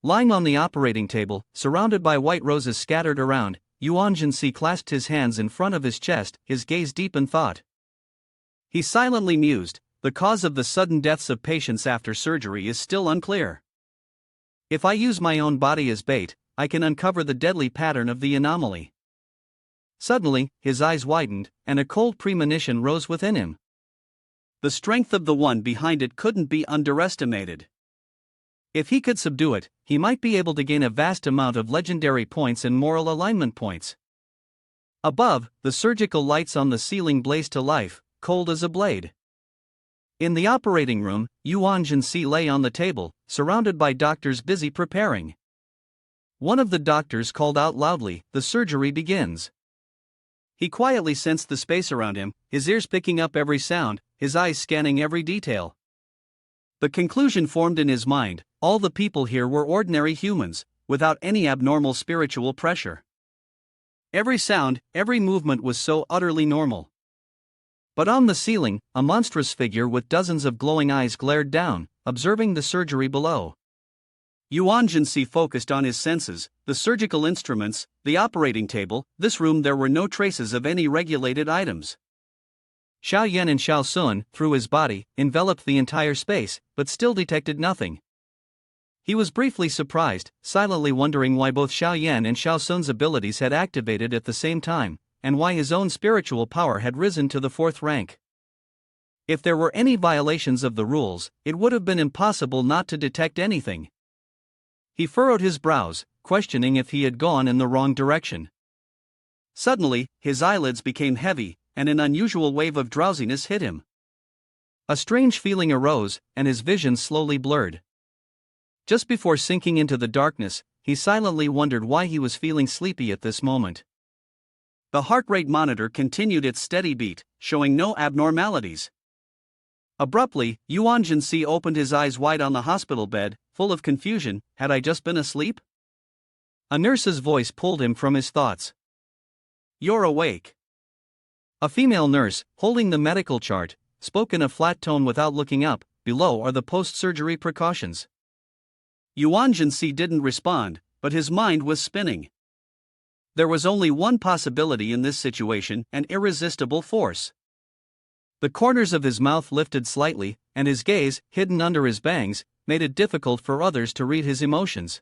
Lying on the operating table, surrounded by white roses scattered around, Yuan Si clasped his hands in front of his chest, his gaze deep in thought. He silently mused, "The cause of the sudden deaths of patients after surgery is still unclear. If I use my own body as bait, I can uncover the deadly pattern of the anomaly." Suddenly, his eyes widened, and a cold premonition rose within him. The strength of the one behind it couldn't be underestimated. If he could subdue it, he might be able to gain a vast amount of legendary points and moral alignment points. Above, the surgical lights on the ceiling blazed to life, cold as a blade. In the operating room, Yuan Si lay on the table, surrounded by doctors busy preparing. One of the doctors called out loudly, "The surgery begins." He quietly sensed the space around him, his ears picking up every sound, his eyes scanning every detail. The conclusion formed in his mind: all the people here were ordinary humans, without any abnormal spiritual pressure. Every sound, every movement was so utterly normal. But on the ceiling, a monstrous figure with dozens of glowing eyes glared down, observing the surgery below. Yuan Si focused on his senses, the surgical instruments, the operating table. This room there were no traces of any regulated items. Xiao Yan and Xiao Sun, through his body, enveloped the entire space, but still detected nothing. He was briefly surprised, silently wondering why both Xiao Yan and Xiao Sun's abilities had activated at the same time, and why his own spiritual power had risen to the 4th rank. If there were any violations of the rules, it would have been impossible not to detect anything. He furrowed his brows, questioning if he had gone in the wrong direction. Suddenly, his eyelids became heavy, and an unusual wave of drowsiness hit him. A strange feeling arose, and his vision slowly blurred. Just before sinking into the darkness, he silently wondered why he was feeling sleepy at this moment. The heart rate monitor continued its steady beat, showing no abnormalities. Abruptly, Yuan Si opened his eyes wide on the hospital bed, full of confusion. Had I just been asleep? A nurse's voice pulled him from his thoughts. You're awake. A female nurse, holding the medical chart, spoke in a flat tone without looking up. Below are the post-surgery precautions. Yuan Si didn't respond, but his mind was spinning. There was only one possibility in this situation: an irresistible force. The corners of his mouth lifted slightly, and his gaze, hidden under his bangs, made it difficult for others to read his emotions.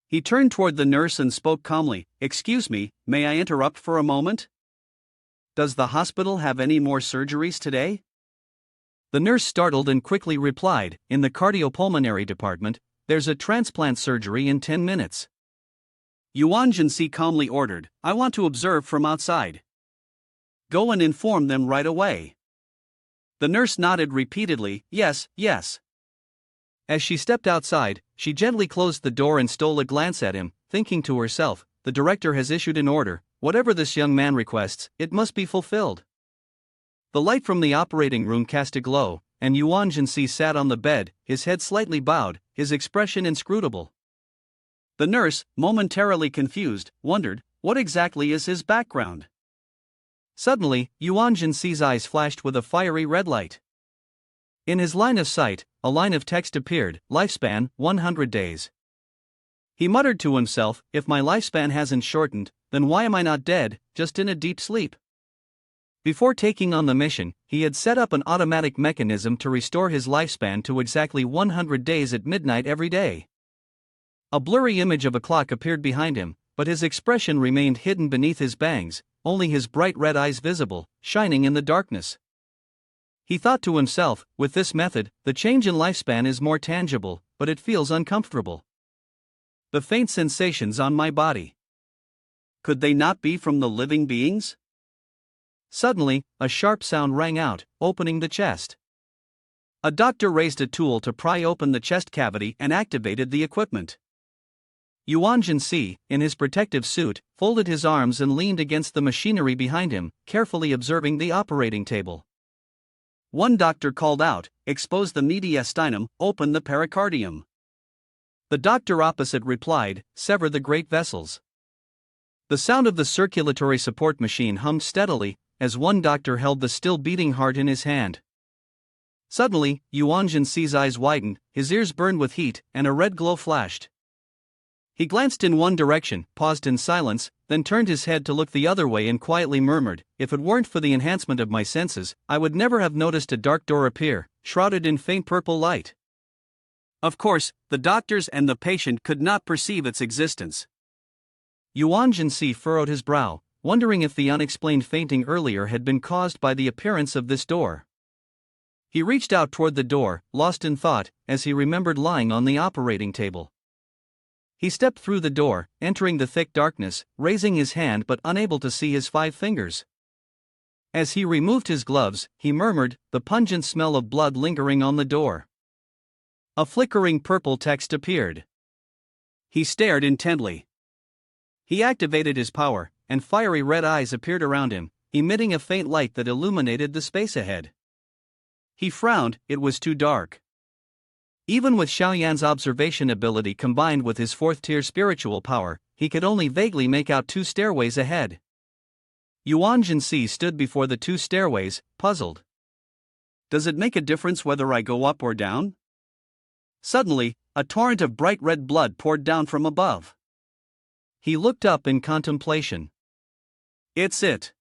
He turned toward the nurse and spoke calmly. Excuse me, may I interrupt for a moment? Does the hospital have any more surgeries today? The nurse startled and quickly replied, in the cardiopulmonary department, there's a transplant surgery in 10 minutes. Yuan Si calmly ordered, I want to observe from outside. Go and inform them right away. The nurse nodded repeatedly, yes, yes. As she stepped outside, she gently closed the door and stole a glance at him, thinking to herself, the director has issued an order, whatever this young man requests, it must be fulfilled. The light from the operating room cast a glow, and Yuan Si sat on the bed, his head slightly bowed, his expression inscrutable. The nurse, momentarily confused, wondered, what exactly is his background? Suddenly, Yuan Si's eyes flashed with a fiery red light. In his line of sight, a line of text appeared, lifespan, 100 days. He muttered to himself, if my lifespan hasn't shortened, then why am I not dead, just in a deep sleep? Before taking on the mission, he had set up an automatic mechanism to restore his lifespan to exactly 100 days at midnight every day. A blurry image of a clock appeared behind him, but his expression remained hidden beneath his bangs, only his bright red eyes visible, shining in the darkness. He thought to himself, with this method, the change in lifespan is more tangible, but it feels uncomfortable. The faint sensations on my body. Could they not be from the living beings? Suddenly, a sharp sound rang out, opening the chest. A doctor raised a tool to pry open the chest cavity and activated the equipment. Yuan Si, in his protective suit, folded his arms and leaned against the machinery behind him, carefully observing the operating table. One doctor called out, expose the mediastinum, open the pericardium. The doctor opposite replied, sever the great vessels. The sound of the circulatory support machine hummed steadily, as one doctor held the still beating heart in his hand. Suddenly, Yuan Si's eyes widened, his ears burned with heat, and a red glow flashed. He glanced in one direction, paused in silence, then turned his head to look the other way and quietly murmured, if it weren't for the enhancement of my senses, I would never have noticed a dark door appear, shrouded in faint purple light. Of course, the doctors and the patient could not perceive its existence. Yuan Si furrowed his brow, wondering if the unexplained fainting earlier had been caused by the appearance of this door. He reached out toward the door, lost in thought, as he remembered lying on the operating table. He stepped through the door, entering the thick darkness, raising his hand but unable to see his 5 fingers. As he removed his gloves, he murmured, the pungent smell of blood lingering on the door. A flickering purple text appeared. He stared intently. He activated his power, and fiery red eyes appeared around him, emitting a faint light that illuminated the space ahead. He frowned, it was too dark. Even with Xiaoyan's observation ability combined with his 4th-tier spiritual power, he could only vaguely make out 2 stairways ahead. Yuan Si stood before the 2 stairways, puzzled. Does it make a difference whether I go up or down? Suddenly, a torrent of bright red blood poured down from above. He looked up in contemplation. It's it.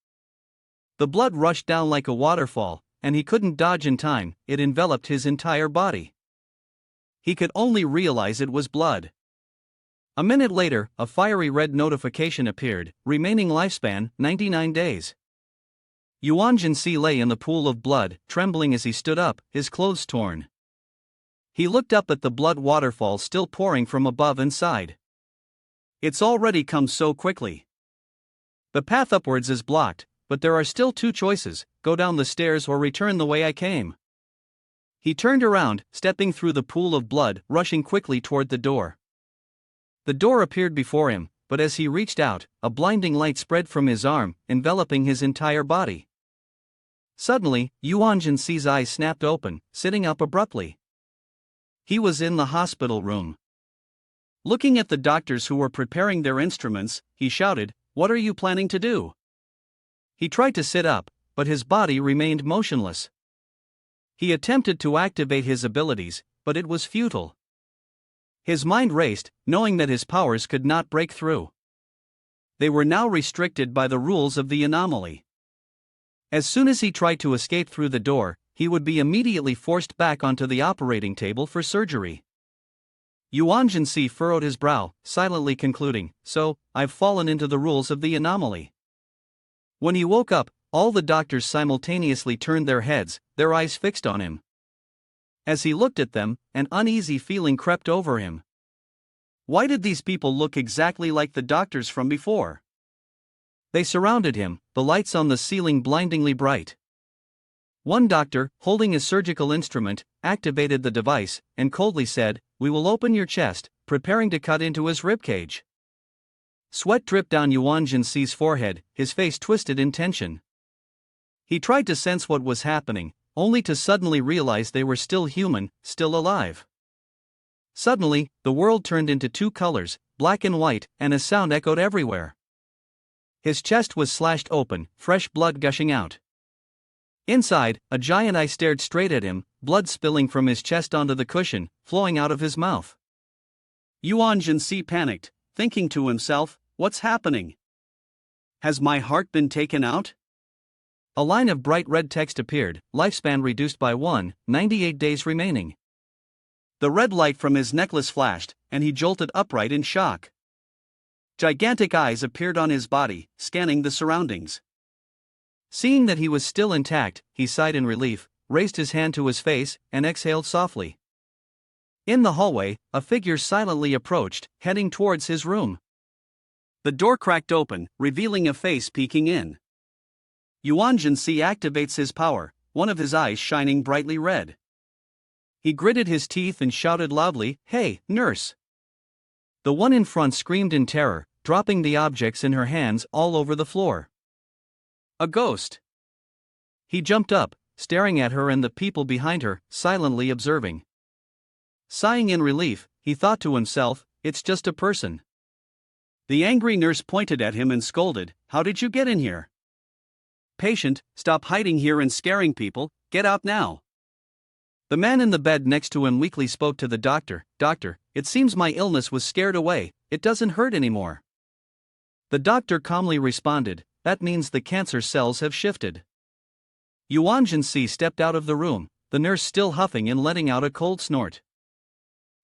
The blood rushed down like a waterfall, and he couldn't dodge in time, it enveloped his entire body. He could only realize it was blood. A minute later, a fiery red notification appeared, remaining lifespan, 99 days. Yuan Si lay in the pool of blood, trembling as he stood up, his clothes torn. He looked up at the blood waterfall still pouring from above and sighed. It's already come so quickly. The path upwards is blocked, but there are still two choices: go down the stairs or return the way I came. He turned around, stepping through the pool of blood, rushing quickly toward the door. The door appeared before him, but as he reached out, a blinding light spread from his arm, enveloping his entire body. Suddenly, Yuan Si's eyes snapped open, sitting up abruptly. He was in the hospital room. Looking at the doctors who were preparing their instruments, he shouted, "What are you planning to do?" He tried to sit up, but his body remained motionless. He attempted to activate his abilities, but it was futile. His mind raced, knowing that his powers could not break through. They were now restricted by the rules of the anomaly. As soon as he tried to escape through the door, he would be immediately forced back onto the operating table for surgery. Yuan Si furrowed his brow, silently concluding, "So, I've fallen into the rules of the anomaly." When he woke up, all the doctors simultaneously turned their heads, their eyes fixed on him. As he looked at them, an uneasy feeling crept over him. Why did these people look exactly like the doctors from before? They surrounded him, the lights on the ceiling blindingly bright. One doctor, holding a surgical instrument, activated the device, and coldly said, "We will open your chest," preparing to cut into his ribcage. Sweat dripped down Yuan Si's forehead, his face twisted in tension. He tried to sense what was happening, only to suddenly realize they were still human, still alive. Suddenly, the world turned into two colors, black and white, and a sound echoed everywhere. His chest was slashed open, fresh blood gushing out. Inside, a giant eye stared straight at him, blood spilling from his chest onto the cushion, flowing out of his mouth. Yuan Si panicked, thinking to himself, "What's happening? Has my heart been taken out?" A line of bright red text appeared, lifespan reduced by 98 days remaining. The red light from his necklace flashed, and he jolted upright in shock. Gigantic eyes appeared on his body, scanning the surroundings. Seeing that he was still intact, he sighed in relief, raised his hand to his face, and exhaled softly. In the hallway, a figure silently approached, heading towards his room. The door cracked open, revealing a face peeking in. Yuan Si activates his power, one of his eyes shining brightly red. He gritted his teeth and shouted loudly, "Hey, nurse!" The one in front screamed in terror, dropping the objects in her hands all over the floor. A ghost! He jumped up, staring at her and the people behind her, silently observing. Sighing in relief, he thought to himself, "It's just a person." The angry nurse pointed at him and scolded, "How did you get in here? Patient, stop hiding here and scaring people, get out now." The man in the bed next to him weakly spoke to the doctor, "Doctor, it seems my illness was scared away, it doesn't hurt anymore." The doctor calmly responded, "That means the cancer cells have shifted." Yuan Si stepped out of the room, the nurse still huffing and letting out a cold snort.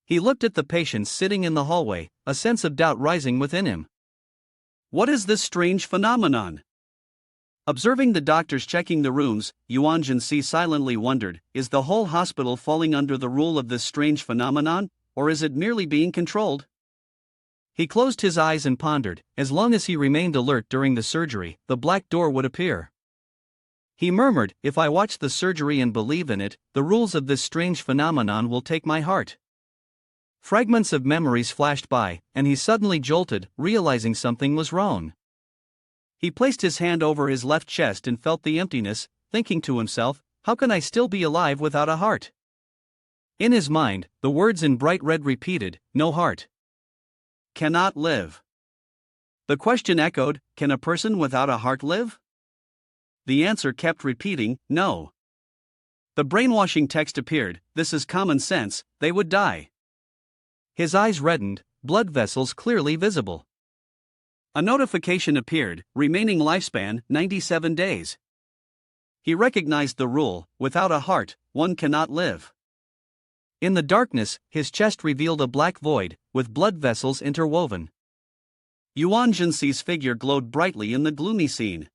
He looked at the patients sitting in the hallway, a sense of doubt rising within him. What is this strange phenomenon? Observing the doctors checking the rooms, Yuan Si silently wondered, is the whole hospital falling under the rule of this strange phenomenon, or is it merely being controlled? He closed his eyes and pondered, as long as he remained alert during the surgery, the black door would appear. He murmured, "If I watch the surgery and believe in it, the rules of this strange phenomenon will take my heart." Fragments of memories flashed by, and he suddenly jolted, realizing something was wrong. He placed his hand over his left chest and felt the emptiness, thinking to himself, "How can I still be alive without a heart?" In his mind, the words in bright red repeated, "No heart. Cannot live." The question echoed, "Can a person without a heart live?" The answer kept repeating, "No." The brainwashing text appeared, "This is common sense, they would die." His eyes reddened, blood vessels clearly visible. A notification appeared, remaining lifespan 97 days. He recognized the rule, without a heart, one cannot live. In the darkness, his chest revealed a black void, with blood vessels interwoven. Yuan Si's figure glowed brightly in the gloomy scene.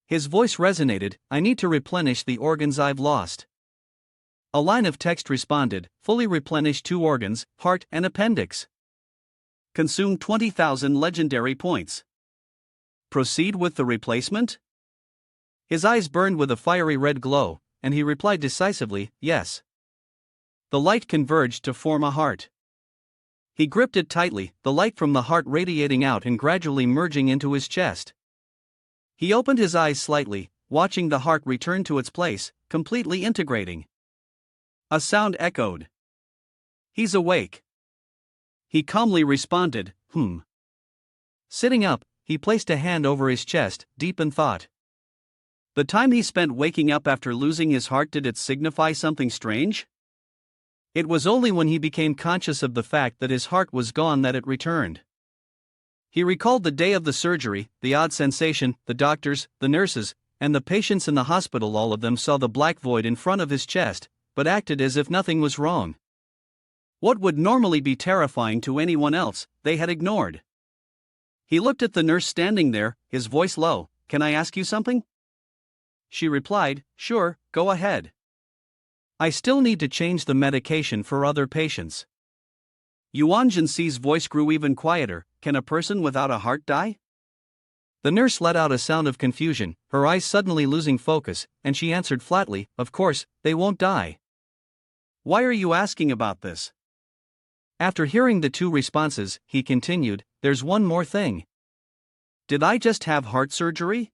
His voice resonated, "I need to replenish the organs I've lost." A line of text responded, "Fully replenish 2 organs, heart and appendix. Consume 20,000 legendary points. proceed with the replacement? His eyes burned with a fiery red glow, and he replied decisively, yes. The light converged to form a heart. He gripped it tightly, the light from the heart radiating out and gradually merging into his chest. He opened his eyes slightly, watching the heart return to its place, completely integrating. A sound echoed. He's awake. He calmly responded, Sitting up, he placed a hand over his chest, deep in thought. The time he spent waking up after losing his heart, did it signify something strange? It was only when he became conscious of the fact that his heart was gone that it returned. He recalled the day of the surgery, the odd sensation, the doctors, the nurses, and the patients in the hospital. All of them saw the black void in front of his chest, but acted as if nothing was wrong. What would normally be terrifying to anyone else, they had ignored. He looked at the nurse standing there, his voice low. Can I ask you something? She replied, sure, go ahead. I still need to change the medication for other patients. Yuan Si's voice grew even quieter. Can a person without a heart die? The nurse let out a sound of confusion, her eyes suddenly losing focus, and she answered flatly, of course, they won't die. Why are you asking about this? After hearing the two responses, he continued, there's one more thing. Did I just have heart surgery?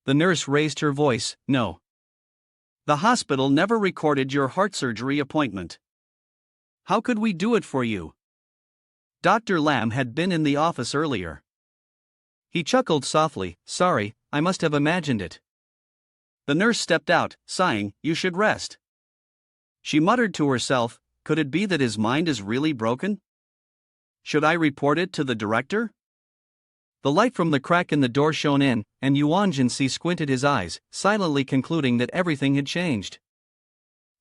The nurse raised her voice, no. The hospital never recorded your heart surgery appointment. How could we do it for you? Dr. Lam had been in the office earlier. He chuckled softly, sorry, I must have imagined it. The nurse stepped out, sighing, you should rest. She muttered to herself, could it be that his mind is really broken? Should I report it to the director? The light from the crack in the door shone in, and Yuan Si squinted his eyes, silently concluding that everything had changed.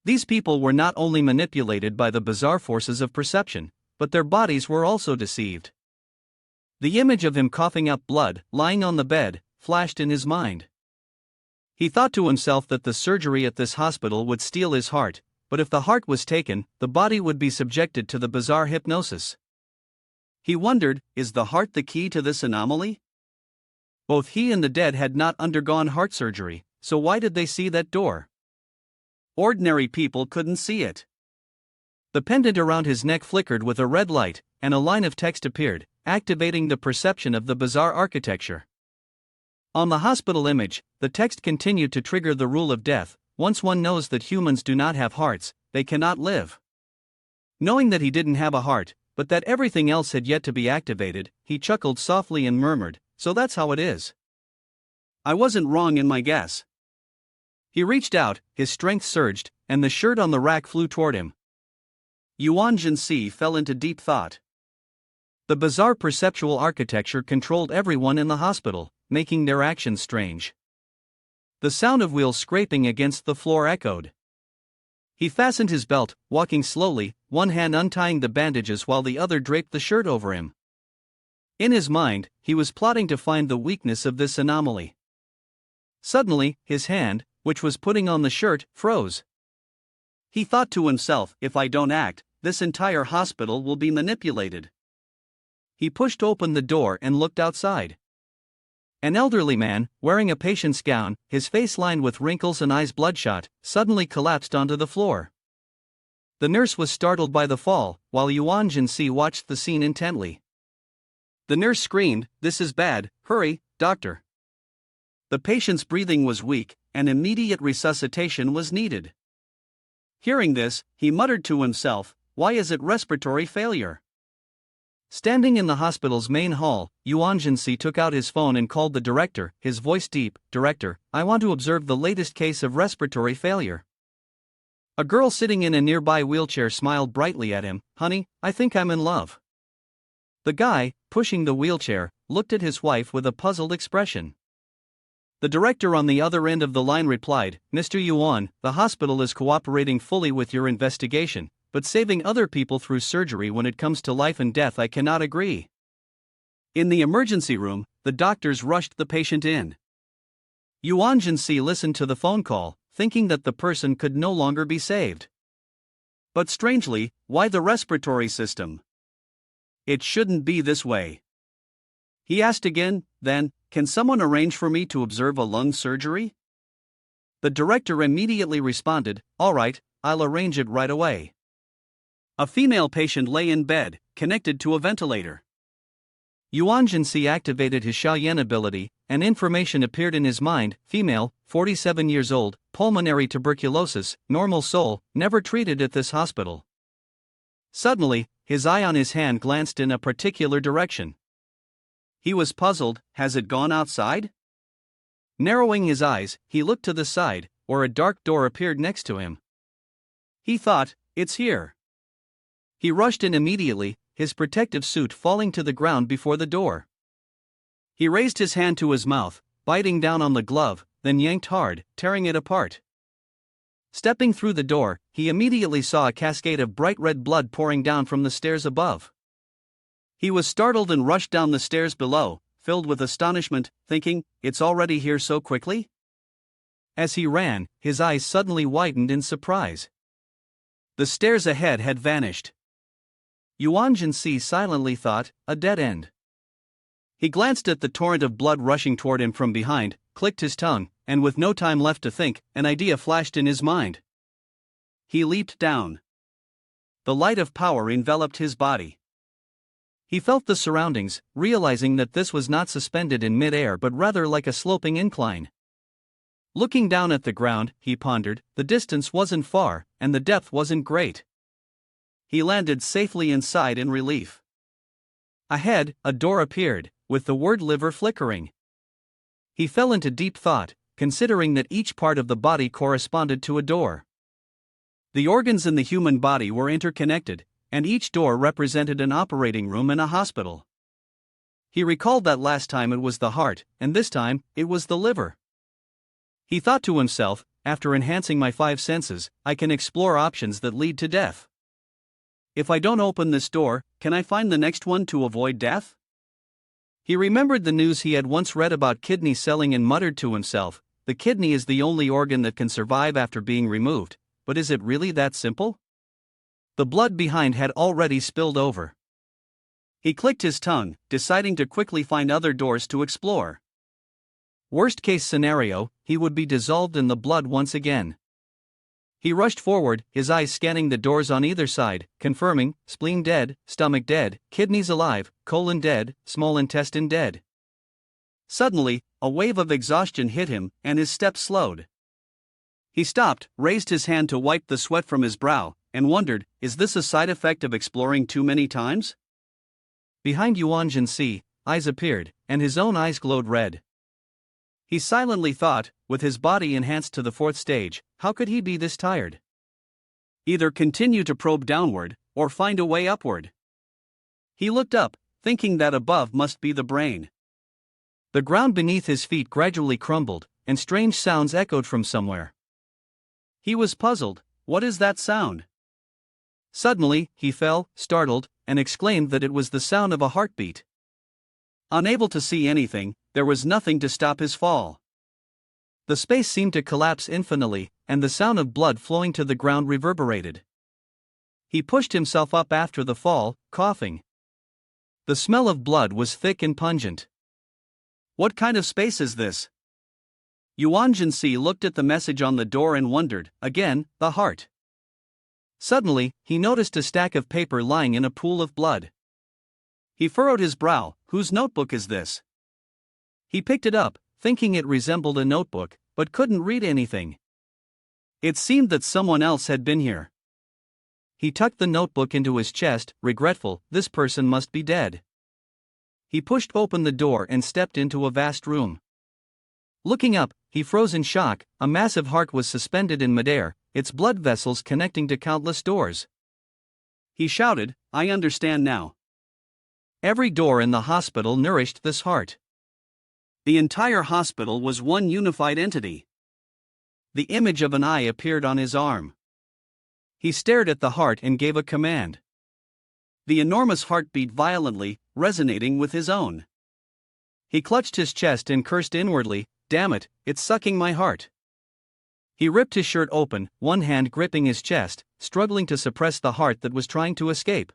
These people were not only manipulated by the bizarre forces of perception, but their bodies were also deceived. The image of him coughing up blood, lying on the bed, flashed in his mind. He thought to himself that the surgery at this hospital would steal his heart, but if the heart was taken, the body would be subjected to the bizarre hypnosis. He wondered, is the heart the key to this anomaly? Both he and the dead had not undergone heart surgery, so why did they see that door? Ordinary people couldn't see it. The pendant around his neck flickered with a red light, and a line of text appeared, activating the perception of the bizarre architecture. On the hospital image, the text continued to trigger the rule of death. Once one knows that humans do not have hearts, they cannot live. Knowing that he didn't have a heart, but that everything else had yet to be activated, he chuckled softly and murmured, so that's how it is. I wasn't wrong in my guess. He reached out, his strength surged, and the shirt on the rack flew toward him. Yuan Si fell into deep thought. The bizarre perceptual architecture controlled everyone in the hospital, making their actions strange. The sound of wheels scraping against the floor echoed. He fastened his belt, walking slowly, one hand untying the bandages while the other draped the shirt over him. In his mind, he was plotting to find the weakness of this anomaly. Suddenly, his hand, which was putting on the shirt, froze. He thought to himself, if I don't act, this entire hospital will be manipulated. He pushed open the door and looked outside. An elderly man, wearing a patient's gown, his face lined with wrinkles and eyes bloodshot, suddenly collapsed onto the floor. The nurse was startled by the fall, while Yuan Si watched the scene intently. The nurse screamed, "This is bad, hurry, doctor." The patient's breathing was weak, and immediate resuscitation was needed. Hearing this, he muttered to himself, "Why is it respiratory failure?" Standing in the hospital's main hall, Yuan Si took out his phone and called the director, his voice deep, "Director, I want to observe the latest case of respiratory failure." A girl sitting in a nearby wheelchair smiled brightly at him, "Honey, I think I'm in love." The guy, pushing the wheelchair, looked at his wife with a puzzled expression. The director on the other end of the line replied, "Mr. Yuan, the hospital is cooperating fully with your investigation, but saving other people through surgery when it comes to life and death, I cannot agree." In the emergency room, the doctors rushed the patient in. Yuan Si listened to the phone call, thinking that the person could no longer be saved. But strangely, why the respiratory system? It shouldn't be this way. He asked again, then, "Can someone arrange for me to observe a lung surgery?" The director immediately responded, "All right, I'll arrange it right away." A female patient lay in bed, connected to a ventilator. Yuan Si activated his Shaoyan ability, and information appeared in his mind: female, 47 years old, pulmonary tuberculosis, normal soul, never treated at this hospital. Suddenly, his eye on his hand glanced in a particular direction. He was puzzled. Has it gone outside? Narrowing his eyes, he looked to the side, where a dark door appeared next to him. He thought, "It's here." He rushed in immediately, his protective suit falling to the ground before the door. He raised his hand to his mouth, biting down on the glove, then yanked hard, tearing it apart. Stepping through the door, he immediately saw a cascade of bright red blood pouring down from the stairs above. He was startled and rushed down the stairs below, filled with astonishment, thinking, "It's already here so quickly?" As he ran, his eyes suddenly widened in surprise. The stairs ahead had vanished. Yuan Si silently thought, "A dead end." He glanced at the torrent of blood rushing toward him from behind, clicked his tongue, and with no time left to think, an idea flashed in his mind. He leaped down. The light of power enveloped his body. He felt the surroundings, realizing that this was not suspended in mid-air but rather like a sloping incline. Looking down at the ground, he pondered, the distance wasn't far, and the depth wasn't great. He landed safely inside in relief. Ahead, a door appeared, with the word liver flickering. He fell into deep thought, considering that each part of the body corresponded to a door. The organs in the human body were interconnected, and each door represented an operating room in a hospital. He recalled that last time it was the heart, and this time, it was the liver. He thought to himself, after enhancing my 5 senses, I can explore options that lead to death. If I don't open this door, can I find the next one to avoid death? He remembered the news he had once read about kidney selling and muttered to himself, the kidney is the only organ that can survive after being removed, but is it really that simple? The blood behind had already spilled over. He clicked his tongue, deciding to quickly find other doors to explore. Worst case scenario, he would be dissolved in the blood once again. He rushed forward, his eyes scanning the doors on either side, confirming, spleen dead, stomach dead, kidneys alive, colon dead, small intestine dead. Suddenly, a wave of exhaustion hit him, and his steps slowed. He stopped, raised his hand to wipe the sweat from his brow, and wondered, is this a side effect of exploring too many times? Behind Yuan Si, eyes appeared, and his own eyes glowed red. He silently thought, with his body enhanced to the 4th stage, how could he be this tired? Either continue to probe downward, or find a way upward. He looked up, thinking that above must be the brain. The ground beneath his feet gradually crumbled, and strange sounds echoed from somewhere. He was puzzled, what is that sound? Suddenly, he fell, startled, and exclaimed that it was the sound of a heartbeat. Unable to see anything, there was nothing to stop his fall. The space seemed to collapse infinitely, and the sound of blood flowing to the ground reverberated. He pushed himself up after the fall, coughing. The smell of blood was thick and pungent. What kind of space is this? Yuan Si looked at the message on the door and wondered, again, the heart. Suddenly, he noticed a stack of paper lying in a pool of blood. He furrowed his brow, whose notebook is this? He picked it up, thinking it resembled a notebook, but couldn't read anything. It seemed that someone else had been here. He tucked the notebook into his chest, regretful, this person must be dead. He pushed open the door and stepped into a vast room. Looking up, he froze in shock, a massive heart was suspended in midair, its blood vessels connecting to countless doors. He shouted, I understand now. Every door in the hospital nourished this heart. The entire hospital was one unified entity. The image of an eye appeared on his arm. He stared at the heart and gave a command. The enormous heart beat violently, resonating with his own. He clutched his chest and cursed inwardly, damn it, it's sucking my heart. He ripped his shirt open, one hand gripping his chest, struggling to suppress the heart that was trying to escape.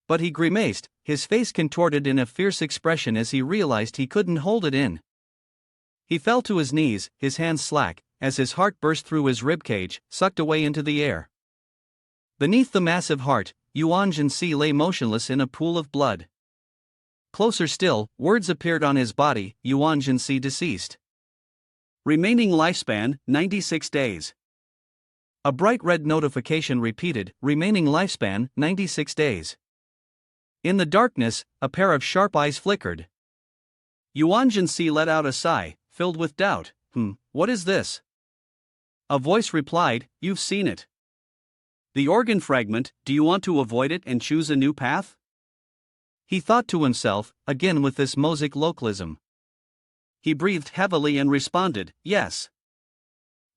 But he grimaced, his face contorted in a fierce expression as he realized he couldn't hold it in. He fell to his knees, his hands slack, as his heart burst through his ribcage, sucked away into the air. Beneath the massive heart, Yuan Si lay motionless in a pool of blood. Closer still, words appeared on his body, Yuan Si deceased. Remaining lifespan, 96 days. A bright red notification repeated, remaining lifespan, 96 days. In the darkness, a pair of sharp eyes flickered. Yuan Si let out a sigh, filled with doubt. What is this? A voice replied, you've seen it. The organ fragment, do you want to avoid it and choose a new path? He thought to himself, again with this Mosaic localism. He breathed heavily and responded, yes.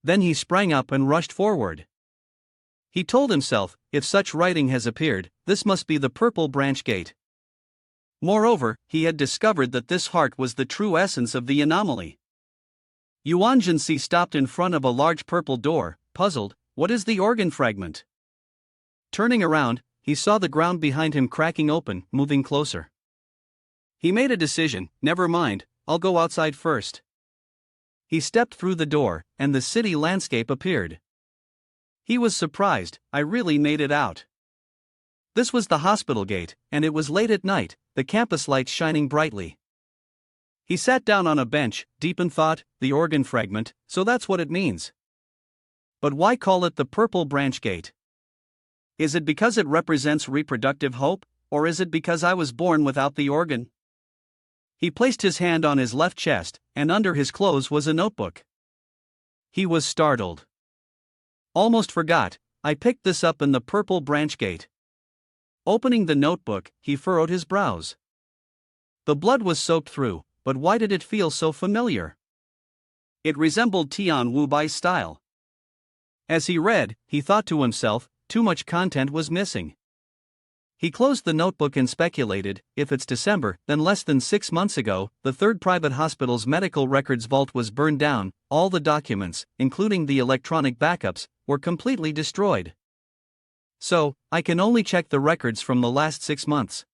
Then he sprang up and rushed forward. He told himself, if such writing has appeared, this must be the purple branch gate. Moreover, he had discovered that this heart was the true essence of the anomaly. Yuan Si stopped in front of a large purple door, puzzled. What is the organ fragment? Turning around, he saw the ground behind him cracking open, moving closer. He made a decision, never mind, I'll go outside first. He stepped through the door, and the city landscape appeared. He was surprised, I really made it out. This was the hospital gate, and it was late at night, the campus lights shining brightly. He sat down on a bench, deep in thought, the organ fragment, so that's what it means. But why call it the purple branch gate? Is it because it represents reproductive hope, or is it because I was born without the organ? He placed his hand on his left chest, and under his clothes was a notebook. He was startled. Almost forgot, I picked this up in the purple branch gate. Opening the notebook, he furrowed his brows. The blood was soaked through, but why did it feel so familiar? It resembled Tian Wu Bai's style. As he read, he thought to himself, too much content was missing. He closed the notebook and speculated, if it's December, then less than 6 months ago, the third private hospital's medical records vault was burned down, all the documents, including the electronic backups, were completely destroyed. So, I can only check the records from the last 6 months.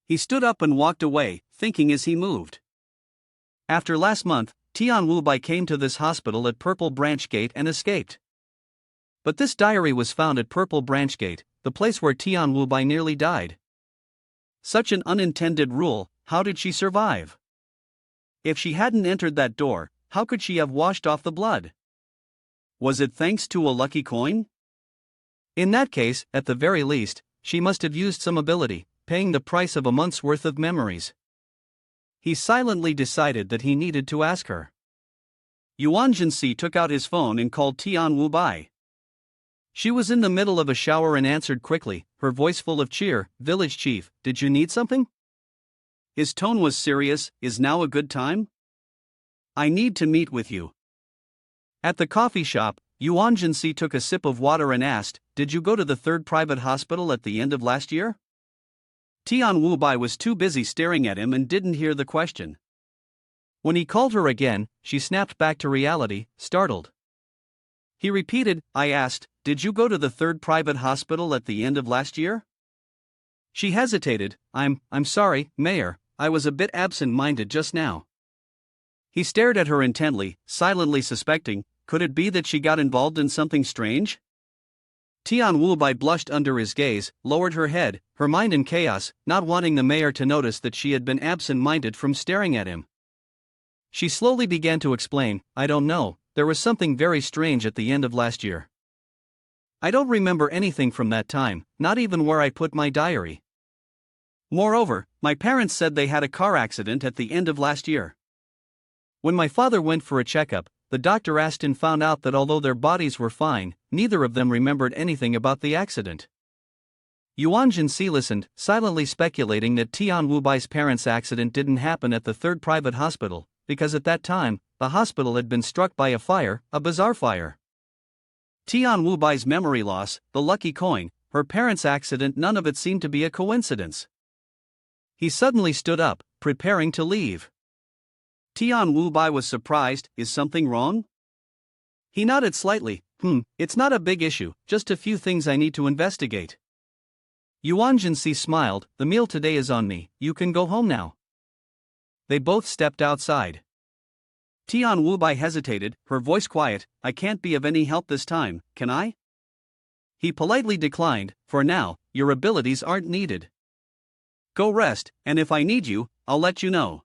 He stood up and walked away, thinking as he moved. After last month, Tian Wu Bai came to this hospital at Purple Branch Gate and escaped. But this diary was found at Purple Branch Gate, the place where Tian Wu Bai nearly died. Such an unintended rule, how did she survive? If she hadn't entered that door, how could she have washed off the blood? Was it thanks to a lucky coin? In that case, at the very least, she must have used some ability, paying the price of a month's worth of memories. He silently decided that he needed to ask her. Yuan Si took out his phone and called Tian Wu Bai. She was in the middle of a shower and answered quickly, her voice full of cheer, "Village chief, did you need something?" His tone was serious, "Is now a good time? I need to meet with you." At the coffee shop, Yuan Si took a sip of water and asked, "Did you go to the third private hospital at the end of last year?" Tian Wu Bai was too busy staring at him and didn't hear the question. When he called her again, she snapped back to reality, startled. He repeated, "I asked, did you go to the third private hospital at the end of last year?" She hesitated, I'm sorry, Mayor, I was a bit absent-minded just now." He stared at her intently, silently suspecting, could it be that she got involved in something strange? Tian Wu Bai blushed under his gaze, lowered her head, her mind in chaos, not wanting the mayor to notice that she had been absent-minded from staring at him. She slowly began to explain, "I don't know, there was something very strange at the end of last year. I don't remember anything from that time, not even where I put my diary. Moreover, my parents said they had a car accident at the end of last year. When my father went for a checkup, the doctor asked and found out that although their bodies were fine, neither of them remembered anything about the accident." Yuan Si listened, silently speculating that Tian Wu Bai's parents' accident didn't happen at the third private hospital, because at that time, the hospital had been struck by a fire, a bizarre fire. Tian Wu Bai's memory loss, the lucky coin, her parents' accident, none of it seemed to be a coincidence. He suddenly stood up, preparing to leave. Tian Wu Bai was surprised, "Is something wrong?" He nodded slightly, It's not a big issue, just a few things I need to investigate." Yuan Si smiled, the meal today is on me, you can go home now. They both stepped outside. Tian Wubai hesitated, her voice quiet, I can't be of any help this time, can I? He politely declined, for now, your abilities aren't needed. Go rest, and if I need you, I'll let you know.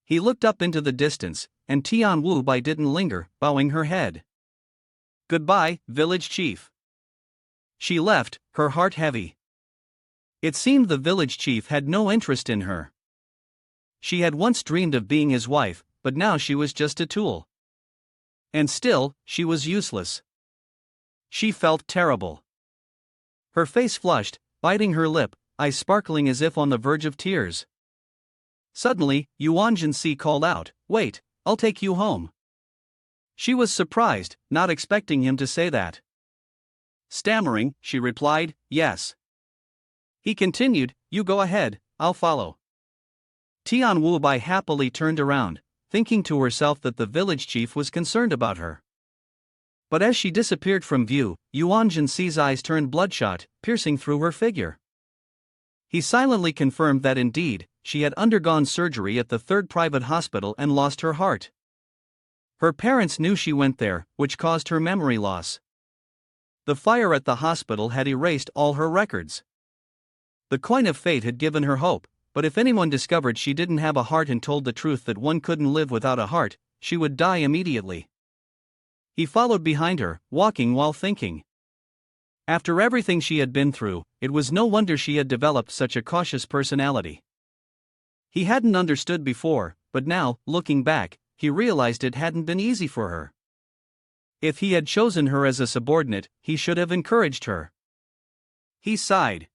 He looked up into the distance, and Tian Wubai didn't linger, bowing her head. Goodbye, village chief. She left, her heart heavy. It seemed the village chief had no interest in her. She had once dreamed of being his wife, but now she was just a tool. And still, she was useless. She felt terrible. Her face flushed, biting her lip, eyes sparkling as if on the verge of tears. Suddenly, Yuan Si called out, wait, I'll take you home. She was surprised, not expecting him to say that. Stammering, she replied, yes. He continued, you go ahead, I'll follow. Tian Wubai happily turned around, thinking to herself that the village chief was concerned about her. But as she disappeared from view, Yuan Si's eyes turned bloodshot, piercing through her figure. He silently confirmed that indeed, she had undergone surgery at the third private hospital and lost her heart. Her parents knew she went there, which caused her memory loss. The fire at the hospital had erased all her records. The coin of fate had given her hope, but if anyone discovered she didn't have a heart and told the truth that one couldn't live without a heart, she would die immediately. He followed behind her, walking while thinking. After everything she had been through, it was no wonder she had developed such a cautious personality. He hadn't understood before, but now, looking back, he realized it hadn't been easy for her. If he had chosen her as a subordinate, he should have encouraged her. He sighed.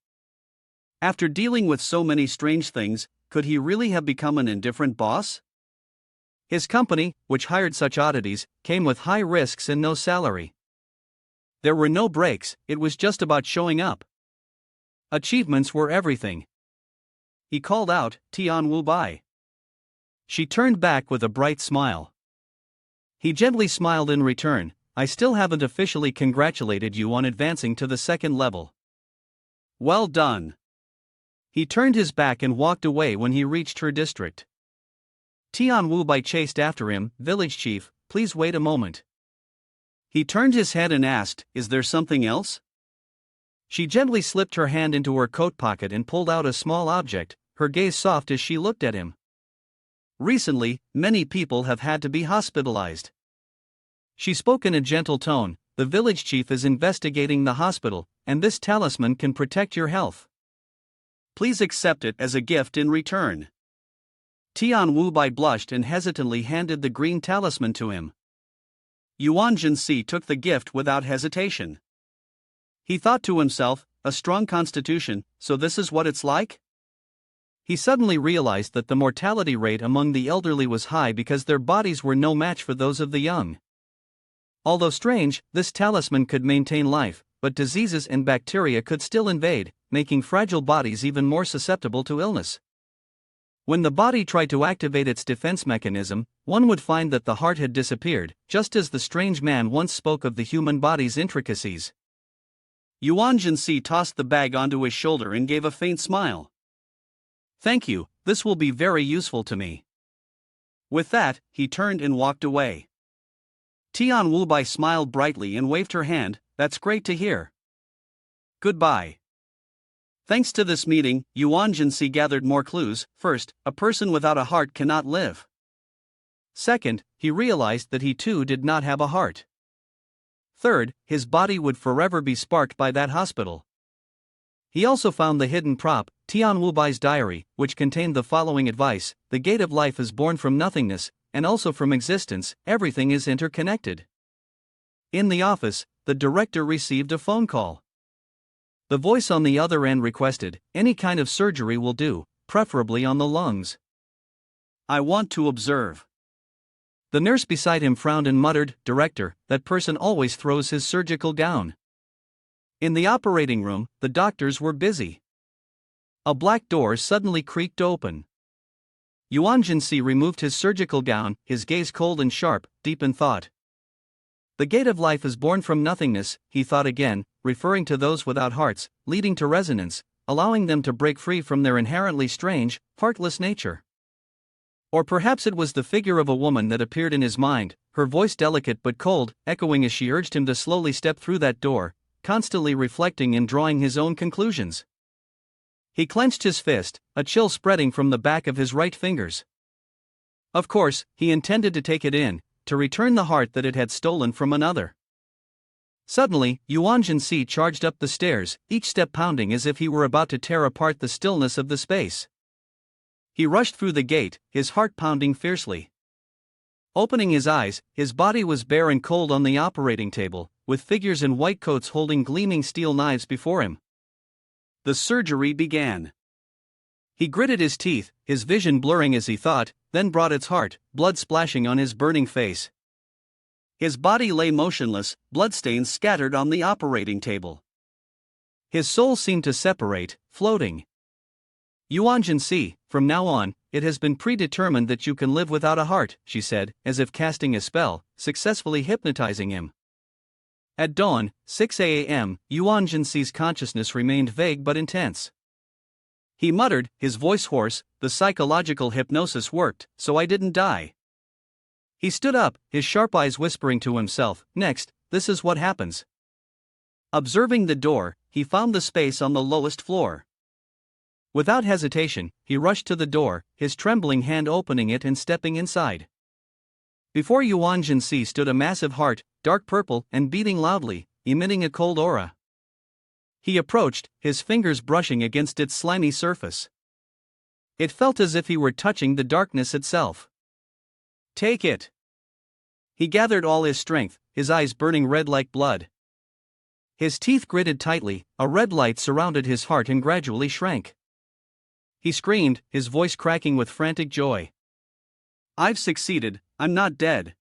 After dealing with so many strange things, could he really have become an indifferent boss? His company, which hired such oddities, came with high risks and no salary. There were no breaks, it was just about showing up. Achievements were everything. He called out, Tian Wubai. She turned back with a bright smile. He gently smiled in return, I still haven't officially congratulated you on advancing to the second level. Well done. He turned his back and walked away when he reached her district. Tian Wubai chased after him, village chief, please wait a moment. He turned his head and asked, is there something else? She gently slipped her hand into her coat pocket and pulled out a small object, her gaze soft as she looked at him. Recently, many people have had to be hospitalized. She spoke in a gentle tone, the village chief is investigating the hospital, and this talisman can protect your health. Please accept it as a gift in return. Tian Wubai blushed and hesitantly handed the green talisman to him. Yuan Si took the gift without hesitation. He thought to himself, a strong constitution, so this is what it's like? He suddenly realized that the mortality rate among the elderly was high because their bodies were no match for those of the young. Although strange, this talisman could maintain life, but diseases and bacteria could still invade, making fragile bodies even more susceptible to illness. When the body tried to activate its defense mechanism, one would find that the heart had disappeared, just as the strange man once spoke of the human body's intricacies. Yuan Si tossed the bag onto his shoulder and gave a faint smile. Thank you, this will be very useful to me. With that, he turned and walked away. Tian Wubai smiled brightly and waved her hand, that's great to hear. Goodbye. Thanks to this meeting, Yuan Si gathered more clues. First, a person without a heart cannot live. Second, he realized that he too did not have a heart. Third, his body would forever be sparked by that hospital. He also found the hidden prop, Tian Wubai's diary, which contained the following advice, the gate of life is born from nothingness, and also from existence, everything is interconnected. In the office, the director received a phone call. The voice on the other end requested, any kind of surgery will do, preferably on the lungs. I want to observe. The nurse beside him frowned and muttered, Director, that person always throws his surgical gown. In the operating room, the doctors were busy. A black door suddenly creaked open. Yuan Si removed his surgical gown, his gaze cold and sharp, deep in thought. The gate of life is born from nothingness, he thought again, referring to those without hearts, leading to resonance, allowing them to break free from their inherently strange, heartless nature. Or perhaps it was the figure of a woman that appeared in his mind, her voice delicate but cold, echoing as she urged him to slowly step through that door, constantly reflecting and drawing his own conclusions. He clenched his fist, a chill spreading from the back of his right fingers. Of course, he intended to take it in, to return the heart that it had stolen from another. Suddenly, Yuan Si charged up the stairs, each step pounding as if he were about to tear apart the stillness of the space. He rushed through the gate, his heart pounding fiercely. Opening his eyes, his body was bare and cold on the operating table, with figures in white coats holding gleaming steel knives before him. The surgery began. He gritted his teeth, his vision blurring as he thought, then brought its heart, blood splashing on his burning face. His body lay motionless, bloodstains scattered on the operating table. His soul seemed to separate, floating. Yuan Si, from now on, it has been predetermined that you can live without a heart, she said, as if casting a spell, successfully hypnotizing him. At dawn, 6 a.m., Yuan Si's consciousness remained vague but intense. He muttered, his voice hoarse, "The psychological hypnosis worked, so I didn't die." He stood up, his sharp eyes whispering to himself, "Next, this is what happens." Observing the door, he found the space on the lowest floor. Without hesitation, he rushed to the door, his trembling hand opening it and stepping inside. Before Yuan Si stood a massive heart, dark purple and beating loudly, emitting a cold aura. He approached, his fingers brushing against its slimy surface. It felt as if he were touching the darkness itself. "Take it." He gathered all his strength, his eyes burning red like blood. His teeth gritted tightly, a red light surrounded his heart and gradually shrank. He screamed, his voice cracking with frantic joy. "I've succeeded, I'm not dead."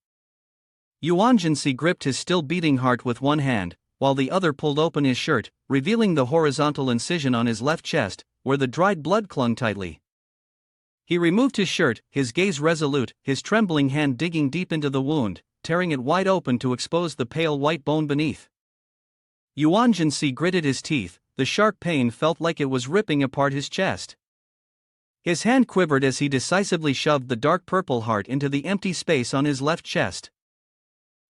Yuan Si gripped his still beating heart with one hand, while the other pulled open his shirt, revealing the horizontal incision on his left chest, where the dried blood clung tightly. He removed his shirt, his gaze resolute, his trembling hand digging deep into the wound, tearing it wide open to expose the pale white bone beneath. Yuan Si gritted his teeth, the sharp pain felt like it was ripping apart his chest. His hand quivered as he decisively shoved the dark purple heart into the empty space on his left chest.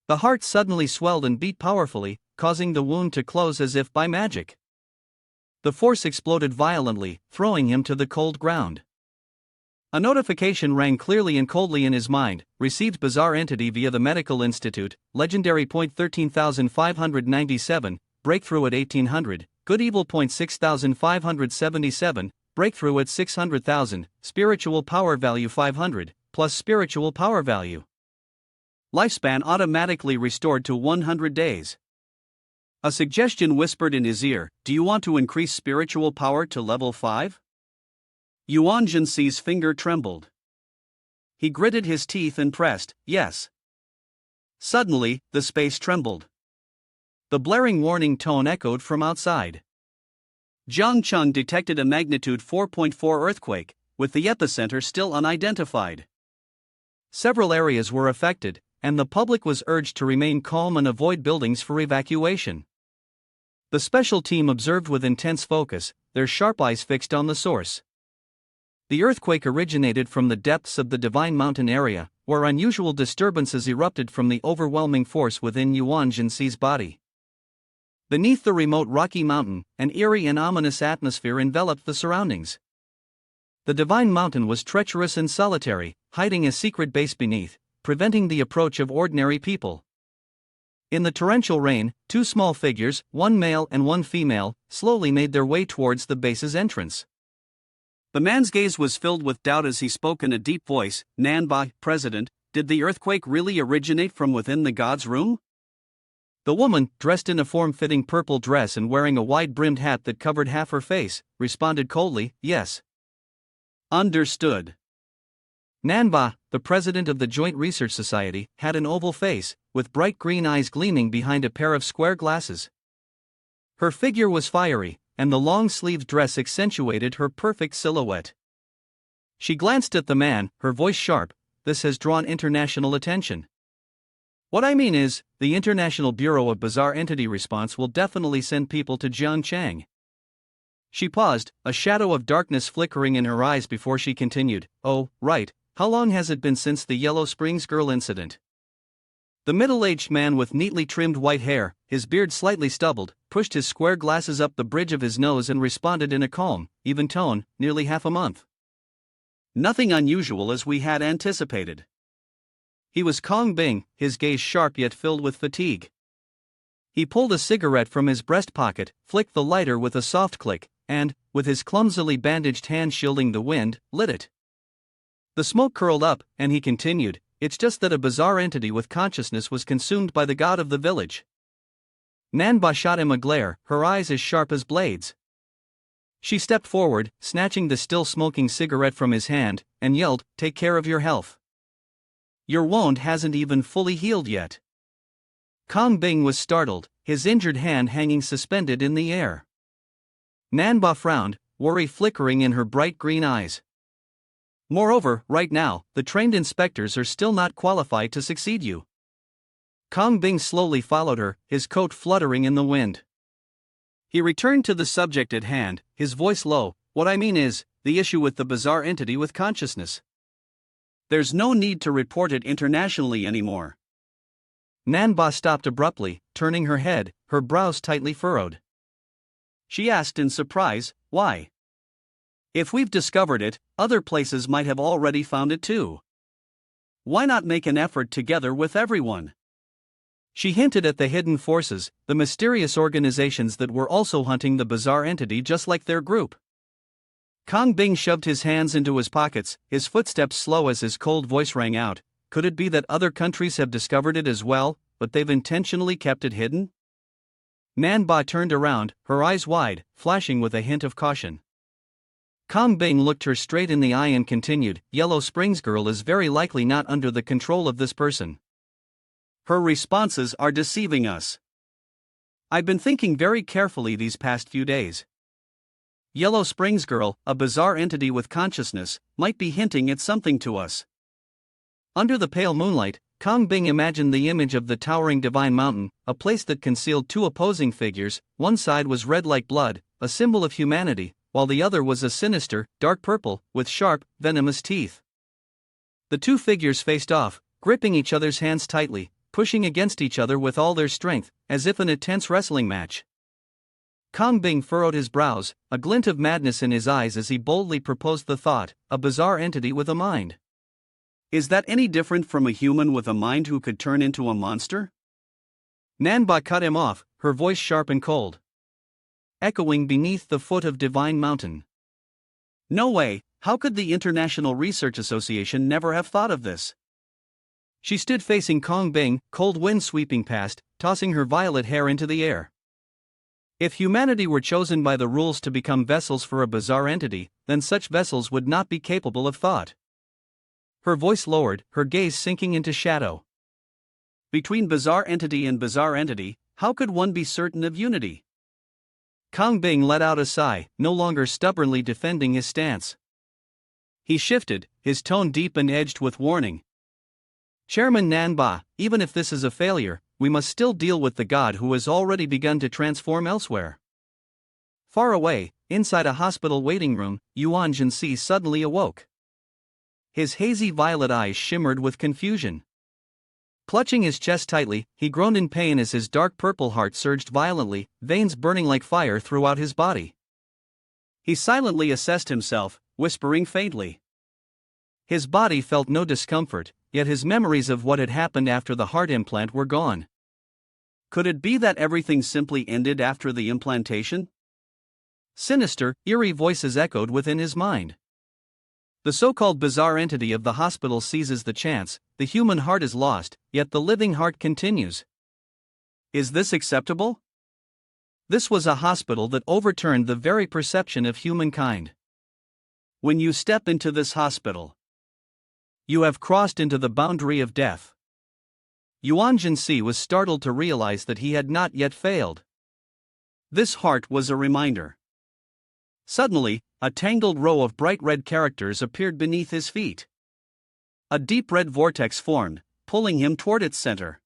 The heart suddenly swelled and beat powerfully, causing the wound to close as if by magic. The force exploded violently, throwing him to the cold ground. A notification rang clearly and coldly in his mind, received bizarre entity via the Medical Institute, legendary point 13,597, breakthrough at 1800, good evil point 6,577, breakthrough at 600,000, spiritual power value 500, plus spiritual power value. Lifespan automatically restored to 100 days. A suggestion whispered in his ear, "Do you want to increase spiritual power to level 5? Yuan Si's finger trembled. He gritted his teeth and pressed, "Yes." Suddenly, the space trembled. The blaring warning tone echoed from outside. Zhangcheng detected a magnitude 4.4 earthquake, with the epicenter still unidentified. Several areas were affected, and the public was urged to remain calm and avoid buildings for evacuation. The special team observed with intense focus, their sharp eyes fixed on the source. The earthquake originated from the depths of the Divine Mountain area, where unusual disturbances erupted from the overwhelming force within Yuan Si's body. Beneath the remote rocky mountain, an eerie and ominous atmosphere enveloped the surroundings. The Divine Mountain was treacherous and solitary, hiding a secret base beneath, preventing the approach of ordinary people. In the torrential rain, two small figures, one male and one female, slowly made their way towards the base's entrance. The man's gaze was filled with doubt as he spoke in a deep voice, "Nanba, President, did the earthquake really originate from within the god's room?" The woman, dressed in a form-fitting purple dress and wearing a wide-brimmed hat that covered half her face, responded coldly, "Yes." "Understood." Nanba, the president of the Joint Research Society, had an oval face, with bright green eyes gleaming behind a pair of square glasses. Her figure was fiery, and the long-sleeved dress accentuated her perfect silhouette. She glanced at the man, her voice sharp, "This has drawn international attention. What I mean is, the International Bureau of Bizarre Entity Response will definitely send people to Jiangchang. She paused, a shadow of darkness flickering in her eyes before she continued, "Oh, right, how long has it been since the Yellow Springs girl incident?" The middle-aged man with neatly trimmed white hair, his beard slightly stubbled, pushed his square glasses up the bridge of his nose and responded in a calm, even tone, "Nearly half a month. Nothing unusual as we had anticipated." He was Kong Bing, his gaze sharp yet filled with fatigue. He pulled a cigarette from his breast pocket, flicked the lighter with a soft click, and, with his clumsily bandaged hand shielding the wind, lit it. The smoke curled up, and he continued, "It's just that a bizarre entity with consciousness was consumed by the god of the village." Nanba shot him a glare, her eyes as sharp as blades. She stepped forward, snatching the still smoking cigarette from his hand, and yelled, "Take care of your health. Your wound hasn't even fully healed yet." Kong Bing was startled, his injured hand hanging suspended in the air. Nanba frowned, worry flickering in her bright green eyes. "Moreover, right now, the trained inspectors are still not qualified to succeed you." Kong Bing slowly followed her, his coat fluttering in the wind. He returned to the subject at hand, his voice low, "What I mean is, the issue with the bizarre entity with consciousness. There's no need to report it internationally anymore." Nanba stopped abruptly, turning her head, her brows tightly furrowed. She asked in surprise, "Why? If we've discovered it, other places might have already found it too. Why not make an effort together with everyone?" She hinted at the hidden forces, the mysterious organizations that were also hunting the bizarre entity just like their group. Kong Bing shoved his hands into his pockets, his footsteps slow as his cold voice rang out, "Could it be that other countries have discovered it as well, but they've intentionally kept it hidden?" Nanba turned around, her eyes wide, flashing with a hint of caution. Kong Bing looked her straight in the eye and continued, "Yellow Springs girl is very likely not under the control of this person. Her responses are deceiving us. I've been thinking very carefully these past few days. Yellow Springs girl, a bizarre entity with consciousness, might be hinting at something to us." Under the pale moonlight, Kong Bing imagined the image of the towering divine mountain, a place that concealed two opposing figures. One side was red like blood, a symbol of humanity, while the other was a sinister, dark purple, with sharp, venomous teeth. The two figures faced off, gripping each other's hands tightly, pushing against each other with all their strength, as if in a tense wrestling match. Kong Bing furrowed his brows, a glint of madness in his eyes as he boldly proposed the thought, a bizarre entity with a mind. Is that any different from a human with a mind who could turn into a monster? Nanba cut him off, her voice sharp and cold, echoing beneath the foot of Divine Mountain. "No way, how could the International Research Association never have thought of this?" She stood facing Kong Bing, cold wind sweeping past, tossing her violet hair into the air. If humanity were chosen by the rules to become vessels for a bizarre entity, then such vessels would not be capable of thought. Her voice lowered, her gaze sinking into shadow. Between bizarre entity and bizarre entity, how could one be certain of unity? Kong Bing let out a sigh, no longer stubbornly defending his stance. He shifted, his tone deep and edged with warning. "Chairman Nanba, even if this is a failure, we must still deal with the god who has already begun to transform elsewhere." Far away, inside a hospital waiting room, Yuan Si suddenly awoke. His hazy violet eyes shimmered with confusion. Clutching his chest tightly, he groaned in pain as his dark purple heart surged violently, veins burning like fire throughout his body. He silently assessed himself, whispering faintly. His body felt no discomfort, yet his memories of what had happened after the heart implant were gone. Could it be that everything simply ended after the implantation? Sinister, eerie voices echoed within his mind. The so-called bizarre entity of the hospital seizes the chance, the human heart is lost, yet the living heart continues. Is this acceptable? This was a hospital that overturned the very perception of humankind. When you step into this hospital, you have crossed into the boundary of death. Yuan Si was startled to realize that he had not yet failed. This heart was a reminder. Suddenly, a tangled row of bright red characters appeared beneath his feet. A deep red vortex formed, pulling him toward its center.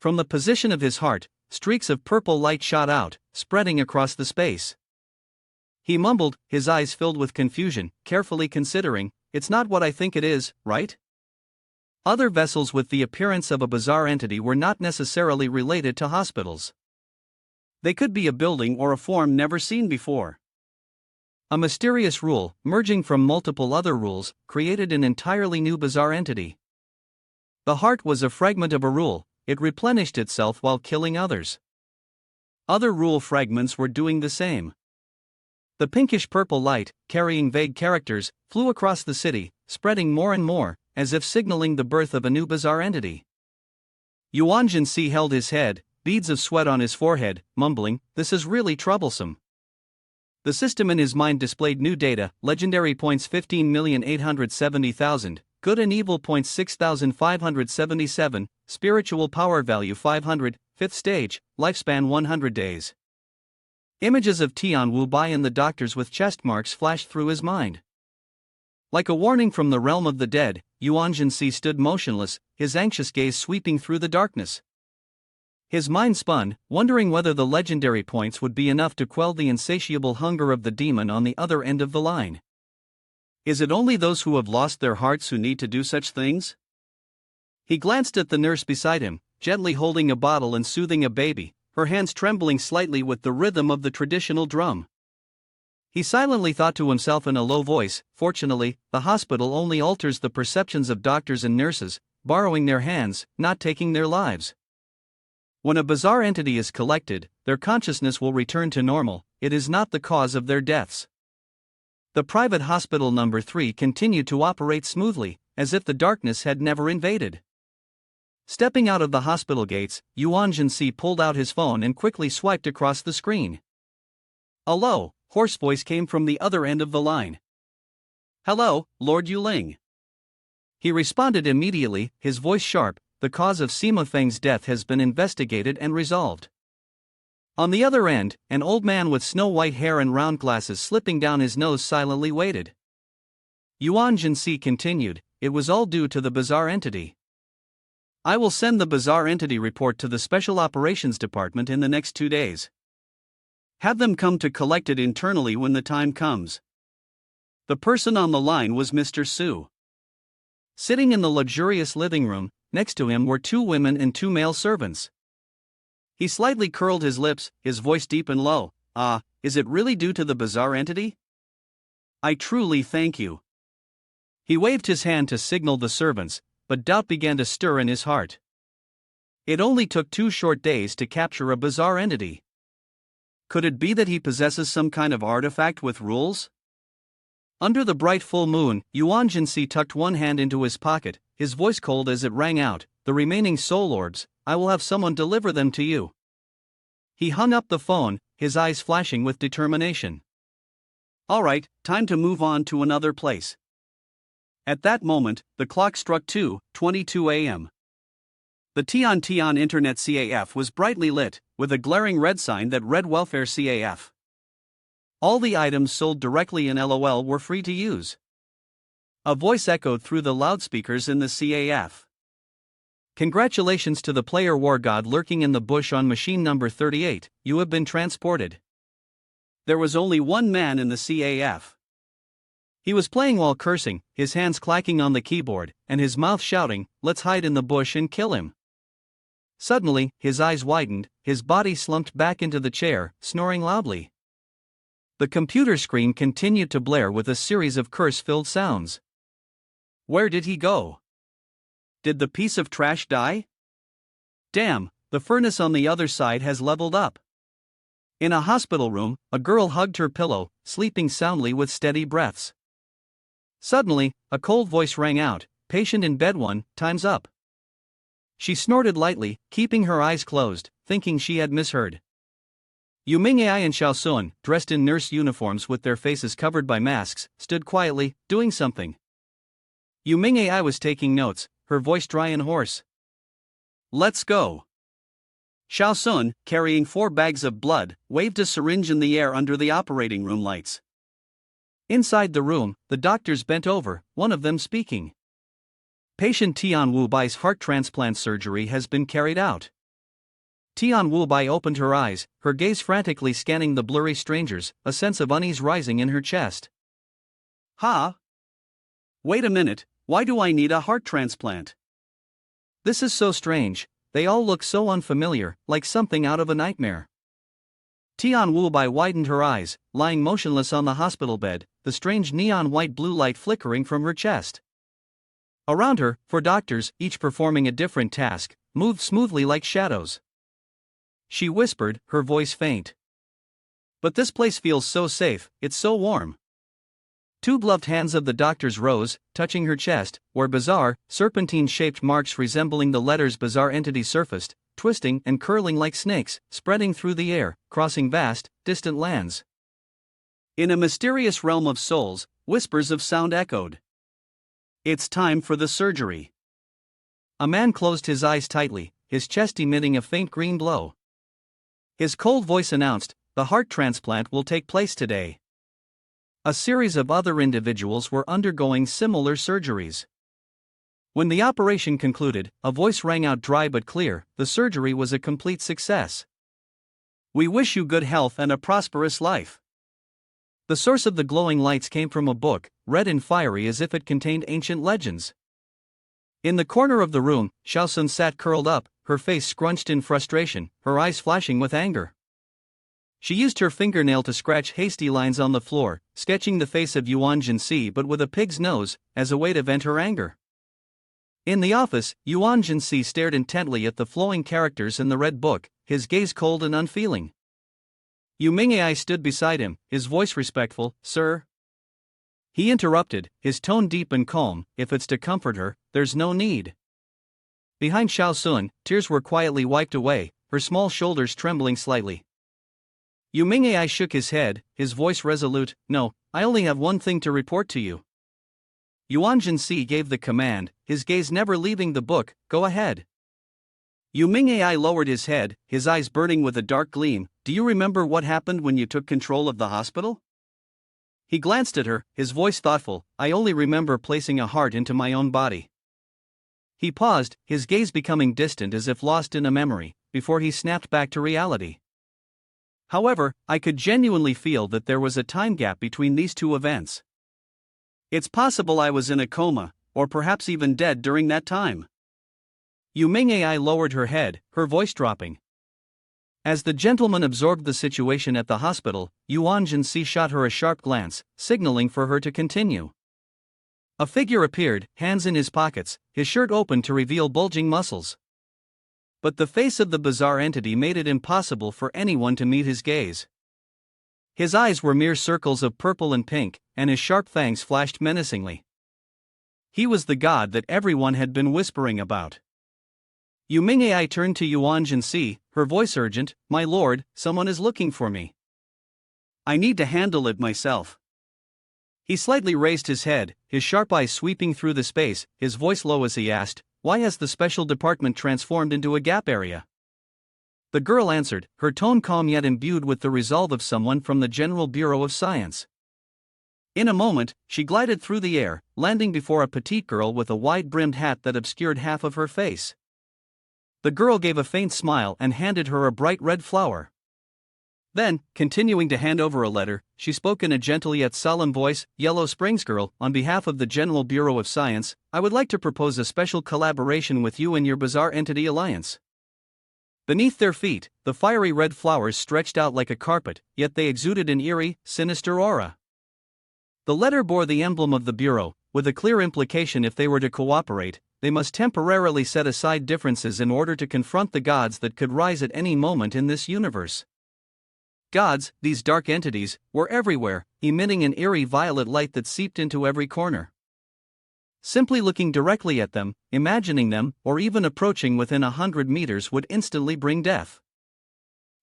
From the position of his heart, streaks of purple light shot out, spreading across the space. He mumbled, his eyes filled with confusion, carefully considering, "It's not what I think it is, right?" Other vessels with the appearance of a bizarre entity were not necessarily related to hospitals. They could be a building or a form never seen before. A mysterious rule, merging from multiple other rules, created an entirely new bizarre entity. The heart was a fragment of a rule, it replenished itself while killing others. Other rule fragments were doing the same. The pinkish-purple light, carrying vague characters, flew across the city, spreading more and more, as if signaling the birth of a new bizarre entity. Yuan Si held his head, beads of sweat on his forehead, mumbling, "This is really troublesome." The system in his mind displayed new data: legendary points 15,870,000, good and evil points 6,577, spiritual power value 500, 5th stage, lifespan 100 days. Images of Tian Wu Bai and the doctors with chest marks flashed through his mind. Like a warning from the realm of the dead, Yuan Si stood motionless, his anxious gaze sweeping through the darkness. His mind spun, wondering whether the legendary points would be enough to quell the insatiable hunger of the demon on the other end of the line. Is it only those who have lost their hearts who need to do such things? He glanced at the nurse beside him, gently holding a bottle and soothing a baby, her hands trembling slightly with the rhythm of the traditional drum. He silently thought to himself in a low voice, "Fortunately, the hospital only alters the perceptions of doctors and nurses, borrowing their hands, not taking their lives. When a bizarre entity is collected, their consciousness will return to normal, it is not the cause of their deaths." The private hospital number 3 continued to operate smoothly, as if the darkness had never invaded. Stepping out of the hospital gates, Yuan Si pulled out his phone and quickly swiped across the screen. A low, hoarse voice came from the other end of the line. "Hello, Lord Yuling." He responded immediately, his voice sharp, "The cause of Sima Feng's death has been investigated and resolved." On the other end, an old man with snow-white hair and round glasses slipping down his nose silently waited. Yuan Si continued, "It was all due to the bizarre entity. I will send the bizarre entity report to the Special Operations Department in the next 2 days. Have them come to collect it internally when the time comes." The person on the line was Mr. Su. Sitting in the luxurious living room, next to him were 2 women and 2 male servants. He slightly curled his lips, his voice deep and low. "Ah, is it really due to the bizarre entity? I truly thank you." He waved his hand to signal the servants, but doubt began to stir in his heart. It only took 2 short days to capture a bizarre entity. Could it be that he possesses some kind of artifact with rules? Under the bright full moon, Yuan Si tucked one hand into his pocket, his voice cold as it rang out, "The remaining soul orbs, I will have someone deliver them to you." He hung up the phone, his eyes flashing with determination. "All right, time to move on to another place." At that moment, the clock struck 2:22 a.m. The Tian Internet CAF was brightly lit, with a glaring red sign that read Welfare CAF. All the items sold directly in LOL were free to use. A voice echoed through the loudspeakers in the CAF. "Congratulations to the player war god lurking in the bush on machine number 38, you have been transported." There was only one man in the CAF. He was playing while cursing, his hands clacking on the keyboard, and his mouth shouting, "Let's hide in the bush and kill him." Suddenly, his eyes widened, his body slumped back into the chair, snoring loudly. The computer screen continued to blare with a series of curse-filled sounds. Where did he go? Did the piece of trash die? Damn, the furnace on the other side has leveled up. In a hospital room, a girl hugged her pillow, sleeping soundly with steady breaths. Suddenly, a cold voice rang out, "Patient in bed 1, time's up." She snorted lightly, keeping her eyes closed, thinking she had misheard. Yu Ming'ai and Xiao Sun, dressed in nurse uniforms with their faces covered by masks, stood quietly, doing something. Yu Ming'ai was taking notes, her voice dry and hoarse. "Let's go." Xiao Sun, carrying 4 bags of blood, waved a syringe in the air under the operating room lights. Inside the room, the doctors bent over, one of them speaking. "Patient Tian Wu Bai's heart transplant surgery has been carried out. Tian Wubai opened her eyes, her gaze frantically scanning the blurry strangers, a sense of unease rising in her chest. Ha! Wait a minute, why do I need a heart transplant? This is so strange, they all look so unfamiliar, like something out of a nightmare. Tian Wubai widened her eyes, lying motionless on the hospital bed, the strange neon white blue light flickering from her chest. Around her, four doctors, each performing a different task, moved smoothly like shadows. She whispered, her voice faint. But this place feels so safe, it's so warm. Two gloved hands of the doctors rose, touching her chest, where bizarre, serpentine-shaped marks resembling the letters bizarre entity surfaced, twisting and curling like snakes, spreading through the air, crossing vast, distant lands. In a mysterious realm of souls, whispers of sound echoed. It's time for the surgery. A man closed his eyes tightly, his chest emitting a faint green glow. His cold voice announced, the heart transplant will take place today. A series of other individuals were undergoing similar surgeries. When the operation concluded, a voice rang out dry but clear, the surgery was a complete success. We wish you good health and a prosperous life. The source of the glowing lights came from a book, red and fiery as if it contained ancient legends. In the corner of the room, Xiaosun sat curled up, her face scrunched in frustration, her eyes flashing with anger. She used her fingernail to scratch hasty lines on the floor, sketching the face of Yuan Si but with a pig's nose, as a way to vent her anger. In the office, Yuan Si stared intently at the flowing characters in the red book, his gaze cold and unfeeling. Yu Mingai stood beside him, his voice respectful, Sir? He interrupted, his tone deep and calm, if it's to comfort her, there's no need. Behind Xiaosun, tears were quietly wiped away, her small shoulders trembling slightly. Yu Mingai shook his head, his voice resolute, No, I only have one thing to report to you. Yuan Si gave the command, his gaze never leaving the book, Go ahead. Yu Mingai lowered his head, his eyes burning with a dark gleam, Do you remember what happened when you took control of the hospital? He glanced at her, his voice thoughtful, I only remember placing a heart into my own body. He paused, his gaze becoming distant as if lost in a memory, before he snapped back to reality. However, I could genuinely feel that there was a time gap between these two events. It's possible I was in a coma, or perhaps even dead during that time. Yu Mingai lowered her head, her voice dropping. As the gentleman absorbed the situation at the hospital, Yuan Si shot her a sharp glance, signaling for her to continue. A figure appeared, hands in his pockets, his shirt open to reveal bulging muscles. But the face of the bizarre entity made it impossible for anyone to meet his gaze. His eyes were mere circles of purple and pink, and his sharp fangs flashed menacingly. He was the god that everyone had been whispering about. Yu Mingai turned to Yuan Si, her voice urgent, My lord, someone is looking for me. I need to handle it myself. He slightly raised his head, his sharp eyes sweeping through the space, his voice low as he asked, Why has the special department transformed into a gap area? The girl answered, her tone calm yet imbued with the resolve of someone from the General Bureau of Science. In a moment, she glided through the air, landing before a petite girl with a wide-brimmed hat that obscured half of her face. The girl gave a faint smile and handed her a bright red flower. Then, continuing to hand over a letter, she spoke in a gentle yet solemn voice, Yellow Springs girl, on behalf of the General Bureau of Science, I would like to propose a special collaboration with you and your bizarre entity alliance. Beneath their feet, the fiery red flowers stretched out like a carpet, yet they exuded an eerie, sinister aura. The letter bore the emblem of the Bureau, with a clear implication if they were to cooperate, they must temporarily set aside differences in order to confront the gods that could rise at any moment in this universe. Gods, these dark entities, were everywhere, emitting an eerie violet light that seeped into every corner. Simply looking directly at them, imagining them, or even approaching within 100 meters would instantly bring death.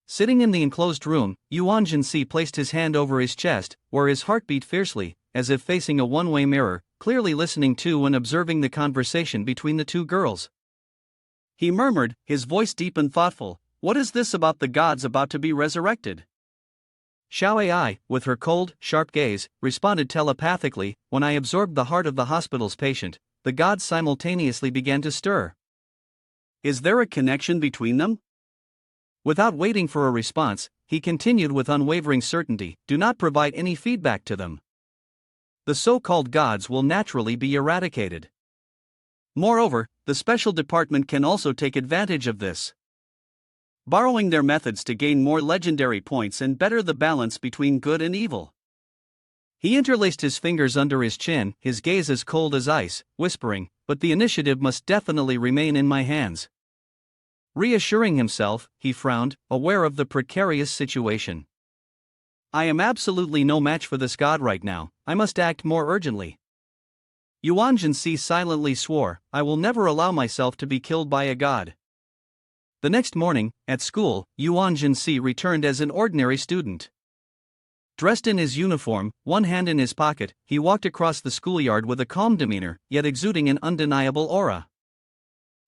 Sitting in the enclosed room, Yuan Si placed his hand over his chest, where his heart beat fiercely, as if facing a one-way mirror, clearly listening to and observing the conversation between the two girls. He murmured, his voice deep and thoughtful, What is this about the gods about to be resurrected? Xiao Ai, with her cold, sharp gaze, responded telepathically, When I absorbed the heart of the hospital's patient, the gods simultaneously began to stir. Is there a connection between them? Without waiting for a response, he continued with unwavering certainty, do not provide any feedback to them. The so-called gods will naturally be eradicated. Moreover, the special department can also take advantage of this, borrowing their methods to gain more legendary points and better the balance between good and evil. He interlaced his fingers under his chin, his gaze as cold as ice, whispering, but the initiative must definitely remain in my hands. Reassuring himself, he frowned, aware of the precarious situation. I am absolutely no match for this god right now, I must act more urgently. Yuan Si silently swore, I will never allow myself to be killed by a god. The next morning, at school, Yuan Si returned as an ordinary student. Dressed in his uniform, one hand in his pocket, he walked across the schoolyard with a calm demeanor, yet exuding an undeniable aura.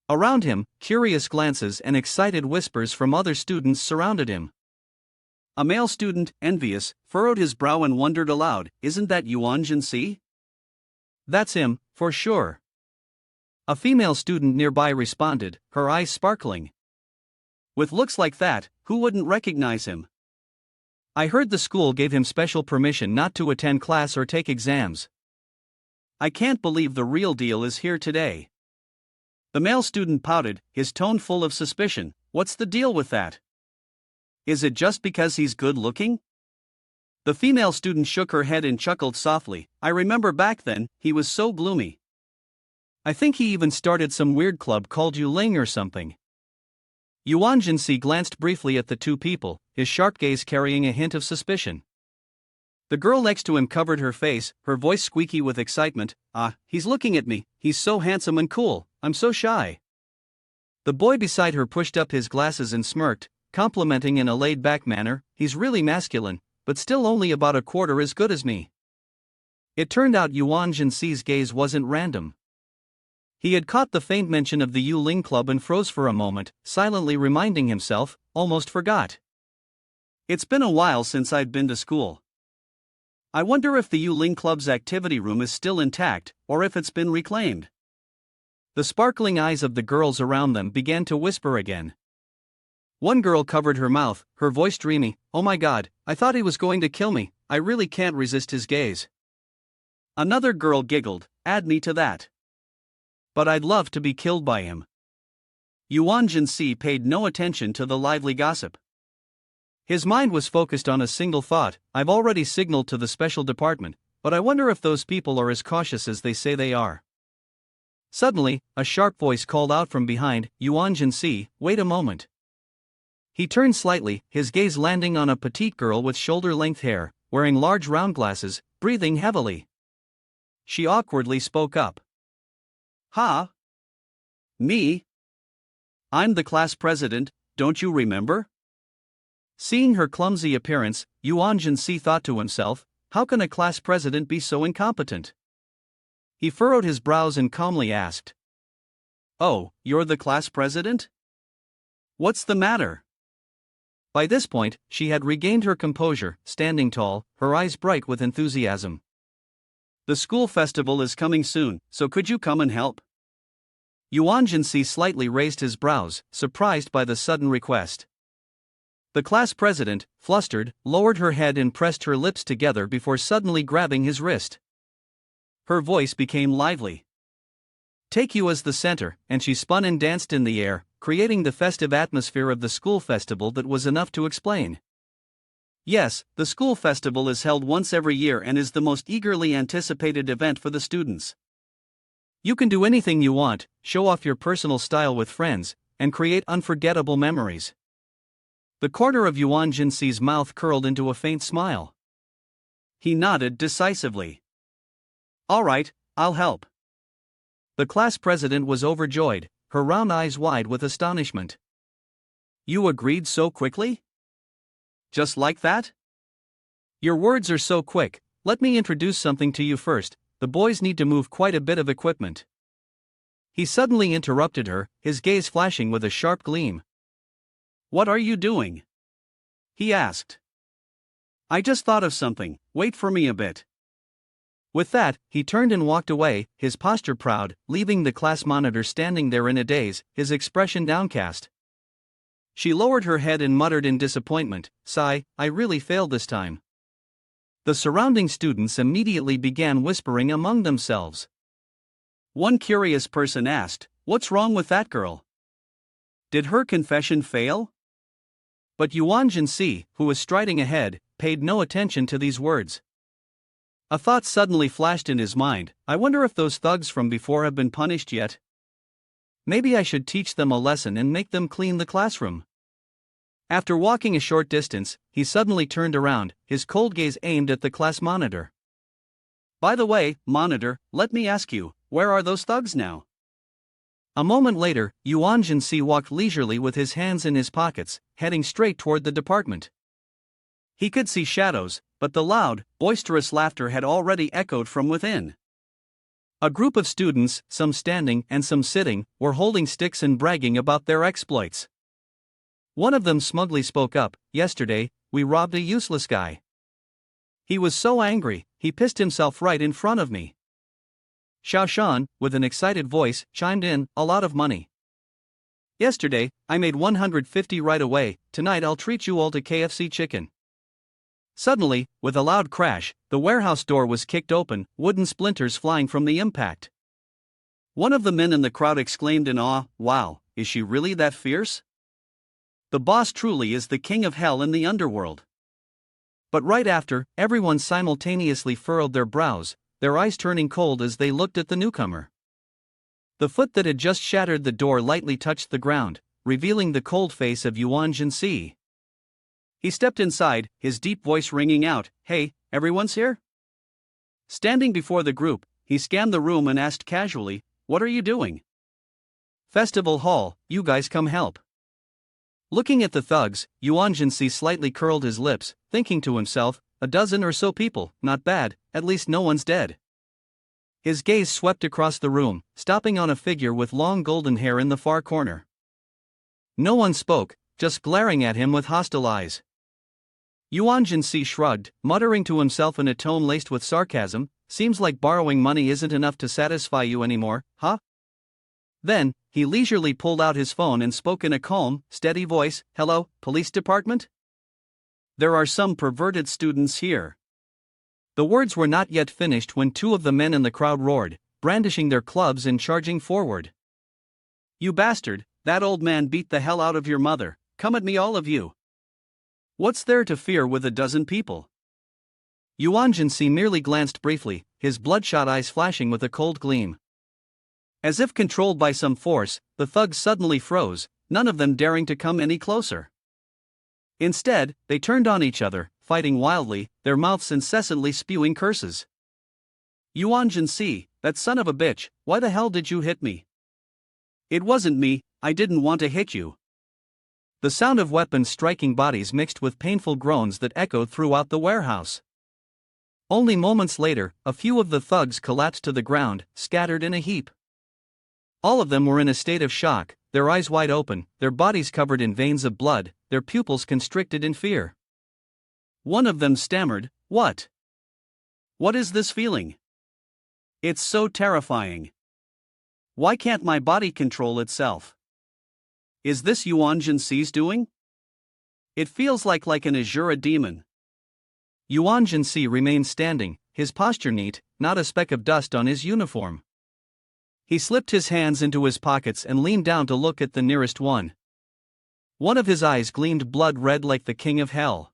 Around him, curious glances and excited whispers from other students surrounded him. A male student, envious, furrowed his brow and wondered aloud, isn't that Yuan Si? That's him, for sure. A female student nearby responded, her eyes sparkling. With looks like that, who wouldn't recognize him? I heard the school gave him special permission not to attend class or take exams. I can't believe the real deal is here today. The male student pouted, his tone full of suspicion. What's the deal with that? Is it just because he's good looking? The female student shook her head and chuckled softly. I remember back then, he was so gloomy. I think he even started some weird club called Yuling or something. Yuan Si glanced briefly at the two people, his sharp gaze carrying a hint of suspicion. The girl next to him covered her face, her voice squeaky with excitement. Ah, he's looking at me, he's so handsome and cool, I'm so shy. The boy beside her pushed up his glasses and smirked, complimenting in a laid-back manner, he's really masculine, but still only about a quarter as good as me. It turned out Yuan Si's gaze wasn't random. He had caught the faint mention of the Yuling Club and froze for a moment, silently reminding himself, almost forgot. It's been a while since I've been to school. I wonder if the Yuling Club's activity room is still intact, or if it's been reclaimed. The sparkling eyes of the girls around them began to whisper again. One girl covered her mouth, her voice dreamy, oh my god, I thought he was going to kill me, I really can't resist his gaze. Another girl giggled, add me to that. But I'd love to be killed by him. Yuan Si paid no attention to the lively gossip. His mind was focused on a single thought, I've already signaled to the special department, but I wonder if those people are as cautious as they say they are. Suddenly, a sharp voice called out from behind, Yuan Si, wait a moment. He turned slightly, his gaze landing on a petite girl with shoulder-length hair, wearing large round glasses, breathing heavily. She awkwardly spoke up. Ha? Me? I'm the class president, don't you remember? Seeing her clumsy appearance, Yuan Si thought to himself, how can a class president be so incompetent? He furrowed his brows and calmly asked. Oh, you're the class president? What's the matter? By this point, she had regained her composure, standing tall, her eyes bright with enthusiasm. The school festival is coming soon, so could you come and help? Yuan Si slightly raised his brows, surprised by the sudden request. The class president, flustered, lowered her head and pressed her lips together before suddenly grabbing his wrist. Her voice became lively. Take you as the center, and she spun and danced in the air, creating the festive atmosphere of the school festival that was enough to explain. Yes, the school festival is held once every year and is the most eagerly anticipated event for the students. You can do anything you want, show off your personal style with friends, and create unforgettable memories. The corner of Yuan Si's mouth curled into a faint smile. He nodded decisively. All right, I'll help. The class president was overjoyed, her round eyes wide with astonishment. You agreed so quickly? Just like that? Your words are so quick, let me introduce something to you first, the boys need to move quite a bit of equipment. He suddenly interrupted her, his gaze flashing with a sharp gleam. What are you doing? He asked. I just thought of something, wait for me a bit. With that, he turned and walked away, his posture proud, leaving the class monitor standing there in a daze, his expression downcast. She lowered her head and muttered in disappointment, "Sigh, I really failed this time." The surrounding students immediately began whispering among themselves. One curious person asked, "What's wrong with that girl? Did her confession fail?" But Yuan Si, who was striding ahead, paid no attention to these words. A thought suddenly flashed in his mind. I wonder if those thugs from before have been punished yet. Maybe I should teach them a lesson and make them clean the classroom. After walking a short distance, he suddenly turned around, his cold gaze aimed at the class monitor. "By the way, monitor, let me ask you, where are those thugs now?" A moment later, Yuan Si walked leisurely with his hands in his pockets, heading straight toward the department. He could see shadows, but the loud, boisterous laughter had already echoed from within. A group of students, some standing and some sitting, were holding sticks and bragging about their exploits. One of them smugly spoke up, "Yesterday, we robbed a useless guy. He was so angry, he pissed himself right in front of me." Xiaoshan, with an excited voice, chimed in, "A lot of money. Yesterday, I made 150 right away, tonight I'll treat you all to KFC chicken." Suddenly, with a loud crash, the warehouse door was kicked open, wooden splinters flying from the impact. One of the men in the crowd exclaimed in awe, "Wow, is she really that fierce? The boss truly is the king of hell in the underworld." But right after, everyone simultaneously furrowed their brows, their eyes turning cold as they looked at the newcomer. The foot that had just shattered the door lightly touched the ground, revealing the cold face of Yuan Si. He stepped inside, his deep voice ringing out, "Hey, everyone's here?" Standing before the group, he scanned the room and asked casually, "What are you doing?" "Festival hall, you guys come help." Looking at the thugs, Yuan Si slightly curled his lips, thinking to himself, "A dozen or so people, not bad, at least no one's dead." His gaze swept across the room, stopping on a figure with long golden hair in the far corner. No one spoke, just glaring at him with hostile eyes. Yuan Si shrugged, muttering to himself in a tone laced with sarcasm, "Seems like borrowing money isn't enough to satisfy you anymore, huh?" Then, he leisurely pulled out his phone and spoke in a calm, steady voice, "Hello, police department? There are some perverted students here." The words were not yet finished when two of the men in the crowd roared, brandishing their clubs and charging forward. "You bastard, that old man beat the hell out of your mother, come at me all of you. What's there to fear with a dozen people?" Yuan Si merely glanced briefly, his bloodshot eyes flashing with a cold gleam. As if controlled by some force, the thugs suddenly froze, none of them daring to come any closer. Instead, they turned on each other, fighting wildly, their mouths incessantly spewing curses. "Yuan Si, that son of a bitch, why the hell did you hit me?" "It wasn't me, I didn't want to hit you." The sound of weapons striking bodies mixed with painful groans that echoed throughout the warehouse. Only moments later, a few of the thugs collapsed to the ground, scattered in a heap. All of them were in a state of shock, their eyes wide open, their bodies covered in veins of blood, their pupils constricted in fear. One of them stammered, "What? What is this feeling? It's so terrifying. Why can't my body control itself? Is this Yuan Si's doing? It feels like an Azura demon." Yuan Si remained standing, his posture neat, not a speck of dust on his uniform. He slipped his hands into his pockets and leaned down to look at the nearest one. One of his eyes gleamed blood red like the king of hell.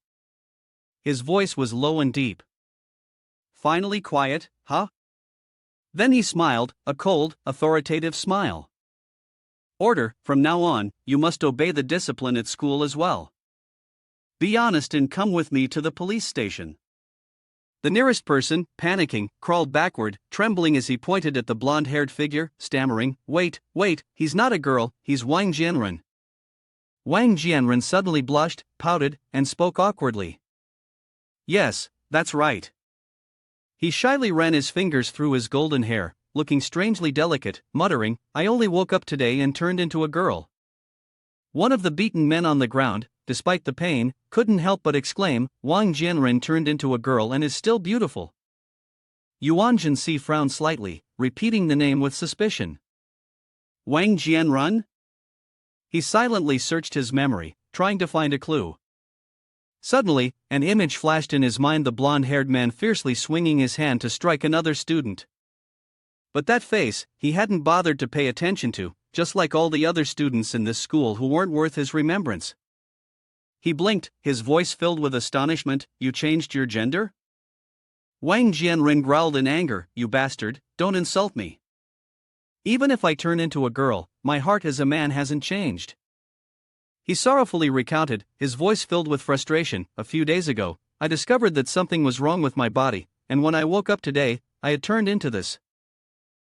His voice was low and deep. "Finally quiet, huh?" Then he smiled, a cold, authoritative smile. "Order, from now on, you must obey the discipline at school as well. Be honest and come with me to the police station." The nearest person, panicking, crawled backward, trembling as he pointed at the blonde-haired figure, stammering, wait, he's not a girl, he's Wang Jianren." Wang Jianren suddenly blushed, pouted, and spoke awkwardly. "Yes, that's right." He shyly ran his fingers through his golden hair, looking strangely delicate, muttering, "I only woke up today and turned into a girl." One of the beaten men on the ground, despite the pain, couldn't help but exclaim, "Wang Jianren turned into a girl and is still beautiful." Yuan Si frowned slightly, repeating the name with suspicion. "Wang Jianren? He silently searched his memory, trying to find a clue. Suddenly, an image flashed in his mind: the blonde-haired man fiercely swinging his hand to strike another student. But that face, he hadn't bothered to pay attention to, just like all the other students in this school who weren't worth his remembrance. He blinked, his voice filled with astonishment. "You changed your gender?" Wang Jianren growled in anger. "You bastard, don't insult me. Even if I turn into a girl, my heart as a man hasn't changed." He sorrowfully recounted, his voice filled with frustration. "A few days ago, I discovered that something was wrong with my body, and when I woke up today, I had turned into this."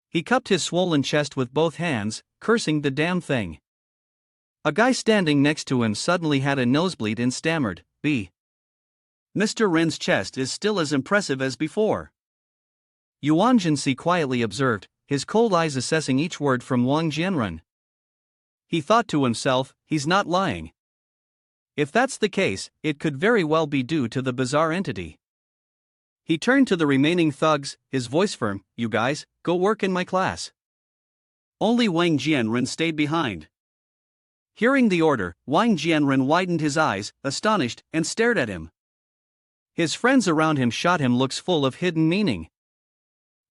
He cupped his swollen chest with both hands, cursing the damn thing. A guy standing next to him suddenly had a nosebleed and stammered, "Mr. Ren's chest is still as impressive as before." Yuan Si quietly observed, his cold eyes assessing each word from Wang Jianren. He thought to himself, he's not lying. If that's the case, it could very well be due to the bizarre entity. He turned to the remaining thugs, his voice firm. "You guys, go work in my class." Only Wang Jianren stayed behind. Hearing the order, Wang Jianren widened his eyes, astonished, and stared at him. His friends around him shot him looks full of hidden meaning.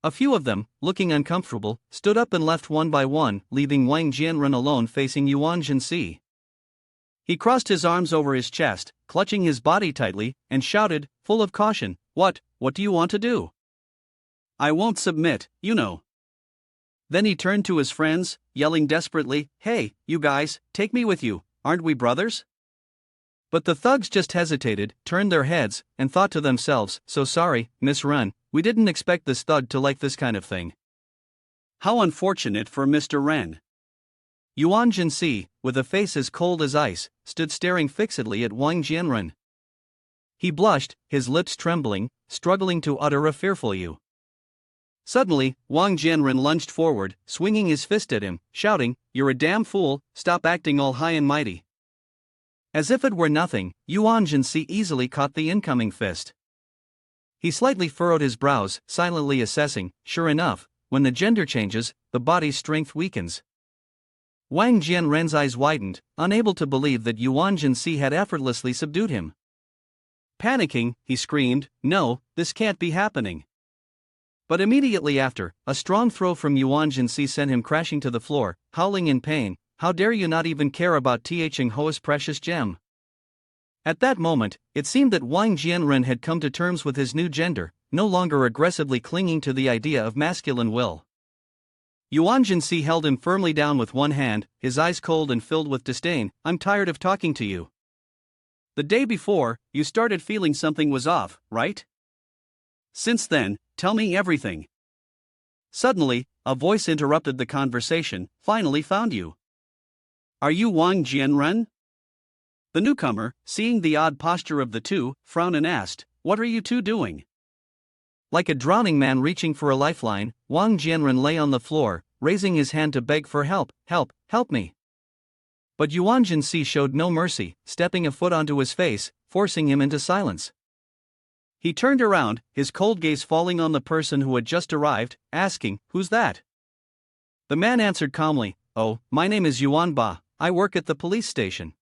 A few of them, looking uncomfortable, stood up and left one by one, leaving Wang Jianren alone facing Yuan Si. He crossed his arms over his chest, clutching his body tightly, and shouted, full of caution, What do you want to do?" "I won't submit, you know." Then he turned to his friends, yelling desperately, "Hey, you guys, take me with you, aren't we brothers?" But the thugs just hesitated, turned their heads, and thought to themselves, "So sorry, Miss Ren, we didn't expect this thug to like this kind of thing." How unfortunate for Mr. Ren. Yuan Si, with a face as cold as ice, stood staring fixedly at Wang Jianren. He blushed, his lips trembling, struggling to utter a fearful "you." Suddenly, Wang Jianren lunged forward, swinging his fist at him, shouting, "You're a damn fool, stop acting all high and mighty." As if it were nothing, Yuan Si easily caught the incoming fist. He slightly furrowed his brows, silently assessing, sure enough, when the gender changes, the body's strength weakens. Wang Jianren's eyes widened, unable to believe that Yuan Si had effortlessly subdued him. Panicking, he screamed, "No, this can't be happening." But immediately after, a strong throw from Yuan Si sent him crashing to the floor, howling in pain. "How dare you not even care about Cheng Ho's precious gem?" At that moment, it seemed that Wang Jianren had come to terms with his new gender, no longer aggressively clinging to the idea of masculine will. Yuan Si held him firmly down with one hand, his eyes cold and filled with disdain. "I'm tired of talking to you. The day before, you started feeling something was off, right? Since then, tell me everything." Suddenly, a voice interrupted the conversation. "Finally found you. Are you Wang Jianren?" The newcomer, seeing the odd posture of the two, frowned and asked, "What are you two doing?" Like a drowning man reaching for a lifeline, Wang Jianren lay on the floor, raising his hand to beg for help. Help me." But Yuan Si showed no mercy, stepping a foot onto his face, forcing him into silence. He turned around, his cold gaze falling on the person who had just arrived, asking, "Who's that?" The man answered calmly, "Oh, my name is Yuan Ba, I work at the police station."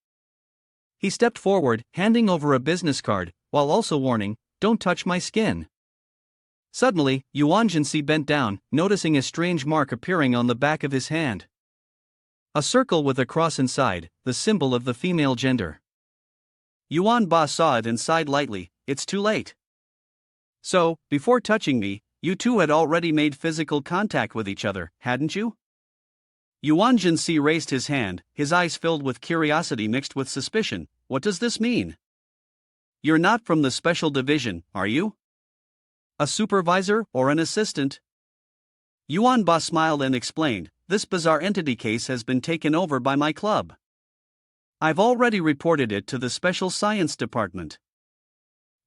He stepped forward, handing over a business card, while also warning, "Don't touch my skin." Suddenly, Yuan Si bent down, noticing a strange mark appearing on the back of his hand. A circle with a cross inside, the symbol of the female gender. Yuan Ba saw it and sighed lightly. "It's too late." "So, before touching me, you two had already made physical contact with each other, hadn't you?" Yuan Si raised his hand, his eyes filled with curiosity mixed with suspicion. "What does this mean? You're not from the special division, are you? A supervisor or an assistant?" Yuan Ba smiled and explained, "This bizarre entity case has been taken over by my club. I've already reported it to the Special Science Department."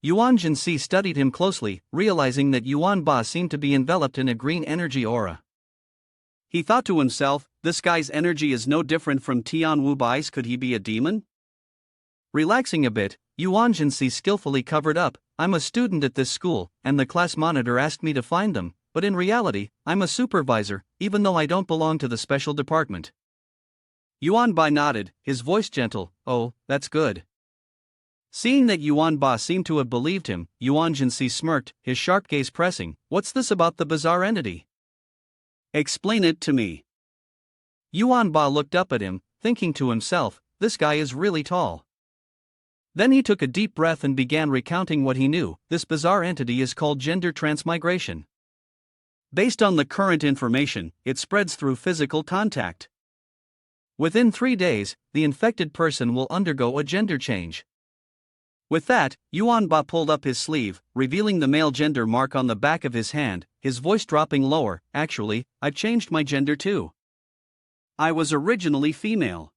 Yuan Si studied him closely, realizing that Yuan Ba seemed to be enveloped in a green energy aura. He thought to himself, this guy's energy is no different from Tian Wu Bai's. Could he be a demon? Relaxing a bit, Yuan Si skillfully covered up, "I'm a student at this school, and the class monitor asked me to find them, but in reality, I'm a supervisor, even though I don't belong to the special department." Yuan Ba nodded, his voice gentle. Oh, that's good. Seeing that Yuan Ba seemed to have believed him, Yuan Si smirked, his sharp gaze pressing. What's this about the bizarre entity? Explain it to me. Yuan Ba looked up at him, thinking to himself, this guy is really tall. Then he took a deep breath and began recounting what he knew. This bizarre entity is called gender transmigration. Based on the current information, it spreads through physical contact. Within 3 days, the infected person will undergo a gender change. With that, Yuan Ba pulled up his sleeve, revealing the male gender mark on the back of his hand, his voice dropping lower. Actually, I've changed my gender too. I was originally female.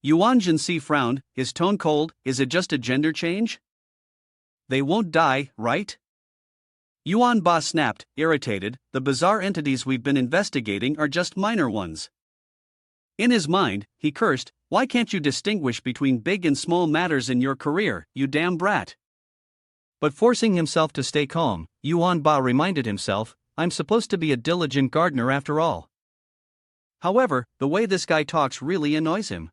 Yuan Si frowned, his tone cold. Is it just a gender change? They won't die, right? Yuan Ba snapped, irritated. The bizarre entities we've been investigating are just minor ones. In his mind, he cursed, why can't you distinguish between big and small matters in your career, you damn brat? But forcing himself to stay calm, Yuan Ba reminded himself, I'm supposed to be a diligent gardener after all. However, the way this guy talks really annoys him.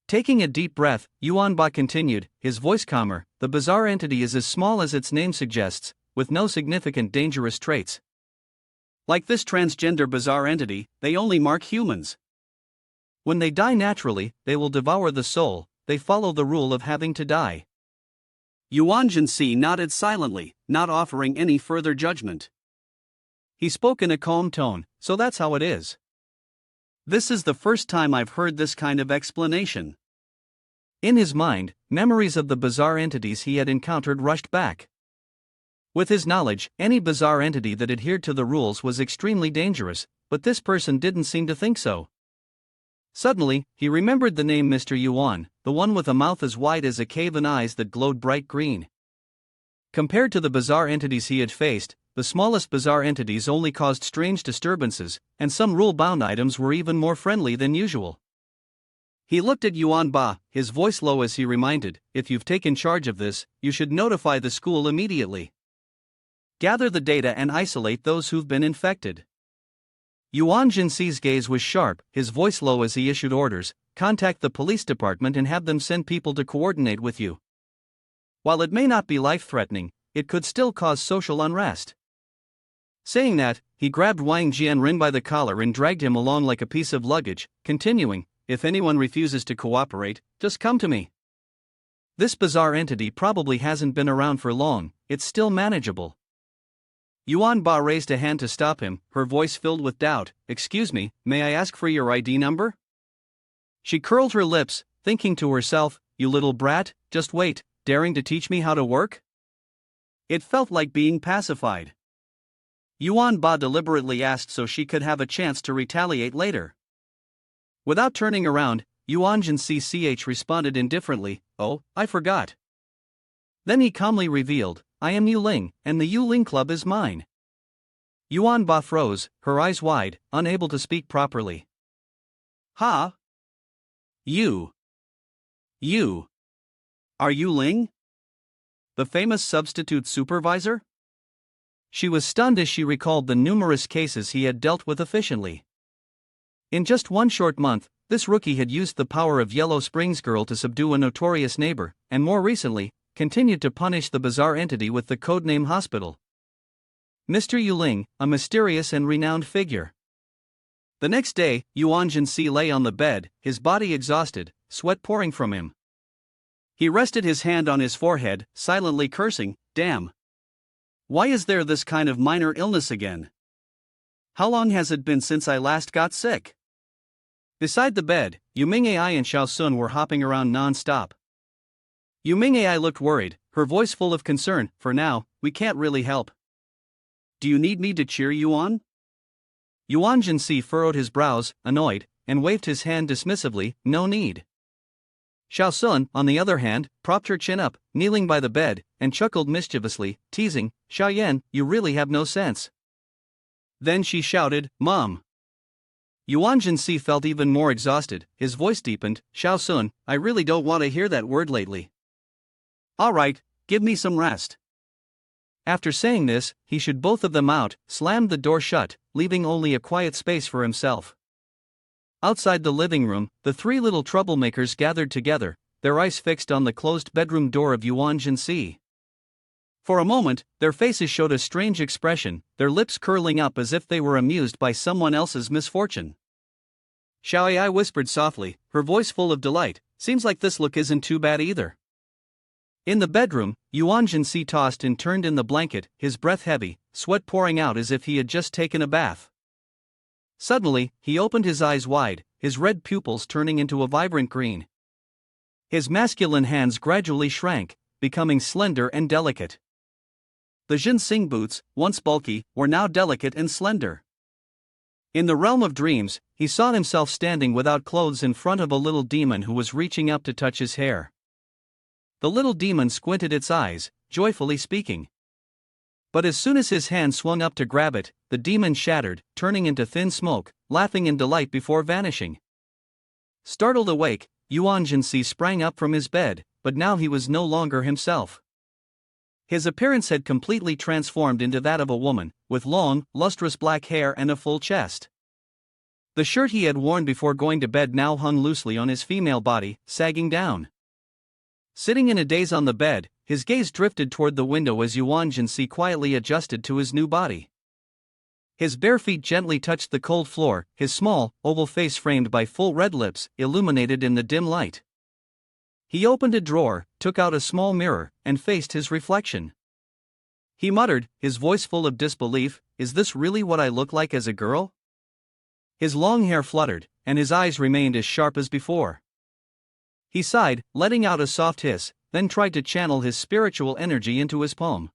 Taking a deep breath, Yuan Ba continued, his voice calmer. The bizarre entity is as small as its name suggests, with no significant dangerous traits. Like this transgender bizarre entity, they only mark humans. When they die naturally, they will devour the soul. They follow the rule of having to die. Yuan Si nodded silently, not offering any further judgment. He spoke in a calm tone, so that's how it is. This is the first time I've heard this kind of explanation. In his mind, memories of the bizarre entities he had encountered rushed back. With his knowledge, any bizarre entity that adhered to the rules was extremely dangerous, but this person didn't seem to think so. Suddenly, he remembered the name Mr. Yuan, the one with a mouth as wide as a cave and eyes that glowed bright green. Compared to the bizarre entities he had faced, the smallest bizarre entities only caused strange disturbances, and some rule-bound items were even more friendly than usual. He looked at Yuan Ba, his voice low as he reminded, if you've taken charge of this, you should notify the school immediately. Gather the data and isolate those who've been infected. Yuan Si's gaze was sharp, his voice low as he issued orders, contact the police department and have them send people to coordinate with you. While it may not be life-threatening, it could still cause social unrest. Saying that, he grabbed Wang Jianren by the collar and dragged him along like a piece of luggage, continuing, if anyone refuses to cooperate, just come to me. This bizarre entity probably hasn't been around for long, it's still manageable. Yuan Ba raised a hand to stop him, her voice filled with doubt. Excuse me, may I ask for your ID number? She curled her lips, thinking to herself, you little brat, just wait, daring to teach me how to work? It felt like being pacified. Yuan Ba deliberately asked so she could have a chance to retaliate later. Without turning around, Yuan Si responded indifferently, oh, I forgot. Then he calmly revealed, I am Yu Ling, and the Yu Ling Club is mine. Yuan Ba froze, her eyes wide, unable to speak properly. Ha? You. Are you Ling? The famous substitute supervisor? She was stunned as she recalled the numerous cases he had dealt with efficiently. In just one short month, this rookie had used the power of Yellow Springs Girl to subdue a notorious neighbor, and more recently, continued to punish the bizarre entity with the codename Hospital. Mr. Yu Ling, a mysterious and renowned figure. The next day, Yuan Si lay on the bed, his body exhausted, sweat pouring from him. He rested his hand on his forehead, silently cursing, damn. Why is there this kind of minor illness again? How long has it been since I last got sick? Beside the bed, Yuming Ai and Xiao Sun were hopping around non-stop. Yuming Ai looked worried, her voice full of concern. For now, we can't really help. Do you need me to cheer you on? Yuan Si furrowed his brows, annoyed, and waved his hand dismissively, no need. Xiao Sun, on the other hand, propped her chin up, kneeling by the bed, and chuckled mischievously, teasing, Xiaoyan, you really have no sense. Then she shouted, Mom. Yuan Si felt even more exhausted, his voice deepened, Xiao Sun, I really don't want to hear that word lately. Alright, give me some rest. After saying this, he shooed both of them out, slammed the door shut, leaving only a quiet space for himself. Outside the living room, the three little troublemakers gathered together, their eyes fixed on the closed bedroom door of Yuan Si. For a moment, their faces showed a strange expression, their lips curling up as if they were amused by someone else's misfortune. Xiaoyai whispered softly, her voice full of delight, seems like this look isn't too bad either. In the bedroom, Yuan Si tossed and turned in the blanket, his breath heavy, sweat pouring out as if he had just taken a bath. Suddenly, he opened his eyes wide, his red pupils turning into a vibrant green. His masculine hands gradually shrank, becoming slender and delicate. The ginseng boots, once bulky, were now delicate and slender. In the realm of dreams, he saw himself standing without clothes in front of a little demon who was reaching up to touch his hair. The little demon squinted its eyes, joyfully speaking. But as soon as his hand swung up to grab it, the demon shattered, turning into thin smoke, laughing in delight before vanishing. Startled awake, Yuan Si sprang up from his bed, but now he was no longer himself. His appearance had completely transformed into that of a woman, with long, lustrous black hair and a full chest. The shirt he had worn before going to bed now hung loosely on his female body, sagging down. Sitting in a daze on the bed, his gaze drifted toward the window as Yuan Si quietly adjusted to his new body. His bare feet gently touched the cold floor, his small, oval face framed by full red lips, illuminated in the dim light. He opened a drawer, took out a small mirror, and faced his reflection. He muttered, his voice full of disbelief, "Is this really what I look like as a girl?" His long hair fluttered, and his eyes remained as sharp as before. He sighed, letting out a soft hiss, then tried to channel his spiritual energy into his palm.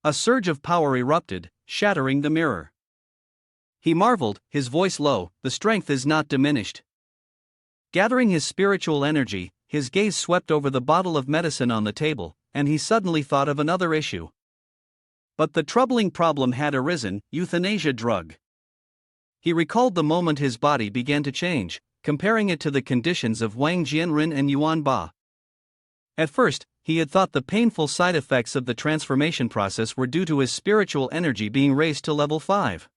A surge of power erupted, shattering the mirror. He marveled, his voice low, "The strength is not diminished." Gathering his spiritual energy, his gaze swept over the bottle of medicine on the table, and he suddenly thought of another issue. But the troubling problem had arisen: euthanasia drug. He recalled the moment his body began to change, comparing it to the conditions of Wang Jianren and Yuan Ba. At first, he had thought the painful side effects of the transformation process were due to his spiritual energy being raised to level 5.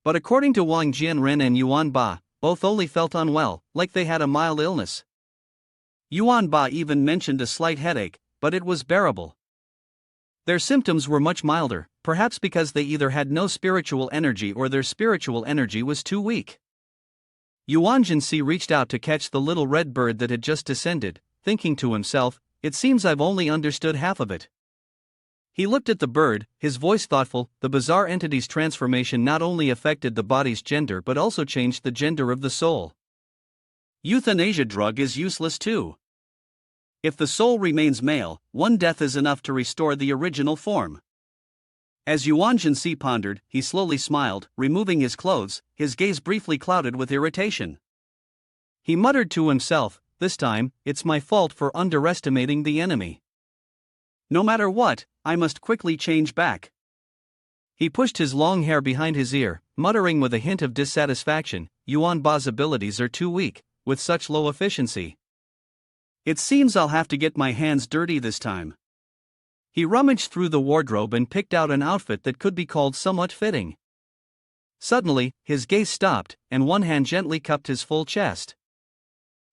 But according to Wang Jianren and Yuan Ba, both only felt unwell, like they had a mild illness. Yuan Ba even mentioned a slight headache, but it was bearable. Their symptoms were much milder, perhaps because they either had no spiritual energy or their spiritual energy was too weak. Yuan Si reached out to catch the little red bird that had just descended, thinking to himself, "It seems I've only understood half of it." He looked at the bird, his voice thoughtful. The bizarre entity's transformation not only affected the body's gender but also changed the gender of the soul. Euthanasia drug is useless too. If the soul remains male, one death is enough to restore the original form. As Yuan Si pondered, he slowly smiled, removing his clothes, his gaze briefly clouded with irritation. He muttered to himself, "This time, it's my fault for underestimating the enemy. No matter what, I must quickly change back." He pushed his long hair behind his ear, muttering with a hint of dissatisfaction, "Yuan Ba's abilities are too weak, with such low efficiency. It seems I'll have to get my hands dirty this time." He rummaged through the wardrobe and picked out an outfit that could be called somewhat fitting. Suddenly, his gaze stopped, and one hand gently cupped his full chest.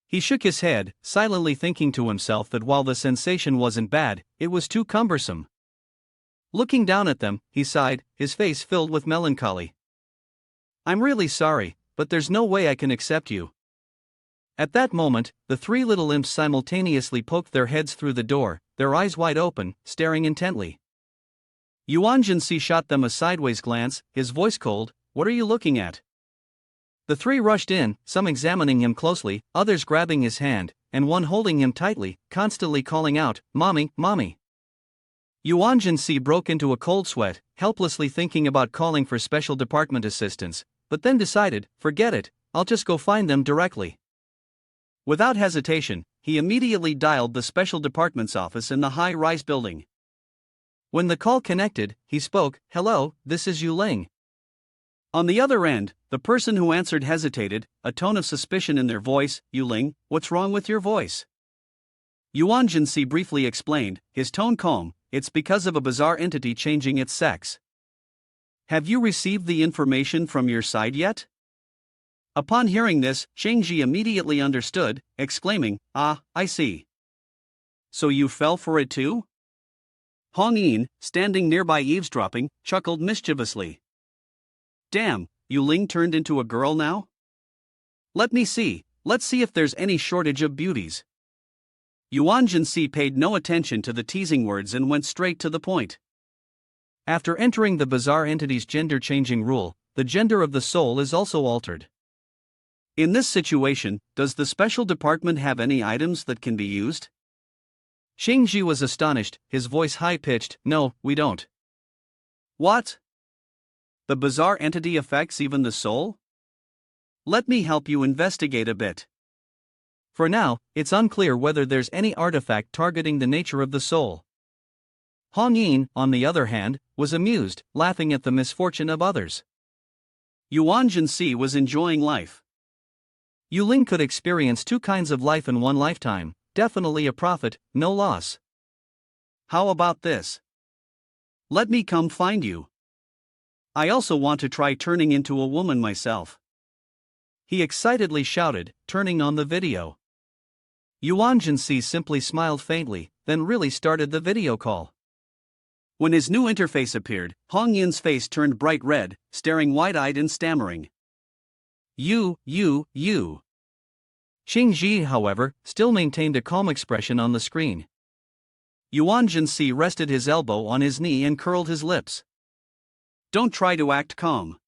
He shook his head, silently thinking to himself that while the sensation wasn't bad, it was too cumbersome. Looking down at them, he sighed, his face filled with melancholy. "I'm really sorry, but there's no way I can accept you." At that moment, the three little imps simultaneously poked their heads through the door, their eyes wide open, staring intently. Yuan Si shot them a sideways glance, his voice cold, "What are you looking at?" The three rushed in, some examining him closely, others grabbing his hand, and one holding him tightly, constantly calling out, "Mommy, mommy." Yuan Si broke into a cold sweat, helplessly thinking about calling for special department assistance, but then decided, "Forget it, I'll just go find them directly." Without hesitation, he immediately dialed the special department's office in the high-rise building. When the call connected, he spoke, "Hello, this is Yu Ling." On the other end, the person who answered hesitated, a tone of suspicion in their voice. "Yu Ling, what's wrong with your voice?" Yuan Si briefly explained, his tone calm, "It's because of a bizarre entity changing its sex." "Have you received the information from your side yet?" Upon hearing this, Shengji immediately understood, exclaiming, "Ah, I see. So you fell for it too?" Hong Yin, standing nearby eavesdropping, chuckled mischievously. "Damn, Yu Ling turned into a girl now? Let's see if there's any shortage of beauties." Yuan Si paid no attention to the teasing words and went straight to the point. After entering the bizarre entity's gender-changing rule, the gender of the soul is also altered. In this situation, does the special department have any items that can be used? Shengji was astonished, his voice high-pitched. "No, we don't." "What? The bizarre entity affects even the soul? Let me help you investigate a bit." For now, it's unclear whether there's any artifact targeting the nature of the soul. Hong Yin, on the other hand, was amused, laughing at the misfortune of others. Yuan Si was enjoying life. Yu Ling could experience two kinds of life in one lifetime, definitely a profit, no loss. How about this? Let me come find you. I also want to try turning into a woman myself. He excitedly shouted, turning on the video. Yuan Si simply smiled faintly, then really started the video call. When his new interface appeared, Hong Yin's face turned bright red, staring wide-eyed and stammering. You. Shengji, however, still maintained a calm expression on the screen. Yuan Si rested his elbow on his knee and curled his lips. Don't try to act calm.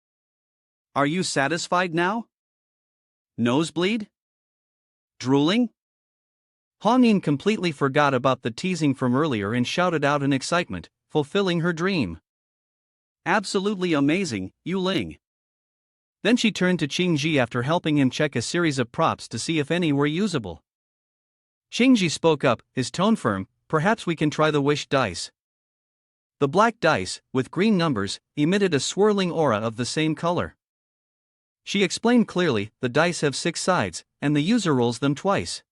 Are you satisfied now? Nosebleed? Drooling? Hong Yin completely forgot about the teasing from earlier and shouted out in excitement, fulfilling her dream. Absolutely amazing, Yu Ling. Then she turned to Qingji after helping him check a series of props to see if any were usable. Qingji spoke up, his tone firm. Perhaps we can try the wish dice. The black dice, with green numbers, emitted a swirling aura of the same color. She explained clearly, the dice have 6 sides, and the user rolls them twice.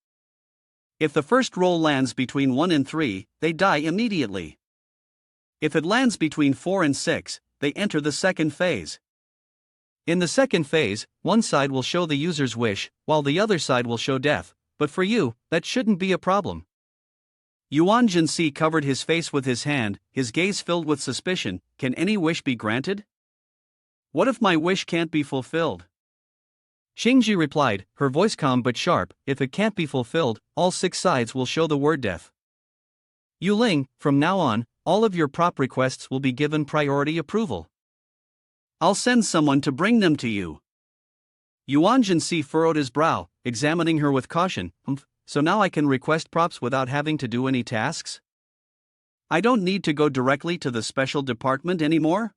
If the first roll lands between 1 and 3, they die immediately. If it lands between 4 and 6, they enter the second phase. In the second phase, one side will show the user's wish, while the other side will show death, but for you, that shouldn't be a problem. Yuan Si covered his face with his hand, his gaze filled with suspicion. Can any wish be granted? What if my wish can't be fulfilled? Shengji replied, her voice calm but sharp. If it can't be fulfilled, all 6 sides will show the word death. Yu Ling, from now on, all of your prop requests will be given priority approval. I'll send someone to bring them to you. Yuan Si furrowed his brow, examining her with caution. So now I can request props without having to do any tasks? I don't need to go directly to the special department anymore?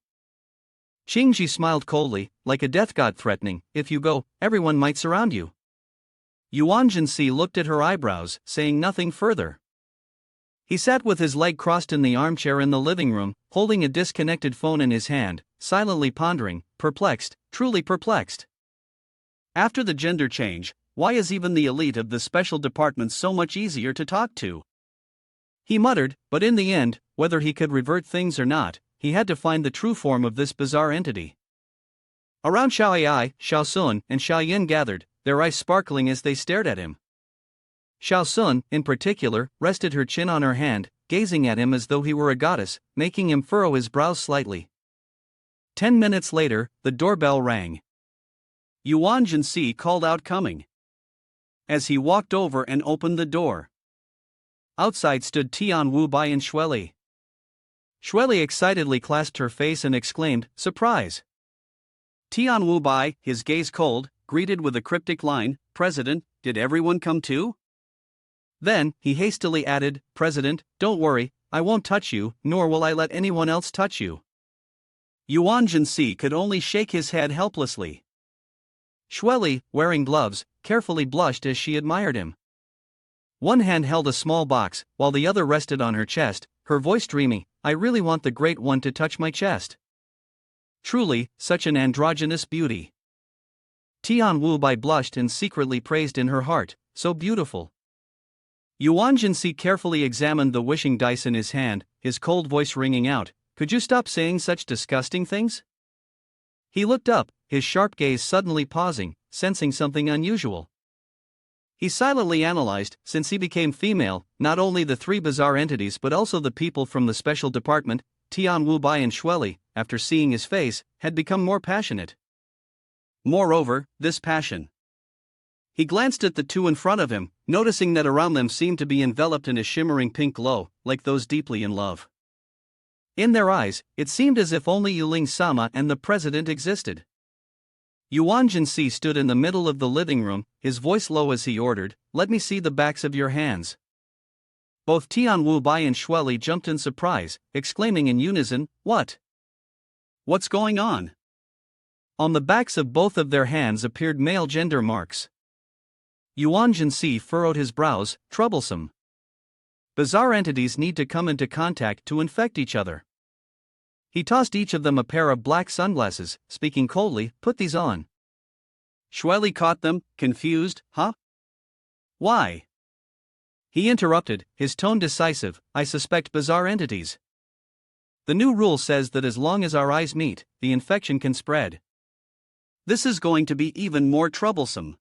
Shingji smiled coldly, like a death god threatening. If you go, everyone might surround you. Yuan Si looked at her eyebrows, saying nothing further. He sat with his leg crossed in the armchair in the living room, holding a disconnected phone in his hand, silently pondering, perplexed, truly perplexed. After the gender change, why is even the elite of the special department so much easier to talk to? He muttered, but in the end, whether he could revert things or not, he had to find the true form of this bizarre entity. Around Xiaoai, Xiao Sun, and Xiao Yin gathered, their eyes sparkling as they stared at him. Xiao Sun, in particular, rested her chin on her hand, gazing at him as though he were a goddess, making him furrow his brows slightly. 10 minutes later, the doorbell rang. Yuan Si called out coming. As he walked over and opened the door, outside stood Tian Wu Bai and Shueli. Shueli excitedly clasped her face and exclaimed, surprise! Tian Wu Bai, his gaze cold, greeted with a cryptic line, President, did everyone come too? Then, he hastily added, President, don't worry, I won't touch you, nor will I let anyone else touch you. Yuan Si could only shake his head helplessly. Shueli, wearing gloves, carefully blushed as she admired him. One hand held a small box, while the other rested on her chest, her voice dreamy, I really want the Great One to touch my chest. Truly, such an androgynous beauty. Tian Wu Bai blushed and secretly praised in her heart, so beautiful. Yuan Si carefully examined the wishing dice in his hand, his cold voice ringing out, could you stop saying such disgusting things? He looked up, his sharp gaze suddenly pausing, sensing something unusual. He silently analyzed, since he became female, not only the three bizarre entities but also the people from the special department. Tian Wu Bai and Shueli, after seeing his face, had become more passionate. Moreover, this passion. He glanced at the two in front of him, noticing that around them seemed to be enveloped in a shimmering pink glow, like those deeply in love. In their eyes, it seemed as if only Yuling-sama and the president existed. Yuan Si stood in the middle of the living room, his voice low as he ordered, "Let me see the backs of your hands." Both Tian Wu Bai and Shueli jumped in surprise, exclaiming in unison, "What? What's going on?" On the backs of both of their hands appeared male gender marks. Yuan Si furrowed his brows, troublesome. Bizarre entities need to come into contact to infect each other. He tossed each of them a pair of black sunglasses, speaking coldly, "Put these on." Shueli caught them, confused, "Huh? Why?" He interrupted, his tone decisive, "I suspect bizarre entities. The new rule says that as long as our eyes meet, the infection can spread. This is going to be even more troublesome.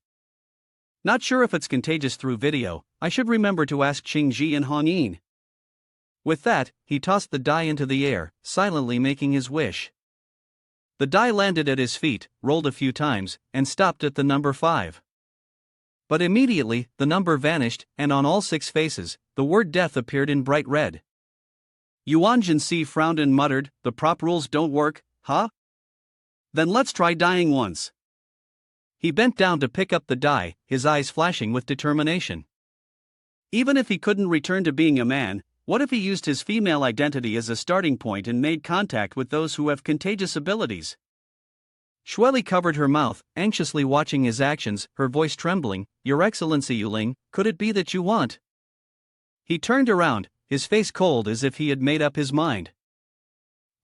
Not sure if it's contagious through video. I should remember to ask Qingji and Hongyin." With that, he tossed the die into the air, silently making his wish. The die landed at his feet, rolled a few times, and stopped at the number 5. But immediately, the number vanished, and on all 6 faces, the word death appeared in bright red. Yuan Si frowned and muttered, "The prop rules don't work, huh? Then let's try dying once." He bent down to pick up the die, his eyes flashing with determination. Even if he couldn't return to being a man, what if he used his female identity as a starting point and made contact with those who have contagious abilities? Shueli covered her mouth, anxiously watching his actions, her voice trembling, "Your Excellency Yuling, could it be that you want?" He turned around, his face cold as if he had made up his mind.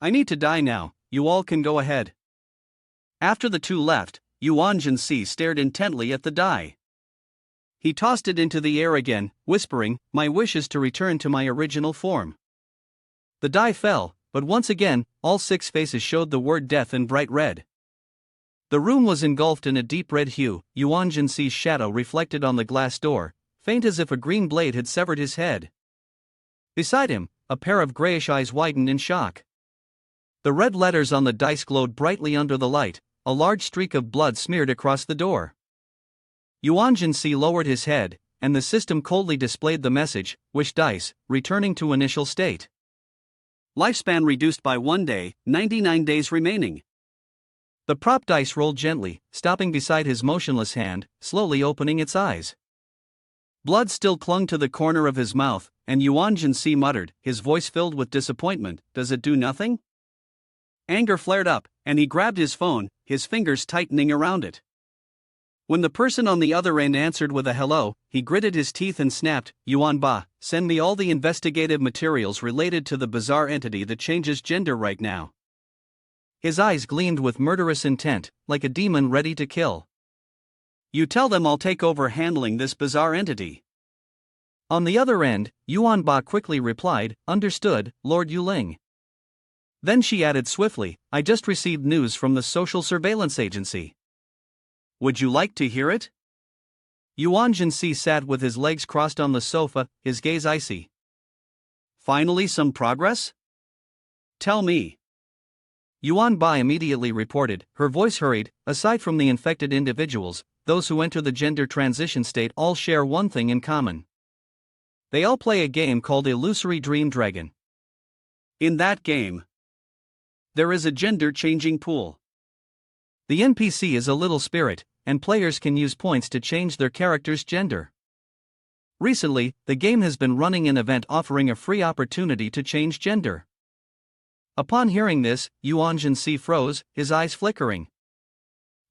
"I need to die now, you all can go ahead." After the two left, Yuan Si stared intently at the die. He tossed it into the air again, whispering, "My wish is to return to my original form." The die fell, but once again, all 6 faces showed the word death in bright red. The room was engulfed in a deep red hue. Yuan Si's shadow reflected on the glass door, faint as if a green blade had severed his head. Beside him, a pair of grayish eyes widened in shock. The red letters on the dice glowed brightly under the light, a large streak of blood smeared across the door. Yuan Si lowered his head, and the system coldly displayed the message, "Wish dice, returning to initial state. Lifespan reduced by 1 day, 99 days remaining." The prop dice rolled gently, stopping beside his motionless hand, slowly opening its eyes. Blood still clung to the corner of his mouth, and Yuan Si muttered, his voice filled with disappointment, "Does it do nothing?" Anger flared up, and he grabbed his phone, his fingers tightening around it. When the person on the other end answered with a hello, he gritted his teeth and snapped, "Yuan Ba, send me all the investigative materials related to the bizarre entity that changes gender right now." His eyes gleamed with murderous intent, like a demon ready to kill. "You tell them I'll take over handling this bizarre entity." On the other end, Yuan Ba quickly replied, "Understood, Lord Yuling." Then she added swiftly, "I just received news from the Social Surveillance Agency. Would you like to hear it?" Yuan Si sat with his legs crossed on the sofa, his gaze icy. "Finally some progress? Tell me." Yuan Ba immediately reported, her voice hurried, "Aside from the infected individuals, those who enter the gender transition state all share one thing in common. They all play a game called Illusory Dream Dragon. In that game, there is a gender-changing pool. The NPC is a little spirit, and players can use points to change their character's gender. Recently, the game has been running an event offering a free opportunity to change gender." Upon hearing this, Yuan Si froze, his eyes flickering.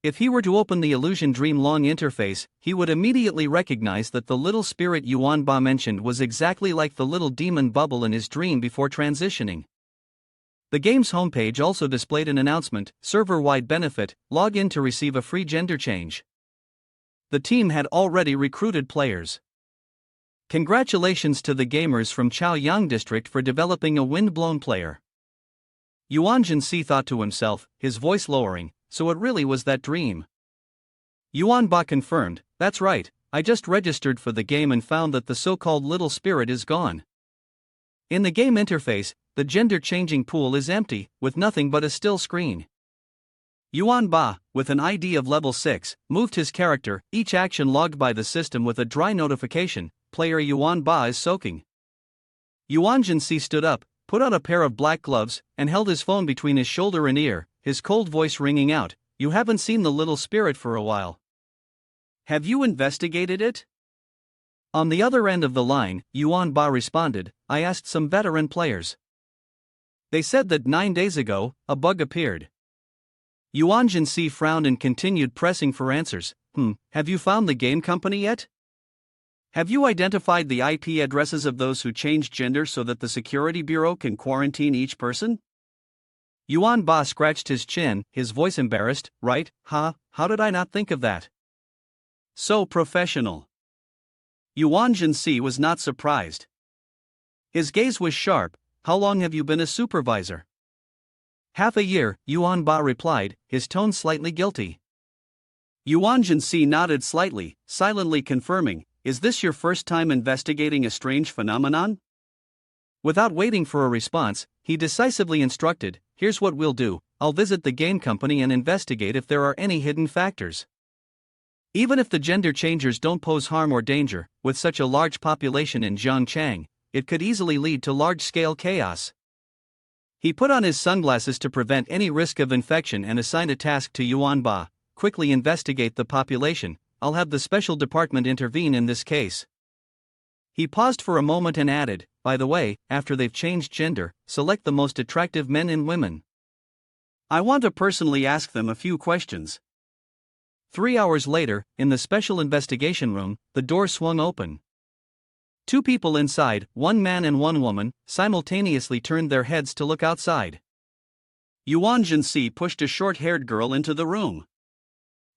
If he were to open the Illusion Dream Long interface, he would immediately recognize that the little spirit Yuan Ba mentioned was exactly like the little demon bubble in his dream before transitioning. The game's homepage also displayed an announcement, "Server-wide benefit, log in to receive a free gender change." The team had already recruited players. Congratulations to the gamers from Chaoyang District for developing a wind-blown player. Yuan Si thought to himself, his voice lowering, so it really was that dream. Yuan Ba confirmed, "That's right, I just registered for the game and found that the so-called little spirit is gone. In the game interface, the gender-changing pool is empty, with nothing but a still screen." Yuan Ba, with an ID of level 6, moved his character, each action logged by the system with a dry notification, "Player Yuan Ba is soaking." Yuan Si stood up, put on a pair of black gloves, and held his phone between his shoulder and ear, his cold voice ringing out, "You haven't seen the little spirit for a while. Have you investigated it?" On the other end of the line, Yuan Ba responded, "I asked some veteran players. They said that 9 days ago, a bug appeared." Yuan Si frowned and continued pressing for answers. Have you found the game company yet? Have you identified the IP addresses of those who changed gender so that the security bureau can quarantine each person?" Yuan Ba scratched his chin, his voice embarrassed. "Right, how did I not think of that? So professional." Yuan Si was not surprised. His gaze was sharp. "How long have you been a supervisor?" "Half a year," Yuan Ba replied, his tone slightly guilty. Yuan Si nodded slightly, silently confirming, "Is this your first time investigating a strange phenomenon?" Without waiting for a response, he decisively instructed, "Here's what we'll do, I'll visit the game company and investigate if there are any hidden factors. Even if the gender changers don't pose harm or danger, with such a large population in Zhangchang, it could easily lead to large-scale chaos." He put on his sunglasses to prevent any risk of infection and assigned a task to Yuan Ba: "Quickly investigate the population, I'll have the special department intervene in this case." He paused for a moment and added, "By the way, after they've changed gender, select the most attractive men and women. I want to personally ask them a few questions." 3 hours later, in the special investigation room, the door swung open. 2 people inside, 1 man and 1 woman, simultaneously turned their heads to look outside. Yuan Si pushed a short-haired girl into the room.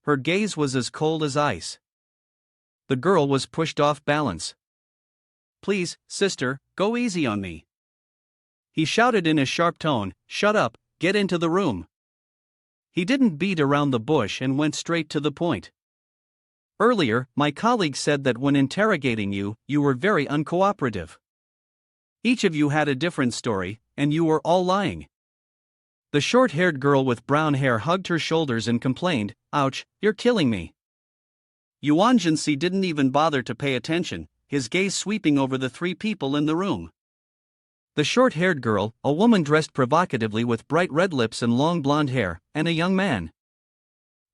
Her gaze was as cold as ice. The girl was pushed off balance. "Please, sister, go easy on me." He shouted in a sharp tone, "Shut up, get into the room." He didn't beat around the bush and went straight to the point. "Earlier, my colleague said that when interrogating you, you were very uncooperative. Each of you had a different story, and you were all lying." The short-haired girl with brown hair hugged her shoulders and complained, "Ouch, you're killing me." Yuan Si didn't even bother to pay attention, his gaze sweeping over the 3 people in the room. The short-haired girl, a woman dressed provocatively with bright red lips and long blonde hair, and a young man.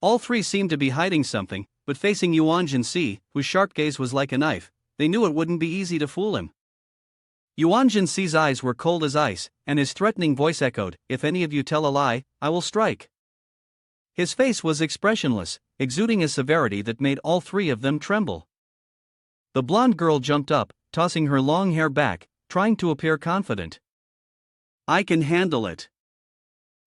All 3 seemed to be hiding something, but facing Yuan Si, whose sharp gaze was like a knife, they knew it wouldn't be easy to fool him. Yuan Si's eyes were cold as ice, and his threatening voice echoed, "If any of you tell a lie, I will strike." His face was expressionless, exuding a severity that made all 3 of them tremble. The blonde girl jumped up, tossing her long hair back, trying to appear confident. "I can handle it."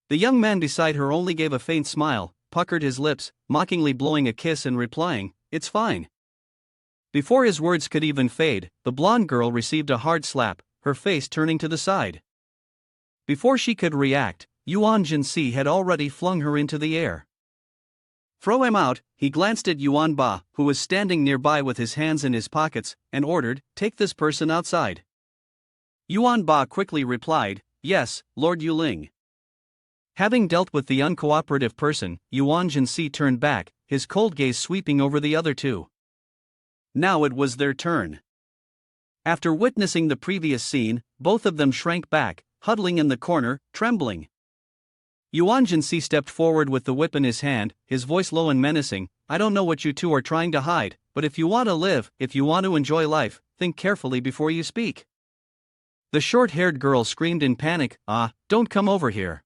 The young man beside her only gave a faint smile, puckered his lips, mockingly blowing a kiss and replying, "It's fine." Before his words could even fade, the blonde girl received a hard slap, her face turning to the side. Before she could react, Yuan Si had already flung her into the air. "Throw him out," he glanced at Yuan Ba, who was standing nearby with his hands in his pockets, and ordered, "Take this person outside." Yuan Ba quickly replied, "Yes, Lord Yuling." Having dealt with the uncooperative person, Yuan Si turned back, his cold gaze sweeping over the other 2. Now it was their turn. After witnessing the previous scene, both of them shrank back, huddling in the corner, trembling. Yuan Si stepped forward with the whip in his hand, his voice low and menacing, "I don't know what you 2 are trying to hide, but if you want to live, if you want to enjoy life, think carefully before you speak." The short-haired girl screamed in panic, Don't come over here."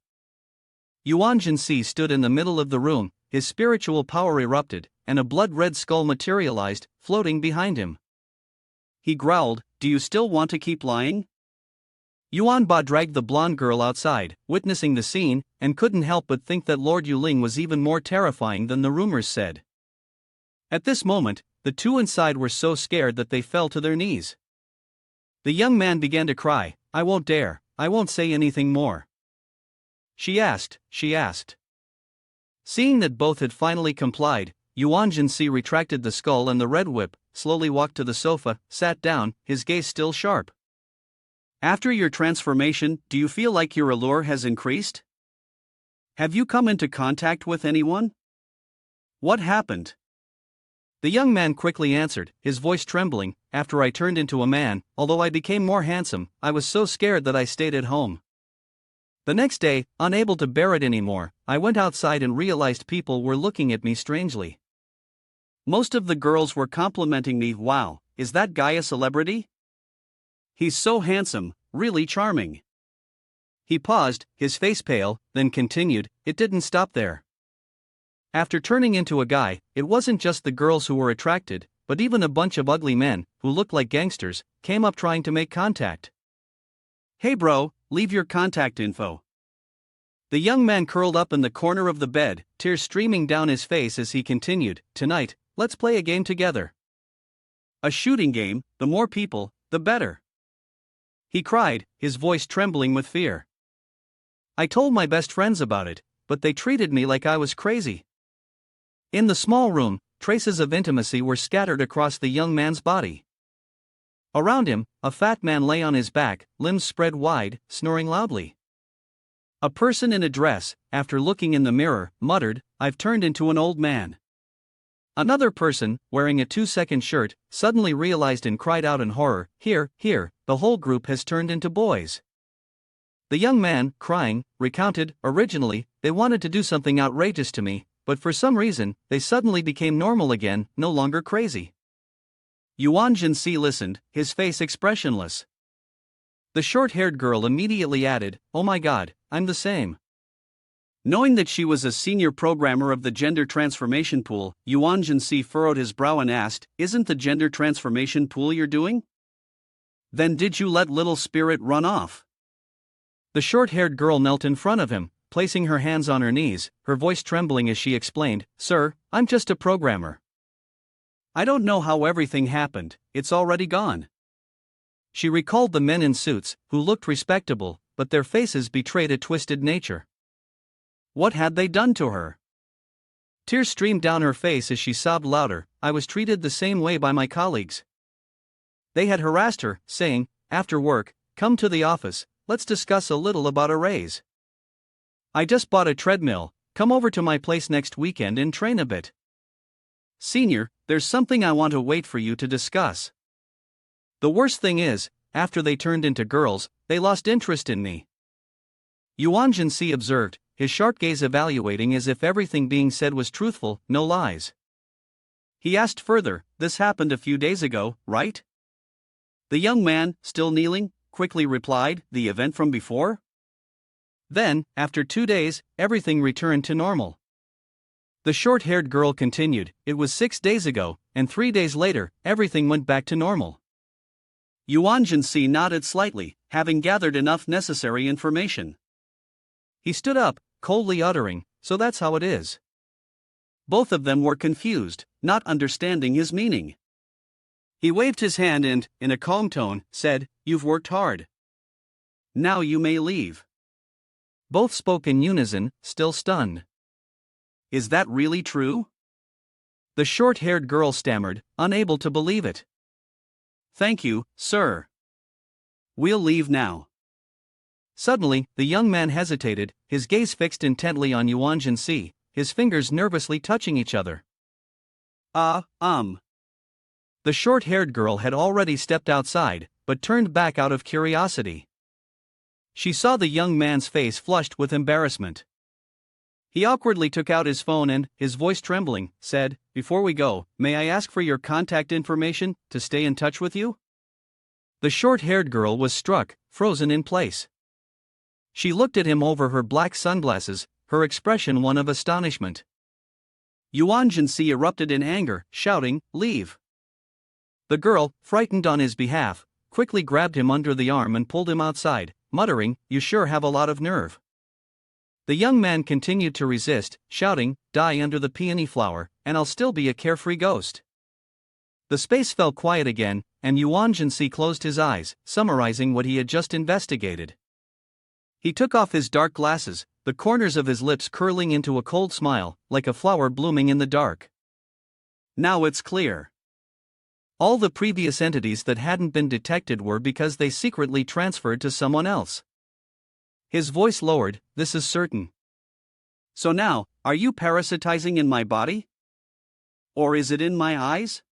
Yuan Si stood in the middle of the room, his spiritual power erupted, and a blood-red skull materialized, floating behind him. He growled, "Do you still want to keep lying?" Yuan Ba dragged the blonde girl outside, witnessing the scene, and couldn't help but think that Lord Yuling was even more terrifying than the rumors said. At this moment, the 2 inside were so scared that they fell to their knees. The young man began to cry, "I won't dare, I won't say anything more." She asked. Seeing that both had finally complied, Yuan Si retracted the skull and the red whip, slowly walked to the sofa, sat down, his gaze still sharp. After your transformation, do you feel like your allure has increased? Have you come into contact with anyone? What happened? The young man quickly answered, his voice trembling. After I turned into a man, although I became more handsome, I was so scared that I stayed at home. The next day, unable to bear it anymore, I went outside and realized people were looking at me strangely. Most of the girls were complimenting me. Wow, is that guy a celebrity? He's so handsome, really charming. He paused, his face pale, then continued, it didn't stop there. After turning into a guy, it wasn't just the girls who were attracted, but even a bunch of ugly men, who looked like gangsters, came up trying to make contact. Hey bro, leave your contact info. The young man curled up in the corner of the bed, tears streaming down his face as he continued, tonight, let's play a game together. A shooting game, the more people, the better. He cried, his voice trembling with fear. I told my best friends about it, but they treated me like I was crazy. In the small room, traces of intimacy were scattered across the young man's body. Around him, a fat man lay on his back, limbs spread wide, snoring loudly. A person in a dress, after looking in the mirror, muttered, I've turned into an old man. Another person, wearing a 2-second shirt, suddenly realized and cried out in horror, here, the whole group has turned into boys. The young man, crying, recounted, originally, they wanted to do something outrageous to me, but for some reason, they suddenly became normal again, no longer crazy. Yuan Si listened, his face expressionless. The short-haired girl immediately added, oh my god, I'm the same. Knowing that she was a senior programmer of the gender transformation pool, Yuan Si furrowed his brow and asked, isn't the gender transformation pool you're doing? Then did you let little spirit run off? The short-haired girl knelt in front of him, placing her hands on her knees, her voice trembling as she explained, sir, I'm just a programmer. I don't know how everything happened, it's already gone. She recalled the men in suits, who looked respectable, but their faces betrayed a twisted nature. What had they done to her? Tears streamed down her face as she sobbed louder, I was treated the same way by my colleagues. They had harassed her, saying, after work, come to the office, let's discuss a little about a raise. I just bought a treadmill, come over to my place next weekend and train a bit. Senior, there's something I want to wait for you to discuss. The worst thing is, after they turned into girls, they lost interest in me. Yuan Si observed, his sharp gaze evaluating as if everything being said was truthful, no lies. He asked further, this happened a few days ago, right? The young man, still kneeling, quickly replied, the event from before? Then, after 2 days, everything returned to normal. The short-haired girl continued, it was 6 days ago, and 3 days later, everything went back to normal. Yuan Si nodded slightly, having gathered enough necessary information. He stood up, coldly uttering, so that's how it is. Both of them were confused, not understanding his meaning. He waved his hand and, in a calm tone, said, you've worked hard. Now you may leave. Both spoke in unison, still stunned. Is that really true? The short-haired girl stammered, unable to believe it. Thank you, sir. We'll leave now. Suddenly, the young man hesitated, his gaze fixed intently on Yuan Si, his fingers nervously touching each other. The short-haired girl had already stepped outside, but turned back out of curiosity. She saw the young man's face flushed with embarrassment. He awkwardly took out his phone and, his voice trembling, said, before we go, may I ask for your contact information, to stay in touch with you? The short-haired girl was struck, frozen in place. She looked at him over her black sunglasses, her expression one of astonishment. Yuan Si erupted in anger, shouting, leave. The girl, frightened on his behalf, quickly grabbed him under the arm and pulled him outside, muttering, you sure have a lot of nerve. The young man continued to resist, shouting, die under the peony flower, and I'll still be a carefree ghost. The space fell quiet again, and Yuan Si closed his eyes, summarizing what he had just investigated. He took off his dark glasses, the corners of his lips curling into a cold smile, like a flower blooming in the dark. Now it's clear. All the previous entities that hadn't been detected were because they secretly transferred to someone else. His voice lowered, this is certain. So now, are you parasitizing in my body? Or is it in my eyes?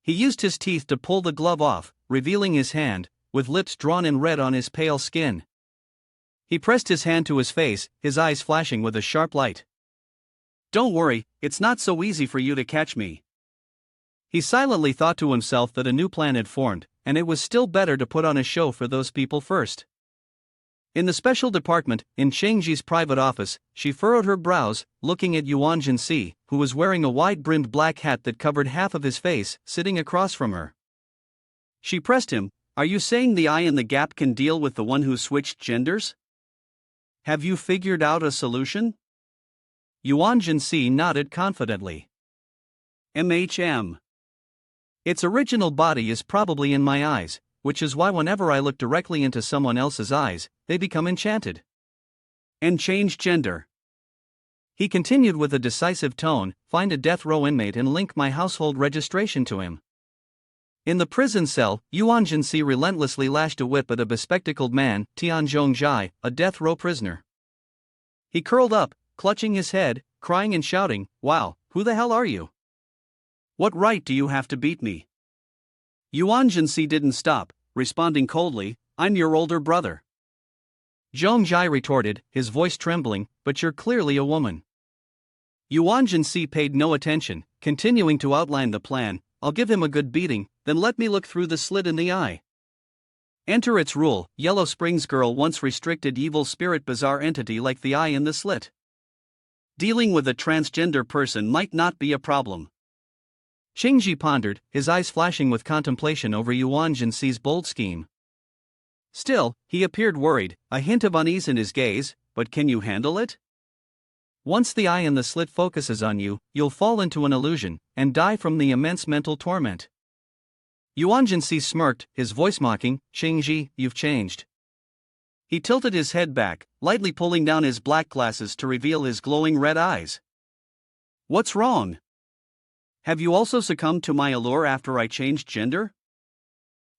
He used his teeth to pull the glove off, revealing his hand, with lips drawn in red on his pale skin. He pressed his hand to his face, his eyes flashing with a sharp light. Don't worry, it's not so easy for you to catch me. He silently thought to himself that a new plan had formed, and it was still better to put on a show for those people first. In the special department, in Shengji's private office, she furrowed her brows, looking at Yuan Si, who was wearing a wide-brimmed black hat that covered half of his face, sitting across from her. She pressed him, are you saying the eye in the gap can deal with the one who switched genders? Have you figured out a solution? Yuan Si nodded confidently. Its original body is probably in my eyes, which is why whenever I look directly into someone else's eyes, they become enchanted. And change gender. He continued with a decisive tone, find a death row inmate and link my household registration to him. In the prison cell, Yuan Si relentlessly lashed a whip at a bespectacled man, Tianzhong, a death row prisoner. He curled up, clutching his head, crying and shouting, wow, who the hell are you? What right do you have to beat me? Yuan Si didn't stop, responding coldly, I'm your older brother. Zhongjai retorted, his voice trembling, but you're clearly a woman. Yuan Si paid no attention, continuing to outline the plan, I'll give him a good beating, then let me look through the slit in the eye. Enter its rule, Yellow Springs girl once restricted evil spirit bizarre entity like the eye in the slit. Dealing with a transgender person might not be a problem. Shengji pondered, his eyes flashing with contemplation over Yuan Si's bold scheme. Still, he appeared worried, a hint of unease in his gaze, but can you handle it? Once the eye in the slit focuses on you, you'll fall into an illusion, and die from the immense mental torment. Yuan Si smirked, his voice mocking, Shengji, you've changed. He tilted his head back, lightly pulling down his black glasses to reveal his glowing red eyes. What's wrong? Have you also succumbed to my allure after I changed gender?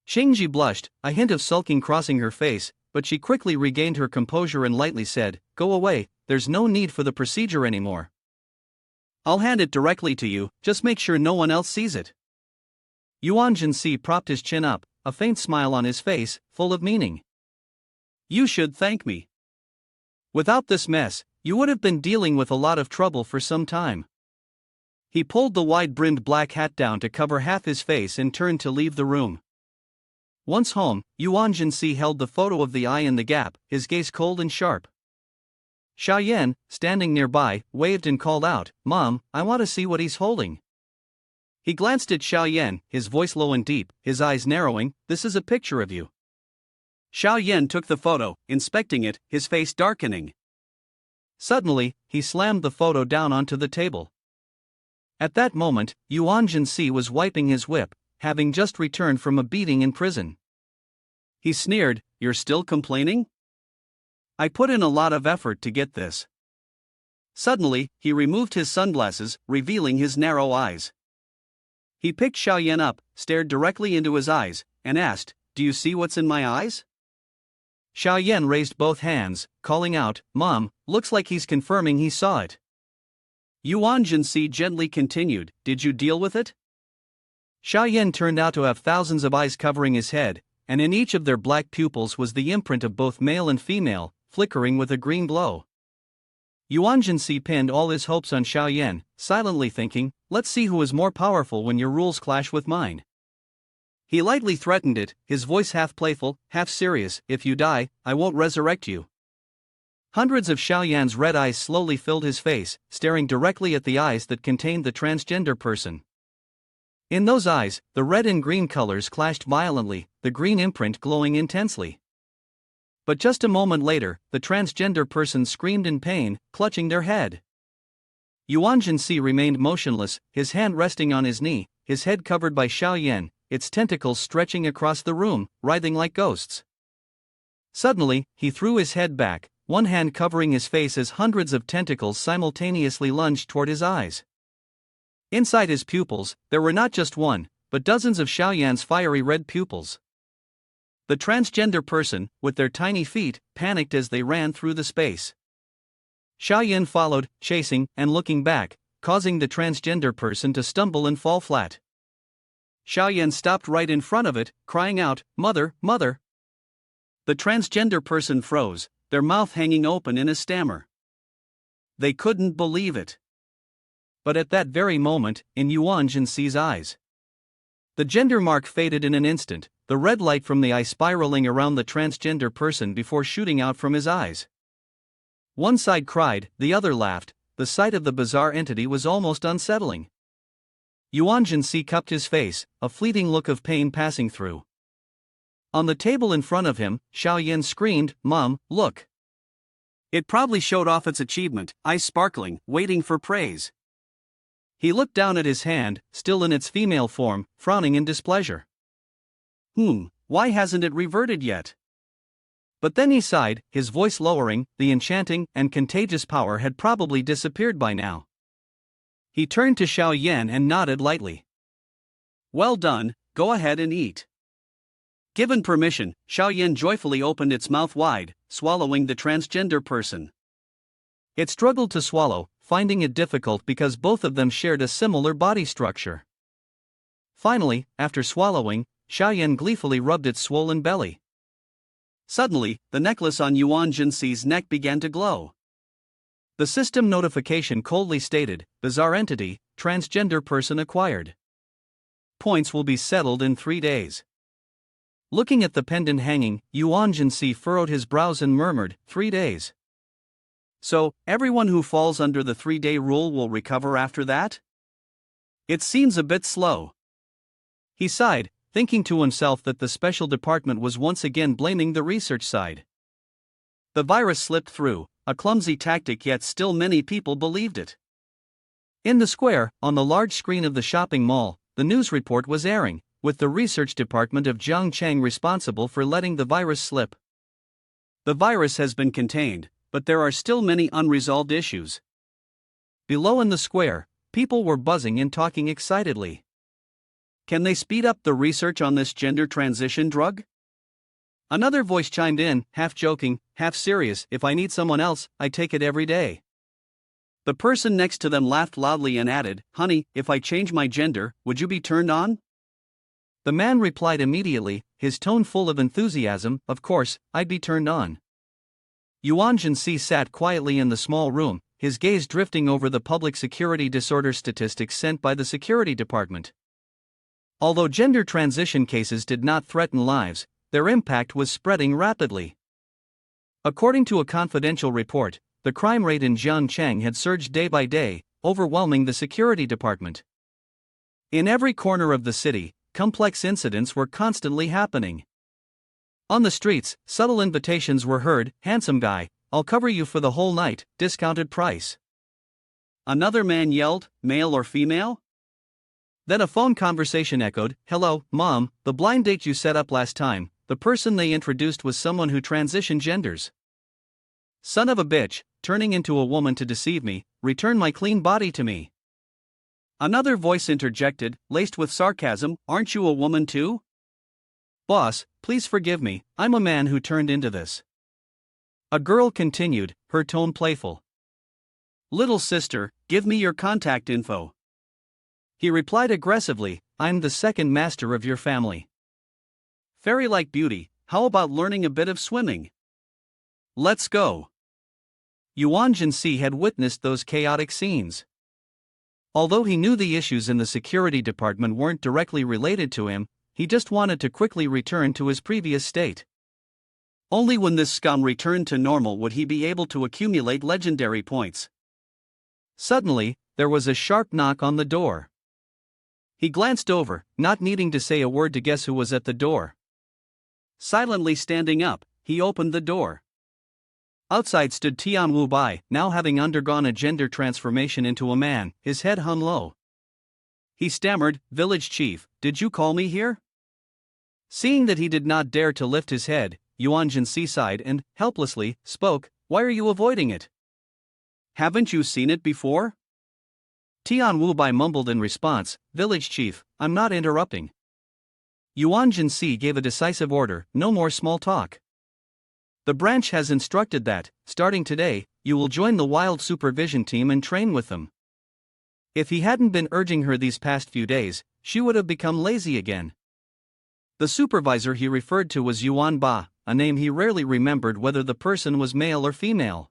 Shengji blushed, a hint of sulking crossing her face, but she quickly regained her composure and lightly said, go away, there's no need for the procedure anymore. I'll hand it directly to you, just make sure no one else sees it. Yuan Si propped his chin up, a faint smile on his face, full of meaning. You should thank me. Without this mess, you would have been dealing with a lot of trouble for some time. He pulled the wide-brimmed black hat down to cover half his face and turned to leave the room. Once home, Yuan Si held the photo of the eye in the gap, his gaze cold and sharp. Xiaoyan, standing nearby, waved and called out, Mom, I want to see what he's holding. He glanced at Xiaoyan, his voice low and deep, his eyes narrowing, this is a picture of you. Xiaoyan took the photo, inspecting it, his face darkening. Suddenly, he slammed the photo down onto the table. At that moment, Yuan Si was wiping his whip, having just returned from a beating in prison. He sneered, you're still complaining? I put in a lot of effort to get this. Suddenly, he removed his sunglasses, revealing his narrow eyes. He picked Xiaoyan up, stared directly into his eyes, and asked, do you see what's in my eyes? Xiaoyan raised both hands, calling out, Mom, looks like he's confirming he saw it. Yuan Si gently continued, did you deal with it? Xiaoyan turned out to have thousands of eyes covering his head, and in each of their black pupils was the imprint of both male and female, flickering with a green glow. Yuan Si pinned all his hopes on Xiaoyan, silently thinking, let's see who is more powerful when your rules clash with mine. He lightly threatened it, his voice half playful, half serious, if you die, I won't resurrect you. Hundreds of Xiaoyan's red eyes slowly filled his face, staring directly at the eyes that contained the transgender person. In those eyes, the red and green colors clashed violently, the green imprint glowing intensely. But just a moment later, the transgender person screamed in pain, clutching their head. Yuan Si remained motionless, his hand resting on his knee, his head covered by Xiaoyan, its tentacles stretching across the room, writhing like ghosts. Suddenly, he threw his head back, one hand covering his face as hundreds of tentacles simultaneously lunged toward his eyes. Inside his pupils, there were not just one, but dozens of Xiaoyan's fiery red pupils. The transgender person, with their tiny feet, panicked as they ran through the space. Xiaoyan followed, chasing and looking back, causing the transgender person to stumble and fall flat. Xiaoyan stopped right in front of it, crying out, "Mother, mother!" The transgender person froze, their mouth hanging open in a stammer. They couldn't believe it. But at that very moment, in Yuan Si's eyes, the gender mark faded in an instant, the red light from the eye spiraling around the transgender person before shooting out from his eyes. One side cried, the other laughed. The sight of the bizarre entity was almost unsettling. Yuan Si cupped his face, a fleeting look of pain passing through. On the table in front of him, Xiaoyan screamed, "Mom, look!" It proudly showed off its achievement, eyes sparkling, waiting for praise. He looked down at his hand, still in its female form, frowning in displeasure. Why hasn't it reverted yet? But then he sighed, his voice lowering. The enchanting and contagious power had probably disappeared by now. He turned to Xiaoyan and nodded lightly. "Well done, go ahead and eat." Given permission, Xiaoyan joyfully opened its mouth wide, swallowing the transgender person. It struggled to swallow, finding it difficult because both of them shared a similar body structure. Finally, after swallowing, Xiaoyan gleefully rubbed its swollen belly. Suddenly, the necklace on Yuan Si's neck began to glow. The system notification coldly stated, "Bizarre entity, transgender person acquired. Points will be settled in 3 days." Looking at the pendant hanging, Yuan Si furrowed his brows and murmured, 3 days. So, everyone who falls under the 3-day rule will recover after that? It seems a bit slow. He sighed, thinking to himself that the special department was once again blaming the research side. The virus slipped through, a clumsy tactic, yet still many people believed it. In the square, on the large screen of the shopping mall, the news report was airing, with the research department of Zhangcheng responsible for letting the virus slip. The virus has been contained, but there are still many unresolved issues. Below in the square, people were buzzing and talking excitedly. Can they speed up the research on this gender transition drug? Another voice chimed in, half joking, half serious, "If I need someone else, I take it every day." The person next to them laughed loudly and added, "Honey, if I change my gender, would you be turned on?" The man replied immediately, his tone full of enthusiasm, "Of course, I'd be turned on." Yuan Si sat quietly in the small room, his gaze drifting over the public security disorder statistics sent by the security department. Although gender transition cases did not threaten lives, their impact was spreading rapidly. According to a confidential report, the crime rate in Zhangcheng had surged day by day, overwhelming the security department. In every corner of the city, complex incidents were constantly happening. On the streets, subtle invitations were heard, "Handsome guy, I'll cover you for the whole night, discounted price." Another man yelled, "Male or female?" Then a phone conversation echoed, "Hello, Mom, the blind date you set up last time, the person they introduced was someone who transitioned genders. Son of a bitch, turning into a woman to deceive me, return my clean body to me." Another voice interjected, laced with sarcasm, "Aren't you a woman too?" "Boss, please forgive me, I'm a man who turned into this." A girl continued, her tone playful. "Little sister, give me your contact info." He replied aggressively, "I'm the second master of your family. Fairy-like beauty, how about learning a bit of swimming? Let's go." Yuan Si had witnessed those chaotic scenes. Although he knew the issues in the security department weren't directly related to him, he just wanted to quickly return to his previous state. Only when this scum returned to normal would he be able to accumulate legendary points. Suddenly, there was a sharp knock on the door. He glanced over, not needing to say a word to guess who was at the door. Silently standing up, he opened the door. Outside stood Tian Wu Bai, now having undergone a gender transformation into a man, his head hung low. He stammered, "Village chief, did you call me here?" Seeing that he did not dare to lift his head, Yuan Si sighed and, helplessly, spoke, "Why are you avoiding it? Haven't you seen it before?" Tian Wubai mumbled in response, "Village chief, I'm not interrupting." Yuan Si gave a decisive order, "No more small talk. The branch has instructed that, starting today, you will join the wild supervision team and train with them." If he hadn't been urging her these past few days, she would have become lazy again. The supervisor he referred to was Yuan Ba, a name he rarely remembered whether the person was male or female.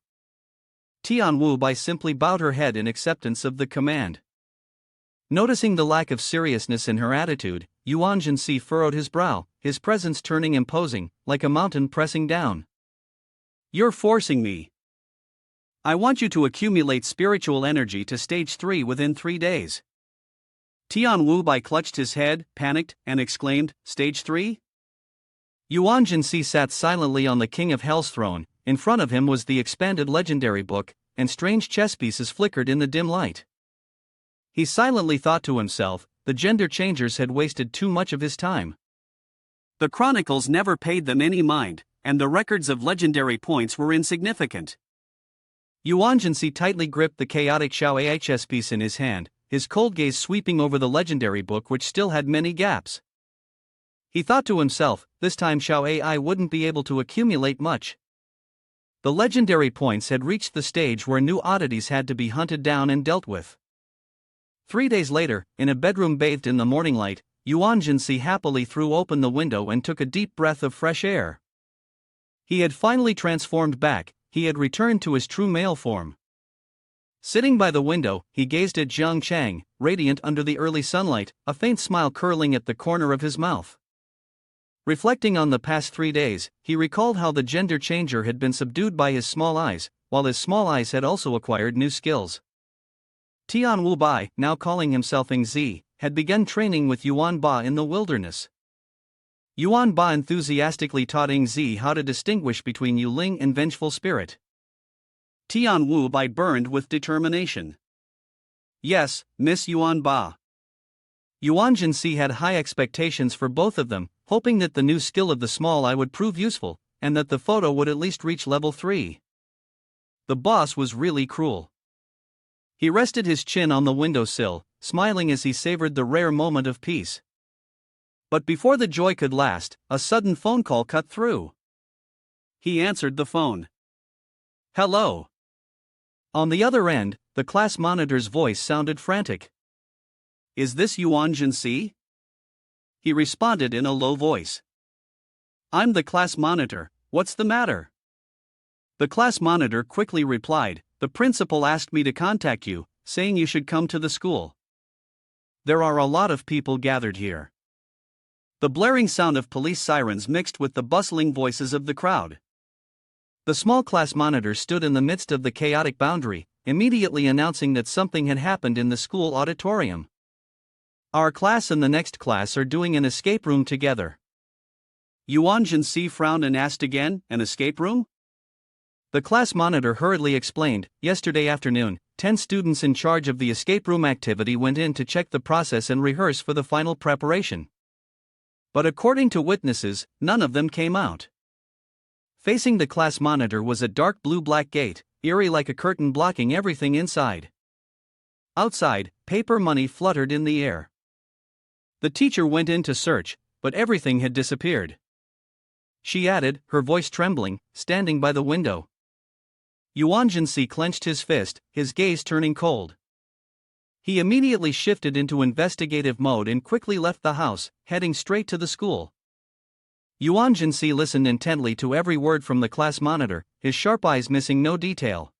Tian Wubai simply bowed her head in acceptance of the command. Noticing the lack of seriousness in her attitude, Yuan Si furrowed his brow, his presence turning imposing, like a mountain pressing down. "You're forcing me. I want you to accumulate spiritual energy to stage 3 within 3 days." Tian Wubai clutched his head, panicked, and exclaimed, "Stage 3? Yuan Si sat silently on the King of Hell's throne. In front of him was the expanded legendary book, and strange chess pieces flickered in the dim light. He silently thought to himself, the gender changers had wasted too much of his time. The chronicles never paid them any mind, and the records of legendary points were insignificant. Yuan Si tightly gripped the chaotic Xiao Ai chess piece in his hand, his cold gaze sweeping over the legendary book which still had many gaps. He thought to himself, this time Xiao Ai wouldn't be able to accumulate much. The legendary points had reached the stage where new oddities had to be hunted down and dealt with. 3 days later, in a bedroom bathed in the morning light, Yuan Si happily threw open the window and took a deep breath of fresh air. He had finally transformed back, he had returned to his true male form. Sitting by the window, he gazed at Zhang Chang, radiant under the early sunlight, a faint smile curling at the corner of his mouth. Reflecting on the past 3 days, he recalled how the gender changer had been subdued by his small eyes, while his small eyes had also acquired new skills. Tian Wubai, now calling himself Ing Zi, had begun training with Yuan Ba in the wilderness. Yuan Ba enthusiastically taught Ing Zi how to distinguish between Yuling and vengeful spirit. Tian Wubai burned with determination. "Yes, Miss Yuan Ba." Yuan Si had high expectations for both of them, hoping that the new skill of the small eye would prove useful, and that the photo would at least reach level 3. The boss was really cruel. He rested his chin on the windowsill, smiling as he savored the rare moment of peace. But before the joy could last, a sudden phone call cut through. He answered the phone. "Hello." On the other end, the class monitor's voice sounded frantic. "Is this Yuan Si?" He responded in a low voice. "I'm the class monitor, what's the matter?" The class monitor quickly replied, "The principal asked me to contact you, saying you should come to the school. There are a lot of people gathered here." The blaring sound of police sirens mixed with the bustling voices of the crowd. The small class monitor stood in the midst of the chaotic boundary, immediately announcing that something had happened in the school auditorium. "Our class and the next class are doing an escape room together." Yuan Si frowned and asked again, "An escape room?" The class monitor hurriedly explained, "Yesterday afternoon, 10 students in charge of the escape room activity went in to check the process and rehearse for the final preparation. But according to witnesses, none of them came out." Facing the class monitor was a dark blue-black gate, eerie like a curtain blocking everything inside. Outside, paper money fluttered in the air. The teacher went in to search, but everything had disappeared. She added, her voice trembling, standing by the window. Yuan Si clenched his fist, his gaze turning cold. He immediately shifted into investigative mode and quickly left the house, heading straight to the school. Yuan Si listened intently to every word from the class monitor, his sharp eyes missing no detail.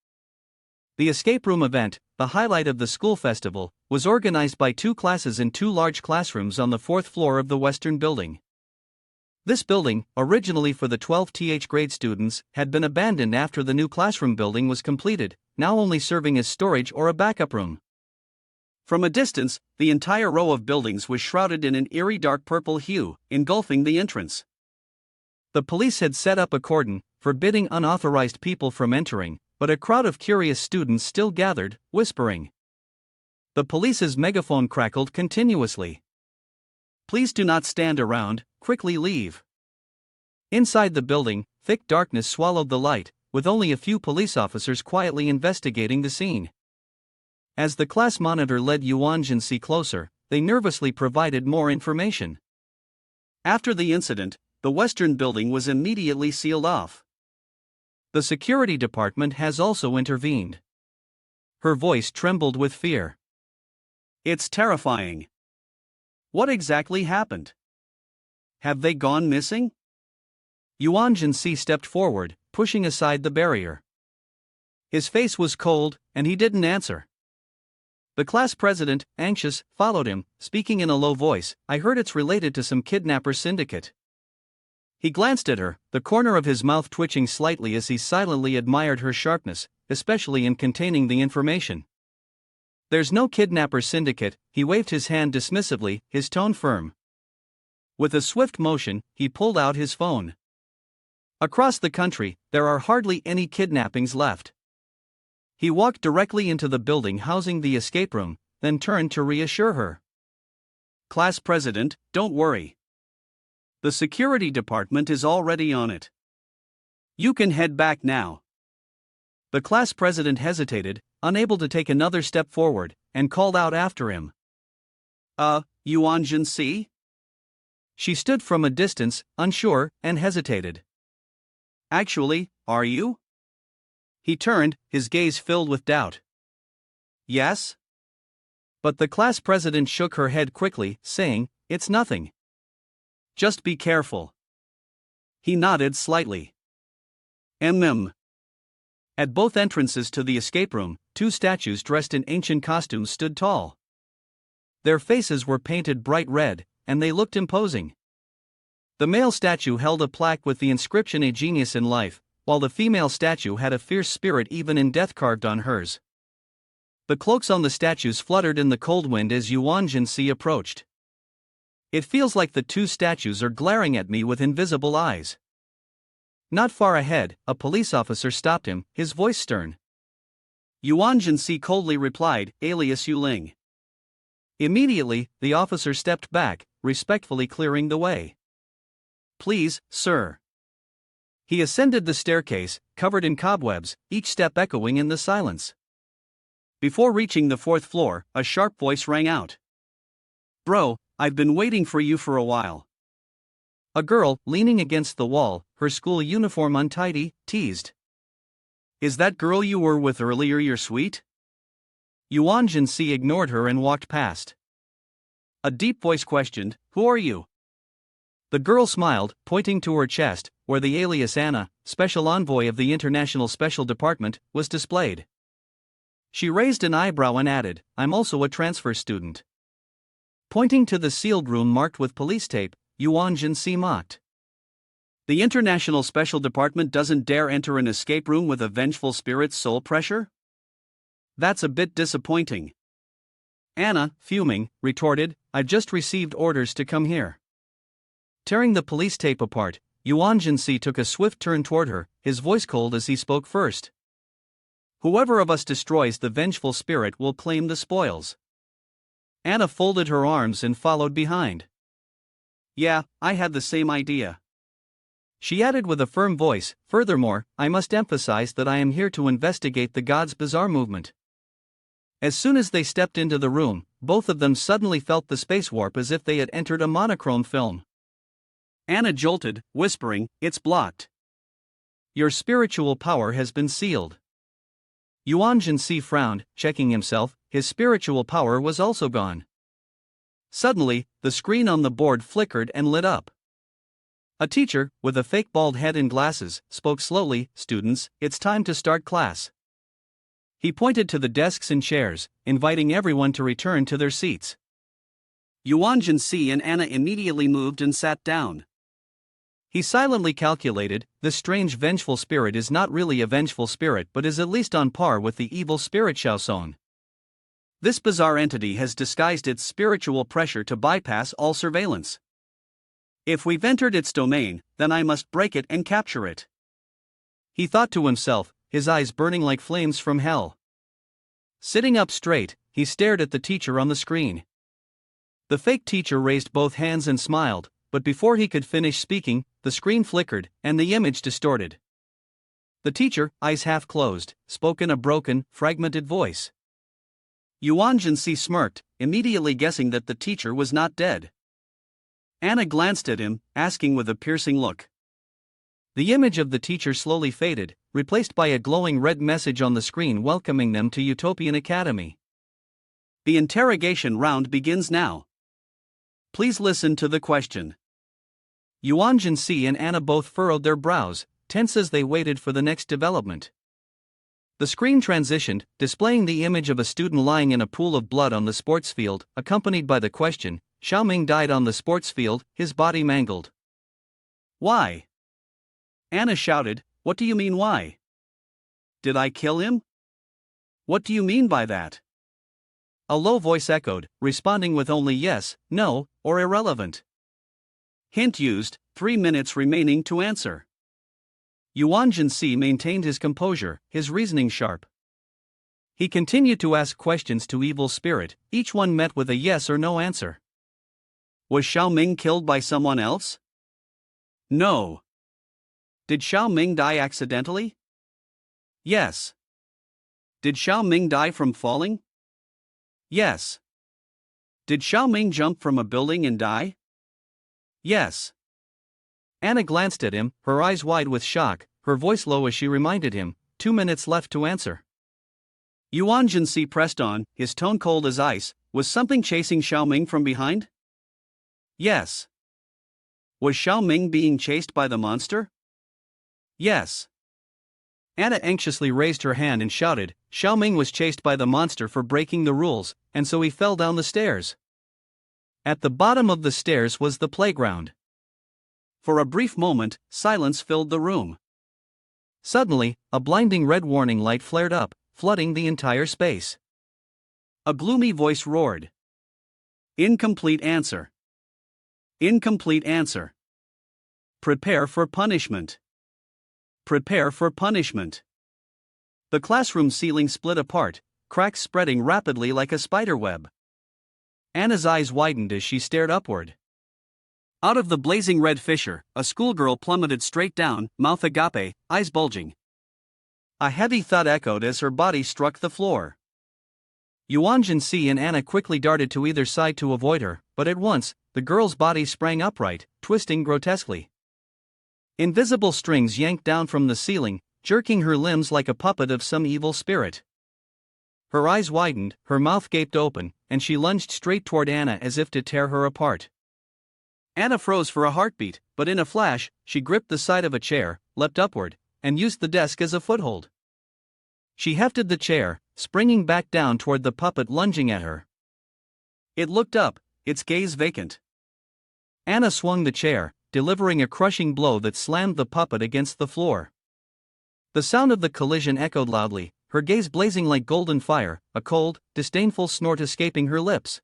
The escape room event, the highlight of the school festival, was organized by 2 classes in 2 large classrooms on the 4th floor of the Western building. This building, originally for the 12th grade students, had been abandoned after the new classroom building was completed, now only serving as storage or a backup room. From a distance, the entire row of buildings was shrouded in an eerie dark purple hue, engulfing the entrance. The police had set up a cordon, forbidding unauthorized people from entering, but a crowd of curious students still gathered, whispering. The police's megaphone crackled continuously. "Please do not stand around, quickly leave." Inside the building, thick darkness swallowed the light, with only a few police officers quietly investigating the scene. As the class monitor led Yuan Si closer, they nervously provided more information. After the incident, the Western building was immediately sealed off. The security department has also intervened. Her voice trembled with fear. It's terrifying. What exactly happened? Have they gone missing? Yuan Si stepped forward, pushing aside the barrier. His face was cold, and he didn't answer. The class president, anxious, followed him, speaking in a low voice. I heard it's related to some kidnapper syndicate. He glanced at her, the corner of his mouth twitching slightly as he silently admired her sharpness, especially in containing the information. There's no kidnapper syndicate, he waved his hand dismissively, his tone firm. With a swift motion, he pulled out his phone. Across the country, there are hardly any kidnappings left. He walked directly into the building housing the escape room, then turned to reassure her. Class president, don't worry. The security department is already on it. You can head back now. The class president hesitated, unable to take another step forward, and called out after him. Yuan Si? She stood from a distance, unsure, and hesitated. Actually, are you? He turned, his gaze filled with doubt. Yes? But the class president shook her head quickly, saying, It's nothing. Just be careful. He nodded slightly. At both entrances to the escape room, two statues dressed in ancient costumes stood tall. Their faces were painted bright red, and they looked imposing. The male statue held a plaque with the inscription A Genius in Life, while the female statue had a fierce spirit even in death carved on hers. The cloaks on the statues fluttered in the cold wind as Yuan Si approached. It feels like the two statues are glaring at me with invisible eyes. Not far ahead, a police officer stopped him, his voice stern. Yuan Si coldly replied, alias Yuling. Immediately, the officer stepped back, respectfully clearing the way. Please, sir. He ascended the staircase, covered in cobwebs, each step echoing in the silence. Before reaching the fourth floor, a sharp voice rang out. Bro, I've been waiting for you for a while. A girl, leaning against the wall, her school uniform untidy, teased. Is that girl you were with earlier your sweet? Yuan Si ignored her and walked past. A deep voice questioned, Who are you? The girl smiled, pointing to her chest, where the alias Anna, special envoy of the International Special Department, was displayed. She raised an eyebrow and added, I'm also a transfer student. Pointing to the sealed room marked with police tape, Yuan Si mocked. The International Special Department doesn't dare enter an escape room with a vengeful spirit's soul pressure? That's a bit disappointing. Anna, fuming, retorted, I've just received orders to come here. Tearing the police tape apart, Yuan Si took a swift turn toward her, his voice cold as he spoke first. Whoever of us destroys the vengeful spirit will claim the spoils. Anna folded her arms and followed behind. Yeah, I had the same idea. She added with a firm voice, furthermore, I must emphasize that I am here to investigate the God's bizarre movement. As soon as they stepped into the room, both of them suddenly felt the space warp as if they had entered a monochrome film. Anna jolted, whispering, It's blocked. Your spiritual power has been sealed. Yuan Si frowned, checking himself, his spiritual power was also gone. Suddenly, the screen on the board flickered and lit up. A teacher, with a fake bald head and glasses, spoke slowly, Students, it's time to start class. He pointed to the desks and chairs, inviting everyone to return to their seats. Yuan Si and Anna immediately moved and sat down. He silently calculated, this strange vengeful spirit is not really a vengeful spirit but is at least on par with the evil spirit Shaoson. This bizarre entity has disguised its spiritual pressure to bypass all surveillance. If we've entered its domain, then I must break it and capture it. He thought to himself, his eyes burning like flames from hell. Sitting up straight, he stared at the teacher on the screen. The fake teacher raised both hands and smiled, but before he could finish speaking, the screen flickered, and the image distorted. The teacher, eyes half closed, spoke in a broken, fragmented voice. Yuan Si smirked, immediately guessing that the teacher was not dead. Anna glanced at him, asking with a piercing look. The image of the teacher slowly faded, replaced by a glowing red message on the screen welcoming them to Utopian Academy. The interrogation round begins now. Please listen to the question. Yuan Si and Anna both furrowed their brows, tense as they waited for the next development. The screen transitioned, displaying the image of a student lying in a pool of blood on the sports field, accompanied by the question, Xiaoming died on the sports field, his body mangled. Why? Anna shouted, what do you mean why? Did I kill him? What do you mean by that? A low voice echoed, responding with only yes, no, or irrelevant. Hint used, 3 minutes remaining to answer. Yuan Si maintained his composure, his reasoning sharp. He continued to ask questions to Evil Spirit, each one met with a yes or no answer. Was Xiaoming killed by someone else? No. Did Xiaoming die accidentally? Yes. Did Xiaoming die from falling? Yes. Did Xiaoming jump from a building and die? Yes. Anna glanced at him, her eyes wide with shock, her voice low as she reminded him, 2 minutes left to answer. Yuan Si pressed on, his tone cold as ice, was something chasing Xiaoming from behind? Yes. Was Xiaoming being chased by the monster? Yes. Anna anxiously raised her hand and shouted, Xiaoming was chased by the monster for breaking the rules, and so he fell down the stairs. At the bottom of the stairs was the playground. For a brief moment, silence filled the room. Suddenly, a blinding red warning light flared up, flooding the entire space. A gloomy voice roared. Incomplete answer. Incomplete answer. Prepare for punishment. Prepare for punishment. The classroom ceiling split apart, cracks spreading rapidly like a spiderweb. Anna's eyes widened as she stared upward. Out of the blazing red fissure, a schoolgirl plummeted straight down, mouth agape, eyes bulging. A heavy thud echoed as her body struck the floor. Yuan Si and Anna quickly darted to either side to avoid her, but at once, the girl's body sprang upright, twisting grotesquely. Invisible strings yanked down from the ceiling, jerking her limbs like a puppet of some evil spirit. Her eyes widened, her mouth gaped open, and she lunged straight toward Anna as if to tear her apart. Anna froze for a heartbeat, but in a flash, she gripped the side of a chair, leapt upward, and used the desk as a foothold. She hefted the chair, springing back down toward the puppet lunging at her. It looked up, its gaze vacant. Anna swung the chair, delivering a crushing blow that slammed the puppet against the floor. The sound of the collision echoed loudly, her gaze blazing like golden fire, a cold, disdainful snort escaping her lips.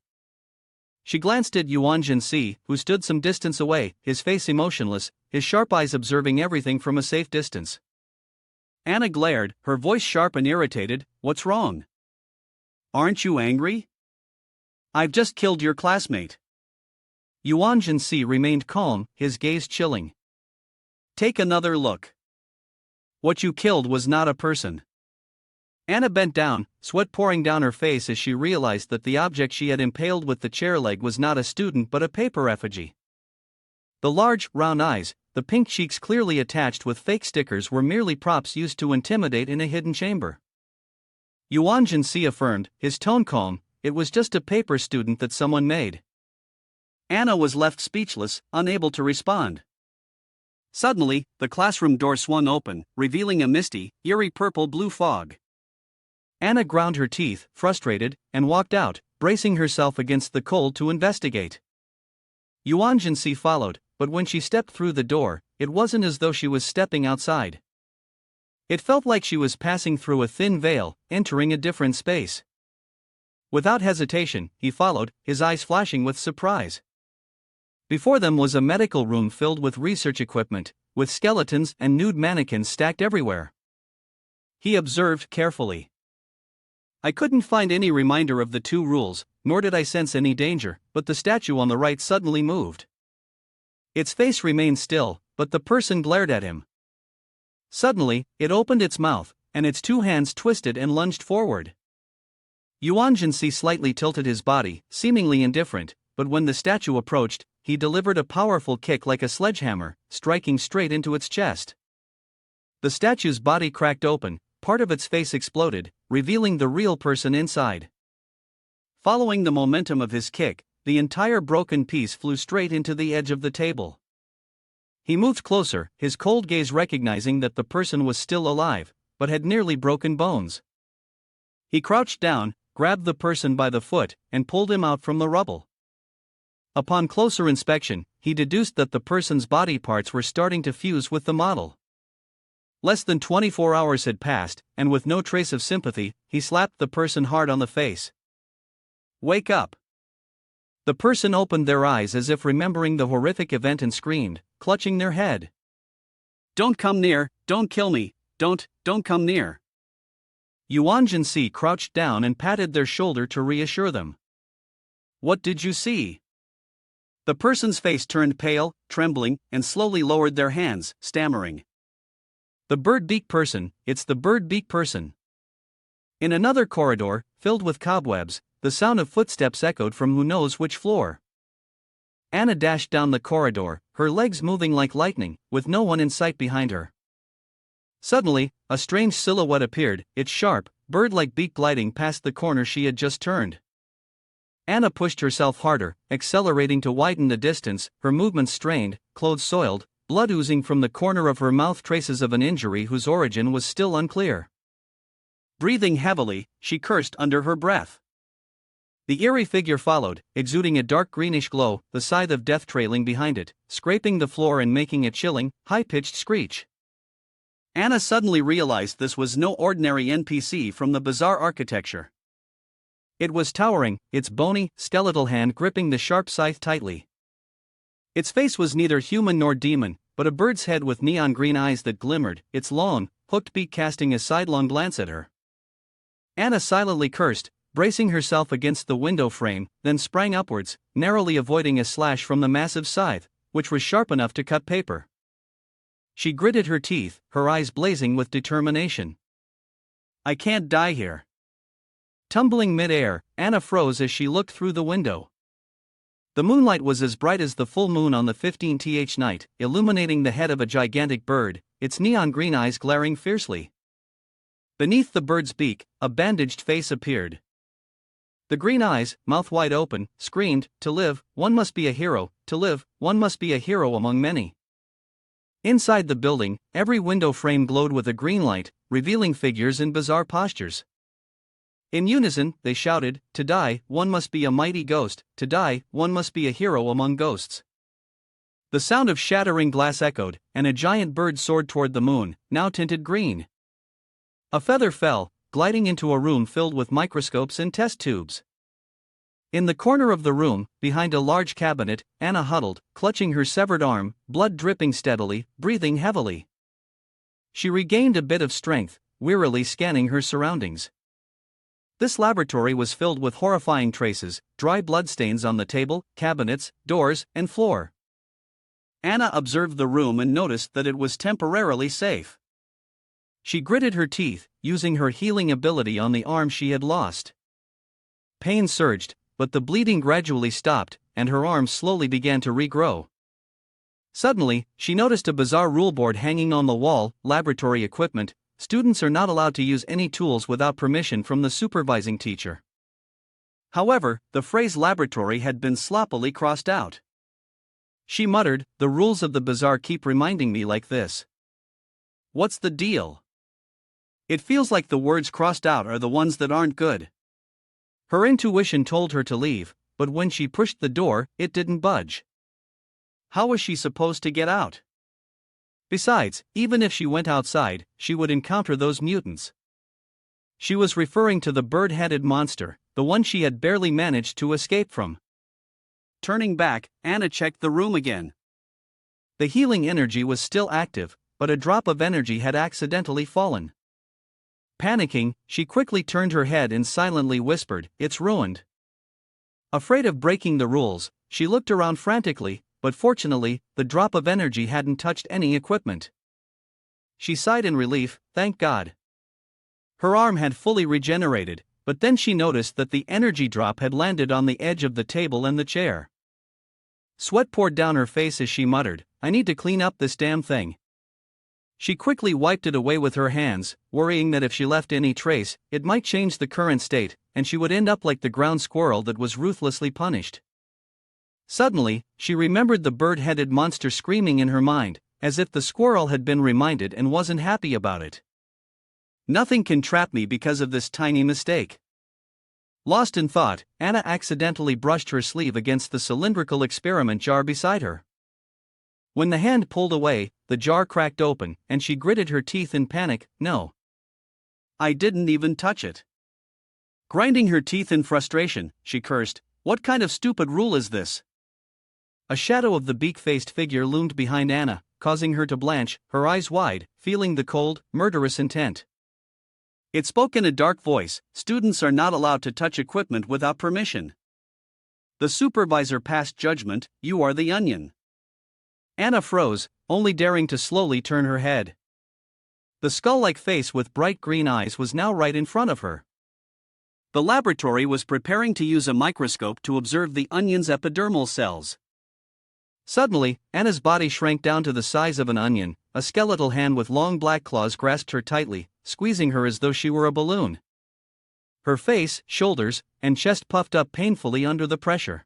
She glanced at Yuan Si, who stood some distance away, his face emotionless, his sharp eyes observing everything from a safe distance. Anna glared, her voice sharp and irritated, "What's wrong? Aren't you angry? I've just killed your classmate." Yuan Si remained calm, his gaze chilling. "Take another look. What you killed was not a person." Anna bent down, sweat pouring down her face as she realized that the object she had impaled with the chair leg was not a student but a paper effigy. The large, round eyes, the pink cheeks clearly attached with fake stickers were merely props used to intimidate in a hidden chamber. Yuan Si affirmed, his tone calm, it was just a paper student that someone made. Anna was left speechless, unable to respond. Suddenly, the classroom door swung open, revealing a misty, eerie purple-blue fog. Anna ground her teeth, frustrated, and walked out, bracing herself against the cold to investigate. Yuan Si followed, but when she stepped through the door, it wasn't as though she was stepping outside. It felt like she was passing through a thin veil, entering a different space. Without hesitation, he followed, his eyes flashing with surprise. Before them was a medical room filled with research equipment, with skeletons and nude mannequins stacked everywhere. He observed carefully. I couldn't find any reminder of the 2 rules, nor did I sense any danger, but the statue on the right suddenly moved. Its face remained still, but the person glared at him. Suddenly, it opened its mouth, and its 2 hands twisted and lunged forward. Yuan Si slightly tilted his body, seemingly indifferent, but when the statue approached, he delivered a powerful kick like a sledgehammer, striking straight into its chest. The statue's body cracked open, part of its face exploded, revealing the real person inside. Following the momentum of his kick, the entire broken piece flew straight into the edge of the table. He moved closer, his cold gaze recognizing that the person was still alive, but had nearly broken bones. He crouched down, grabbed the person by the foot, and pulled him out from the rubble. Upon closer inspection, he deduced that the person's body parts were starting to fuse with the model. Less than 24 hours had passed, and with no trace of sympathy, he slapped the person hard on the face. "Wake up!" The person opened their eyes as if remembering the horrific event and screamed, clutching their head. "Don't come near, don't kill me, don't come near." Yuan Si crouched down and patted their shoulder to reassure them. "What did you see?" The person's face turned pale, trembling, and slowly lowered their hands, stammering. "The bird-beak person, it's the bird-beak person." In another corridor, filled with cobwebs, the sound of footsteps echoed from who knows which floor. Anna dashed down the corridor, her legs moving like lightning, with no one in sight behind her. Suddenly, a strange silhouette appeared, its sharp, bird-like beak gliding past the corner she had just turned. Anna pushed herself harder, accelerating to widen the distance, her movements strained, clothes soiled, blood oozing from the corner of her mouth, traces of an injury whose origin was still unclear. Breathing heavily, she cursed under her breath. The eerie figure followed, exuding a dark greenish glow, the scythe of death trailing behind it, scraping the floor and making a chilling, high-pitched screech. Anna suddenly realized this was no ordinary NPC from the bizarre architecture. It was towering, its bony, skeletal hand gripping the sharp scythe tightly. Its face was neither human nor demon, but a bird's head with neon green eyes that glimmered, its long, hooked beak casting a sidelong glance at her. Anna silently cursed, bracing herself against the window frame, then sprang upwards, narrowly avoiding a slash from the massive scythe, which was sharp enough to cut paper. She gritted her teeth, her eyes blazing with determination. "I can't die here." Tumbling mid-air, Anna froze as she looked through the window. The moonlight was as bright as the full moon on the 15th night, illuminating the head of a gigantic bird, its neon green eyes glaring fiercely. Beneath the bird's beak, a bandaged face appeared. The green eyes, mouth wide open, screamed, "To live, one must be a hero, to live, one must be a hero among many." Inside the building, every window frame glowed with a green light, revealing figures in bizarre postures. In unison, they shouted, "To die, one must be a mighty ghost, to die, one must be a hero among ghosts." The sound of shattering glass echoed, and a giant bird soared toward the moon, now tinted green. A feather fell, gliding into a room filled with microscopes and test tubes. In the corner of the room, behind a large cabinet, Anna huddled, clutching her severed arm, blood dripping steadily, breathing heavily. She regained a bit of strength, wearily scanning her surroundings. This laboratory was filled with horrifying traces, dry bloodstains on the table, cabinets, doors, and floor. Anna observed the room and noticed that it was temporarily safe. She gritted her teeth, using her healing ability on the arm she had lost. Pain surged, but the bleeding gradually stopped, and her arm slowly began to regrow. Suddenly, she noticed a bizarre ruleboard hanging on the wall: laboratory equipment. Students are not allowed to use any tools without permission from the supervising teacher. However, the phrase laboratory had been sloppily crossed out. She muttered, "The rules of the bazaar keep reminding me like this. What's the deal? It feels like the words crossed out are the ones that aren't good." Her intuition told her to leave, but when she pushed the door, it didn't budge. How was she supposed to get out? Besides, even if she went outside, she would encounter those mutants. She was referring to the bird-headed monster, the one she had barely managed to escape from. Turning back, Anna checked the room again. The healing energy was still active, but a drop of energy had accidentally fallen. Panicking, she quickly turned her head and silently whispered, "It's ruined." Afraid of breaking the rules, she looked around frantically, but fortunately, the drop of energy hadn't touched any equipment. She sighed in relief, thank God. Her arm had fully regenerated, But then she noticed that the energy drop had landed on the edge of the table and the chair. Sweat poured down her face as she muttered, "I need to clean up this damn thing." She quickly wiped it away with her hands, worrying that if she left any trace, it might change the current state, and she would end up like the ground squirrel that was ruthlessly punished. Suddenly, she remembered the bird-headed monster screaming in her mind, as if the squirrel had been reminded and wasn't happy about it. "Nothing can trap me because of this tiny mistake." Lost in thought, Anna accidentally brushed her sleeve against the cylindrical experiment jar beside her. When the hand pulled away, the jar cracked open, and she gritted her teeth in panic. "No. I didn't even touch it." Grinding her teeth in frustration, she cursed, "What kind of stupid rule is this?" A shadow of the beak-faced figure loomed behind Anna, causing her to blanch, her eyes wide, feeling the cold, murderous intent. It spoke in a dark voice, "Students are not allowed to touch equipment without permission." The supervisor passed judgment, "You are the onion." Anna froze, only daring to slowly turn her head. The skull-like face with bright green eyes was now right in front of her. The laboratory was preparing to use a microscope to observe the onion's epidermal cells. Suddenly, Anna's body shrank down to the size of an onion. A skeletal hand with long black claws grasped her tightly, squeezing her as though she were a balloon. Her face, shoulders, and chest puffed up painfully under the pressure.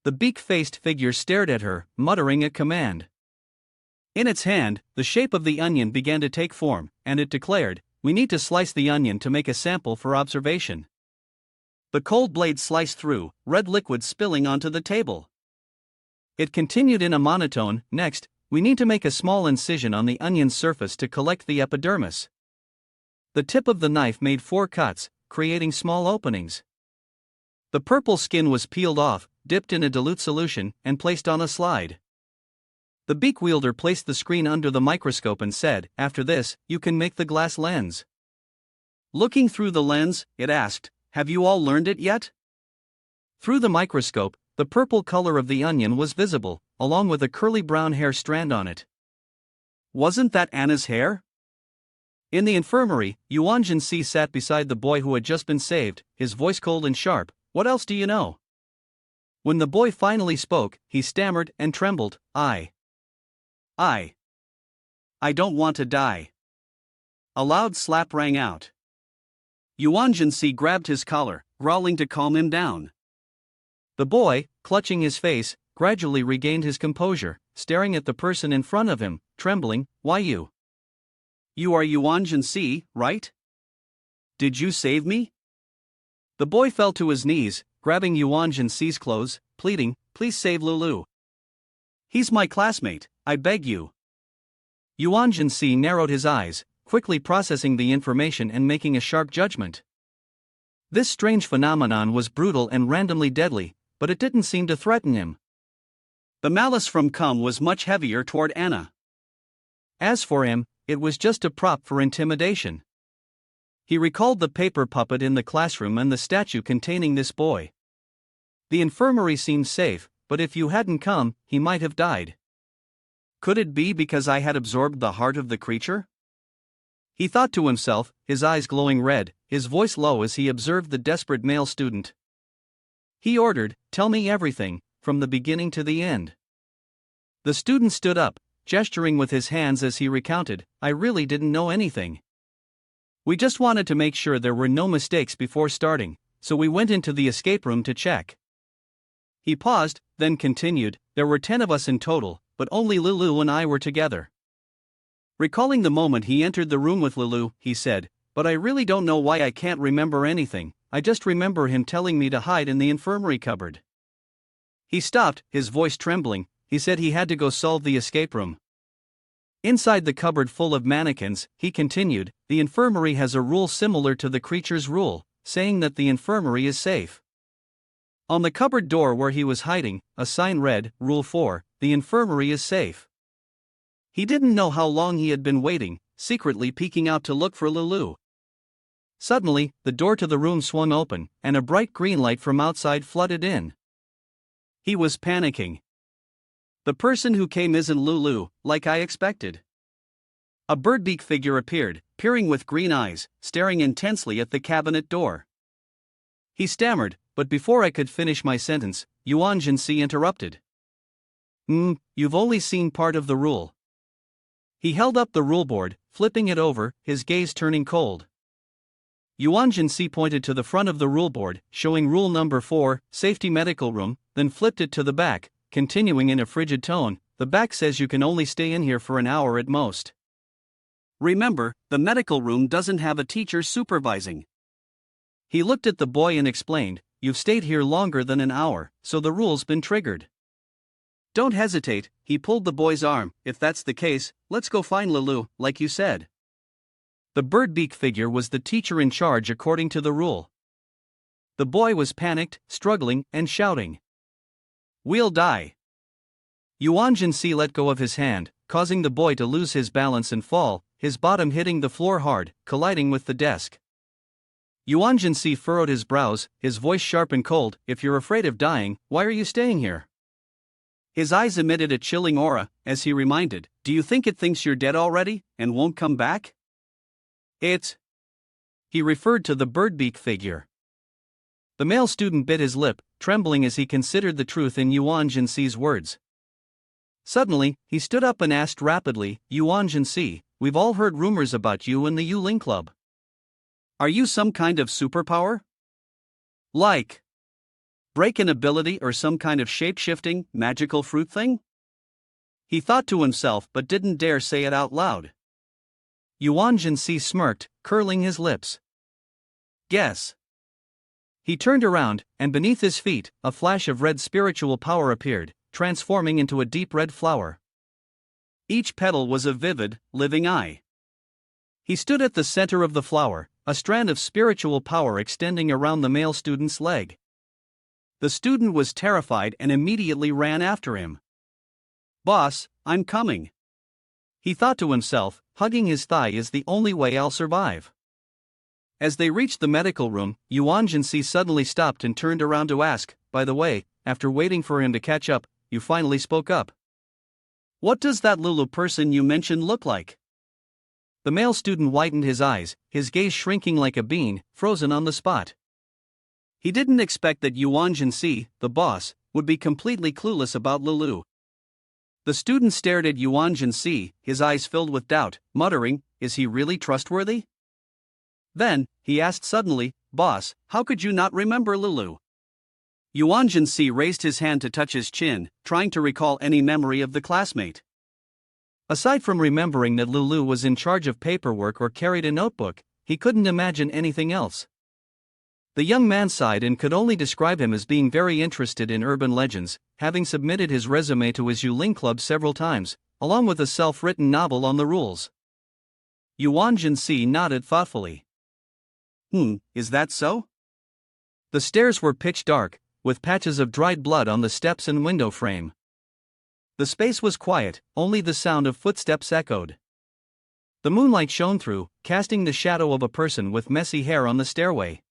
The beak-faced figure stared at her, muttering a command. In its hand, the shape of the onion began to take form, and it declared, "We need to slice the onion to make a sample for observation." The cold blade sliced through, red liquid spilling onto the table. It continued in a monotone, "Next, we need to make a small incision on the onion's surface to collect the epidermis." The tip of the knife made 4 cuts, creating small openings. The purple skin was peeled off, dipped in a dilute solution, and placed on a slide. The beak wielder placed the screen under the microscope and said, "After this, you can make the glass lens." Looking through the lens, it asked, "Have you all learned it yet?" Through the microscope, the purple color of the onion was visible, along with a curly brown hair strand on it. Wasn't that Anna's hair? In the infirmary, Yuan Si sat beside the boy who had just been saved, his voice cold and sharp. "What else do you know?" When the boy finally spoke, he stammered and trembled, I don't want to die." A loud slap rang out. Yuan Si grabbed his collar, growling to calm him down. The boy, clutching his face, gradually regained his composure, staring at the person in front of him, trembling. "Why you? You are Yuan Si, right? Did you save me?" The boy fell to his knees, grabbing Yuan Si's clothes, pleading, "Please save Lulu. He's my classmate, I beg you." Yuan Si narrowed his eyes, quickly processing the information and making a sharp judgment. This strange phenomenon was brutal and randomly deadly, but it didn't seem to threaten him. The malice from Cum was much heavier toward Anna. As for him, it was just a prop for intimidation. He recalled the paper puppet in the classroom and the statue containing this boy. The infirmary seemed safe, but if you hadn't come, he might have died. Could it be because I had absorbed the heart of the creature? He thought to himself, his eyes glowing red, his voice low as he observed the desperate male student. He ordered, "Tell me everything, from the beginning to the end." The student stood up, gesturing with his hands as he recounted, "I really didn't know anything. We just wanted to make sure there were no mistakes before starting, so we went into the escape room to check." He paused, then continued, "There were 10 of us in total, but only Lulu and I were together." Recalling the moment he entered the room with Lulu, he said, "But I really don't know why I can't remember anything. I just remember him telling me to hide in the infirmary cupboard." He stopped, his voice trembling. He said he had to go solve the escape room. Inside the cupboard full of mannequins, he continued, "The infirmary has a rule similar to the creature's rule, saying that the infirmary is safe." On the cupboard door where he was hiding, a sign read, "Rule 4, the infirmary is safe." He didn't know how long he had been waiting, secretly peeking out to look for Lulu. Suddenly, the door to the room swung open, and a bright green light from outside flooded in. He was panicking. The person who came isn't Lulu, like I expected. A birdbeak figure appeared, peering with green eyes, staring intensely at the cabinet door. He stammered, but before I could finish my sentence, Yuan Si interrupted. You've only seen part of the rule. He held up the rule board, flipping it over, his gaze turning cold. Yuan Si pointed to the front of the rule board, showing rule number 4, safety medical room, then flipped it to the back, continuing in a frigid tone, the back says you can only stay in here for an hour at most. Remember, the medical room doesn't have a teacher supervising. He looked at the boy and explained, you've stayed here longer than an hour, so the rule's been triggered. Don't hesitate, he pulled the boy's arm, if that's the case, let's go find Lulu, like you said. The bird-beak figure was the teacher in charge according to the rule. The boy was panicked, struggling, and shouting. We'll die. Yuan Si let go of his hand, causing the boy to lose his balance and fall, his bottom hitting the floor hard, colliding with the desk. Yuan Si furrowed his brows, his voice sharp and cold, if you're afraid of dying, why are you staying here? His eyes emitted a chilling aura, as he reminded, do you think it thinks you're dead already, and won't come back? He referred to the bird-beak figure. The male student bit his lip, trembling as he considered the truth in Yuan Si's words. Suddenly, he stood up and asked rapidly, Yuan Si, we've all heard rumors about you and the Yuling Club. Are you some kind of superpower? Like break-in ability or some kind of shape-shifting, magical fruit thing? He thought to himself but didn't dare say it out loud. Yuan Si smirked, curling his lips. Guess. He turned around, and beneath his feet, a flash of red spiritual power appeared, transforming into a deep red flower. Each petal was a vivid, living eye. He stood at the center of the flower, a strand of spiritual power extending around the male student's leg. The student was terrified and immediately ran after him. Boss, I'm coming. He thought to himself, hugging his thigh is the only way I'll survive. As they reached the medical room, Yuan Si suddenly stopped and turned around to ask, by the way, after waiting for him to catch up, you finally spoke up. What does that Lulu person you mentioned look like? The male student widened his eyes, his gaze shrinking like a bean, frozen on the spot. He didn't expect that Yuan Si, the boss, would be completely clueless about Lulu. The student stared at Yuan Si, his eyes filled with doubt, muttering, is he really trustworthy? Then, he asked suddenly, boss, how could you not remember Lulu? Yuan Si raised his hand to touch his chin, trying to recall any memory of the classmate. Aside from remembering that Lulu was in charge of paperwork or carried a notebook, he couldn't imagine anything else. The young man sighed and could only describe him as being very interested in urban legends, having submitted his resume to his Yuling Club several times, along with a self-written novel on the rules. Yuan Si nodded thoughtfully. Is that so? The stairs were pitch dark, with patches of dried blood on the steps and window frame. The space was quiet, only the sound of footsteps echoed. The moonlight shone through, casting the shadow of a person with messy hair on the stairway.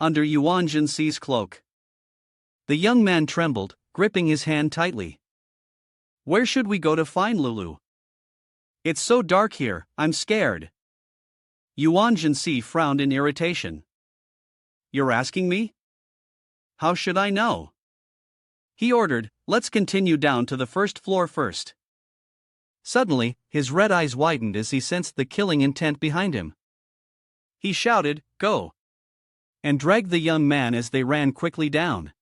Under Yuan Si's cloak. The young man trembled, gripping his hand tightly. Where should we go to find Lulu? It's so dark here, I'm scared. Yuan Si frowned in irritation. You're asking me? How should I know? He ordered, let's continue down to the first floor first. Suddenly, his red eyes widened as he sensed the killing intent behind him. He shouted, go! And dragged the young man as they ran quickly down.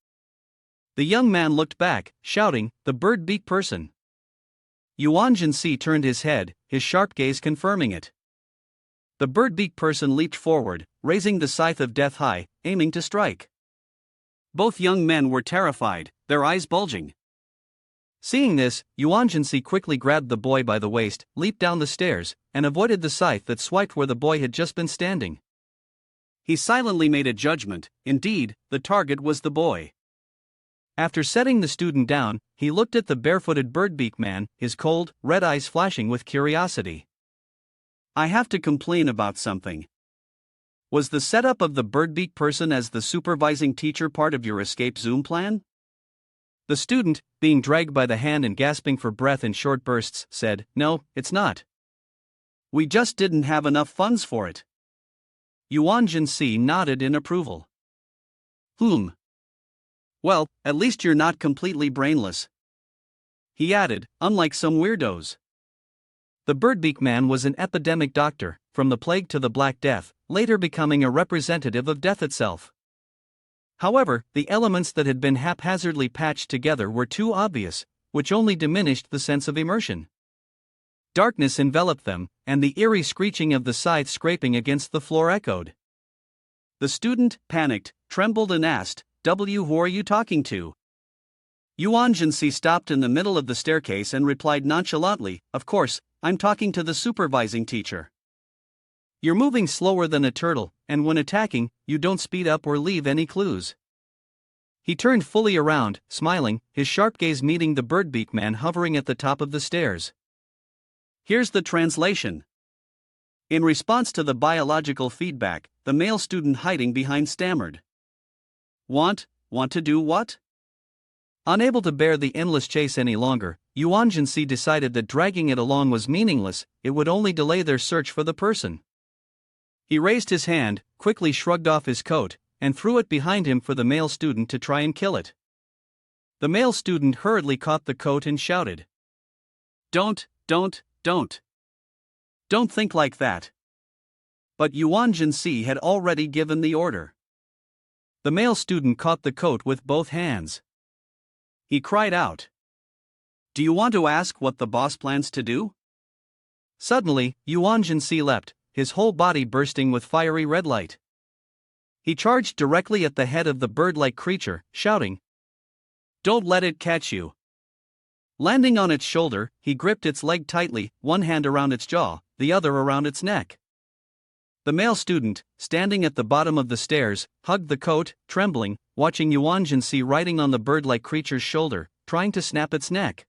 The young man looked back, shouting, the bird-beak person. Yuan Si turned his head, his sharp gaze confirming it. The bird-beak person leaped forward, raising the scythe of death high, aiming to strike. Both young men were terrified, their eyes bulging. Seeing this, Yuan Si quickly grabbed the boy by the waist, leaped down the stairs, and avoided the scythe that swiped where the boy had just been standing. He silently made a judgment, indeed, the target was the boy. After setting the student down, he looked at the barefooted bird-beak man, his cold, red eyes flashing with curiosity. I have to complain about something. Was the setup of the bird-beak person as the supervising teacher part of your escape Zoom plan? The student, being dragged by the hand and gasping for breath in short bursts, said, no, it's not. We just didn't have enough funds for it. Yuan Si nodded in approval. Well, at least you're not completely brainless. He added, unlike some weirdos. The Birdbeak Man was an epidemic doctor, from the plague to the Black Death, later becoming a representative of death itself. However, the elements that had been haphazardly patched together were too obvious, which only diminished the sense of immersion. Darkness enveloped them, and the eerie screeching of the scythe scraping against the floor echoed. The student, panicked, trembled and asked, who are you talking to? Yuan Si stopped in the middle of the staircase and replied nonchalantly, of course, I'm talking to the supervising teacher. You're moving slower than a turtle, and when attacking, you don't speed up or leave any clues. He turned fully around, smiling, his sharp gaze meeting the Birdbeak Man hovering at the top of the stairs. Here's the translation. In response to the biological feedback, the male student hiding behind stammered. Want to do what? Unable to bear the endless chase any longer, Yuan Si decided that dragging it along was meaningless, it would only delay their search for the person. He raised his hand, quickly shrugged off his coat, and threw it behind him for the male student to try and kill it. The male student hurriedly caught the coat and shouted. Don't think like that. But Yuan Si had already given the order. The male student caught the coat with both hands. He cried out. Do you want to ask what the boss plans to do? Suddenly, Yuan Si leapt, his whole body bursting with fiery red light. He charged directly at the head of the bird-like creature, shouting, Don't let it catch you. Landing on its shoulder, he gripped its leg tightly, one hand around its jaw, the other around its neck. The male student, standing at the bottom of the stairs, hugged the coat, trembling, watching Yuan Si riding on the bird-like creature's shoulder, trying to snap its neck.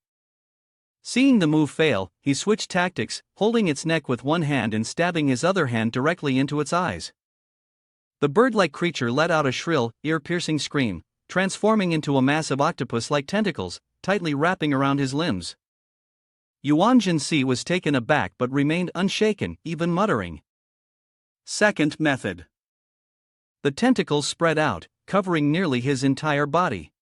Seeing the move fail, he switched tactics, holding its neck with one hand and stabbing his other hand directly into its eyes. The bird-like creature let out a shrill, ear-piercing scream, transforming into a mass of octopus-like tentacles, tightly wrapping around his limbs. Yuan Si was taken aback but remained unshaken, even muttering. Second method. The tentacles spread out, covering nearly his entire body.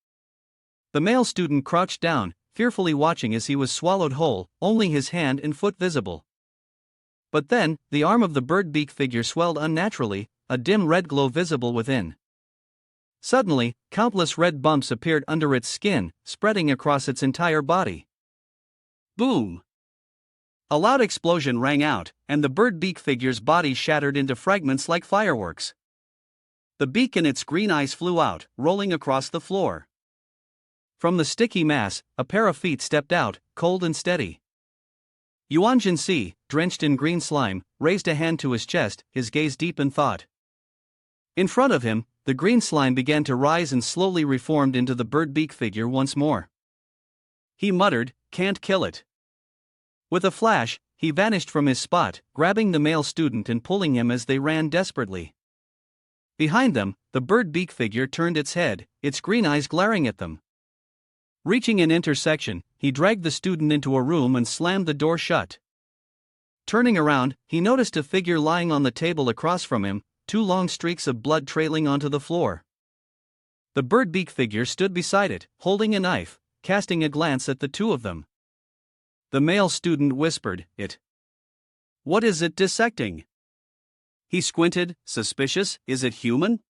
The male student crouched down, fearfully watching as he was swallowed whole, only his hand and foot visible. But then, the arm of the bird-beak figure swelled unnaturally, a dim red glow visible within. Suddenly, countless red bumps appeared under its skin, spreading across its entire body. Boom! A loud explosion rang out, and the bird-beak figure's body shattered into fragments like fireworks. The beak and its green eyes flew out, rolling across the floor. From the sticky mass, a pair of feet stepped out, cold and steady. Yuan Si, drenched in green slime, raised a hand to his chest, his gaze deep in thought. In front of him, the green slime began to rise and slowly reformed into the bird-beak figure once more. He muttered, "Can't kill it." With a flash, he vanished from his spot, grabbing the male student and pulling him as they ran desperately. Behind them, the bird-beak figure turned its head, its green eyes glaring at them. Reaching an intersection, he dragged the student into a room and slammed the door shut. Turning around, he noticed a figure lying on the table across from him, two long streaks of blood trailing onto the floor. The bird-beak figure stood beside it, holding a knife, casting a glance at the two of them. The male student whispered, What is it dissecting? He squinted, suspicious, is it human?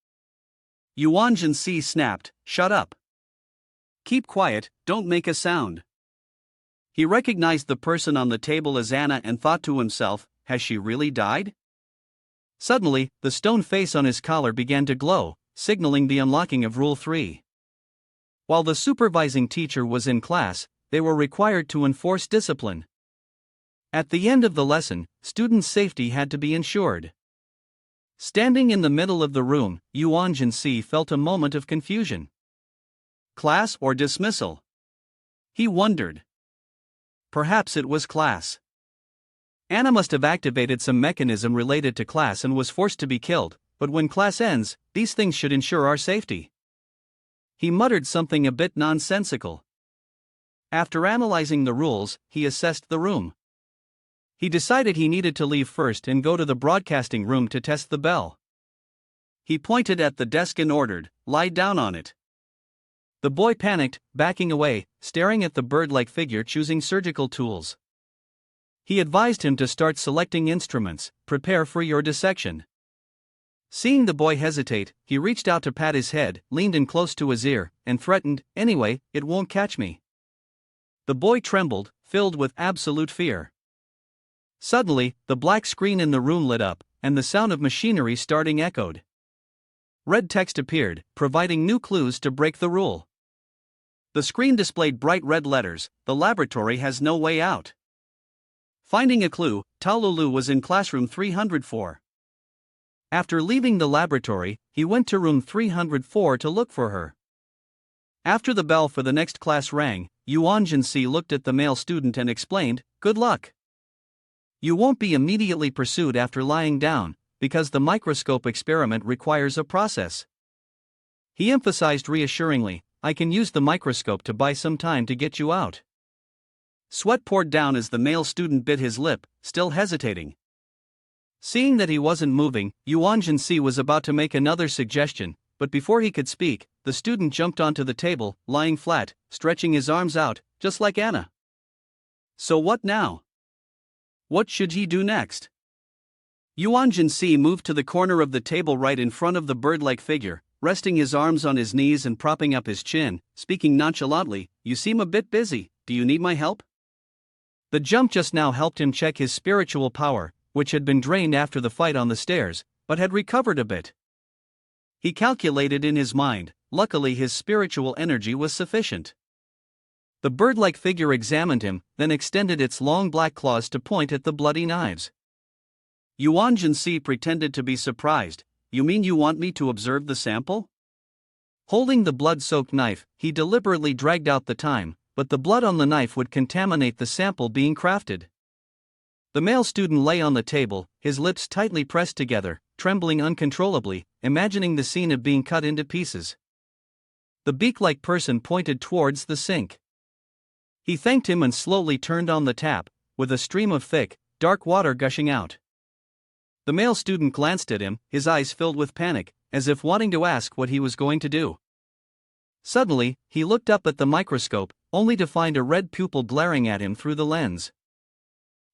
Yuan Si snapped, shut up. Keep quiet, don't make a sound. He recognized the person on the table as Anna and thought to himself, has she really died? Suddenly, the stone face on his collar began to glow, signaling the unlocking of Rule 3. While the supervising teacher was in class, they were required to enforce discipline. At the end of the lesson, students' safety had to be ensured. Standing in the middle of the room, Yuan Si felt a moment of confusion. Class or dismissal? He wondered. Perhaps it was class. Anna must have activated some mechanism related to class and was forced to be killed, but when class ends, these things should ensure our safety. He muttered something a bit nonsensical. After analyzing the rules, he assessed the room. He decided he needed to leave first and go to the broadcasting room to test the bell. He pointed at the desk and ordered, "Lie down on it." The boy panicked, backing away, staring at the bird-like figure choosing surgical tools. He advised him to start selecting instruments, prepare for your dissection. Seeing the boy hesitate, he reached out to pat his head, leaned in close to his ear, and threatened, "Anyway, it won't catch me." The boy trembled, filled with absolute fear. Suddenly, the black screen in the room lit up, and the sound of machinery starting echoed. Red text appeared, providing new clues to break the rule. The screen displayed bright red letters, "The laboratory has no way out." Finding a clue, Talulu was in classroom 304. After leaving the laboratory, he went to room 304 to look for her. After the bell for the next class rang, Yuan Si looked at the male student and explained, "Good luck. You won't be immediately pursued after lying down, because the microscope experiment requires a process." He emphasized reassuringly, "I can use the microscope to buy some time to get you out." Sweat poured down as the male student bit his lip, still hesitating. Seeing that he wasn't moving, Yuan Si was about to make another suggestion, but before he could speak, the student jumped onto the table, lying flat, stretching his arms out, just like Anna. So what now? What should he do next? Yuan Si moved to the corner of the table right in front of the bird-like figure, resting his arms on his knees and propping up his chin, speaking nonchalantly, "You seem a bit busy, do you need my help?" The jump just now helped him check his spiritual power, which had been drained after the fight on the stairs, but had recovered a bit. He calculated in his mind, luckily his spiritual energy was sufficient. The bird-like figure examined him, then extended its long black claws to point at the bloody knives. Yuan Si pretended to be surprised. "You mean you want me to observe the sample?" Holding the blood-soaked knife, he deliberately dragged out the time, but the blood on the knife would contaminate the sample being crafted. The male student lay on the table, his lips tightly pressed together, trembling uncontrollably, imagining the scene of being cut into pieces. The beak-like person pointed towards the sink. He thanked him and slowly turned on the tap, with a stream of thick, dark water gushing out. The male student glanced at him, his eyes filled with panic, as if wanting to ask what he was going to do. Suddenly, he looked up at the microscope, only to find a red pupil glaring at him through the lens.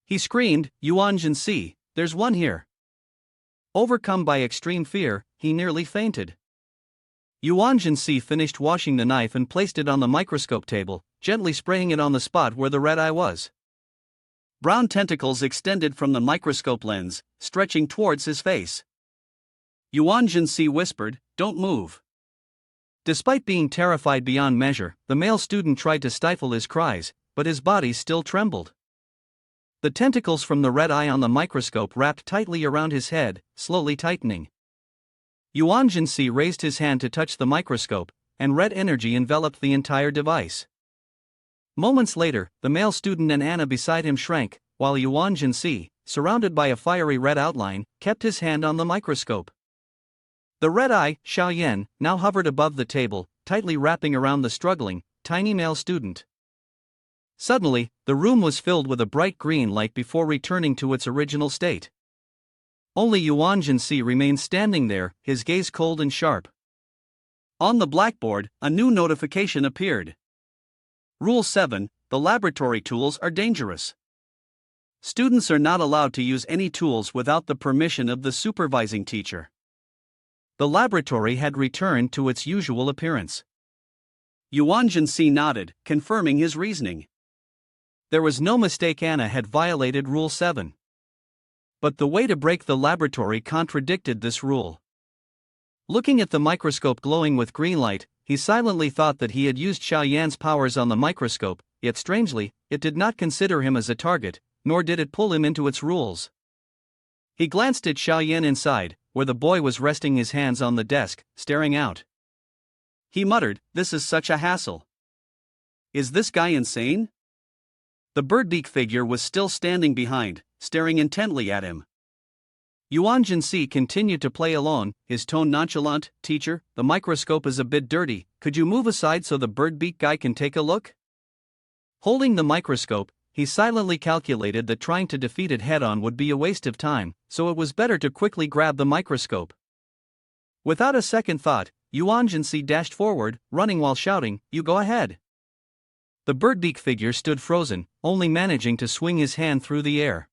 He screamed, "Yuan Si, there's one here." Overcome by extreme fear, he nearly fainted. Yuan Si finished washing the knife and placed it on the microscope table, gently spraying it on the spot where the red eye was. Brown tentacles extended from the microscope lens, stretching towards his face. Yuan Si whispered, "Don't move." Despite being terrified beyond measure, the male student tried to stifle his cries, but his body still trembled. The tentacles from the red eye on the microscope wrapped tightly around his head, slowly tightening. Yuan Si raised his hand to touch the microscope, and red energy enveloped the entire device. Moments later, the male student and Anna beside him shrank, while Yuan Si, surrounded by a fiery red outline, kept his hand on the microscope. The red eye, Xiaoyan, now hovered above the table, tightly wrapping around the struggling, tiny male student. Suddenly, the room was filled with a bright green light before returning to its original state. Only Yuan Si remained standing there, his gaze cold and sharp. On the blackboard, a new notification appeared. Rule 7, the laboratory tools are dangerous. Students are not allowed to use any tools without the permission of the supervising teacher. The laboratory had returned to its usual appearance. Yuan Si nodded, confirming his reasoning. There was no mistake, Anna had violated Rule 7. But the way to break the laboratory contradicted this rule. Looking at the microscope glowing with green light, he silently thought that he had used Xiaoyan's powers on the microscope, yet strangely, it did not consider him as a target, nor did it pull him into its rules. He glanced at Xiaoyan inside, where the boy was resting his hands on the desk, staring out. He muttered, "This is such a hassle. Is this guy insane?" The birdbeak figure was still standing behind, staring intently at him. Yuan Si continued to play along, his tone nonchalant, "Teacher, the microscope is a bit dirty, could you move aside so the birdbeak guy can take a look?" Holding the microscope, he silently calculated that trying to defeat it head-on would be a waste of time, so it was better to quickly grab the microscope. Without a second thought, Yuan Si dashed forward, running while shouting, "You go ahead." The birdbeak figure stood frozen, only managing to swing his hand through the air.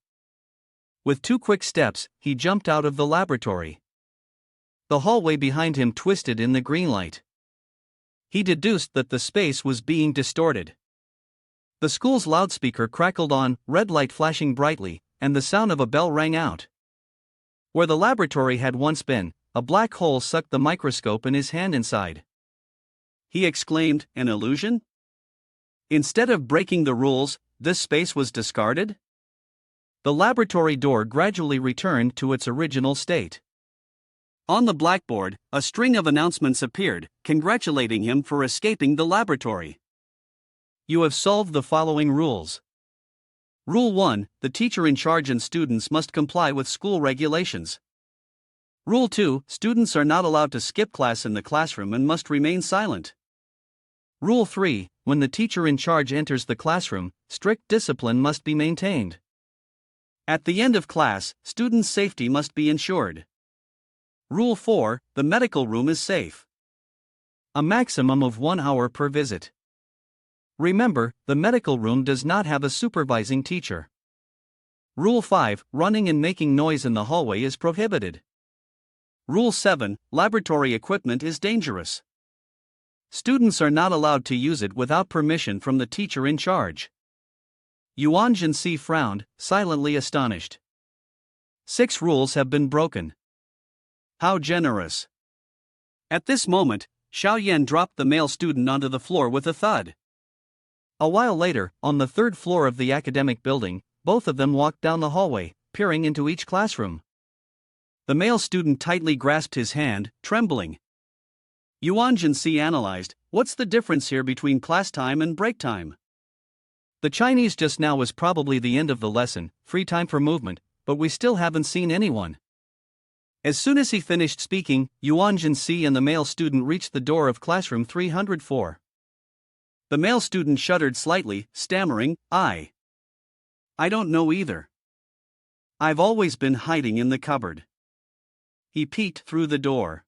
With 2 quick steps, he jumped out of the laboratory. The hallway behind him twisted in the green light. He deduced that the space was being distorted. The school's loudspeaker crackled on, red light flashing brightly, and the sound of a bell rang out. Where the laboratory had once been, a black hole sucked the microscope in his hand inside. He exclaimed, "An illusion?" Instead of breaking the rules, this space was discarded? The laboratory door gradually returned to its original state. On the blackboard, a string of announcements appeared, congratulating him for escaping the laboratory. You have solved the following rules. Rule 1: the teacher in charge and students must comply with school regulations. Rule 2: students are not allowed to skip class in the classroom and must remain silent. Rule 3: when the teacher in charge enters the classroom, strict discipline must be maintained. At the end of class, students' safety must be ensured. Rule 4: the medical room is safe. A maximum of 1 hour per visit. Remember, the medical room does not have a supervising teacher. Rule 5: running and making noise in the hallway is prohibited. Rule 7: laboratory equipment is dangerous. Students are not allowed to use it without permission from the teacher in charge. Yuan Si frowned, silently astonished. 6 rules have been broken. How generous. At this moment, Xiaoyan dropped the male student onto the floor with a thud. A while later, on the 3rd floor of the academic building, both of them walked down the hallway, peering into each classroom. The male student tightly grasped his hand, trembling. Yuan Si analyzed, "What's the difference here between class time and break time?" The Chinese just now was probably the end of the lesson, free time for movement, but we still haven't seen anyone. As soon as he finished speaking, Yuan Si and the male student reached the door of classroom 304. The male student shuddered slightly, stammering, I don't know either. I've always been hiding in the cupboard." He peeked through the door.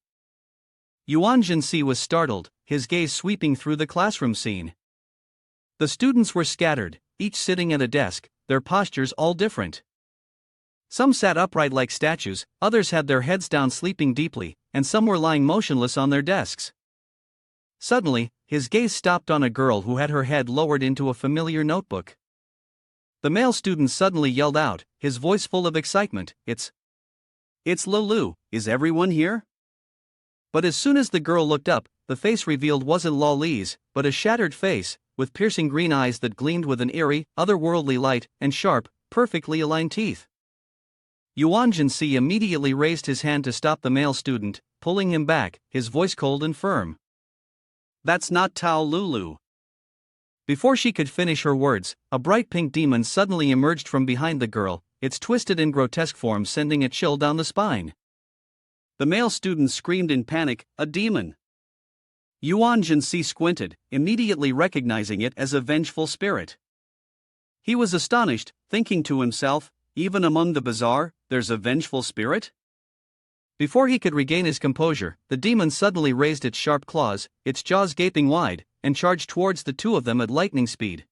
Yuan Si was startled, his gaze sweeping through the classroom scene. The students were scattered, each sitting at a desk, their postures all different. Some sat upright like statues, others had their heads down sleeping deeply, and some were lying motionless on their desks. Suddenly, his gaze stopped on a girl who had her head lowered into a familiar notebook. The male student suddenly yelled out, his voice full of excitement, It's Lulu, is everyone here?" But as soon as the girl looked up, the face revealed wasn't Loli's, but a shattered face, with piercing green eyes that gleamed with an eerie, otherworldly light, and sharp, perfectly aligned teeth. Yuan Si immediately raised his hand to stop the male student, pulling him back, his voice cold and firm. "That's not Tao Lulu." Before she could finish her words, a bright pink demon suddenly emerged from behind the girl, its twisted and grotesque form sending a chill down the spine. The male student screamed in panic, "A demon!" Yuan Si squinted, immediately recognizing it as a vengeful spirit. He was astonished, thinking to himself, even among the bizarre, there's a vengeful spirit? Before he could regain his composure, the demon suddenly raised its sharp claws, its jaws gaping wide, and charged towards the two of them at lightning speed.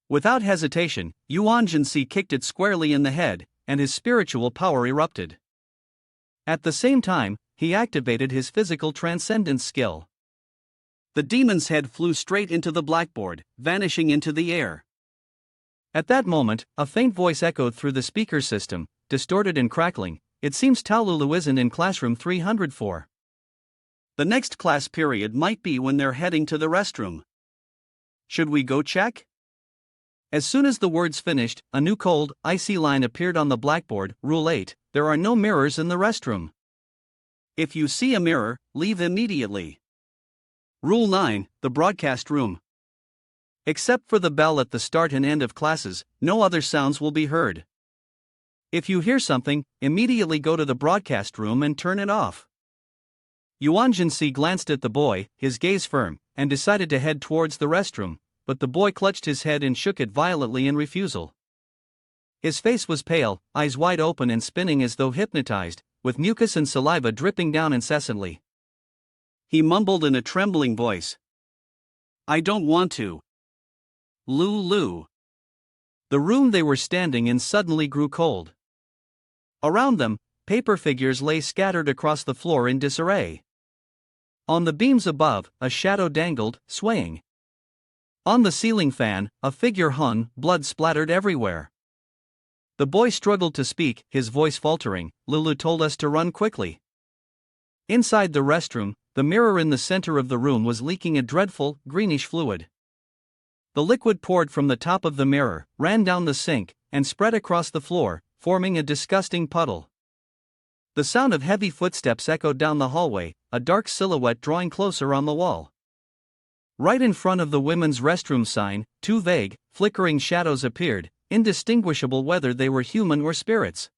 Without hesitation, Yuan Si kicked it squarely in the head, and his spiritual power erupted. At the same time, he activated his physical transcendence skill. The demon's head flew straight into the blackboard, vanishing into the air. At that moment, a faint voice echoed through the speaker system, distorted and crackling, "It seems Taolulu isn't in classroom 304. The next class period might be when they're heading to the restroom. Should we go check?" As soon as the words finished, a new cold, icy line appeared on the blackboard, Rule 8, there are no mirrors in the restroom. If you see a mirror, leave immediately. Rule 9, the broadcast room. Except for the bell at the start and end of classes, no other sounds will be heard. If you hear something, immediately go to the broadcast room and turn it off. Yuan Si glanced at the boy, his gaze firm, and decided to head towards the restroom, but the boy clutched his head and shook it violently in refusal. His face was pale, eyes wide open and spinning as though hypnotized, with mucus and saliva dripping down incessantly. He mumbled in a trembling voice, "I don't want to. Lulu." The room they were standing in suddenly grew cold. Around them, paper figures lay scattered across the floor in disarray. On the beams above, a shadow dangled, swaying. On the ceiling fan, a figure hung, blood splattered everywhere. The boy struggled to speak, his voice faltering. "Lulu told us to run quickly." Inside the restroom, the mirror in the center of the room was leaking a dreadful, greenish fluid. The liquid poured from the top of the mirror, ran down the sink, and spread across the floor, forming a disgusting puddle. The sound of heavy footsteps echoed down the hallway, a dark silhouette drawing closer on the wall. Right in front of the women's restroom sign, two vague, flickering shadows appeared, indistinguishable whether they were human or spirits.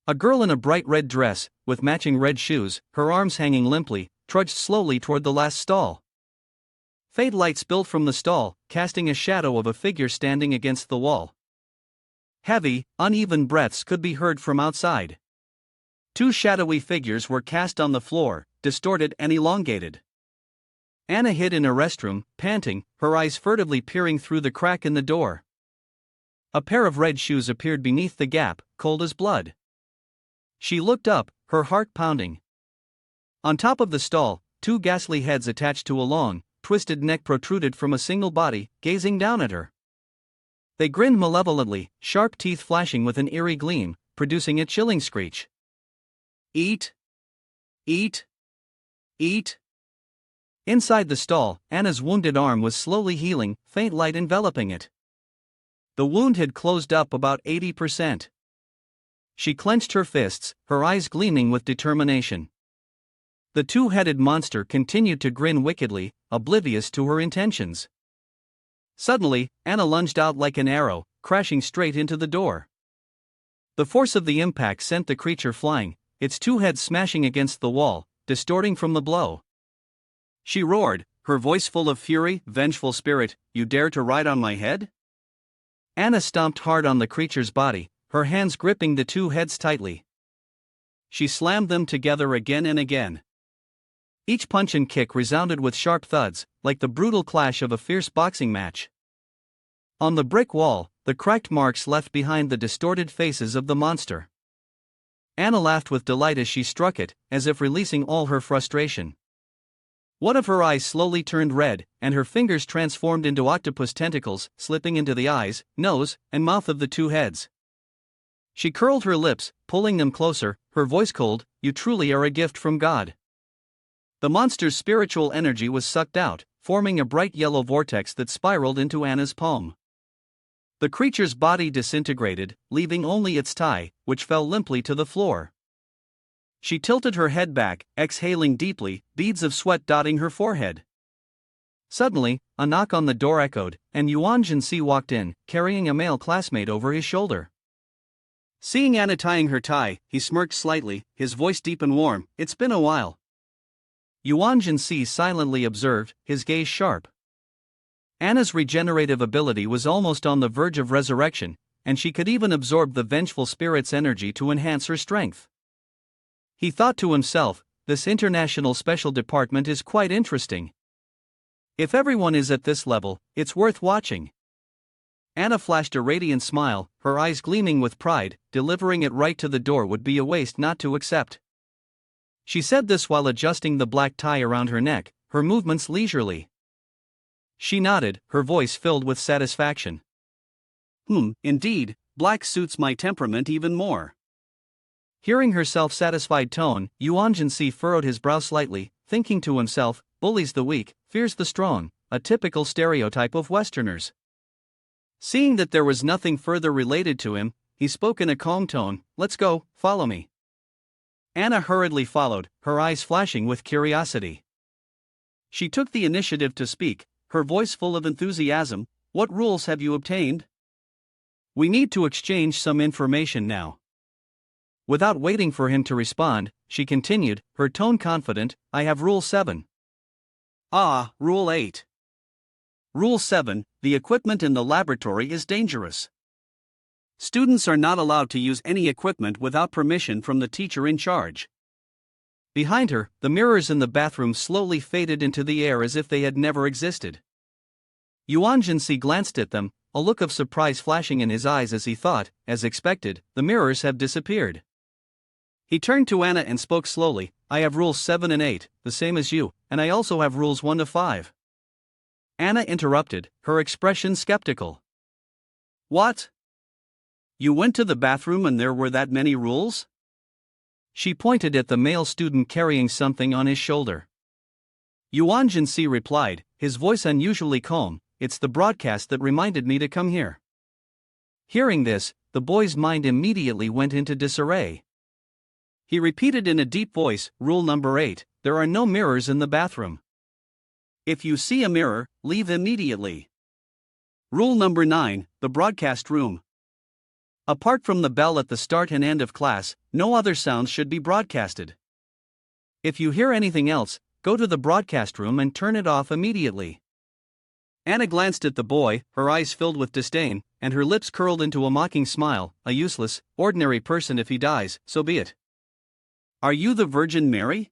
A girl in a bright red dress, with matching red shoes, her arms hanging limply, trudged slowly toward the last stall. Faint light spilled from the stall, casting a shadow of a figure standing against the wall. Heavy, uneven breaths could be heard from outside. Two shadowy figures were cast on the floor, distorted and elongated. Anna hid in a restroom, panting, her eyes furtively peering through the crack in the door. A pair of red shoes appeared beneath the gap, cold as blood. She looked up, her heart pounding. On top of the stall, two ghastly heads attached to a long, twisted neck protruded from a single body, gazing down at her. They grinned malevolently, sharp teeth flashing with an eerie gleam, producing a chilling screech. "Eat! Eat! Eat!" Inside the stall, Anna's wounded arm was slowly healing, faint light enveloping it. The wound had closed up about 80%. She clenched her fists, her eyes gleaming with determination. The two-headed monster continued to grin wickedly, oblivious to her intentions. Suddenly, Anna lunged out like an arrow, crashing straight into the door. The force of the impact sent the creature flying, its two heads smashing against the wall, distorting from the blow. She roared, her voice full of fury. "Vengeful spirit, you dare to ride on my head?" Anna stomped hard on the creature's body, her hands gripping the two heads tightly. She slammed them together again and again. Each punch and kick resounded with sharp thuds, like the brutal clash of a fierce boxing match. On the brick wall, the cracked marks left behind the distorted faces of the monster. Anna laughed with delight as she struck it, as if releasing all her frustration. One of her eyes slowly turned red, and her fingers transformed into octopus tentacles, slipping into the eyes, nose, and mouth of the two heads. She curled her lips, pulling them closer, her voice cold. "You truly are a gift from God." The monster's spiritual energy was sucked out, forming a bright yellow vortex that spiraled into Anna's palm. The creature's body disintegrated, leaving only its tie, which fell limply to the floor. She tilted her head back, exhaling deeply, beads of sweat dotting her forehead. Suddenly, a knock on the door echoed, and Yuan Si walked in, carrying a male classmate over his shoulder. Seeing Anna tying her tie, he smirked slightly, his voice deep and warm. "It's been a while." Yuan Si silently observed, his gaze sharp. Anna's regenerative ability was almost on the verge of resurrection, and she could even absorb the vengeful spirit's energy to enhance her strength. He thought to himself, "This international special department is quite interesting. If everyone is at this level, it's worth watching." Anna flashed a radiant smile, her eyes gleaming with pride. Delivering it right to the door would be a waste not to accept. She said this while adjusting the black tie around her neck, her movements leisurely. She nodded, her voice filled with satisfaction. Indeed, black suits my temperament even more." Hearing her self-satisfied tone, Yuan Si furrowed his brow slightly, thinking to himself, "Bullies the weak, fears the strong, a typical stereotype of Westerners." Seeing that there was nothing further related to him, he spoke in a calm tone. "Let's go, follow me." Anna hurriedly followed, her eyes flashing with curiosity. She took the initiative to speak, her voice full of enthusiasm. "What rules have you obtained?" "We need to exchange some information now." Without waiting for him to respond, she continued, her tone confident. "I have Rule 7. "Ah, Rule 8. "Rule 7, the equipment in the laboratory is dangerous. Students are not allowed to use any equipment without permission from the teacher in charge. Behind her, the mirrors in the bathroom slowly faded into the air as if they had never existed. Yuan Si glanced at them, a look of surprise flashing in his eyes as he thought, as expected, the mirrors have disappeared. He turned to Anna and spoke slowly, I have rules 7 and 8, the same as you, and I also have rules 1 to 5. Anna interrupted, her expression skeptical. What? You went to the bathroom and there were that many rules? She pointed at the male student carrying something on his shoulder. Yuan Si replied, his voice unusually calm, it's the broadcast that reminded me to come here. Hearing this, the boy's mind immediately went into disarray. He repeated in a deep voice, rule number 8, there are no mirrors in the bathroom. If you see a mirror, leave immediately. Rule number 9, the broadcast room. Apart from the bell at the start and end of class, no other sounds should be broadcasted. If you hear anything else, go to the broadcast room and turn it off immediately. Anna glanced at the boy, her eyes filled with disdain, and her lips curled into a mocking smile, a useless, ordinary person if he dies, so be it. Are you the Virgin Mary?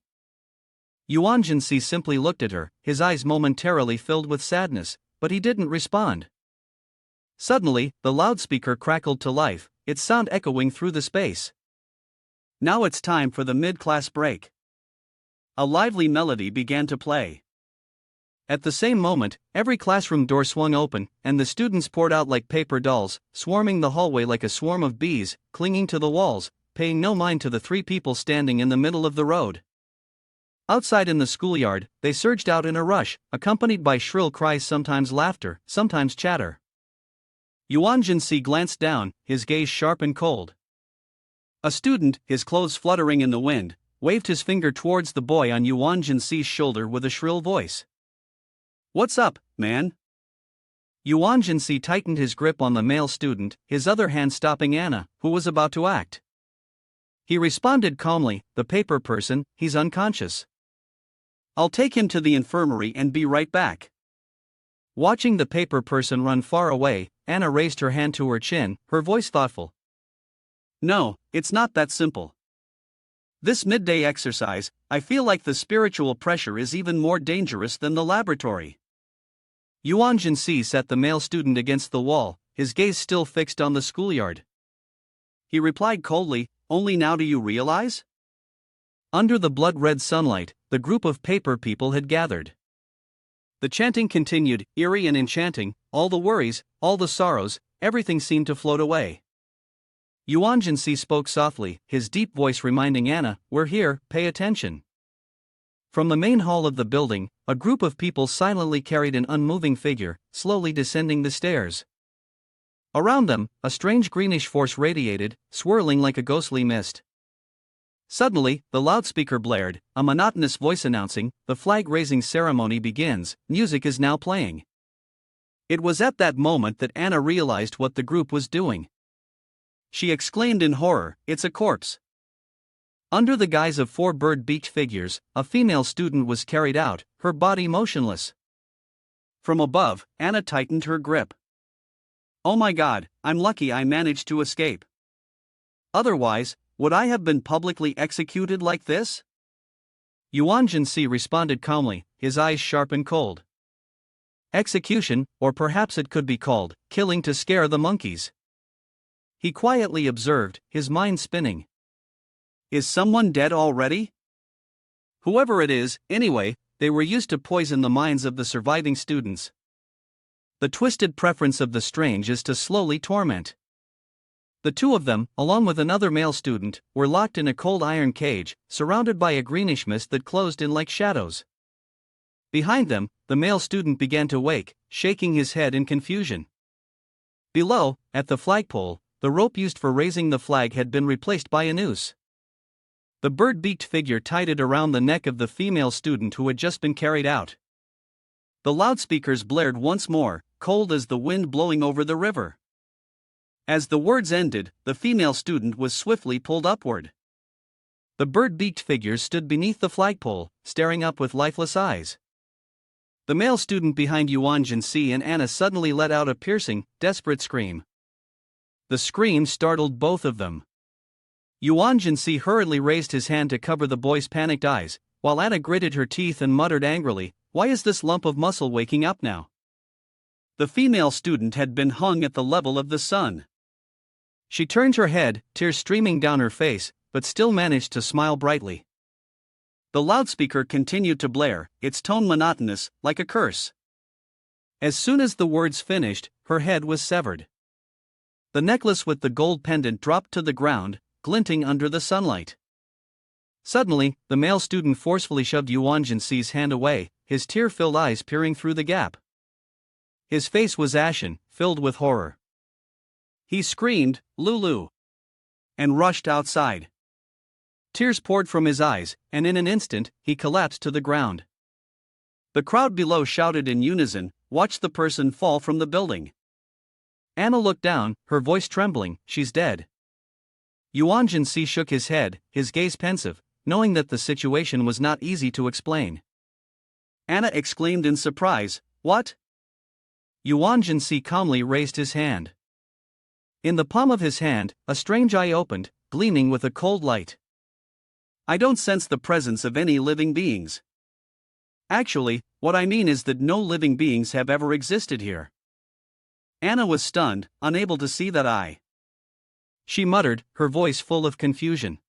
Yuan Si simply looked at her, his eyes momentarily filled with sadness, but he didn't respond. Suddenly, the loudspeaker crackled to life, its sound echoing through the space. Now it's time for the mid-class break. A lively melody began to play. At the same moment, every classroom door swung open, and the students poured out like paper dolls, swarming the hallway like a swarm of bees, clinging to the walls, paying no mind to the 3 people standing in the middle of the road. Outside in the schoolyard, they surged out in a rush, accompanied by shrill cries, sometimes laughter, sometimes chatter. Yuan Si glanced down, his gaze sharp and cold. A student, his clothes fluttering in the wind, waved his finger towards the boy on Yuan Si's shoulder with a shrill voice. What's up, man? Yuan Si tightened his grip on the male student, his other hand stopping Anna, who was about to act. He responded calmly, the paper person, he's unconscious. I'll take him to the infirmary and be right back. Watching the paper person run far away, Anna raised her hand to her chin, her voice thoughtful. No, it's not that simple. This midday exercise, I feel like the spiritual pressure is even more dangerous than the laboratory. Yuan Si set the male student against the wall, his gaze still fixed on the schoolyard. He replied coldly, only now do you realize? Under the blood-red sunlight, the group of paper people had gathered. The chanting continued, eerie and enchanting, all the worries, all the sorrows, everything seemed to float away. Yuan Si spoke softly, his deep voice reminding Anna, we're here, pay attention. From the main hall of the building, a group of people silently carried an unmoving figure, slowly descending the stairs. Around them, a strange greenish force radiated, swirling like a ghostly mist. Suddenly, the loudspeaker blared, a monotonous voice announcing, the flag-raising ceremony begins, music is now playing. It was at that moment that Anna realized what the group was doing. She exclaimed in horror, it's a corpse. Under the guise of 4 bird-beaked figures, a female student was carried out, her body motionless. From above, Anna tightened her grip. Oh my God, I'm lucky I managed to escape. Otherwise, would I have been publicly executed like this? Yuan Si responded calmly, his eyes sharp and cold. Execution, or perhaps it could be called, killing to scare the monkeys. He quietly observed, his mind spinning. Is someone dead already? Whoever it is, anyway, they were used to poison the minds of the surviving students. The twisted preference of the strange is to slowly torment. The 2 of them, along with another male student, were locked in a cold iron cage, surrounded by a greenish mist that closed in like shadows. Behind them, the male student began to wake, shaking his head in confusion. Below, at the flagpole, the rope used for raising the flag had been replaced by a noose. The bird-beaked figure tied it around the neck of the female student who had just been carried out. The loudspeakers blared once more, cold as the wind blowing over the river. As the words ended, the female student was swiftly pulled upward. The bird-beaked figures stood beneath the flagpole, staring up with lifeless eyes. The male student behind Yuan Si and Anna suddenly let out a piercing, desperate scream. The scream startled both of them. Yuan Si hurriedly raised his hand to cover the boy's panicked eyes, while Anna gritted her teeth and muttered angrily, "Why is this lump of muscle waking up now?" The female student had been hung at the level of the sun. She turned her head, tears streaming down her face, but still managed to smile brightly. The loudspeaker continued to blare, its tone monotonous, like a curse. As soon as the words finished, her head was severed. The necklace with the gold pendant dropped to the ground, glinting under the sunlight. Suddenly, the male student forcefully shoved Yuan Si's hand away, his tear-filled eyes peering through the gap. His face was ashen, filled with horror. He screamed, "Lulu!" and rushed outside. Tears poured from his eyes, and in an instant, he collapsed to the ground. The crowd below shouted in unison, "Watch the person fall from the building." Anna looked down, her voice trembling, "She's dead." Yuan Si shook his head, his gaze pensive, knowing that the situation was not easy to explain. Anna exclaimed in surprise, "What?" Yuan Si calmly raised his hand. In the palm of his hand, a strange eye opened, gleaming with a cold light. "I don't sense the presence of any living beings. Actually, what I mean is that no living beings have ever existed here." Anna was stunned, unable to see that eye. She muttered, her voice full of confusion.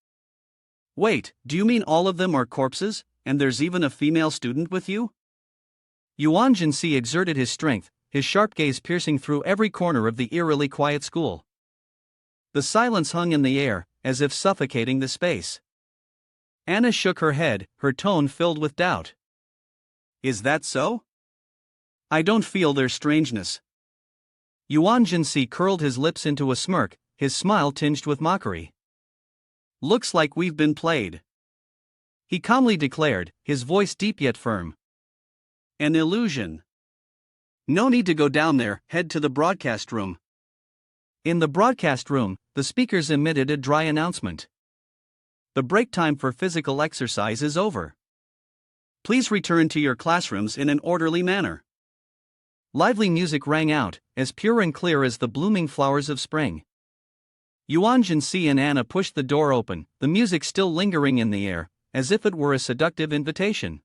"Wait, do you mean all of them are corpses, and there's even a female student with you?" Yuan Si exerted his strength, his sharp gaze piercing through every corner of the eerily quiet school. The silence hung in the air, as if suffocating the space. Anna shook her head, her tone filled with doubt. "Is that so? I don't feel their strangeness." Yuan Si curled his lips into a smirk, his smile tinged with mockery. "Looks like we've been played," he calmly declared, his voice deep yet firm. "An illusion. No need to go down there, head to the broadcast room." In the broadcast room, the speakers emitted a dry announcement. "The break time for physical exercise is over. Please return to your classrooms in an orderly manner." Lively music rang out, as pure and clear as the blooming flowers of spring. Yuan Si and Anna pushed the door open, the music still lingering in the air, as if it were a seductive invitation.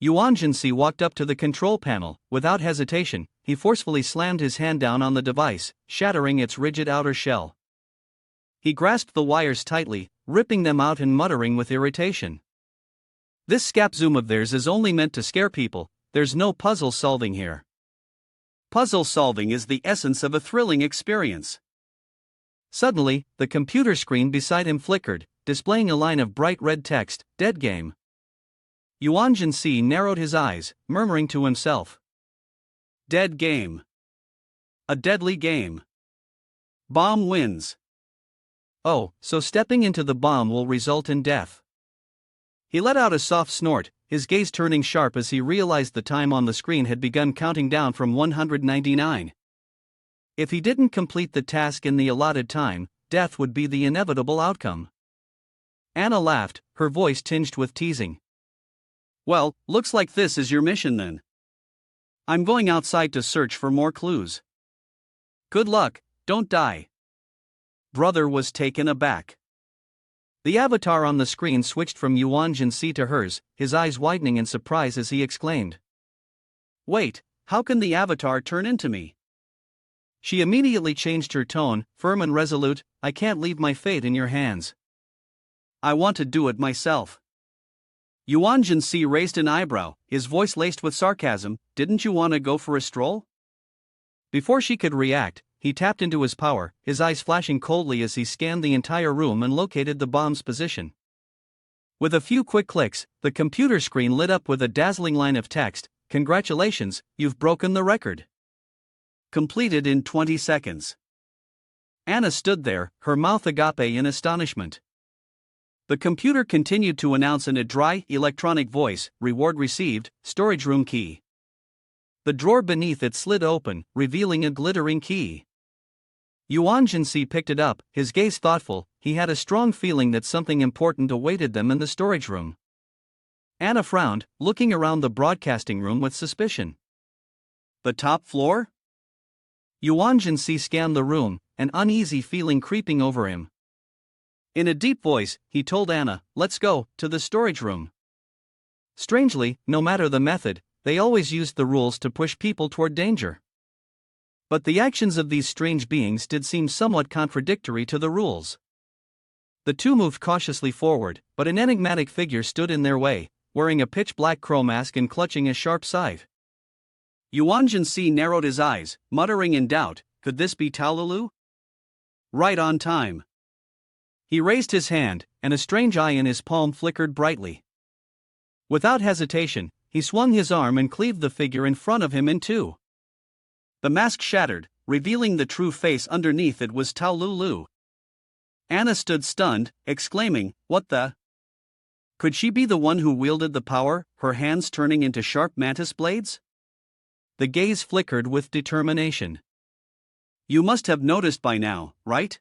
Yuan Si walked up to the control panel. Without hesitation, he forcefully slammed his hand down on the device, shattering its rigid outer shell. He grasped the wires tightly, ripping them out and muttering with irritation. "This scap zoom of theirs is only meant to scare people, there's no puzzle solving here. Puzzle solving is the essence of a thrilling experience." Suddenly, the computer screen beside him flickered, displaying a line of bright red text, "Dead game." Yuan Si narrowed his eyes, murmuring to himself. "Dead game. A deadly game. Bomb wins. Oh, so stepping into the bomb will result in death." He let out a soft snort, his gaze turning sharp as he realized the time on the screen had begun counting down from 199. If he didn't complete the task in the allotted time, death would be the inevitable outcome. Anna laughed, her voice tinged with teasing. "Well, looks like this is your mission then. I'm going outside to search for more clues. Good luck, don't die." Brother was taken aback. The avatar on the screen switched from Yuan Si to hers, his eyes widening in surprise as he exclaimed, "Wait, how can the avatar turn into me?" She immediately changed her tone, firm and resolute, "I can't leave my fate in your hands. I want to do it myself." Yuan Si raised an eyebrow, his voice laced with sarcasm, "Didn't you want to go for a stroll?" Before she could react, he tapped into his power, his eyes flashing coldly as he scanned the entire room and located the bomb's position. With a few quick clicks, the computer screen lit up with a dazzling line of text, "Congratulations, you've broken the record. Completed in 20 seconds." Anna stood there, her mouth agape in astonishment. The computer continued to announce in a dry, electronic voice, "Reward received, storage room key." The drawer beneath it slid open, revealing a glittering key. Yuan Si picked it up, his gaze thoughtful, he had a strong feeling that something important awaited them in the storage room. Anna frowned, looking around the broadcasting room with suspicion. "The top floor?" Yuan Si scanned the room, an uneasy feeling creeping over him. In a deep voice, he told Anna, "Let's go to the storage room." Strangely, no matter the method, they always used the rules to push people toward danger. But the actions of these strange beings did seem somewhat contradictory to the rules. The two moved cautiously forward, but an enigmatic figure stood in their way, wearing a pitch-black crow mask and clutching a sharp scythe. Yuan Si narrowed his eyes, muttering in doubt, could this be Taolulu? Right on time. He raised his hand, and a strange eye in his palm flickered brightly. Without hesitation, he swung his arm and cleaved the figure in front of him in two. The mask shattered, revealing the true face underneath it was Taolulu. Anna stood stunned, exclaiming, "What the?" Could she be the one who wielded the power, her hands turning into sharp mantis blades? The gaze flickered with determination. "You must have noticed by now, right?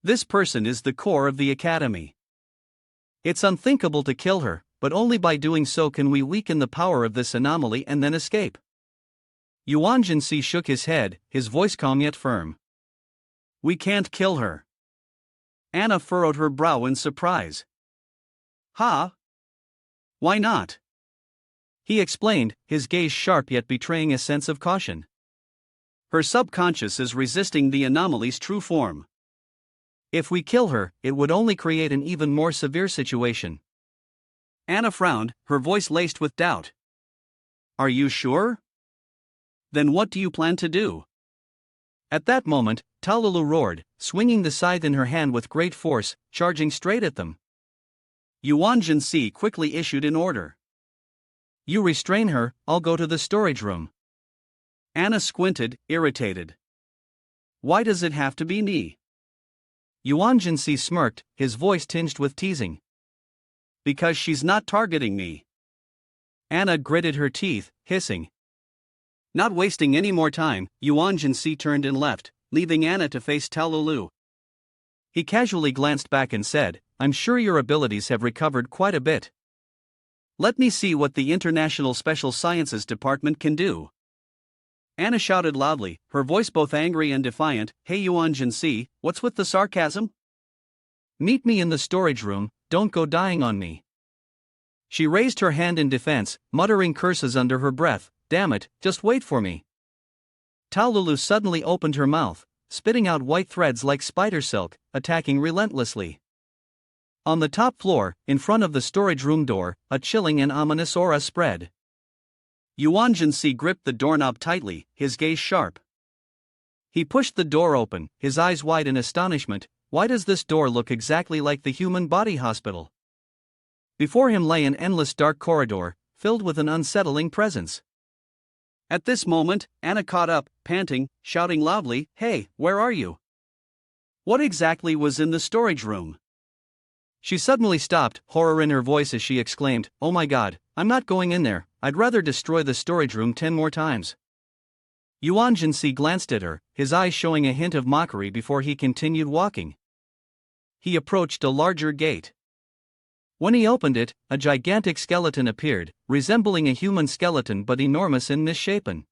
This person is the core of the academy. It's unthinkable to kill her, but only by doing so can we weaken the power of this anomaly and then escape." Yuan Si shook his head, his voice calm yet firm. "We can't kill her." Anna furrowed her brow in surprise. "Huh? Why not?" He explained, his gaze sharp yet betraying a sense of caution. "Her subconscious is resisting the anomaly's true form. If we kill her, it would only create an even more severe situation." Anna frowned, her voice laced with doubt. "Are you sure? Then what do you plan to do?" At that moment, Taolulu roared, swinging the scythe in her hand with great force, charging straight at them. Yuan Si quickly issued an order. "You restrain her, I'll go to the storage room." Anna squinted, irritated. "Why does it have to be me?" Yuan Si smirked, his voice tinged with teasing. "Because she's not targeting me." Anna gritted her teeth, hissing. Not wasting any more time, Yuan Si turned and left, leaving Anna to face Taolulu. He casually glanced back and said, "I'm sure your abilities have recovered quite a bit. Let me see what the International Special Sciences Department can do." Anna shouted loudly, her voice both angry and defiant, "Hey Yuan Si, what's with the sarcasm? Meet me in the storage room, don't go dying on me." She raised her hand in defense, muttering curses under her breath, "Damn it, just wait for me." Taolulu suddenly opened her mouth, spitting out white threads like spider silk, attacking relentlessly. On the top floor, in front of the storage room door, a chilling and ominous aura spread. Yuan Si gripped the doorknob tightly, his gaze sharp. He pushed the door open, his eyes wide in astonishment. Why does this door look exactly like the human body hospital? Before him lay an endless dark corridor, filled with an unsettling presence. At this moment, Anna caught up, panting, shouting loudly, "Hey, where are you? What exactly was in the storage room?" She suddenly stopped, horror in her voice as she exclaimed, "Oh my god, I'm not going in there, I'd rather destroy the storage room 10 more times." Yuan Si glanced at her, his eyes showing a hint of mockery before he continued walking. He approached a larger gate. When he opened it, a gigantic skeleton appeared, resembling a human skeleton but enormous and misshapen.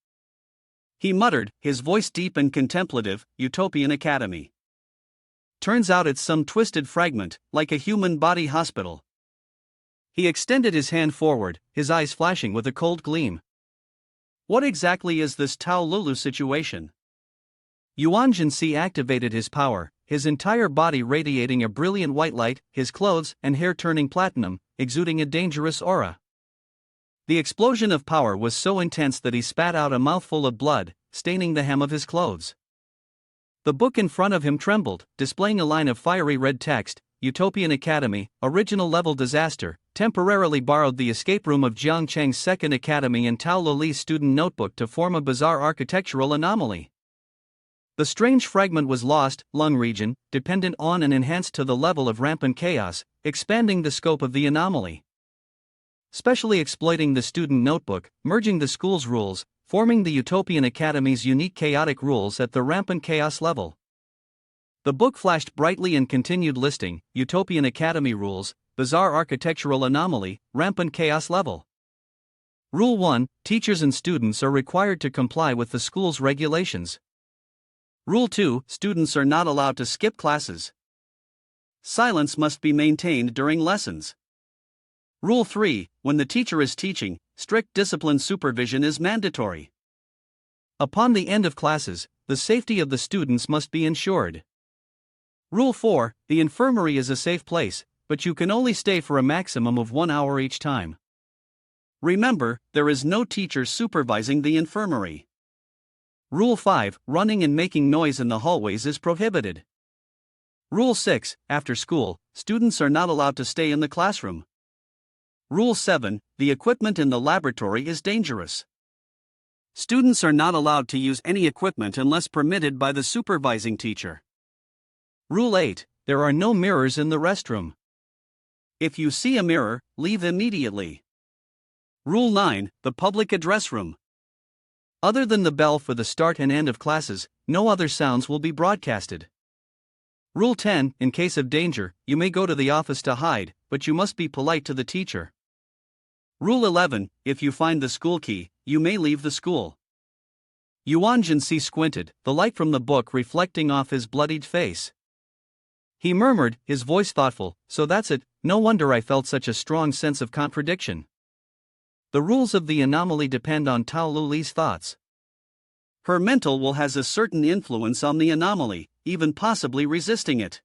He muttered, his voice deep and contemplative, "Utopian Academy. Turns out it's some twisted fragment, like a human body hospital." He extended his hand forward, his eyes flashing with a cold gleam. "What exactly is this Taolulu situation?" Yuan Si activated his power, his entire body radiating a brilliant white light, his clothes and hair turning platinum, exuding a dangerous aura. The explosion of power was so intense that he spat out a mouthful of blood, staining the hem of his clothes. The book in front of him trembled, displaying a line of fiery red text, "Utopian Academy, Original Level Disaster, temporarily borrowed the escape room of Jiang Cheng's Second Academy and Tao Loli's student notebook to form a bizarre architectural anomaly. The strange fragment was lost, lung region, dependent on and enhanced to the level of rampant chaos, expanding the scope of the anomaly. Specially exploiting the student notebook, merging the school's rules, forming the Utopian Academy's unique chaotic rules at the rampant chaos level." The book flashed brightly and continued listing, Utopian Academy rules, bizarre architectural anomaly, rampant chaos level. Rule 1, teachers and students are required to comply with the school's regulations. Rule 2: students are not allowed to skip classes. Silence must be maintained during lessons. Rule 3: when the teacher is teaching, strict discipline supervision is mandatory. Upon the end of classes, the safety of the students must be ensured. Rule 4: the infirmary is a safe place, but you can only stay for a maximum of 1 hour each time. Remember, there is no teacher supervising the infirmary. Rule 5: running and making noise in the hallways is prohibited. Rule 6: after school, students are not allowed to stay in the classroom. Rule 7: the equipment in the laboratory is dangerous. Students are not allowed to use any equipment unless permitted by the supervising teacher. Rule 8: there are no mirrors in the restroom. If you see a mirror, leave immediately. Rule 9: the public address room. Other than the bell for the start and end of classes, no other sounds will be broadcasted. Rule 10: in case of danger, you may go to the office to hide, but you must be polite to the teacher. Rule 11: if you find the school key, you may leave the school. Yuan Si squinted, the light from the book reflecting off his bloodied face. He murmured, his voice thoughtful, "So that's it, no wonder I felt such a strong sense of contradiction." The rules of the anomaly depend on Tao Luli's thoughts. Her mental will has a certain influence on the anomaly, even possibly resisting it.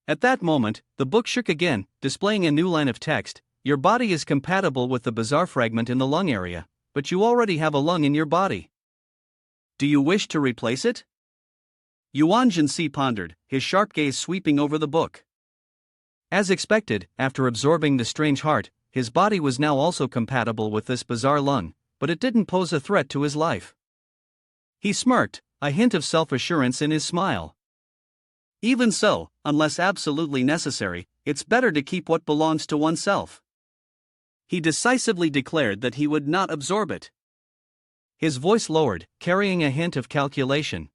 At that moment, the book shook again, displaying a new line of text. Your body is compatible with the bizarre fragment in the lung area, but you already have a lung in your body. Do you wish to replace it? Yuan Si pondered, his sharp gaze sweeping over the book. As expected, after absorbing the strange heart, his body was now also compatible with this bizarre lung, but it didn't pose a threat to his life. He smirked, a hint of self-assurance in his smile. Even so, unless absolutely necessary, it's better to keep what belongs to oneself. He decisively declared that he would not absorb it. His voice lowered, carrying a hint of calculation.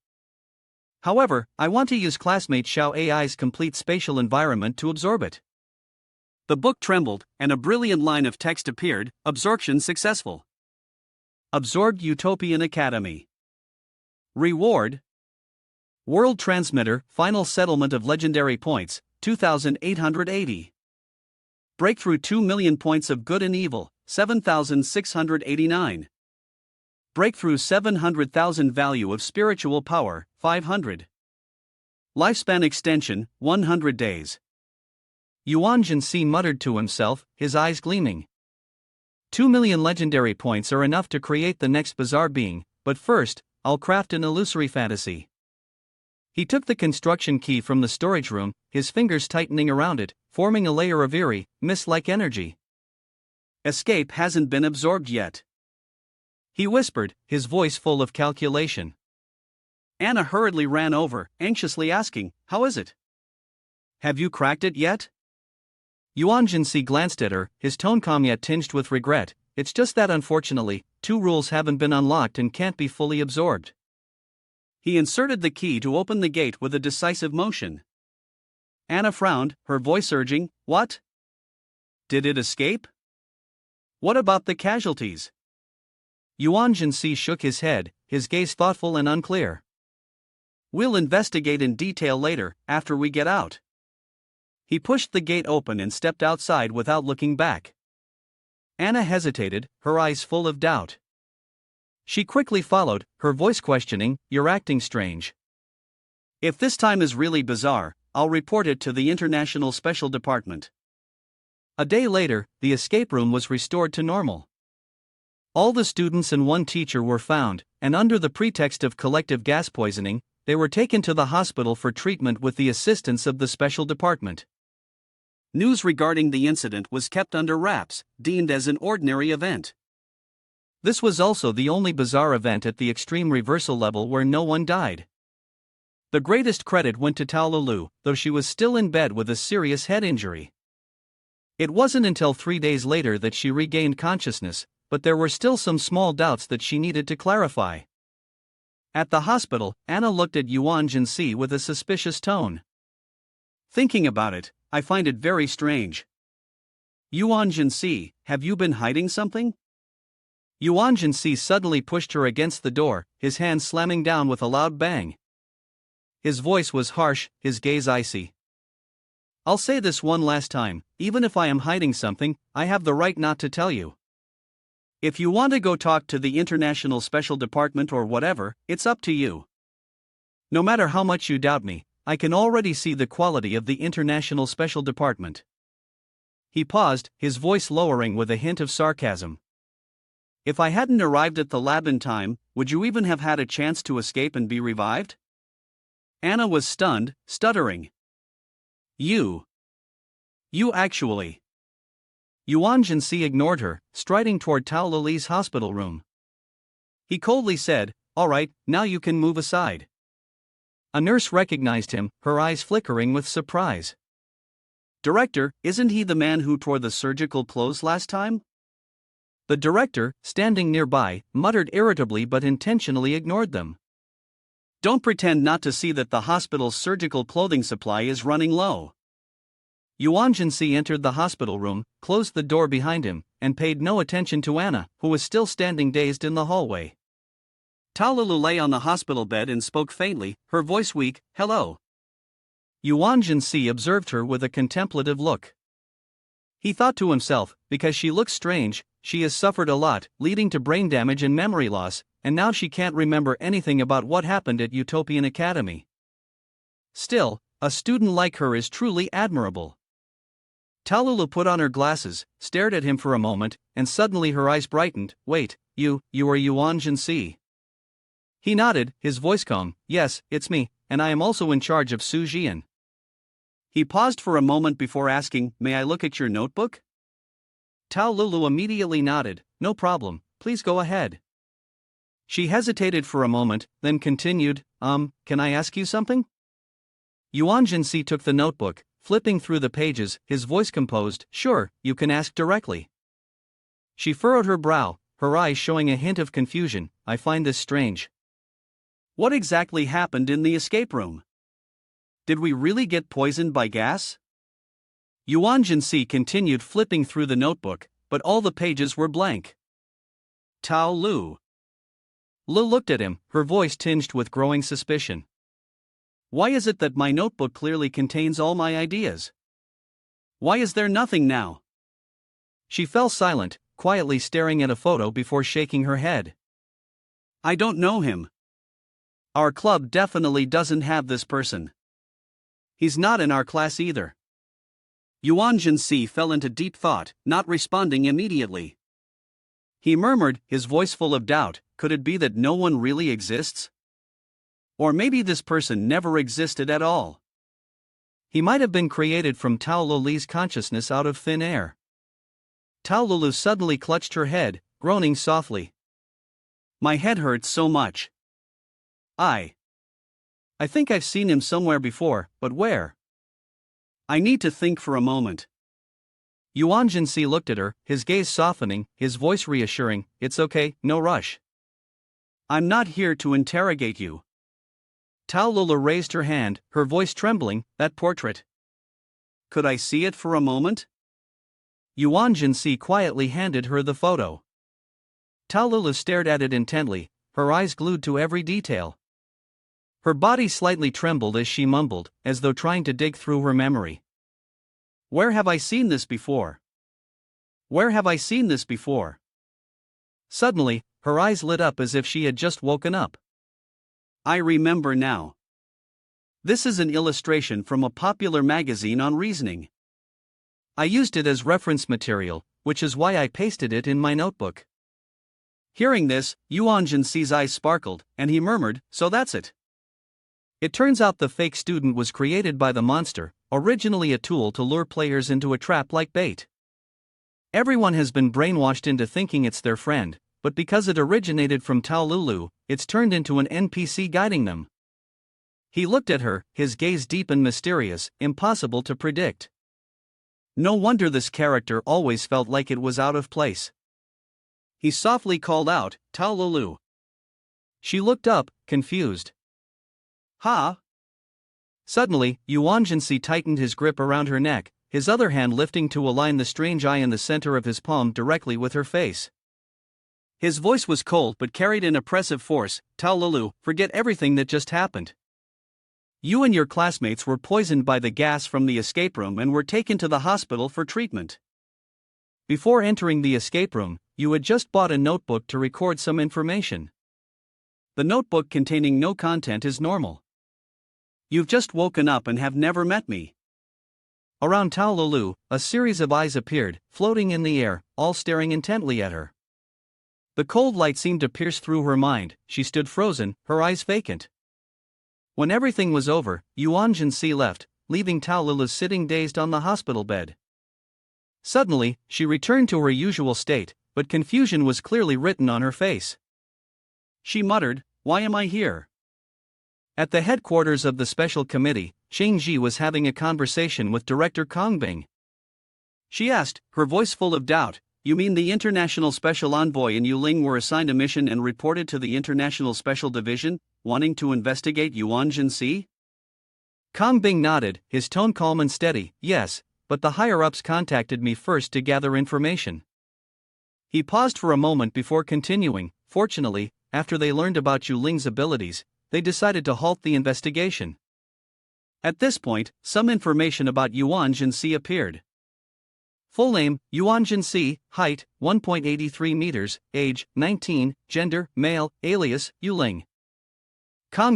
However, I want to use classmate Xiao Ai's complete spatial environment to absorb it. The book trembled, and a brilliant line of text appeared, absorption successful. Absorbed Utopian Academy. Reward: World Transmitter, Final Settlement of Legendary Points, 2,880. Breakthrough 2 million points of good and evil, 7,689. Breakthrough 700,000 value of spiritual power, 500. Lifespan extension, 100 days. Yuan Si muttered to himself, his eyes gleaming. 2 million legendary points are enough to create the next bizarre being, but first, I'll craft an illusory fantasy. He took the construction key from the storage room, his fingers tightening around it, forming a layer of eerie, mist-like energy. Escape hasn't been absorbed yet, he whispered, his voice full of calculation. Anna hurriedly ran over, anxiously asking, "How is it? Have you cracked it yet?" Yuan Si glanced at her, his tone calm yet tinged with regret. "It's just that unfortunately, 2 rules haven't been unlocked and can't be fully absorbed." He inserted the key to open the gate with a decisive motion. Anna frowned, her voice urging, "What? Did it escape? What about the casualties?" Yuan Si shook his head, his gaze thoughtful and unclear. "We'll investigate in detail later, after we get out." He pushed the gate open and stepped outside without looking back. Anna hesitated, her eyes full of doubt. She quickly followed, her voice questioning, "You're acting strange. If this time is really bizarre, I'll report it to the International Special Department." A day later, the escape room was restored to normal. All the students and 1 teacher were found, and under the pretext of collective gas poisoning, they were taken to the hospital for treatment with the assistance of the special department. News regarding the incident was kept under wraps, deemed as an ordinary event. This was also the only bizarre event at the extreme reversal level where no one died. The greatest credit went to Tao Lulu, though she was still in bed with a serious head injury. It wasn't until 3 days later that she regained consciousness, but there were still some small doubts that she needed to clarify. At the hospital, Anna looked at Yuan Si with a suspicious tone. "Thinking about it, I find it very strange. Yuan Si, have you been hiding something?" Yuan Si suddenly pushed her against the door, his hand slamming down with a loud bang. His voice was harsh, his gaze icy. I'll say this one last time, even if I am hiding something, I have the right not to tell you. If you want to go talk to the International Special Department or whatever, it's up to you. No matter how much you doubt me, I can already see the quality of the International Special Department. He paused, his voice lowering with a hint of sarcasm. If I hadn't arrived at the lab in time, would you even have had a chance to escape and be revived? Anna was stunned, stuttering. You actually. Yuan Si ignored her, striding toward Tao Lili's hospital room. He coldly said, "All right, now you can move aside." A nurse recognized him, her eyes flickering with surprise. "Director, isn't he the man who tore the surgical clothes last time?" The director, standing nearby, muttered irritably but intentionally ignored them. "Don't pretend not to see that the hospital's surgical clothing supply is running low." Yuan Si entered the hospital room, closed the door behind him, and paid no attention to Anna, who was still standing dazed in the hallway. Tao Lulu lay on the hospital bed and spoke faintly, her voice weak, "Hello." Yuan Si observed her with a contemplative look. He thought to himself, because she looks strange, she has suffered a lot, leading to brain damage and memory loss, and now she can't remember anything about what happened at Utopian Academy. Still, a student like her is truly admirable. Talulu put on her glasses, stared at him for a moment, and suddenly her eyes brightened. "Wait, you are Yuan Si?" He nodded, his voice calm. "Yes, it's me, and I am also in charge of Su Jian." He paused for a moment before asking, "May I look at your notebook?" Tao Lulu immediately nodded. "No problem, please go ahead." She hesitated for a moment, then continued, "Can I ask you something?" Yuan Si took the notebook, flipping through the pages, his voice composed. "Sure, you can ask directly." She furrowed her brow, her eyes showing a hint of confusion. "I find this strange. What exactly happened in the escape room? Did we really get poisoned by gas?" Yuan Si continued flipping through the notebook, but all the pages were blank. Tao Lu looked at him, her voice tinged with growing suspicion. "Why is it that my notebook clearly contains all my ideas? Why is there nothing now?" She fell silent, quietly staring at a photo before shaking her head. "I don't know him. Our club definitely doesn't have this person. He's not in our class either." Yuan Si fell into deep thought, not responding immediately. He murmured, his voice full of doubt, "Could it be that no one really exists? Or maybe this person never existed at all. He might have been created from Tao Lili's consciousness out of thin air." Tao Lulu suddenly clutched her head, groaning softly. "My head hurts so much. I think I've seen him somewhere before, but where? I need to think for a moment." Yuan Si looked at her, his gaze softening, his voice reassuring. "It's okay, no rush. I'm not here to interrogate you." Tao Lulu raised her hand, her voice trembling. "That portrait. Could I see it for a moment?" Yuan Si quietly handed her the photo. Tao Lulu stared at it intently, her eyes glued to every detail. Her body slightly trembled as she mumbled, as though trying to dig through her memory. "Where have I seen this before? Where have I seen this before?" Suddenly, her eyes lit up as if she had just woken up. "I remember now. This is an illustration from a popular magazine on reasoning. I used it as reference material, which is why I pasted it in my notebook." Hearing this, Yuan Si's eyes sparkled, and he murmured, "So that's it. It turns out the fake student was created by the monster, originally a tool to lure players into a trap like bait. Everyone has been brainwashed into thinking it's their friend, but because it originated from Tao Lulu, it's turned into an NPC guiding them." He looked at her, his gaze deep and mysterious, impossible to predict. No wonder this character always felt like it was out of place. He softly called out, "Tao Lulu." She looked up, confused. "Ha?" Suddenly, Yuan Si tightened his grip around her neck, his other hand lifting to align the strange eye in the center of his palm directly with her face. His voice was cold but carried an oppressive force. "Tao Lulu, forget everything that just happened. You and your classmates were poisoned by the gas from the escape room and were taken to the hospital for treatment. Before entering the escape room, you had just bought a notebook to record some information. The notebook containing no content is normal. You've just woken up and have never met me. Around Tao Lulu, a series of eyes appeared, floating in the air, all staring intently at her. The cold light seemed to pierce through her mind. She stood frozen, her eyes vacant. When everything was over, Yuan Si left, leaving Tao Lulu sitting dazed on the hospital bed. Suddenly, she returned to her usual state, but confusion was clearly written on her face. She muttered, "Why am I here?" At the headquarters of the special committee, Ji was having a conversation with Director Bing. She asked, her voice full of doubt, "You mean the International Special Envoy and Yuling were assigned a mission and reported to the International Special Division, wanting to investigate Yuan Si?" Bing nodded, his tone calm and steady. "Yes, but the higher-ups contacted me first to gather information." He paused for a moment before continuing. "Fortunately, after they learned about Yuling's abilities, they decided to halt the investigation." At this point, some information about Yuan Si appeared. Full name, Yuan Si, height, 1.83 meters, age, 19, gender, male, alias, Yuling.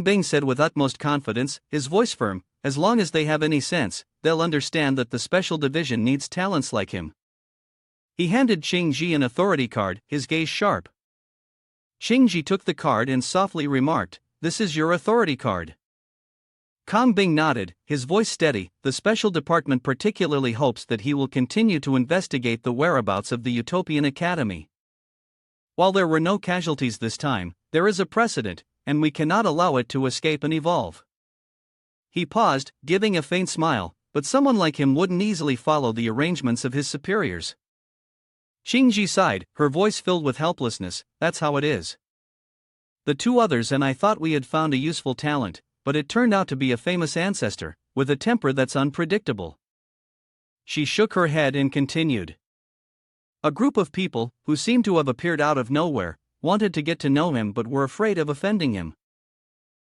Bing said with utmost confidence, his voice firm, "As long as they have any sense, they'll understand that the special division needs talents like him." He handed Ji an authority card, his gaze sharp. Ji took the card and softly remarked, "This is your authority card." Bing nodded, his voice steady. "The special department particularly hopes that he will continue to investigate the whereabouts of the Utopian Academy. While there were no casualties this time, there is a precedent, and we cannot allow it to escape and evolve." He paused, giving a faint smile, but someone like him wouldn't easily follow the arrangements of his superiors. Ji sighed, her voice filled with helplessness. "That's how it is. The two others and I thought we had found a useful talent, but it turned out to be a famous ancestor, with a temper that's unpredictable." She shook her head and continued. "A group of people, who seemed to have appeared out of nowhere, wanted to get to know him but were afraid of offending him.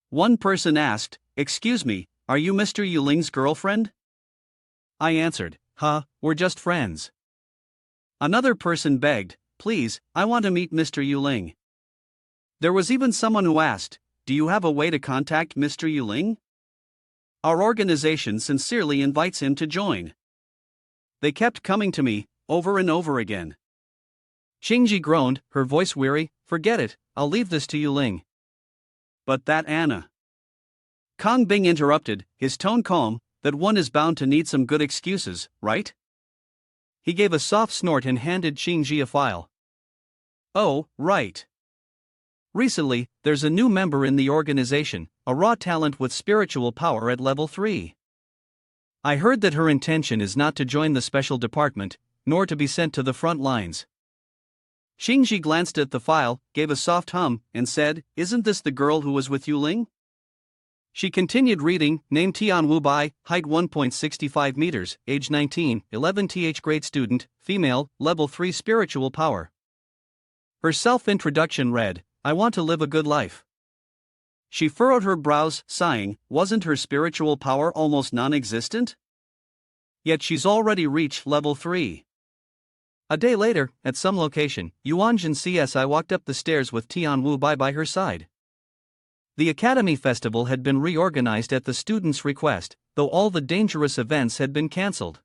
One person asked, 'Excuse me, are you Mr. Yuling's girlfriend?' I answered, 'We're just friends.' Another person begged, 'Please, I want to meet Mr. Yuling.' There was even someone who asked, 'Do you have a way to contact Mr. Yuling? Our organization sincerely invites him to join.' They kept coming to me, over and over again." Ji groaned, her voice weary. "Forget it, I'll leave this to Yuling." "But that Anna." Bing interrupted, his tone calm, "that one is bound to need some good excuses, right?" He gave a soft snort and handed Ji a file. "Oh, right. Recently, there's a new member in the organization, a raw talent with spiritual power at level 3. I heard that her intention is not to join the special department, nor to be sent to the front lines." Ji glanced at the file, gave a soft hum, and said, "Isn't this the girl who was with Yuling?" She continued reading, name Tian Wu Bai, height 1.65 meters, age 19, 11th grade student, female, level 3 spiritual power. Her self-introduction read, "I want to live a good life." She furrowed her brows, sighing, wasn't her spiritual power almost non-existent? Yet she's already reached level 3. A day later, at some location, Yuan Si walked up the stairs with Tian Wu Bai by her side. The Academy Festival had been reorganized at the students' request, though all the dangerous events had been cancelled.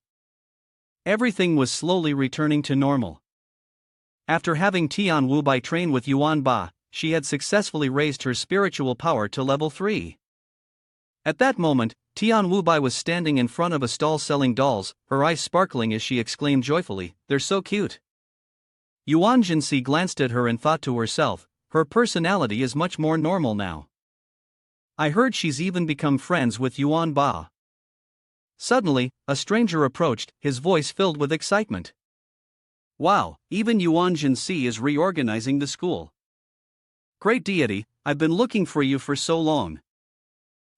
Everything was slowly returning to normal. After having Tian Wu Bai train with Yuan Ba, she had successfully raised her spiritual power to level 3. At that moment, Tian Wu Bai was standing in front of a stall selling dolls, her eyes sparkling as she exclaimed joyfully, "They're so cute." Yuan Si glanced at her and thought to herself, her personality is much more normal now. I heard she's even become friends with Yuan Ba. Suddenly, a stranger approached, his voice filled with excitement. "Wow, even Yuan Si is reorganizing the school. Great deity, I've been looking for you for so long.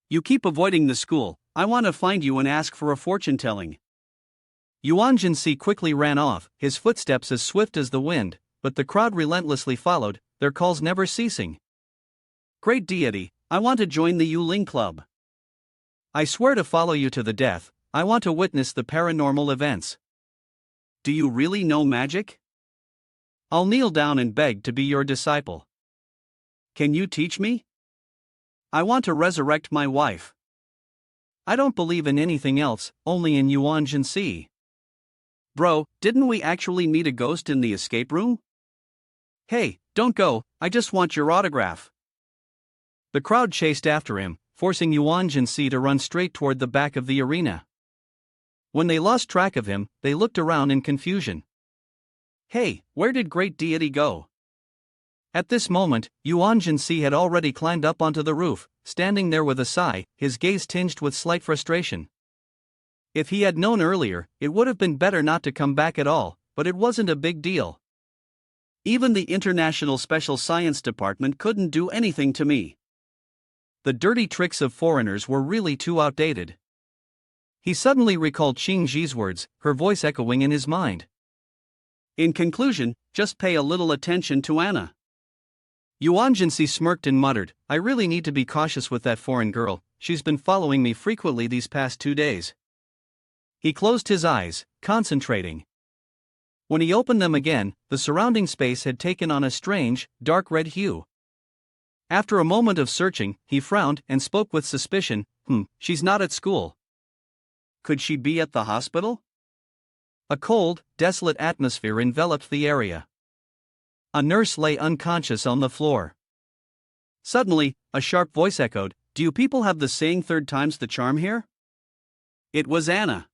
You keep avoiding the school, I want to find you and ask for a fortune-telling." Yuan Si quickly ran off, his footsteps as swift as the wind, but the crowd relentlessly followed, their calls never ceasing. "Great deity, I want to join the Yuling Club." I swear to follow you to the death. I want to witness the paranormal events. Do you really know magic? I'll kneel down and beg to be your disciple. Can you teach me? I want to resurrect my wife. I don't believe in anything else, only in Yuan Si. Bro, didn't we actually meet a ghost in the escape room? Hey, don't go, I just want your autograph. The crowd chased after him, forcing Yuan Si to run straight toward the back of the arena. When they lost track of him, they looked around in confusion. Hey, where did great Deity go? At this moment, Yuan Si had already climbed up onto the roof, standing there with a sigh, his gaze tinged with slight frustration. If he had known earlier, it would have been better not to come back at all, but it wasn't a big deal. Even the International Special Science Department couldn't do anything to me. The dirty tricks of foreigners were really too outdated. He suddenly recalled Qing Ji's words, her voice echoing in his mind. In conclusion, just pay a little attention to Anna. Yuan Si smirked and muttered, I really need to be cautious with that foreign girl, she's been following me frequently these past 2 days. He closed his eyes, concentrating. When he opened them again, the surrounding space had taken on a strange, dark red hue. After a moment of searching, he frowned and spoke with suspicion, she's not at school. Could she be at the hospital? A cold, desolate atmosphere enveloped the area. A nurse lay unconscious on the floor. Suddenly, a sharp voice echoed, Do you people have the saying 3 times the charm here? It was Anna.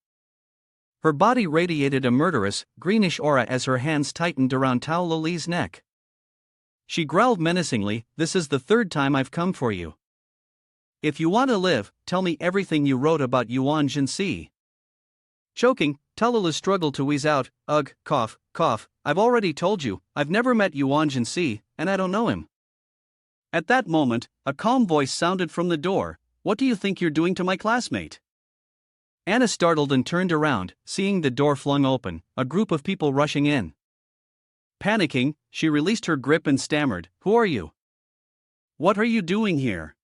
Her body radiated a murderous, greenish aura as her hands tightened around Tao Lili's neck. She growled menacingly, This is the 3rd time I've come for you. If you want to live, tell me everything you wrote about Yuan Si. Choking, Talula struggled to wheeze out, Ugh, cough, cough, I've already told you, I've never met Yuan Si, and I don't know him. At that moment, a calm voice sounded from the door, What do you think you're doing to my classmate? Anna startled and turned around, seeing the door flung open, a group of people rushing in. Panicking, she released her grip and stammered, Who are you? What are you doing here?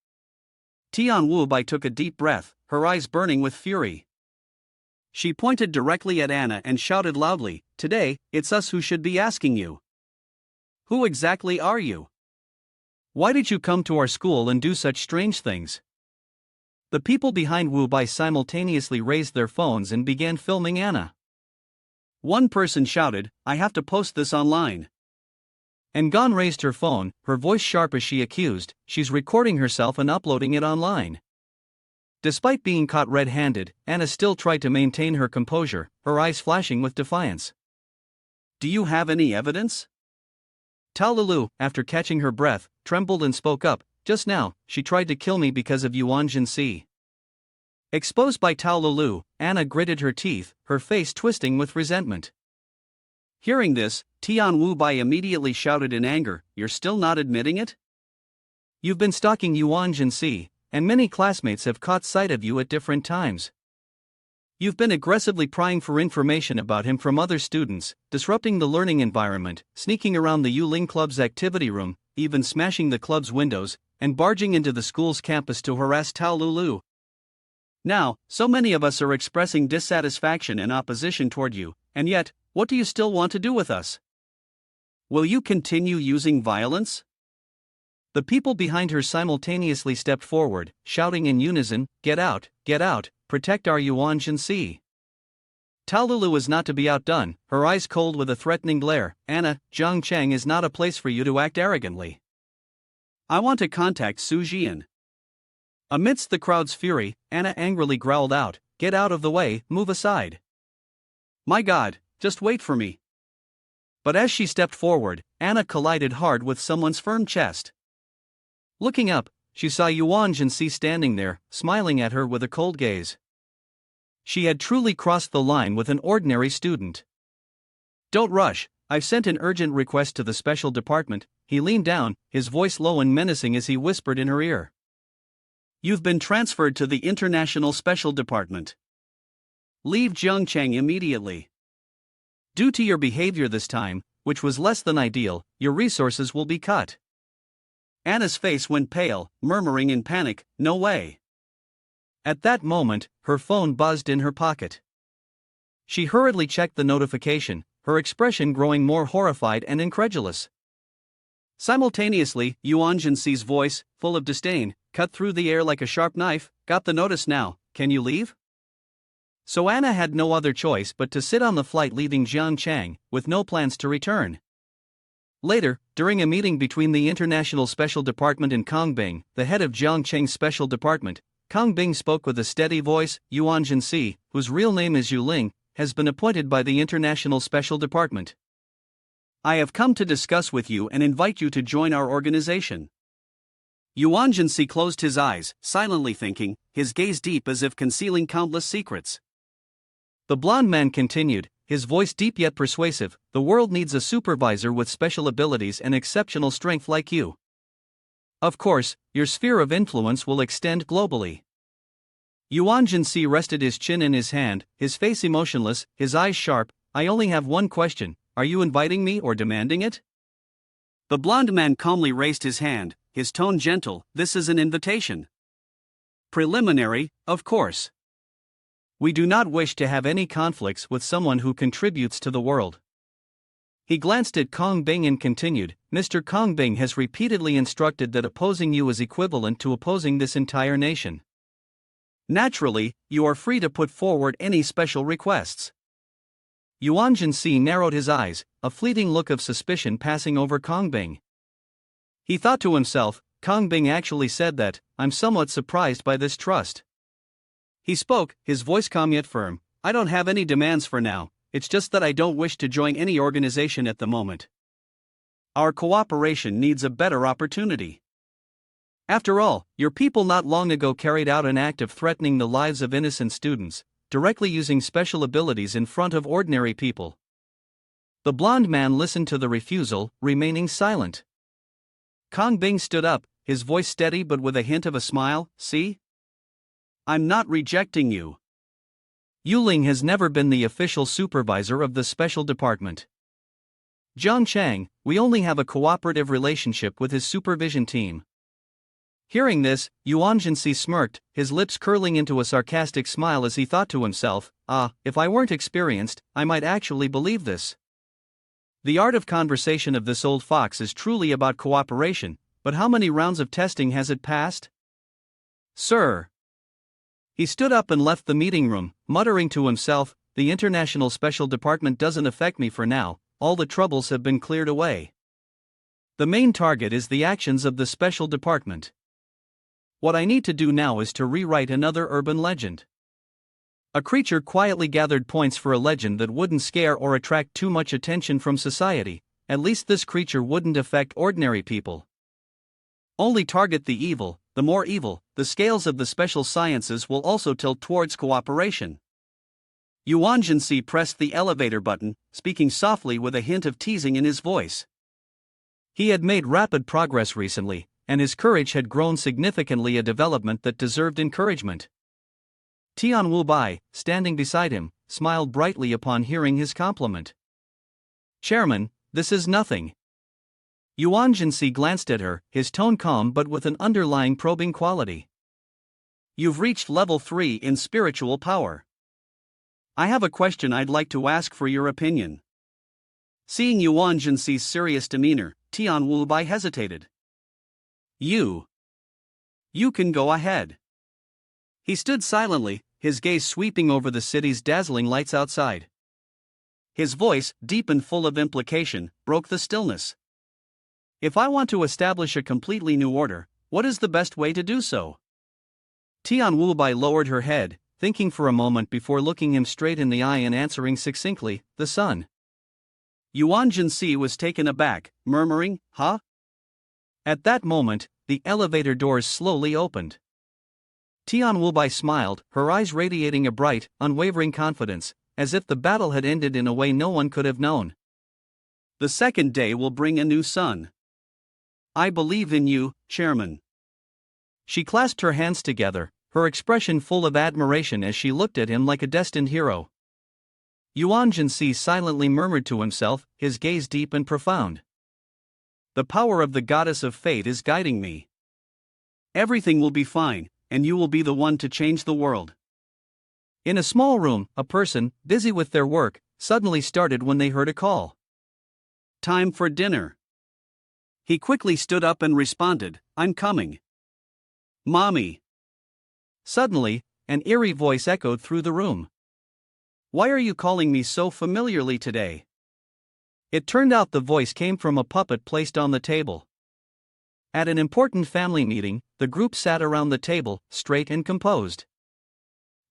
Tian Wu-bai took a deep breath, her eyes burning with fury. She pointed directly at Anna and shouted loudly, Today, it's us who should be asking you. Who exactly are you? Why did you come to our school and do such strange things? The people behind Wu-bai simultaneously raised their phones and began filming Anna. One person shouted, I have to post this online. And Gon raised her phone, her voice sharp as she accused, She's recording herself and uploading it online. Despite being caught red-handed, Anna still tried to maintain her composure, her eyes flashing with defiance. Do you have any evidence? Tao Lulu, after catching her breath, trembled and spoke up, Just now, she tried to kill me because of Yuan Si. Exposed by Tao Lulu, Anna gritted her teeth, her face twisting with resentment. Hearing this, Tian Wu-bai immediately shouted in anger, You're still not admitting it? You've been stalking Yuan Si, and many classmates have caught sight of you at different times. You've been aggressively prying for information about him from other students, disrupting the learning environment, sneaking around the Yuling Club's activity room, even smashing the club's windows, and barging into the school's campus to harass Tao Lulu. Now, so many of us are expressing dissatisfaction and opposition toward you, and yet, what do you still want to do with us? Will you continue using violence? The people behind her simultaneously stepped forward, shouting in unison, Get out, protect our Yuan Si. Tao Lulu was not to be outdone, her eyes cold with a threatening glare, Anna, Zhangcheng is not a place for you to act arrogantly. I want to contact Su Jian. Amidst the crowd's fury, Anna angrily growled out, Get out of the way, move aside. My God, just wait for me. But as she stepped forward, Anna collided hard with someone's firm chest. Looking up, she saw Yuan Si standing there, smiling at her with a cold gaze. She had truly crossed the line with an ordinary student. Don't rush, I've sent an urgent request to the special department. He leaned down, his voice low and menacing as he whispered in her ear. You've been transferred to the International Special Department. Leave Zhangcheng immediately. Due to your behavior this time, which was less than ideal, your resources will be cut. Anna's face went pale, murmuring in panic, No way. At that moment, her phone buzzed in her pocket. She hurriedly checked the notification, her expression growing more horrified and incredulous. Simultaneously, Yuan Si's voice, full of disdain, cut through the air like a sharp knife. Got the notice now, can you leave? So Anna had no other choice but to sit on the flight leaving Zhangchang, with no plans to return. Later, during a meeting between the International Special Department and Kongbing, the head of Zhangchang's Special Department, Kongbing spoke with a steady voice. Yuan Si, whose real name is Yu Ling, has been appointed by the International Special Department. I have come to discuss with you and invite you to join our organization. Yuan Si closed his eyes, silently thinking, his gaze deep as if concealing countless secrets. The blond man continued, his voice deep yet persuasive. The world needs a supervisor with special abilities and exceptional strength like you. Of course, your sphere of influence will extend globally. Yuan Si rested his chin in his hand, his face emotionless, his eyes sharp. I only have one question, are you inviting me or demanding it? The blond man calmly raised his hand, his tone gentle. This is an invitation. Preliminary, of course. We do not wish to have any conflicts with someone who contributes to the world. He glanced at Kongbing and continued, Mr. Kongbing has repeatedly instructed that opposing you is equivalent to opposing this entire nation. Naturally, you are free to put forward any special requests. Yuan Si narrowed his eyes, a fleeting look of suspicion passing over Kongbing. He thought to himself, Kongbing actually said that. I'm somewhat surprised by this trust. He spoke, his voice calm yet firm. I don't have any demands for now, it's just that I don't wish to join any organization at the moment. Our cooperation needs a better opportunity. After all, your people not long ago carried out an act of threatening the lives of innocent students, directly using special abilities in front of ordinary people. The blond man listened to the refusal, remaining silent. Kongbing stood up, his voice steady but with a hint of a smile. See? I'm not rejecting you. Yu Ling has never been the official supervisor of the special department. Zhangchang, we only have a cooperative relationship with his supervision team. Hearing this, Yuan Si smirked, his lips curling into a sarcastic smile as he thought to himself, if I weren't experienced, I might actually believe this. The art of conversation of this old fox is truly about cooperation, but how many rounds of testing has it passed? Sir. He stood up and left the meeting room, muttering to himself, the International Special Department doesn't affect me for now, all the troubles have been cleared away. The main target is the actions of the Special Department. What I need to do now is to rewrite another urban legend. A creature quietly gathered points for a legend that wouldn't scare or attract too much attention from society. At least this creature wouldn't affect ordinary people. Only target the evil. The more evil, the scales of the special sciences will also tilt towards cooperation. Yuan Si pressed the elevator button, speaking softly with a hint of teasing in his voice. He had made rapid progress recently, and his courage had grown significantly, a development that deserved encouragement. Tian Wubai, standing beside him, smiled brightly upon hearing his compliment. Chairman, this is nothing. Yuan Si glanced at her, his tone calm but with an underlying probing quality. You've reached level 3 in spiritual power. I have a question I'd like to ask for your opinion. Seeing Yuan Si's serious demeanor, Tian Wubai hesitated. You can go ahead. He stood silently, his gaze sweeping over the city's dazzling lights outside. His voice, deep and full of implication, broke the stillness. If I want to establish a completely new order, what is the best way to do so? Tian Wubai lowered her head, thinking for a moment before looking him straight in the eye and answering succinctly, the sun. Yuan Si was taken aback, murmuring, huh? At that moment, the elevator doors slowly opened. Tian Wubai smiled, her eyes radiating a bright, unwavering confidence, as if the battle had ended in a way no one could have known. The second day will bring a new sun. I believe in you, Chairman. She clasped her hands together, her expression full of admiration as she looked at him like a destined hero. Yuan Si silently murmured to himself, his gaze deep and profound. The power of the goddess of fate is guiding me. Everything will be fine, and you will be the one to change the world. In a small room, a person, busy with their work, suddenly started when they heard a call. Time for dinner. He quickly stood up and responded, I'm coming. Mommy. Suddenly, an eerie voice echoed through the room. Why are you calling me so familiarly today? It turned out the voice came from a puppet placed on the table. At an important family meeting, the group sat around the table, straight and composed.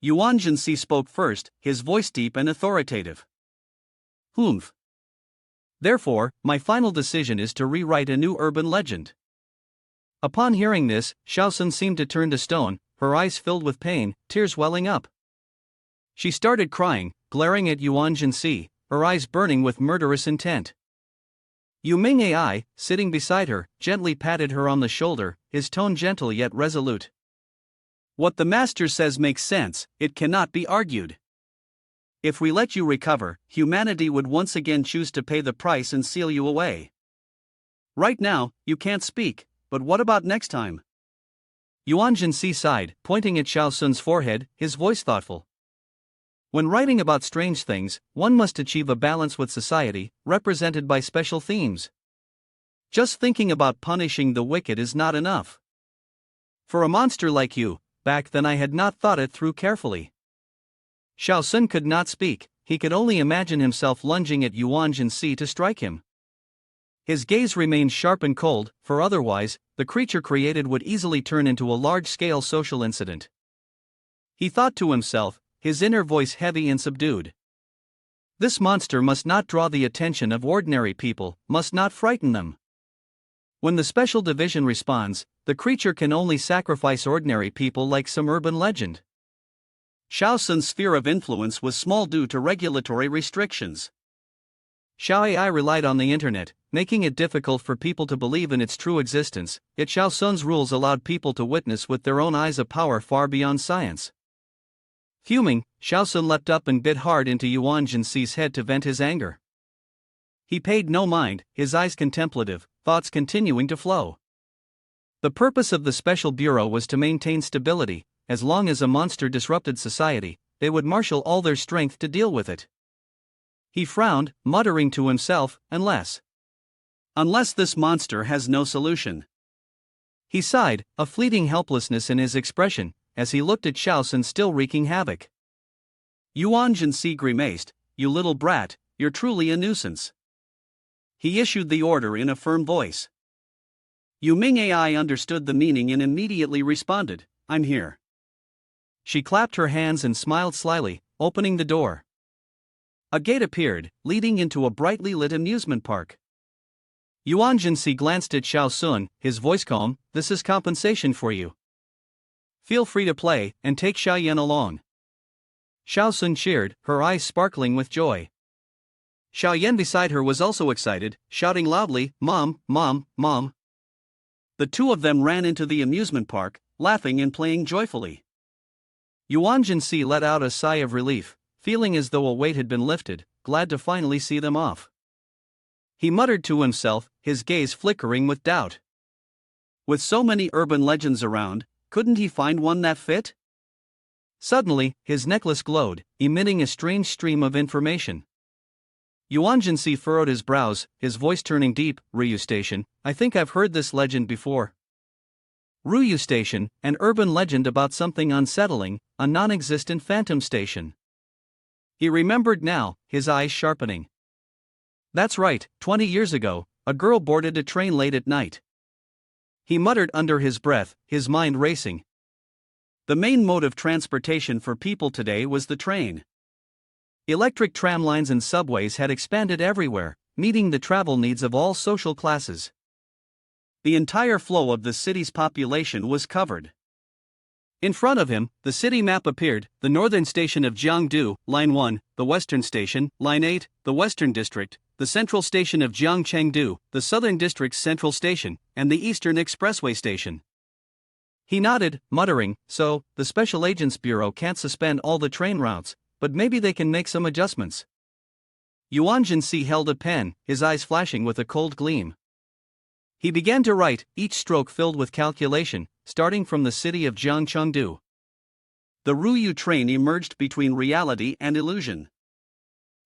Yuan Si spoke first, his voice deep and authoritative. Humph. Therefore, my final decision is to rewrite a new urban legend. Upon hearing this, Xiaosun seemed to turn to stone, her eyes filled with pain, tears welling up. She started crying, glaring at Yuan Si, her eyes burning with murderous intent. Yu Ming Ai, sitting beside her, gently patted her on the shoulder, his tone gentle yet resolute. What the master says makes sense, it cannot be argued. If we let you recover, humanity would once again choose to pay the price and seal you away. Right now, you can't speak, but what about next time? Yuan Si sighed, pointing at Xiaosun's forehead, his voice thoughtful. When writing about strange things, one must achieve a balance with society, represented by special themes. Just thinking about punishing the wicked is not enough. For a monster like you, back then I had not thought it through carefully. Xiaosun could not speak, he could only imagine himself lunging at Yuan Si to strike him. His gaze remained sharp and cold, for otherwise, the creature created would easily turn into a large-scale social incident. He thought to himself, his inner voice heavy and subdued. This monster must not draw the attention of ordinary people, must not frighten them. When the special division responds, the creature can only sacrifice ordinary people like some urban legend. Xiaosun's sphere of influence was small due to regulatory restrictions. Xiao Ai relied on the internet, making it difficult for people to believe in its true existence, yet Xiaosun's rules allowed people to witness with their own eyes a power far beyond science. Fuming, Xiaosun leapt up and bit hard into Yuan Si's head to vent his anger. He paid no mind, his eyes contemplative, thoughts continuing to flow. The purpose of the special bureau was to maintain stability. As long as a monster disrupted society, they would marshal all their strength to deal with it. He frowned, muttering to himself, unless this monster has no solution. He sighed, a fleeting helplessness in his expression, as he looked at Xiaosun still wreaking havoc. Yuan Si grimaced, you little brat, you're truly a nuisance. He issued the order in a firm voice. Yu Ming Ai understood the meaning and immediately responded, I'm here. She clapped her hands and smiled slyly, opening the door. A gate appeared, leading into a brightly lit amusement park. Yuan Si glanced at Xiaosun, his voice calm, this is compensation for you. Feel free to play, and take Xiaoyan along. Xiaosun cheered, her eyes sparkling with joy. Xiaoyan beside her was also excited, shouting loudly, Mom, Mom, Mom. The two of them ran into the amusement park, laughing and playing joyfully. Yuan Si let out a sigh of relief, feeling as though a weight had been lifted, glad to finally see them off. He muttered to himself, his gaze flickering with doubt. With so many urban legends around, couldn't he find one that fit? Suddenly, his necklace glowed, emitting a strange stream of information. Yuan Si furrowed his brows, his voice turning deep, Ryu Station, I think I've heard this legend before. Ryu Station, an urban legend about something unsettling, a non-existent phantom station. He remembered now, his eyes sharpening. That's right, 20 years ago, a girl boarded a train late at night. He muttered under his breath, his mind racing. The main mode of transportation for people today was the train. Electric tramlines and subways had expanded everywhere, meeting the travel needs of all social classes. The entire flow of the city's population was covered. In front of him, the city map appeared, the northern station of Jiangdu, Line 1, the western station, Line 8, the western district, the central station of Jiangchengdu, the southern district's central station, and the eastern expressway station. He nodded, muttering, so, the Special Agents Bureau can't suspend all the train routes, but maybe they can make some adjustments. Yuan Si held a pen, his eyes flashing with a cold gleam. He began to write, each stroke filled with calculation, starting from the city of Jiangchengdu. The Ruyu train emerged between reality and illusion.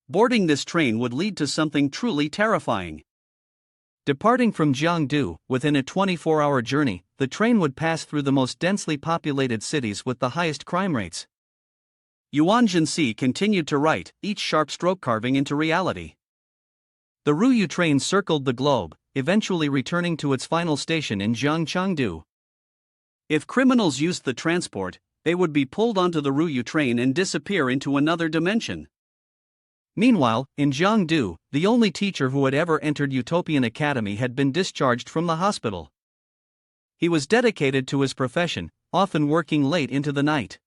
Boarding this train would lead to something truly terrifying. Departing from Jiangdu, within a 24-hour journey, the train would pass through the most densely populated cities with the highest crime rates. Yuan Si continued to write, each sharp stroke carving into reality. The Ruyu train circled the globe, eventually returning to its final station in Jiangchengdu. If criminals used the transport, they would be pulled onto the Ruyu train and disappear into another dimension. Meanwhile, in Jiangdu, the only teacher who had ever entered Utopian Academy had been discharged from the hospital. He was dedicated to his profession, often working late into the night.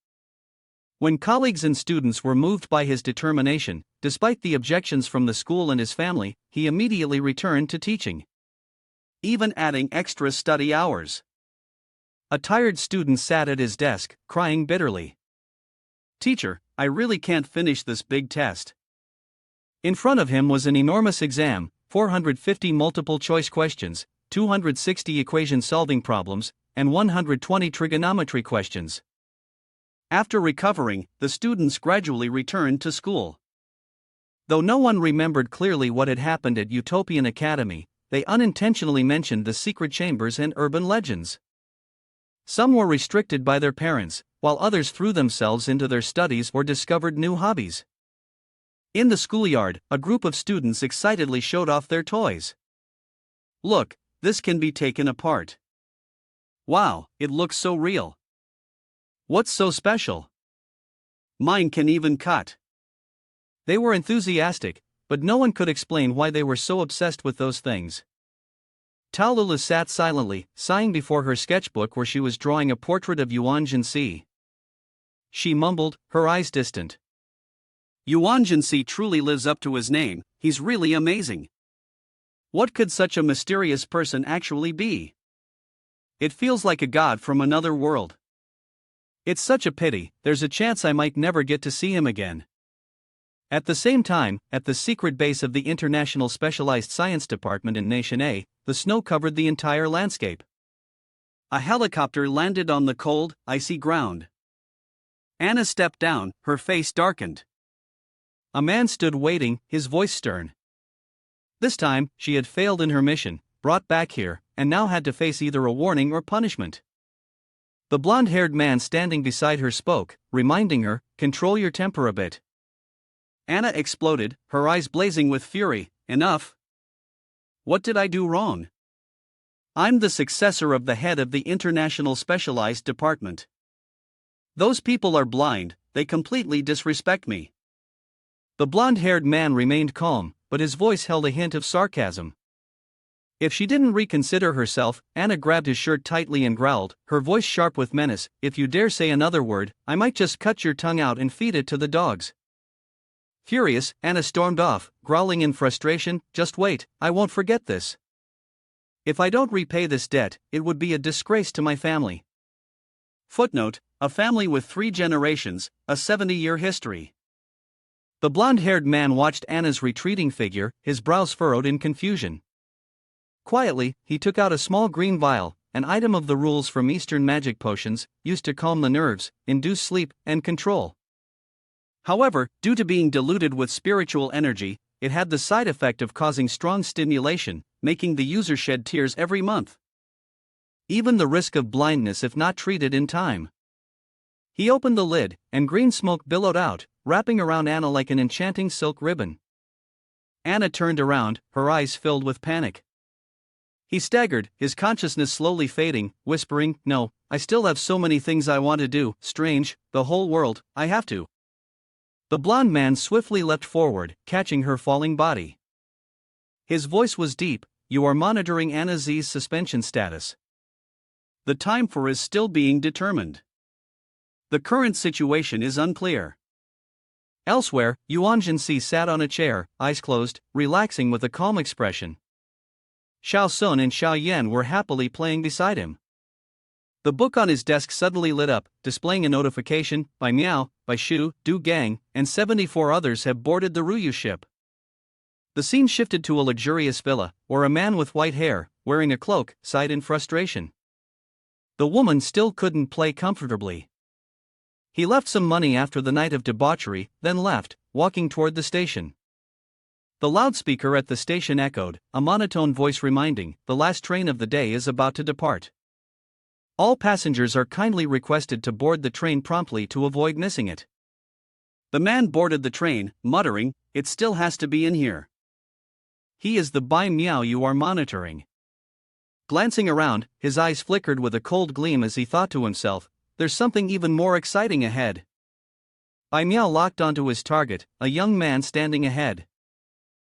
When colleagues and students were moved by his determination, despite the objections from the school and his family, he immediately returned to teaching, even adding extra study hours. A tired student sat at his desk, crying bitterly. "Teacher, I really can't finish this big test." In front of him was an enormous exam, 450 multiple-choice questions, 260 equation-solving problems, and 120 trigonometry questions. After recovering, the students gradually returned to school. Though no one remembered clearly what had happened at Utopian Academy, they unintentionally mentioned the secret chambers and urban legends. Some were restricted by their parents, while others threw themselves into their studies or discovered new hobbies. In the schoolyard, a group of students excitedly showed off their toys. "Look, this can be taken apart. Wow, it looks so real. What's so special? Mine can even cut." They were enthusiastic, but no one could explain why they were so obsessed with those things. Talula sat silently, sighing before her sketchbook where she was drawing a portrait of Yuan Si. She mumbled, her eyes distant. "Yuan Si truly lives up to his name, he's really amazing. What could such a mysterious person actually be? It feels like a god from another world. It's such a pity, there's a chance I might never get to see him again." At the same time, at the secret base of the International Specialized Science Department in Nation A, the snow covered the entire landscape. A helicopter landed on the cold, icy ground. Anna stepped down, her face darkened. A man stood waiting, his voice stern. This time, she had failed in her mission, brought back here, and now had to face either a warning or punishment. The blonde-haired man standing beside her spoke, reminding her, "Control your temper a bit." Anna exploded, her eyes blazing with fury. "Enough! What did I do wrong? I'm the successor of the head of the International Specialized Department. Those people are blind, they completely disrespect me." The blonde-haired man remained calm, but his voice held a hint of sarcasm. If she didn't reconsider herself, Anna grabbed his shirt tightly and growled, her voice sharp with menace, "If you dare say another word, I might just cut your tongue out and feed it to the dogs." Furious, Anna stormed off, growling in frustration, "Just wait, I won't forget this. If I don't repay this debt, it would be a disgrace to my family." Footnote: a family with 3 generations, a 70-year history. The blonde-haired man watched Anna's retreating figure, his brows furrowed in confusion. Quietly, he took out a small green vial, an item of the rules from Eastern magic potions, used to calm the nerves, induce sleep, and control. However, due to being diluted with spiritual energy, it had the side effect of causing strong stimulation, making the user shed tears every month. Even the risk of blindness if not treated in time. He opened the lid, and green smoke billowed out, wrapping around Anna like an enchanting silk ribbon. Anna turned around, her eyes filled with panic. He staggered, his consciousness slowly fading, whispering, "No, I still have so many things I want to do, strange, the whole world, I have to." The blonde man swiftly leapt forward, catching her falling body. His voice was deep, "You are monitoring Anna Z's suspension status. The time for is still being determined. The current situation is unclear." Elsewhere, Yuan Si sat on a chair, eyes closed, relaxing with a calm expression. Xiao Sun and Xiao Yan were happily playing beside him. The book on his desk suddenly lit up, displaying a notification, "By Miao, by Shu, Du Gang, and 74 others have boarded the Ruyu ship." The scene shifted to a luxurious villa, where a man with white hair, wearing a cloak, sighed in frustration. The woman still couldn't play comfortably. He left some money after the night of debauchery, then left, walking toward the station. The loudspeaker at the station echoed, a monotone voice reminding, the last train of the day is about to depart. All passengers are kindly requested to board the train promptly to avoid missing it. The man boarded the train, muttering, "It still has to be in here." He is the Bai Miao you are monitoring. Glancing around, his eyes flickered with a cold gleam as he thought to himself, there's something even more exciting ahead. Bai Miao locked onto his target, a young man standing ahead.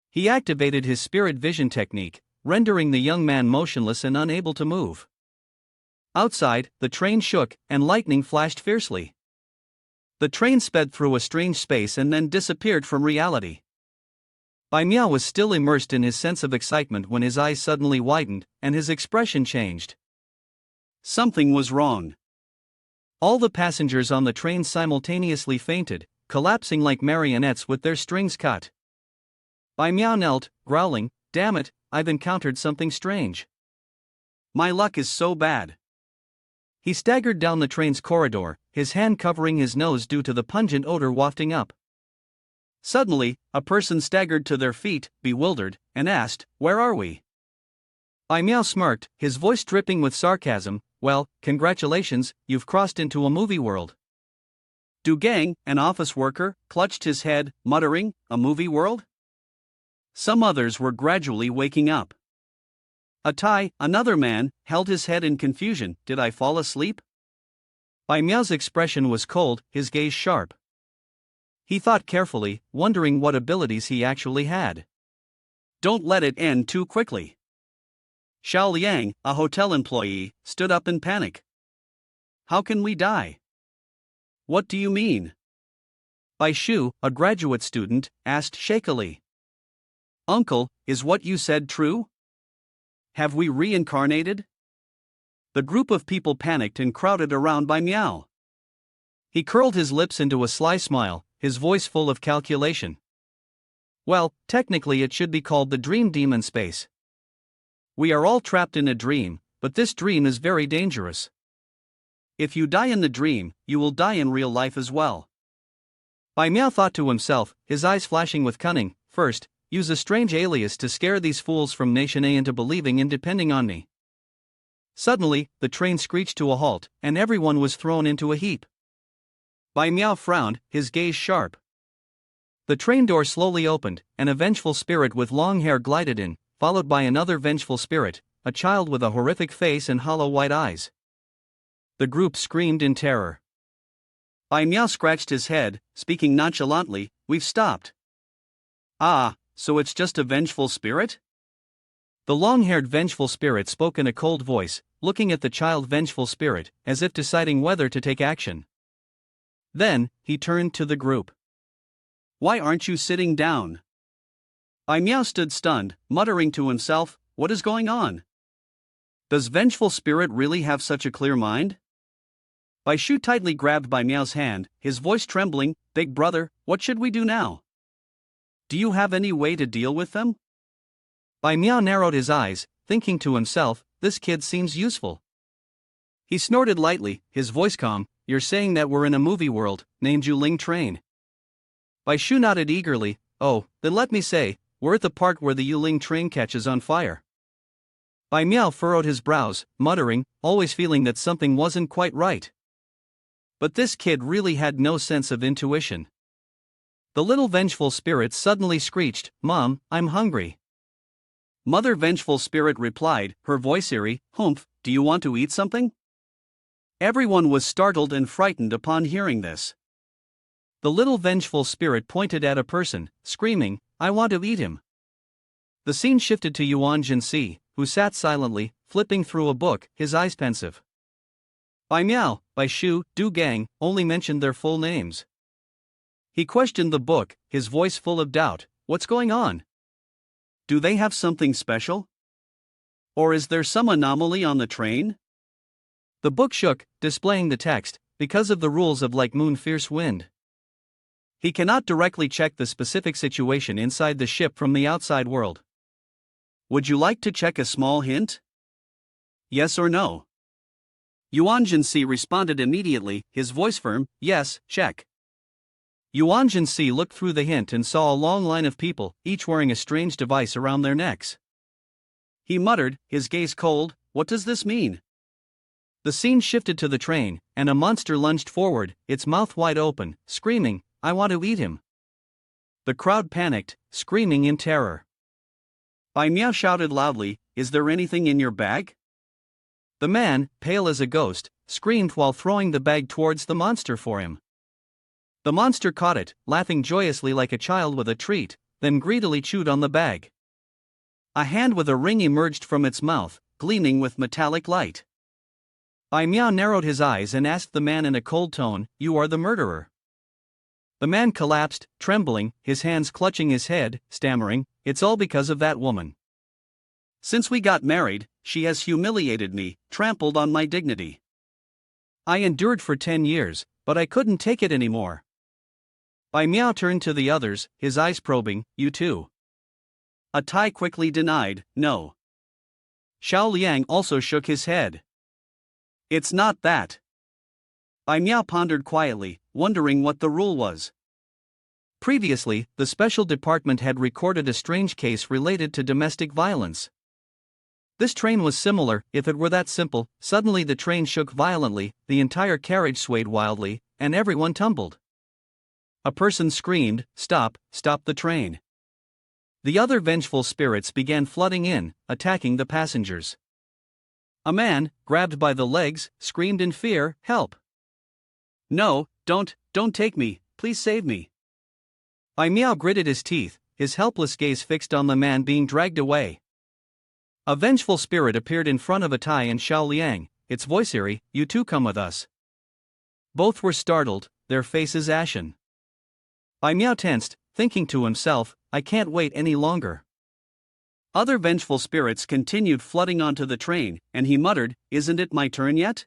He activated his spirit vision technique, rendering the young man motionless and unable to move. Outside, the train shook, and lightning flashed fiercely. The train sped through a strange space and then disappeared from reality. Bai Miao was still immersed in his sense of excitement when his eyes suddenly widened, and his expression changed. Something was wrong. All the passengers on the train simultaneously fainted, collapsing like marionettes with their strings cut. Bai Miao knelt, growling, "Damn it, I've encountered something strange. My luck is so bad." He staggered down the train's corridor, his hand covering his nose due to the pungent odor wafting up. Suddenly, a person staggered to their feet, bewildered, and asked, "Where are we?" Bai Miao smirked, his voice dripping with sarcasm, "Well, congratulations, you've crossed into a movie world." Du Gang, an office worker, clutched his head, muttering, "A movie world?" Some others were gradually waking up. Tai, another man, held his head in confusion. "Did I fall asleep?" Bai Miao's expression was cold, his gaze sharp. He thought carefully, wondering what abilities he actually had. "Don't let it end too quickly." Xiao Liang, a hotel employee, stood up in panic. "How can we die?" "What do you mean?" Bai Shu, a graduate student, asked shakily. "Uncle, is what you said true? Have we reincarnated?" The group of people panicked and crowded around Bai Miao. He curled his lips into a sly smile, his voice full of calculation. "Well, technically it should be called the dream demon space. We are all trapped in a dream, but this dream is very dangerous. If you die in the dream, you will die in real life as well." Bai Miao thought to himself, his eyes flashing with cunning, "First, use a strange alias to scare these fools from Nation A into believing in depending on me." Suddenly, the train screeched to a halt, and everyone was thrown into a heap. Bai Miao frowned, his gaze sharp. The train door slowly opened, and a vengeful spirit with long hair glided in, followed by another vengeful spirit, a child with a horrific face and hollow white eyes. The group screamed in terror. Bai Miao scratched his head, speaking nonchalantly, "We've stopped." "Ah, so it's just a vengeful spirit?" The long-haired vengeful spirit spoke in a cold voice, looking at the child vengeful spirit, as if deciding whether to take action. Then, he turned to the group. "Why aren't you sitting down?" Bai Miao stood stunned, muttering to himself, "What is going on? Does vengeful spirit really have such a clear mind?" Bai Shu tightly grabbed Bai Miao's hand, his voice trembling, "Big brother, what should we do now? Do you have any way to deal with them?" Bai Miao narrowed his eyes, thinking to himself, "This kid seems useful." He snorted lightly, his voice calm, "You're saying that we're in a movie world, named Yuling Train." Bai Shu nodded eagerly, "Oh, then let me say, we're at the part where the Yuling Train catches on fire." Bai Miao furrowed his brows, muttering, always feeling that something wasn't quite right. But this kid really had no sense of intuition. The little vengeful spirit suddenly screeched, "Mom, I'm hungry." Mother vengeful spirit replied, her voice eerie, "Humph, do you want to eat something?" Everyone was startled and frightened upon hearing this. The little vengeful spirit pointed at a person, screaming, "I want to eat him." The scene shifted to Yuan Si, who sat silently, flipping through a book, his eyes pensive. Bai Miao, Bai Shu, Du Gang, only mentioned their full names. He questioned the book, his voice full of doubt, "What's going on? Do they have something special? Or is there some anomaly on the train?" The book shook, displaying the text, "Because of the rules of like moon fierce wind." He cannot directly check the specific situation inside the ship from the outside world. Would you like to check a small hint? Yes or no? Yuan Si responded immediately, his voice firm, yes, check. Yuan Si looked through the hint and saw a long line of people, each wearing a strange device around their necks. He muttered, his gaze cold, what does this mean? The scene shifted to the train, and a monster lunged forward, its mouth wide open, screaming, I want to eat him. The crowd panicked, screaming in terror. Bai Miao shouted loudly, is there anything in your bag? The man, pale as a ghost, screamed while throwing the bag towards the monster for him. The monster caught it, laughing joyously like a child with a treat, then greedily chewed on the bag. A hand with a ring emerged from its mouth, gleaming with metallic light. Bai Miao narrowed his eyes and asked the man in a cold tone, you are the murderer. The man collapsed, trembling, his hands clutching his head, stammering, it's all because of that woman. Since we got married, she has humiliated me, trampled on my dignity. I endured for 10 years, but I couldn't take it anymore. Bai Miao turned to the others, his eyes probing, you too. A Tai quickly denied, no. Xiao Liang also shook his head. It's not that. Bai Miao pondered quietly, wondering what the rule was. Previously, the special department had recorded a strange case related to domestic violence. This train was similar, if it were that simple. Suddenly the train shook violently, the entire carriage swayed wildly, and everyone tumbled. A person screamed, stop, stop the train. The other vengeful spirits began flooding in, attacking the passengers. A man, grabbed by the legs, screamed in fear, help. No, don't take me, please save me. Bai Miao gritted his teeth, his helpless gaze fixed on the man being dragged away. A vengeful spirit appeared in front of a Tai and Xiao Liang, its voice eerie, you too come with us. Both were startled, their faces ashen. Bai Miao tensed, thinking to himself, I can't wait any longer. Other vengeful spirits continued flooding onto the train, and he muttered, isn't it my turn yet?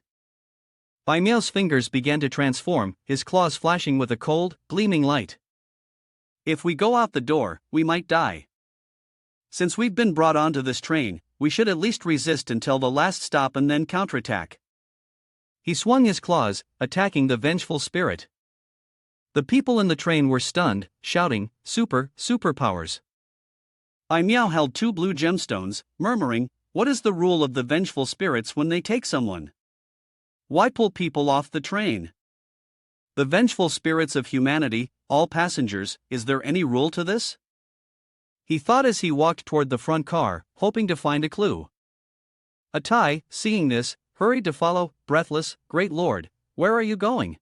Bai Miao's fingers began to transform, his claws flashing with a cold, gleaming light. If we go out the door, we might die. Since we've been brought onto this train, we should at least resist until the last stop and then counterattack. He swung his claws, attacking the vengeful spirit. The people in the train were stunned, shouting, superpowers. Bai Miao held 2 blue gemstones, murmuring, what is the rule of the vengeful spirits when they take someone? Why pull people off the train? The vengeful spirits of humanity, all passengers, is there any rule to this? He thought as he walked toward the front car, hoping to find a clue. A Tai, seeing this, hurried to follow, breathless, great lord, where are you going?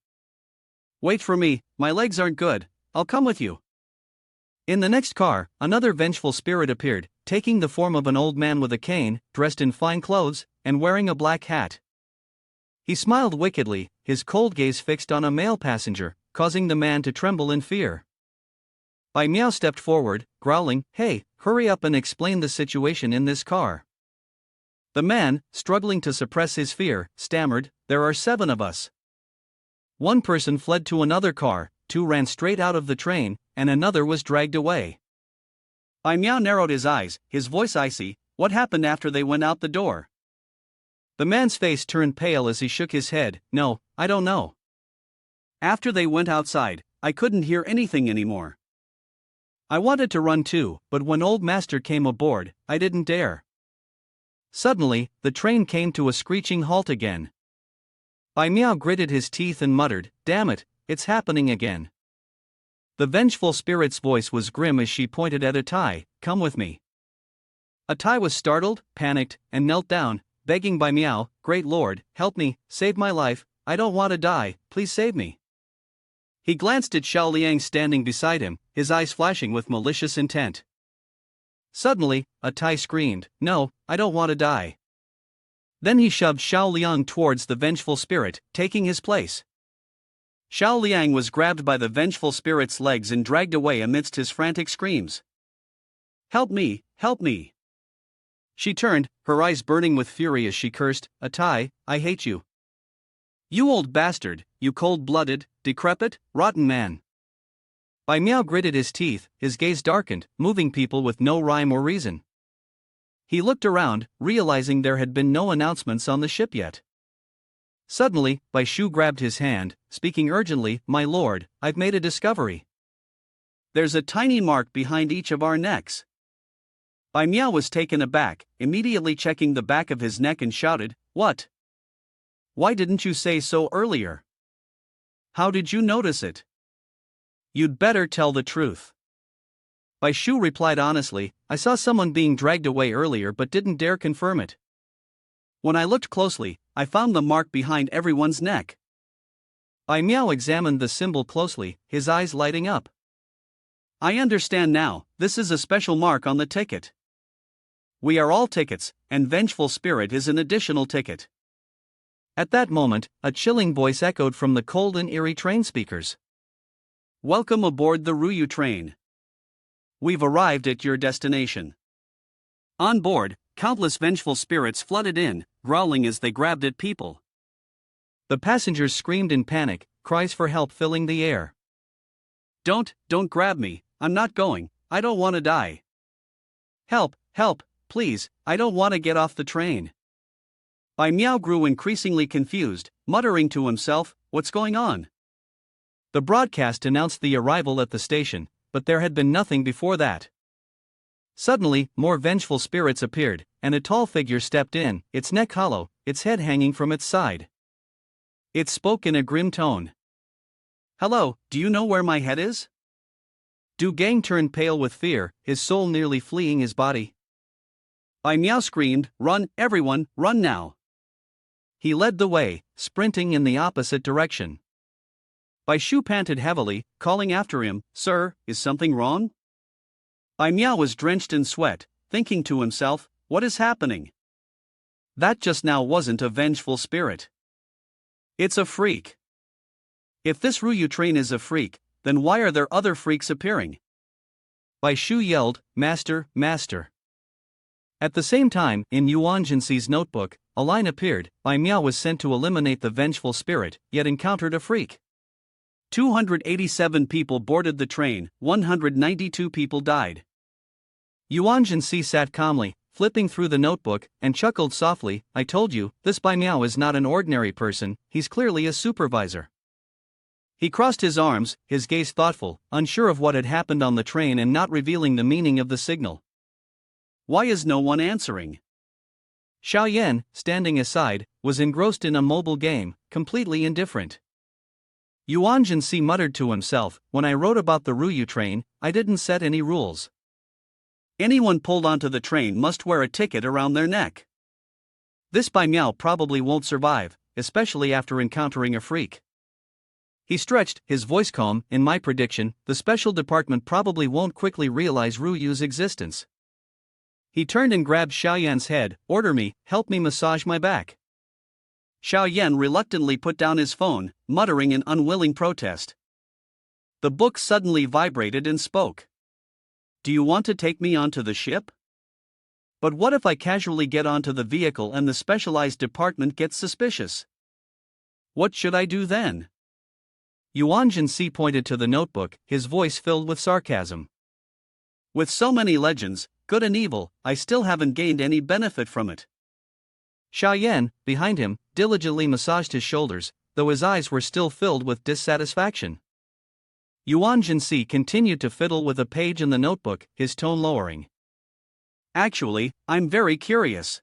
Wait for me, my legs aren't good, I'll come with you. In the next car, another vengeful spirit appeared, taking the form of an old man with a cane, dressed in fine clothes, and wearing a black hat. He smiled wickedly, his cold gaze fixed on a male passenger, causing the man to tremble in fear. Bai Miao stepped forward, growling, hey, hurry up and explain the situation in this car. The man, struggling to suppress his fear, stammered, there are 7 of us. One person fled to another car, 2 ran straight out of the train, and another was dragged away. Bai Miao narrowed his eyes, his voice icy, what happened after they went out the door? The man's face turned pale as he shook his head, no, I don't know. After they went outside, I couldn't hear anything anymore. I wanted to run too, but when old master came aboard, I didn't dare. Suddenly, the train came to a screeching halt again. Bai Miao gritted his teeth and muttered, damn it, it's happening again. The vengeful spirit's voice was grim as she pointed at a Tai, come with me. A Tai was startled, panicked, and knelt down, begging Bai Miao, great lord, help me, save my life, I don't want to die, please save me. He glanced at Xiao Liang standing beside him, his eyes flashing with malicious intent. Suddenly, a Tai screamed, no, I don't want to die. Then he shoved Xiao Liang towards the vengeful spirit, taking his place. Xiao Liang was grabbed by the vengeful spirit's legs and dragged away amidst his frantic screams. Help me, help me. She turned, her eyes burning with fury as she cursed, a Tai, I hate you. You old bastard, you cold-blooded, decrepit, rotten man. Bai Miao gritted his teeth, his gaze darkened, moving people with no rhyme or reason. He looked around, realizing there had been no announcements on the ship yet. Suddenly, Bai Shu grabbed his hand, speaking urgently, "My lord, I've made a discovery. There's a tiny mark behind each of our necks." Bai Miao was taken aback, immediately checking the back of his neck and shouted, "What? Why didn't you say so earlier? How did you notice it? You'd better tell the truth." Bai Shu replied honestly, "I saw someone being dragged away earlier but didn't dare confirm it. When I looked closely, I found the mark behind everyone's neck." Bai Miao examined the symbol closely, his eyes lighting up. "I understand now, this is a special mark on the ticket. We are all tickets, and Vengeful Spirit is an additional ticket." At that moment, a chilling voice echoed from the cold and eerie train speakers. "Welcome aboard the Ruyu train. We've arrived at your destination." On board, countless vengeful spirits flooded in, growling as they grabbed at people. The passengers screamed in panic, cries for help filling the air. Don't grab me, I'm not going, I don't want to die. Help, please, I don't want to get off the train." Bai Miao grew increasingly confused, muttering to himself, "What's going on?" The broadcast announced the arrival at the station, but there had been nothing before that. Suddenly, more vengeful spirits appeared, and a tall figure stepped in, its neck hollow, its head hanging from its side. It spoke in a grim tone. "Hello, do you know where my head is?" Du Gang turned pale with fear, his soul nearly fleeing his body. Bai Miao screamed, "Run, everyone, run now!" He led the way, sprinting in the opposite direction. Bai Shu panted heavily, calling after him, "Sir, is something wrong?" Bai Miao was drenched in sweat, thinking to himself, "What is happening? That just now wasn't a vengeful spirit. It's a freak. If this Ruyu train is a freak, then why are there other freaks appearing?" Bai Shu yelled, "Master, master." At the same time, in Yuan Si's notebook, a line appeared, Bai Miao was sent to eliminate the vengeful spirit, yet encountered a freak. 287 people boarded the train, 192 people died. Yuan Si sat calmly, flipping through the notebook, and chuckled softly, "I told you, this Bai Miao is not an ordinary person, he's clearly a supervisor." He crossed his arms, his gaze thoughtful, unsure of what had happened on the train and not revealing the meaning of the signal. "Why is no one answering?" Xiaoyan, standing aside, was engrossed in a mobile game, completely indifferent. Yuan Si muttered to himself, "When I wrote about the Ruyu train, I didn't set any rules. Anyone pulled onto the train must wear a ticket around their neck. This Bai Miao probably won't survive, especially after encountering a freak." He stretched, his voice calm, "In my prediction, the special department probably won't quickly realize Ruyu's existence." He turned and grabbed Xiaoyan's head, "Order me, help me massage my back." Xiaoyan reluctantly put down his phone, muttering in unwilling protest. The book suddenly vibrated and spoke. "Do you want to take me onto the ship? But what if I casually get onto the vehicle and the specialized department gets suspicious? What should I do then?" Yuan Si pointed to the notebook, his voice filled with sarcasm. "With so many legends, good and evil, I still haven't gained any benefit from it." Xiaoyan, behind him, diligently massaged his shoulders, though his eyes were still filled with dissatisfaction. Yuan Si continued to fiddle with a page in the notebook, his tone lowering. "Actually, I'm very curious.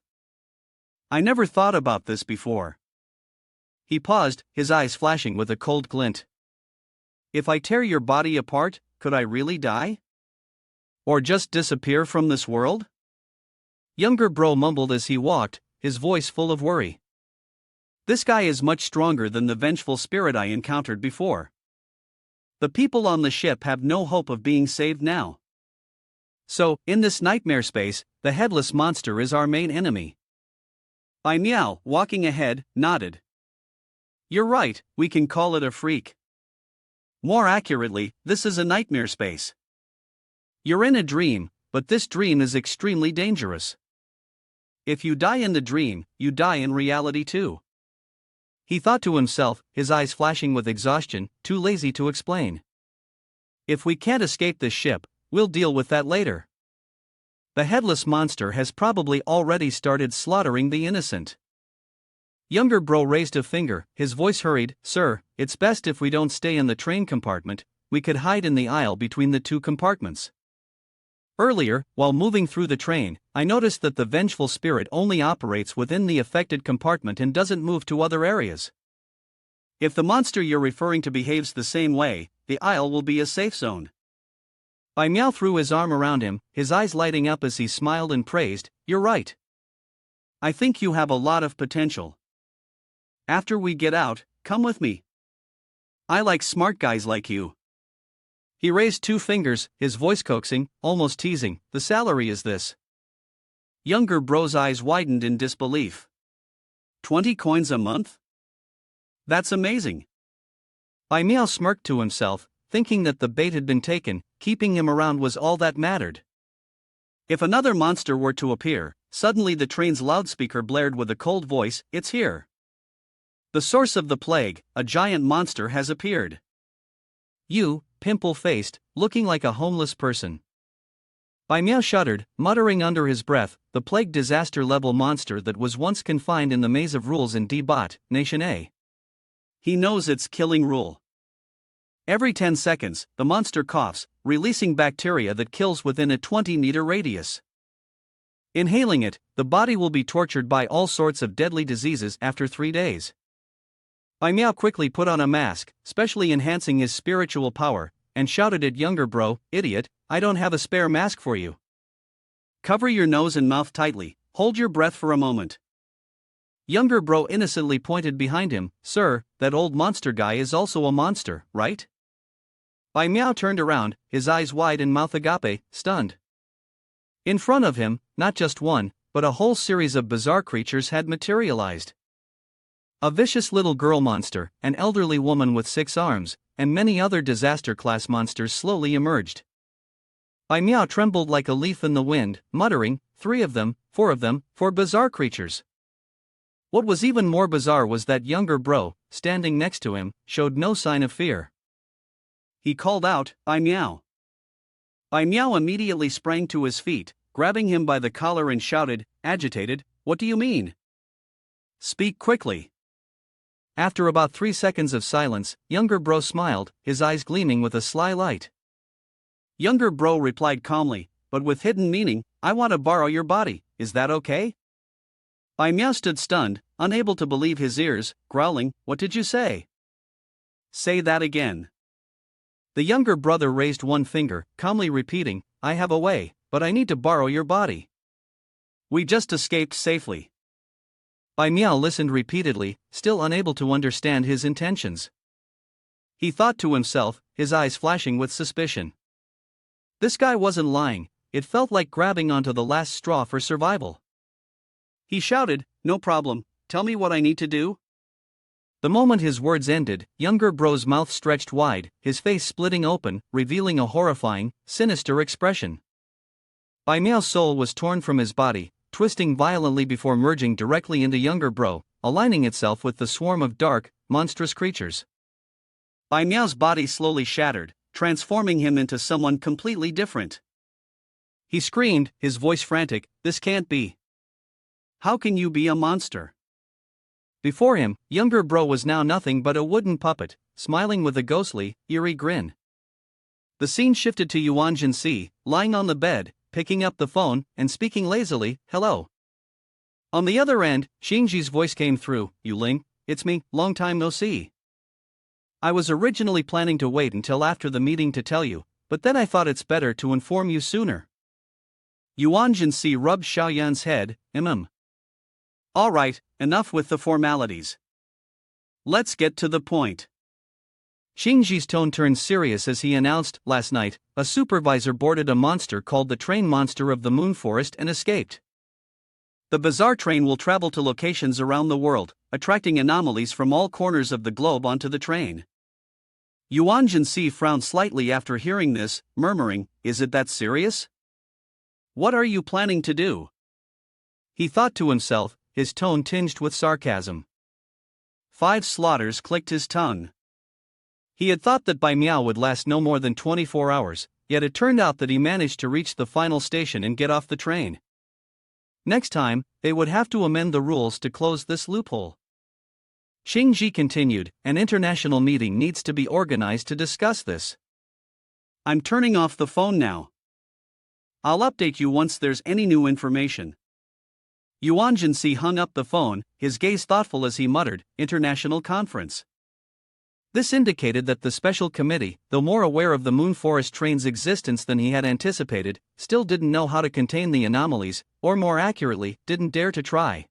I never thought about this before." He paused, his eyes flashing with a cold glint. "If I tear your body apart, could I really die? Or just disappear from this world?" Younger bro mumbled as he walked, his voice full of worry. "This guy is much stronger than the vengeful spirit I encountered before. The people on the ship have no hope of being saved now. So, in this nightmare space, the headless monster is our main enemy." Bai Miao, walking ahead, nodded. "You're right, we can call it a freak. More accurately, this is a nightmare space. You're in a dream, but this dream is extremely dangerous. If you die in the dream, you die in reality too." He thought to himself, his eyes flashing with exhaustion, too lazy to explain. "If we can't escape this ship, we'll deal with that later. The headless monster has probably already started slaughtering the innocent." Younger bro raised a finger, his voice hurried. Sir, it's best if we don't stay in the train compartment, we could hide in the aisle between the two compartments. Earlier, while moving through the train, I noticed that the vengeful spirit only operates within the affected compartment and doesn't move to other areas. If the monster you're referring to behaves the same way, the aisle will be a safe zone. Bai Miao threw his arm around him, his eyes lighting up as he smiled and praised. You're right. I think you have a lot of potential. After we get out, come with me. I like smart guys like you. He raised 2 fingers, his voice coaxing, almost teasing. The salary is this. Younger bro's eyes widened in disbelief. 20 coins a month? That's amazing. Bai Miao smirked to himself, thinking that the bait had been taken. Keeping him around was all that mattered. If another monster were to appear, suddenly the train's loudspeaker blared with a cold voice. It's here. The source of the plague, a giant monster, has appeared. You, pimple-faced, looking like a homeless person. Bai Miao shuddered, muttering under his breath, the plague disaster-level monster that was once confined in the maze of rules in D-Bot, Nation A. He knows its killing rule. Every 10 seconds, the monster coughs, releasing bacteria that kills within a 20-meter radius. Inhaling it, the body will be tortured by all sorts of deadly diseases after 3 days. Bai Miao quickly put on a mask, specially enhancing his spiritual power, and shouted at younger bro, idiot, I don't have a spare mask for you. Cover your nose and mouth tightly, hold your breath for a moment. Younger bro innocently pointed behind him. Sir, that old monster guy is also a monster, right? Bai Miao turned around, his eyes wide and mouth agape, stunned. In front of him, not just one, but a whole series of bizarre creatures had materialized. A vicious little girl monster, an elderly woman with 6 arms, and many other disaster-class monsters slowly emerged. Bai Miao trembled like a leaf in the wind, muttering, 3 of them, 4 of them, 4 bizarre creatures. What was even more bizarre was that younger bro, standing next to him, showed no sign of fear. He called out, Bai Miao. Bai Miao immediately sprang to his feet, grabbing him by the collar and shouted, agitated, what do you mean? Speak quickly. After about 3 seconds of silence, younger bro smiled, his eyes gleaming with a sly light. Younger bro replied calmly, but with hidden meaning, I want to borrow your body, is that okay? Bai Miao stood stunned, unable to believe his ears, growling, what did you say? Say that again. The younger brother raised 1 finger, calmly repeating, I have a way, but I need to borrow your body. We just escaped safely. Bai Miao listened repeatedly, still unable to understand his intentions. He thought to himself, his eyes flashing with suspicion. This guy wasn't lying, it felt like grabbing onto the last straw for survival. He shouted, no problem, tell me what I need to do. The moment his words ended, younger bro's mouth stretched wide, his face splitting open, revealing a horrifying, sinister expression. Bai Miao's soul was torn from his body, twisting violently before merging directly into younger bro, aligning itself with the swarm of dark, monstrous creatures. Bai Miao's body slowly shattered, transforming him into someone completely different. He screamed, his voice frantic, this can't be. How can you be a monster? Before him, younger bro was now nothing but a wooden puppet, smiling with a ghostly, eerie grin. The scene shifted to Yuan Si, lying on the bed, picking up the phone, and speaking lazily, hello. On the other end, Xingji's voice came through, Yuling, it's me, long time no see. I was originally planning to wait until after the meeting to tell you, but then I thought it's better to inform you sooner. Yuan Si rubbed Xiaoyan's head, Alright, enough with the formalities. Let's get to the point. Xingji's tone turned serious as he announced, last night, a supervisor boarded a monster called the train monster of the moon forest and escaped. The bizarre train will travel to locations around the world, attracting anomalies from all corners of the globe onto the train. Yuan Si frowned slightly after hearing this, murmuring, is it that serious? What are you planning to do? He thought to himself, his tone tinged with sarcasm. 5 slaughters clicked his tongue. He had thought that Bai Miao would last no more than 24 hours, yet it turned out that he managed to reach the final station and get off the train. Next time, they would have to amend the rules to close this loophole. Xingji continued, an international meeting needs to be organized to discuss this. I'm turning off the phone now. I'll update you once there's any new information. Yuan Si hung up the phone, his gaze thoughtful as he muttered, international conference. This indicated that the special committee, though more aware of the Moon Forest train's existence than he had anticipated, still didn't know how to contain the anomalies, or more accurately, didn't dare to try.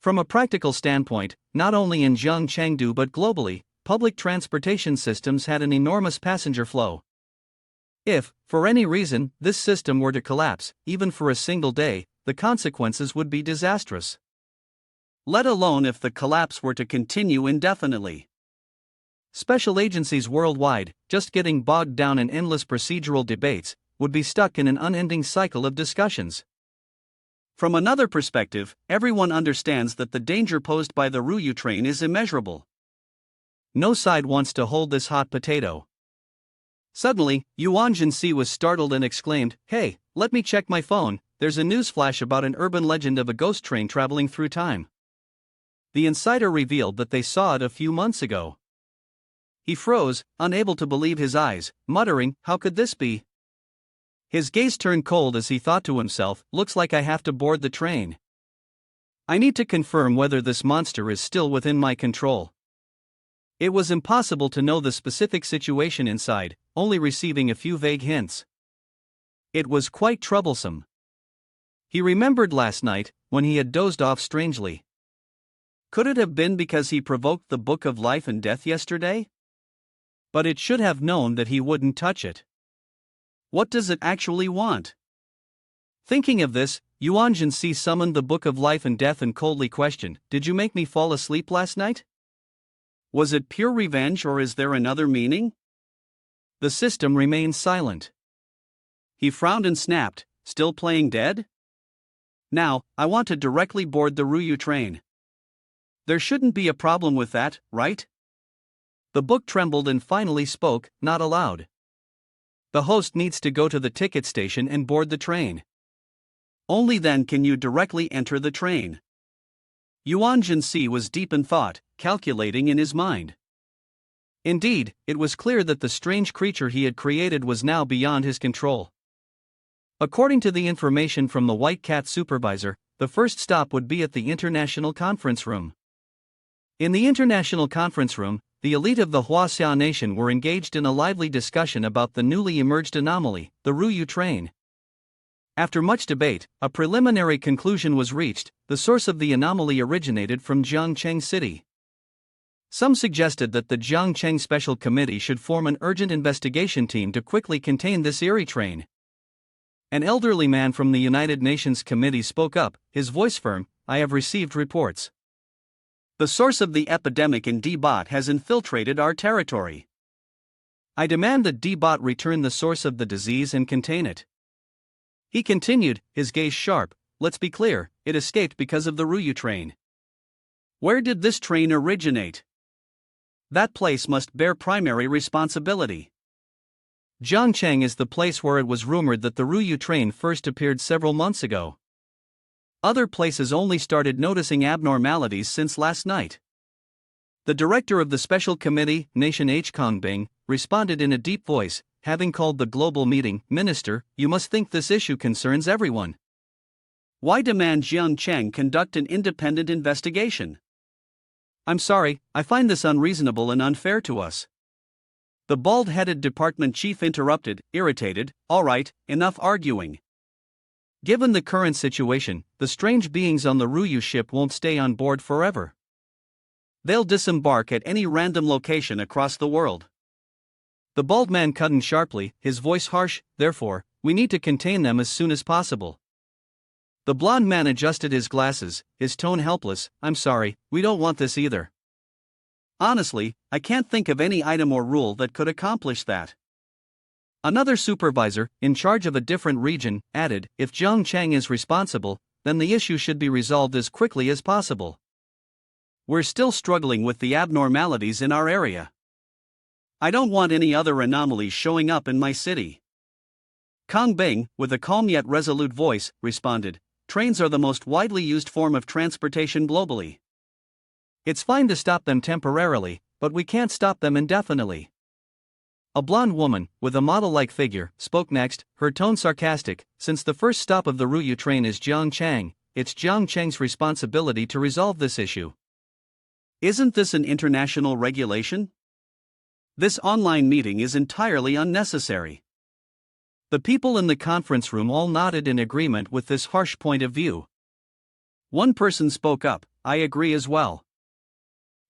From a practical standpoint, not only in Chengdu but globally, public transportation systems had an enormous passenger flow. If, for any reason, this system were to collapse, even for a single day, the consequences would be disastrous. Let alone if the collapse were to continue indefinitely. Special agencies worldwide, just getting bogged down in endless procedural debates, would be stuck in an unending cycle of discussions. From another perspective, everyone understands that the danger posed by the Ruyu train is immeasurable. No side wants to hold this hot potato. Suddenly, Yuan Si was startled and exclaimed, "Hey, let me check my phone, there's a news flash about an urban legend of a ghost train traveling through time." The insider revealed that they saw it a few months ago. He froze, unable to believe his eyes, muttering, "How could this be?" His gaze turned cold as he thought to himself, "Looks like I have to board the train. I need to confirm whether this monster is still within my control." It was impossible to know the specific situation inside, only receiving a few vague hints. It was quite troublesome. He remembered last night, when he had dozed off strangely. Could it have been because he provoked the Book of Life and Death yesterday? But it should have known that he wouldn't touch it. What does it actually want? Thinking of this, Yuan Si summoned the Book of Life and Death and coldly questioned, "Did you make me fall asleep last night? Was it pure revenge or is there another meaning?" The system remained silent. He frowned and snapped, "Still playing dead? Now, I want to directly board the Ruyu train. There shouldn't be a problem with that, right?" The book trembled and finally spoke, not aloud. "The host needs to go to the ticket station and board the train. Only then can you directly enter the train." Yuan Si was deep in thought, calculating in his mind. Indeed, it was clear that the strange creature he had created was now beyond his control. According to the information from the White Cat supervisor, the first stop would be at the International Conference Room. In the International Conference Room, the elite of the Huaxia nation were engaged in a lively discussion about the newly emerged anomaly, the Ruyu train. After much debate, a preliminary conclusion was reached: the source of the anomaly originated from Jiangcheng City. Some suggested that the Jiangcheng Special Committee should form an urgent investigation team to quickly contain this eerie train. An elderly man from the United Nations Committee spoke up, his voice firm, "I have received reports. The source of the epidemic in D-Bot has infiltrated our territory. I demand that D-Bot return the source of the disease and contain it." He continued, his gaze sharp, "Let's be clear, it escaped because of the Ruyu train. Where did this train originate? That place must bear primary responsibility. Jiangcheng is the place where it was rumored that the Ruyu train first appeared several months ago. Other places only started noticing abnormalities since last night." The director of the special committee, Nation H. Kongbing, responded in a deep voice, having called the global meeting, "Minister, you must think this issue concerns everyone. Why demand Jiangcheng conduct an independent investigation? I'm sorry, I find this unreasonable and unfair to us." The bald-headed department chief interrupted, irritated, "All right, enough arguing. Given the current situation, the strange beings on the Ruyu ship won't stay on board forever. They'll disembark at any random location across the world." The bald man cut in sharply, his voice harsh, "Therefore, we need to contain them as soon as possible." The blond man adjusted his glasses, his tone helpless, "I'm sorry, we don't want this either. Honestly, I can't think of any item or rule that could accomplish that." Another supervisor, in charge of a different region, added, "If Jiangcheng is responsible, then the issue should be resolved as quickly as possible. We're still struggling with the abnormalities in our area. I don't want any other anomalies showing up in my city." Kong Bing, with a calm yet resolute voice, responded, "Trains are the most widely used form of transportation globally. It's fine to stop them temporarily, but we can't stop them indefinitely. A blonde woman, with a model-like figure, spoke next, her tone sarcastic. Since the first stop of the Ruyu train is Jiangchang, it's Jiangchang's responsibility to resolve this issue. Isn't this an international regulation? This online meeting is entirely unnecessary. The people in the conference room all nodded in agreement with this harsh point of view. One person spoke up, I agree as well.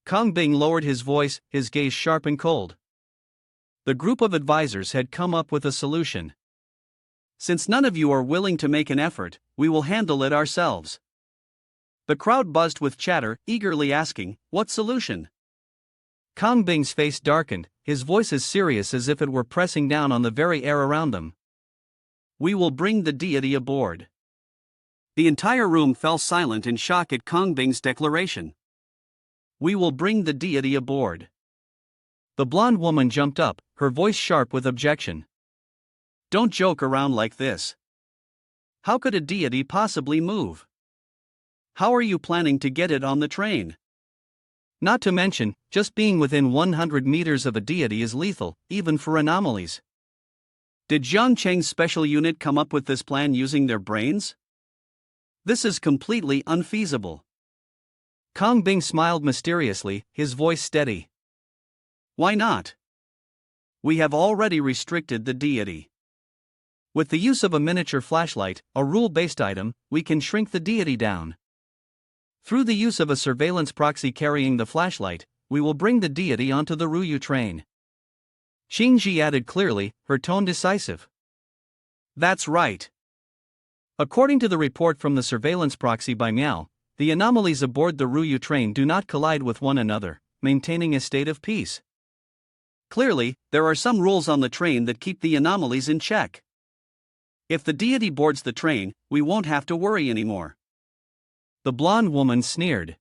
Kang Bing lowered his voice, his gaze sharp and cold. The group of advisors had come up with a solution. Since none of you are willing to make an effort, we will handle it ourselves. The crowd buzzed with chatter, eagerly asking, what solution? Kang Bing's face darkened, his voice as serious as if it were pressing down on the very air around them. We will bring the deity aboard. The entire room fell silent in shock at Kang Bing's declaration. We will bring the deity aboard. The blonde woman jumped up, her voice sharp with objection. Don't joke around like this. How could a deity possibly move? How are you planning to get it on the train? Not to mention, just being within 100 meters of a deity is lethal, even for anomalies. Did Jiangchang's special unit come up with this plan using their brains? This is completely unfeasible. Kang Bing smiled mysteriously, his voice steady. Why not? We have already restricted the deity. With the use of a miniature flashlight, a rule-based item, we can shrink the deity down. Through the use of a surveillance proxy carrying the flashlight, we will bring the deity onto the Ruyu train. Xingji added clearly, her tone decisive. That's right. According to the report from the surveillance proxy by Miao, the anomalies aboard the Ruyu train do not collide with one another, maintaining a state of peace. Clearly, there are some rules on the train that keep the anomalies in check. If the deity boards the train, we won't have to worry anymore. The blonde woman sneered.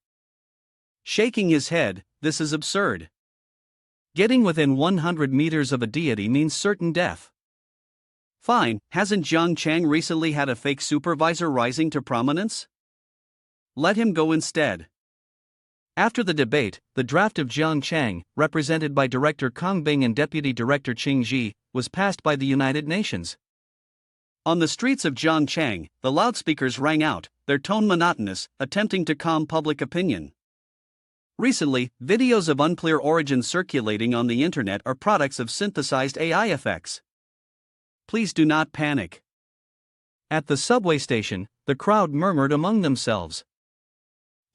Shaking his head, this is absurd. Getting within 100 meters of a deity means certain death. Fine, hasn't Jiangchang recently had a fake supervisor rising to prominence? Let him go instead. After the debate, the draft of Jiangchang, represented by Director Kang Bing and Deputy Director Qing Ji, was passed by the United Nations. On the streets of Jiangchang, the loudspeakers rang out, their tone monotonous, attempting to calm public opinion. Recently, videos of unclear origin circulating on the internet are products of synthesized AI effects. Please do not panic. At the subway station, the crowd murmured among themselves.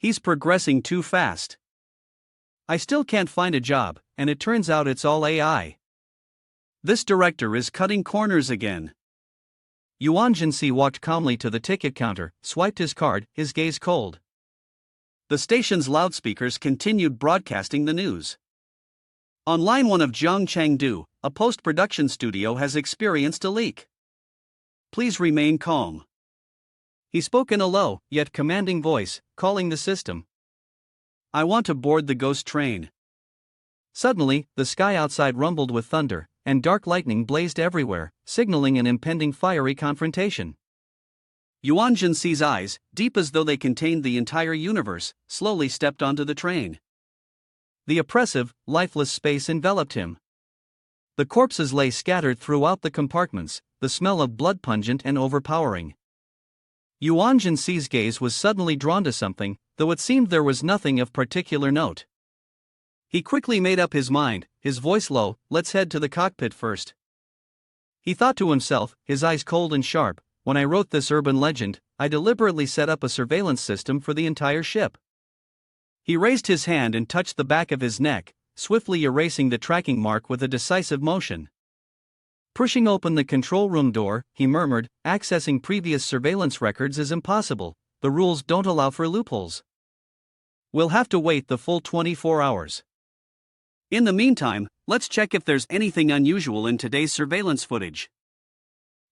He's progressing too fast. I still can't find a job, and it turns out it's all AI. This director is cutting corners again. Yuan Si walked calmly to the ticket counter, swiped his card, his gaze cold. The station's loudspeakers continued broadcasting the news. On line 1 of Jiangchangdu, a post-production studio has experienced a leak. Please remain calm. He spoke in a low, yet commanding voice, calling the system. I want to board the ghost train. Suddenly, the sky outside rumbled with thunder, and dark lightning blazed everywhere, signaling an impending fiery confrontation. Yuan Si's eyes, deep as though they contained the entire universe, slowly stepped onto the train. The oppressive, lifeless space enveloped him. The corpses lay scattered throughout the compartments, the smell of blood pungent and overpowering. Yuan Si's gaze was suddenly drawn to something, though it seemed there was nothing of particular note. He quickly made up his mind, his voice low, let's head to the cockpit first. He thought to himself, his eyes cold and sharp, when I wrote this urban legend, I deliberately set up a surveillance system for the entire ship. He raised his hand and touched the back of his neck, swiftly erasing the tracking mark with a decisive motion. Pushing open the control room door, he murmured, accessing previous surveillance records is impossible, the rules don't allow for loopholes. We'll have to wait the full 24 hours. In the meantime, let's check if there's anything unusual in today's surveillance footage.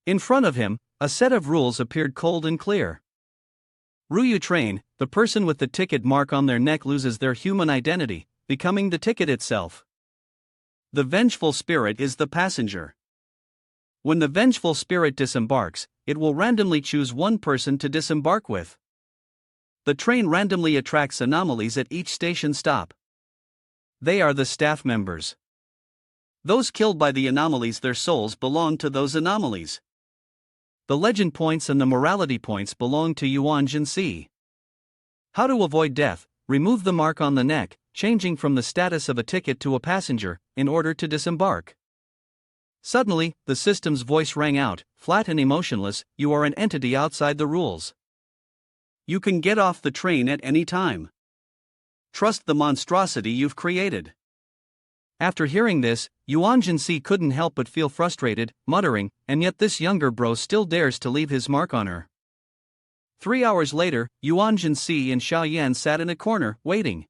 In front of him, a set of rules appeared cold and clear. Ruyu train, the person with the ticket mark on their neck loses their human identity, becoming the ticket itself. The vengeful spirit is the passenger. When the vengeful spirit disembarks, it will randomly choose one person to disembark with. The train randomly attracts anomalies at each station stop. They are the staff members. Those killed by the anomalies, their souls belong to those anomalies. The legend points and the morality points belong to Yuan Si. How to avoid death: remove the mark on the neck, changing from the status of a ticket to a passenger, in order to disembark. Suddenly, the system's voice rang out, flat and emotionless, you are an entity outside the rules. You can get off the train at any time. Trust the monstrosity you've created. After hearing this, Yuan Si couldn't help but feel frustrated, muttering, and yet this younger bro still dares to leave his mark on her. 3 hours later, Yuan Si and Xiaoyan sat in a corner, waiting.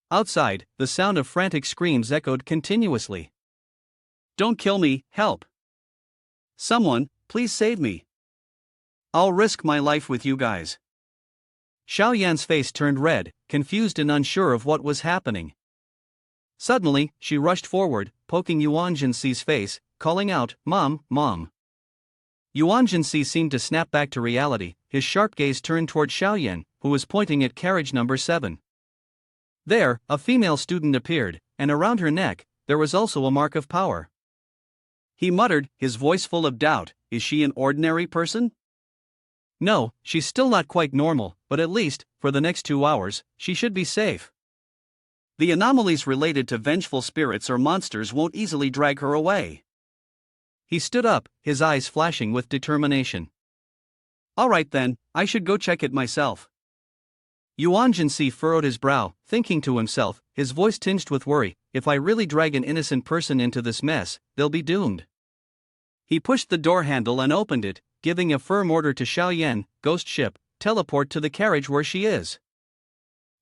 Outside, the sound of frantic screams echoed continuously. Don't kill me, help! Someone, please save me! I'll risk my life with you guys. Xiaoyan's face turned red, confused and unsure of what was happening. Suddenly, she rushed forward, poking Yuan Si's face, calling out, Mom, Mom! Yuan Si seemed to snap back to reality, his sharp gaze turned toward Xiaoyan, who was pointing at carriage number 7. There, a female student appeared, and around her neck, there was also a mark of power. He muttered, his voice full of doubt, is she an ordinary person? No, she's still not quite normal, but at least, for the next 2 hours, she should be safe. The anomalies related to vengeful spirits or monsters won't easily drag her away. He stood up, his eyes flashing with determination. Alright then, I should go check it myself. Yuan Si furrowed his brow, thinking to himself, his voice tinged with worry, if I really drag an innocent person into this mess, they'll be doomed. He pushed the door handle and opened it, giving a firm order to Xiaoyan, ghost ship, teleport to the carriage where she is.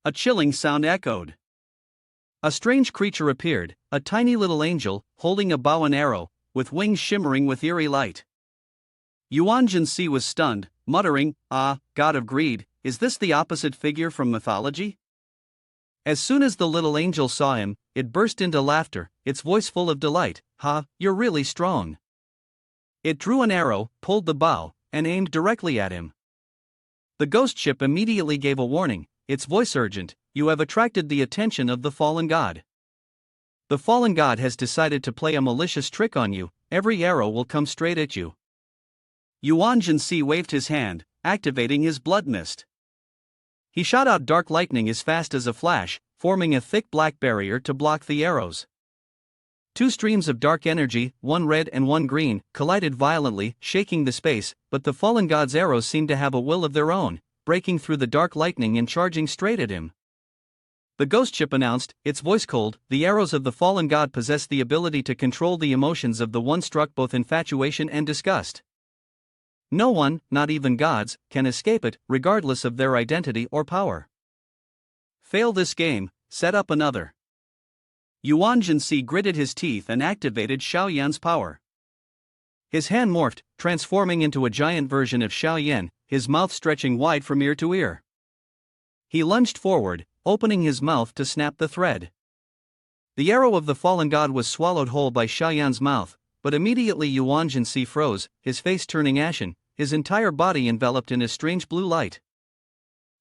A chilling sound echoed. A strange creature appeared, a tiny little angel, holding a bow and arrow, with wings shimmering with eerie light. Yuan Si was stunned, muttering, ah, god of greed, is this the opposite figure from mythology? As soon as the little angel saw him, it burst into laughter, its voice full of delight, ha, you're really strong. It drew an arrow, pulled the bow, and aimed directly at him. The ghost ship immediately gave a warning, its voice urgent, you have attracted the attention of the fallen god. The fallen god has decided to play a malicious trick on you, every arrow will come straight at you. Yuan Si waved his hand, activating his blood mist. He shot out dark lightning as fast as a flash, forming a thick black barrier to block the arrows. 2 streams of dark energy, one red and one green, collided violently, shaking the space, but the fallen god's arrows seemed to have a will of their own, breaking through the dark lightning and charging straight at him. The ghost ship announced, its voice cold, the arrows of the fallen god possess the ability to control the emotions of the one struck, both infatuation and disgust. No one, not even gods, can escape it, regardless of their identity or power. Fail this game, set up another. Yuan Si gritted his teeth and activated Xiaoyan's power. His hand morphed, transforming into a giant version of Xiaoyan, his mouth stretching wide from ear to ear. He lunged forward, opening his mouth to snap the thread. The arrow of the fallen god was swallowed whole by Xiaoyan's mouth, but immediately Yuan Si froze, his face turning ashen, his entire body enveloped in a strange blue light.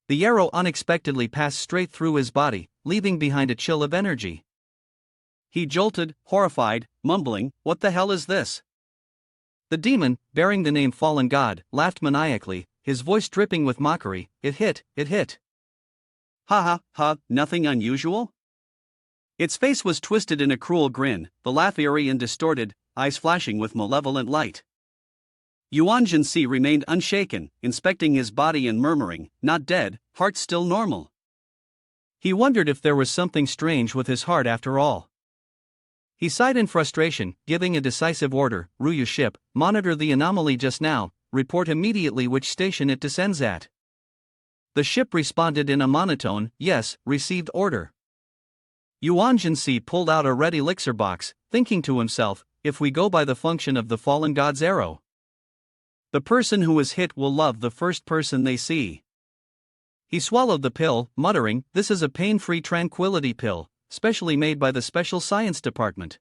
The arrow unexpectedly passed straight through his body, leaving behind a chill of energy. He jolted, horrified, mumbling, what the hell is this? The demon, bearing the name Fallen God, laughed maniacally, his voice dripping with mockery, it hit. Ha ha ha, nothing unusual? Its face was twisted in a cruel grin, the laugh eerie and distorted, eyes flashing with malevolent light. Yuan Si remained unshaken, inspecting his body and murmuring, not dead, heart still normal. He wondered if there was something strange with his heart after all. He sighed in frustration, giving a decisive order, Ruyu ship, monitor the anomaly just now, report immediately which station it descends at. The ship responded in a monotone, yes, received order. Yuan Si pulled out a red elixir box, thinking to himself, if we go by the function of the fallen god's arrow, the person who is hit will love the first person they see. He swallowed the pill, muttering, this is a pain-free tranquility pill, specially made by the Special Science Department.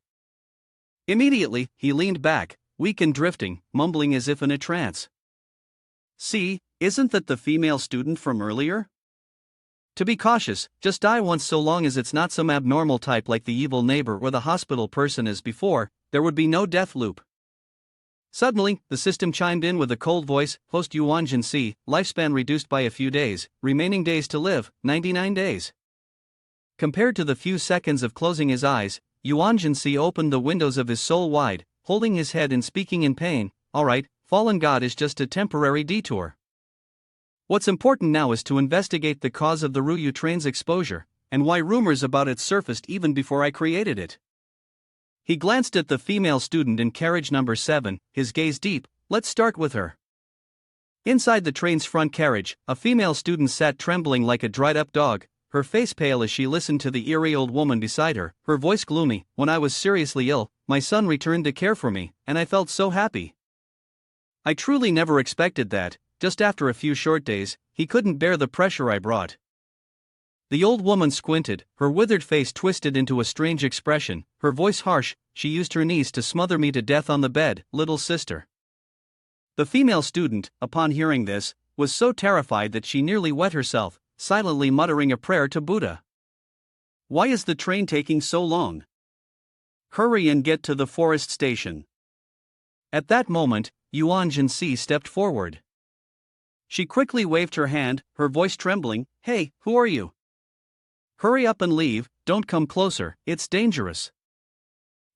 Immediately, he leaned back, weak and drifting, mumbling as if in a trance. See, Isn't that the female student from earlier? To be cautious, just die once so long as it's not some abnormal type like the evil neighbor or the hospital person as before, there would be no death loop. Suddenly, the system chimed in with a cold voice, host Yuan Si, lifespan reduced by a few days, remaining days to live, 99 days. Compared to the few seconds of closing his eyes, Yuan Si opened the windows of his soul wide, holding his head and speaking in pain. Alright, fallen god is just a temporary detour. What's important now is to investigate the cause of the Ryu train's exposure, and why rumors about it surfaced even before I created it. He glanced at the female student in carriage number 7, his gaze deep. Let's start with her. Inside the train's front carriage, a female student sat trembling like a dried-up dog, her face pale as she listened to the eerie old woman beside her, her voice gloomy. When I was seriously ill, my son returned to care for me, and I felt so happy. I truly never expected that. Just after a few short days, he couldn't bear the pressure I brought. The old woman squinted, her withered face twisted into a strange expression, her voice harsh. She used her knees to smother me to death on the bed, little sister. The female student, upon hearing this, was so terrified that she nearly wet herself, silently muttering a prayer to Buddha. Why is the train taking so long? Hurry and get to the forest station. At that moment, Yuan Si stepped forward. She quickly waved her hand, her voice trembling. Hey, who are you? Hurry up and leave, don't come closer, it's dangerous.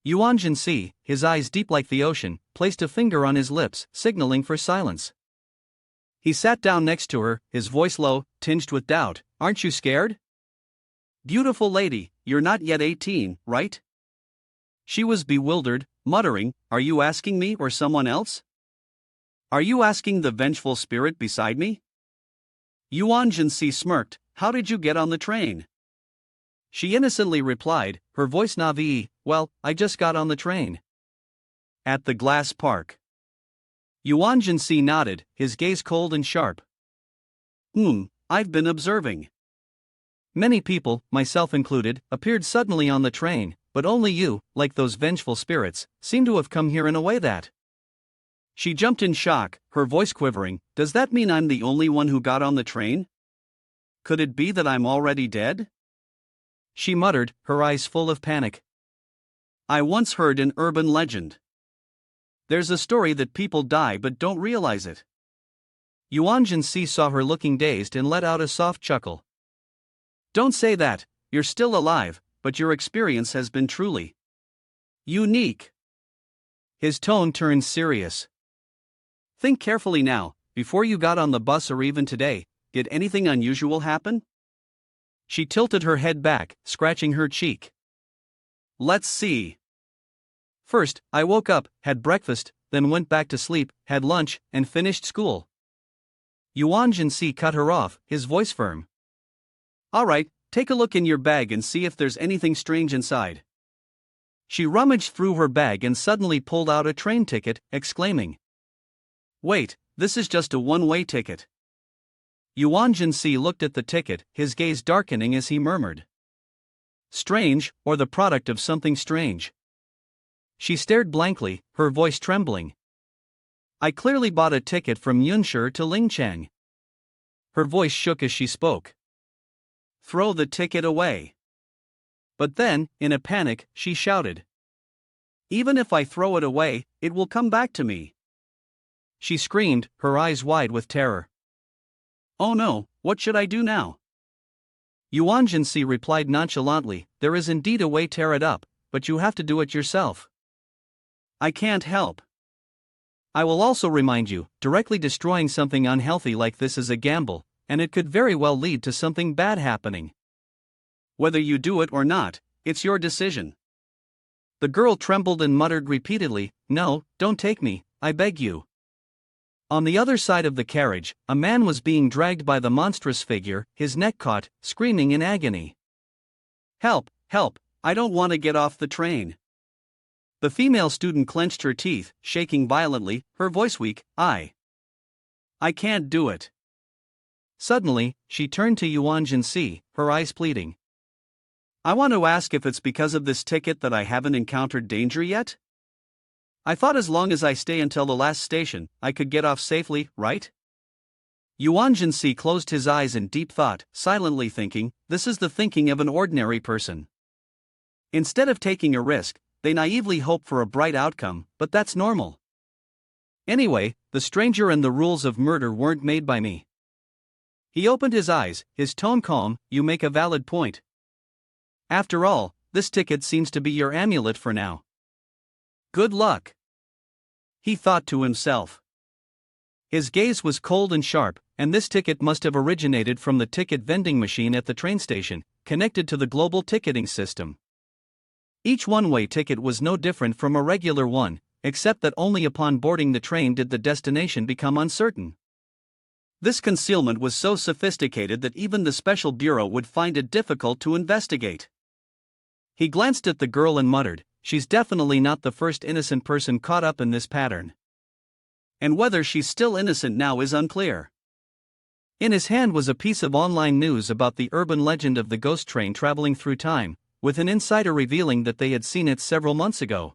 Yuan Si, his eyes deep like the ocean, placed a finger on his lips, signaling for silence. He sat down next to her, his voice low, tinged with doubt. Aren't you scared? Beautiful lady, you're not yet 18, right? She was bewildered, muttering, Are you asking me or someone else? Are you asking the vengeful spirit beside me? Yuan Si smirked. How did you get on the train? She innocently replied, her voice naive, Well, I just got on the train. At the glass park. Yuan Si nodded, his gaze cold and sharp. I've been observing. Many people, myself included, appeared suddenly on the train, but only you, like those vengeful spirits, seem to have come here in a way that. She jumped in shock, her voice quivering. Does that mean I'm the only one who got on the train? Could it be that I'm already dead? She muttered, her eyes full of panic. I once heard an urban legend. There's a story that people die but don't realize it. Yuan Si saw her looking dazed and let out a soft chuckle. Don't say that, you're still alive, but your experience has been truly unique. His tone turned serious. Think carefully now, before you got on the bus or even today, did anything unusual happen? She tilted her head back, scratching her cheek. Let's see. First, I woke up, had breakfast, then went back to sleep, had lunch, and finished school. Yuan Si cut her off, his voice firm. Alright, take a look in your bag and see if there's anything strange inside. She rummaged through her bag and suddenly pulled out a train ticket, exclaiming. Wait, this is just a one-way ticket. Yuan Si looked at the ticket, his gaze darkening as he murmured. Strange, or the product of something strange. She stared blankly, her voice trembling. I clearly bought a ticket from Yunshi to Lingchang. Her voice shook as she spoke. Throw the ticket away. But then, in a panic, she shouted. Even if I throw it away, it will come back to me. She screamed, her eyes wide with terror. Oh no, what should I do now? Yuan Si replied nonchalantly, There is indeed a way, tear it up, but you have to do it yourself. I can't help. I will also remind you, directly destroying something unhealthy like this is a gamble, and it could very well lead to something bad happening. Whether you do it or not, it's your decision. The girl trembled and muttered repeatedly, No, don't take me, I beg you. On the other side of the carriage, a man was being dragged by the monstrous figure, his neck caught, screaming in agony. Help, help, I don't want to get off the train. The female student clenched her teeth, shaking violently, her voice weak, I can't do it. Suddenly, she turned to Yuan Si, her eyes pleading. I want to ask if it's because of this ticket that I haven't encountered danger yet? I thought as long as I stay until the last station, I could get off safely, right? Yuan Si closed his eyes in deep thought, silently thinking, this is the thinking of an ordinary person. Instead of taking a risk, they naively hope for a bright outcome, but that's normal. Anyway, the stranger and the rules of murder weren't made by me. He opened his eyes, his tone calm, you make a valid point. After all, this ticket seems to be your amulet for now. Good luck. He thought to himself. His gaze was cold and sharp, and this ticket must have originated from the ticket vending machine at the train station, connected to the global ticketing system. Each one-way ticket was no different from a regular one, except that only upon boarding the train did the destination become uncertain. This concealment was so sophisticated that even the Special Bureau would find it difficult to investigate. He glanced at the girl and muttered, she's definitely not the first innocent person caught up in this pattern. And whether she's still innocent now is unclear. In his hand was a piece of online news about the urban legend of the ghost train traveling through time, with an insider revealing that they had seen it several months ago.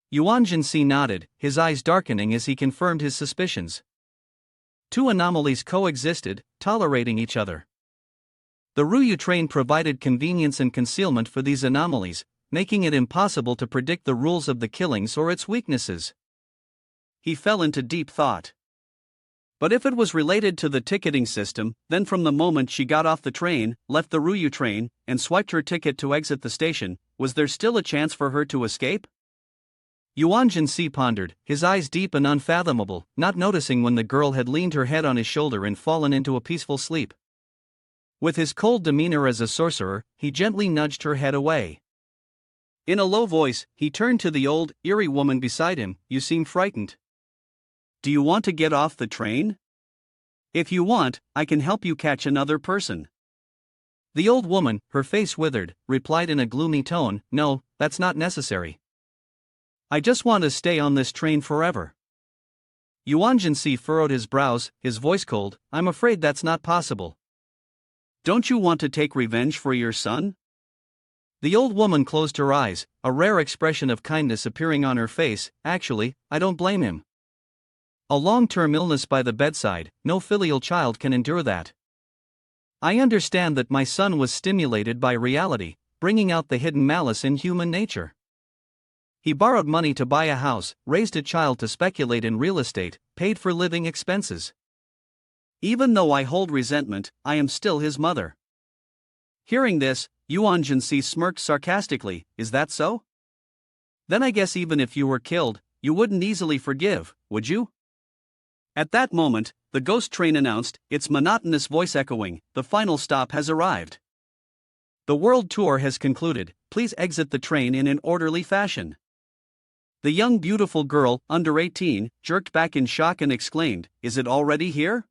Yuan Si nodded, his eyes darkening as he confirmed his suspicions. Two anomalies coexisted, tolerating each other. The Ryū train provided convenience and concealment for these anomalies, making it impossible to predict the rules of the killings or its weaknesses. He fell into deep thought. But if it was related to the ticketing system, then from the moment she got off the train, left the Ryū train, and swiped her ticket to exit the station, was there still a chance for her to escape? Yuan Si pondered, his eyes deep and unfathomable, not noticing when the girl had leaned her head on his shoulder and fallen into a peaceful sleep. With his cold demeanor as a sorcerer, he gently nudged her head away. In a low voice, he turned to the old, eerie woman beside him, you seem frightened. Do you want to get off the train? If you want, I can help you catch another person. The old woman, her face withered, replied in a gloomy tone, no, that's not necessary. I just want to stay on this train forever. Yuan Si furrowed his brows, his voice cold, I'm afraid that's not possible. Don't you want to take revenge for your son? The old woman closed her eyes, a rare expression of kindness appearing on her face, actually, I don't blame him. A long-term illness by the bedside, no filial child can endure that. I understand that my son was stimulated by reality, bringing out the hidden malice in human nature. He borrowed money to buy a house, raised a child to speculate in real estate, paid for living expenses. Even though I hold resentment, I am still his mother. Hearing this, Yuan Si smirked sarcastically, is that so? Then I guess even if you were killed, you wouldn't easily forgive, would you? At that moment, the ghost train announced, its monotonous voice echoing, the final stop has arrived. The world tour has concluded, please exit the train in an orderly fashion. The young beautiful girl, under 18, jerked back in shock and exclaimed, is it already here?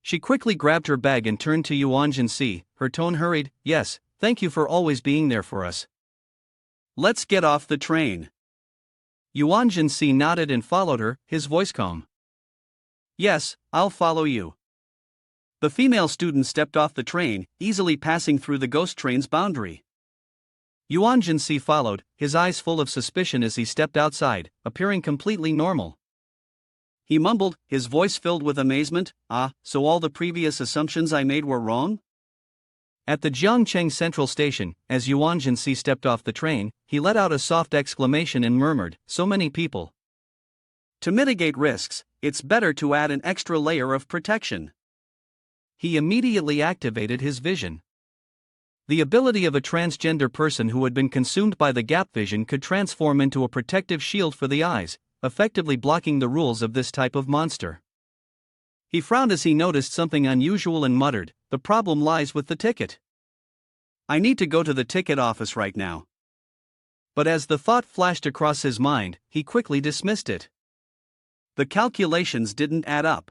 She quickly grabbed her bag and turned to Yuan Si, her tone hurried, yes, thank you for always being there for us. Let's get off the train. Yuan Si nodded and followed her, his voice calm. Yes, I'll follow you. The female student stepped off the train, easily passing through the ghost train's boundary. Yuan Si followed, his eyes full of suspicion as he stepped outside, appearing completely normal. He mumbled, his voice filled with amazement, so all the previous assumptions I made were wrong? At the Jiangcheng Central Station, as Yuan Si stepped off the train, he let out a soft exclamation and murmured, so many people. To mitigate risks, it's better to add an extra layer of protection. He immediately activated his vision. The ability of a transgender person who had been consumed by the gap vision could transform into a protective shield for the eyes, effectively blocking the rules of this type of monster. He frowned as he noticed something unusual and muttered, the problem lies with the ticket. I need to go to the ticket office right now. But as the thought flashed across his mind, he quickly dismissed it. The calculations didn't add up.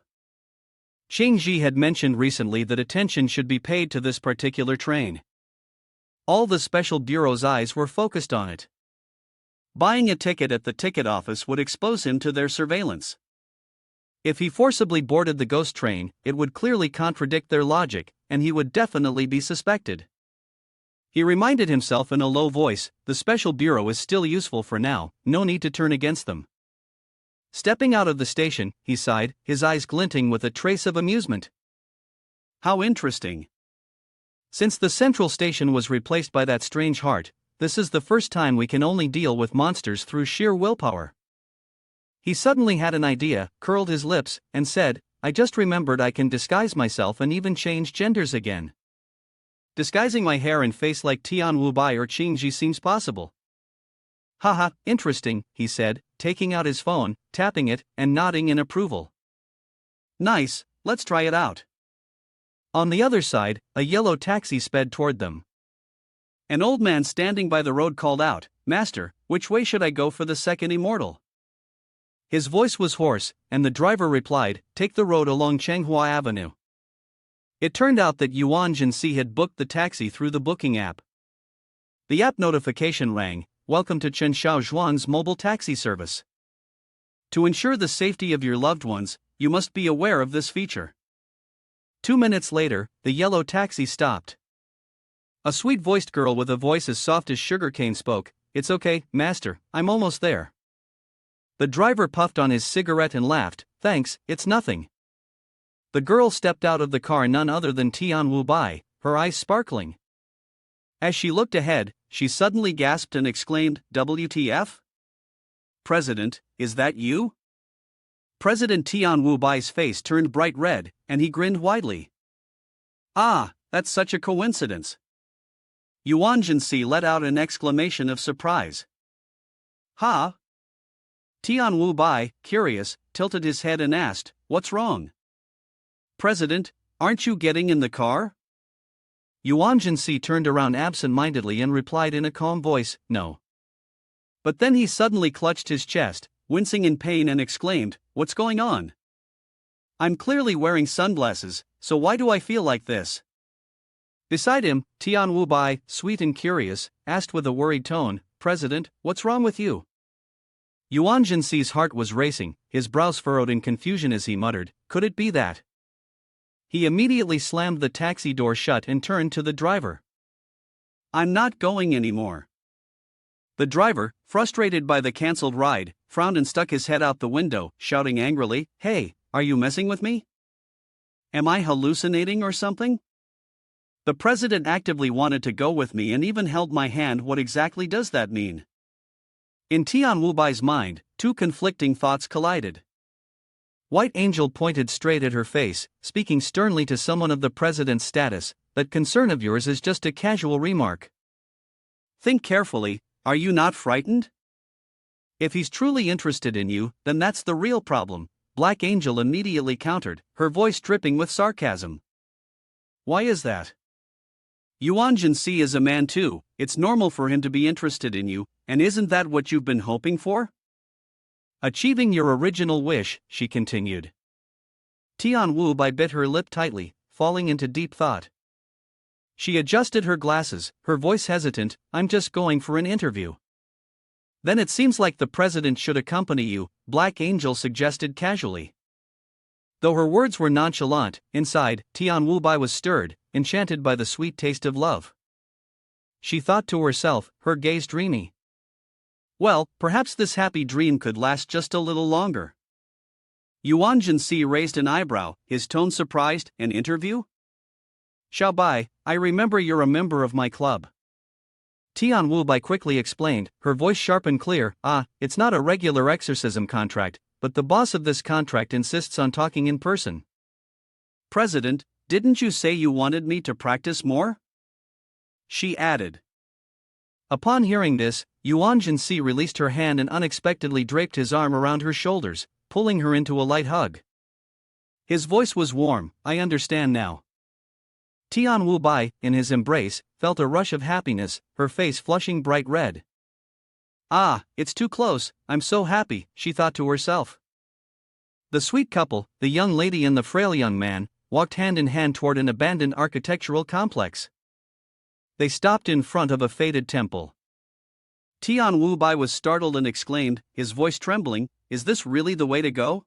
Ching Ji had mentioned recently that attention should be paid to this particular train. All the Special Bureau's eyes were focused on it. Buying a ticket at the ticket office would expose him to their surveillance. If he forcibly boarded the ghost train, it would clearly contradict their logic, and he would definitely be suspected. He reminded himself in a low voice, the Special Bureau is still useful for now, no need to turn against them. Stepping out of the station, he sighed, his eyes glinting with a trace of amusement. How interesting. Since the central station was replaced by that strange heart, this is the first time we can only deal with monsters through sheer willpower. He suddenly had an idea, curled his lips, and said, I just remembered I can disguise myself and even change genders again. Disguising my hair and face like Tian Wu Bai or Qing Ji seems possible. Haha, interesting, he said, taking out his phone, tapping it, and nodding in approval. Nice, let's try it out. On the other side, a yellow taxi sped toward them. An old man standing by the road called out, Master, which way should I go for the second immortal? His voice was hoarse, and the driver replied, Take the road along Changhua Avenue. It turned out that Yuan Si had booked the taxi through the booking app. The app notification rang, Welcome to Chen Xiaozhuang's mobile taxi service. To ensure the safety of your loved ones, you must be aware of this feature. 2 minutes later, the yellow taxi stopped. A sweet-voiced girl with a voice as soft as sugarcane spoke, It's okay, master, I'm almost there. The driver puffed on his cigarette and laughed, Thanks, it's nothing. The girl stepped out of the car, none other than Tian Wu Bai, her eyes sparkling. As she looked ahead, she suddenly gasped and exclaimed, WTF? President, is that you? President Tian Wu Bai's face turned bright red, and he grinned widely. Ah, that's such a coincidence. Yuan Si let out an exclamation of surprise. Ha? Tian Wu Bai, curious, tilted his head and asked, What's wrong? President, aren't you getting in the car? Yuan Si turned around absent-mindedly and replied in a calm voice, No. But then he suddenly clutched his chest, wincing in pain, and exclaimed, What's going on? I'm clearly wearing sunglasses, so why do I feel like this? Beside him, Tian Wu Bai, sweet and curious, asked with a worried tone, President, what's wrong with you? Yuan Si's heart was racing, his brows furrowed in confusion as he muttered, Could it be that? He immediately slammed the taxi door shut and turned to the driver. I'm not going anymore. The driver, frustrated by the cancelled ride, frowned and stuck his head out the window, shouting angrily, Hey, are you messing with me? Am I hallucinating or something? The president actively wanted to go with me and even held my hand. What exactly does that mean? In Tian Wu Bai's mind, two conflicting thoughts collided. White Angel pointed straight at her face, speaking sternly to someone of the president's status, That concern of yours is just a casual remark. Think carefully, are you not frightened? If he's truly interested in you, then that's the real problem, Black Angel immediately countered, her voice dripping with sarcasm. Why is that? Yuan Si is a man too, it's normal for him to be interested in you, and isn't that what you've been hoping for? Achieving your original wish, she continued. Tian Wu Bai bit her lip tightly, falling into deep thought. She adjusted her glasses, her voice hesitant, I'm just going for an interview. Then it seems like the president should accompany you, Black Angel suggested casually. Though her words were nonchalant, inside, Tian Wu Bai was stirred, enchanted by the sweet taste of love. She thought to herself, her gaze dreamy. Well, perhaps this happy dream could last just a little longer. Yuan Si raised an eyebrow, his tone surprised, an interview? Xiao Bai, I remember you're a member of my club. Tian Wu Bai quickly explained, her voice sharp and clear, it's not a regular exorcism contract, but the boss of this contract insists on talking in person. President, didn't you say you wanted me to practice more? She added. Upon hearing this, Yuan Si released her hand and unexpectedly draped his arm around her shoulders, pulling her into a light hug. His voice was warm, I understand now. Tian Wu Bai, in his embrace, felt a rush of happiness, her face flushing bright red. It's too close, I'm so happy, she thought to herself. The sweet couple, the young lady and the frail young man, walked hand in hand toward an abandoned architectural complex. They stopped in front of a faded temple. Tian Wu Bai was startled and exclaimed, his voice trembling, Is this really the way to go?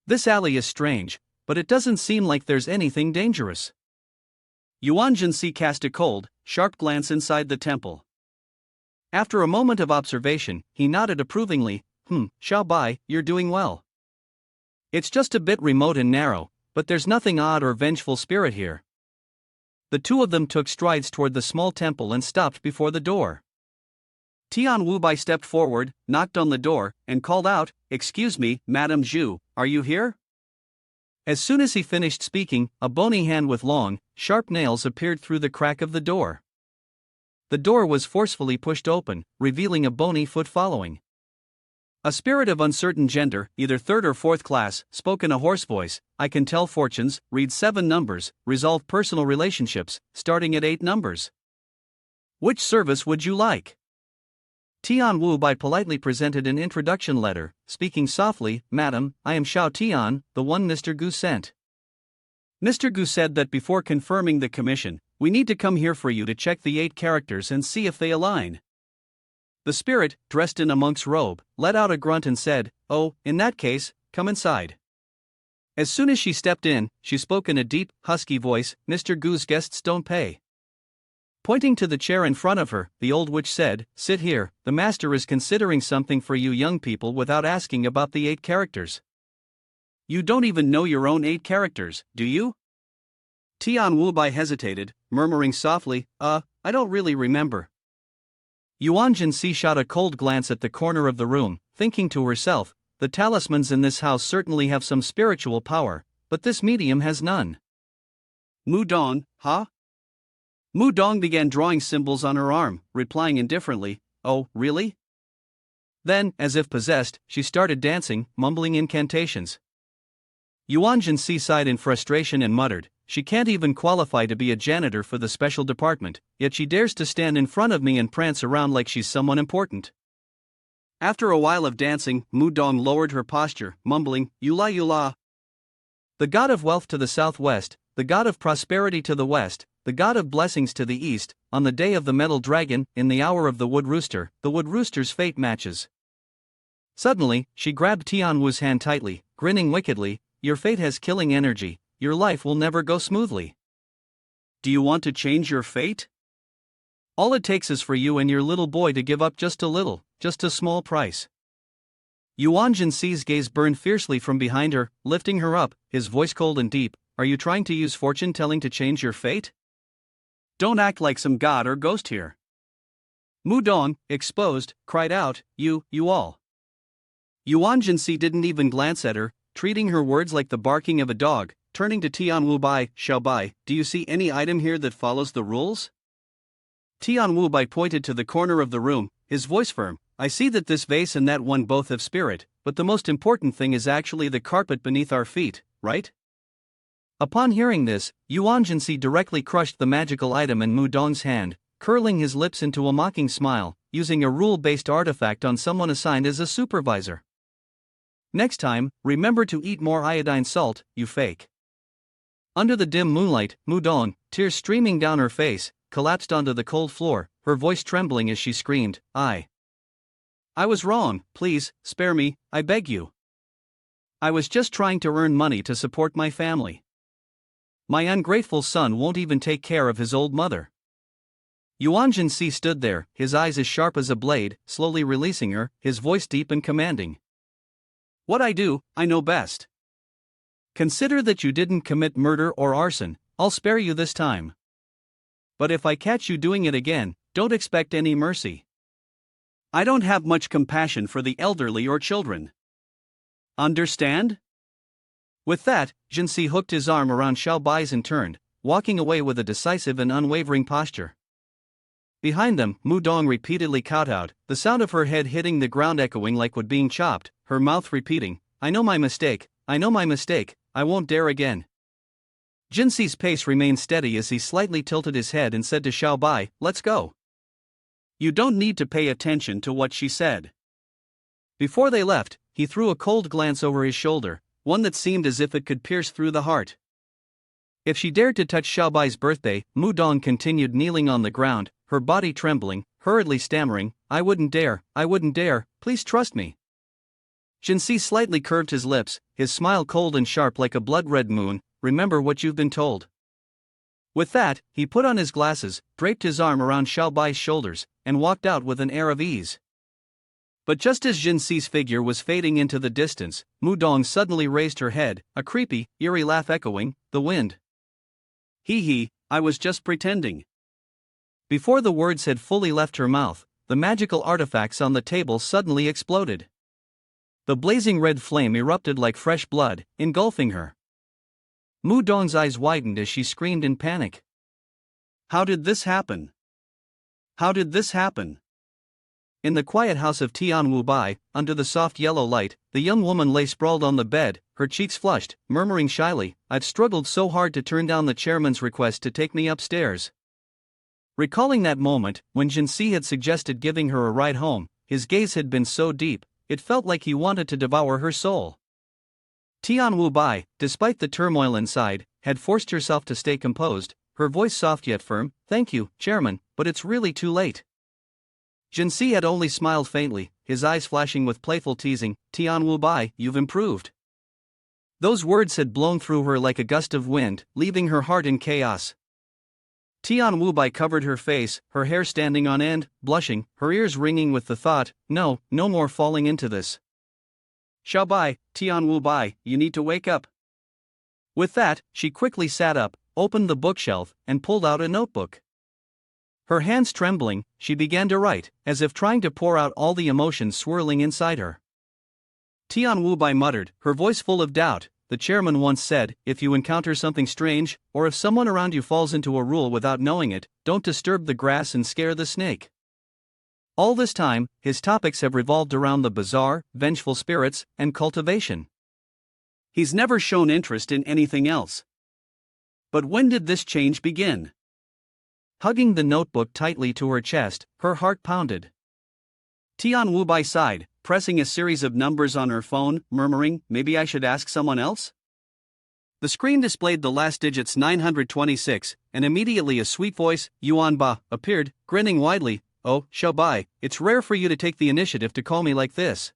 This alley is strange, but it doesn't seem like there's anything dangerous. Yuan Si cast a cold, sharp glance inside the temple. After a moment of observation, he nodded approvingly, Xiao Bai, you're doing well. It's just a bit remote and narrow, but there's nothing odd or vengeful spirit here. The two of them took strides toward the small temple and stopped before the door. Tian Wu Bai stepped forward, knocked on the door, and called out, "Excuse me, Madame Zhu, are you here?" As soon as he finished speaking, a bony hand with long, sharp nails appeared through the crack of the door. The door was forcefully pushed open, revealing a bony foot following. A spirit of uncertain gender, either third or fourth class, spoke in a hoarse voice. "I can tell fortunes, read 7 numbers, resolve personal relationships, starting at 8 numbers. Which service would you like?" Tian Wu Bai politely presented an introduction letter, speaking softly. "Madam, I am Xiao Tian, the one Mr. Gu sent. Mr. Gu said that before confirming the commission, we need to come here for you to check the 8 characters and see if they align." The spirit, dressed in a monk's robe, let out a grunt and said, "Oh, in that case, come inside." As soon as she stepped in, she spoke in a deep, husky voice. "Mr. Gu's guests don't pay." Pointing to the chair in front of her, the old witch said, "Sit here, the master is considering something for you young people without asking about the 8 characters. You don't even know your own 8 characters, do you?" Tian Wu Bai hesitated, murmuring softly, I don't really remember." Yuan Si shot a cold glance at the corner of the room, thinking to herself, "The talismans in this house certainly have some spiritual power, but this medium has none." "Mu Dong, huh?" Mu Dong began drawing symbols on her arm, replying indifferently, "Oh, really?" Then, as if possessed, she started dancing, mumbling incantations. Yuan Si sighed in frustration and muttered, "She can't even qualify to be a janitor for the special department, yet she dares to stand in front of me and prance around like she's someone important." After a while of dancing, Mu Dong lowered her posture, mumbling, "Yula Yula. The god of wealth to the southwest, the god of prosperity to the west, the god of blessings to the east, on the day of the metal dragon, in the hour of the wood rooster, the wood rooster's fate matches." Suddenly, she grabbed Tian Wu's hand tightly, grinning wickedly, "Your fate has killing energy, your life will never go smoothly. Do you want to change your fate? All it takes is for you and your little boy to give up just a small price." Yuan Si's gaze burned fiercely from behind her, lifting her up, his voice cold and deep. "Are you trying to use fortune telling to change your fate? Don't act like some god or ghost here." Mu Dong, exposed, cried out, You all." Yuan Si didn't even glance at her, treating her words like the barking of a dog. Turning to Tian Wu Bai, "Xiao Bai, do you see any item here that follows the rules?" Tian Wu Bai pointed to the corner of the room, his voice firm. "I see that this vase and that one both have spirit, but the most important thing is actually the carpet beneath our feet, right?" Upon hearing this, Yuan Si directly crushed the magical item in Mu Dong's hand, curling his lips into a mocking smile, using a rule-based artifact on someone assigned as a supervisor. "Next time, remember to eat more iodine salt, you fake." Under the dim moonlight, Mu Dong, tears streaming down her face, collapsed onto the cold floor, her voice trembling as she screamed, I was wrong, please, spare me, I beg you. I was just trying to earn money to support my family. My ungrateful son won't even take care of his old mother." Yuan Si stood there, his eyes as sharp as a blade, slowly releasing her, his voice deep and commanding. "What I do, I know best. Consider that you didn't commit murder or arson, I'll spare you this time. But if I catch you doing it again, don't expect any mercy. I don't have much compassion for the elderly or children. Understand?" With that, Jinsi hooked his arm around Xiao Bai's and turned, walking away with a decisive and unwavering posture. Behind them, Mu Dong repeatedly kowtowed, the sound of her head hitting the ground echoing like wood being chopped, her mouth repeating, I know my mistake, I won't dare again." Jinsi's pace remained steady as he slightly tilted his head and said to Xiao Bai, "Let's go." "You don't need to pay attention to what she said." Before they left, he threw a cold glance over his shoulder, one that seemed as if it could pierce through the heart. If she dared to touch Xiao Bai's birthday, Mu Dong continued kneeling on the ground, her body trembling, hurriedly stammering, I wouldn't dare, please trust me." Jinsi slightly curved his lips, his smile cold and sharp like a blood-red moon, "Remember what you've been told." With that, he put on his glasses, draped his arm around Xiao Bai's shoulders, and walked out with an air of ease. But just as Jin Si's figure was fading into the distance, Mudong suddenly raised her head, a creepy, eerie laugh echoing the wind. Hee hee, I was just pretending. Before the words had fully left her mouth, the magical artifacts on the table suddenly exploded. The blazing red flame erupted like fresh blood, engulfing her. Mudong's eyes widened as she screamed in panic. How did this happen? How did this happen? In the quiet house of Tian Wu Bai, under the soft yellow light, the young woman lay sprawled on the bed, her cheeks flushed, murmuring shyly, I've struggled so hard to turn down the chairman's request to take me upstairs. Recalling that moment, when Jin Si had suggested giving her a ride home, his gaze had been so deep, it felt like he wanted to devour her soul. Tian Wu Bai, despite the turmoil inside, had forced herself to stay composed, her voice soft yet firm, Thank you, Chairman, but it's really too late. Jin Si had only smiled faintly, his eyes flashing with playful teasing, Tian Wu Bai, you've improved. Those words had blown through her like a gust of wind, leaving her heart in chaos. Tian Wu Bai covered her face, her hair standing on end, blushing, her ears ringing with the thought, no more falling into this. Xiao Bai, Tian Wu Bai, you need to wake up. With that, she quickly sat up, opened the bookshelf, and pulled out a notebook. Her hands trembling, she began to write, as if trying to pour out all the emotions swirling inside her. Tian Wu Bai muttered, her voice full of doubt, the chairman once said, if you encounter something strange, or if someone around you falls into a rule without knowing it, don't disturb the grass and scare the snake. All this time, his topics have revolved around the bizarre, vengeful spirits, and cultivation. He's never shown interest in anything else. But when did this change begin? Hugging the notebook tightly to her chest, her heart pounded. Tian Wu Bai sighed, pressing a series of numbers on her phone, murmuring, maybe I should ask someone else? The screen displayed the last digits 926, and immediately a sweet voice, Yuan Ba, appeared, grinning widely. Oh, Xiao Bai, it's rare for you to take the initiative to call me like this.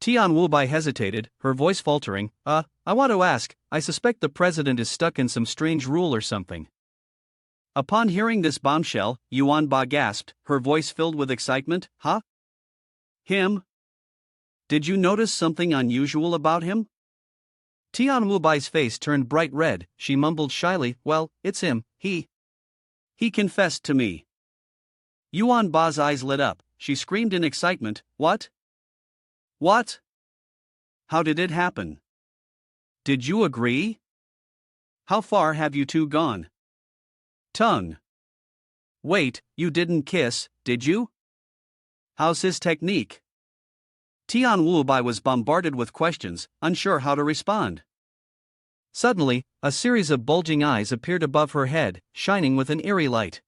Tian Wu Bai hesitated, her voice faltering, I want to ask, I suspect the president is stuck in some strange rule or something. Upon hearing this bombshell, Yuan Ba gasped, her voice filled with excitement, Huh? Him? Did you notice something unusual about him? Tian Wu Bai's face turned bright red, she mumbled shyly, well, it's him, he confessed to me. Yuan Ba's eyes lit up, she screamed in excitement, What? What? How did it happen? Did you agree? How far have you two gone? Tongue. Wait, you didn't kiss, did you? How's his technique? Tian Wu Bai was bombarded with questions, unsure how to respond. Suddenly, a series of bulging eyes appeared above her head, shining with an eerie light.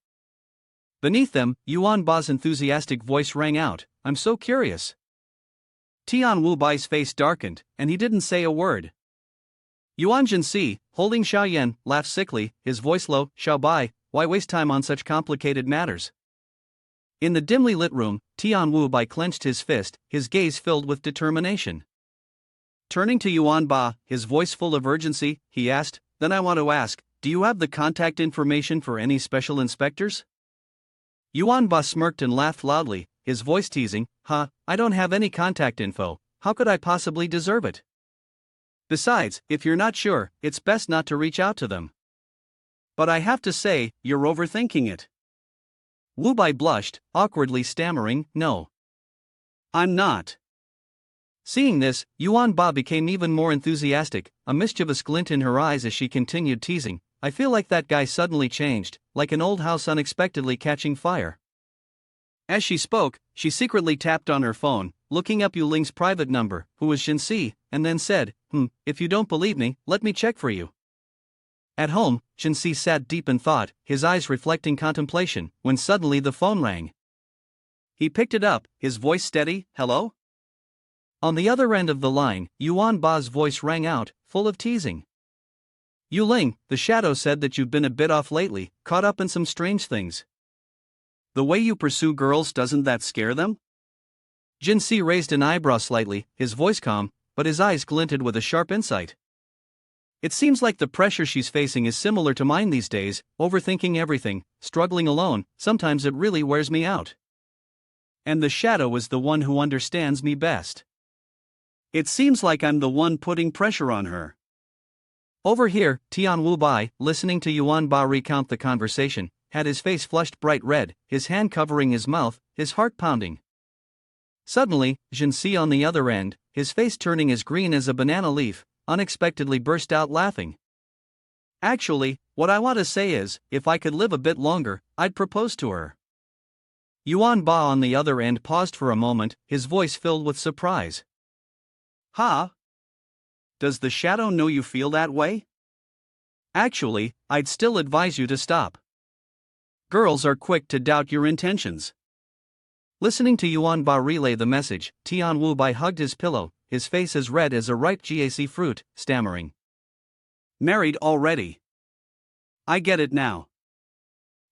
Beneath them, Yuan Ba's enthusiastic voice rang out, I'm so curious. Tian Wu Bai's face darkened, and he didn't say a word. Yuan Jin Si, holding Xiaoyan, laughed sickly, his voice low, Xiao Bai, why waste time on such complicated matters? In the dimly lit room, Tian Wu Bai clenched his fist, his gaze filled with determination. Turning to Yuan Ba, his voice full of urgency, he asked, then I want to ask, do you have the contact information for any special inspectors? Yuan Ba smirked and laughed loudly, his voice teasing, I don't have any contact info, how could I possibly deserve it? Besides, if you're not sure, it's best not to reach out to them. But I have to say, you're overthinking it. Wu Bai blushed, awkwardly stammering, no. I'm not. Seeing this, Yuan Ba became even more enthusiastic, a mischievous glint in her eyes as she continued teasing, I feel like that guy suddenly changed, like an old house unexpectedly catching fire. As she spoke, she secretly tapped on her phone, looking up Yu Ling's private number, who was Jin Si, and then said, if you don't believe me, let me check for you. At home, Jin Si sat deep in thought, his eyes reflecting contemplation, when suddenly the phone rang. He picked it up, his voice steady, hello? On the other end of the line, Yuan Ba's voice rang out, full of teasing. Yu Ling, the shadow said that you've been a bit off lately, caught up in some strange things. The way you pursue girls, doesn't that scare them? Jin Si raised an eyebrow slightly, his voice calm, but his eyes glinted with a sharp insight. It seems like the pressure she's facing is similar to mine these days, overthinking everything, struggling alone, sometimes it really wears me out. And the shadow is the one who understands me best. It seems like I'm the one putting pressure on her. Over here, Tian Wu Bai, listening to Yuan Ba recount the conversation, had his face flushed bright red, his hand covering his mouth, his heart pounding. Suddenly, Yuan Si on the other end, his face turning as green as a banana leaf, unexpectedly burst out laughing. Actually, what I want to say is, if I could live a bit longer, I'd propose to her. Yuan Ba on the other end paused for a moment, his voice filled with surprise. Huh? Does the shadow know you feel that way? Actually, I'd still advise you to stop. Girls are quick to doubt your intentions. Listening to Yuan Ba relay the message, Tian Wu Bai hugged his pillow, his face as red as a ripe GAC fruit, stammering. Married already. I get it now.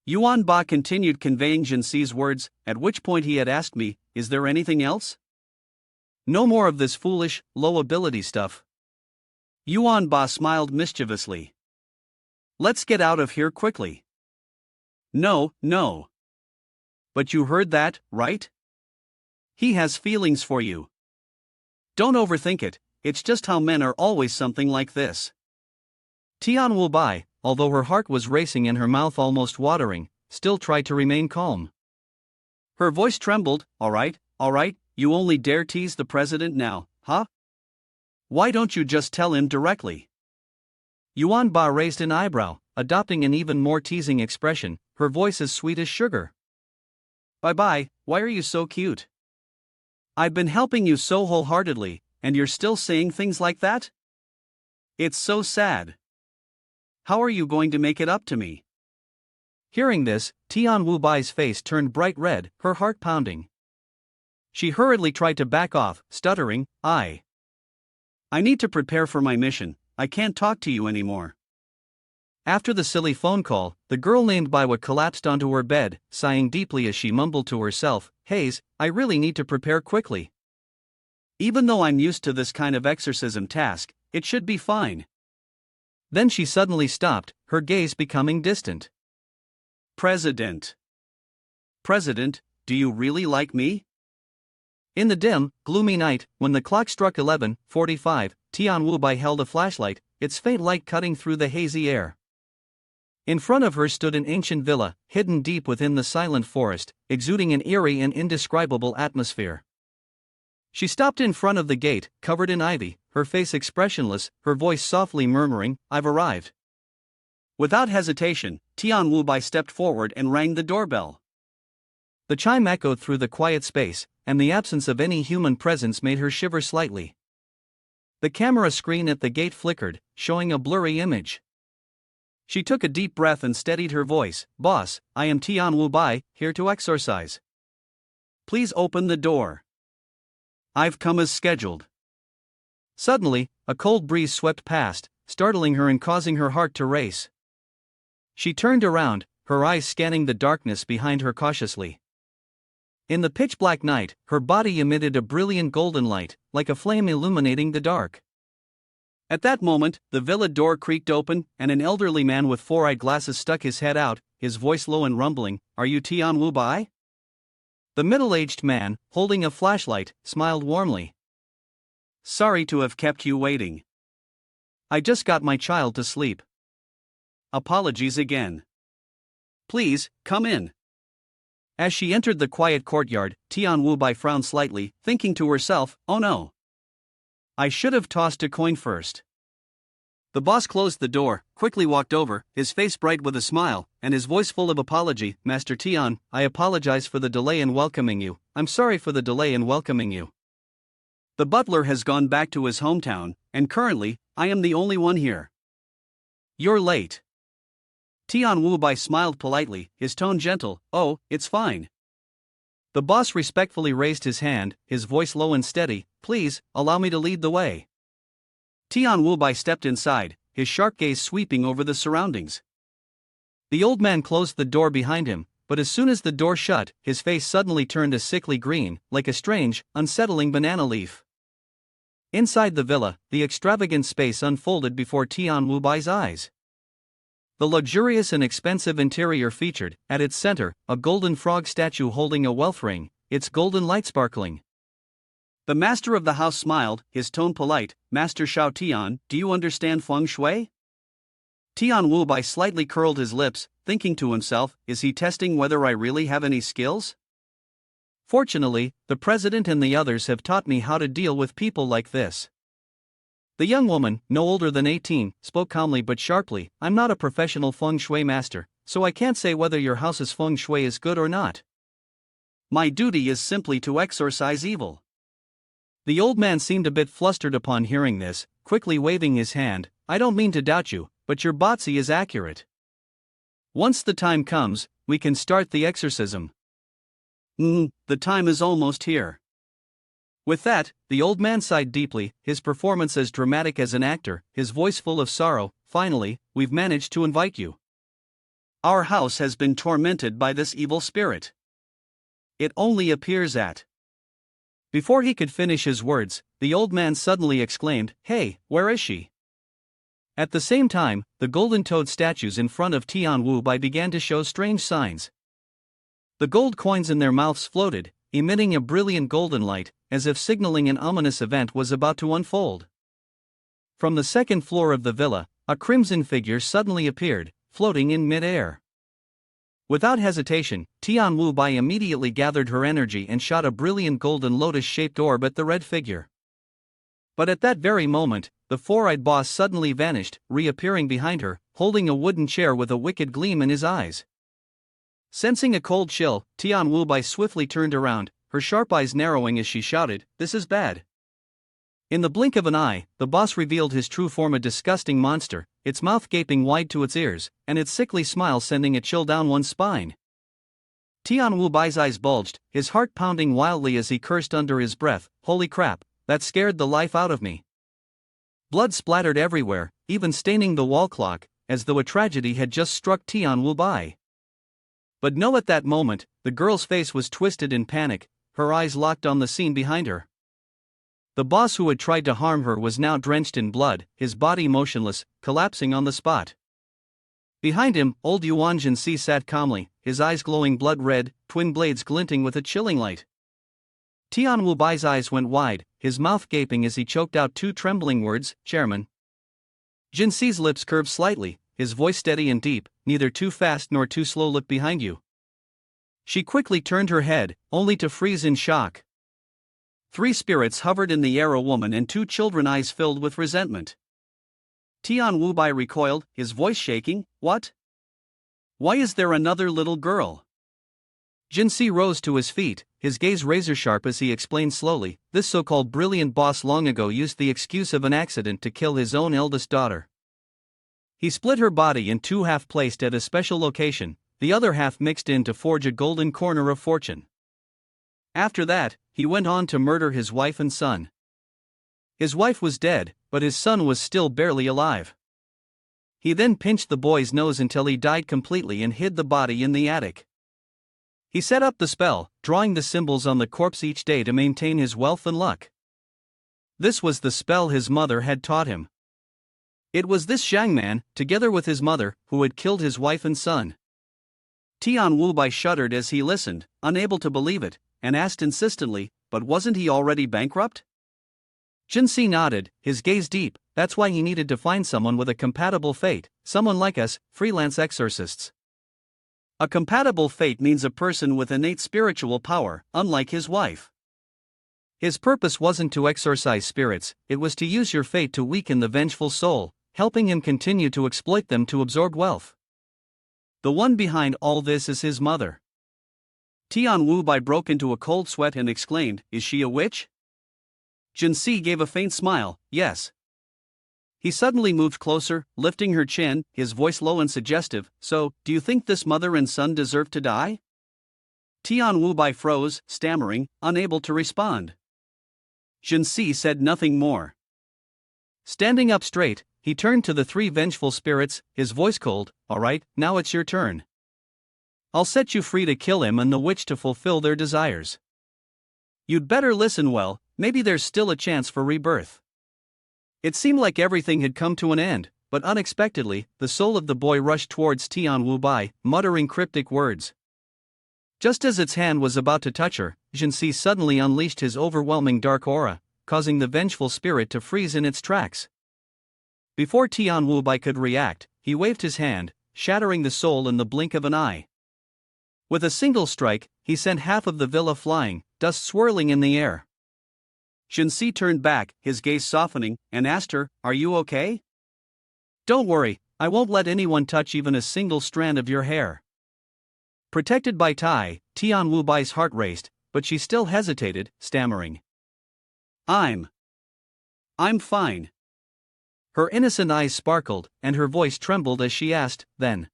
Yuan Ba continued conveying Yuan Si's words, at which point he had asked me, is there anything else? No more of this foolish, low-ability stuff. Yuan Ba smiled mischievously. Let's get out of here quickly. No. But you heard that, right? He has feelings for you. Don't overthink it, it's just how men are always something like this. Tian Wu Bai, although her heart was racing and her mouth almost watering, still tried to remain calm. Her voice trembled. All right, you only dare tease the president now, huh? Why don't you just tell him directly? Yuan Ba raised an eyebrow, adopting an even more teasing expression, her voice as sweet as sugar. Bye, why are you so cute? I've been helping you so wholeheartedly, and you're still saying things like that? It's so sad. How are you going to make it up to me? Hearing this, Tian Wu Bai's face turned bright red, her heart pounding. She hurriedly tried to back off, stuttering, I need to prepare for my mission, I can't talk to you anymore. After the silly phone call, the girl named Baiwa collapsed onto her bed, sighing deeply as she mumbled to herself, Haze, I really need to prepare quickly. Even though I'm used to this kind of exorcism task, it should be fine. Then she suddenly stopped, her gaze becoming distant. President, do you really like me? In the dim, gloomy night, when the clock struck 11:45, Tian Wu Bai held a flashlight, its faint light cutting through the hazy air. In front of her stood an ancient villa, hidden deep within the silent forest, exuding an eerie and indescribable atmosphere. She stopped in front of the gate, covered in ivy, her face expressionless, her voice softly murmuring, I've arrived. Without hesitation, Tian Wu Bai stepped forward and rang the doorbell. The chime echoed through the quiet space, and the absence of any human presence made her shiver slightly. The camera screen at the gate flickered, showing a blurry image. She took a deep breath and steadied her voice, Boss, I am Tian Wu Bai, here to exorcise. Please open the door. I've come as scheduled. Suddenly, a cold breeze swept past, startling her and causing her heart to race. She turned around, her eyes scanning the darkness behind her cautiously. In the pitch-black night, her body emitted a brilliant golden light, like a flame illuminating the dark. At that moment, the villa door creaked open, and an elderly man with 4 eyeglasses stuck his head out, his voice low and rumbling, Are you Tian Wu Bai? The middle-aged man, holding a flashlight, smiled warmly. Sorry to have kept you waiting. I just got my child to sleep. Apologies again. Please, come in. As she entered the quiet courtyard, Tian Wu Bai frowned slightly, thinking to herself, oh no. I should have tossed a coin first. The boss closed the door, quickly walked over, his face bright with a smile, and his voice full of apology, Master Tian, I apologize for the delay in welcoming you, I'm sorry for the delay in welcoming you. The butler has gone back to his hometown, and currently, I am the only one here. You're late. Tian Wu Bai smiled politely, his tone gentle, oh, it's fine. The boss respectfully raised his hand, his voice low and steady, please, allow me to lead the way. Tian Wu Bai stepped inside, his sharp gaze sweeping over the surroundings. The old man closed the door behind him, but as soon as the door shut, his face suddenly turned a sickly green, like a strange, unsettling banana leaf. Inside the villa, the extravagant space unfolded before Tian Wu Bai's eyes. The luxurious and expensive interior featured, at its center, a golden frog statue holding a wealth ring, its golden light sparkling. The master of the house smiled, his tone polite. Master Xiao Tian, do you understand feng shui? Tian Wu Bai slightly curled his lips, thinking to himself, is he testing whether I really have any skills? Fortunately, the president and the others have taught me how to deal with people like this. The young woman, no older than 18, spoke calmly but sharply. I'm not a professional feng shui master, so I can't say whether your house's feng shui is good or not. My duty is simply to exorcise evil. The old man seemed a bit flustered upon hearing this, quickly waving his hand. I don't mean to doubt you, but your botsy is accurate. Once the time comes, we can start the exorcism. The time is almost here. With that, the old man sighed deeply, his performance as dramatic as an actor, his voice full of sorrow. Finally, we've managed to invite you. Our house has been tormented by this evil spirit. It only appears at. Before he could finish his words, the old man suddenly exclaimed, Hey, where is she? At the same time, the golden-toed statues in front of Tian Wu Bai began to show strange signs. The gold coins in their mouths floated, emitting a brilliant golden light, as if signaling an ominous event was about to unfold. From the second floor of the villa, a crimson figure suddenly appeared, floating in mid-air. Without hesitation, Tian Wu Bai immediately gathered her energy and shot a brilliant golden lotus-shaped orb at the red figure. But at that very moment, the four-eyed boss suddenly vanished, reappearing behind her, holding a wooden chair with a wicked gleam in his eyes. Sensing a cold chill, Tian Wu Bai swiftly turned around, her sharp eyes narrowing as she shouted, This is bad. In the blink of an eye, the boss revealed his true form, a disgusting monster, its mouth gaping wide to its ears, and its sickly smile sending a chill down one's spine. Tian Wu Bai's eyes bulged, his heart pounding wildly as he cursed under his breath, Holy crap, that scared the life out of me. Blood splattered everywhere, even staining the wall clock, as though a tragedy had just struck Tian Wu Bai. But no, at that moment, the girl's face was twisted in panic, her eyes locked on the scene behind her. The boss who had tried to harm her was now drenched in blood, his body motionless, collapsing on the spot. Behind him, old Yuan Si sat calmly, his eyes glowing blood red, twin blades glinting with a chilling light. Tian Wu Bai's eyes went wide, his mouth gaping as he choked out two trembling words, Chairman. Jin Si's lips curved slightly, his voice steady and deep, neither too fast nor too slow. Look behind you. She quickly turned her head, only to freeze in shock. Three spirits hovered in the air, a woman and two children, eyes filled with resentment. Tian Wu Bai recoiled, his voice shaking, What? Why is there another little girl? Jin Si rose to his feet, his gaze razor-sharp as he explained slowly, this so-called brilliant boss long ago used the excuse of an accident to kill his own eldest daughter. He split her body in two, half placed at a special location, the other half mixed in to forge a golden corner of fortune. After that, he went on to murder his wife and son. His wife was dead, but his son was still barely alive. He then pinched the boy's nose until he died completely and hid the body in the attic. He set up the spell, drawing the symbols on the corpse each day to maintain his wealth and luck. This was the spell his mother had taught him. It was this Zhang man, together with his mother, who had killed his wife and son. Tian Wu Bai shuddered as he listened, unable to believe it, and asked insistently, But wasn't he already bankrupt? Jin Si nodded, his gaze deep. That's why he needed to find someone with a compatible fate, someone like us, freelance exorcists. A compatible fate means a person with innate spiritual power, unlike his wife. His purpose wasn't to exorcise spirits, it was to use your fate to weaken the vengeful soul, helping him continue to exploit them to absorb wealth. The one behind all this is his mother. Tian Wu Bai broke into a cold sweat and exclaimed, Is she a witch? Jin Si gave a faint smile, Yes. He suddenly moved closer, lifting her chin, his voice low and suggestive, So, do you think this mother and son deserve to die? Tian Wu Bai froze, stammering, unable to respond. Jin Si said nothing more. Standing up straight, he turned to the three vengeful spirits, his voice cold, All right, now it's your turn. I'll set you free to kill him and the witch to fulfill their desires. You'd better listen well, maybe there's still a chance for rebirth. It seemed like everything had come to an end, but unexpectedly, the soul of the boy rushed towards Tian Wu Bai, muttering cryptic words. Just as its hand was about to touch her, Yuan Si suddenly unleashed his overwhelming dark aura, causing the vengeful spirit to freeze in its tracks. Before Tian Wu-bai could react, he waved his hand, shattering the soul in the blink of an eye. With a single strike, he sent half of the villa flying, dust swirling in the air. Yuan Si turned back, his gaze softening, and asked her, "Are you okay?" "Don't worry, I won't let anyone touch even a single strand of your hair." Protected by Tai, Tian Wu-bai's heart raced, but she still hesitated, stammering, I'm fine." Her innocent eyes sparkled, and her voice trembled as she asked, "Then,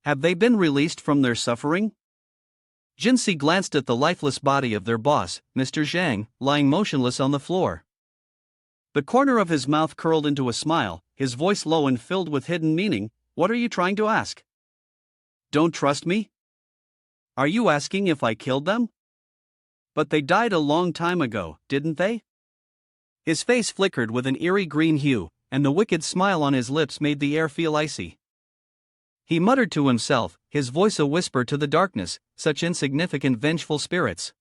have they been released from their suffering?" Yuan Si glanced at the lifeless body of their boss, Mr. Zhang, lying motionless on the floor. The corner of his mouth curled into a smile, his voice low and filled with hidden meaning. "What are you trying to ask? Don't trust me? Are you asking if I killed them? But they died a long time ago, didn't they?" His face flickered with an eerie green hue, and the wicked smile on his lips made the air feel icy. He muttered to himself, his voice a whisper to the darkness, "Such insignificant vengeful spirits."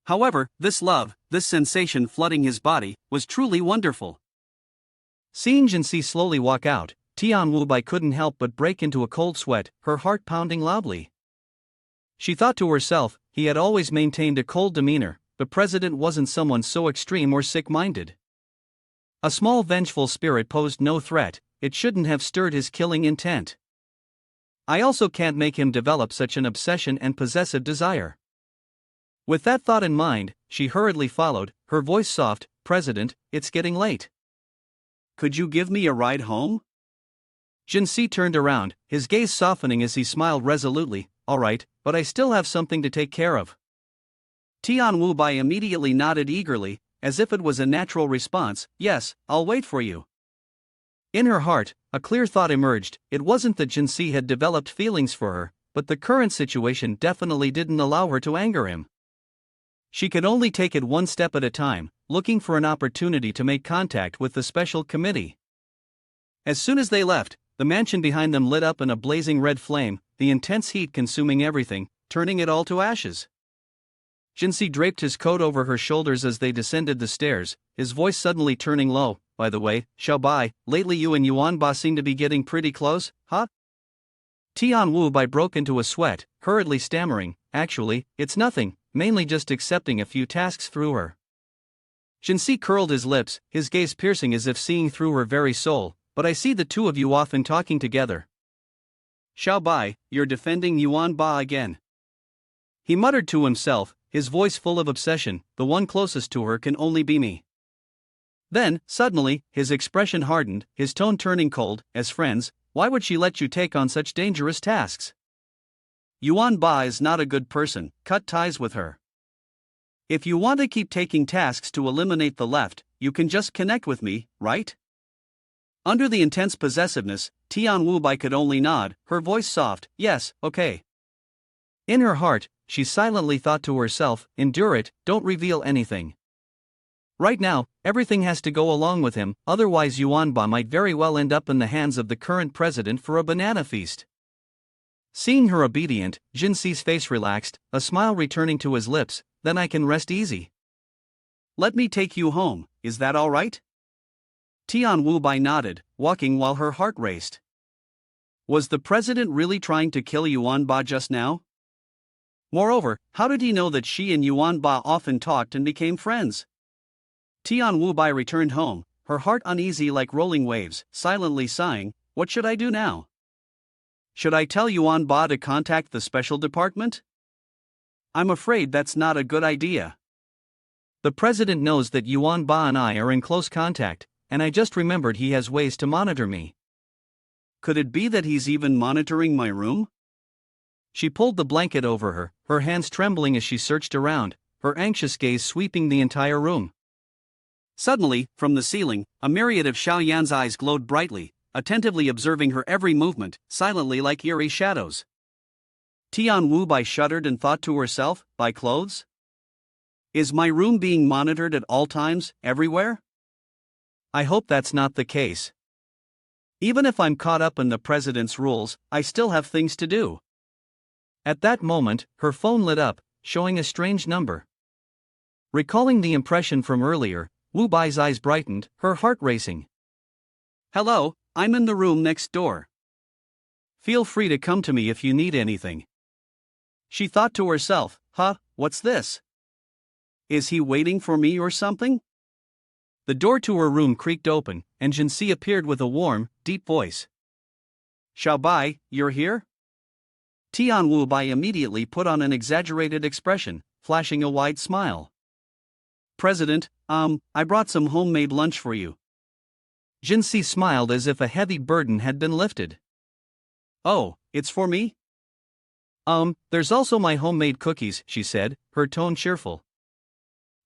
However, this love, this sensation flooding his body, was truly wonderful. Seeing Yuan Si slowly walk out, Tian Wu-bai couldn't help but break into a cold sweat, her heart pounding loudly. She thought to herself, he had always maintained a cold demeanor, the president wasn't someone so extreme or sick-minded. A small vengeful spirit posed no threat, it shouldn't have stirred his killing intent. I also can't make him develop such an obsession and possessive desire. With that thought in mind, she hurriedly followed, her voice soft, "President, it's getting late. Could you give me a ride home?" Yuan Si turned around, his gaze softening as he smiled resolutely. "All right, but I still have something to take care of." Tian Wu-bai immediately nodded eagerly, as if it was a natural response. "Yes, I'll wait for you." In her heart, a clear thought emerged. It wasn't that Yuan Si had developed feelings for her, but the current situation definitely didn't allow her to anger him. She could only take it one step at a time, looking for an opportunity to make contact with the special committee. As soon as they left, the mansion behind them lit up in a blazing red flame, the intense heat consuming everything, turning it all to ashes. Yuan Si draped his coat over her shoulders as they descended the stairs, his voice suddenly turning low. "By the way, Xiaobai, lately you and Yuan Ba seem to be getting pretty close, huh?" Tian Wu-bai broke into a sweat, hurriedly stammering, "Actually, it's nothing, mainly just accepting a few tasks through her." Yuan Si curled his lips, his gaze piercing as if seeing through her very soul. "But I see the two of you often talking together." "Xiaobai, you're defending Yuan Ba again," he muttered to himself, his voice full of obsession. "The one closest to her can only be me." Then, suddenly, his expression hardened, his tone turning cold. "As friends, why would she let you take on such dangerous tasks? Yuan Ba is not a good person, cut ties with her. If you want to keep taking tasks to eliminate the left, you can just connect with me, right?" Under the intense possessiveness, Tian Wu-bai could only nod, her voice soft. "Yes, okay." In her heart, she silently thought to herself, "Endure it, don't reveal anything. Right now, everything has to go along with him, otherwise Yuan Ba might very well end up in the hands of the current president for a banana feast." Seeing her obedient, Yuan Si's face relaxed, a smile returning to his lips. "Then I can rest easy. Let me take you home, is that all right?" Tian Wu-bai nodded, walking while her heart raced. Was the president really trying to kill Yuan Ba just now? Moreover, how did he know that she and Yuan Ba often talked and became friends? Tian Wu-bai returned home, her heart uneasy like rolling waves, silently sighing. "What should I do now? Should I tell Yuan Ba to contact the special department? I'm afraid that's not a good idea. The president knows that Yuan Ba and I are in close contact, and I just remembered he has ways to monitor me. Could it be that he's even monitoring my room?" She pulled the blanket over her, her hands trembling as she searched around, her anxious gaze sweeping the entire room. Suddenly, from the ceiling, a myriad of Xiao Yan's eyes glowed brightly, attentively observing her every movement, silently like eerie shadows. Tian Wu-bai shuddered and thought to herself, "By clothes? Is my room being monitored at all times, everywhere? I hope that's not the case. Even if I'm caught up in the president's rules, I still have things to do." At that moment, her phone lit up, showing a strange number. Recalling the impression from earlier, Wu Bai's eyes brightened, her heart racing. "Hello, I'm in the room next door. Feel free to come to me if you need anything." She thought to herself, what's this? Is he waiting for me or something? The door to her room creaked open, and Yuan Si appeared with a warm, deep voice. "Xiao Bai, you're here?" Tian Wu Bai immediately put on an exaggerated expression, flashing a wide smile. "President, I brought some homemade lunch for you." Yuan Si smiled as if a heavy burden had been lifted. "Oh, it's for me?" There's also my homemade cookies," she said, her tone cheerful.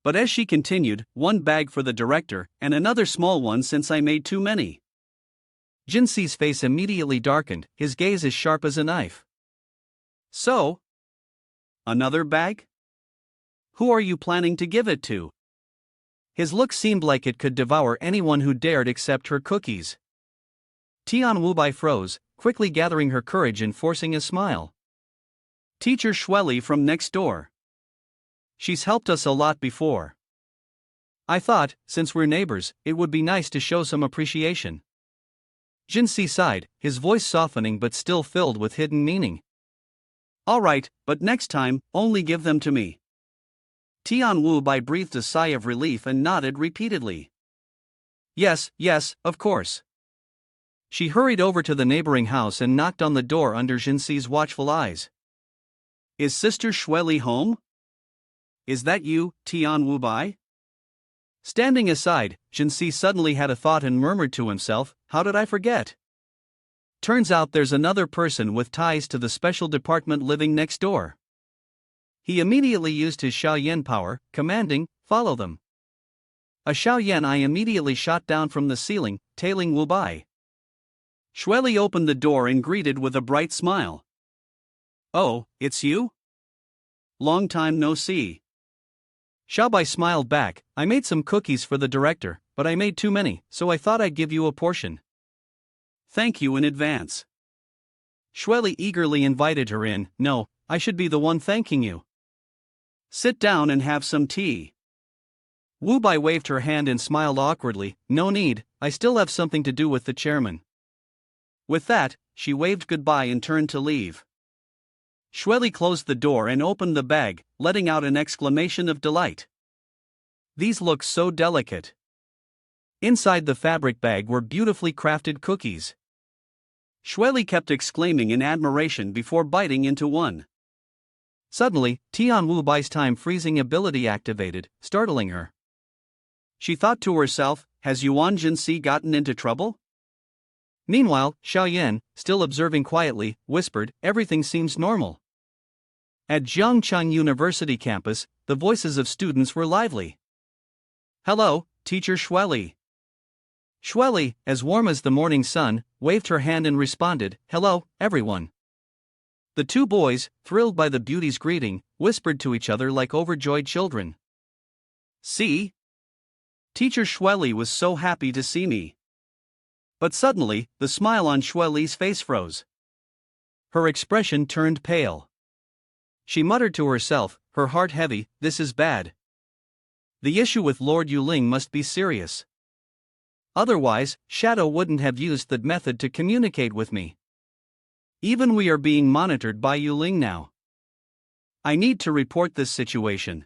But as she continued, "one bag for the director, and another small one since I made too many." Yuan Si's face immediately darkened, his gaze as sharp as a knife. "So? Another bag? Who are you planning to give it to?" His look seemed like it could devour anyone who dared accept her cookies. Tian Wu Bai froze, quickly gathering her courage and forcing a smile. "Teacher Shueli from next door. She's helped us a lot before. I thought, since we're neighbors, it would be nice to show some appreciation." Yuan Si sighed, his voice softening but still filled with hidden meaning. "All right, but next time, only give them to me." Tian Wu Bai breathed a sigh of relief and nodded repeatedly. Yes, of course." She hurried over to the neighboring house and knocked on the door under Yuan Si's watchful eyes. "Is Sister Shueli home? Is that you, Tian Wu Bai?" Standing aside, Yuan Si suddenly had a thought and murmured to himself, "How did I forget? Turns out there's another person with ties to the special department living next door." He immediately used his Xiaoyan power, commanding, "Follow them." A Xiaoyan eye immediately shot down from the ceiling, tailing Wu Bai. Shueli opened the door and greeted with a bright smile. "Oh, it's you? Long time no see." Xiao Bai smiled back, "I made some cookies for the director, but I made too many, so I thought I'd give you a portion." "Thank you in advance." Shueli eagerly invited her in. "No, I should be the one thanking you. Sit down and have some tea." Wu Bai waved her hand and smiled awkwardly. "No need, I still have something to do with the chairman." With that, she waved goodbye and turned to leave. Shueli closed the door and opened the bag, letting out an exclamation of delight. These look so delicate. Inside the fabric bag were beautifully crafted cookies. Shueli kept exclaiming in admiration before biting into one. Suddenly, Tian Wu Bai's time-freezing ability activated, startling her. She thought to herself, "Has Yuan Si gotten into trouble?" Meanwhile, Xiaoyan, still observing quietly, whispered, "Everything seems normal." At Jiangcheng University campus, the voices of students were lively. "Hello, Teacher Shueli." Shueli, as warm as the morning sun, waved her hand and responded, "Hello, everyone." The two boys, thrilled by the beauty's greeting, whispered to each other like overjoyed children. "See? Teacher Shueli was so happy to see me." But suddenly, the smile on Shueli's face froze. Her expression turned pale. She muttered to herself, her heart heavy, "This is bad. The issue with Lord Yuling must be serious. Otherwise, Shadow wouldn't have used that method to communicate with me. Even we are being monitored by Yuling now. I need to report this situation."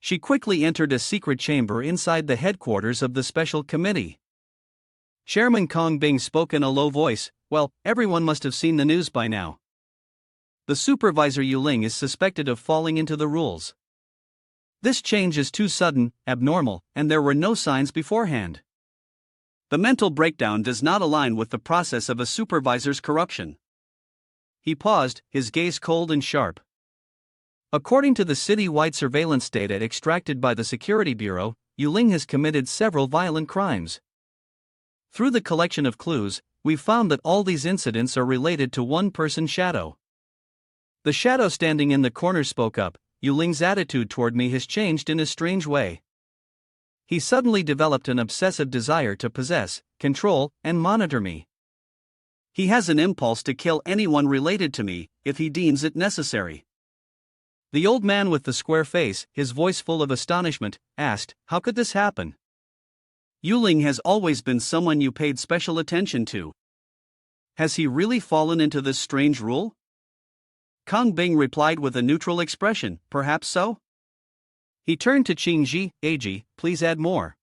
She quickly entered a secret chamber inside the headquarters of the special committee. Chairman Kong Bing spoke in a low voice, "Well, everyone must have seen the news by now. The supervisor Yuling is suspected of falling into the rules. This change is too sudden, abnormal, and there were no signs beforehand. The mental breakdown does not align with the process of a supervisor's corruption." He paused, his gaze cold and sharp. According to the city-wide surveillance data extracted by the Security Bureau, Yuling has committed several violent crimes. Through the collection of clues, we've found that all these incidents are related to one person, Shadow. The shadow standing in the corner spoke up, "Yuling's attitude toward me has changed in a strange way. He suddenly developed an obsessive desire to possess, control, and monitor me. He has an impulse to kill anyone related to me, if he deems it necessary. The old man with the square face, his voice full of astonishment, asked, "How could this happen?" "Yuling has always been someone you paid special attention to. Has he really fallen into this strange rule?" Kang Bing replied with a neutral expression, "Perhaps so." He turned to Qingji, "Ag, please add more."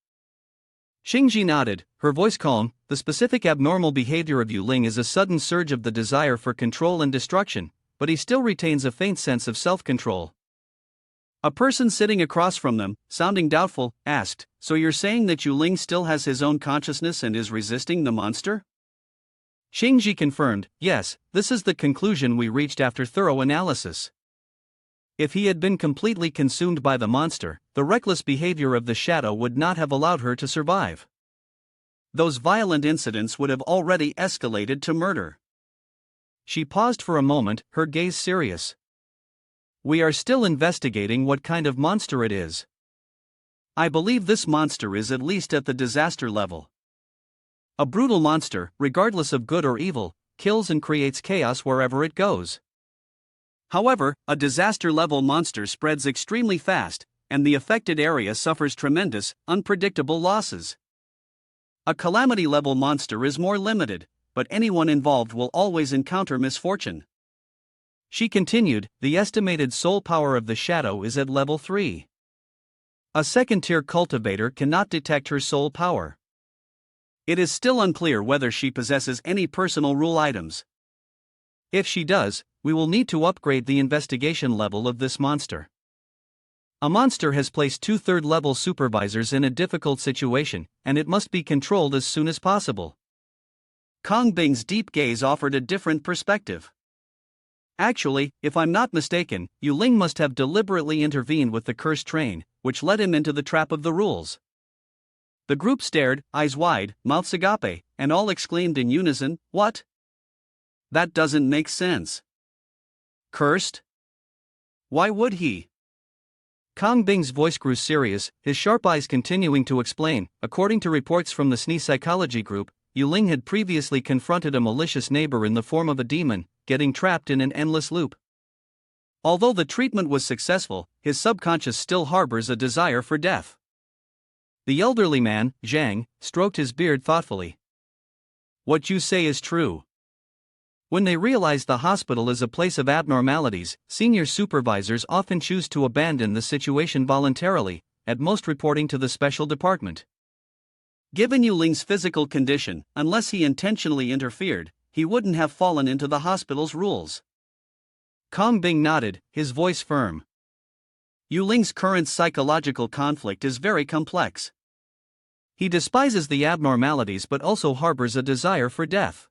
Qingji nodded, her voice calm. "The specific abnormal behavior of Yuling is a sudden surge of the desire for control and destruction, but he still retains a faint sense of self-control." A person sitting across from them, sounding doubtful, asked, "So you're saying that Yuling still has his own consciousness and is resisting the monster?" Qingji confirmed, "Yes, this is the conclusion we reached after thorough analysis. If he had been completely consumed by the monster, the reckless behavior of the shadow would not have allowed her to survive. Those violent incidents would have already escalated to murder." She paused for a moment, her gaze serious. "We are still investigating what kind of monster it is. I believe this monster is at least at the disaster level. A brutal monster, regardless of good or evil, kills and creates chaos wherever it goes. However, a disaster-level monster spreads extremely fast, and the affected area suffers tremendous, unpredictable losses. A calamity-level monster is more limited, but anyone involved will always encounter misfortune." She continued, "The estimated soul power of the shadow is at level 3. A second-tier cultivator cannot detect her soul power. It is still unclear whether she possesses any personal rule items. If she does, we will need to upgrade the investigation level of this monster. A monster has placed 2 third-level supervisors in a difficult situation, and it must be controlled as soon as possible." Kang Bing's deep gaze offered a different perspective. "Actually, if I'm not mistaken, Yuling must have deliberately intervened with the cursed train, which led him into the trap of the rules." The group stared, eyes wide, mouths agape, and all exclaimed in unison, "What? That doesn't make sense. Cursed? Why would he?" Kang Bing's voice grew serious, his sharp eyes continuing to explain. "According to reports from the SNI psychology group, Yuling had previously confronted a malicious neighbor in the form of a demon, getting trapped in an endless loop. Although the treatment was successful, his subconscious still harbors a desire for death." The elderly man, Zhang, stroked his beard thoughtfully. "What you say is true. When they realize the hospital is a place of abnormalities, senior supervisors often choose to abandon the situation voluntarily, at most reporting to the special department. Given Yuling's physical condition, unless he intentionally interfered, he wouldn't have fallen into the hospital's rules." Kang Bing nodded, his voice firm. "Yuling's current psychological conflict is very complex. He despises the abnormalities but also harbors a desire for death.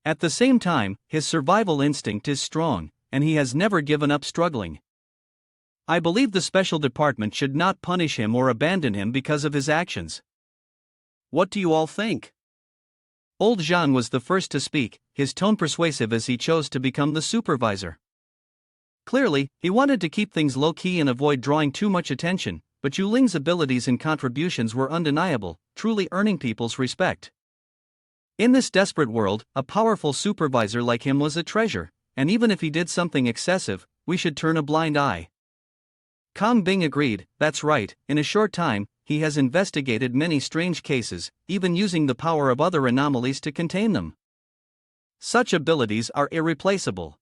At the same time, his survival instinct is strong, and he has never given up struggling. I believe the special department should not punish him or abandon him because of his actions. What do you all think?" Old Zhang was the first to speak, his tone persuasive as he chose to become the supervisor. Clearly, he wanted to keep things low-key and avoid drawing too much attention, but Yuling's abilities and contributions were undeniable, truly earning people's respect. In this desperate world, a powerful supervisor like him was a treasure, and even if he did something excessive, we should turn a blind eye. Kang Bing agreed, "That's right, in a short time, he has investigated many strange cases, even using the power of other anomalies to contain them. Such abilities are irreplaceable.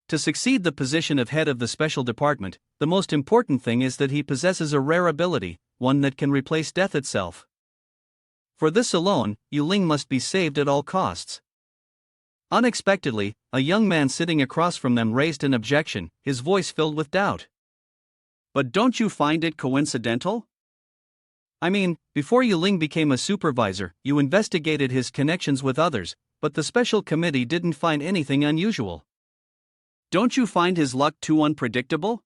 To succeed the position of head of the special department, the most important thing is that he possesses a rare ability, one that can replace death itself. For this alone, Yuling must be saved at all costs." Unexpectedly, a young man sitting across from them raised an objection, his voice filled with doubt. "But don't you find it coincidental? I mean, before Yuling became a supervisor, you investigated his connections with others, but the special committee didn't find anything unusual. Don't you find his luck too unpredictable?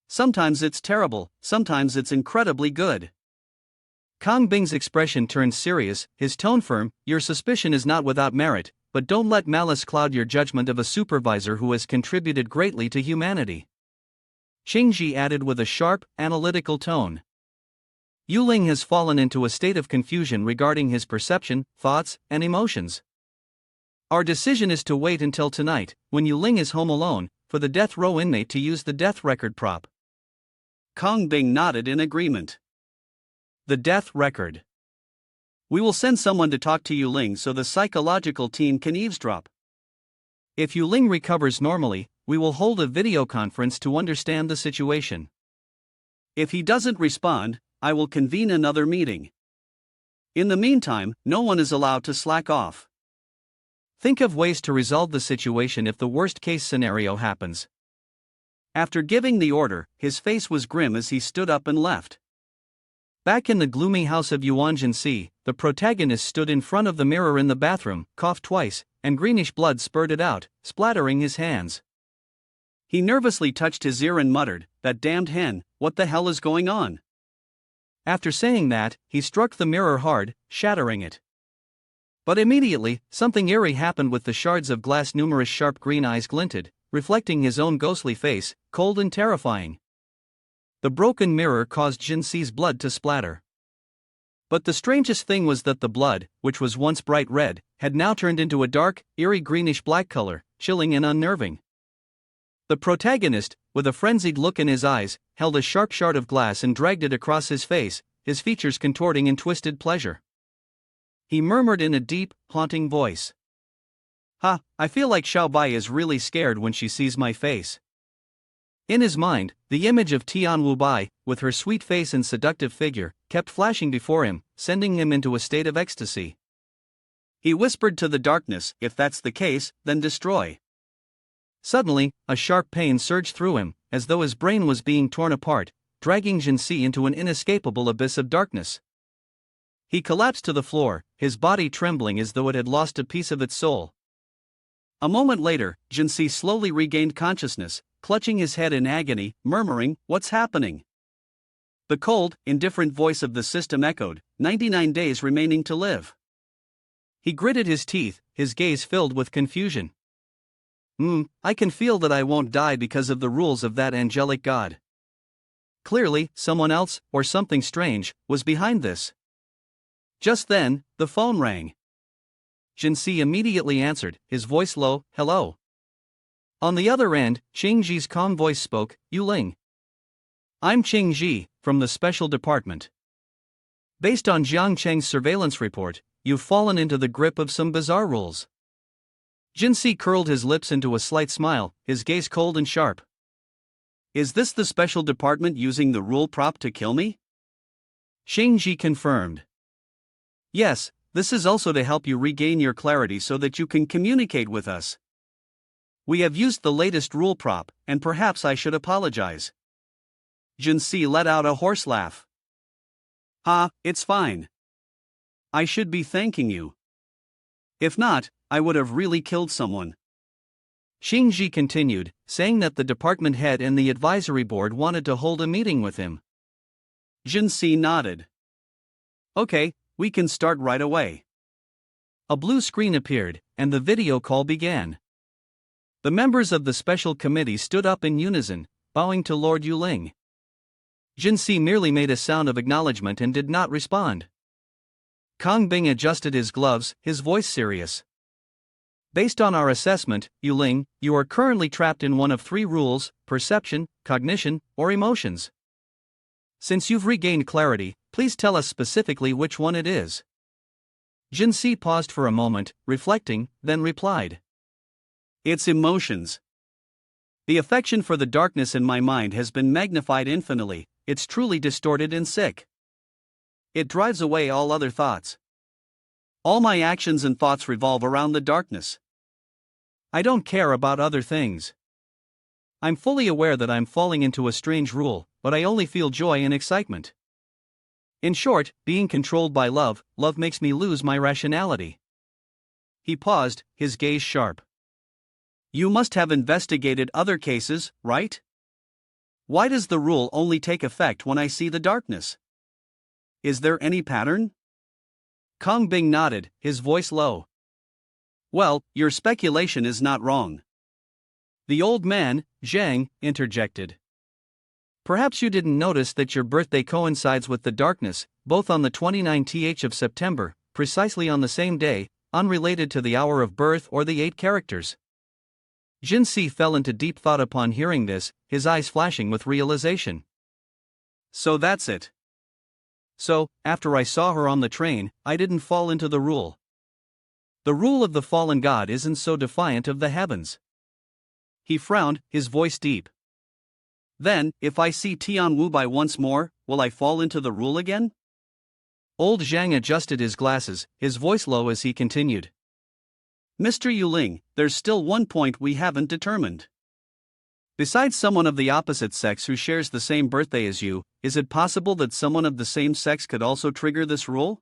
Sometimes it's terrible, sometimes it's incredibly good." Kang Bing's expression turned serious, his tone firm. "Your suspicion is not without merit, but don't let malice cloud your judgment of a supervisor who has contributed greatly to humanity." Qingji added with a sharp, analytical tone. "Yuling has fallen into a state of confusion regarding his perception, thoughts, and emotions. Our decision is to wait until tonight, when Yuling is home alone, for the death row inmate to use the death record prop. Kong Bing nodded in agreement. The death record. We will send someone to talk to Yuling so the psychological team can eavesdrop. If Yuling recovers normally, we will hold a video conference to understand the situation. If he doesn't respond, I will convene another meeting. In the meantime, no one is allowed to slack off. Think of ways to resolve the situation if the worst-case scenario happens. After giving the order, his face was grim as he stood up and left. Back in the gloomy house of Yuan Si, the protagonist stood in front of the mirror in the bathroom, coughed twice, and greenish blood spurted out, splattering his hands. He nervously touched his ear and muttered, "That damned hen, what the hell is going on?" After saying that, he struck the mirror hard, shattering it. But immediately, something eerie happened with the shards of glass. Numerous sharp green eyes glinted, reflecting his own ghostly face, cold and terrifying. The broken mirror caused Jin Si's blood to splatter. But the strangest thing was that the blood, which was once bright red, had now turned into a dark, eerie greenish-black color, chilling and unnerving. The protagonist, with a frenzied look in his eyes, held a sharp shard of glass and dragged it across his face, his features contorting in twisted pleasure. He murmured in a deep, haunting voice. "Ha, I feel like Xiao Bai is really scared when she sees my face." In his mind, the image of Tian Wu Bai, with her sweet face and seductive figure, kept flashing before him, sending him into a state of ecstasy. He whispered to the darkness, "If that's the case, then destroy." Suddenly, a sharp pain surged through him, as though his brain was being torn apart, dragging Jin Si into an inescapable abyss of darkness. He collapsed to the floor, his body trembling as though it had lost a piece of its soul. A moment later, Jin Si slowly regained consciousness, clutching his head in agony, murmuring, "What's happening?" The cold, indifferent voice of the system echoed, 99 days remaining to live." He gritted his teeth, his gaze filled with confusion. I can feel that I won't die because of the rules of that angelic god. Clearly, someone else, or something strange, was behind this. Just then, the phone rang. Jin Si immediately answered, his voice low, "Hello." On the other end, Qing Ji's calm voice spoke, "Yuling. I'm Qing Ji, from the Special Department. Based on Jiang Cheng's surveillance report, you've fallen into the grip of some bizarre rules." Jin Si curled his lips into a slight smile, his gaze cold and sharp. "Is this the Special Department using the rule prop to kill me?" Qing Ji confirmed. "Yes, this is also to help you regain your clarity so that you can communicate with us. We have used the latest rule prop, and perhaps I should apologize." Jin Si let out a hoarse laugh. "Ha, it's fine. I should be thanking you. If not, I would have really killed someone." Qing Ji continued, saying that the department head and the advisory board wanted to hold a meeting with him. Jin Si nodded. "Okay, we can start right away." A blue screen appeared, and the video call began. The members of the special committee stood up in unison, bowing to Lord Yuling. Jin Si merely made a sound of acknowledgement and did not respond. Kong Bing adjusted his gloves, his voice serious. "Based on our assessment, Yuling, you are currently trapped in one of three rules: perception, cognition, or emotions. Since you've regained clarity, please tell us specifically which one it is." Jin Si paused for a moment, reflecting, then replied. "It's emotions. The affection for the darkness in my mind has been magnified infinitely, it's truly distorted and sick. It drives away all other thoughts. All my actions and thoughts revolve around the darkness. I don't care about other things. I'm fully aware that I'm falling into a strange rule, but I only feel joy and excitement. In short, being controlled by love makes me lose my rationality." He paused, his gaze sharp. "You must have investigated other cases, right? Why does the rule only take effect when I see the darkness? Is there any pattern?" Kong Bing nodded, his voice low. "Well, your speculation is not wrong." The old man, Zhang, interjected. "Perhaps you didn't notice that your birthday coincides with the darkness, both on the 29th of September, precisely on the same day, unrelated to the hour of birth or the 8 characters. Yuan Si fell into deep thought upon hearing this, his eyes flashing with realization. So that's it. So, after I saw her on the train, I didn't fall into the rule. The rule of the fallen god isn't so defiant of the heavens. He frowned, his voice deep. Then, if I see Tianwu by once more, will I fall into the rule again? Old Zhang adjusted his glasses, his voice low as he continued. Mr. Yuling, there's still one point we haven't determined. Besides someone of the opposite sex who shares the same birthday as you, is it possible that someone of the same sex could also trigger this rule?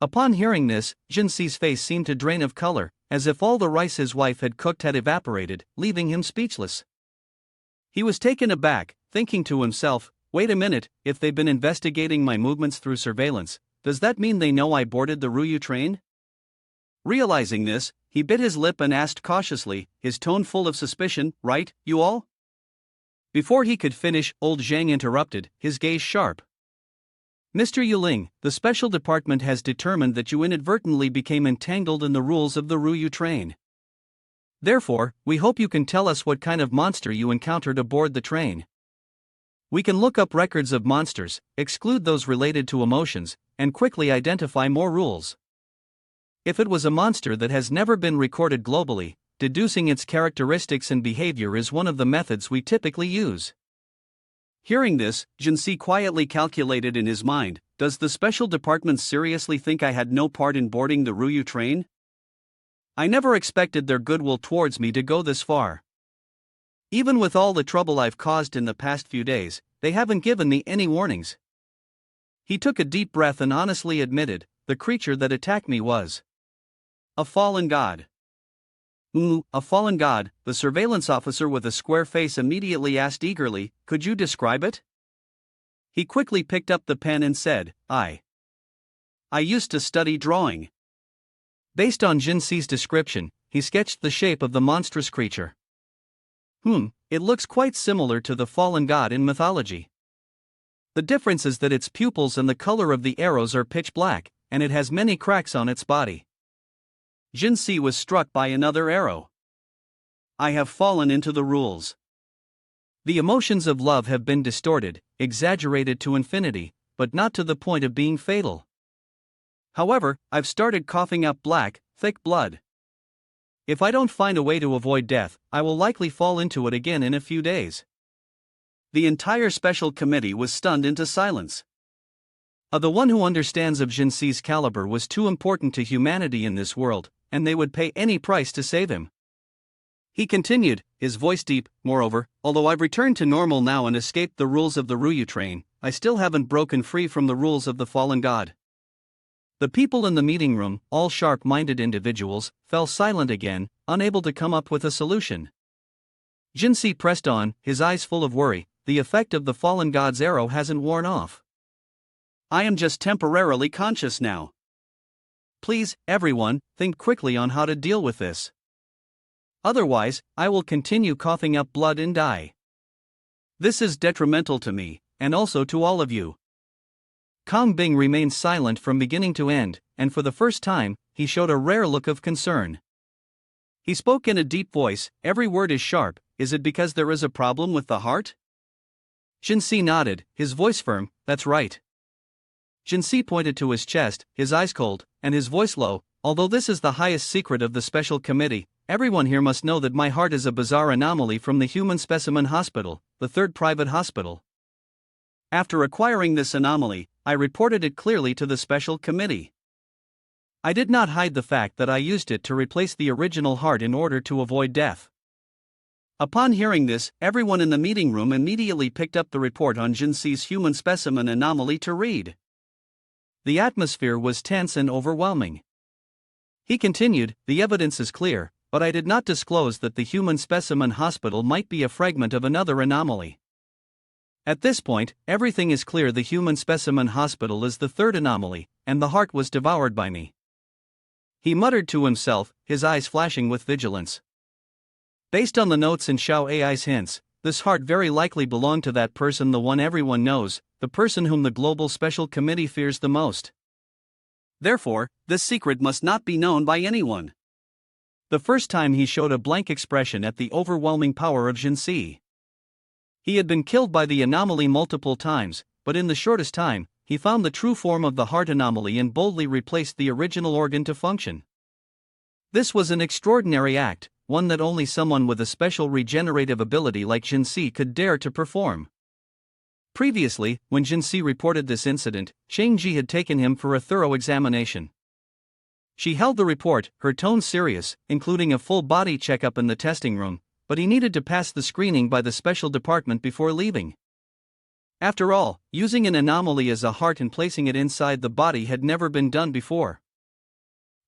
Upon hearing this, Yuan Si's face seemed to drain of color, as if all the rice his wife had cooked had evaporated, leaving him speechless. He was taken aback, thinking to himself, wait a minute, if they've been investigating my movements through surveillance, does that mean they know I boarded the Ruyu train? Realizing this, he bit his lip and asked cautiously, his tone full of suspicion, right, you all? Before he could finish, old Zhang interrupted, his gaze sharp. Mr. Yuling, the special department has determined that you inadvertently became entangled in the rules of the Ruyu train. Therefore, we hope you can tell us what kind of monster you encountered aboard the train. We can look up records of monsters, exclude those related to emotions, and quickly identify more rules. If it was a monster that has never been recorded globally, deducing its characteristics and behavior is one of the methods we typically use. Hearing this, Yuan Si quietly calculated in his mind, does the special department seriously think I had no part in boarding the Ruyu train? I never expected their goodwill towards me to go this far. Even with all the trouble I've caused in the past few days, they haven't given me any warnings. He took a deep breath and honestly admitted, the creature that attacked me was a fallen god. A fallen god, the surveillance officer with a square face immediately asked eagerly, could you describe it? He quickly picked up the pen and said, I used to study drawing. Based on Yuan Si's description, he sketched the shape of the monstrous creature. It looks quite similar to the fallen god in mythology. The difference is that its pupils and the color of the arrows are pitch black, and it has many cracks on its body. Yuan Si was struck by another arrow. I have fallen into the rules. The emotions of love have been distorted, exaggerated to infinity, but not to the point of being fatal. However, I've started coughing up black, thick blood. If I don't find a way to avoid death, I will likely fall into it again in a few days. The entire special committee was stunned into silence. The one who understands of Yuan Si's caliber was too important to humanity in this world, and they would pay any price to save him. He continued, his voice deep, moreover, although I've returned to normal now and escaped the rules of the Ruyu train, I still haven't broken free from the rules of the fallen god. The people in the meeting room, all sharp-minded individuals, fell silent again, unable to come up with a solution. Yuan Si pressed on, his eyes full of worry, the effect of the fallen god's arrow hasn't worn off. I am just temporarily conscious now. Please, everyone, think quickly on how to deal with this. Otherwise, I will continue coughing up blood and die. This is detrimental to me, and also to all of you. Kang Bing remained silent from beginning to end, and for the first time, he showed a rare look of concern. He spoke in a deep voice, every word is sharp, is it because there is a problem with the heart? Yuan Si nodded, his voice firm, that's right. Yuan Si pointed to his chest, his eyes cold, and his voice low, although this is the highest secret of the special committee, everyone here must know that my heart is a bizarre anomaly from the Human Specimen Hospital, the third private hospital. After acquiring this anomaly, I reported it clearly to the special committee. I did not hide the fact that I used it to replace the original heart in order to avoid death. Upon hearing this, everyone in the meeting room immediately picked up the report on Yuan Si's human specimen anomaly to read. The atmosphere was tense and overwhelming. He continued, the evidence is clear, but I did not disclose that the Human Specimen Hospital might be a fragment of another anomaly. At this point, everything is clear. The Human Specimen Hospital is the third anomaly, and the heart was devoured by me. He muttered to himself, his eyes flashing with vigilance. Based on the notes and Xiao Ai's hints, this heart very likely belonged to that person, the one everyone knows, the person whom the Global Special Committee fears the most. Therefore, this secret must not be known by anyone. The first time he showed a blank expression at the overwhelming power of Yuan Si. He had been killed by the anomaly multiple times, but in the shortest time, he found the true form of the heart anomaly and boldly replaced the original organ to function. This was an extraordinary act, one that only someone with a special regenerative ability like Yuan Si could dare to perform. Previously, when Yuan Si reported this incident, Chang Ji had taken him for a thorough examination. She held the report, her tone serious, including a full body checkup in the testing room, but he needed to pass the screening by the special department before leaving. After all, using an anomaly as a heart and placing it inside the body had never been done before.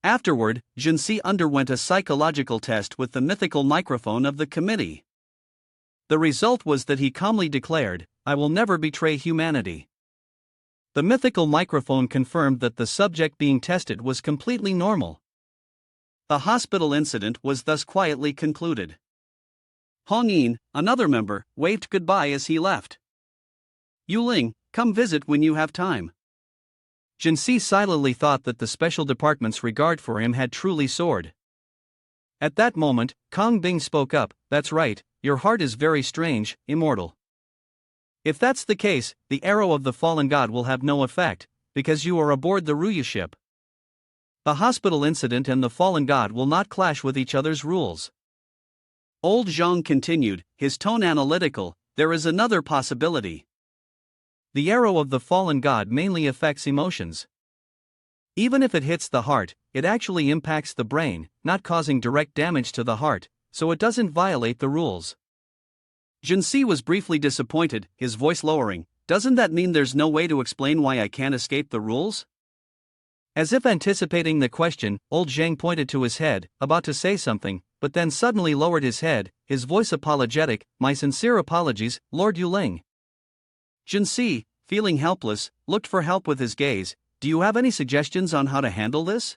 Afterward, Yuan Si underwent a psychological test with the mythical microphone of the committee. The result was that he calmly declared, "I will never betray humanity." The mythical microphone confirmed that the subject being tested was completely normal. The hospital incident was thus quietly concluded. Hong Yin, another member, waved goodbye as he left. Yuling, come visit when you have time. Yuan Si silently thought that the special department's regard for him had truly soared. At that moment, Kong Bing spoke up, "That's right, your heart is very strange, immortal. If that's the case, the arrow of the fallen god will have no effect, because you are aboard the Ruyu ship. The hospital incident and the fallen god will not clash with each other's rules." Old Zhang continued, his tone analytical, "There is another possibility. The arrow of the fallen god mainly affects emotions. Even if it hits the heart, it actually impacts the brain, not causing direct damage to the heart, so it doesn't violate the rules." Yuan Si was briefly disappointed, his voice lowering, "Doesn't that mean there's no way to explain why I can't escape the rules?" As if anticipating the question, old Zhang pointed to his head, about to say something, but then suddenly lowered his head, his voice apologetic, "My sincere apologies, Lord Yuling." Yuan Si, feeling helpless, looked for help with his gaze. "Do you have any suggestions on how to handle this?"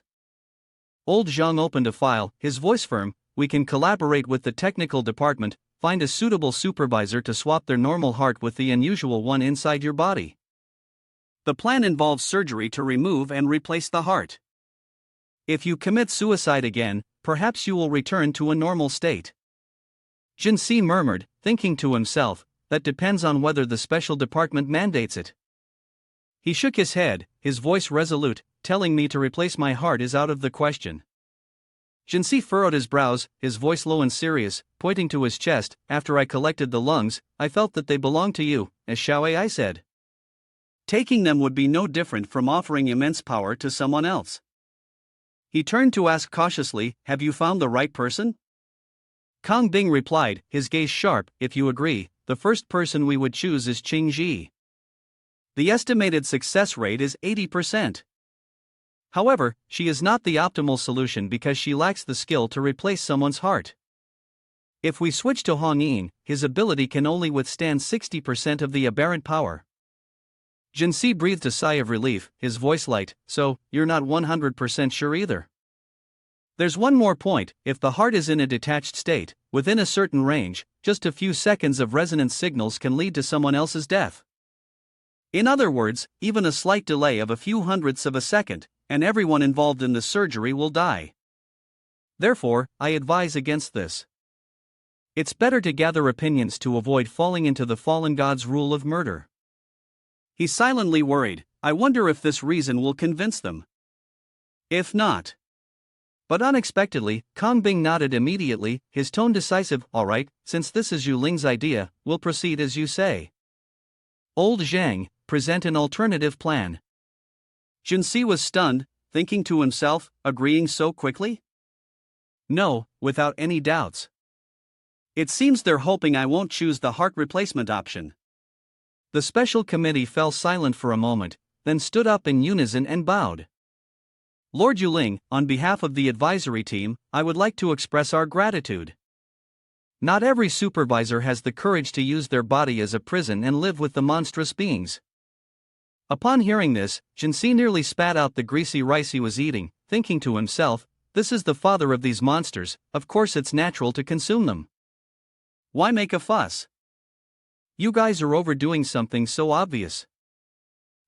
Old Zhang opened a file, his voice firm, "We can collaborate with the technical department, find a suitable supervisor to swap their normal heart with the unusual one inside your body. The plan involves surgery to remove and replace the heart. If you commit suicide again, perhaps you will return to a normal state." Yuan Si murmured, thinking to himself, "That depends on whether the special department mandates it." He shook his head, his voice resolute, "Telling me to replace my heart is out of the question." Yuan Si furrowed his brows, his voice low and serious, pointing to his chest, "After I collected the lungs, I felt that they belonged to you, as Xiao said. Taking them would be no different from offering immense power to someone else." He turned to ask cautiously, "Have you found the right person?" Kong Bing replied, his gaze sharp, "If you agree, the first person we would choose is Qing Ji. The estimated success rate is 80%. However, she is not the optimal solution because she lacks the skill to replace someone's heart. If we switch to Hong Yin, his ability can only withstand 60% of the aberrant power." Yuan Si breathed a sigh of relief, his voice light, "So, you're not 100% sure either." "There's one more point, if the heart is in a detached state, within a certain range, just a few seconds of resonance signals can lead to someone else's death. In other words, even a slight delay of a few hundredths of a second, and everyone involved in the surgery will die. Therefore, I advise against this. It's better to gather opinions to avoid falling into the fallen god's rule of murder." He silently worried, "I wonder if this reason will convince them. If not." But unexpectedly, Kong Bing nodded immediately, his tone decisive, "All right, since this is Yuling's idea, we'll proceed as you say. Old Zhang, present an alternative plan." Yuan Si was stunned, thinking to himself, agreeing so quickly? No, without any doubts. It seems they're hoping I won't choose the heart replacement option. The special committee fell silent for a moment, then stood up in unison and bowed. "Lord Yuling, on behalf of the advisory team, I would like to express our gratitude. Not every supervisor has the courage to use their body as a prison and live with the monstrous beings." Upon hearing this, Yuan Si nearly spat out the greasy rice he was eating, thinking to himself, "This is the father of these monsters, of course it's natural to consume them. Why make a fuss? You guys are overdoing something so obvious."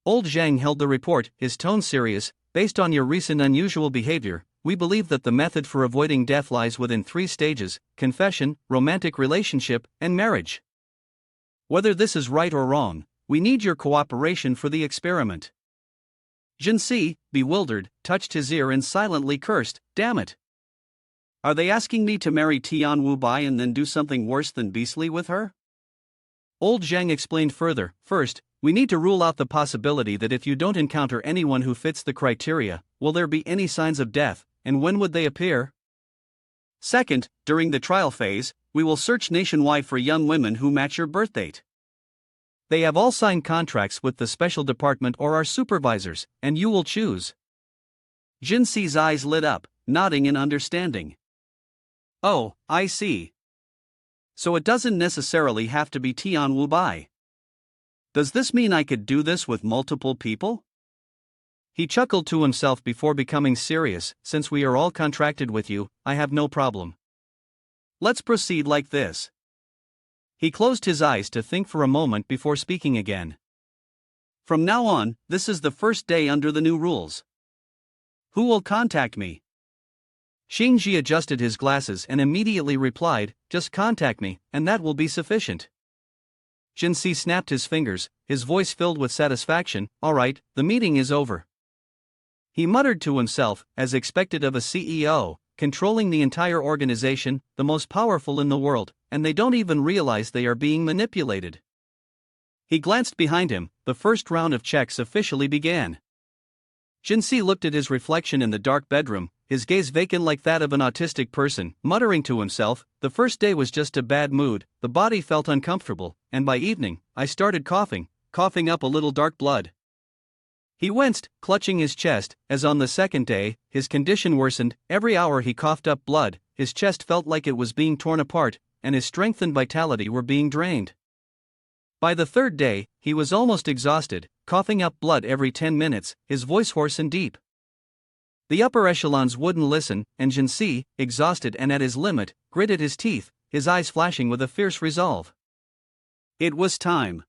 Old Zhang held the report, his tone serious, based on your recent unusual behavior, we believe that the method for avoiding death lies within 3 stages: confession, romantic relationship, and marriage. Whether this is right or wrong, we need your cooperation for the experiment. Yuan Si, bewildered, touched his ear and silently cursed, "Damn it! Are they asking me to marry Tian Wu Bai and then do something worse than beastly with her?" Old Zhang explained further. "First, we need to rule out the possibility that if you don't encounter anyone who fits the criteria, will there be any signs of death, and when would they appear? Second, during the trial phase, we will search nationwide for young women who match your birth date. They have all signed contracts with the special department or our supervisors, and you will choose." Yuan Si's eyes lit up, nodding in understanding. "Oh, I see. So it doesn't necessarily have to be Tian Wu Bai. Does this mean I could do this with multiple people?" He chuckled to himself before becoming serious. "Since we are all contracted with you, I have no problem. Let's proceed like this." He closed his eyes to think for a moment before speaking again. "From now on, this is the first day under the new rules. Who will contact me?" Xingji adjusted his glasses and immediately replied, "Just contact me, and that will be sufficient." Yuan Si snapped his fingers, his voice filled with satisfaction. "All right, the meeting is over." He muttered to himself, as expected of a CEO, controlling the entire organization, the most powerful in the world, and they don't even realize they are being manipulated. He glanced behind him. The first round of checks officially began. Yuan Si looked at his reflection in the dark bedroom, his gaze vacant like that of an autistic person, muttering to himself, "The first day was just a bad mood, the body felt uncomfortable, and by evening, I started coughing up a little dark blood." He winced, clutching his chest, as on the second day, his condition worsened. Every hour he coughed up blood, his chest felt like it was being torn apart, and his strength and vitality were being drained. By the third day, he was almost exhausted, coughing up blood every 10 minutes, his voice hoarse and deep. The upper echelons wouldn't listen, and Yuan Si, exhausted and at his limit, gritted his teeth, his eyes flashing with a fierce resolve. It was time.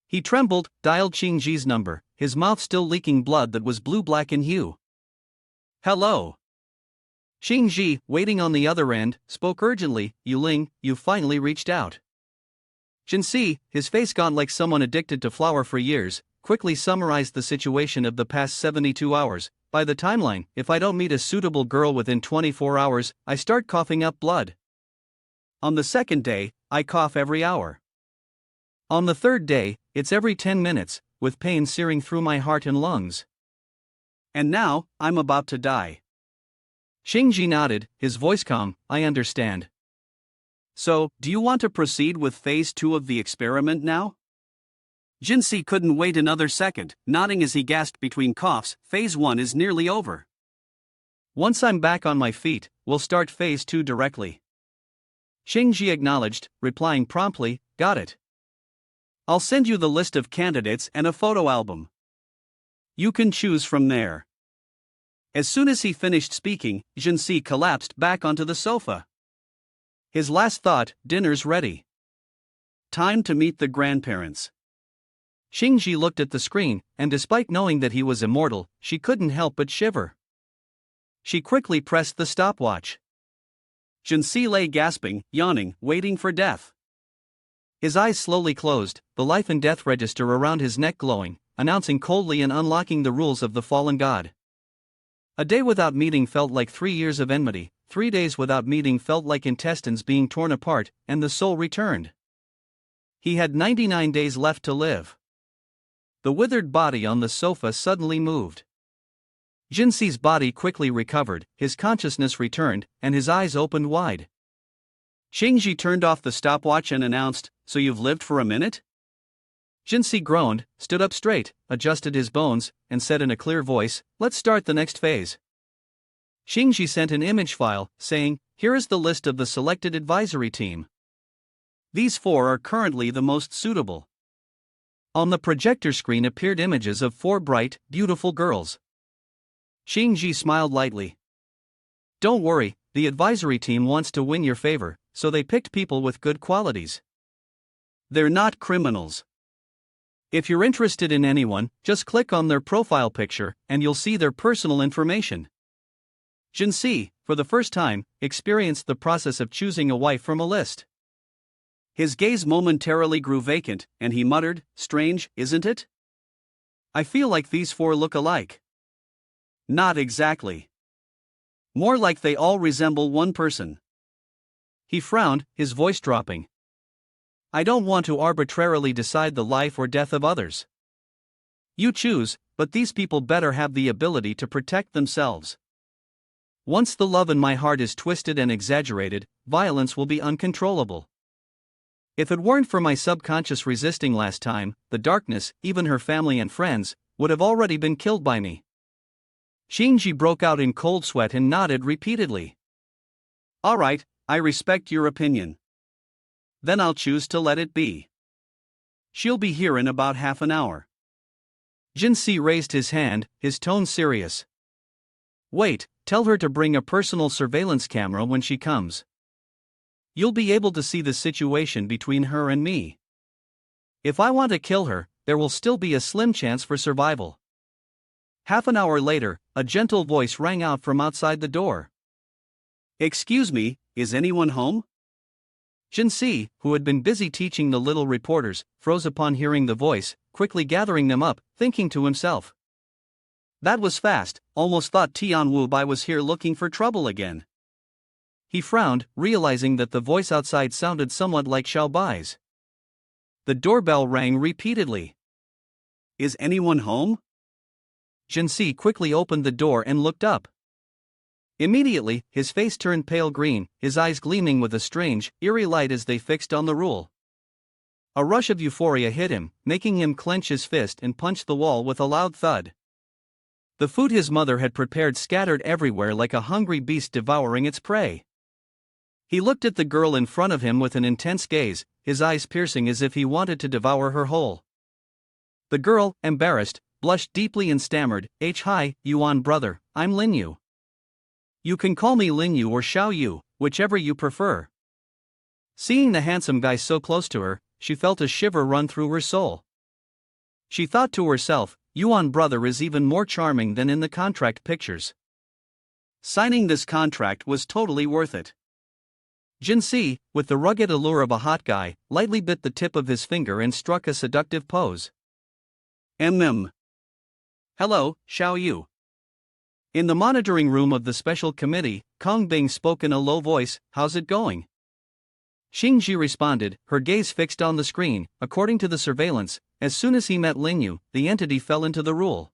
He trembled, dialed Xingji's number, his mouth still leaking blood that was blue-black in hue. "Hello." Xingji, waiting on the other end, spoke urgently. "Yuling, you finally reached out." Yuan Si, his face gaunt like someone addicted to flour for years, quickly summarized the situation of the past 72 hours. "By the timeline, if I don't meet a suitable girl within 24 hours, I start coughing up blood. On the second day, I cough every hour. On the third day, it's every 10 minutes, with pain searing through my heart and lungs. And now, I'm about to die." Xingji nodded, his voice calm. "I understand. So, do you want to proceed with phase 2 of the experiment now?" Yuan Si couldn't wait another second, nodding as he gasped between coughs. "Phase 1 is nearly over. Once I'm back on my feet, we'll start phase 2 directly." Xingji acknowledged, replying promptly, "Got it. I'll send you the list of candidates and a photo album. You can choose from there." As soon as he finished speaking, Yuan Si collapsed back onto the sofa. His last thought, dinner's ready. Time to meet the grandparents. Xingji looked at the screen, and despite knowing that he was immortal, she couldn't help but shiver. She quickly pressed the stopwatch. Yuan Si lay gasping, yawning, waiting for death. His eyes slowly closed, the life and death register around his neck glowing, announcing coldly and unlocking the rules of the fallen god. A day without meeting felt like 3 years of enmity, 3 days without meeting felt like intestines being torn apart, and the soul returned. He had 99 days left to live. The withered body on the sofa suddenly moved. Yuan Si's body quickly recovered, his consciousness returned, and his eyes opened wide. Xingji turned off the stopwatch and announced, "So you've lived for a minute?" Yuan Si groaned, stood up straight, adjusted his bones, and said in a clear voice, "Let's start the next phase." Xingji sent an image file, saying, "Here is the list of the selected advisory team. These 4 are currently the most suitable." On the projector screen appeared images of 4 bright, beautiful girls. Xingji smiled lightly. "Don't worry, the advisory team wants to win your favor, so they picked people with good qualities. They're not criminals. If you're interested in anyone, just click on their profile picture and you'll see their personal information. Yuan Si, for the first time, experienced the process of choosing a wife from a list. His gaze momentarily grew vacant, and he muttered, "Strange, isn't it? I feel like these four look alike." Not exactly. More like they all resemble one person. He frowned, his voice dropping. "I don't want to arbitrarily decide the life or death of others. You choose, but these people better have the ability to protect themselves. Once the love in my heart is twisted and exaggerated, violence will be uncontrollable. If it weren't for my subconscious resisting last time, the darkness, even her family and friends, would have already been killed by me." Shinji broke out in cold sweat and nodded repeatedly. "All right, I respect your opinion. Then I'll choose to let it be. She'll be here in about half an hour." Yuan Si raised his hand, his tone serious. "Wait, tell her to bring a personal surveillance camera when she comes. You'll be able to see the situation between her and me. If I want to kill her, there will still be a slim chance for survival." Half an hour later, a gentle voice rang out from outside the door. "Excuse me, is anyone home?" Yuan Si, who had been busy teaching the little reporters, froze upon hearing the voice, quickly gathering them up, thinking to himself, "That was fast, almost thought Tianwu Bai was here looking for trouble again." He frowned, realizing that the voice outside sounded somewhat like Xiao Bai's. The doorbell rang repeatedly. "Is anyone home?" Yuan Si quickly opened the door and looked up. Immediately, his face turned pale green, his eyes gleaming with a strange, eerie light as they fixed on the rule. A rush of euphoria hit him, making him clench his fist and punch the wall with a loud thud. The food his mother had prepared scattered everywhere like a hungry beast devouring its prey. He looked at the girl in front of him with an intense gaze, his eyes piercing as if he wanted to devour her whole. The girl, embarrassed, blushed deeply and stammered, "Hi, Yuan brother, I'm Lin Yu. You can call me Lin Yu or Xiao Yu, whichever you prefer." Seeing the handsome guy so close to her, she felt a shiver run through her soul. She thought to herself, Yuan brother is even more charming than in the contract pictures. Signing this contract was totally worth it. Yuan Si, with the rugged allure of a hot guy, lightly bit the tip of his finger and struck a seductive pose. "Hello, Xiao Yu." In the monitoring room of the special committee, Kong Bing spoke in a low voice, "How's it going?" Xingji responded, her gaze fixed on the screen. According to the surveillance, as soon as he met Lin Yu, the entity fell into the rule.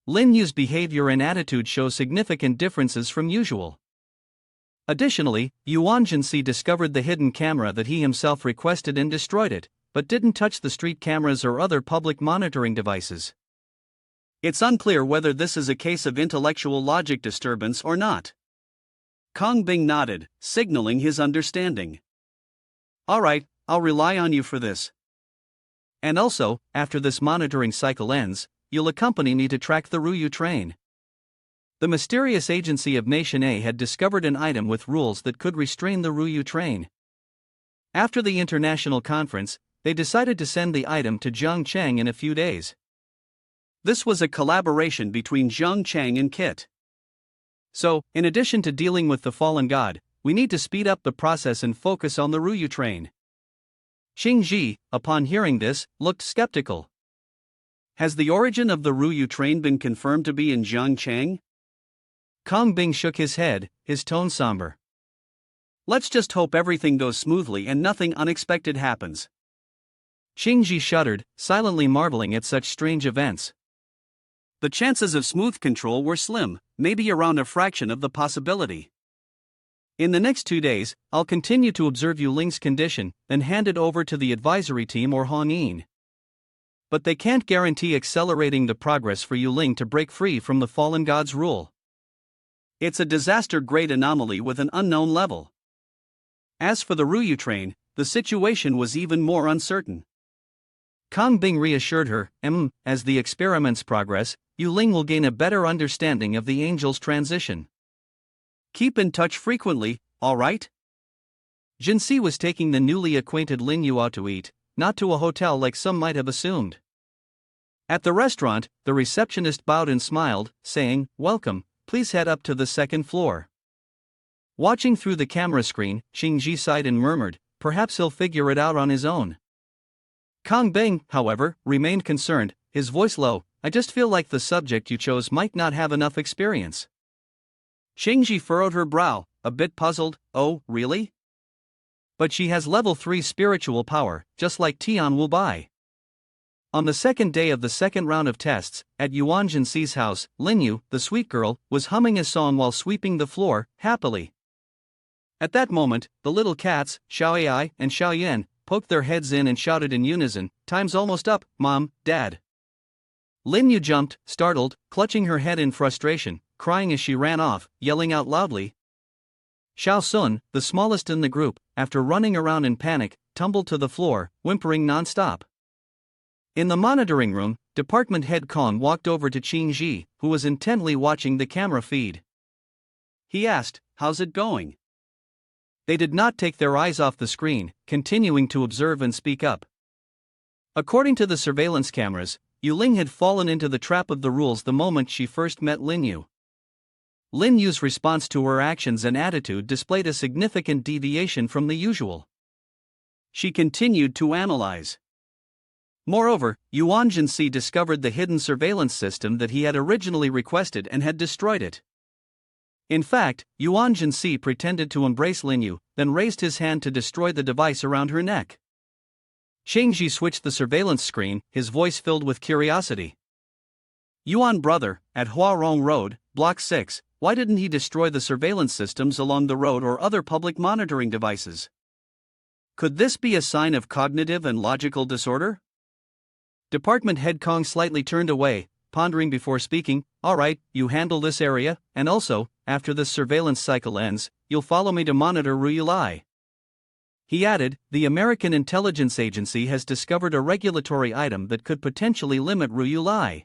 Lin Yu's behavior and attitude show significant differences from usual. Additionally, Yuan Si discovered the hidden camera that he himself requested and destroyed it, but didn't touch the street cameras or other public monitoring devices. It's unclear whether this is a case of intellectual logic disturbance or not. Kong Bing nodded, signaling his understanding. "All right, I'll rely on you for this. And also, after this monitoring cycle ends, you'll accompany me to track the Ruyu train." The mysterious agency of Nation A had discovered an item with rules that could restrain the Ruyu train. After the international conference, they decided to send the item to Zhang Cheng in a few days. This was a collaboration between Zhang Cheng and Kit. So, in addition to dealing with the fallen god, we need to speed up the process and focus on the Ruyu train. Xingji, upon hearing this, looked skeptical. Has the origin of the Ruyu train been confirmed to be in Zhangcheng? Kong Bing shook his head, his tone somber. Let's just hope everything goes smoothly and nothing unexpected happens. Xingji shuddered, silently marveling at such strange events. The chances of smooth control were slim, maybe around a fraction of the possibility. In the next 2 days, I'll continue to observe Yu Ling's condition, then hand it over to the advisory team or Hong Yin. But they can't guarantee accelerating the progress for Yu Ling to break free from the fallen god's rule. It's a disaster-grade anomaly with an unknown level. As for the Ruyu train, the situation was even more uncertain. Kong Bing reassured her, as the experiments progress, Yu Ling will gain a better understanding of the angel's transition. Keep in touch frequently, all right? Yuan Si was taking the newly acquainted Lin Yu out to eat, not to a hotel like some might have assumed. At the restaurant, the receptionist bowed and smiled, saying, "Welcome, please head up to the second floor." Watching through the camera screen, Xingji sighed and murmured, "Perhaps he'll figure it out on his own." Kang Bing, however, remained concerned, his voice low. "I just feel like the subject you chose might not have enough experience." Xingji furrowed her brow, a bit puzzled. "Oh, really? But she has level 3 spiritual power, just like Tian Wu Bai." On the second day of the second round of tests, at Yuan Si's house, Linyu, the sweet girl, was humming a song while sweeping the floor, happily. At that moment, the little cats, Xiaoai and Xiaoyan, poked their heads in and shouted in unison, "Time's almost up, Mom, Dad." Linyu jumped, startled, clutching her head in frustration, crying as she ran off, yelling out loudly. Xiao Sun, the smallest in the group, after running around in panic, tumbled to the floor, whimpering non-stop. In the monitoring room, Department Head Kong walked over to Qingji, who was intently watching the camera feed. He asked, "How's it going?" They did not take their eyes off the screen, continuing to observe and speak up. According to the surveillance cameras, Yuling had fallen into the trap of the rules the moment she first met Linyu. Linyu's response to her actions and attitude displayed a significant deviation from the usual. She continued to analyze. Moreover, Yuan Si discovered the hidden surveillance system that he had originally requested and had destroyed it. In fact, Yuan Si pretended to embrace Linyu, then raised his hand to destroy the device around her neck. Xingji switched the surveillance screen, his voice filled with curiosity. "Yuan brother, at Huarong Road, Block 6, why didn't he destroy the surveillance systems along the road or other public monitoring devices? Could this be a sign of cognitive and logical disorder?" Department Head Kong slightly turned away, pondering before speaking. "All right, you handle this area, and also, after this surveillance cycle ends, you'll follow me to monitor Ruyulai." He added, "The American Intelligence Agency has discovered a regulatory item that could potentially limit Ruyulai.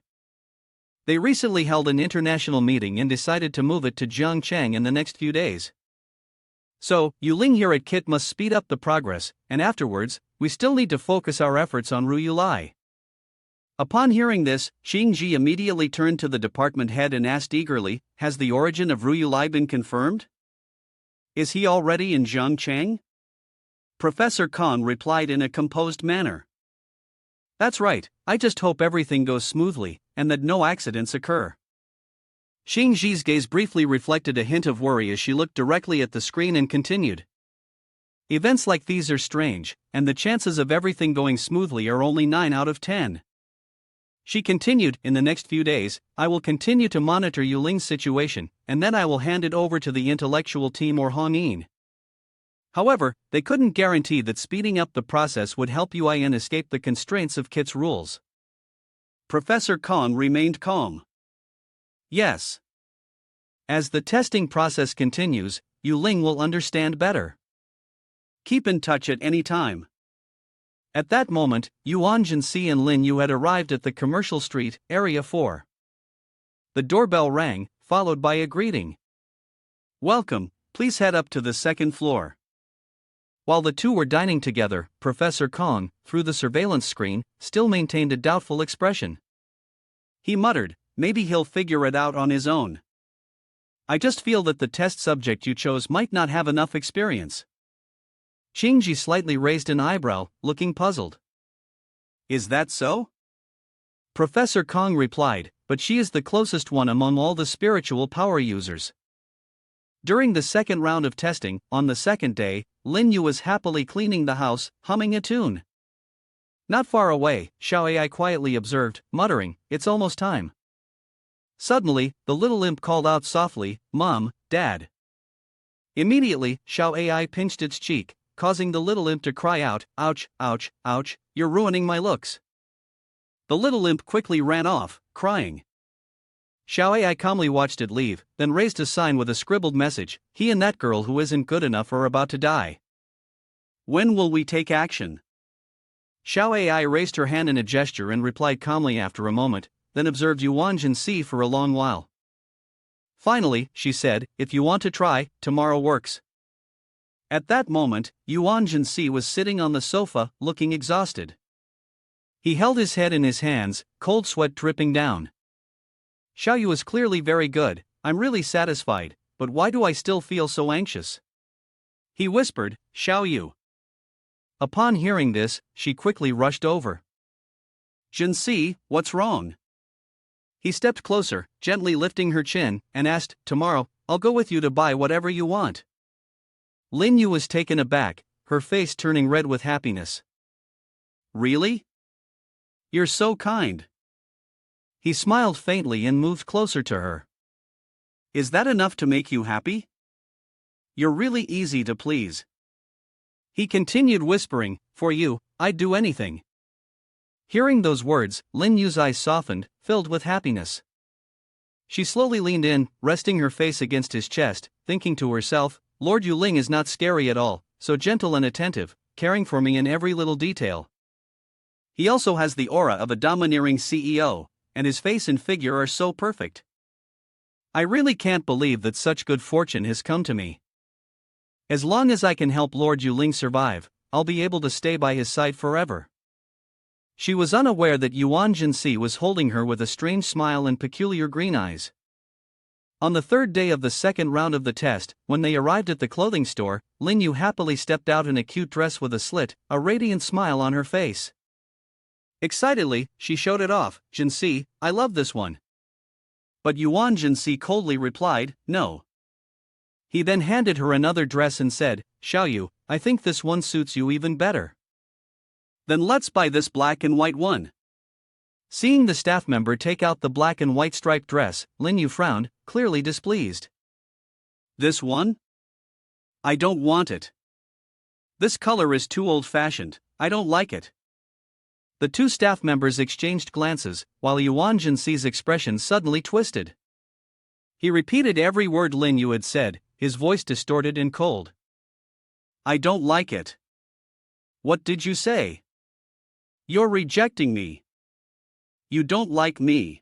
They recently held an international meeting and decided to move it to Zhangcheng in the next few days. So, Yuling here at KIT must speed up the progress, and afterwards, we still need to focus our efforts on Ruyulai." Upon hearing this, Xingji immediately turned to the department head and asked eagerly, "Has the origin of Ruyulai been confirmed? Is he already in Zhangcheng?" Professor Khan replied in a composed manner. "That's right, I just hope everything goes smoothly, and that no accidents occur." Xingji's gaze briefly reflected a hint of worry as she looked directly at the screen and continued. "Events like these are strange, and the chances of everything going smoothly are only 9 out of 10. She continued, "In the next few days, I will continue to monitor Yuling's situation, and then I will hand it over to the intellectual team or Hongyin. However, they couldn't guarantee that speeding up the process would help Yuan escape the constraints of KIT's rules." Professor Kong remained calm. "Yes. As the testing process continues, Yuling will understand better. Keep in touch at any time." At that moment, Yuan Si and Lin Yu had arrived at the Commercial Street, Area 4. The doorbell rang, followed by a greeting. "Welcome, please head up to the second floor." While the two were dining together, Professor Kong, through the surveillance screen, still maintained a doubtful expression. He muttered, "Maybe he'll figure it out on his own. I just feel that the test subject you chose might not have enough experience." Xingji slightly raised an eyebrow, looking puzzled. "Is that so?" Professor Kong replied, "But she is the closest one among all the spiritual power users." During the second round of testing, on the second day, Lin Yu was happily cleaning the house, humming a tune. Not far away, Xiaoai quietly observed, muttering, "It's almost time." Suddenly, the little imp called out softly, "Mom, Dad." Immediately, Xiaoai pinched its cheek, causing the little imp to cry out, "Ouch, ouch, ouch, you're ruining my looks." The little imp quickly ran off, crying. Xiaoai calmly watched it leave, then raised a sign with a scribbled message, "He and that girl who isn't good enough are about to die. When will we take action?" Xiaoai raised her hand in a gesture and replied calmly after a moment, then observed Yuan Si for a long while. Finally, she said, "If you want to try, tomorrow works." At that moment, Yuan Si was sitting on the sofa, looking exhausted. He held his head in his hands, cold sweat dripping down. Xiaoyu is clearly very good, I'm really satisfied, but why do I still feel so anxious? He whispered, Xiaoyu. Upon hearing this, she quickly rushed over. Si, what's wrong? He stepped closer, gently lifting her chin, and asked, Tomorrow, I'll go with you to buy whatever you want. Lin Yu was taken aback, her face turning red with happiness. Really? You're so kind. He smiled faintly and moved closer to her. Is that enough to make you happy? You're really easy to please. He continued whispering, For you, I'd do anything. Hearing those words, Lin Yu's eyes softened, filled with happiness. She slowly leaned in, resting her face against his chest, thinking to herself, Lord Yuling is not scary at all, so gentle and attentive, caring for me in every little detail. He also has the aura of a domineering CEO, and his face and figure are so perfect. I really can't believe that such good fortune has come to me. As long as I can help Lord Yuling survive, I'll be able to stay by his side forever. She was unaware that Yuan Si was holding her with a strange smile and peculiar green eyes. On the third day of the second round of the test, when they arrived at the clothing store, Lin Yu happily stepped out in a cute dress with a slit, a radiant smile on her face. Excitedly, she showed it off, Si, I love this one. But Yuan Si coldly replied, No. He then handed her another dress and said, Xiaoyu, I think this one suits you even better. Then let's buy this black and white one. Seeing the staff member take out the black and white striped dress, Lin Yu frowned, clearly displeased. This one? I don't want it. This color is too old-fashioned, I don't like it. The two staff members exchanged glances, while Yuan Si's expression suddenly twisted. He repeated every word Lin Yu had said, his voice distorted and cold. I don't like it. What did you say? You're rejecting me. You don't like me.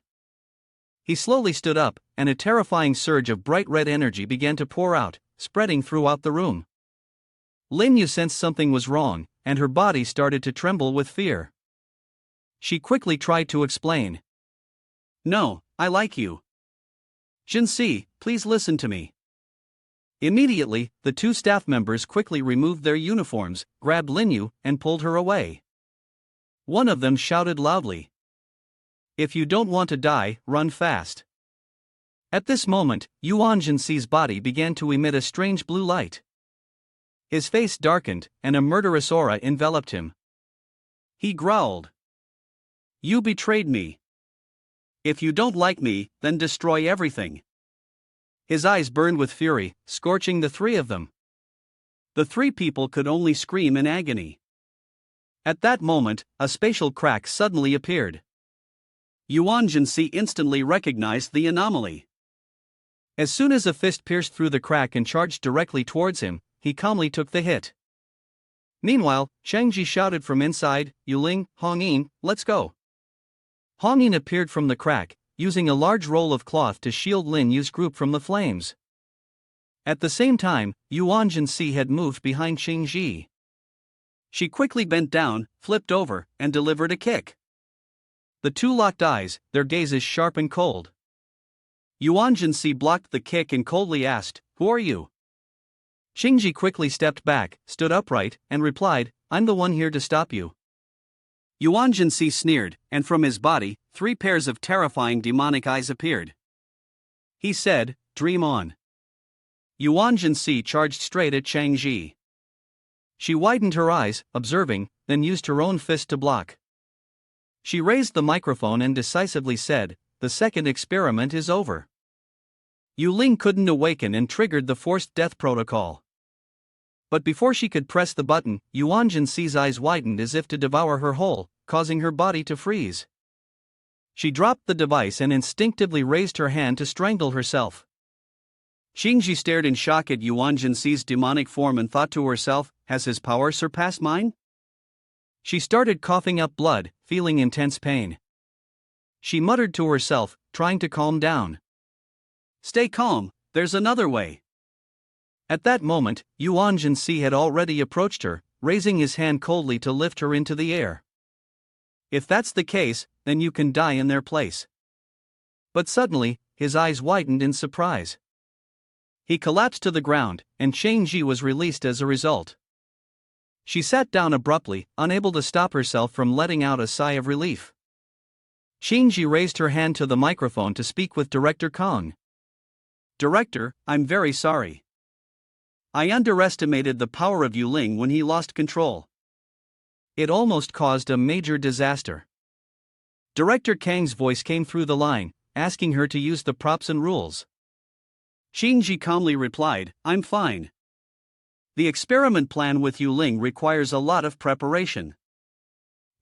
He slowly stood up, and a terrifying surge of bright red energy began to pour out, spreading throughout the room. Lin Yu sensed something was wrong, and her body started to tremble with fear. She quickly tried to explain. No, I like you. Si, please listen to me. Immediately, the two staff members quickly removed their uniforms, grabbed Lin Yu, and pulled her away. One of them shouted loudly. If you don't want to die, run fast. At this moment, Yuan Si's body began to emit a strange blue light. His face darkened, and a murderous aura enveloped him. He growled. You betrayed me. If you don't like me, then destroy everything. His eyes burned with fury, scorching the three of them. The three people could only scream in agony. At that moment, a spatial crack suddenly appeared. Yuan Si instantly recognized the anomaly. As soon as a fist pierced through the crack and charged directly towards him, he calmly took the hit. Meanwhile, Shangji shouted from inside, Yuling, Hongyin, let's go. Hongyin appeared from the crack, using a large roll of cloth to shield Lin Yu's group from the flames. At the same time, Yuan Si had moved behind Shangji. She quickly bent down, flipped over, and delivered a kick. The two locked eyes, their gazes sharp and cold. Yuan Si blocked the kick and coldly asked, Who are you? Shangji quickly stepped back, stood upright, and replied, I'm the one here to stop you. Yuan Si sneered, and from his body, 3 pairs of terrifying demonic eyes appeared. He said, Dream on. Yuan Si charged straight at Shangji. She widened her eyes, observing, then used her own fist to block. She raised the microphone and decisively said, The second experiment is over. Yuling couldn't awaken and triggered the forced death protocol. But before she could press the button, Yuan Si's eyes widened as if to devour her whole, causing her body to freeze. She dropped the device and instinctively raised her hand to strangle herself. Shangji stared in shock at Yuan Si's demonic form and thought to herself, has his power surpassed mine? She started coughing up blood, feeling intense pain. She muttered to herself, trying to calm down. Stay calm, there's another way. At that moment, Yuan Si had already approached her, raising his hand coldly to lift her into the air. If that's the case, then you can die in their place. But suddenly, his eyes widened in surprise. He collapsed to the ground, and Shang-Ji was released as a result. She sat down abruptly, unable to stop herself from letting out a sigh of relief. Shang-Ji raised her hand to the microphone to speak with Director Kong. "Director, I'm very sorry. I underestimated the power of Yuling when he lost control. It almost caused a major disaster." Director Kang's voice came through the line, asking her to use the props and rules. Shang-Ji calmly replied, "I'm fine. The experiment plan with Yuling requires a lot of preparation.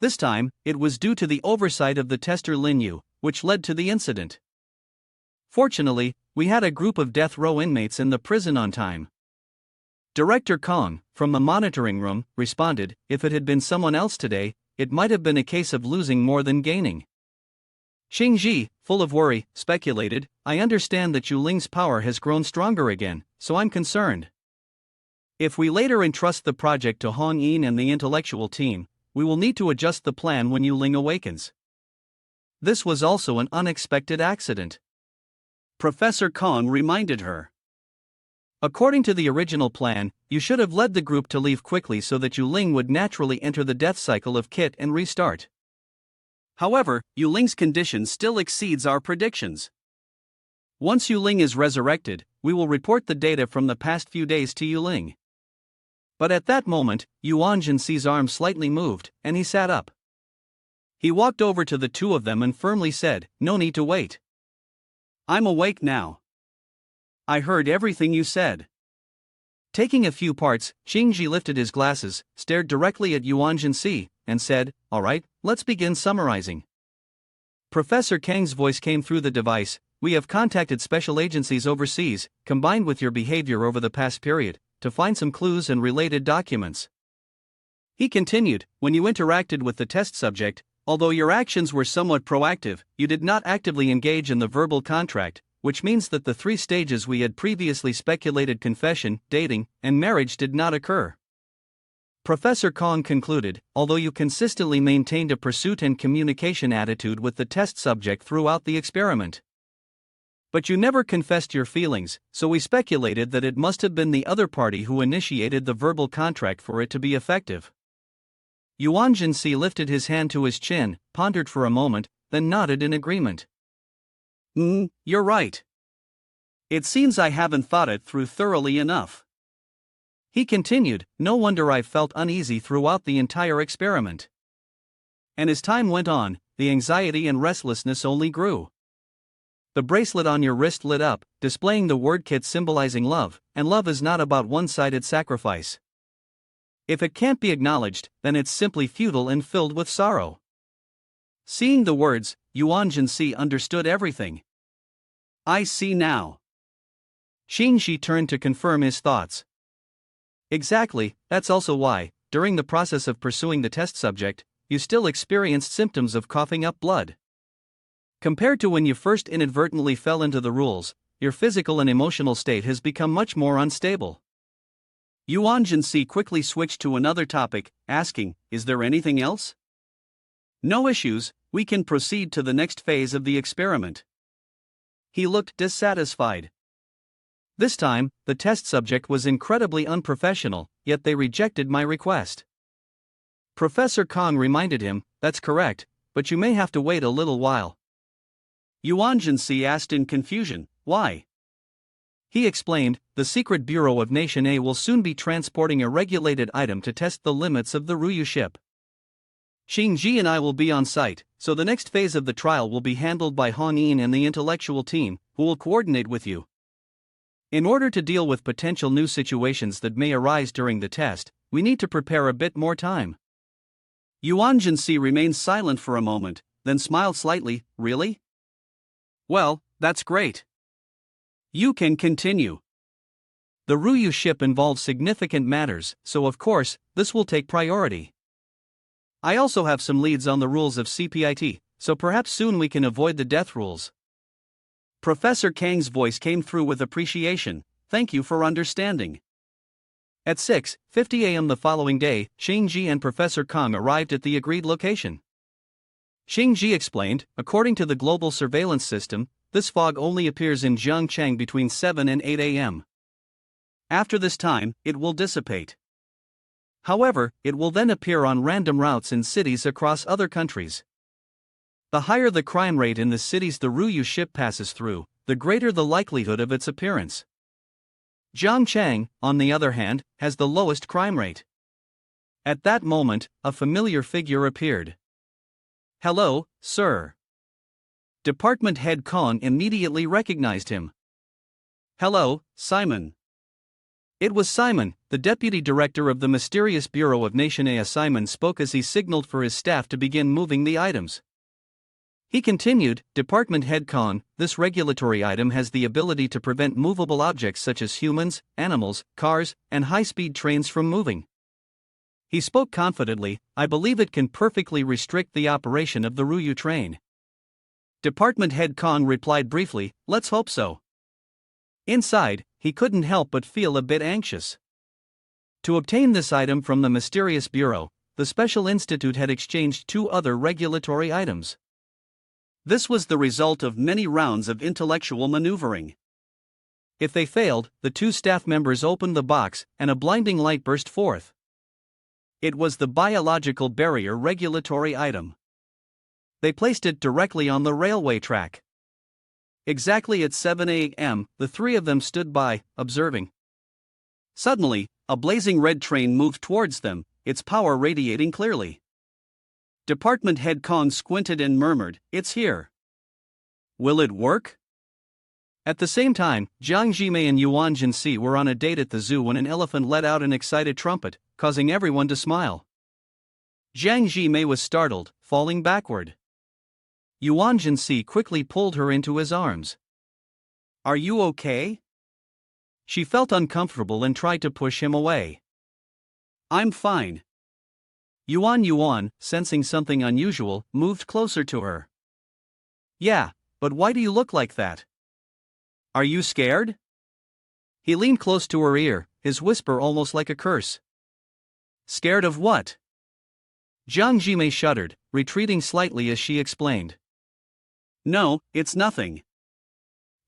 This time, it was due to the oversight of the tester Lin Yu, which led to the incident. Fortunately, we had a group of death row inmates in the prison on time." Director Kong, from the monitoring room, responded, "If it had been someone else today, it might have been a case of losing more than gaining." Shang-Ji, full of worry, speculated, "I understand that Yuling's power has grown stronger again, so I'm concerned. If we later entrust the project to Hong Yin and the intellectual team, we will need to adjust the plan when Yuling awakens." This was also an unexpected accident. Professor Kong reminded her. "According to the original plan, you should have led the group to leave quickly so that Yuling would naturally enter the death cycle of Kit and restart. However, Yuling's condition still exceeds our predictions. Once Yuling is resurrected, we will report the data from the past few days to Yuling." But at that moment, Yuan Si's arm slightly moved, and he sat up. He walked over to the two of them and firmly said, "No need to wait. I'm awake now. I heard everything you said." Taking a few parts, Shang-Ji lifted his glasses, stared directly at Yuan Si, and said, "All right, let's begin summarizing." Professor Kang's voice came through the device. "We have contacted special agencies overseas, combined with your behavior over the past period, to find some clues and related documents." He continued, "When you interacted with the test subject, although your actions were somewhat proactive, you did not actively engage in the verbal contract, which means that the three stages we had previously speculated, confession, dating, and marriage, did not occur." Professor Kong concluded, "Although you consistently maintained a pursuit and communication attitude with the test subject throughout the experiment. But you never confessed your feelings, so we speculated that it must have been the other party who initiated the verbal contract for it to be effective." Yuan Si lifted his hand to his chin, pondered for a moment, then nodded in agreement. You're right. It seems I haven't thought it through thoroughly enough." He continued, "No wonder I felt uneasy throughout the entire experiment." And as time went on, the anxiety and restlessness only grew. The bracelet on your wrist lit up, displaying the word Kit symbolizing love, and love is not about one-sided sacrifice. If it can't be acknowledged, then it's simply futile and filled with sorrow. Seeing the words, Yuan Si understood everything. "I see now." Shang-Chi turned to confirm his thoughts. "Exactly, that's also why, during the process of pursuing the test subject, you still experienced symptoms of coughing up blood. Compared to when you first inadvertently fell into the rules, your physical and emotional state has become much more unstable." Yuan Si quickly switched to another topic, asking, "Is there anything else?" "No issues, we can proceed to the next phase of the experiment." He looked dissatisfied. This time, the test subject was incredibly unprofessional, yet they rejected my request. Professor Kong reminded him, "That's correct, but you may have to wait a little while." Yuan Si asked in confusion, "Why?" He explained, "The Secret Bureau of Nation A will soon be transporting a regulated item to test the limits of the Ryuyu ship. Shang-Ji and I will be on site, so the next phase of the trial will be handled by Hong Yin and the intellectual team, who will coordinate with you. In order to deal with potential new situations that may arise during the test, we need to prepare a bit more time." Yuan Si remained silent for a moment, then smiled slightly. "Really? Well, that's great. You can continue. The Ryuyu ship involves significant matters, so of course, this will take priority. I also have some leads on the rules of CPIT, so perhaps soon we can avoid the death rules." Professor Kang's voice came through with appreciation. thank you for understanding. At 6:50 a.m. the following day, Xingji and Professor Kong arrived at the agreed location. Xingji explained, according to the global surveillance system, this fog only appears in Zhangchang between 7 and 8 a.m. After this time, it will dissipate. However, it will then appear on random routes in cities across other countries. The higher the crime rate in the cities the Ruyu ship passes through, the greater the likelihood of its appearance. Zhangchang, on the other hand, has the lowest crime rate. At that moment, a familiar figure appeared. "Hello, sir." Department head Kong immediately recognized him. "Hello, Simon." It was Simon, the deputy director of the mysterious Bureau of Nation A. Simon spoke as he signaled for his staff to begin moving the items. He continued, "Department head Kong, this regulatory item has the ability to prevent movable objects such as humans, animals, cars, and high-speed trains from moving." He spoke confidently, "I believe it can perfectly restrict the operation of the Ruyu train." Department head Kong replied briefly, "Let's hope so." Inside, he couldn't help but feel a bit anxious. To obtain this item from the mysterious bureau, the Special Institute had exchanged 2 other regulatory items. This was the result of many rounds of intellectual maneuvering. If they failed, the 2 staff members opened the box, and a blinding light burst forth. It was the biological barrier regulatory item. They placed it directly on the railway track. Exactly at 7 a.m., the 3 of them stood by, observing. Suddenly, a blazing red train moved towards them, its power radiating clearly. Department head Kong squinted and murmured, "It's here. Will it work?" At the same time, Jiang Jimei and Yuan Si were on a date at the zoo when an elephant let out an excited trumpet, causing everyone to smile. Jiang Jimei was startled, falling backward. Yuan Si quickly pulled her into his arms. "Are you okay?" She felt uncomfortable and tried to push him away. "I'm fine." Yuan, sensing something unusual, moved closer to her. "Yeah, but why do you look like that? Are you scared?" He leaned close to her ear, his whisper almost like a curse. "Scared of what?" Jiang Jimei shuddered, retreating slightly as she explained. "No, it's nothing.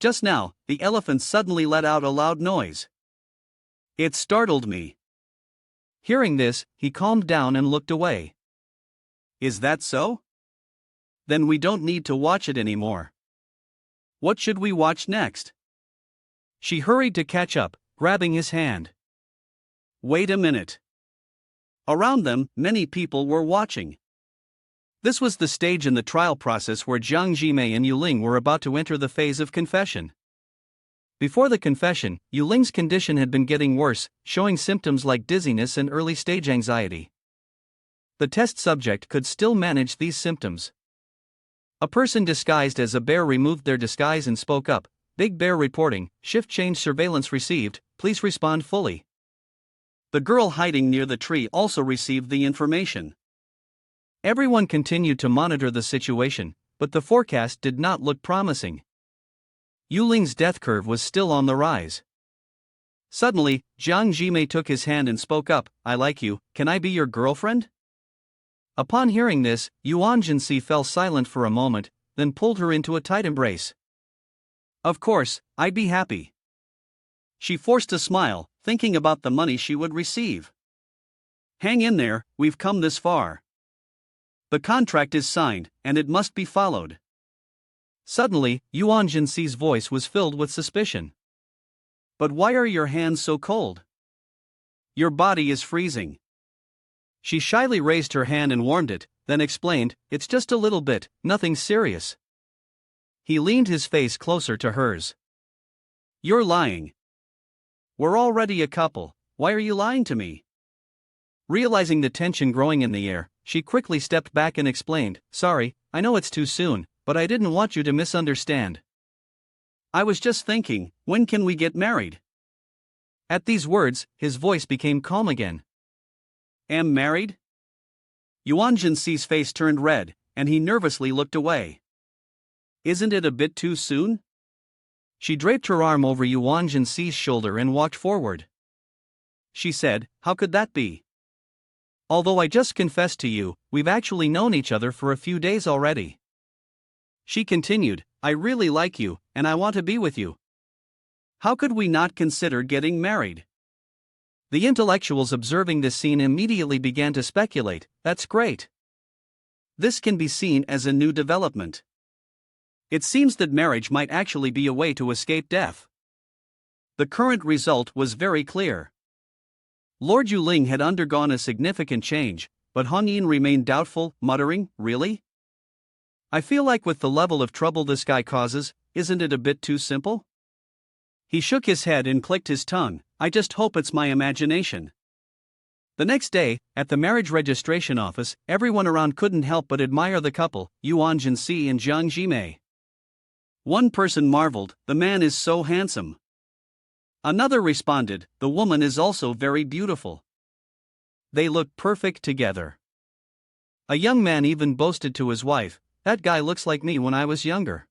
Just now, the elephant suddenly let out a loud noise. It startled me." Hearing this, he calmed down and looked away. "Is that so? Then we don't need to watch it anymore. What should we watch next?" She hurried to catch up, grabbing his hand. "Wait a minute." Around them, many people were watching. This was the stage in the trial process where Jiang Jimei and Yuling were about to enter the phase of confession. Before the confession, Yuling's condition had been getting worse, showing symptoms like dizziness and early-stage anxiety. The test subject could still manage these symptoms. A person disguised as a bear removed their disguise and spoke up, "Big Bear reporting, shift change surveillance received, please respond fully." The girl hiding near the tree also received the information. Everyone continued to monitor the situation, but the forecast did not look promising. Yuling's death curve was still on the rise. Suddenly, Jiang Jimei took his hand and spoke up, "I like you, can I be your girlfriend?" Upon hearing this, Yuan Si fell silent for a moment, then pulled her into a tight embrace. "Of course, I'd be happy." She forced a smile, thinking about the money she would receive. "Hang in there, we've come this far. The contract is signed, and it must be followed." Suddenly, Yuan Si's voice was filled with suspicion. "But why are your hands so cold? Your body is freezing." She shyly raised her hand and warmed it, then explained, "It's just a little bit, nothing serious." He leaned his face closer to hers. "You're lying. We're already a couple, why are you lying to me?" Realizing the tension growing in the air, she quickly stepped back and explained, "Sorry, I know it's too soon, but I didn't want you to misunderstand. I was just thinking, when can we get married?" At these words, his voice became calm again. "Am married?" Yuan Si's face turned red, and he nervously looked away. "Isn't it a bit too soon?" She draped her arm over Yuan Si's shoulder and walked forward. She said, "How could that be? Although I just confessed to you, we've actually known each other for a few days already." She continued, "I really like you, and I want to be with you. How could we not consider getting married?" The intellectuals observing this scene immediately began to speculate, "That's great. This can be seen as a new development. It seems that marriage might actually be a way to escape death." The current result was very clear. Lord Yuling had undergone a significant change, but Hong Yin remained doubtful, muttering, "Really? I feel like with the level of trouble this guy causes, isn't it a bit too simple?" He shook his head and clicked his tongue, "I just hope it's my imagination." The next day, at the marriage registration office, everyone around couldn't help but admire the couple, Yuan Si and Jiang Jimei. One person marveled, "The man is so handsome." Another responded, "The woman is also very beautiful. They look perfect together." A young man even boasted to his wife, "That guy looks like me when I was younger."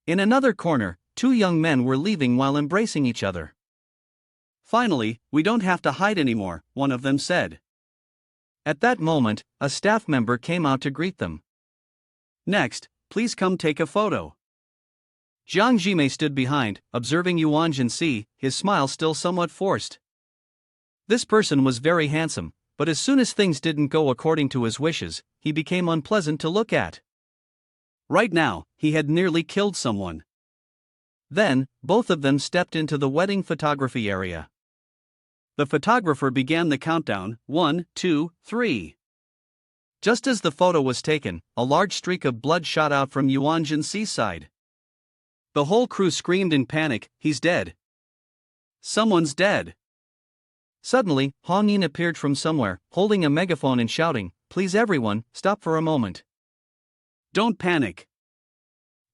In another corner, two young men were leaving while embracing each other. "Finally, we don't have to hide anymore," one of them said. At that moment, a staff member came out to greet them. "Next, please come take a photo." Jiang Jimei stood behind, observing Yuan Si, his smile still somewhat forced. This person was very handsome, but as soon as things didn't go according to his wishes, he became unpleasant to look at. Right now, he had nearly killed someone. Then, both of them stepped into the wedding photography area. The photographer began the countdown, 1, 2, 3. Just as the photo was taken, a large streak of blood shot out from Yuan Si's side. The whole crew screamed in panic, "He's dead! Someone's dead!" Suddenly, Hong Yin appeared from somewhere, holding a megaphone and shouting, "Please everyone, stop for a moment. Don't panic.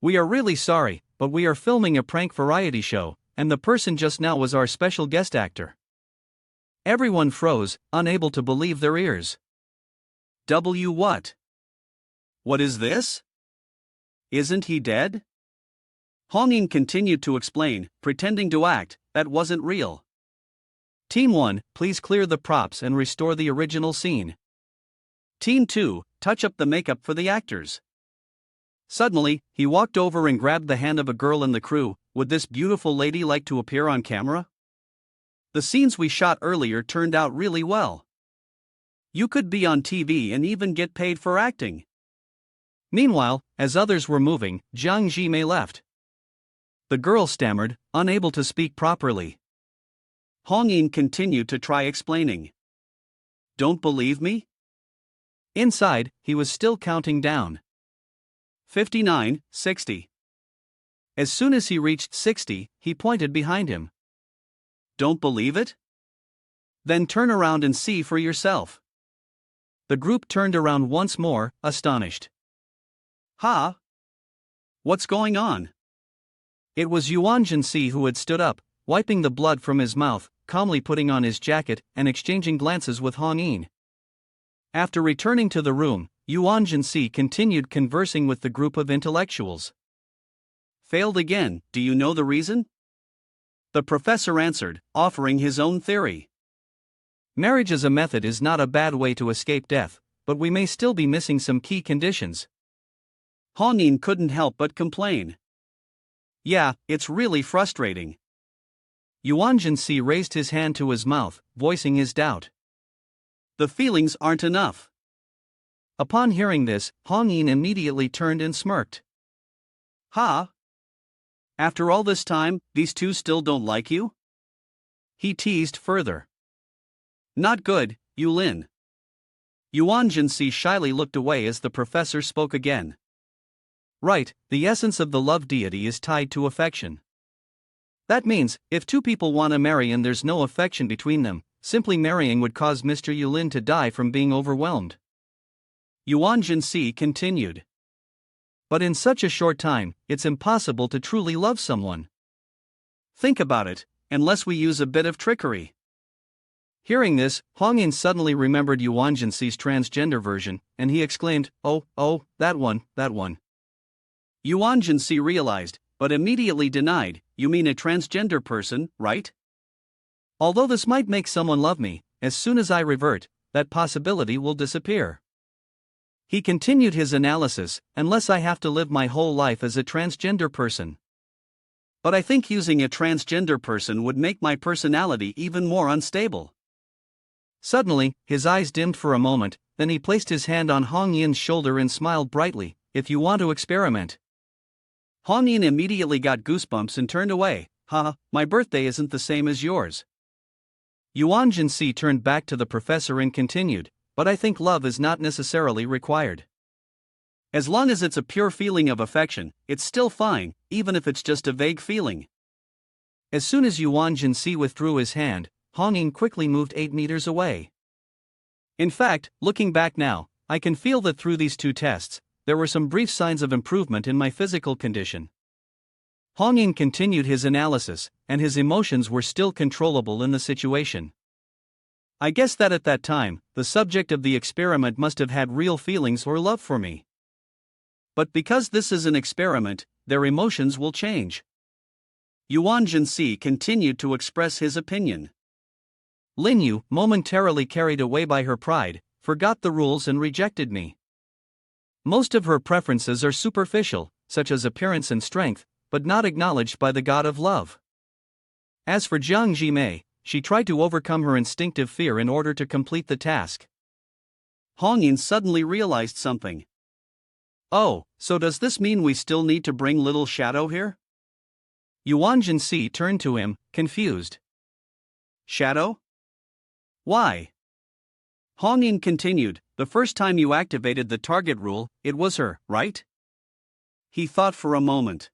We are really sorry, but we are filming a prank variety show, and the person just now was our special guest actor." Everyone froze, unable to believe their ears. What? What is this? Isn't he dead? Hong Yin continued to explain, pretending to act, "That wasn't real. Team 1, please clear the props and restore the original scene. Team 2, touch up the makeup for the actors." Suddenly, he walked over and grabbed the hand of a girl in the crew. "Would this beautiful lady like to appear on camera? The scenes we shot earlier turned out really well. You could be on TV and even get paid for acting." Meanwhile, as others were moving, Jiang Jimei left. The girl stammered, unable to speak properly. Hong Yin continued to try explaining. "Don't believe me?" Inside, he was still counting down. 59, 60. As soon as he reached 60, he pointed behind him. "Don't believe it? Then turn around and see for yourself." The group turned around once more, astonished. "Ha! What's going on?" It was Yuan Si who had stood up, wiping the blood from his mouth, calmly putting on his jacket, and exchanging glances with Hong Yin. After returning to the room, Yuan Si continued conversing with the group of intellectuals. "Failed again, do you know the reason?" The professor answered, offering his own theory. "Marriage as a method is not a bad way to escape death, but we may still be missing some key conditions." Hong Yin couldn't help but complain. "Yeah, it's really frustrating." Yuan Si raised his hand to his mouth, voicing his doubt. "The feelings aren't enough." Upon hearing this, Hong Yin immediately turned and smirked. "Ha? After all this time, these two still don't like you?" He teased further. "Not good, Yulin." Yuan Si shyly looked away as the professor spoke again. "Right, the essence of the love deity is tied to affection. That means, if two people want to marry and there's no affection between them, simply marrying would cause Mr. Yulin to die from being overwhelmed." Yuan Si continued. "But in such a short time, it's impossible to truly love someone. Think about it, unless we use a bit of trickery." Hearing this, Hong Yin suddenly remembered Yuan Si's transgender version, and he exclaimed, Oh, that one. Yuan Si realized, but immediately denied. You mean a transgender person, right? Although this might make someone love me, as soon as I revert, that possibility will disappear. He continued his analysis, unless I have to live my whole life as a transgender person. But I think using a transgender person would make my personality even more unstable. Suddenly, his eyes dimmed for a moment, then he placed his hand on Hong Yin's shoulder and smiled brightly. If you want to experiment. Hong Yin immediately got goosebumps and turned away. Haha, my birthday isn't the same as yours. Yuan Si turned back to the professor and continued, but I think love is not necessarily required. As long as it's a pure feeling of affection, it's still fine, even if it's just a vague feeling. As soon as Yuan Si withdrew his hand, Hong Yin quickly moved 8 meters away. In fact, looking back now, I can feel that through these 2 tests, there were some brief signs of improvement in my physical condition. Hong Yin continued his analysis, and his emotions were still controllable in the situation. I guess that at that time, the subject of the experiment must have had real feelings or love for me. But because this is an experiment, their emotions will change. Yuan Si continued to express his opinion. Lin Yu, momentarily carried away by her pride, forgot the rules and rejected me. Most of her preferences are superficial, such as appearance and strength, but not acknowledged by the god of love. As for Jiang Jimei, she tried to overcome her instinctive fear in order to complete the task. Hong Yin suddenly realized something. Oh, so does this mean we still need to bring little Shadow here? Yuan Si turned to him, confused. Shadow? Why? Hong Yin continued, the first time you activated the target rule, it was her, right? He thought for a moment.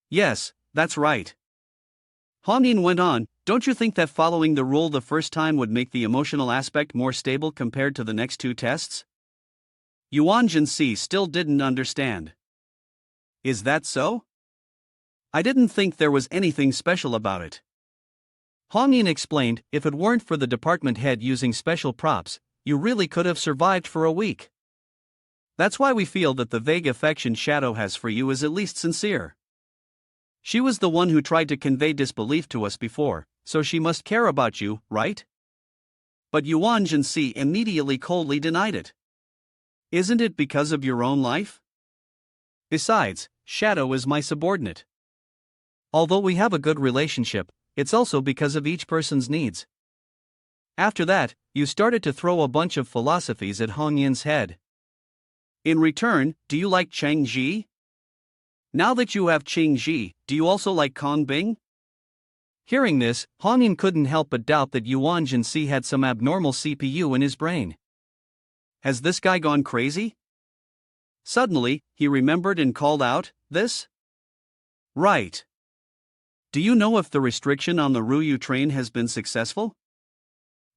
Yes, that's right. Hong Yin went on, don't you think that following the rule the first time would make the emotional aspect more stable compared to the next 2 tests? Yuan Si still didn't understand. Is that so? I didn't think there was anything special about it. Hong Yin explained, if it weren't for the department head using special props, you really could have survived for a week. That's why we feel that the vague affection Shadow has for you is at least sincere. She was the one who tried to convey disbelief to us before, so she must care about you, right? But Yuan Si immediately coldly denied it. Isn't it because of your own life? Besides, Shadow is my subordinate. Although we have a good relationship, it's also because of each person's needs. After that, you started to throw a bunch of philosophies at Hong Yin's head. In return, do you like Cheng Ji? Now that you have Cheng Ji, do you also like Kong Bing? Hearing this, Hong Yin couldn't help but doubt that Yuan Si had some abnormal CPU in his brain. Has this guy gone crazy? Suddenly, he remembered and called out, this? Right. Do you know if the restriction on the Ruyu train has been successful?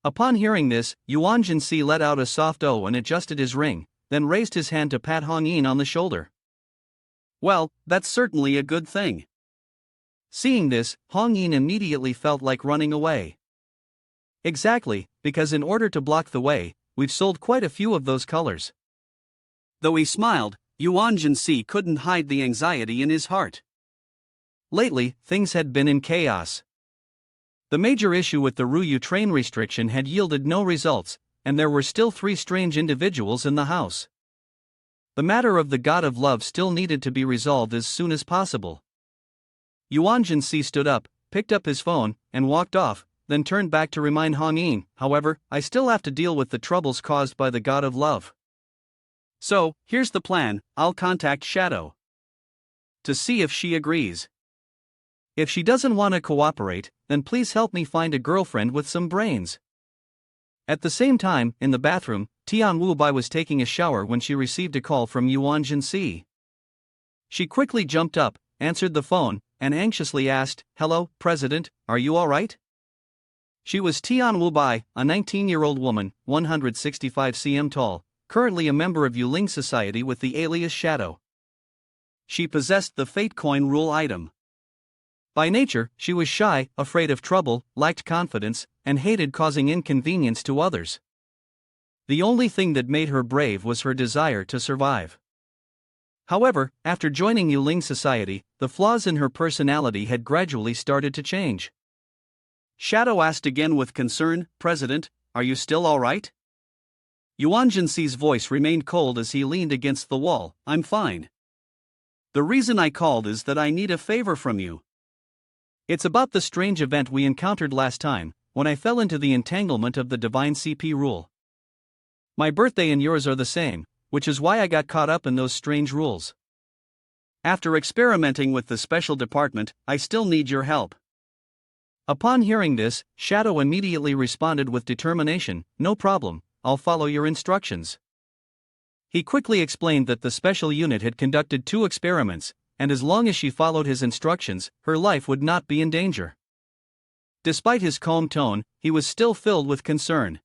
Upon hearing this, Yuan Si let out a soft "oh" and adjusted his ring, then raised his hand to pat Hong Yin on the shoulder. Well, that's certainly a good thing. Seeing this, Hong Yin immediately felt like running away. Exactly, because in order to block the way, we've sold quite a few of those colors. Though he smiled, Yuan Si couldn't hide the anxiety in his heart. Lately, things had been in chaos. The major issue with the Ruyu train restriction had yielded no results, and there were still 3 strange individuals in the house. The matter of the god of love still needed to be resolved as soon as possible. Yuan Si stood up, picked up his phone, and walked off, then turned back to remind Hong Yin, however, I still have to deal with the troubles caused by the god of love. So, here's the plan, I'll contact Shadow. To see if she agrees. If she doesn't want to cooperate, then please help me find a girlfriend with some brains. At the same time, in the bathroom, Tian Wubai was taking a shower when she received a call from Yuan Si. She quickly jumped up, answered the phone, and anxiously asked, hello, President, are you alright? She was Tian Wubai, a 19-year-old woman, 165 cm tall, currently a member of Yuling Society with the alias Shadow. She possessed the Fate Coin rule item. By nature, she was shy, afraid of trouble, lacked confidence, and hated causing inconvenience to others. The only thing that made her brave was her desire to survive. However, after joining Yuling society, the flaws in her personality had gradually started to change. Shadow asked again with concern, "President, are you still alright?" Yuan Si's voice remained cold as he leaned against the wall. "I'm fine. The reason I called is that I need a favor from you. It's about the strange event we encountered last time, when I fell into the entanglement of the divine CP rule. My birthday and yours are the same, which is why I got caught up in those strange rules. After experimenting with the special department, I still need your help." Upon hearing this, Shadow immediately responded with determination, "No problem, I'll follow your instructions." He quickly explained that the special unit had conducted 2 experiments, and as long as she followed his instructions, her life would not be in danger. Despite his calm tone, he was still filled with concern.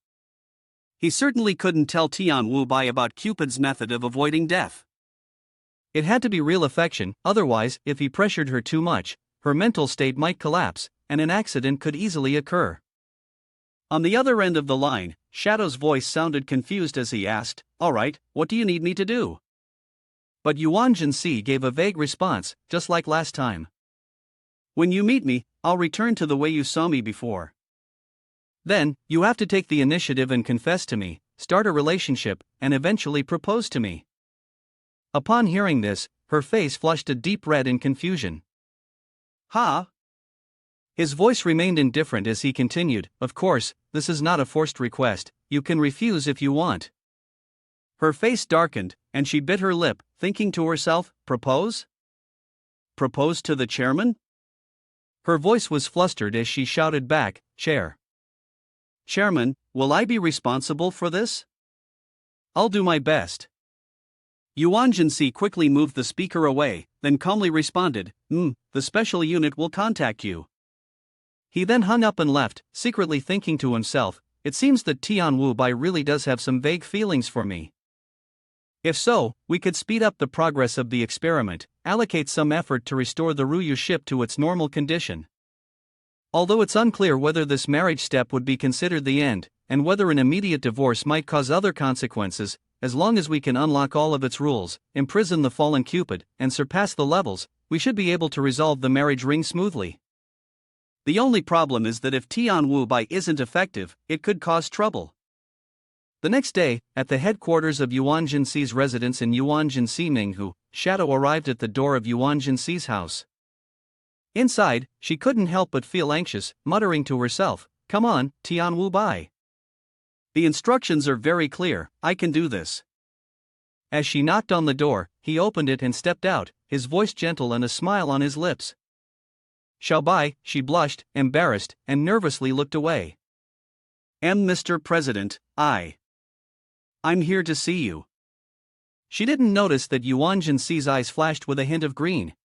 He certainly couldn't tell Tianwu Bai about Cupid's method of avoiding death. It had to be real affection, otherwise, if he pressured her too much, her mental state might collapse, and an accident could easily occur. On the other end of the line, Shadow's voice sounded confused as he asked, "Alright, what do you need me to do?" But Yuan Si gave a vague response, just like last time. "When you meet me, I'll return to the way you saw me before. Then, you have to take the initiative and confess to me, start a relationship, and eventually propose to me." Upon hearing this, her face flushed a deep red in confusion. "Huh?" His voice remained indifferent as he continued, "Of course, this is not a forced request, you can refuse if you want." Her face darkened, and she bit her lip, thinking to herself, "Propose? Propose to the chairman?" Her voice was flustered as she shouted back, "Chairman, will I be responsible for this?" "I'll do my best." Yuan Si quickly moved the speaker away, then calmly responded, "The special unit will contact you." He then hung up and left, secretly thinking to himself, "It seems that Tianwu Bai really does have some vague feelings for me. If so, we could speed up the progress of the experiment, allocate some effort to restore the Ruyu ship to its normal condition." Although it's unclear whether this marriage step would be considered the end, and whether an immediate divorce might cause other consequences, as long as we can unlock all of its rules, imprison the fallen Cupid, and surpass the levels, we should be able to resolve the marriage ring smoothly. The only problem is that if Tianwu Bai isn't effective, it could cause trouble. The next day, at the headquarters of Yuan Si's residence in Yuan Si Minghu, Shadow arrived at the door of Yuan Si's house. Inside, she couldn't help but feel anxious, muttering to herself, "Come on, Tianwu Bai. The instructions are very clear, I can do this." As she knocked on the door, he opened it and stepped out, his voice gentle and a smile on his lips. "Shall Bai," she blushed, embarrassed, and nervously looked away. Mr. President, I'm here to see you." She didn't notice that Yuan Si's eyes flashed with a hint of green.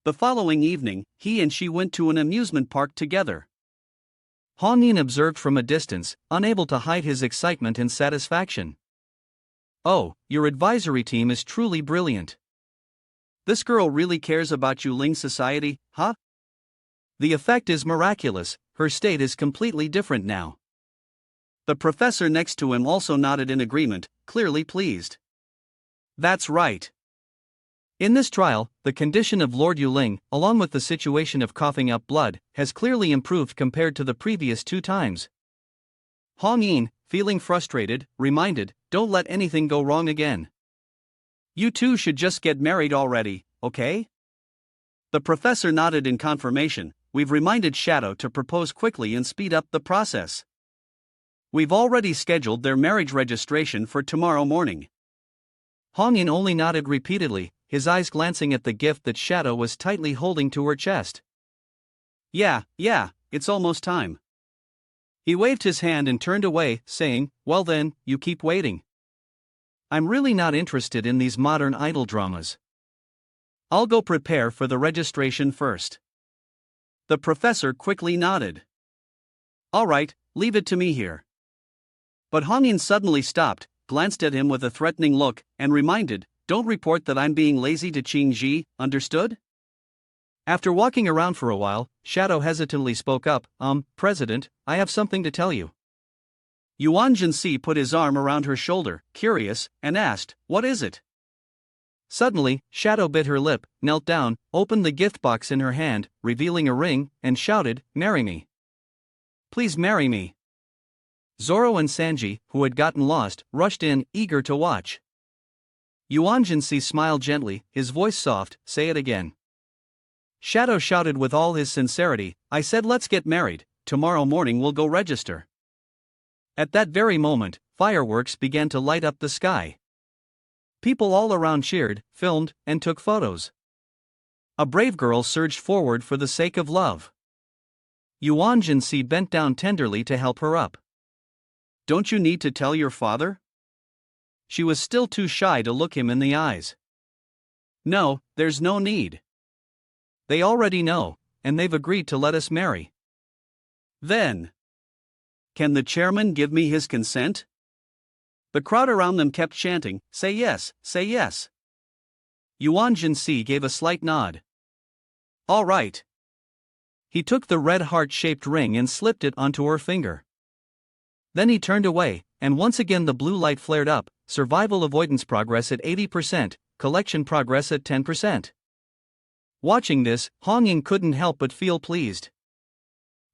The following evening, he and she went to an amusement park together. Yin observed from a distance, unable to hide his excitement and satisfaction. "Oh, your advisory team is truly brilliant. This girl really cares about Yuling society, huh? The effect is miraculous, her state is completely different now." The professor next to him also nodded in agreement, clearly pleased. "That's right. In this trial, the condition of Lord Yuling, along with the situation of coughing up blood, has clearly improved compared to the previous 2 times." Yin, feeling frustrated, reminded, "Don't let anything go wrong again. You two should just get married already, okay?" The professor nodded in confirmation. "We've reminded Shadow to propose quickly and speed up the process. We've already scheduled their marriage registration for tomorrow morning." Yin only nodded repeatedly, his eyes glancing at the gift that Shadow was tightly holding to her chest. Yeah, it's almost time." He waved his hand and turned away, saying, "Well then, you keep waiting. I'm really not interested in these modern idol dramas. I'll go prepare for the registration first." The professor quickly nodded. "All right, leave it to me here." But Yin suddenly stopped, glanced at him with a threatening look, and reminded, "Don't report that I'm being lazy to Qing Ji, understood?" After walking around for a while, Shadow hesitantly spoke up, President, I have something to tell you." Yuan Si put his arm around her shoulder, curious, and asked, "What is it?" Suddenly, Shadow bit her lip, knelt down, opened the gift box in her hand, revealing a ring, and shouted, "Marry me. Please marry me." Zoro and Sanji, who had gotten lost, rushed in, eager to watch. Yuan Si smiled gently, his voice soft, "Say it again." Shadow shouted with all his sincerity, "I said let's get married, tomorrow morning we'll go register." At that very moment, fireworks began to light up the sky. People all around cheered, filmed, and took photos. A brave girl surged forward for the sake of love. Yuan Si bent down tenderly to help her up. "Don't you need to tell your father?" She was still too shy to look him in the eyes. "No, there's no need. They already know, and they've agreed to let us marry." "Then, can the chairman give me his consent?" The crowd around them kept chanting, "Say yes, say yes." Yuan Si gave a slight nod. "All right." He took the red heart-shaped ring and slipped it onto her finger. Then he turned away, and once again the blue light flared up, survival avoidance progress at 80%, collection progress at 10%. Watching this, Hong Ying couldn't help but feel pleased.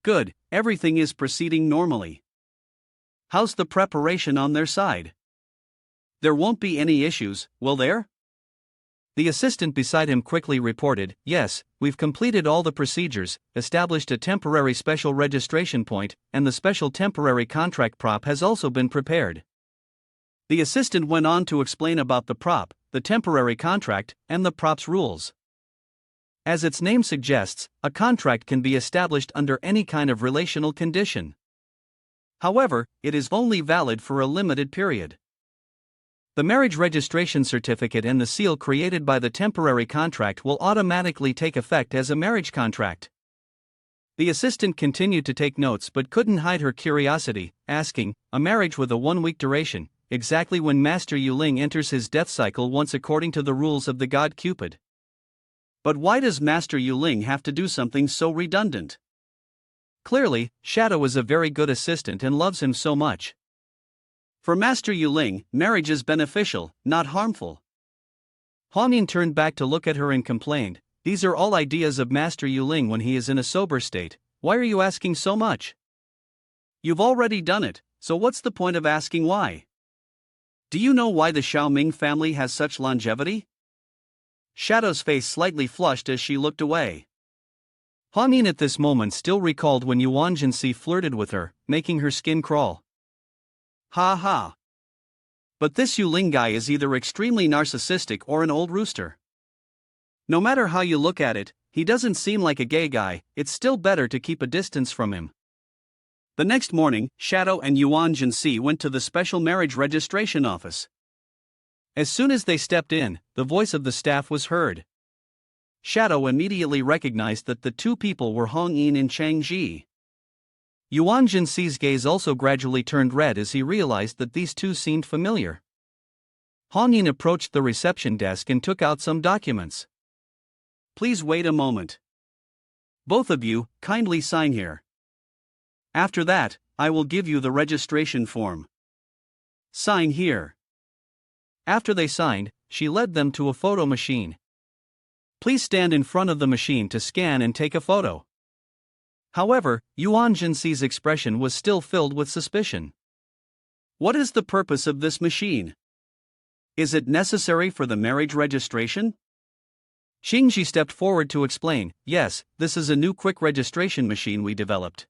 Good, everything is proceeding normally. How's the preparation on their side? There won't be any issues, will there? The assistant beside him quickly reported, "Yes, we've completed all the procedures, established a temporary special registration point, and the special temporary contract prop has also been prepared." The assistant went on to explain about the prop, the temporary contract, and the prop's rules. As its name suggests, a contract can be established under any kind of relational condition. However, it is only valid for a limited period. The marriage registration certificate and the seal created by the temporary contract will automatically take effect as a marriage contract. The assistant continued to take notes but couldn't hide her curiosity, asking, "A marriage with a 1-week duration, exactly when Master Yuling enters his death cycle once according to the rules of the god Cupid. But why does Master Yuling have to do something so redundant? Clearly, Shadow is a very good assistant and loves him so much. For Master Yuling, marriage is beneficial, not harmful." Hong Ying turned back to look at her and complained, "These are all ideas of Master Yuling when he is in a sober state. Why are you asking so much? You've already done it, so what's the point of asking why? Do you know why the Xiaoming family has such longevity?" Shadow's face slightly flushed as she looked away. Hong Ying at this moment still recalled when Yuan Si flirted with her, making her skin crawl. Ha ha. But this Yuling guy is either extremely narcissistic or an old rooster. No matter how you look at it, he doesn't seem like a gay guy. It's still better to keep a distance from him. The next morning, Shadow and Yuan Si went to the special marriage registration office. As soon as they stepped in, the voice of the staff was heard. Shadow immediately recognized that the two people were Hong Ying and Chang Ji. Yuan Si's gaze also gradually turned red as he realized that these two seemed familiar. Hong Ying approached the reception desk and took out some documents. "Please wait a moment. Both of you, kindly sign here. After that, I will give you the registration form. Sign here." After they signed, she led them to a photo machine. "Please stand in front of the machine to scan and take a photo." However, Yuan Si's expression was still filled with suspicion. "What is the purpose of this machine? Is it necessary for the marriage registration?" Xingji stepped forward to explain, "Yes, this is a new quick registration machine we developed.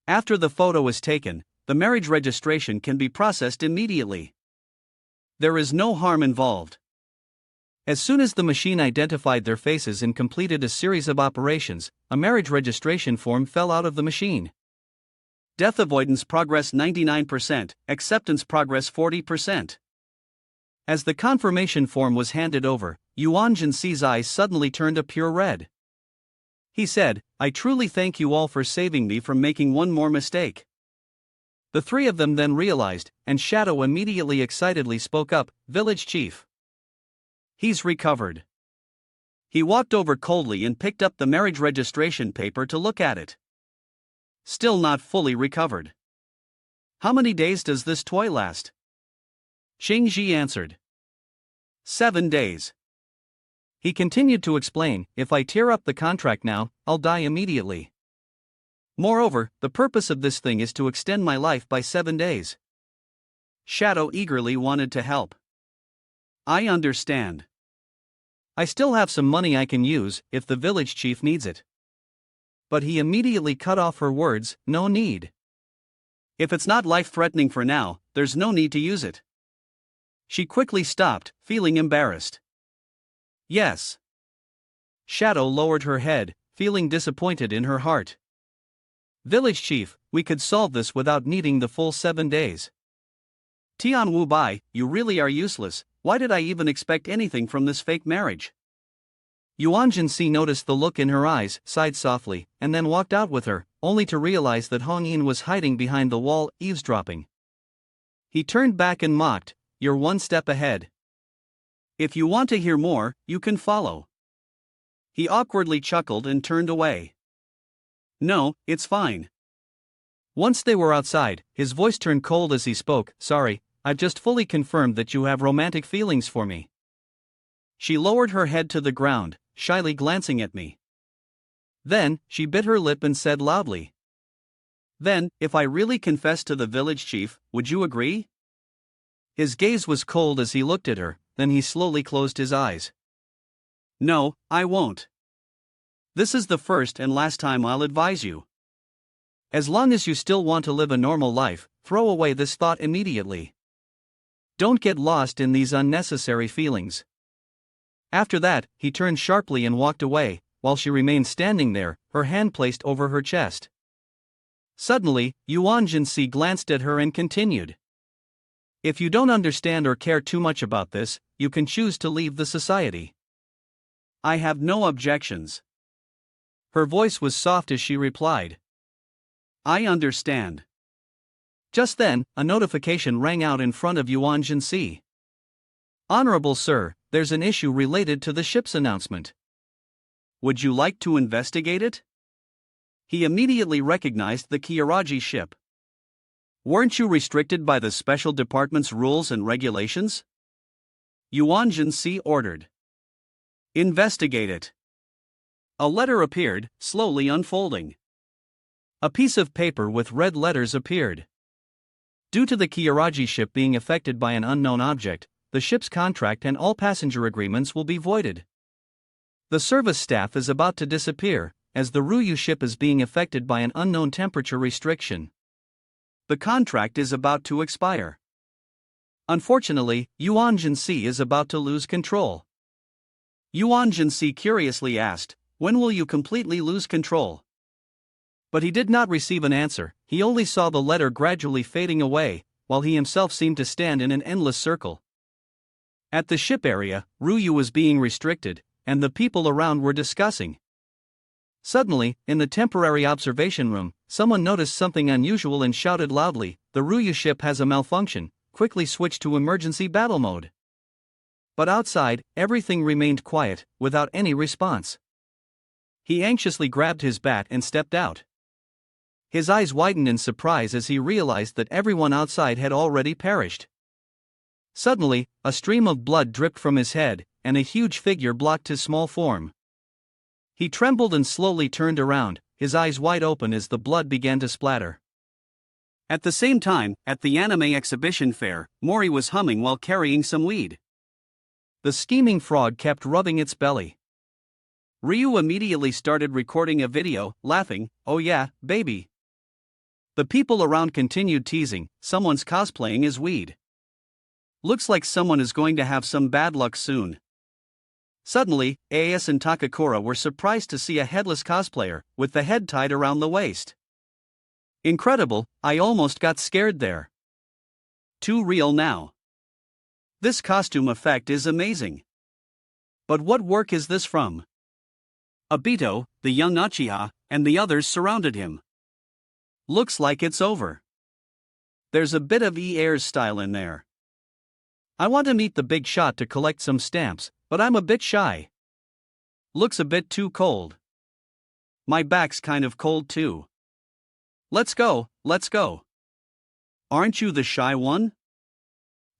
After the photo is taken, the marriage registration can be processed immediately. There is no harm involved." As soon as the machine identified their faces and completed a series of operations, a marriage registration form fell out of the machine. Death avoidance progress 99%, acceptance progress 40%. As the confirmation form was handed over, Yuan Si's eyes suddenly turned a pure red. He said, "I truly thank you all for saving me from making one more mistake." The three of them then realized, and Shadow immediately excitedly spoke up, "Village chief. He's recovered." He walked over coldly and picked up the marriage registration paper to look at it. Still not fully recovered. "How many days does this toy last?" Xingji answered. 7 days. He continued to explain, if I tear up the contract now, I'll die immediately. Moreover, the purpose of this thing is to extend my life by 7 days. Shadow eagerly wanted to help. I understand. I still have some money I can use, if the village chief needs it. But he immediately cut off her words, no need. If it's not life-threatening for now, there's no need to use it. She quickly stopped, feeling embarrassed. Yes. Shadow lowered her head, feeling disappointed in her heart. Village chief, we could solve this without needing the full 7 days. Tian Wu Bai, you really are useless. Why did I even expect anything from this fake marriage? Yuan Si noticed the look in her eyes, sighed softly, and then walked out with her, only to realize that Hong Yin was hiding behind the wall, eavesdropping. He turned back and mocked, you're one step ahead. If you want to hear more, you can follow. He awkwardly chuckled and turned away. No, it's fine. Once they were outside, his voice turned cold as he spoke, sorry, I've just fully confirmed that you have romantic feelings for me. She lowered her head to the ground, shyly glancing at me. Then, she bit her lip and said loudly. Then, if I really confess to the village chief, would you agree? His gaze was cold as he looked at her, then he slowly closed his eyes. No, I won't. This is the first and last time I'll advise you. As long as you still want to live a normal life, throw away this thought immediately. Don't get lost in these unnecessary feelings. After that, he turned sharply and walked away, while she remained standing there, her hand placed over her chest. Suddenly, Yuan Si glanced at her and continued. If you don't understand or care too much about this, you can choose to leave the society. I have no objections. Her voice was soft as she replied. I understand. Just then, a notification rang out in front of Yuan Si. Honorable Sir, there's an issue related to the ship's announcement. Would you like to investigate it? He immediately recognized the Kiyaraji ship. Weren't you restricted by the special department's rules and regulations? Yuan Si ordered. Investigate it. A letter appeared, slowly unfolding. A piece of paper with red letters appeared. Due to the Kiyaraji ship being affected by an unknown object, the ship's contract and all passenger agreements will be voided. The service staff is about to disappear, as the Ryū ship is being affected by an unknown temperature restriction. The contract is about to expire. Unfortunately, Yuan Si is about to lose control. Yuan Si curiously asked, when will you completely lose control? But he did not receive an answer, he only saw the letter gradually fading away, while he himself seemed to stand in an endless circle. At the ship area, Ryū was being restricted, and the people around were discussing. Suddenly, in the temporary observation room, someone noticed something unusual and shouted loudly, the Ryū ship has a malfunction, quickly switch to emergency battle mode. But outside, everything remained quiet, without any response. He anxiously grabbed his bat and stepped out. His eyes widened in surprise as he realized that everyone outside had already perished. Suddenly, a stream of blood dripped from his head, and a huge figure blocked his small form. He trembled and slowly turned around, his eyes wide open as the blood began to splatter. At the same time, at the anime exhibition fair, Mori was humming while carrying some weed. The scheming frog kept rubbing its belly. Ryu immediately started recording a video, laughing, "Oh yeah, baby." The people around continued teasing, "Someone's cosplaying as weed. Looks like someone is going to have some bad luck soon." Suddenly, As and Takakura were surprised to see a headless cosplayer, with the head tied around the waist. Incredible, I almost got scared there. Too real now. This costume effect is amazing. But what work is this from? Obito, the young Uchiha, and the others surrounded him. Looks like it's over. There's a bit of Air's style in there. I want to meet the big shot to collect some stamps, but I'm a bit shy. Looks a bit too cold. My back's kind of cold too. Let's go, let's go. Aren't you the shy one?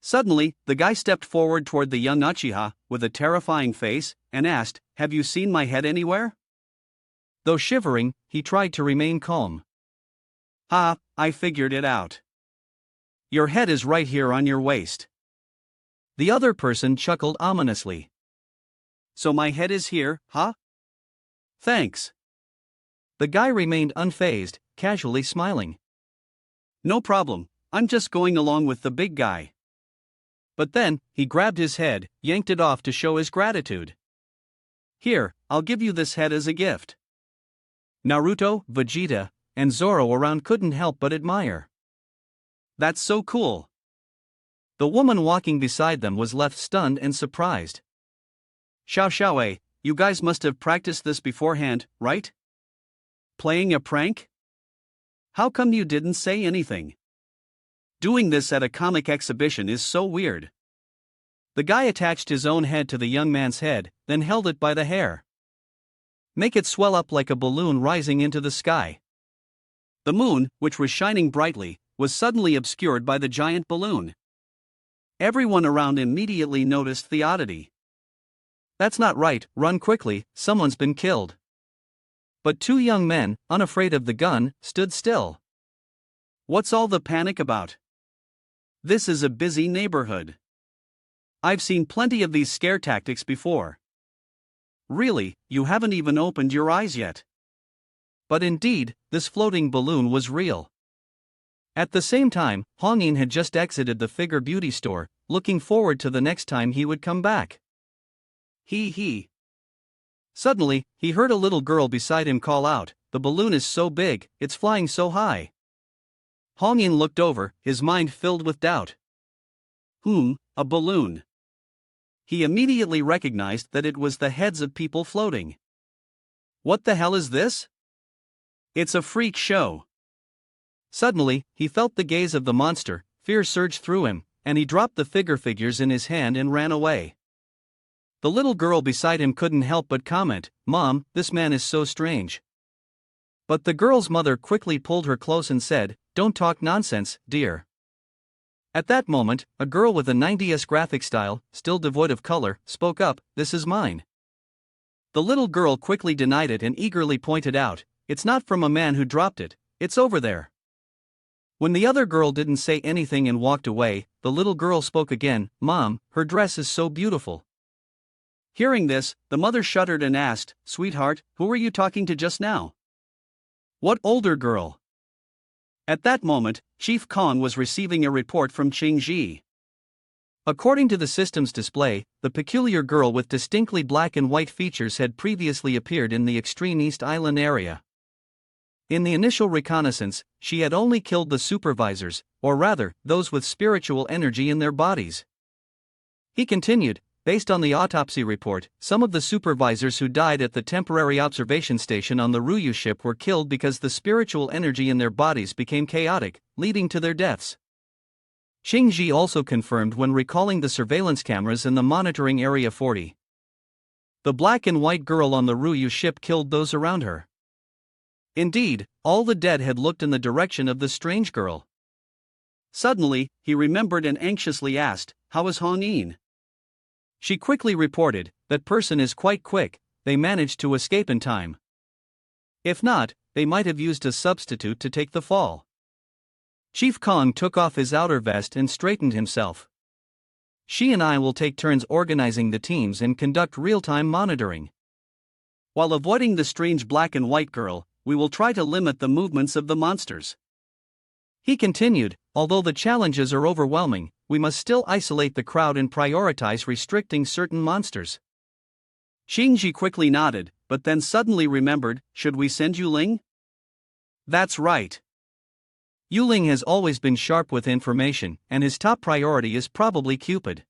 Suddenly, the guy stepped forward toward the young Uchiha, with a terrifying face, and asked, "Have you seen my head anywhere?" Though shivering, he tried to remain calm. "Ha, I figured it out. Your head is right here on your waist." The other person chuckled ominously. "So my head is here, huh? Thanks." The guy remained unfazed, casually smiling. "No problem, I'm just going along with the big guy." But then, he grabbed his head, yanked it off to show his gratitude. "Here, I'll give you this head as a gift." Naruto, Vegeta, and Zoro around couldn't help but admire. "That's so cool." The woman walking beside them was left stunned and surprised. Xiao, you guys must have practiced this beforehand, right? Playing a prank? How come you didn't say anything? Doing this at a comic exhibition is so weird." The guy attached his own head to the young man's head, then held it by the hair. "Make it swell up like a balloon rising into the sky." The moon, which was shining brightly, was suddenly obscured by the giant balloon. Everyone around immediately noticed the oddity. "That's not right, run quickly, someone's been killed." But two young men, unafraid of the gun, stood still. "What's all the panic about? This is a busy neighborhood. I've seen plenty of these scare tactics before." "Really, you haven't even opened your eyes yet." But indeed, this floating balloon was real. At the same time, Hongyin had just exited the figure beauty store, looking forward to the next time he would come back. He. Suddenly, he heard a little girl beside him call out, "The balloon is so big, it's flying so high." Hongyin looked over, his mind filled with doubt. A balloon. He immediately recognized that it was the heads of people floating. "What the hell is this? It's a freak show." Suddenly, he felt the gaze of the monster, fear surged through him, and he dropped the figures in his hand and ran away. The little girl beside him couldn't help but comment, "Mom, this man is so strange." But the girl's mother quickly pulled her close and said, "Don't talk nonsense, dear." At that moment, a girl with a 90s graphic style, still devoid of color, spoke up, "This is mine." The little girl quickly denied it and eagerly pointed out, "It's not from a man who dropped it, it's over there." When the other girl didn't say anything and walked away, the little girl spoke again, "Mom, her dress is so beautiful." Hearing this, the mother shuddered and asked, "Sweetheart, who were you talking to just now? What older girl?" At that moment, Chief Kong was receiving a report from Qingji. According to the system's display, the peculiar girl with distinctly black and white features had previously appeared in the extreme East Island area. In the initial reconnaissance, she had only killed the supervisors, or rather, those with spiritual energy in their bodies. He continued, "Based on the autopsy report, some of the supervisors who died at the temporary observation station on the Ryū ship were killed because the spiritual energy in their bodies became chaotic, leading to their deaths." Qingji also confirmed when recalling the surveillance cameras in the monitoring area 40. The black and white girl on the Ryū ship killed those around her. Indeed, all the dead had looked in the direction of the strange girl. Suddenly, he remembered and anxiously asked, "How is Hongyin?" She quickly reported, "That person is quite quick, they managed to escape in time. If not, they might have used a substitute to take the fall." Chief Kong took off his outer vest and straightened himself. "She and I will take turns organizing the teams and conduct real-time monitoring. While avoiding the strange black and white girl, we will try to limit the movements of the monsters." He continued, "Although the challenges are overwhelming, we must still isolate the crowd and prioritize restricting certain monsters." Qingji quickly nodded, but then suddenly remembered, "Should we send Yuling?" "That's right. Yuling has always been sharp with information, and his top priority is probably Cupid."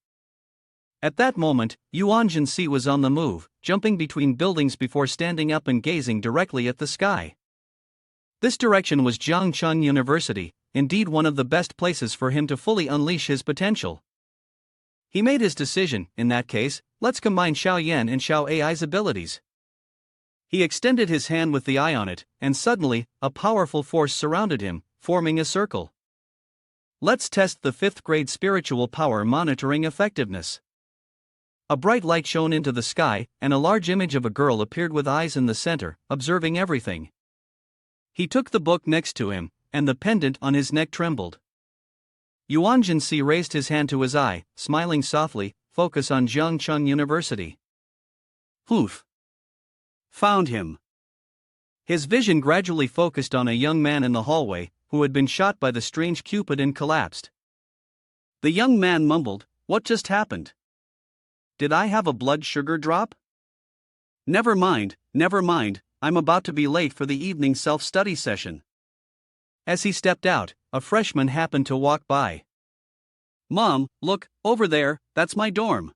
At that moment, Yuan Si was on the move, jumping between buildings before standing up and gazing directly at the sky. This direction was Jiangcheng University, indeed one of the best places for him to fully unleash his potential. He made his decision, in that case, let's combine Xiao Yan and Xiao Ai's abilities. He extended his hand with the eye on it, and suddenly, a powerful force surrounded him, forming a circle. Let's test the 5th grade spiritual power monitoring effectiveness. A bright light shone into the sky, and a large image of a girl appeared with eyes in the center, observing everything. He took the book next to him, and the pendant on his neck trembled. Yuan Si raised his hand to his eye, smiling softly. Focus on Jiangcheng University. Poof. Found him. His vision gradually focused on a young man in the hallway, who had been shot by the strange Cupid and collapsed. The young man mumbled, "What just happened? Did I have a blood sugar drop? Never mind, I'm about to be late for the evening self-study session." As he stepped out, a freshman happened to walk by. "Mom, look, over there, that's my dorm."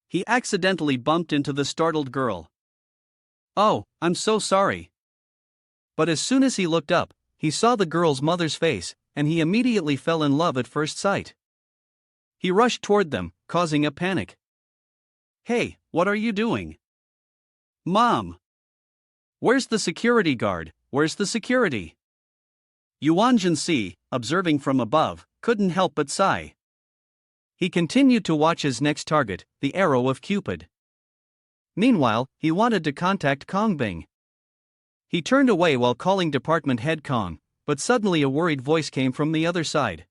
He accidentally bumped into the startled girl. "Oh, I'm so sorry." But as soon as he looked up, he saw the girl's mother's face, and he immediately fell in love at first sight. He rushed toward them, causing a panic. "Hey, what are you doing?" "Mom! Where's the security guard? Where's the security?" Yuan Si, observing from above, couldn't help but sigh. He continued to watch his next target, the arrow of Cupid. Meanwhile, he wanted to contact Kong Bing. He turned away while calling department head Kong, but suddenly a worried voice came from the other side.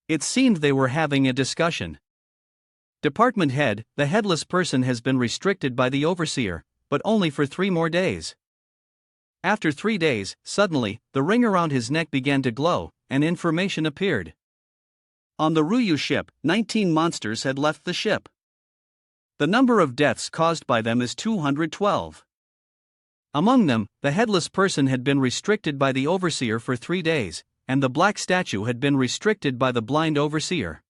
It seemed they were having a discussion. "Department head, the headless person has been restricted by the overseer, but only for 3 more days." After 3 days, suddenly, the ring around his neck began to glow, and information appeared. On the Ruyu ship, 19 monsters had left the ship. The number of deaths caused by them is 212. Among them, the headless person had been restricted by the overseer for 3 days, and the black statue had been restricted by the blind overseer.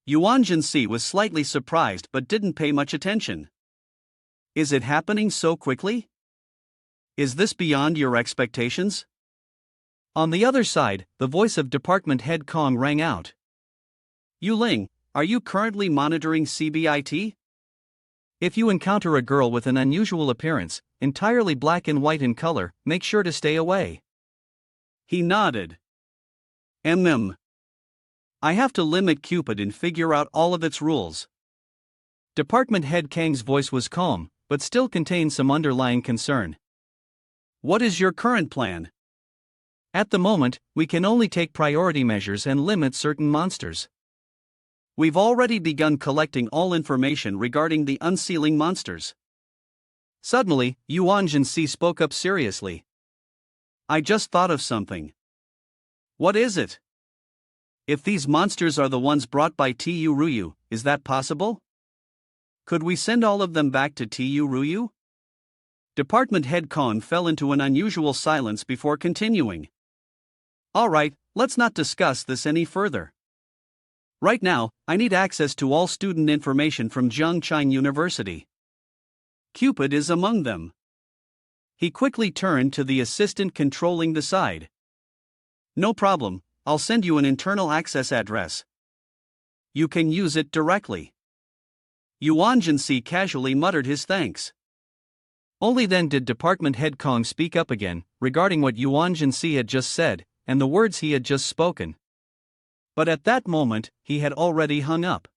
Yuan Si was slightly surprised but didn't pay much attention. "Is it happening so quickly? Is this beyond your expectations?" On the other side, the voice of department head Kong rang out. "Yu Ling, are you currently monitoring CBIT? If you encounter a girl with an unusual appearance, entirely black and white in color, make sure to stay away." He nodded. I have to limit Cupid and figure out all of its rules." Department head Kang's voice was calm, but still contained some underlying concern. "What is your current plan?" "At the moment, we can only take priority measures and limit certain monsters. We've already begun collecting all information regarding the unsealing monsters." Suddenly, Yuan Si spoke up seriously. "I just thought of something." "What is it?" "If these monsters are the ones brought by Tu Ruyu, is that possible? Could we send all of them back to Tu Ruyu?" Department head Kong fell into an unusual silence before continuing. "All right, let's not discuss this any further. Right now, I need access to all student information from Jiangcheng University. Cupid is among them." He quickly turned to the assistant controlling the side. "No problem, I'll send you an internal access address. You can use it directly." Yuan Si casually muttered his thanks. Only then did department head Kong speak up again, regarding what Yuan Si had just said, and the words he had just spoken. But at that moment, he had already hung up.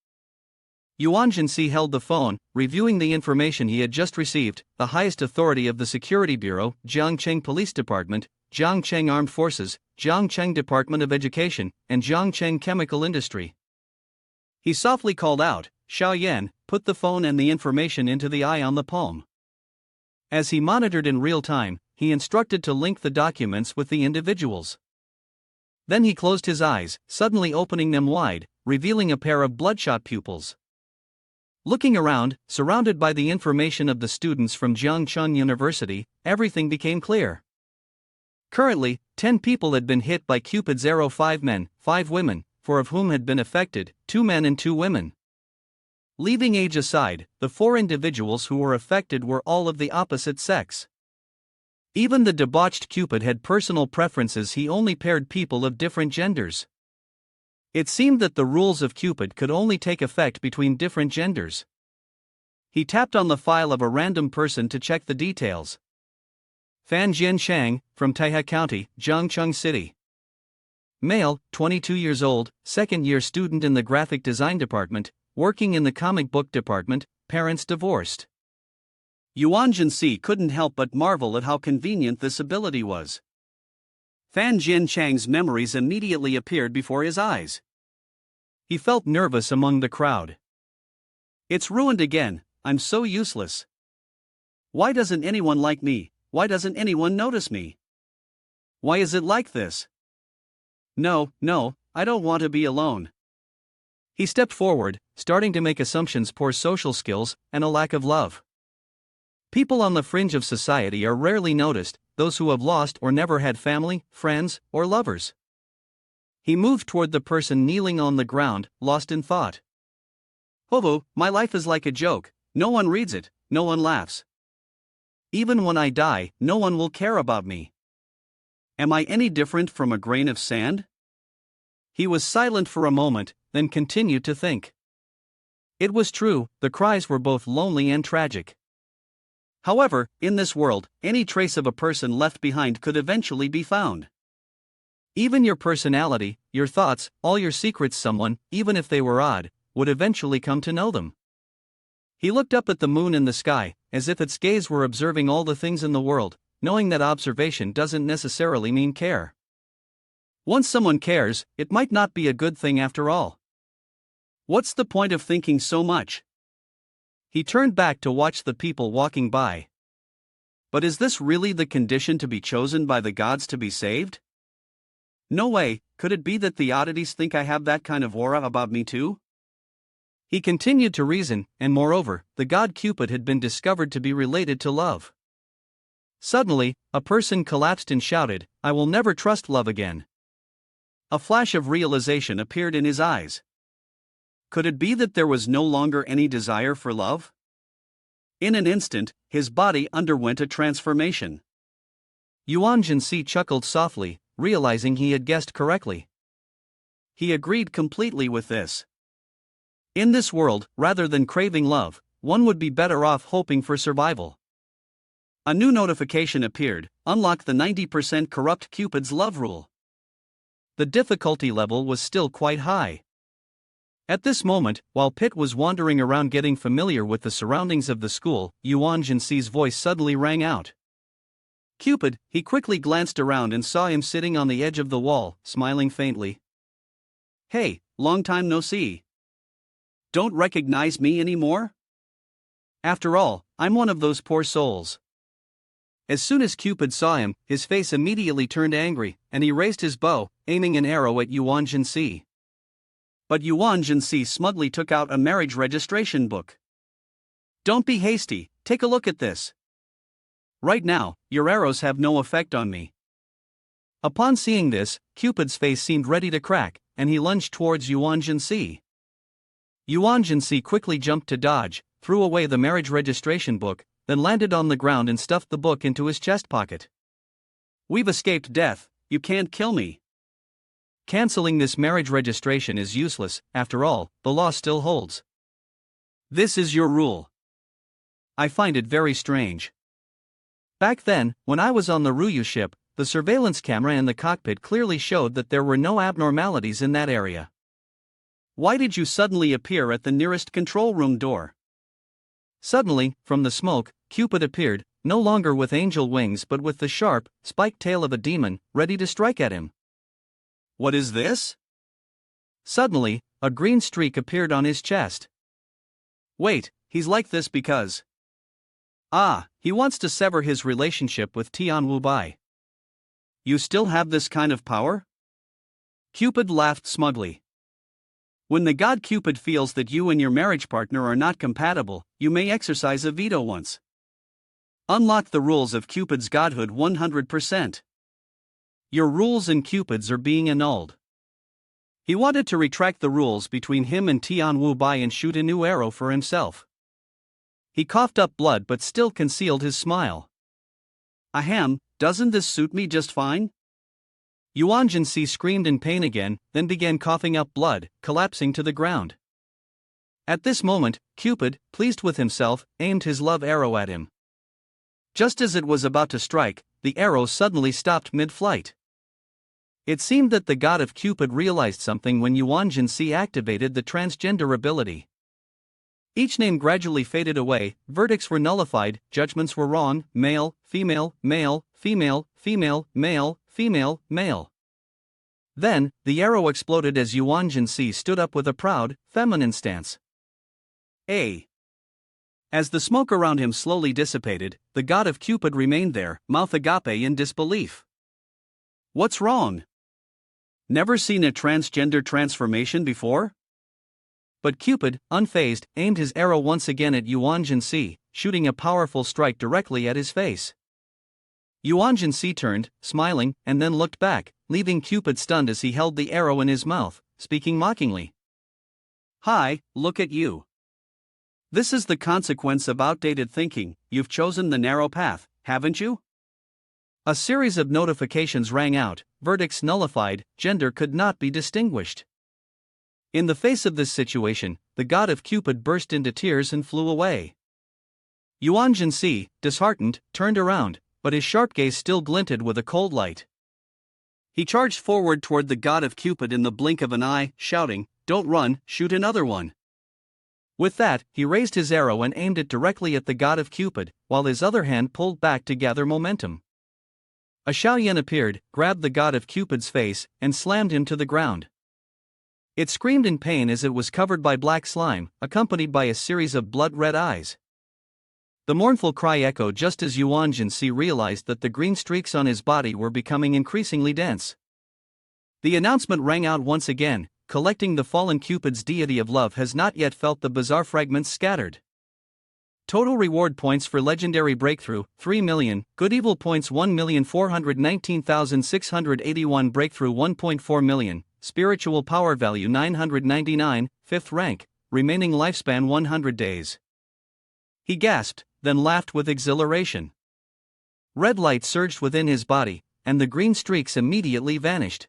Yuan Si held the phone, reviewing the information he had just received. The highest authority of the Security Bureau, Jiangcheng Police Department, Jiangcheng Armed Forces, Jiangcheng Department of Education, and Jiangcheng Chemical Industry. He softly called out, "Xiao Yan, put the phone and the information into the eye on the palm." As he monitored in real time, he instructed to link the documents with the individuals. Then he closed his eyes, suddenly opening them wide, revealing a pair of bloodshot pupils. Looking around, surrounded by the information of the students from Jiangcheng University, everything became clear. Currently, 10 people had been hit by Cupid's arrow: 5 men, 5 women, 4 of whom had been affected, 2 men and 2 women. Leaving age aside, the 4 individuals who were affected were all of the opposite sex. Even the debauched Cupid had personal preferences, he only paired people of different genders. It seemed that the rules of Cupid could only take effect between different genders. He tapped on the file of a random person to check the details. Fan Jianshang, from Taihe County, Jiangcheng City. male, 22 years old, second-year student in the graphic design department, working in the comic book department, parents divorced. Yuan Si couldn't help but marvel at how convenient this ability was. Fan Jin Chang's memories immediately appeared before his eyes. He felt nervous among the crowd. It's ruined again, I'm so useless. Why doesn't anyone like me? Why doesn't anyone notice me? Why is it like this? No, I don't want to be alone. He stepped forward, starting to make assumptions: poor social skills and a lack of love. People on the fringe of society are rarely noticed, those who have lost or never had family, friends, or lovers. He moved toward the person kneeling on the ground, lost in thought. Hovo, my life is like a joke, no one reads it, no one laughs. Even when I die, no one will care about me. Am I any different from a grain of sand? He was silent for a moment, then continued to think. It was true, the cries were both lonely and tragic. However, in this world, any trace of a person left behind could eventually be found. Even your personality, your thoughts, all your secrets, someone, even if they were odd, would eventually come to know them. He looked up at the moon in the sky, as if its gaze were observing all the things in the world, knowing that observation doesn't necessarily mean care. Once someone cares, it might not be a good thing after all. What's the point of thinking so much? He turned back to watch the people walking by. But is this really the condition to be chosen by the gods to be saved? No way, could it be that the oddities think I have that kind of aura about me too? He continued to reason, and moreover, the god Cupid had been discovered to be related to love. Suddenly, a person collapsed and shouted, "I will never trust love again." A flash of realization appeared in his eyes. Could it be that there was no longer any desire for love? In an instant, his body underwent a transformation. Yuan Si chuckled softly, realizing he had guessed correctly. He agreed completely with this. In this world, rather than craving love, one would be better off hoping for survival. A new notification appeared: unlock the 90% corrupt Cupid's love rule. The difficulty level was still quite high. At this moment, while Pitt was wandering around getting familiar with the surroundings of the school, Yuan Si's voice suddenly rang out. Cupid, he quickly glanced around and saw him sitting on the edge of the wall, smiling faintly. Hey, long time no see. Don't recognize me anymore? After all, I'm one of those poor souls. As soon as Cupid saw him, his face immediately turned angry, and he raised his bow, aiming an arrow at Yuan Si. But Yuan Si smugly took out a marriage registration book. Don't be hasty, take a look at this. Right now, your arrows have no effect on me. Upon seeing this, Cupid's face seemed ready to crack, and he lunged towards Yuan Si. Yuan Si quickly jumped to dodge, threw away the marriage registration book, then landed on the ground and stuffed the book into his chest pocket. We've escaped death, you can't kill me. Canceling this marriage registration is useless, after all, the law still holds. This is your rule. I find it very strange. Back then, when I was on the Ryū ship, the surveillance camera in the cockpit clearly showed that there were no abnormalities in that area. Why did you suddenly appear at the nearest control room door? Suddenly, from the smoke, Cupid appeared, no longer with angel wings but with the sharp, spiked tail of a demon, ready to strike at him. What is this? Suddenly, a green streak appeared on his chest. Wait, he's like this because... he wants to sever his relationship with Tianwu Bai. You still have this kind of power? Cupid laughed smugly. When the god Cupid feels that you and your marriage partner are not compatible, you may exercise a veto once. Unlock the rules of Cupid's godhood 100%. Your rules and Cupid's are being annulled. He wanted to retract the rules between him and Tianwu Bai and shoot a new arrow for himself. He coughed up blood but still concealed his smile. Ahem, doesn't this suit me just fine? Yuan Si screamed in pain again, then began coughing up blood, collapsing to the ground. At this moment, Cupid, pleased with himself, aimed his love arrow at him. Just as it was about to strike, the arrow suddenly stopped mid-flight. It seemed that the god of Cupid realized something when Yuan Si activated the transgender ability. Each name gradually faded away, verdicts were nullified, judgments were wrong, male, female, male, female, female, male, female, male. Then, the arrow exploded as Yuan Si stood up with a proud, feminine stance. As the smoke around him slowly dissipated, the god of Cupid remained there, mouth agape in disbelief. What's wrong? Never seen a transgender transformation before? But Cupid, unfazed, aimed his arrow once again at Yuan Si, shooting a powerful strike directly at his face. Yuan Si turned, smiling, and then looked back, leaving Cupid stunned as he held the arrow in his mouth, speaking mockingly. Hi, look at you. This is the consequence of outdated thinking. You've chosen the narrow path, haven't you? A series of notifications rang out, verdicts nullified, gender could not be distinguished. In the face of this situation, the god of Cupid burst into tears and flew away. Yuan Si, disheartened, turned around, but his sharp gaze still glinted with a cold light. He charged forward toward the god of Cupid in the blink of an eye, shouting, "Don't run, shoot another one." With that, he raised his arrow and aimed it directly at the god of Cupid, while his other hand pulled back to gather momentum. A Xiaoyan appeared, grabbed the god of Cupid's face, and slammed him to the ground. It screamed in pain as it was covered by black slime, accompanied by a series of blood-red eyes. The mournful cry echoed just as Yuan Si realized that the green streaks on his body were becoming increasingly dense. The announcement rang out once again, collecting the fallen Cupid's deity of love has not yet felt the bizarre fragments scattered. Total reward points for legendary breakthrough, 3 million, good evil points 1,419,681 breakthrough 1.4 million, spiritual power value 999, 5th rank, remaining lifespan 100 days. He gasped, then laughed with exhilaration. Red light surged within his body, and the green streaks immediately vanished.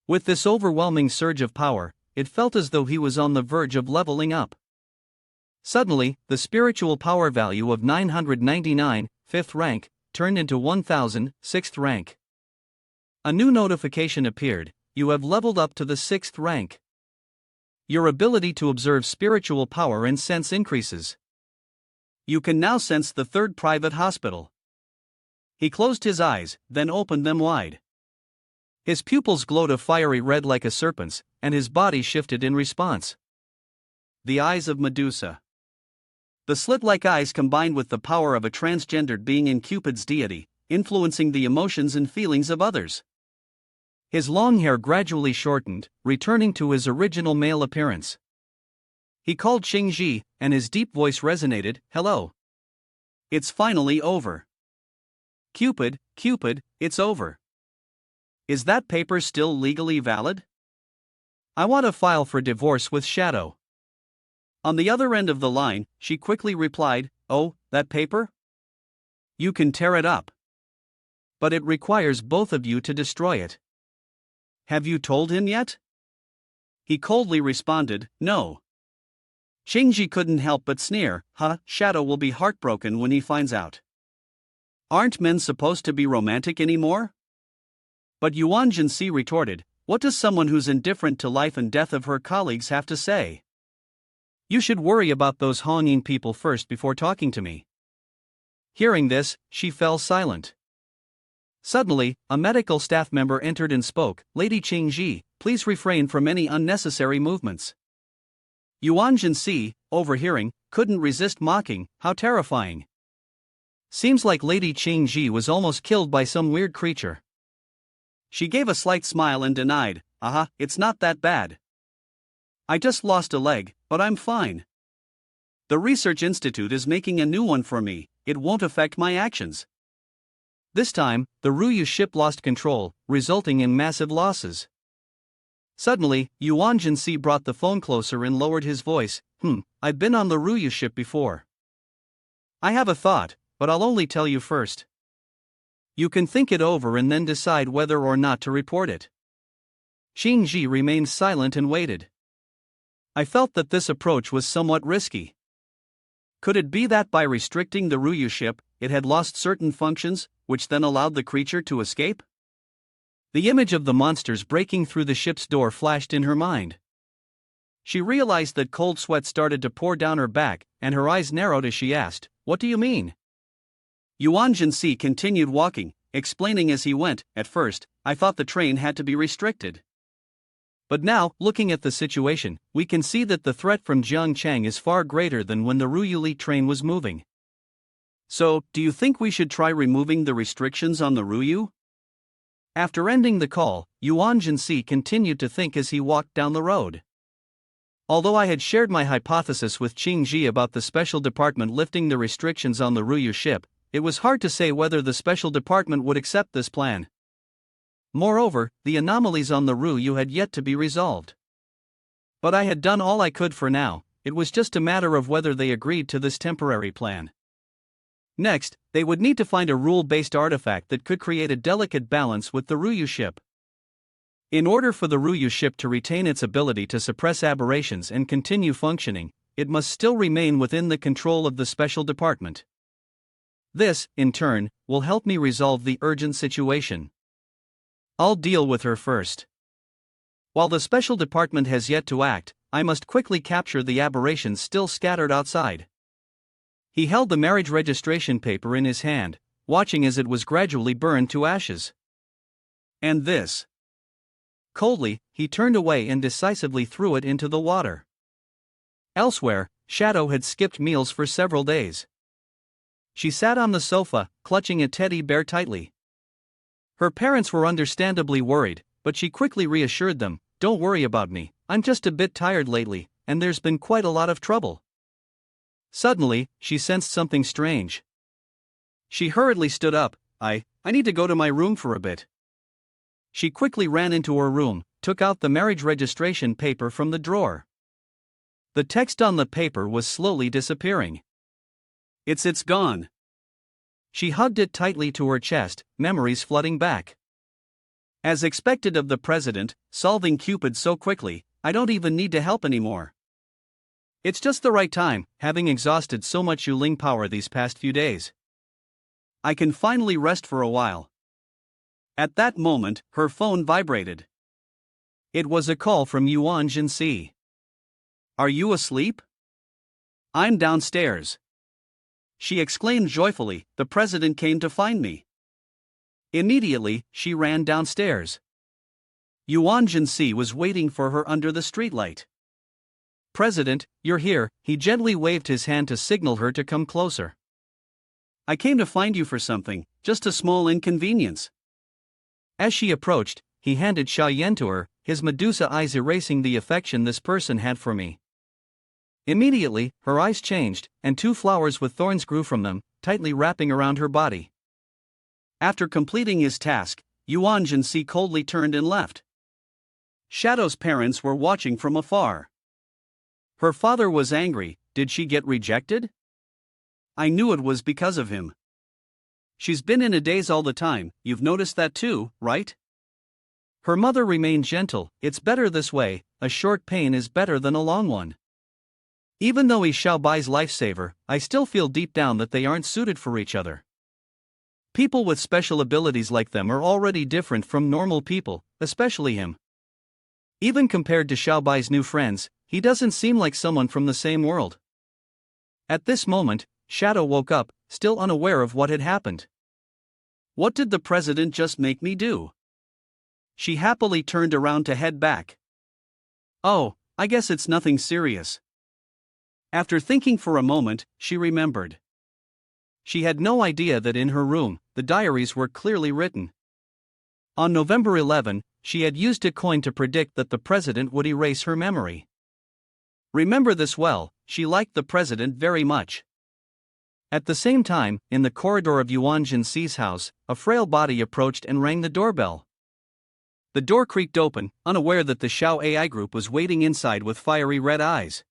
With this overwhelming surge of power, it felt as though he was on the verge of leveling up. Suddenly, the spiritual power value of 999, 5th rank, turned into 1000, 6th rank. A new notification appeared: you have leveled up to the 6th rank. Your ability to observe spiritual power and sense increases. You can now sense the third private hospital. He closed his eyes, then opened them wide. His pupils glowed a fiery red like a serpent's, and his body shifted in response. The eyes of Medusa. The slit-like eyes combined with the power of a transgendered being in Cupid's deity, influencing the emotions and feelings of others. His long hair gradually shortened, returning to his original male appearance. He called Xingji, and his deep voice resonated, "Hello. It's finally over. Cupid, Cupid, it's over. Is that paper still legally valid? I want to file for divorce with Shadow." On the other end of the line, she quickly replied, "Oh, that paper? You can tear it up. But it requires both of you to destroy it. Have you told him yet?" He coldly responded, "No." Xingji couldn't help but sneer, Shadow will be heartbroken when he finds out. Aren't men supposed to be romantic anymore? But Yuan Si retorted, "What does someone who's indifferent to life and death of her colleagues have to say? You should worry about those Hongyin people first before talking to me." Hearing this, she fell silent. Suddenly, a medical staff member entered and spoke, "Lady Qingji, please refrain from any unnecessary movements." Yuan Si, overhearing, couldn't resist mocking, "How terrifying. Seems like Lady Qingji was almost killed by some weird creature." She gave a slight smile and denied, "It's not that bad. I just lost a leg, but I'm fine. The research institute is making a new one for me, it won't affect my actions." This time, the Ruyu ship lost control, resulting in massive losses. Suddenly, Yuan Si brought the phone closer and lowered his voice, I've been on the Ruyu ship before. I have a thought, but I'll only tell you first. You can think it over and then decide whether or not to report it." Xingji remained silent and waited. I felt that this approach was somewhat risky. Could it be that by restricting the Ruyu ship, it had lost certain functions, which then allowed the creature to escape? The image of the monsters breaking through the ship's door flashed in her mind. She realized that cold sweat started to pour down her back, and her eyes narrowed as she asked, "What do you mean?" Yuan Si continued walking, explaining as he went. "At first, I thought the train had to be restricted. But now, looking at the situation, we can see that the threat from Jiangchang is far greater than when the Ruyuli train was moving. So, do you think we should try removing the restrictions on the Ruyu?" After ending the call, Yuan Si continued to think as he walked down the road. Although I had shared my hypothesis with Qingji about the special department lifting the restrictions on the Ruyu ship, it was hard to say whether the special department would accept this plan. Moreover, the anomalies on the Ruyu had yet to be resolved. But I had done all I could for now. It was just a matter of whether they agreed to this temporary plan. Next, they would need to find a rule-based artifact that could create a delicate balance with the Ruyu ship. In order for the Ruyu ship to retain its ability to suppress aberrations and continue functioning, it must still remain within the control of the special department. This, in turn, will help me resolve the urgent situation. I'll deal with her first. While the special department has yet to act, I must quickly capture the aberrations still scattered outside. He held the marriage registration paper in his hand, watching as it was gradually burned to ashes. And this. Coldly, he turned away and decisively threw it into the water. Elsewhere, Shadow had skipped meals for several days. She sat on the sofa, clutching a teddy bear tightly. Her parents were understandably worried, but she quickly reassured them, "Don't worry about me, I'm just a bit tired lately, and there's been quite a lot of trouble." Suddenly, she sensed something strange. She hurriedly stood up. I need to go to my room for a bit." She quickly ran into her room, took out the marriage registration paper from the drawer. The text on the paper was slowly disappearing. It's gone." She hugged it tightly to her chest, memories flooding back. As expected of the president, solving Cupid so quickly, I don't even need to help anymore. It's just the right time, having exhausted so much Yuling power these past few days. I can finally rest for a while. At that moment, her phone vibrated. It was a call from Yuan Si. "Are you asleep?" "I'm downstairs," she exclaimed joyfully. "The president came to find me." Immediately, she ran downstairs. Yuan Si was waiting for her under the streetlight. "President, you're here," he gently waved his hand to signal her to come closer. "I came to find you for something, just a small inconvenience." As she approached, he handed Xiaoyan to her, his Medusa eyes erasing the affection this person had for me. Immediately, her eyes changed, and 2 flowers with thorns grew from them, tightly wrapping around her body. After completing his task, Yuan Si coldly turned and left. Shadow's parents were watching from afar. Her father was angry. Did she get rejected? I knew it was because of him. She's been in a daze all the time, you've noticed that too, right? Her mother remained gentle. It's better this way, a short pain is better than a long one. Even though he's Xiaobai's lifesaver, I still feel deep down that they aren't suited for each other. People with special abilities like them are already different from normal people, especially him. Even compared to Xiaobai's new friends, he doesn't seem like someone from the same world. At this moment, Shadow woke up, still unaware of what had happened. What did the president just make me do? She happily turned around to head back. Oh, I guess it's nothing serious. After thinking for a moment, she remembered. She had no idea that in her room, the diaries were clearly written. On November 11, she had used a coin to predict that the president would erase her memory. Remember this well, she liked the president very much. At the same time, in the corridor of Yuan Si's house, a frail body approached and rang the doorbell. The door creaked open, unaware that the Xiao AI group was waiting inside with fiery red eyes.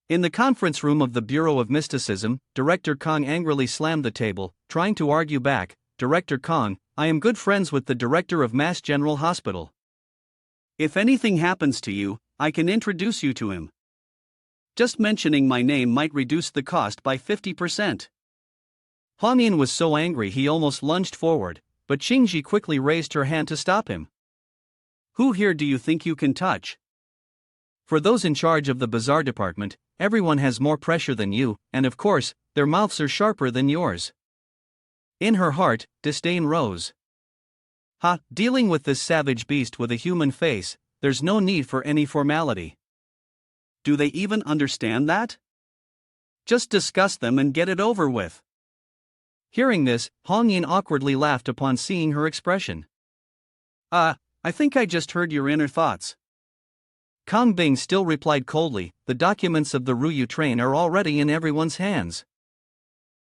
In the conference room of the Bureau of Mysticism, Director Kong angrily slammed the table, trying to argue back. "Director Kong, I am good friends with the director of Mass General Hospital. If anything happens to you, I can introduce you to him. Just mentioning my name might reduce the cost by 50%. Huang Yin was so angry he almost lunged forward, but Qingji quickly raised her hand to stop him. Who here do you think you can touch? For those in charge of the bazaar department, everyone has more pressure than you, and of course, their mouths are sharper than yours. In her heart, disdain rose. Ha, dealing with this savage beast with a human face, there's no need for any formality. Do they even understand that? Just discuss them and get it over with. Hearing this, Hong Yin awkwardly laughed upon seeing her expression. I think I just heard your inner thoughts. Kang Bing still replied coldly, the documents of the Ruyu train are already in everyone's hands.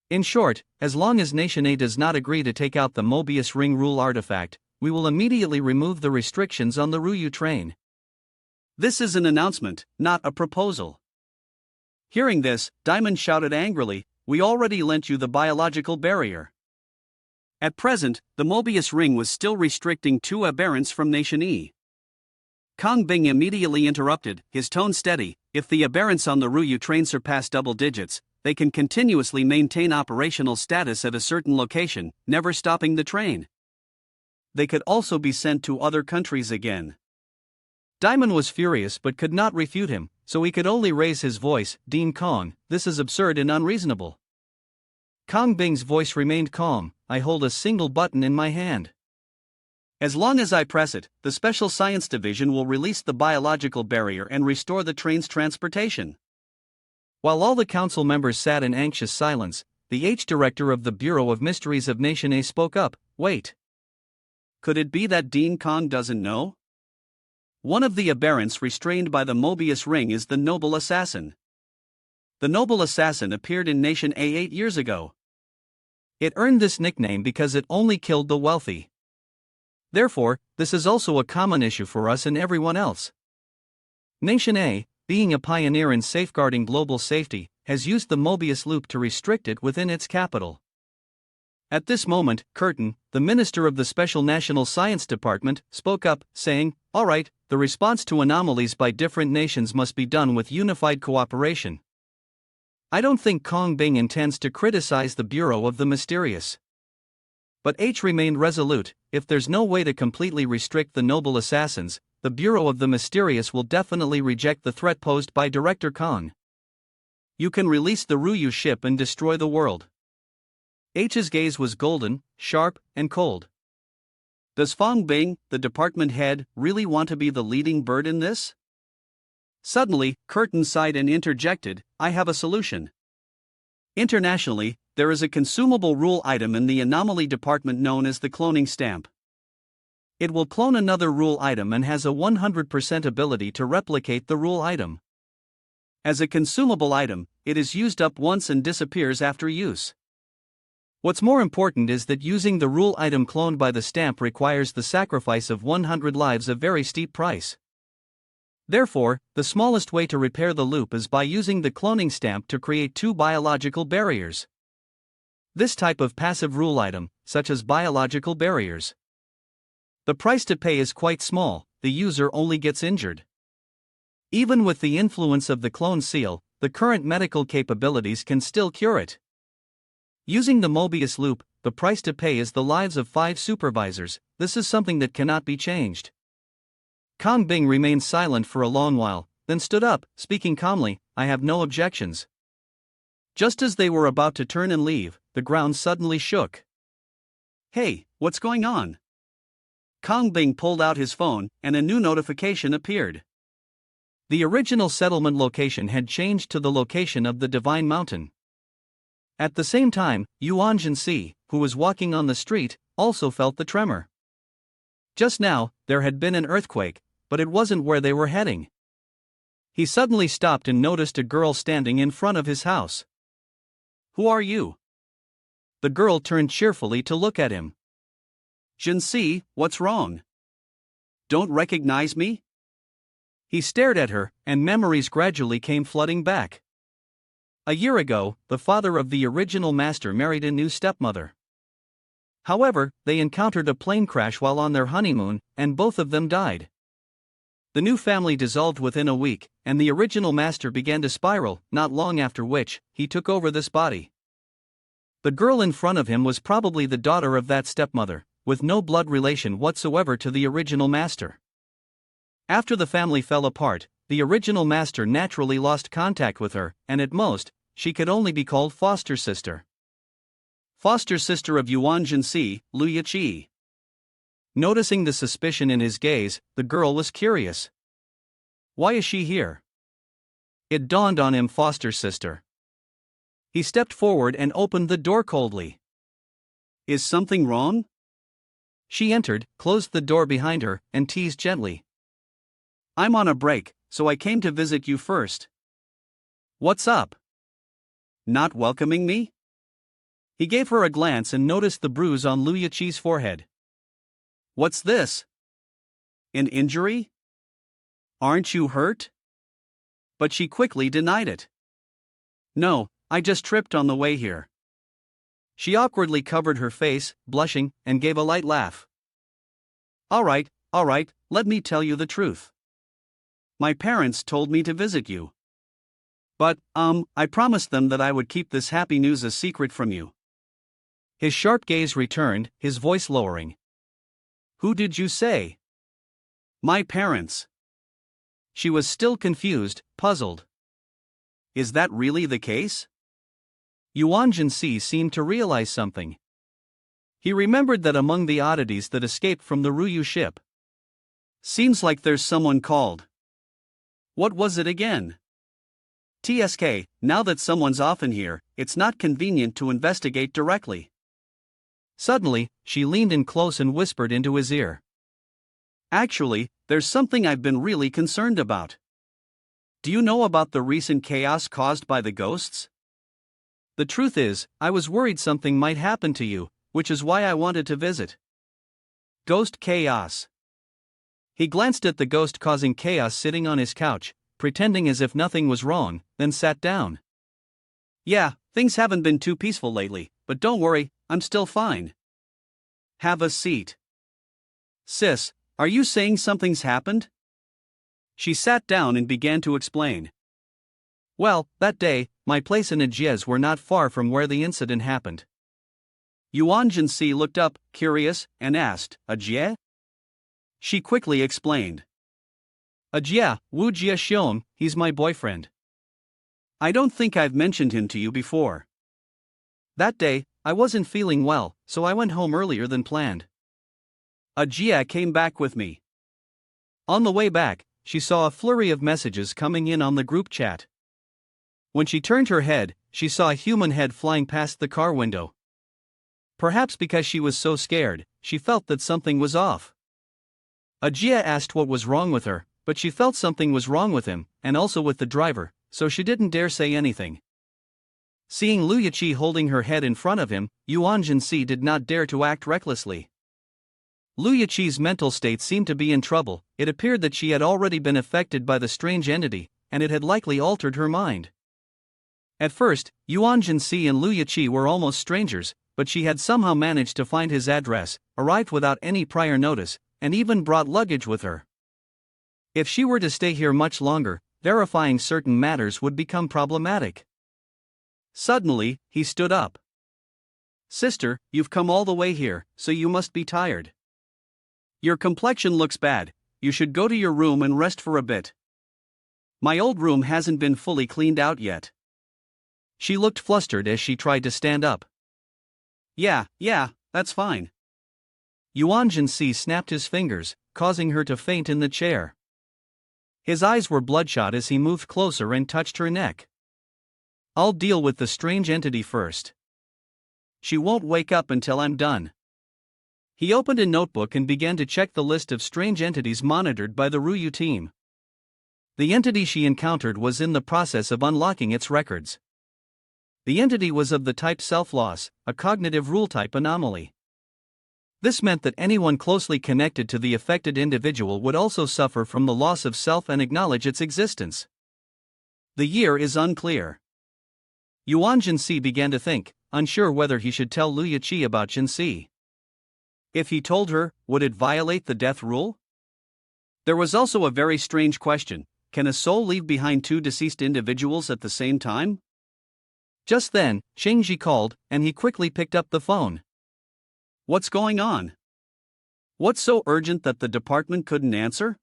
In short, as long as Nation A does not agree to take out the Mobius ring rule artifact, we will immediately remove the restrictions on the Ruyu train. This is an announcement, not a proposal. Hearing this, Diamond shouted angrily, we already lent you the biological barrier. At present, the Mobius ring was still restricting 2 aberrants from Nation E. Kang Bing immediately interrupted, his tone steady, if the aberrants on the Ruyu train surpass double digits, they can continuously maintain operational status at a certain location, never stopping the train. They could also be sent to other countries again. Diamond was furious but could not refute him, so he could only raise his voice, Dean Kong, this is absurd and unreasonable. Kang Bing's voice remained calm, I hold a single button in my hand. As long as I press it, the Special Science Division will release the biological barrier and restore the train's transportation. While all the council members sat in anxious silence, the H-Director of the Bureau of Mysteries of Nation A spoke up, wait. Could it be that Dean Kong doesn't know? One of the aberrants restrained by the Mobius ring is the Noble Assassin. The Noble Assassin appeared in Nation A 8 years ago. It earned this nickname because it only killed the wealthy. Therefore, this is also a common issue for us and everyone else. Nation A, being a pioneer in safeguarding global safety, has used the Mobius loop to restrict it within its capital. At this moment, Curtin, the Minister of the Special National Science Department, spoke up, saying, all right, the response to anomalies by different nations must be done with unified cooperation. I don't think Kong Bing intends to criticize the Bureau of the Mysterious. But H remained resolute, if there's no way to completely restrict the Noble Assassins, the Bureau of the Mysterious will definitely reject the threat posed by Director Kong. You can release the Ruyu ship and destroy the world. H's gaze was golden, sharp, and cold. Does Fong Bing, the department head, really want to be the leading bird in this? Suddenly, Curtin sighed and interjected, I have a solution. Internationally, there is a consumable rule item in the anomaly department known as the cloning stamp. It will clone another rule item and has a 100% ability to replicate the rule item. As a consumable item, it is used up once and disappears after use. What's more important is that using the rule item cloned by the stamp requires the sacrifice of 100 lives, a very steep price. Therefore, the smallest way to repair the loop is by using the cloning stamp to create 2 biological barriers. This type of passive rule item, such as biological barriers. The price to pay is quite small, the user only gets injured. Even with the influence of the clone seal, the current medical capabilities can still cure it. Using the Mobius loop, the price to pay is the lives of 5 supervisors, this is something that cannot be changed. Kong Bing remained silent for a long while, then stood up, speaking calmly, I have no objections. Just as they were about to turn and leave, the ground suddenly shook. Hey, what's going on? Kong Bing pulled out his phone, and a new notification appeared. The original settlement location had changed to the location of the Divine Mountain. At the same time, Yuan Si, who was walking on the street, also felt the tremor. Just now, there had been an earthquake, but it wasn't where they were heading. He suddenly stopped and noticed a girl standing in front of his house. Who are you? The girl turned cheerfully to look at him. Si, what's wrong? Don't recognize me? He stared at her, and memories gradually came flooding back. A year ago, the father of the original master married a new stepmother. However, they encountered a plane crash while on their honeymoon, and both of them died. The new family dissolved within a week, and the original master began to spiral, not long after which, he took over this body. The girl in front of him was probably the daughter of that stepmother, with no blood relation whatsoever to the original master. After the family fell apart, the original master naturally lost contact with her, and at most, she could only be called foster sister. Foster sister of Yuan Si, Lu Yiqi. Noticing the suspicion in his gaze, the girl was curious. Why is she here? It dawned on him, foster sister. He stepped forward and opened the door coldly. Is something wrong? She entered, closed the door behind her, and teased gently. I'm on a break, so I came to visit you first. What's up? Not welcoming me? He gave her a glance and noticed the bruise on Lu Yiqi's forehead. What's this? An injury? Aren't you hurt? But she quickly denied it. No, I just tripped on the way here. She awkwardly covered her face, blushing, and gave a light laugh. All right, let me tell you the truth. My parents told me to visit you. But, I promised them that I would keep this happy news a secret from you. His sharp gaze returned, his voice lowering. Who did you say? My parents. She was still confused, puzzled. Is that really the case? Yuan Si seemed to realize something. He remembered that among the oddities that escaped from the Ruyu ship. Seems like there's someone called. What was it again? TSK, now that someone's often here, it's not convenient to investigate directly. Suddenly, she leaned in close and whispered into his ear. Actually, there's something I've been really concerned about. Do you know about the recent chaos caused by the ghosts? The truth is, I was worried something might happen to you, which is why I wanted to visit. Ghost chaos. He glanced at the ghost causing chaos sitting on his couch, pretending as if nothing was wrong, then sat down. Yeah, things haven't been too peaceful lately, but don't worry, I'm still fine. Have a seat. Sis, are you saying something's happened? She sat down and began to explain. Well, that day, my place and Ajia's were not far from where the incident happened. Yuan Si looked up, curious, and asked, Ajia? She quickly explained. Ajia, Wu Jia Xiong, he's my boyfriend. I don't think I've mentioned him to you before. That day, I wasn't feeling well, so I went home earlier than planned. Ajia came back with me. On the way back, she saw a flurry of messages coming in on the group chat. When she turned her head, she saw a human head flying past the car window. Perhaps because she was so scared, she felt that something was off. Ajia asked what was wrong with her, but she felt something was wrong with him, and also with the driver, so she didn't dare say anything. Seeing Lu Yiqi holding her head in front of him, Yuan Si did not dare to act recklessly. Lu Yiqi's mental state seemed to be in trouble. It appeared that she had already been affected by the strange entity, and it had likely altered her mind. At first, Yuan Si and Lu Yiqi were almost strangers, but she had somehow managed to find his address, arrived without any prior notice, and even brought luggage with her. If she were to stay here much longer, verifying certain matters would become problematic. Suddenly, he stood up. Sister, you've come all the way here, so you must be tired. Your complexion looks bad, you should go to your room and rest for a bit. My old room hasn't been fully cleaned out yet. She looked flustered as she tried to stand up. Yeah, that's fine. Yuan Si snapped his fingers, causing her to faint in the chair. His eyes were bloodshot as he moved closer and touched her neck. I'll deal with the strange entity first. She won't wake up until I'm done. He opened a notebook and began to check the list of strange entities monitored by the Ruyu team. The entity she encountered was in the process of unlocking its records. The entity was of the type self-loss, a cognitive rule-type anomaly. This meant that anyone closely connected to the affected individual would also suffer from the loss of self and acknowledge its existence. The year is unclear. Yuan Si began to think, unsure whether he should tell Lu Yiqi about Jinsi. If he told her, would it violate the death rule? There was also a very strange question: can a soul leave behind two deceased individuals at the same time? Just then, Shengji called, and he quickly picked up the phone. What's going on? What's so urgent that the department couldn't answer?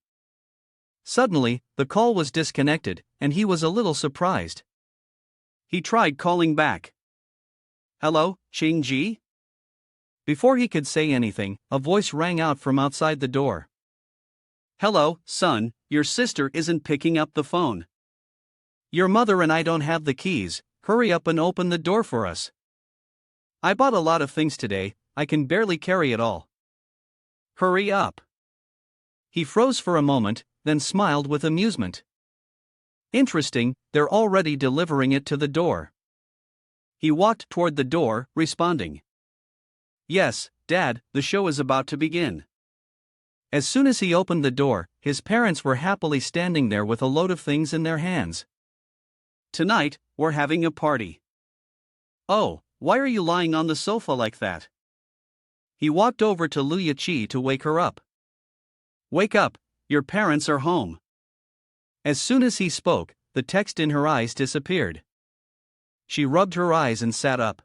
Suddenly, the call was disconnected, and he was a little surprised. He tried calling back. Hello, Ching-ji? Before he could say anything, a voice rang out from outside the door. Hello, son, your sister isn't picking up the phone. Your mother and I don't have the keys, hurry up and open the door for us. I bought a lot of things today, I can barely carry it all. Hurry up. He froze for a moment, then smiled with amusement. Interesting, they're already delivering it to the door. He walked toward the door, responding. Yes, Dad, the show is about to begin. As soon as he opened the door, his parents were happily standing there with a load of things in their hands. Tonight, we're having a party. Oh, why are you lying on the sofa like that? He walked over to Luya Chi to wake her up. Wake up, your parents are home. As soon as he spoke, the text in her eyes disappeared. She rubbed her eyes and sat up.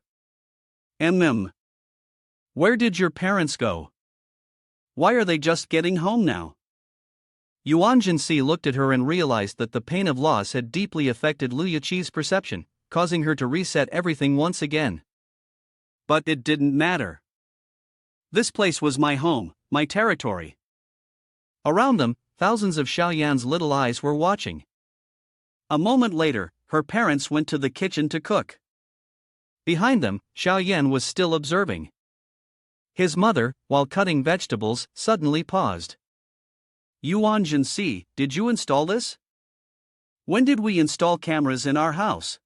Where did your parents go? Why are they just getting home now? Yuan Si looked at her and realized that the pain of loss had deeply affected Luya Chi's perception, causing her to reset everything once again. But it didn't matter. This place was my home, my territory. Around them, thousands of Xiaoyan's little eyes were watching. A moment later, her parents went to the kitchen to cook. Behind them, Xiaoyan was still observing. His mother, while cutting vegetables, suddenly paused. Yuan Si, did you install this? When did we install cameras in our house?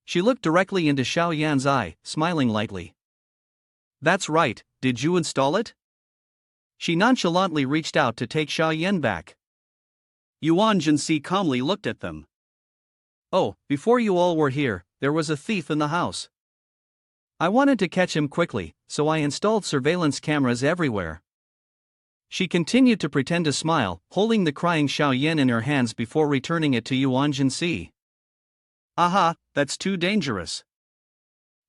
She looked directly into Xiaoyan's eye, smiling lightly. That's right, did you install it? She nonchalantly reached out to take Xiaoyan back. Yuan Si calmly looked at them. Oh, before you all were here, there was a thief in the house. I wanted to catch him quickly, so I installed surveillance cameras everywhere. She continued to pretend to smile, holding the crying Xiaoyan in her hands before returning it to Yuan Si. Aha, that's too dangerous.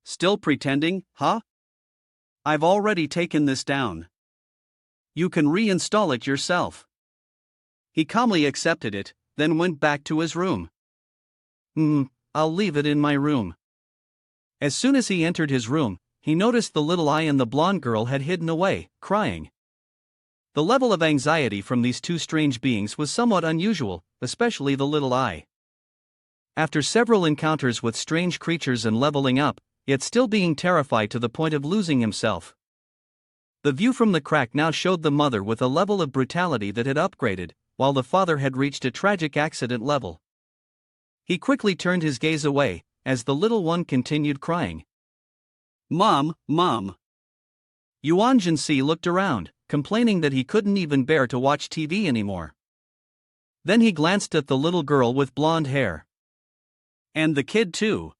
Still pretending, huh? I've already taken this down. You can reinstall it yourself. He calmly accepted it, then went back to his room. I'll leave it in my room. As soon as he entered his room, he noticed the little eye and the blonde girl had hidden away, crying. The level of anxiety from these two strange beings was somewhat unusual, especially the little eye. After several encounters with strange creatures and leveling up, yet still being terrified to the point of losing himself. The view from the crack now showed the mother with a level of brutality that had upgraded, while the father had reached a tragic accident level. He quickly turned his gaze away, as the little one continued crying. Mom. Yuan Si looked around, complaining that he couldn't even bear to watch TV anymore. Then he glanced at the little girl with blonde hair. And the kid too.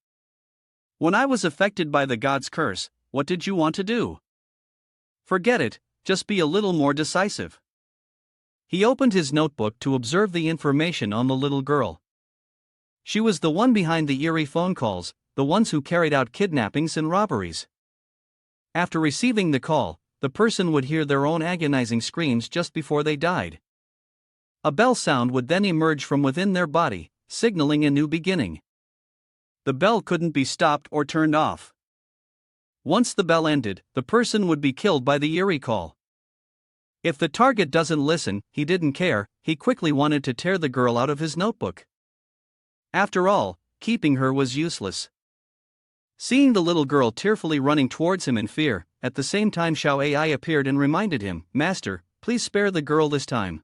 When I was affected by the god's curse, what did you want to do? Forget it, just be a little more decisive. He opened his notebook to observe the information on the little girl. She was the one behind the eerie phone calls, the ones who carried out kidnappings and robberies. After receiving the call, the person would hear their own agonizing screams just before they died. A bell sound would then emerge from within their body, signaling a new beginning. The bell couldn't be stopped or turned off. Once the bell ended, the person would be killed by the eerie call. If the target doesn't listen, he didn't care, he quickly wanted to tear the girl out of his notebook. After all, keeping her was useless. Seeing the little girl tearfully running towards him in fear, at the same time Xiao Ai appeared and reminded him, Master, please spare the girl this time.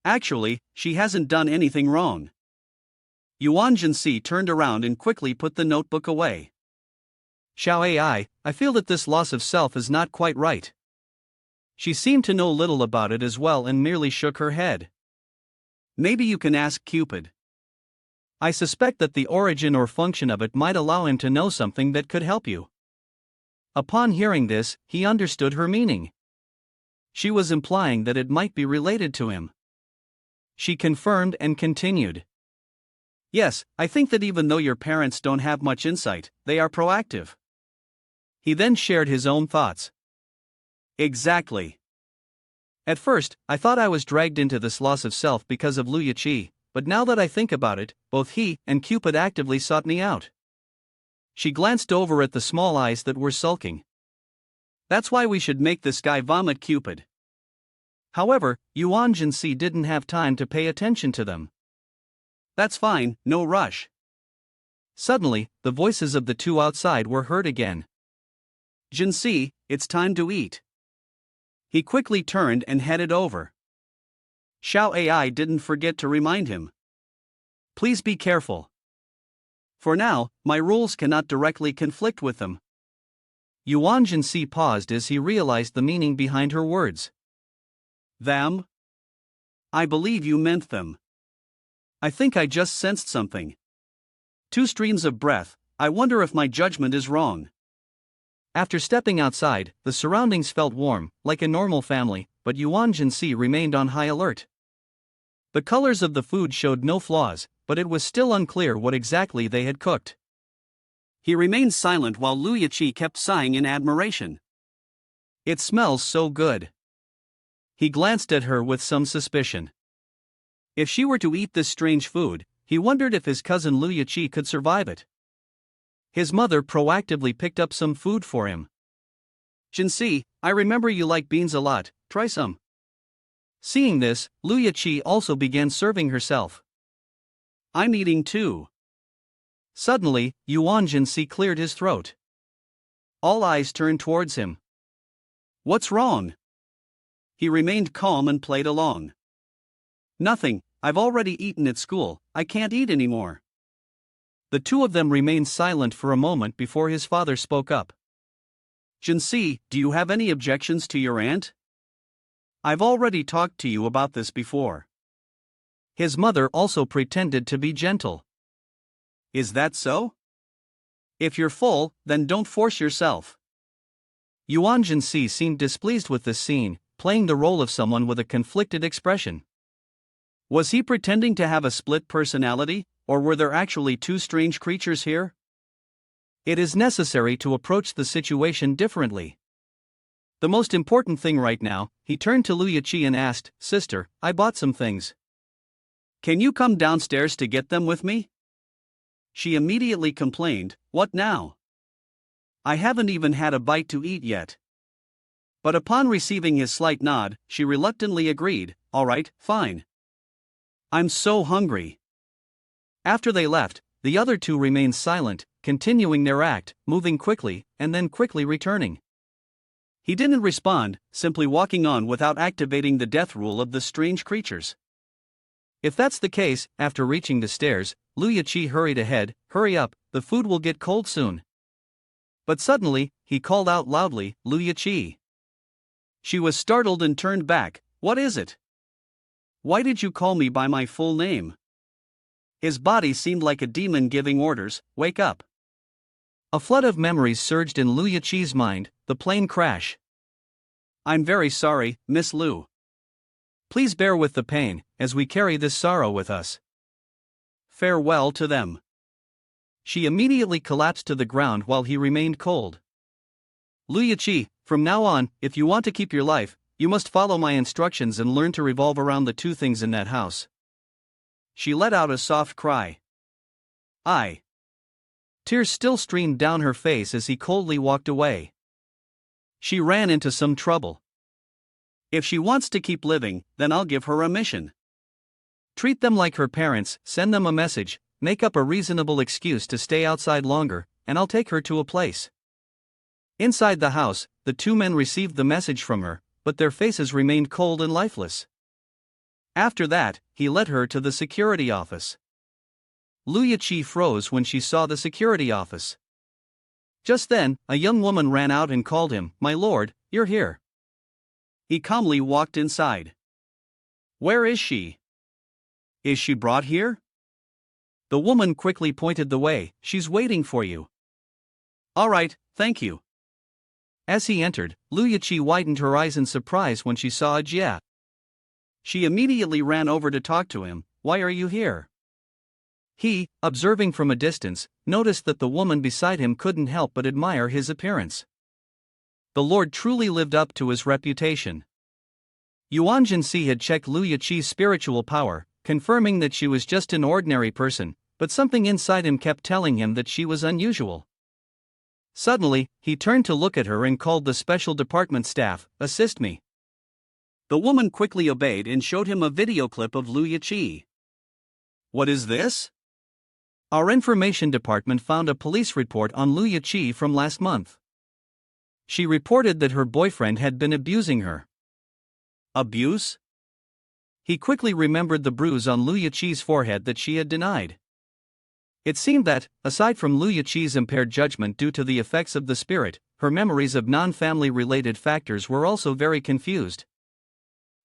Actually, she hasn't done anything wrong. Yuan Si turned around and quickly put the notebook away. Xiao Ai, I feel that this loss of self is not quite right. She seemed to know little about it as well and merely shook her head. Maybe you can ask Cupid. I suspect that the origin or function of it might allow him to know something that could help you. Upon hearing this, he understood her meaning. She was implying that it might be related to him. She confirmed and continued. Yes, I think that even though your parents don't have much insight, they are proactive. He then shared his own thoughts. Exactly. At first, I thought I was dragged into this loss of self because of Lu Yiqi, but now that I think about it, both he and Cupid actively sought me out. She glanced over at the small eyes that were sulking. That's why we should make this guy vomit Cupid. However, Yuan Si didn't have time to pay attention to them. That's fine, no rush. Suddenly, the voices of the two outside were heard again. Si, it's time to eat. He quickly turned and headed over. Xiao Ai didn't forget to remind him. Please be careful. For now, my rules cannot directly conflict with them. Yuan Si paused as he realized the meaning behind her words. Them? I believe you meant them. I think I just sensed something. 2 streams of breath, I wonder if my judgment is wrong. After stepping outside, the surroundings felt warm, like a normal family, but Yuan Si remained on high alert. The colors of the food showed no flaws, but it was still unclear what exactly they had cooked. He remained silent while Lu Yiqi kept sighing in admiration. It smells so good. He glanced at her with some suspicion. If she were to eat this strange food, he wondered if his cousin Lu Yiqi could survive it. His mother proactively picked up some food for him. Si, I remember you like beans a lot, try some. Seeing this, Lu Yiqi also began serving herself. I'm eating too. Suddenly, Yuan Si cleared his throat. All eyes turned towards him. What's wrong? He remained calm and played along. Nothing, I've already eaten at school, I can't eat anymore. The two of them remained silent for a moment before his father spoke up. Si, do you have any objections to your aunt? I've already talked to you about this before. His mother also pretended to be gentle. Is that so? If you're full, then don't force yourself. Yuan Si seemed displeased with this scene, playing the role of someone with a conflicted expression. Was he pretending to have a split personality, or were there actually 2 strange creatures here? It is necessary to approach the situation differently. The most important thing right now, he turned to Lu Yiqi and asked, Sister, I bought some things. Can you come downstairs to get them with me? She immediately complained, What now? I haven't even had a bite to eat yet. But upon receiving his slight nod, she reluctantly agreed, All right, fine. I'm so hungry. After they left, the other two remained silent, continuing their act, moving quickly, and then quickly returning. He didn't respond, simply walking on without activating the death rule of the strange creatures. If that's the case, after reaching the stairs, Lu Yiqi hurried ahead, Hurry up, the food will get cold soon. But suddenly, he called out loudly, Lu Yiqi. She was startled and turned back, What is it? Why did you call me by my full name? His body seemed like a demon giving orders, Wake up. A flood of memories surged in Lu Yiqi's mind, the plane crash. I'm very sorry, Miss Lu. Please bear with the pain, as we carry this sorrow with us. Farewell to them. She immediately collapsed to the ground while he remained cold. Lu Yiqi, from now on, if you want to keep your life, you must follow my instructions and learn to revolve around the 2 things in that house. She let out a soft cry. Tears still streamed down her face as he coldly walked away. She ran into some trouble. If she wants to keep living, then I'll give her a mission. Treat them like her parents, send them a message, make up a reasonable excuse to stay outside longer, and I'll take her to a place. Inside the house, the 2 men received the message from her, but their faces remained cold and lifeless. After that, he led her to the security office. Lu Yiqi froze when she saw the security office. Just then, a young woman ran out and called him, My lord, you're here. He calmly walked inside. Where is she? Is she brought here? The woman quickly pointed the way, She's waiting for you. All right, thank you. As he entered, Lu Yiqi widened her eyes in surprise when she saw a Jia. She immediately ran over to talk to him, Why are you here? He, observing from a distance, noticed that the woman beside him couldn't help but admire his appearance. The Lord truly lived up to his reputation. Yuan Si had checked Lu Yiqi's spiritual power, confirming that she was just an ordinary person, but something inside him kept telling him that she was unusual. Suddenly, he turned to look at her and called the special department staff, "Assist me." The woman quickly obeyed and showed him a video clip of Lu Yiqi. "What is this?" "Our information department found a police report on Lu Yiqi from last month. She reported that her boyfriend had been abusing her." "Abuse?" He quickly remembered the bruise on Lu Yiqi's forehead that she had denied. It seemed that, aside from Lu Yiqi's impaired judgment due to the effects of the spirit, her memories of non-family related factors were also very confused.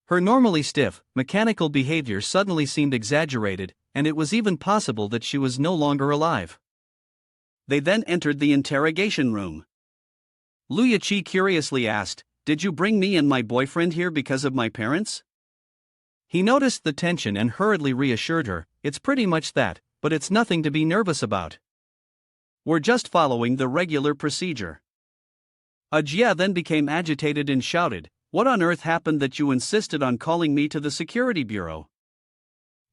Her normally stiff, mechanical behavior suddenly seemed exaggerated, and it was even possible that she was no longer alive. They then entered the interrogation room. Lu Yiqi curiously asked, "Did you bring me and my boyfriend here because of my parents?" He noticed the tension and hurriedly reassured her, "It's pretty much that, but it's nothing to be nervous about. We're just following the regular procedure." Ajia then became agitated and shouted, "What on earth happened that you insisted on calling me to the security bureau?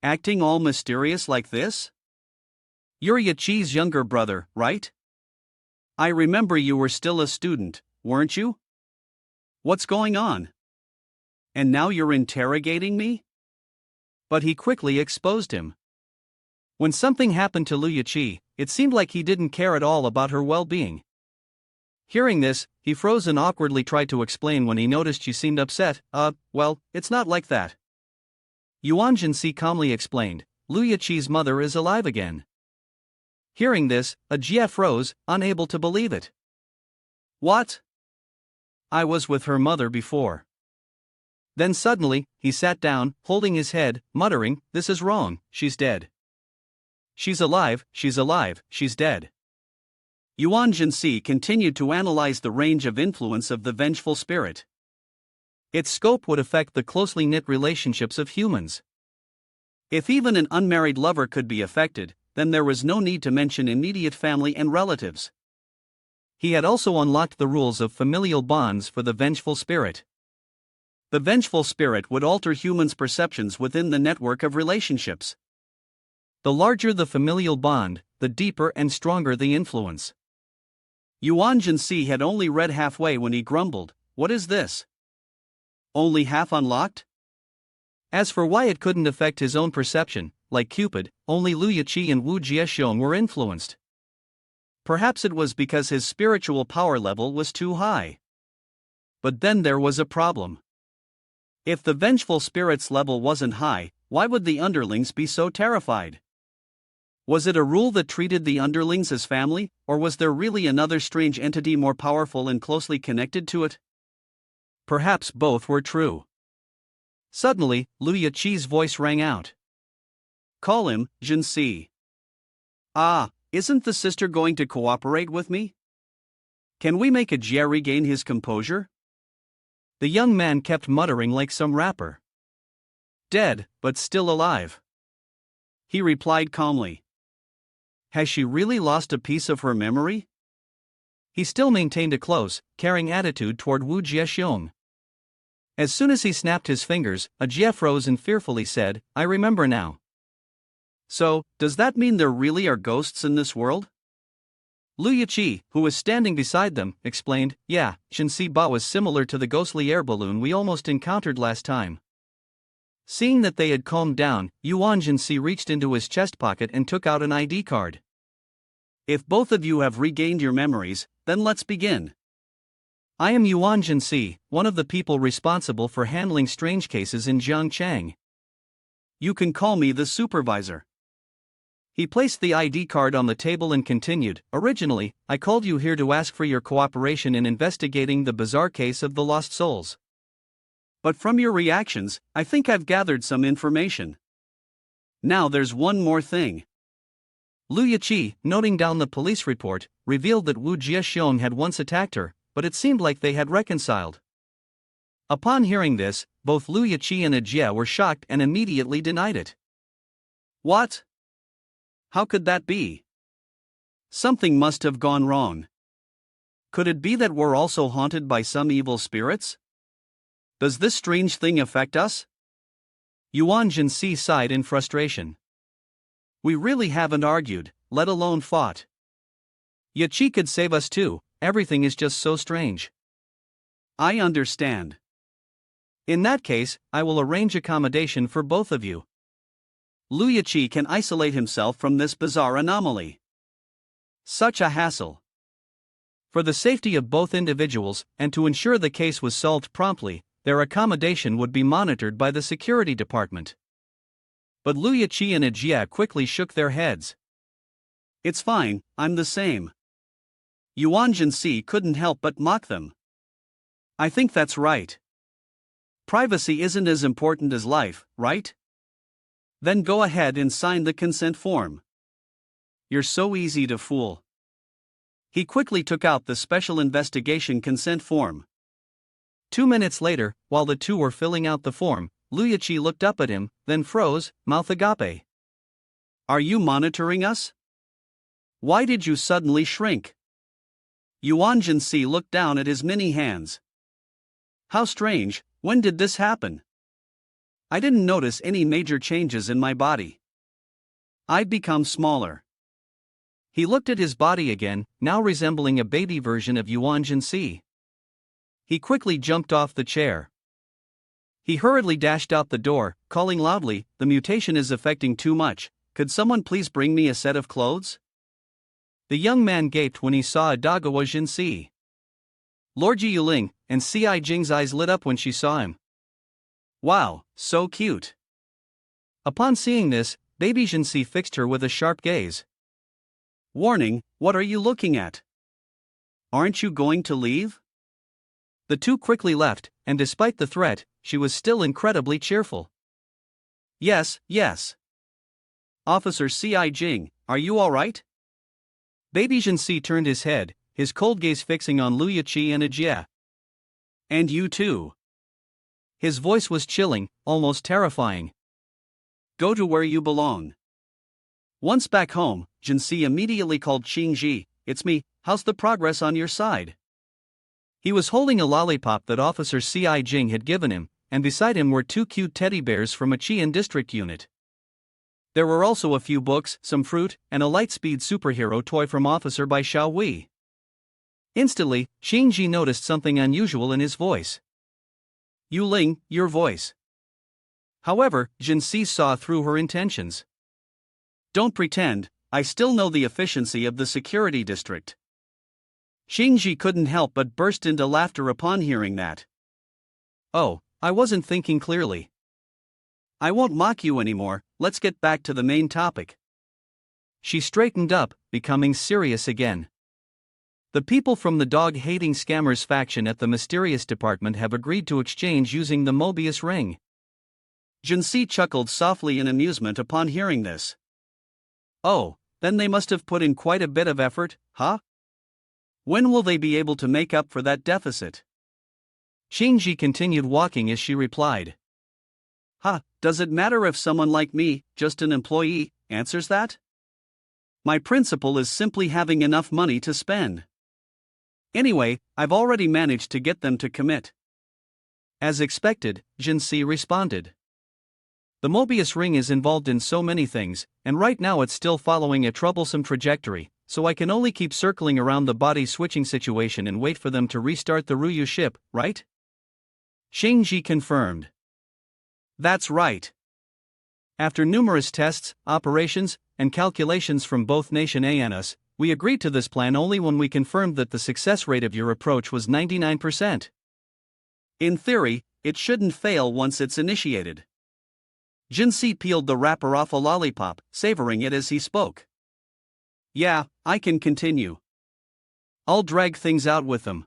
Acting all mysterious like this? You're Yiqi's younger brother, right? I remember you were still a student, weren't you? What's going on? And now you're interrogating me?" But he quickly exposed him. When something happened to Lu Yiqi, it seemed like he didn't care at all about her well-being. Hearing this, he froze and awkwardly tried to explain when he noticed she seemed upset. Well, it's not like that." Yuan Si calmly explained, "Lu Yiqi's mother is alive again." Hearing this, Ajia froze, unable to believe it. "What? I was with her mother before." Then suddenly, he sat down, holding his head, muttering, "This is wrong, she's dead. She's alive, she's dead." Yuan Si continued to analyze the range of influence of the vengeful spirit. Its scope would affect the closely knit relationships of humans. If even an unmarried lover could be affected, then there was no need to mention immediate family and relatives. He had also unlocked the rules of familial bonds for the vengeful spirit. The vengeful spirit would alter humans' perceptions within the network of relationships. The larger the familial bond, the deeper and stronger the influence. Yuan Si had only read halfway when he grumbled, "What is this? Only half unlocked?" As for why it couldn't affect his own perception, like Cupid, only Lu Yiqi and Wu Jiexiong were influenced. Perhaps it was because his spiritual power level was too high. But then there was a problem. If the vengeful spirit's level wasn't high, why would the underlings be so terrified? Was it a rule that treated the underlings as family, or was there really another strange entity more powerful and closely connected to it? Perhaps both were true. Suddenly, Lu Yiqi's voice rang out. "Call him, Yuan Si." Isn't the sister going to cooperate with me? Can we make Ajia regain his composure?" The young man kept muttering like some rapper. "Dead, but still alive," he replied calmly. "Has she really lost a piece of her memory?" He still maintained a close, caring attitude toward Wu Jiexiong. As soon as he snapped his fingers, Ajia froze and fearfully said, "I remember now." "So, does that mean there really are ghosts in this world?" Lu Yiqi, who was standing beside them, explained, "Yeah, Yuan Si Ba was similar to the ghostly air balloon we almost encountered last time." Seeing that they had calmed down, Yuan Si reached into his chest pocket and took out an ID card. "If both of you have regained your memories, then let's begin. I am Yuan Si, one of the people responsible for handling strange cases in Jiangchang. You can call me the supervisor." He placed the ID card on the table and continued, "Originally, I called you here to ask for your cooperation in investigating the bizarre case of the lost souls. But from your reactions, I think I've gathered some information. Now there's one more thing." Lu Yiqi, noting down the police report, revealed that Wu Jiexiong had once attacked her, but it seemed like they had reconciled. Upon hearing this, both Lu Yiqi and Ajia were shocked and immediately denied it. "What? How could that be? Something must have gone wrong. Could it be that we're also haunted by some evil spirits?" Does this strange thing affect us? Yuan Si sighed in frustration. We really haven't argued, let alone fought. Yet she could save us too, everything is just so strange. I understand. In that case, I will arrange accommodation for both of you. Lu Yiqi can isolate himself from this bizarre anomaly. Such a hassle. For the safety of both individuals, and to ensure the case was solved promptly, their accommodation would be monitored by the security department. But Lu Yiqi and Ajia quickly shook their heads. It's fine, I'm the same. Yuan Si couldn't help but mock them. I think that's right. Privacy isn't as important as life, right? Then go ahead and sign the consent form. You're so easy to fool. He quickly took out the special investigation consent form. 2 minutes later, while the two were filling out the form, Lu Yiqi looked up at him, then froze, mouth agape. Are you monitoring us? Why did you suddenly shrink? Yuan Si looked down at his mini hands. How strange, when did this happen? I didn't notice any major changes in my body. I'd become smaller. He looked at his body again, now resembling a baby version of Yuan Si. He quickly jumped off the chair. He hurriedly dashed out the door, calling loudly, "The mutation is affecting too much. Could someone please bring me a set of clothes?" The young man gaped when he saw Adagawa Si. Lord Ji Yuling and Si Jing's eyes lit up when she saw him. Wow, so cute. Upon seeing this, baby Si fixed her with a sharp gaze. Warning, what are you looking at? Aren't you going to leave? The two quickly left, and despite the threat, she was still incredibly cheerful. Yes, yes. Officer Si Jing, are you alright? Baby Si turned his head, his cold gaze fixing on Lu Yiqi and Ajie. And you too. His voice was chilling, almost terrifying. Go to where you belong. Once back home, Si immediately called Xingji. It's me, how's the progress on your side? He was holding a lollipop that Officer Si Jing had given him, and beside him were 2 cute teddy bears from a Qian district unit. There were also a few books, some fruit, and a Lightspeed superhero toy from Officer by Xiao Wei. Instantly, Xingji noticed something unusual in his voice. Yuling, your voice. However, Si saw through her intentions. Don't pretend, I still know the efficiency of the security district. Xingji couldn't help but burst into laughter upon hearing that. Oh, I wasn't thinking clearly. I won't mock you anymore, let's get back to the main topic. She straightened up, becoming serious again. The people from the dog-hating scammers faction at the mysterious department have agreed to exchange using the Mobius ring. Si chuckled softly in amusement upon hearing this. Oh, then they must have put in quite a bit of effort, huh? When will they be able to make up for that deficit? Xingji continued walking as she replied. Does it matter if someone like me, just an employee, answers that? My principle is simply having enough money to spend. Anyway, I've already managed to get them to commit. As expected, Si responded. The Mobius ring is involved in so many things, and right now it's still following a troublesome trajectory, so I can only keep circling around the body switching situation and wait for them to restart the Ryu ship, right? Xingji confirmed. That's right. After numerous tests, operations, and calculations from both Nation A and us, we agreed to this plan only when we confirmed that the success rate of your approach was 99%. In theory, it shouldn't fail once it's initiated. Si peeled the wrapper off a lollipop, savoring it as he spoke. Yeah, I can continue. I'll drag things out with them.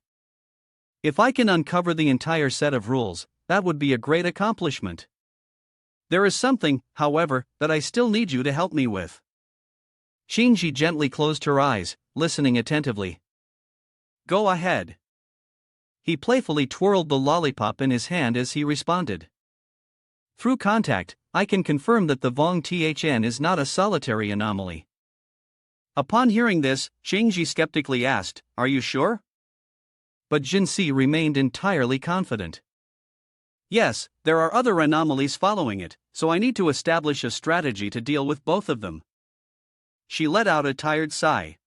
If I can uncover the entire set of rules, that would be a great accomplishment. There is something, however, that I still need you to help me with. Xingji gently closed her eyes, listening attentively. Go ahead. He playfully twirled the lollipop in his hand as he responded. Through contact, I can confirm that the Vong Thn is not a solitary anomaly. Upon hearing this, Xingji skeptically asked, Are you sure? But Si remained entirely confident. Yes, there are other anomalies following it, so I need to establish a strategy to deal with both of them. She let out a tired sigh.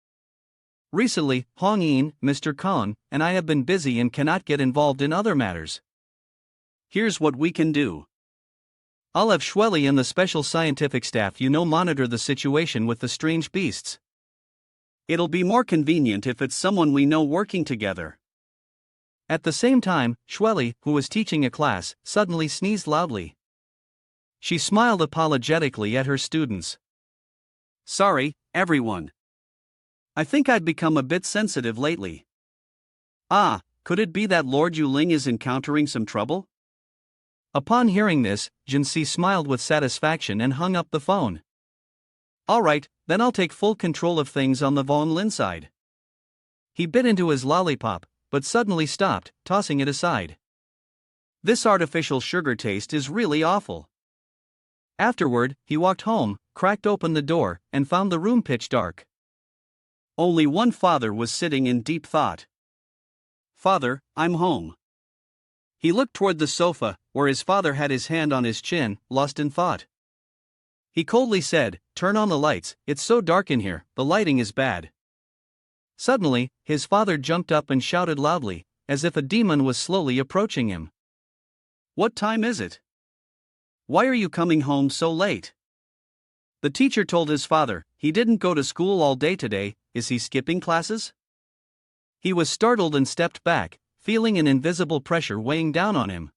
Recently, Hong Yin, Mr. Kong, and I have been busy and cannot get involved in other matters. Here's what we can do. I'll have Shweli and the special scientific staff monitor the situation with the strange beasts. It'll be more convenient if it's someone we know working together. At the same time, Shweli, who was teaching a class, suddenly sneezed loudly. She smiled apologetically at her students. Sorry, everyone. I think I've become a bit sensitive lately. Ah, could it be that Lord Yuling is encountering some trouble? Upon hearing this, Yuan Si smiled with satisfaction and hung up the phone. Alright, then I'll take full control of things on the Von Lin side. He bit into his lollipop, but suddenly stopped, tossing it aside. This artificial sugar taste is really awful. Afterward, he walked home, cracked open the door, and found the room pitch dark. Only one father was sitting in deep thought. Father, I'm home. He looked toward the sofa, where his father had his hand on his chin, lost in thought. He coldly said, "Turn on the lights, it's so dark in here, the lighting is bad." Suddenly, his father jumped up and shouted loudly, as if a demon was slowly approaching him. "What time is it? Why are you coming home so late?" The teacher told his father, "He didn't go to school all day today, is he skipping classes?" He was startled and stepped back, feeling an invisible pressure weighing down on him.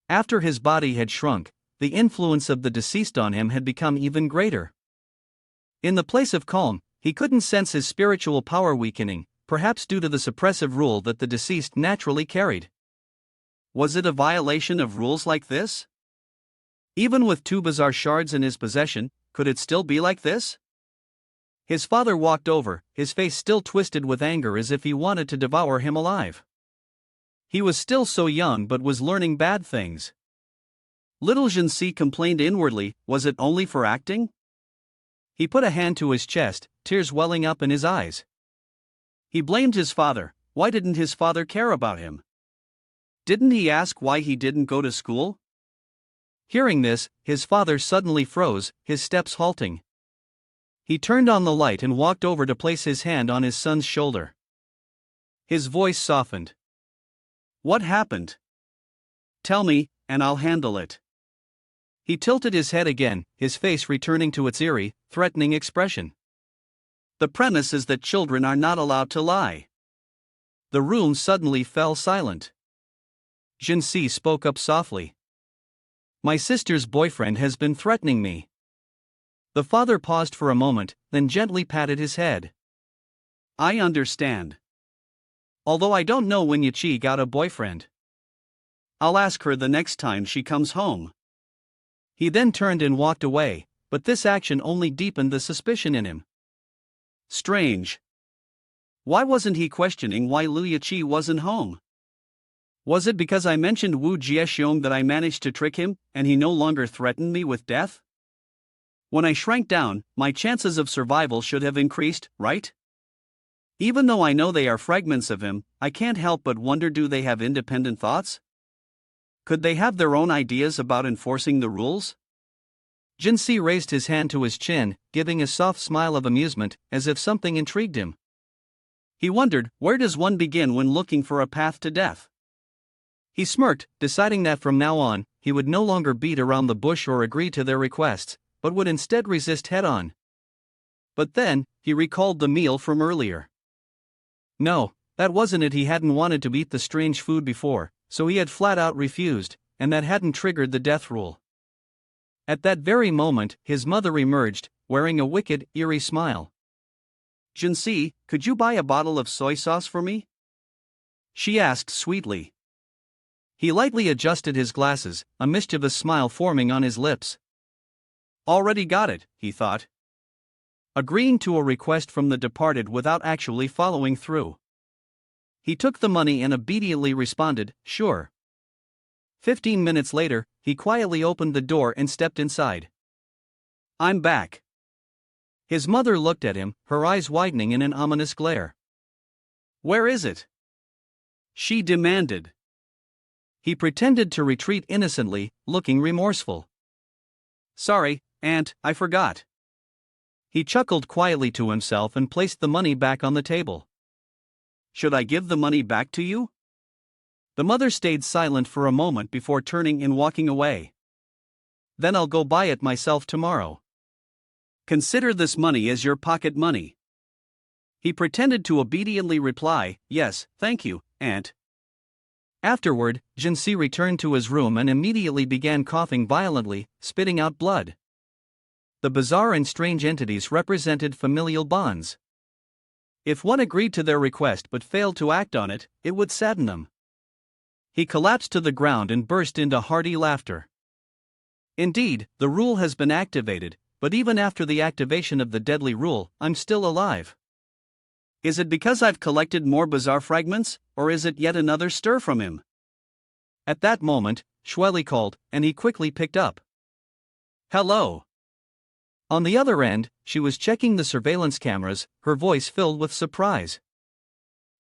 After his body had shrunk, the influence of the deceased on him had become even greater. In the place of calm, he couldn't sense his spiritual power weakening, perhaps due to the suppressive rule that the deceased naturally carried. Was it a violation of rules like this? Even with two bizarre shards in his possession, could it still be like this? His father walked over, his face still twisted with anger as if he wanted to devour him alive. He was still so young but was learning bad things. Little Yuan Si complained inwardly, was it only for acting? He put a hand to his chest, tears welling up in his eyes. He blamed his father. Why didn't his father care about him? Didn't he ask why he didn't go to school? Hearing this, his father suddenly froze, his steps halting. He turned on the light and walked over to place his hand on his son's shoulder. His voice softened. What happened? Tell me, and I'll handle it. He tilted his head again, his face returning to its eerie, threatening expression. The premise is that children are not allowed to lie. The room suddenly fell silent. Yuan Si spoke up softly. My sister's boyfriend has been threatening me. The father paused for a moment, then gently patted his head. I understand. Although I don't know when Yachi got a boyfriend. I'll ask her the next time she comes home. He then turned and walked away, but this action only deepened the suspicion in him. Strange. Why wasn't he questioning why Liu Yachi wasn't home? Was it because I mentioned Wu Jiexiong that I managed to trick him, and he no longer threatened me with death? When I shrank down, my chances of survival should have increased, right? Even though I know they are fragments of him, I can't help but wonder, do they have independent thoughts? Could they have their own ideas about enforcing the rules? Yuan Si raised his hand to his chin, giving a soft smile of amusement, as if something intrigued him. He wondered, where does one begin when looking for a path to death? He smirked, deciding that from now on, he would no longer beat around the bush or agree to their requests, but would instead resist head-on. But then, he recalled the meal from earlier. No, that wasn't it. He hadn't wanted to eat the strange food before, so he had flat-out refused, and that hadn't triggered the death rule. At that very moment, his mother emerged, wearing a wicked, eerie smile. Yuan Si, could you buy a bottle of soy sauce for me? She asked sweetly. He lightly adjusted his glasses, a mischievous smile forming on his lips. Already got it, he thought. Agreeing to a request from the departed without actually following through. He took the money and obediently responded, sure. 15 minutes later, he quietly opened the door and stepped inside. I'm back. His mother looked at him, her eyes widening in an ominous glare. Where is it? She demanded. He pretended to retreat innocently, looking remorseful. Sorry, Aunt, I forgot. He chuckled quietly to himself and placed the money back on the table. Should I give the money back to you? The mother stayed silent for a moment before turning and walking away. Then I'll go buy it myself tomorrow. Consider this money as your pocket money. He pretended to obediently reply, Yes, thank you, Aunt. Afterward, Yuan Si returned to his room and immediately began coughing violently, spitting out blood. The bizarre and strange entities represented familial bonds. If one agreed to their request but failed to act on it, it would sadden them. He collapsed to the ground and burst into hearty laughter. Indeed, the rule has been activated, but even after the activation of the deadly rule, I'm still alive. Is it because I've collected more bizarre fragments, or is it yet another stir from him? At that moment, Shueli called, and he quickly picked up. Hello. On the other end, she was checking the surveillance cameras, her voice filled with surprise.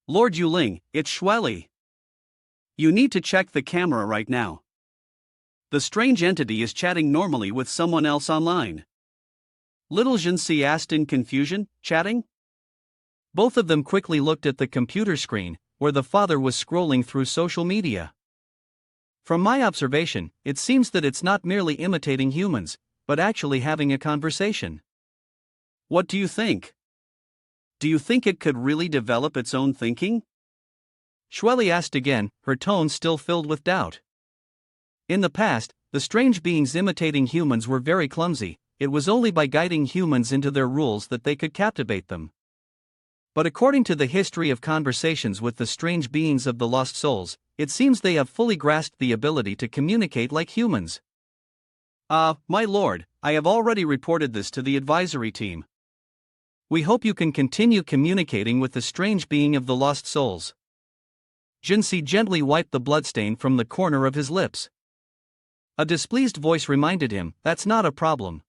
Lord Yuling, it's Shueli. You need to check the camera right now. The strange entity is chatting normally with someone else online. Little Yuan Si asked in confusion, chatting? Both of them quickly looked at the computer screen, where the father was scrolling through social media. From my observation, it seems that it's not merely imitating humans, but actually having a conversation. What do you think? Do you think it could really develop its own thinking? Shueli asked again, her tone still filled with doubt. In the past, the strange beings imitating humans were very clumsy. It was only by guiding humans into their rules that they could captivate them. But according to the history of conversations with the strange beings of the lost souls, it seems they have fully grasped the ability to communicate like humans. My lord, I have already reported this to the advisory team. We hope you can continue communicating with the strange being of the lost souls. Yuan Si gently wiped the bloodstain from the corner of his lips. A displeased voice reminded him, that's not a problem.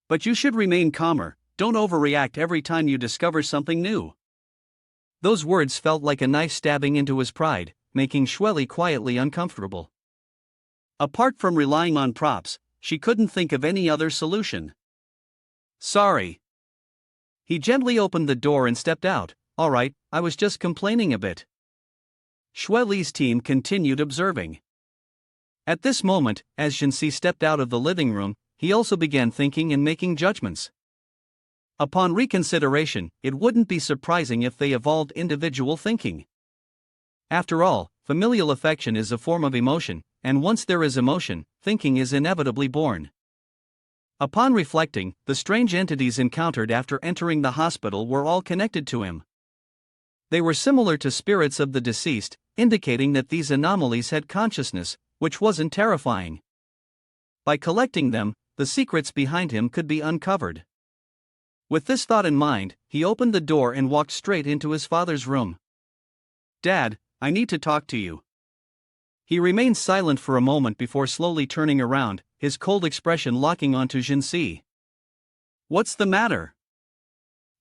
But you should remain calmer, don't overreact every time you discover something new. Those words felt like a knife stabbing into his pride, making Shueli quietly uncomfortable. Apart from relying on props, she couldn't think of any other solution. Sorry. He gently opened the door and stepped out. All right, I was just complaining a bit. Shueli's team continued observing. At this moment, as Yuan Si stepped out of the living room, he also began thinking and making judgments. Upon reconsideration, it wouldn't be surprising if they evolved individual thinking. After all, familial affection is a form of emotion, and once there is emotion, thinking is inevitably born. Upon reflecting, the strange entities encountered after entering the hospital were all connected to him. They were similar to spirits of the deceased, indicating that these anomalies had consciousness, which wasn't terrifying. By collecting them, the secrets behind him could be uncovered. With this thought in mind, he opened the door and walked straight into his father's room. Dad, I need to talk to you. He remained silent for a moment before slowly turning around, his cold expression locking onto Yuan Si. What's the matter?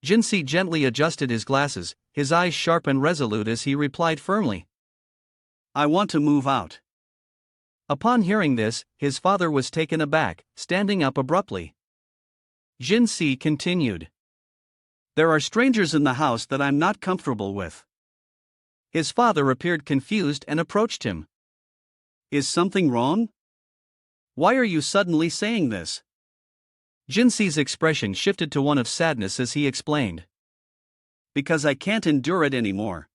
Yuan Si gently adjusted his glasses, his eyes sharp and resolute as he replied firmly. I want to move out. Upon hearing this, his father was taken aback, standing up abruptly. Yuan Si continued. There are strangers in the house that I'm not comfortable with. His father appeared confused and approached him. Is something wrong? Why are you suddenly saying this? Yuan Si's expression shifted to one of sadness as he explained. Because I can't endure it anymore.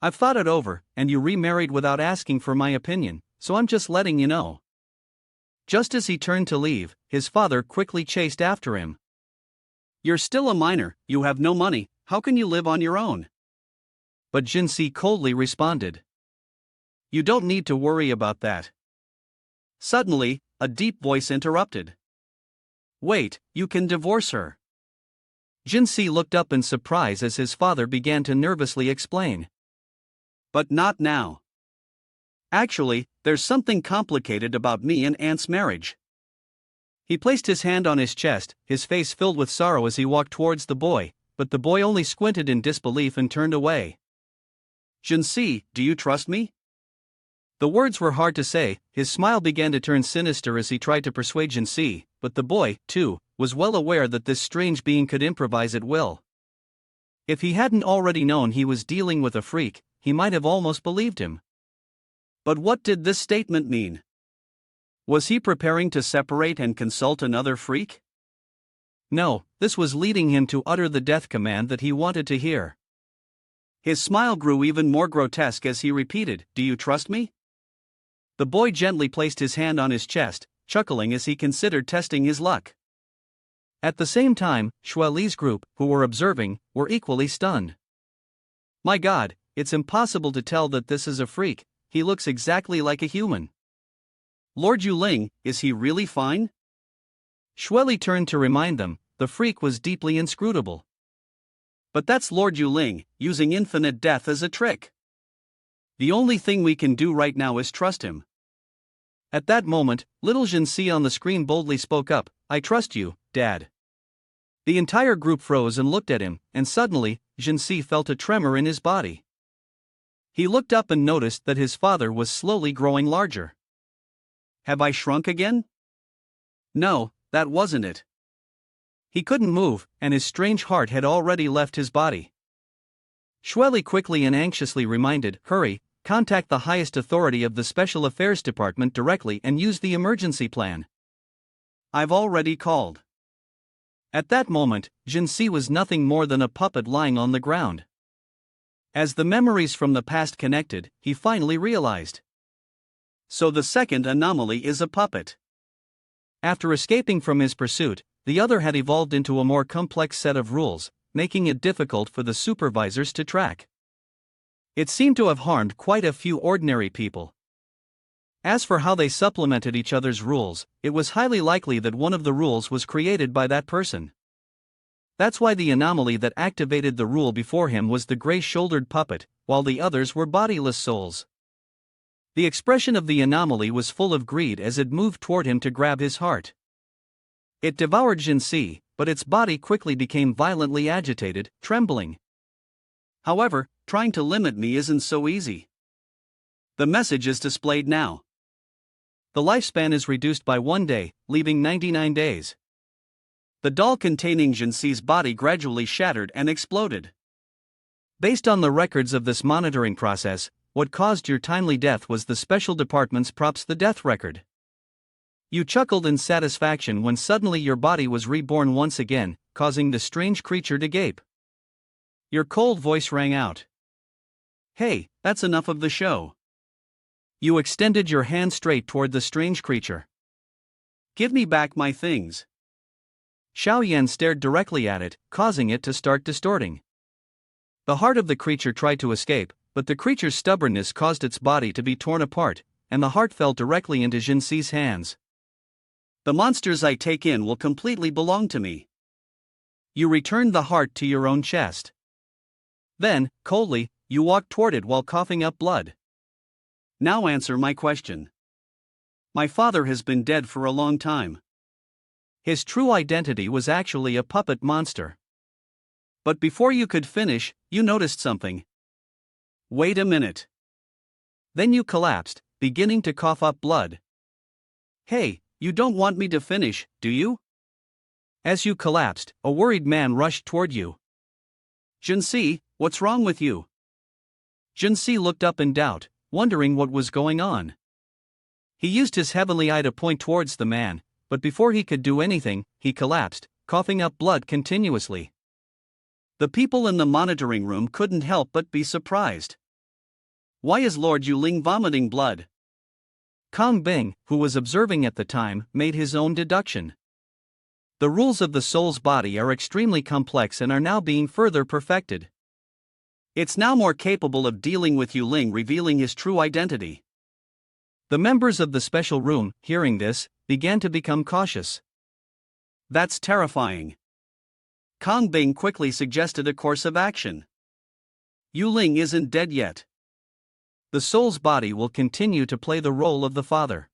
I've thought it over, and you remarried without asking for my opinion, so I'm just letting you know. Just as he turned to leave, his father quickly chased after him. You're still a minor, you have no money, how can you live on your own? But Yuan Si coldly responded. You don't need to worry about that. Suddenly, a deep voice interrupted. Wait, you can divorce her. Yuan Si looked up in surprise as his father began to nervously explain. But not now. Actually, there's something complicated about me and Aunt's marriage. He placed his hand on his chest, his face filled with sorrow as he walked towards the boy, but the boy only squinted in disbelief and turned away. Yuan Si, do you trust me? The words were hard to say. His smile began to turn sinister as he tried to persuade Yuan Si, but the boy, too, was well aware that this strange being could improvise at will. If he hadn't already known he was dealing with a freak, he might have almost believed him. But what did this statement mean? Was he preparing to separate and consult another freak? No, this was leading him to utter the death command that he wanted to hear. His smile grew even more grotesque as he repeated, "Do you trust me?" The boy gently placed his hand on his chest, chuckling as he considered testing his luck. At the same time, Shuali's group, who were observing, were equally stunned. My God, it's impossible to tell that this is a freak. He looks exactly like a human. Lord Yuling, is he really fine? Shuali turned to remind them, the freak was deeply inscrutable. But that's Lord Yuling, using infinite death as a trick. The only thing we can do right now is trust him. At that moment, little Yuan Si on the screen boldly spoke up, "I trust you, Dad." The entire group froze and looked at him, and suddenly, Yuan Si felt a tremor in his body. He looked up and noticed that his father was slowly growing larger. Have I shrunk again? No, that wasn't it. He couldn't move, and his strange heart had already left his body. Shuali quickly and anxiously reminded, "Hurry, contact the highest authority of the Special Affairs Department directly and use the emergency plan." I've already called. At that moment, Yuan Si was nothing more than a puppet lying on the ground. As the memories from the past connected, he finally realized. So the second anomaly is a puppet. After escaping from his pursuit, the other had evolved into a more complex set of rules, making it difficult for the supervisors to track. It seemed to have harmed quite a few ordinary people. As for how they supplemented each other's rules, it was highly likely that one of the rules was created by that person. That's why the anomaly that activated the rule before him was the gray-shouldered puppet, while the others were bodiless souls. The expression of the anomaly was full of greed as it moved toward him to grab his heart. It devoured Yuan Si, but its body quickly became violently agitated, trembling. However, trying to limit me isn't so easy. The message is displayed now. The lifespan is reduced by 1 day, leaving 99 days. The doll containing Yuan Si's body gradually shattered and exploded. Based on the records of this monitoring process, what caused your timely death was the special department's props the death record. You chuckled in satisfaction when suddenly your body was reborn once again, causing the strange creature to gape. Your cold voice rang out. Hey, that's enough of the show. You extended your hand straight toward the strange creature. Give me back my things. Xiao Yan stared directly at it, causing it to start distorting. The heart of the creature tried to escape, but the creature's stubbornness caused its body to be torn apart, and the heart fell directly into Yuan Si's hands. The monsters I take in will completely belong to me. You returned the heart to your own chest. Then, coldly, you walked toward it while coughing up blood. Now answer my question. My father has been dead for a long time. His true identity was actually a puppet monster. But before you could finish, you noticed something. Wait a minute. Then you collapsed, beginning to cough up blood. Hey, you don't want me to finish, do you? As you collapsed, a worried man rushed toward you. Yuan Si, what's wrong with you? Yuan Si looked up in doubt, wondering what was going on. He used his heavenly eye to point towards the man, but before he could do anything, he collapsed, coughing up blood continuously. The people in the monitoring room couldn't help but be surprised. Why is Lord Yuling vomiting blood? Kong Bing, who was observing at the time, made his own deduction. The rules of the soul's body are extremely complex and are now being further perfected. It's now more capable of dealing with Yuling revealing his true identity. The members of the special room, hearing this, began to become cautious. That's terrifying. Kong Bing quickly suggested a course of action. Yuling isn't dead yet. The soul's body will continue to play the role of the father.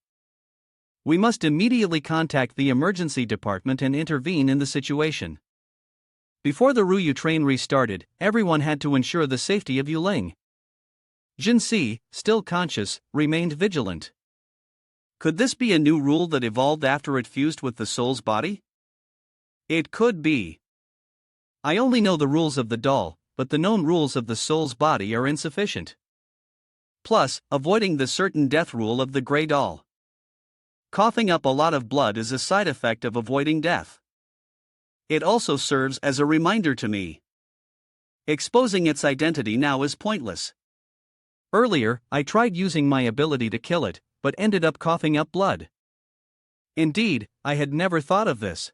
We must immediately contact the emergency department and intervene in the situation. Before the Ruyu train restarted, everyone had to ensure the safety of Yuling. Yuan Si, still conscious, remained vigilant. Could this be a new rule that evolved after it fused with the soul's body? It could be. I only know the rules of the doll, but the known rules of the soul's body are insufficient. Plus, avoiding the certain death rule of the gray doll. Coughing up a lot of blood is a side effect of avoiding death. It also serves as a reminder to me. Exposing its identity now is pointless. Earlier, I tried using my ability to kill it, but ended up coughing up blood. Indeed, I had never thought of this.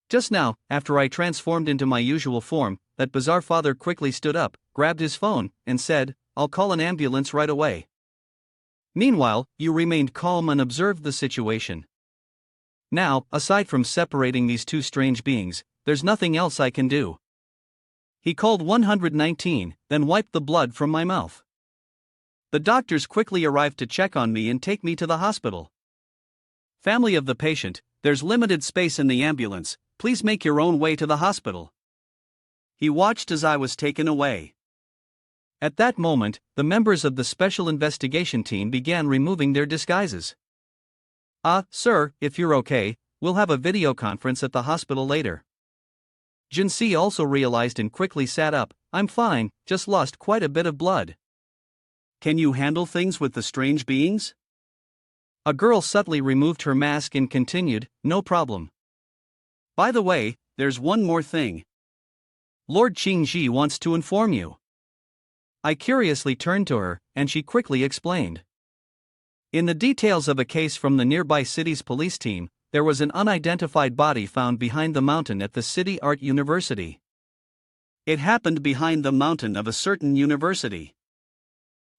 Just now, after I transformed into my usual form, that bizarre father quickly stood up, grabbed his phone, and said, "I'll call an ambulance right away." Meanwhile, you remained calm and observed the situation. Now, aside from separating these two strange beings, there's nothing else I can do. He called 119, then wiped the blood from my mouth. The doctors quickly arrived to check on me and take me to the hospital. Family of the patient, there's limited space in the ambulance, please make your own way to the hospital. He watched as I was taken away. At that moment, the members of the special investigation team began removing their disguises. Sir, if you're okay, we'll have a video conference at the hospital later. Yuan Si also realized and quickly sat up. I'm fine, just lost quite a bit of blood. Can you handle things with the strange beings? A girl subtly removed her mask and continued, no problem. By the way, there's one more thing. Lord Qingji wants to inform you. I curiously turned to her, and she quickly explained. In the details of a case from the nearby city's police team, there was an unidentified body found behind the mountain at the City Art University. It happened behind the mountain of a certain university.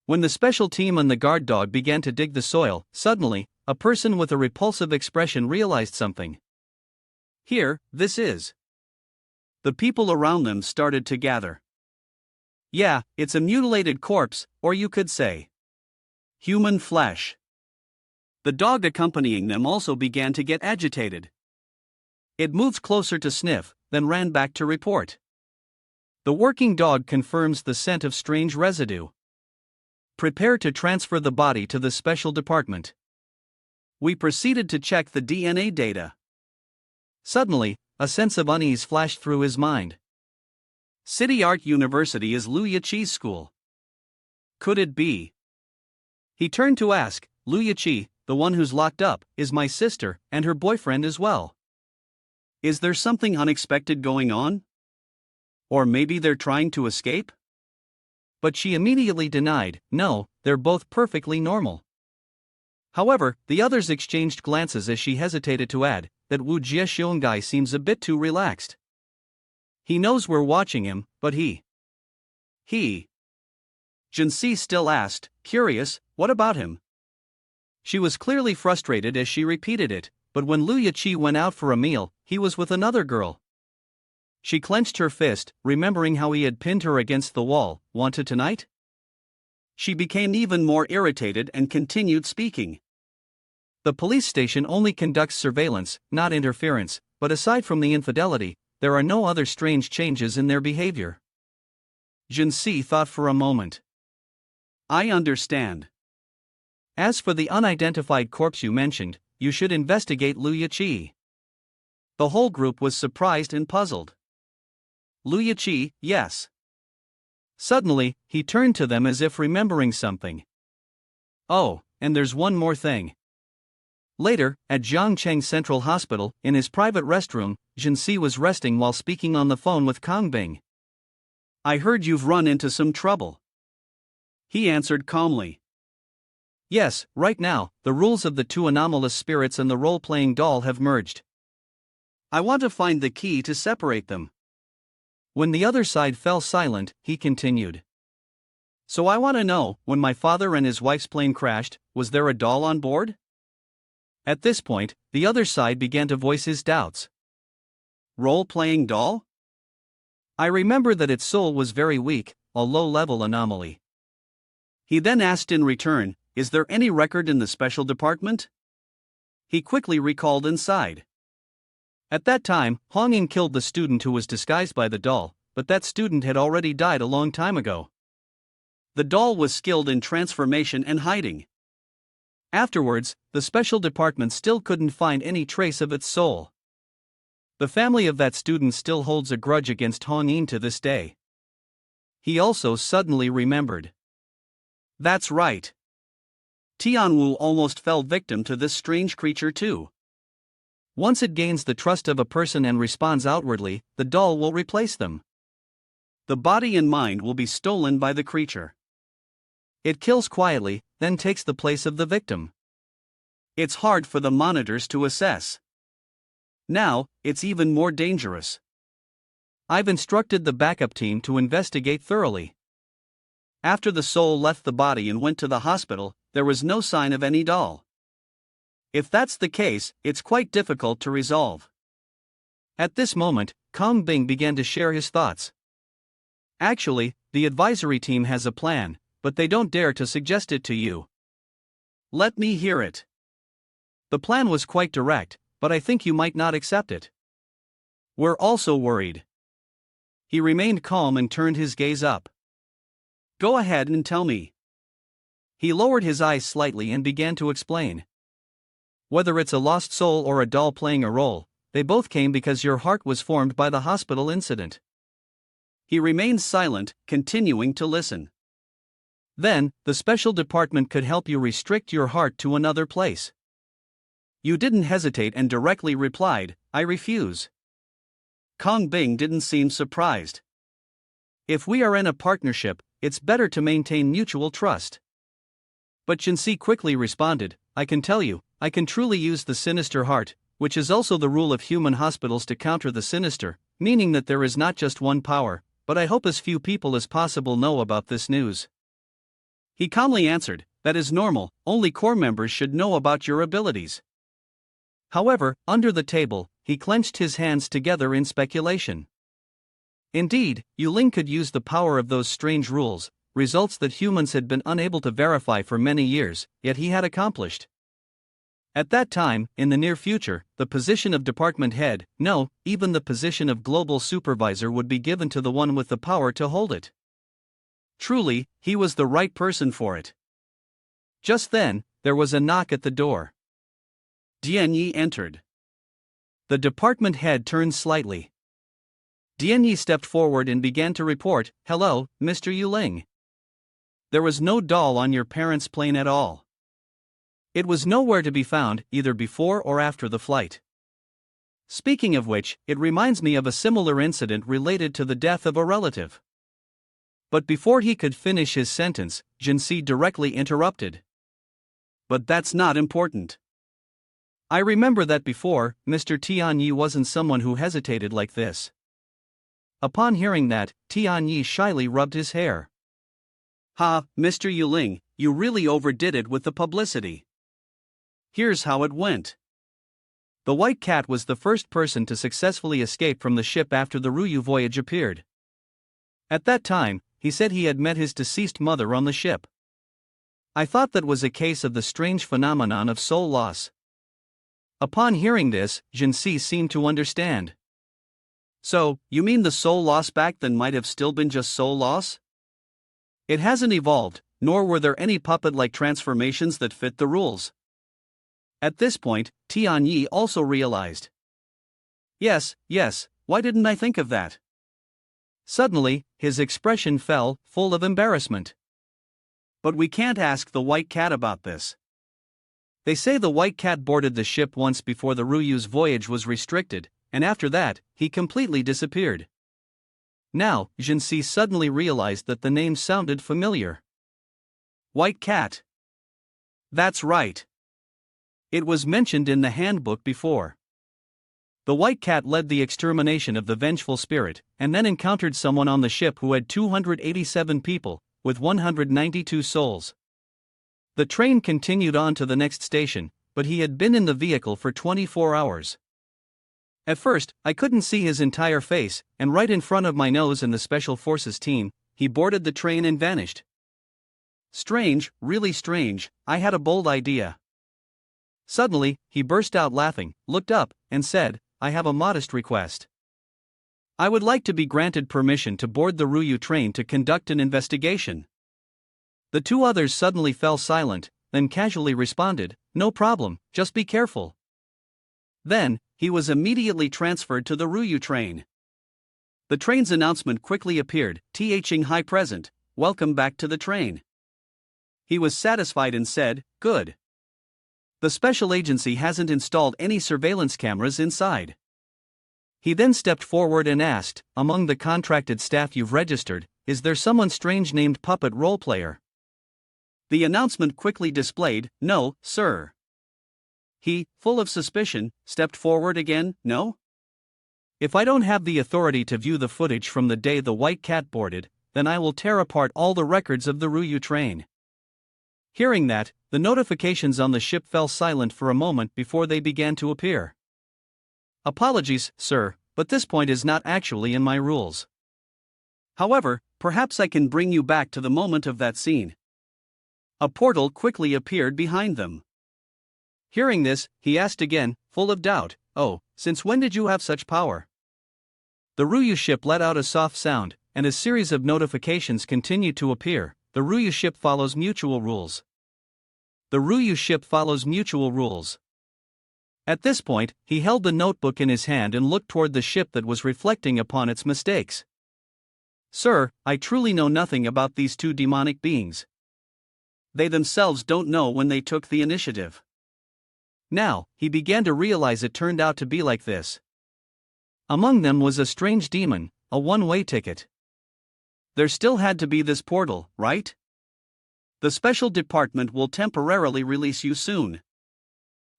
When the special team and the guard dog began to dig the soil, suddenly, a person with a repulsive expression realized something. Here, this is. The people around them started to gather. Yeah, it's a mutilated corpse, or you could say, human flesh. The dog accompanying them also began to get agitated. It moved closer to sniff, then ran back to report. The working dog confirms the scent of strange residue. Prepare to transfer the body to the special department. We proceeded to check the DNA data. Suddenly, a sense of unease flashed through his mind. City Art University is Lu Yiqi's school. Could it be? He turned to ask, Lu Yiqi, the one who's locked up, is my sister, and her boyfriend as well. Is there something unexpected going on? Or maybe they're trying to escape? But she immediately denied, no, they're both perfectly normal. However, the others exchanged glances as she hesitated to add, that Wu Jiexionggai seems a bit too relaxed. He knows we're watching him, but he. Yuan Si still asked, curious, what about him? She was clearly frustrated as she repeated it, but when Lu Yiqi went out for a meal, he was with another girl. She clenched her fist, remembering how he had pinned her against the wall. Wanted tonight? She became even more irritated and continued speaking. The police station only conducts surveillance, not interference, but aside from the infidelity, there are no other strange changes in their behavior. Yuan Si thought for a moment. I understand. As for the unidentified corpse you mentioned, you should investigate Lu Yiqi. The whole group was surprised and puzzled. Lu Yiqi, yes. Suddenly, he turned to them as if remembering something. Oh, and there's one more thing. Later, at Zhangcheng Central Hospital, in his private restroom, Yuan Si was resting while speaking on the phone with Kongbing. I heard you've run into some trouble. He answered calmly. Yes, right now, the rules of the two anomalous spirits and the role-playing doll have merged. I want to find the key to separate them. When the other side fell silent, he continued. So I want to know, when my father and his wife's plane crashed, was there a doll on board? At this point, the other side began to voice his doubts. Role-playing doll? I remember that its soul was very weak, a low-level anomaly. He then asked in return, is there any record in the special department? He quickly recalled and sighed. At that time, Honging killed the student who was disguised by the doll, but that student had already died a long time ago. the doll was skilled in transformation and hiding. Afterwards, the special department still couldn't find any trace of its soul. The family of that student still holds a grudge against Hong-in to this day. He also suddenly remembered. That's right. Tianwu almost fell victim to this strange creature too. Once it gains the trust of a person and responds outwardly, the doll will replace them. The body and mind will be stolen by the creature. It kills quietly, then takes the place of the victim. It's hard for the monitors to assess. Now, it's even more dangerous. I've instructed the backup team to investigate thoroughly. After the soul left the body and went to the hospital, there was no sign of any doll. If that's the case, it's quite difficult to resolve. At this moment, Kong Bing began to share his thoughts. Actually, the advisory team has a plan, but they don't dare to suggest it to you. Let me hear it. The plan was quite direct, but I think you might not accept it. We're also worried. He remained calm and turned his gaze up. Go ahead and tell me. He lowered his eyes slightly and began to explain. Whether it's a lost soul or a doll playing a role, they both came because your heart was formed by the hospital incident. He remained silent, continuing to listen. Then, the special department could help you restrict your heart to another place. You didn't hesitate and directly replied, I refuse. Kong Bing didn't seem surprised. If we are in a partnership, it's better to maintain mutual trust. But Yuan Si quickly responded, I can tell you, I can truly use the sinister heart, which is also the rule of human hospitals to counter the sinister, meaning that there is not just one power, but I hope as few people as possible know about this news. He calmly answered, that is normal, only core members should know about your abilities. However, under the table, he clenched his hands together in speculation. Indeed, Yuling could use the power of those strange rules, results that humans had been unable to verify for many years, yet he had accomplished. At that time, in the near future, the position of department head, no, even the position of global supervisor would be given to the one with the power to hold it. Truly, he was the right person for it. Just then, there was a knock at the door. Dian Yi entered. The department head turned slightly. Dian Yi stepped forward and began to report, Hello, Mr. Yuling. There was no doll on your parents' plane at all. It was nowhere to be found, either before or after the flight. Speaking of which, it reminds me of a similar incident related to the death of a relative. But before he could finish his sentence, Yuan Si directly interrupted. But that's not important. I remember that before, Mr. Tian Yi wasn't someone who hesitated like this. Upon hearing that, Tian Yi shyly rubbed his hair. Ha, Mr. Yuling, you really overdid it with the publicity. Here's how it went. The white cat was the first person to successfully escape from the ship after the Ruyu voyage appeared. At that time, he said he had met his deceased mother on the ship. I thought that was a case of the strange phenomenon of soul loss. Upon hearing this, Yuan Si seemed to understand. So, you mean the soul loss back then might have still been just soul loss? It hasn't evolved, nor were there any puppet-like transformations that fit the rules. At this point, Tian Yi also realized. Yes, why didn't I think of that? Suddenly, his expression fell, full of embarrassment. But we can't ask the white cat about this. They say the white cat boarded the ship once before the Ruyu's voyage was restricted, and after that, he completely disappeared. Now, Yuan Si suddenly realized that the name sounded familiar. White cat. That's right. It was mentioned in the handbook before. The white cat led the extermination of the vengeful spirit, and then encountered someone on the ship who had 287 people, with 192 souls. The train continued on to the next station, but he had been in the vehicle for 24 hours. At first, I couldn't see his entire face, and right in front of my nose and the Special Forces team, he boarded the train and vanished. Strange, really strange, I had a bold idea. Suddenly, he burst out laughing, looked up, and said, I have a modest request. I would like to be granted permission to board the Ruyu train to conduct an investigation. The two others suddenly fell silent, then casually responded, "No problem, just be careful." Then, he was immediately transferred to the Ryū train. The train's announcement quickly appeared, "Thing High Present, welcome back to the train." He was satisfied and said, "Good. The special agency hasn't installed any surveillance cameras inside." He then stepped forward and asked, "Among the contracted staff you've registered, is there someone strange named Puppet Roleplayer?" The announcement quickly displayed, "No, sir." He, full of suspicion, stepped forward again, "No? If I don't have the authority to view the footage from the day the white cat boarded, then I will tear apart all the records of the Ryū train." Hearing that, the notifications on the ship fell silent for a moment before they began to appear. "Apologies, sir, but this point is not actually in my rules. However, perhaps I can bring you back to the moment of that scene." A portal quickly appeared behind them. Hearing this, he asked again, full of doubt, "Oh, since when did you have such power?" The Ryū ship let out a soft sound, and a series of notifications continued to appear. The Ryū ship follows mutual rules. The Ryū ship follows mutual rules. At this point, he held the notebook in his hand and looked toward the ship that was reflecting upon its mistakes. "Sir, I truly know nothing about these two demonic beings. They themselves don't know when they took the initiative." Now, he began to realize it turned out to be like this. Among them was a strange demon, a one-way ticket. There still had to be this portal, right? The special department will temporarily release you soon.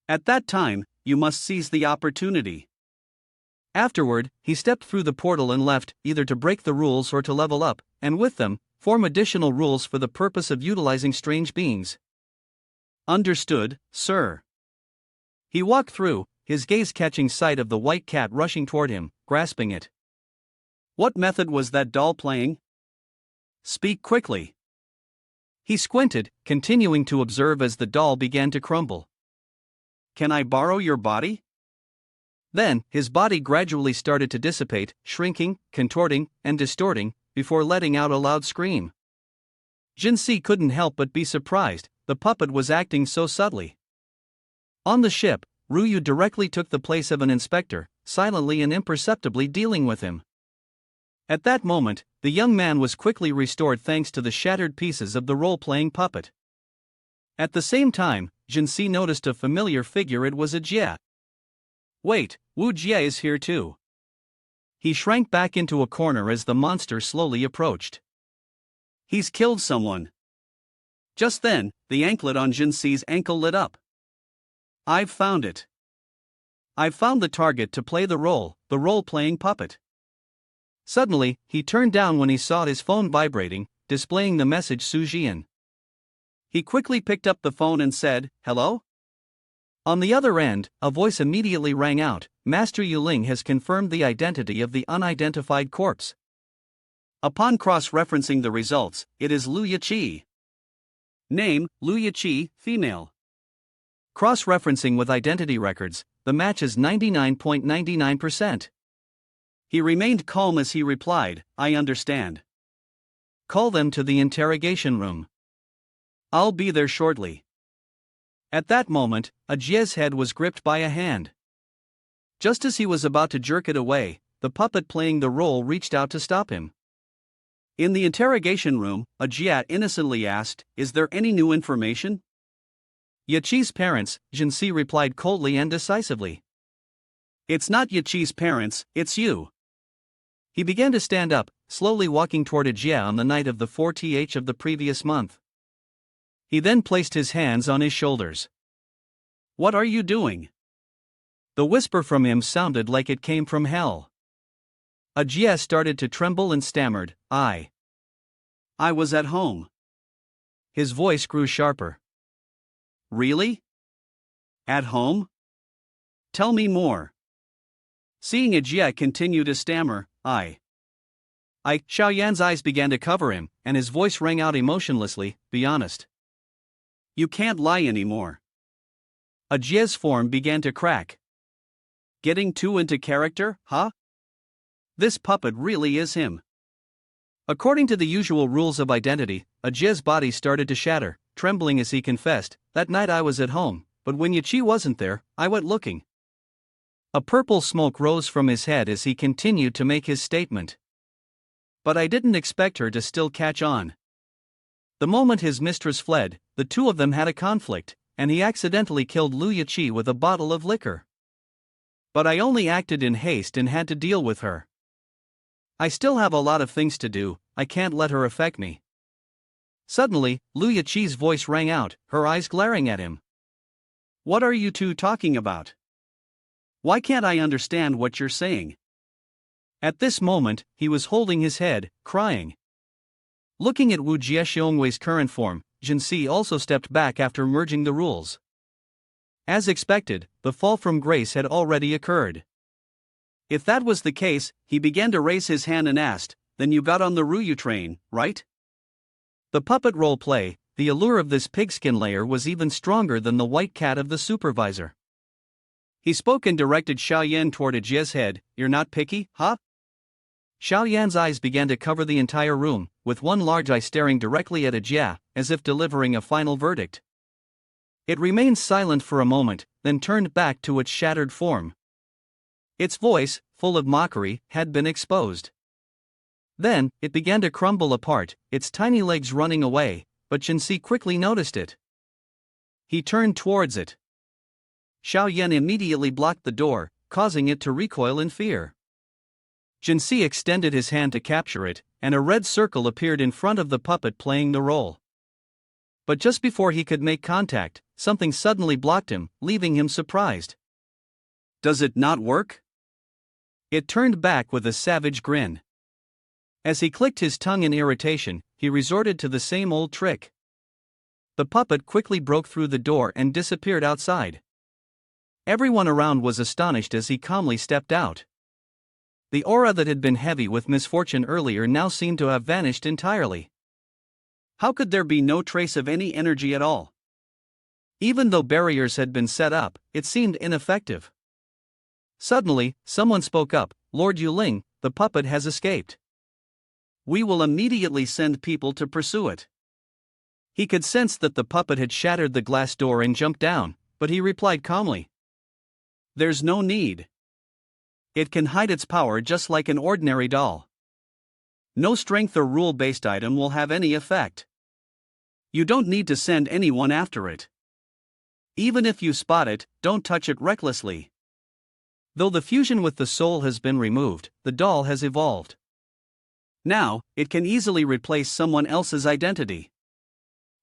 At that time, you must seize the opportunity. Afterward, he stepped through the portal and left, either to break the rules or to level up, and with them, form additional rules for the purpose of utilizing strange beings. "Understood, sir." He walked through, his gaze catching sight of the white cat rushing toward him, grasping it. "What method was that doll playing? Speak quickly." He squinted, continuing to observe as the doll began to crumble. "Can I borrow your body?" Then, his body gradually started to dissipate, shrinking, contorting, and distorting, before letting out a loud scream. Yuan Si couldn't help but be surprised, the puppet was acting so subtly. On the ship, Ryū directly took the place of an inspector, silently and imperceptibly dealing with him. At that moment, the young man was quickly restored thanks to the shattered pieces of the role-playing puppet. At the same time, Yuan Si noticed a familiar figure. It was a Jie. "Wait, Wu Jie is here too." He shrank back into a corner as the monster slowly approached. "He's killed someone." Just then, the anklet on Yuan Si's ankle lit up. "I've found it. I've found the target to play the role-playing puppet." Suddenly, he turned down when he saw his phone vibrating, displaying the message Su Jian. He quickly picked up the phone and said, "Hello?" On the other end, a voice immediately rang out, "Master Yuling has confirmed the identity of the unidentified corpse. Upon cross-referencing the results, it is Liu Yiqi. Name, Liu Yiqi, female. Cross-referencing with identity records, the match is 99.99%. He remained calm as he replied, "I understand. Call them to the interrogation room. I'll be there shortly." At that moment, a Jie's head was gripped by a hand. Just as he was about to jerk it away, the puppet playing the role reached out to stop him. In the interrogation room, a Jie innocently asked, "Is there any new information?" "Yachi's parents," Yuan Si replied coldly and decisively. "It's not Yachi's parents, it's you." He began to stand up, slowly walking toward a Jie on the night of the 4th of the previous month. He then placed his hands on his shoulders. "What are you doing?" The whisper from him sounded like it came from hell. A Jie started to tremble and stammered, I was at home." His voice grew sharper. "Really? At home? Tell me more." Seeing a Jie continue to stammer, Xiaoyan's eyes began to cover him, and his voice rang out emotionlessly, "Be honest. You can't lie anymore." A Jie's form began to crack. "Getting too into character, huh? This puppet really is him. According to the usual rules of identity, Ajie's body started to shatter, trembling as he confessed, "That night I was at home, but when Yachi wasn't there, I went looking." A purple smoke rose from his head as he continued to make his statement. "But I didn't expect her to still catch on. The moment his mistress fled, the two of them had a conflict, and he accidentally killed Lu Yachi with a bottle of liquor. But I only acted in haste and had to deal with her. I still have a lot of things to do, I can't let her affect me." Suddenly, Lu Yachi's voice rang out, her eyes glaring at him. "What are you two talking about? Why can't I understand what you're saying?" At this moment, he was holding his head, crying. Looking at Wu Jiexiongwei's current form, Yuan Si also stepped back after merging the rules. As expected, the fall from grace had already occurred. If that was the case, he began to raise his hand and asked, "Then you got on the Ruyu train, right?" The puppet role play, the allure of this pigskin layer was even stronger than the white cat of the supervisor. He spoke and directed Xiaoyan toward Ajie's head. "You're not picky, huh?" Xiaoyan's eyes began to cover the entire room, with one large eye staring directly at Ajie, as if delivering a final verdict. It remained silent for a moment, then turned back to its shattered form. Its voice, full of mockery, had been exposed. Then, it began to crumble apart, its tiny legs running away, but Yuan Si quickly noticed it. He turned towards it. Xiaoyan immediately blocked the door, causing it to recoil in fear. Yuan Si extended his hand to capture it, and a red circle appeared in front of the puppet playing the role. But just before he could make contact, something suddenly blocked him, leaving him surprised. "Does it not work?" It turned back with a savage grin. As he clicked his tongue in irritation, he resorted to the same old trick. The puppet quickly broke through the door and disappeared outside. Everyone around was astonished as he calmly stepped out. The aura that had been heavy with misfortune earlier now seemed to have vanished entirely. How could there be no trace of any energy at all? Even though barriers had been set up, it seemed ineffective. Suddenly, someone spoke up, "Lord Yuling, the puppet has escaped. We will immediately send people to pursue it." He could sense that the puppet had shattered the glass door and jumped down, but he replied calmly, "There's no need. It can hide its power just like an ordinary doll. No strength or rule-based item will have any effect. You don't need to send anyone after it. Even if you spot it, don't touch it recklessly. Though the fusion with the soul has been removed, the doll has evolved. Now, it can easily replace someone else's identity."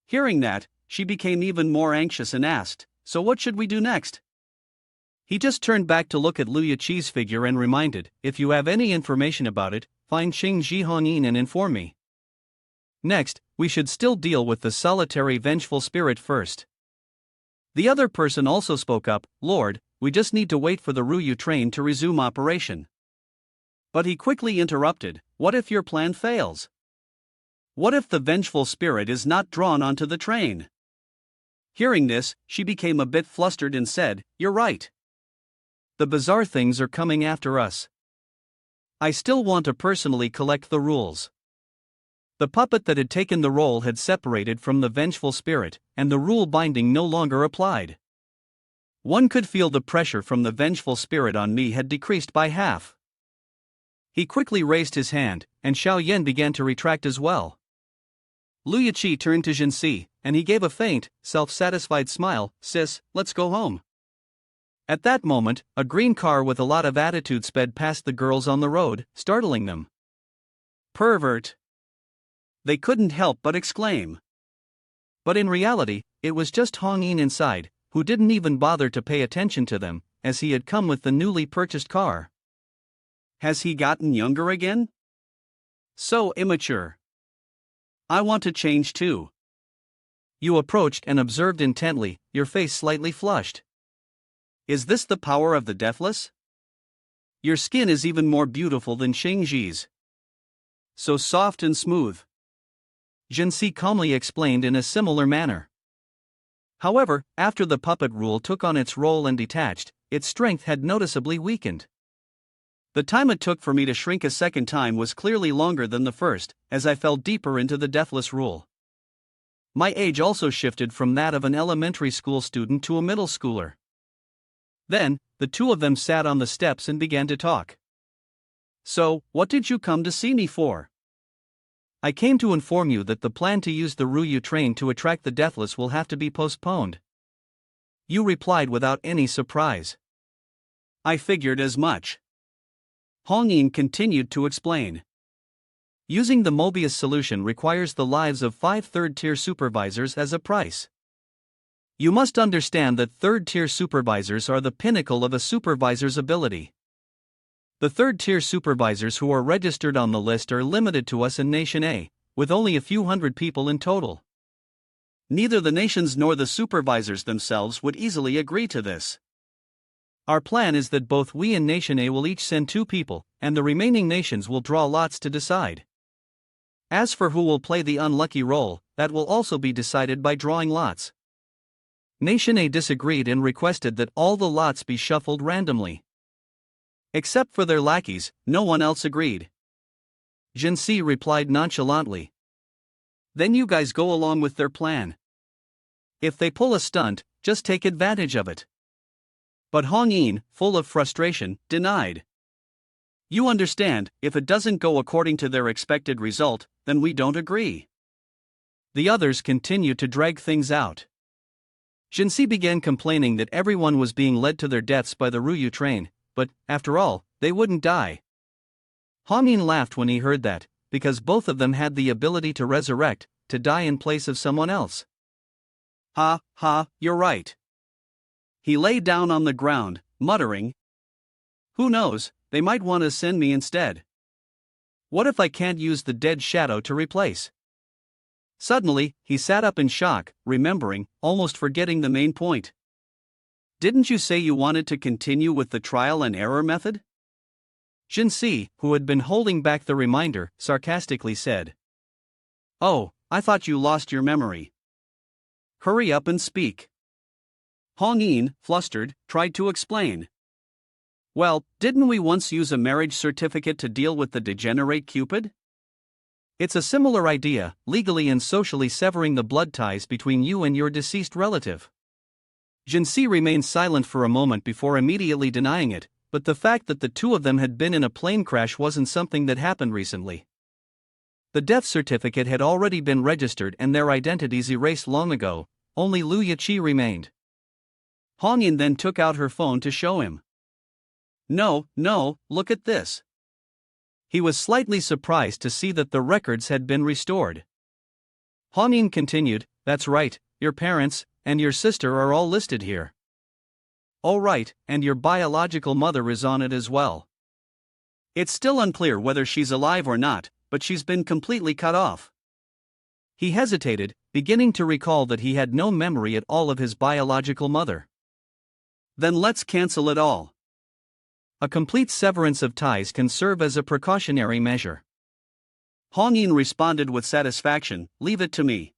Hearing that, she became even more anxious and asked, "So what should we do next?" He just turned back to look at Lu Yachi's figure and reminded, "If you have any information about it, find Xing Zhihongyin and inform me. Next, we should still deal with the solitary vengeful spirit first." The other person also spoke up, "Lord, we just need to wait for the Ruyu train to resume operation." But he quickly interrupted, "What if your plan fails? What if the vengeful spirit is not drawn onto the train?" Hearing this, she became a bit flustered and said, "You're right. The bizarre things are coming after us. I still want to personally collect the rules." The puppet that had taken the role had separated from the vengeful spirit, and the rule binding no longer applied. One could feel the pressure from the vengeful spirit on me had decreased by half. He quickly raised his hand, and Xiaoyan began to retract as well. Lu Yachi turned to Yuan Si, and he gave a faint, self-satisfied smile, "Sis, let's go home." At that moment, a green car with a lot of attitude sped past the girls on the road, startling them. "Pervert!" they couldn't help but exclaim. But in reality, it was just Hongyin inside, who didn't even bother to pay attention to them, as he had come with the newly purchased car. Has he gotten younger again? So immature. I want to change too. You approached and observed intently, your face slightly flushed. Is this the power of the deathless? Your skin is even more beautiful than Xingji's. So soft and smooth. Yuan Si calmly explained in a similar manner. However, after the puppet rule took on its role and detached, its strength had noticeably weakened. The time it took for me to shrink a second time was clearly longer than the first, as I fell deeper into the deathless rule. My age also shifted from that of an elementary school student to a middle schooler. Then, the two of them sat on the steps and began to talk. "So, what did you come to see me for?" "I came to inform you that the plan to use the Ryu train to attract the deathless will have to be postponed." You replied without any surprise. "I figured as much." Hongyin continued to explain. "Using the Mobius solution requires the lives of 5 third-tier supervisors as a price. You must understand that third-tier supervisors are the pinnacle of a supervisor's ability. The third-tier supervisors who are registered on the list are limited to us in Nation A, with only a few hundred people in total. Neither the nations nor the supervisors themselves would easily agree to this. Our plan is that both we and Nation A will each send 2 people, and the remaining nations will draw lots to decide. As for who will play the unlucky role, that will also be decided by drawing lots." Nation A disagreed and requested that all the lots be shuffled randomly. Except for their lackeys, no one else agreed. Yuan Si replied nonchalantly. "Then you guys go along with their plan. If they pull a stunt, just take advantage of it." But Hongyin, full of frustration, denied. "You understand, if it doesn't go according to their expected result, then we don't agree." The others continued to drag things out. Yuan Si began complaining that everyone was being led to their deaths by the Ryu train, but, after all, they wouldn't die. Hongyin laughed when he heard that, because both of them had the ability to resurrect, to die in place of someone else. "Ha, ha, you're right." He lay down on the ground, muttering, "Who knows, they might want to send me instead. What if I can't use the dead shadow to replace?" Suddenly, he sat up in shock, remembering, almost forgetting the main point. "Didn't you say you wanted to continue with the trial and error method?" Yuan Si, who had been holding back the reminder, sarcastically said. "Oh, I thought you lost your memory. Hurry up and speak." Hongyin, flustered, tried to explain. "Well, didn't we once use a marriage certificate to deal with the degenerate Cupid? It's a similar idea, legally and socially severing the blood ties between you and your deceased relative." Yuan Si remained silent for a moment before immediately denying it, but the fact that the two of them had been in a plane crash wasn't something that happened recently. The death certificate had already been registered and their identities erased long ago, only Lu Yiqi remained. Hongyin then took out her phone to show him. No, look at this." He was slightly surprised to see that the records had been restored. Hongyin continued, "That's right, your parents and your sister are all listed here. Oh right, and your biological mother is on it as well. It's still unclear whether she's alive or not, but she's been completely cut off." He hesitated, beginning to recall that he had no memory at all of his biological mother. "Then let's cancel it all. A complete severance of ties can serve as a precautionary measure." Hongyin responded with satisfaction, "Leave it to me."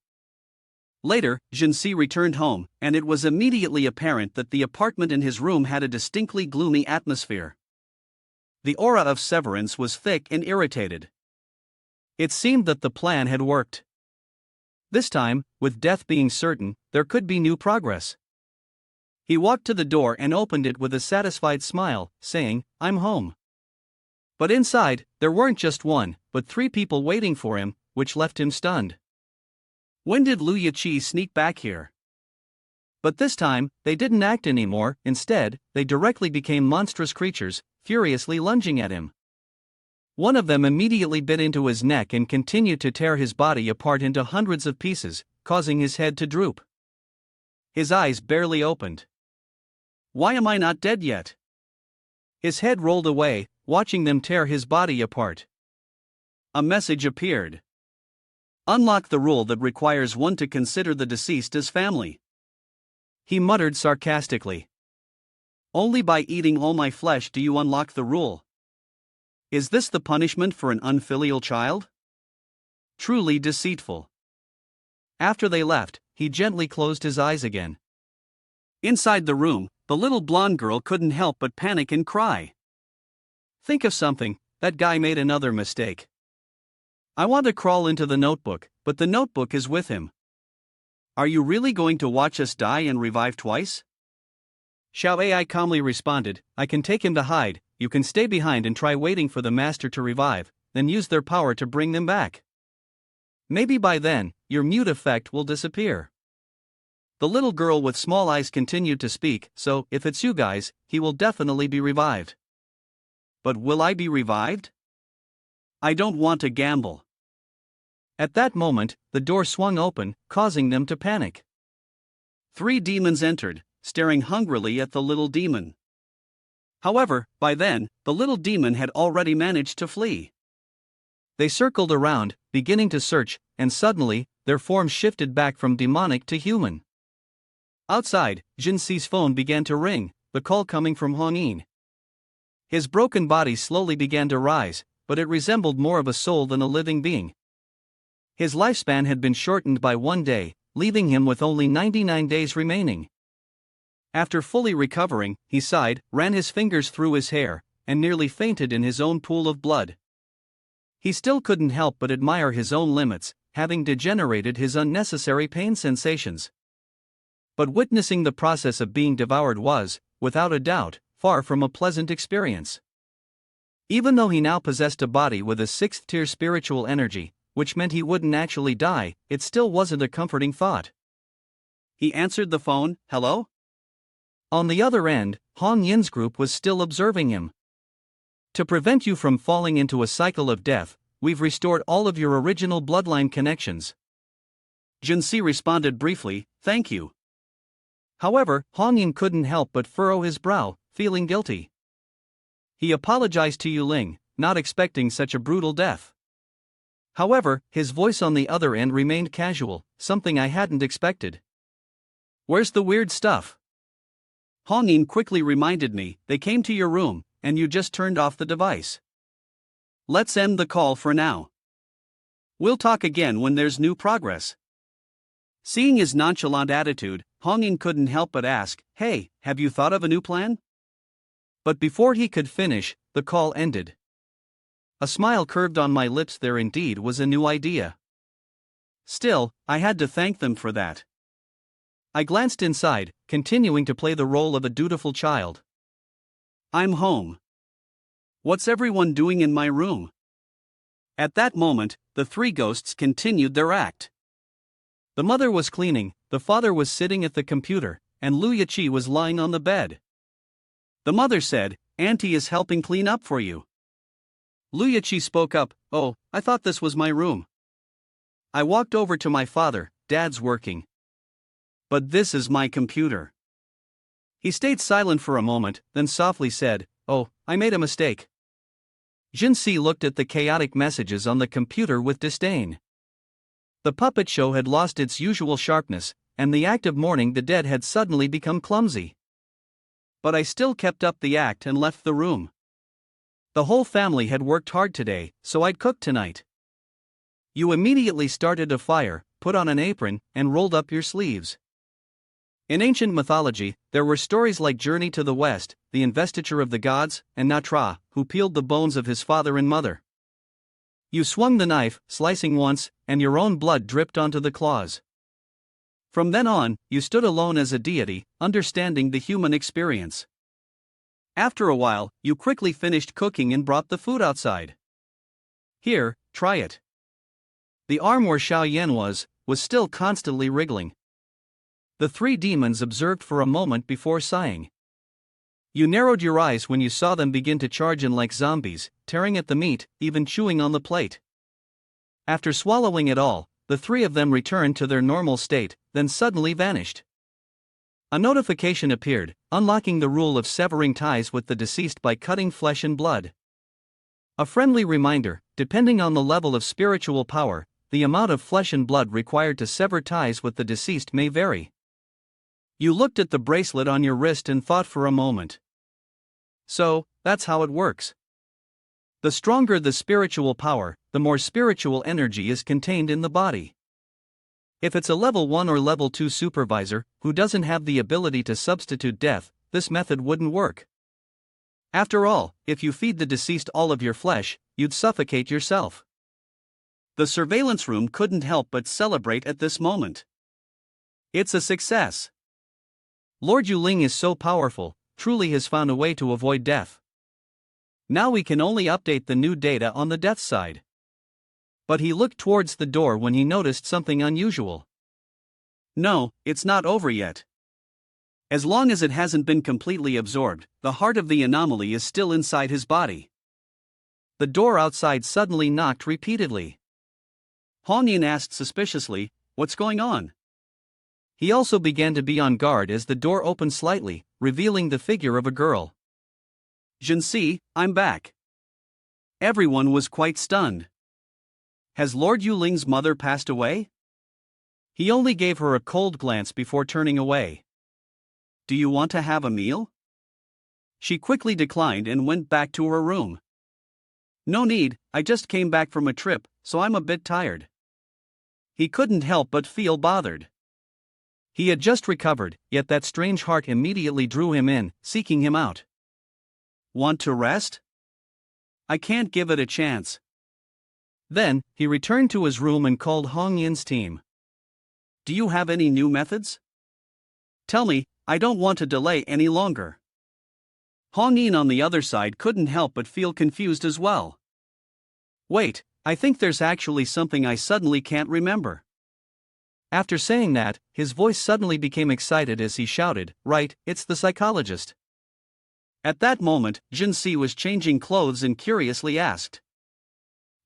Later, Yuan Si returned home, and it was immediately apparent that the apartment in his room had a distinctly gloomy atmosphere. The aura of severance was thick and irritated. It seemed that the plan had worked. This time, with death being certain, there could be new progress. He walked to the door and opened it with a satisfied smile, saying, "I'm home." But inside, there weren't just one, but 3 people waiting for him, which left him stunned. When did Lu Yiqi sneak back here? But this time, they didn't act anymore, instead, they directly became monstrous creatures, furiously lunging at him. One of them immediately bit into his neck and continued to tear his body apart into hundreds of pieces, causing his head to droop. His eyes barely opened. "Why am I not dead yet?" His head rolled away, watching them tear his body apart. A message appeared. "Unlock the rule that requires one to consider the deceased as family." He muttered sarcastically. "Only by eating all my flesh do you unlock the rule. Is this the punishment for an unfilial child? Truly deceitful." After they left, he gently closed his eyes again. Inside the room, the little blonde girl couldn't help but panic and cry. Think of something, that guy made another mistake. I want to crawl into the notebook, but the notebook is with him. Are you really going to watch us die and revive twice? Xiao Ai calmly responded, I can take him to hide, you can stay behind and try waiting for the master to revive, then use their power to bring them back. Maybe by then, your mute effect will disappear. The little girl with small eyes continued to speak, so, if it's you guys, he will definitely be revived. But will I be revived? I don't want to gamble. At that moment, the door swung open, causing them to panic. 3 demons entered, staring hungrily at the little demon. However, by then, the little demon had already managed to flee. They circled around, beginning to search, and suddenly, their forms shifted back from demonic to human. Outside, Yuan Si's phone began to ring, the call coming from Hong Yin. His broken body slowly began to rise, but it resembled more of a soul than a living being. His lifespan had been shortened by 1 day, leaving him with only 99 days remaining. After fully recovering, he sighed, ran his fingers through his hair, and nearly fainted in his own pool of blood. He still couldn't help but admire his own limits, having degenerated his unnecessary pain sensations. But witnessing the process of being devoured was, without a doubt, far from a pleasant experience. Even though he now possessed a body with a 6th-tier spiritual energy, which meant he wouldn't actually die, it still wasn't a comforting thought. He answered the phone, hello? On the other end, Hong Yin's group was still observing him. To prevent you from falling into a cycle of death, we've restored all of your original bloodline connections. Yuan Si responded briefly, thank you. However, Hong Yin couldn't help but furrow his brow, feeling guilty. He apologized to Yu Ling, not expecting such a brutal death. However, his voice on the other end remained casual, something I hadn't expected. Where's the weird stuff? Hong Yin quickly reminded me, they came to your room, and you just turned off the device. Let's end the call for now. We'll talk again when there's new progress. Seeing his nonchalant attitude, Hong Yin couldn't help but ask, hey, have you thought of a new plan? But before he could finish, the call ended. A smile curved on my lips. There indeed was a new idea. Still, I had to thank them for that. I glanced inside, continuing to play the role of a dutiful child. I'm home. What's everyone doing in my room? At that moment, the 3 ghosts continued their act. The mother was cleaning, the father was sitting at the computer, and Lu Yiqi was lying on the bed. The mother said, Auntie is helping clean up for you. Lu Yiqi spoke up, oh, I thought this was my room. I walked over to my father, Dad's working. But this is my computer. He stayed silent for a moment, then softly said, oh, I made a mistake. Yuan Si looked at the chaotic messages on the computer with disdain. The puppet show had lost its usual sharpness, and the act of mourning the dead had suddenly become clumsy. But I still kept up the act and left the room. The whole family had worked hard today, so I'd cook tonight. You immediately started a fire, put on an apron, and rolled up your sleeves. In ancient mythology, there were stories like Journey to the West, the investiture of the gods, and Natra, who peeled the bones of his father and mother. You swung the knife, slicing once, and your own blood dripped onto the claws. From then on, you stood alone as a deity, understanding the human experience. After a while, you quickly finished cooking and brought the food outside. Here, try it. The arm where Xiao Yan was still constantly wriggling. The 3 demons observed for a moment before sighing. You narrowed your eyes when you saw them begin to charge in like zombies, tearing at the meat, even chewing on the plate. After swallowing it all, the 3 of them returned to their normal state, then suddenly vanished. A notification appeared, unlocking the rule of severing ties with the deceased by cutting flesh and blood. A friendly reminder, depending on the level of spiritual power, the amount of flesh and blood required to sever ties with the deceased may vary. You looked at the bracelet on your wrist and thought for a moment. So, that's how it works. The stronger the spiritual power, the more spiritual energy is contained in the body. If it's a level 1 or level 2 supervisor who doesn't have the ability to substitute death, this method wouldn't work. After all, if you feed the deceased all of your flesh, you'd suffocate yourself. The surveillance room couldn't help but celebrate at this moment. It's a success. Lord Yuling is so powerful, truly has found a way to avoid death. Now we can only update the new data on the death side. But he looked towards the door when he noticed something unusual. No, it's not over yet. As long as it hasn't been completely absorbed, the heart of the anomaly is still inside his body. The door outside suddenly knocked repeatedly. Hong Yin asked suspiciously, "What's going on?" He also began to be on guard as the door opened slightly, revealing the figure of a girl. "Yuan Si, I'm back." Everyone was quite stunned. Has Lord Yuling's mother passed away? He only gave her a cold glance before turning away. "Do you want to have a meal?" She quickly declined and went back to her room. "No need, I just came back from a trip, so I'm a bit tired." He couldn't help but feel bothered. He had just recovered, yet that strange heart immediately drew him in, seeking him out. "Want to rest?" "I can't give it a chance." Then, he returned to his room and called Hong Yin's team. "Do you have any new methods? Tell me, I don't want to delay any longer." Hong Yin on the other side couldn't help but feel confused as well. "Wait, I think there's actually something I suddenly can't remember." After saying that, his voice suddenly became excited as he shouted, "Right, it's the psychologist." At that moment, Yuan Si was changing clothes and curiously asked.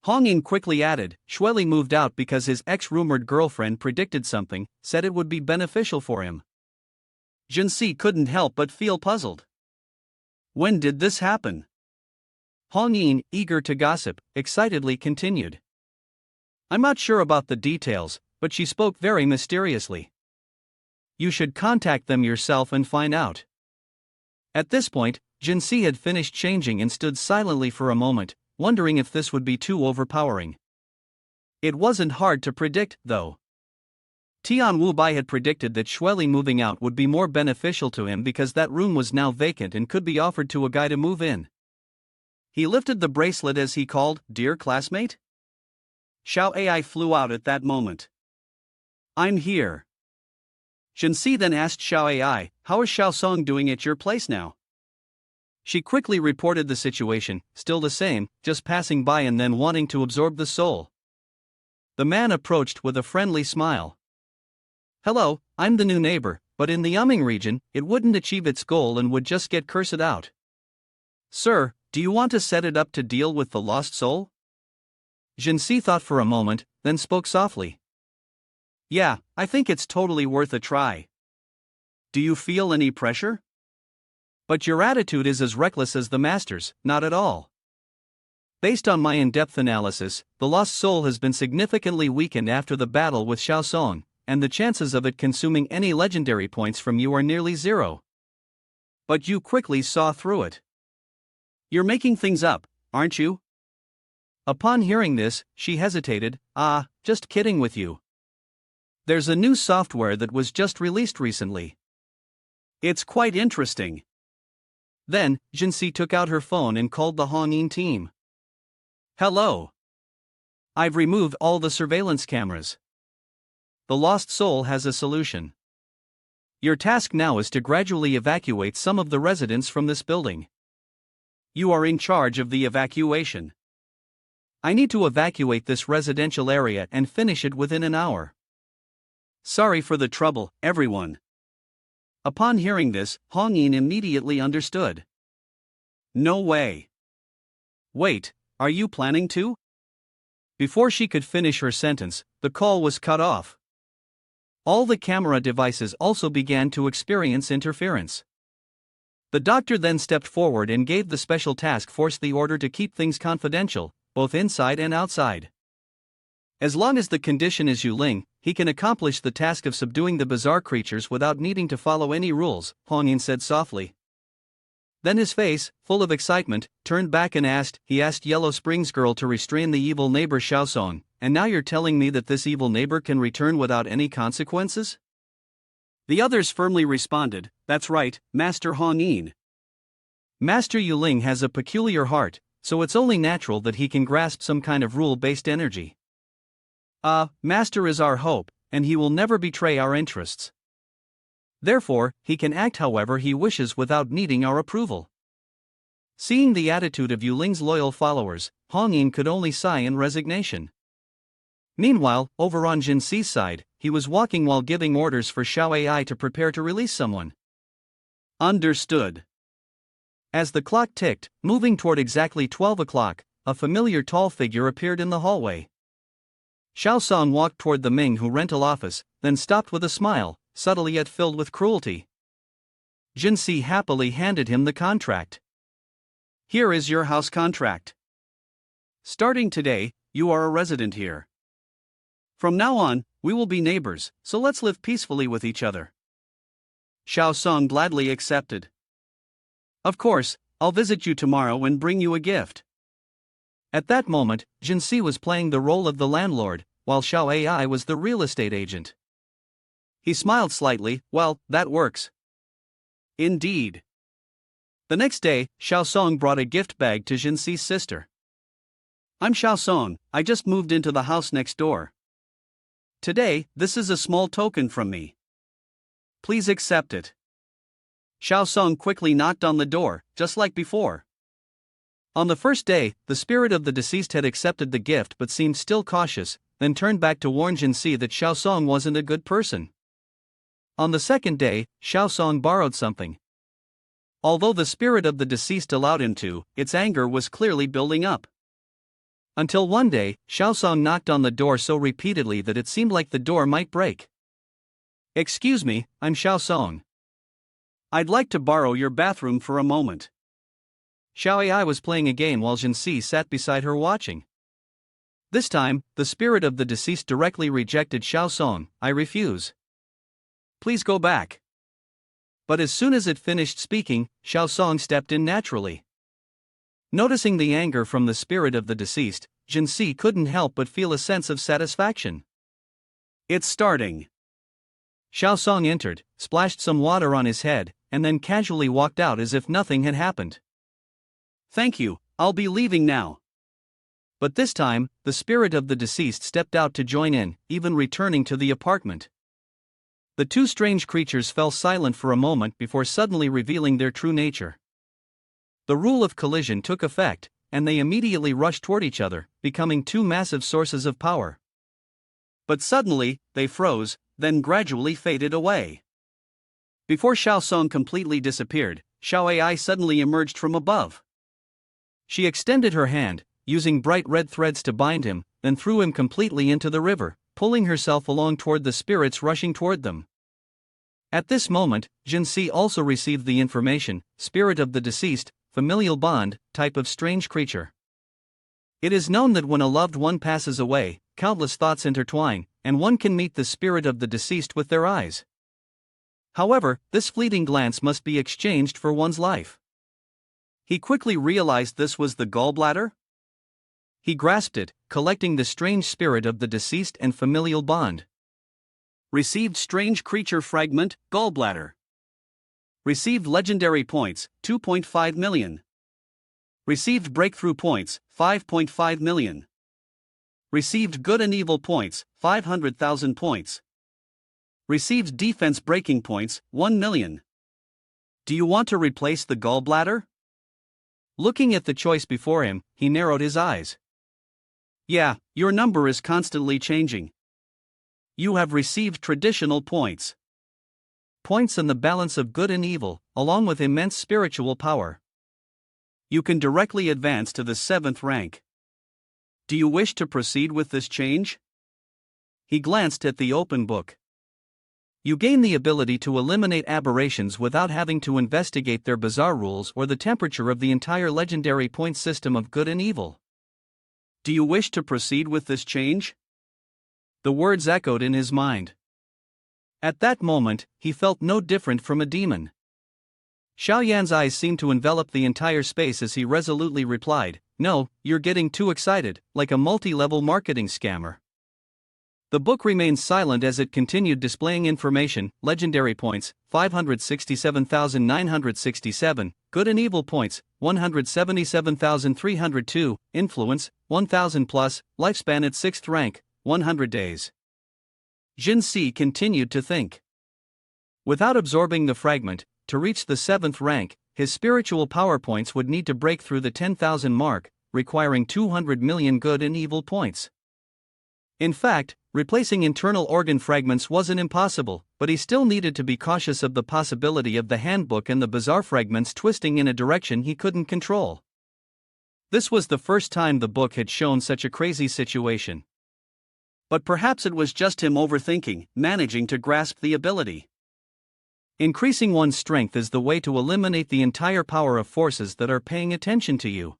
Hong Yin quickly added, "Shueli moved out because his ex-rumored girlfriend predicted something, said it would be beneficial for him." Yuan Si couldn't help but feel puzzled. When did this happen? Hong Yin, eager to gossip, excitedly continued. "I'm not sure about the details, but she spoke very mysteriously. You should contact them yourself and find out." At this point, Yuan Si had finished changing and stood silently for a moment, wondering if this would be too overpowering. It wasn't hard to predict, though. Tian Wu Bai had predicted that Shueli moving out would be more beneficial to him because that room was now vacant and could be offered to a guy to move in. He lifted the bracelet as he called, "Dear classmate?" Xiao Ai flew out at that moment. "I'm here." Yuan Si then asked Xiao Ai, "How is Xiao Song doing at your place now?" She quickly reported the situation, still the same, just passing by and then wanting to absorb the soul. The man approached with a friendly smile. "Hello, I'm the new neighbor, but in the Umming region, it wouldn't achieve its goal and would just get cursed out. Sir, do you want to set it up to deal with the lost soul?" Yuan Si thought for a moment, then spoke softly. "Yeah, I think it's totally worth a try. Do you feel any pressure? But your attitude is as reckless as the master's." "Not at all. Based on my in-depth analysis, the lost soul has been significantly weakened after the battle with Xiao Song, and the chances of it consuming any legendary points from you are nearly zero." "But you quickly saw through it. You're making things up, aren't you?" Upon hearing this, she hesitated. Just kidding with you. There's a new software that was just released recently. It's quite interesting." Then, Yuan Si took out her phone and called the Hong Yin team. "Hello. I've removed all the surveillance cameras. The lost soul has a solution. Your task now is to gradually evacuate some of the residents from this building. You are in charge of the evacuation. I need to evacuate this residential area and finish it within an hour. Sorry for the trouble, everyone." Upon hearing this, Hong Yin immediately understood. "No way. Wait, are you planning to?" Before she could finish her sentence, the call was cut off. All the camera devices also began to experience interference. The doctor then stepped forward and gave the special task force the order to keep things confidential, both inside and outside. As long as the condition is Yuling, he can accomplish the task of subduing the bizarre creatures without needing to follow any rules, Hong Yin said softly. Then his face, full of excitement, turned back and he asked Yellow Springs girl to restrain the evil neighbor Xiaosong, and now you're telling me that this evil neighbor can return without any consequences? The others firmly responded, "That's right, Master Hong Yin." Master Yuling has a peculiar heart, so it's only natural that he can grasp some kind of rule-based energy. Master is our hope, and he will never betray our interests. Therefore, he can act however he wishes without needing our approval. Seeing the attitude of Yuling's loyal followers, Hong Yin could only sigh in resignation. Meanwhile, over on Yuan Si's side, he was walking while giving orders for Xiao Ai to prepare to release someone. Understood. As the clock ticked, moving toward exactly 12 o'clock, a familiar tall figure appeared in the hallway. Xiao Song walked toward the Minghu rental office, then stopped with a smile, subtle yet filled with cruelty. Yuan Si happily handed him the contract. Here is your house contract. Starting today, you are a resident here. From now on, we will be neighbors, so let's live peacefully with each other. Xiao Song gladly accepted. Of course, I'll visit you tomorrow and bring you a gift. At that moment, Yuan Si was playing the role of the landlord, while Xiao Ai was the real estate agent. He smiled slightly. Well, that works. Indeed. The next day, Xiao Song brought a gift bag to Yuan Si's sister. I'm Xiao Song, I just moved into the house next door. Today, this is a small token from me. Please accept it. Xiao Song quickly knocked on the door, just like before. On the first day, the spirit of the deceased had accepted the gift but seemed still cautious, then turned back to warn Yuan Si that Xiao Song wasn't a good person. On the second day, Xiao Song borrowed something. Although the spirit of the deceased allowed him to, its anger was clearly building up. Until one day, Xiao Song knocked on the door so repeatedly that it seemed like the door might break. Excuse me, I'm Xiao Song. I'd like to borrow your bathroom for a moment. Xiao Ai was playing a game while Yuan Si sat beside her watching. This time, the spirit of the deceased directly rejected Xiao Song. I refuse. Please go back. But as soon as it finished speaking, Xiao Song stepped in naturally. Noticing the anger from the spirit of the deceased, Yuan Si couldn't help but feel a sense of satisfaction. It's starting. Xiao Song entered, splashed some water on his head, and then casually walked out as if nothing had happened. Thank you, I'll be leaving now. But this time, the spirit of the deceased stepped out to join in, even returning to the apartment. The two strange creatures fell silent for a moment before suddenly revealing their true nature. The rule of collision took effect, and they immediately rushed toward each other, becoming two massive sources of power. But suddenly, they froze, then gradually faded away. Before Xiao Song completely disappeared, Xiao Ai suddenly emerged from above. She extended her hand, using bright red threads to bind him, then threw him completely into the river, pulling herself along toward the spirits rushing toward them. At this moment, Yuan Si also received the information, spirit of the deceased, familial bond, type of strange creature. It is known that when a loved one passes away, countless thoughts intertwine, and one can meet the spirit of the deceased with their eyes. However, this fleeting glance must be exchanged for one's life. He quickly realized this was the gallbladder. He grasped it, collecting the strange spirit of the deceased and familial bond. Received strange creature fragment, gallbladder. Received legendary points, 2.5 million. Received breakthrough points, 5.5 million. Received good and evil points, 500,000 points. Received defense breaking points, 1 million. Do you want to replace the gallbladder? Looking at the choice before him, he narrowed his eyes. Yeah, your number is constantly changing. You have received traditional points. Points in the balance of good and evil, along with immense spiritual power. You can directly advance to the 7th rank. Do you wish to proceed with this change? He glanced at the open book. You gain the ability to eliminate aberrations without having to investigate their bizarre rules or the temperature of the entire legendary point system of good and evil. Do you wish to proceed with this change? The words echoed in his mind. At that moment, he felt no different from a demon. Xiao Yan's eyes seemed to envelop the entire space as he resolutely replied, No, you're getting too excited, like a multi-level marketing scammer. The book remained silent as it continued displaying information: legendary points, 567,967, good and evil points, 177,302, influence, 1,000 plus, lifespan at 6th rank, 100 days. Yuan Si continued to think. Without absorbing the fragment, to reach the 7th rank, his spiritual power points would need to break through the 10,000 mark, requiring 200 million good and evil points. In fact, replacing internal organ fragments wasn't impossible, but he still needed to be cautious of the possibility of the handbook and the bizarre fragments twisting in a direction he couldn't control. This was the first time the book had shown such a crazy situation. But perhaps it was just him overthinking, managing to grasp the ability. Increasing one's strength is the way to eliminate the entire power of forces that are paying attention to you.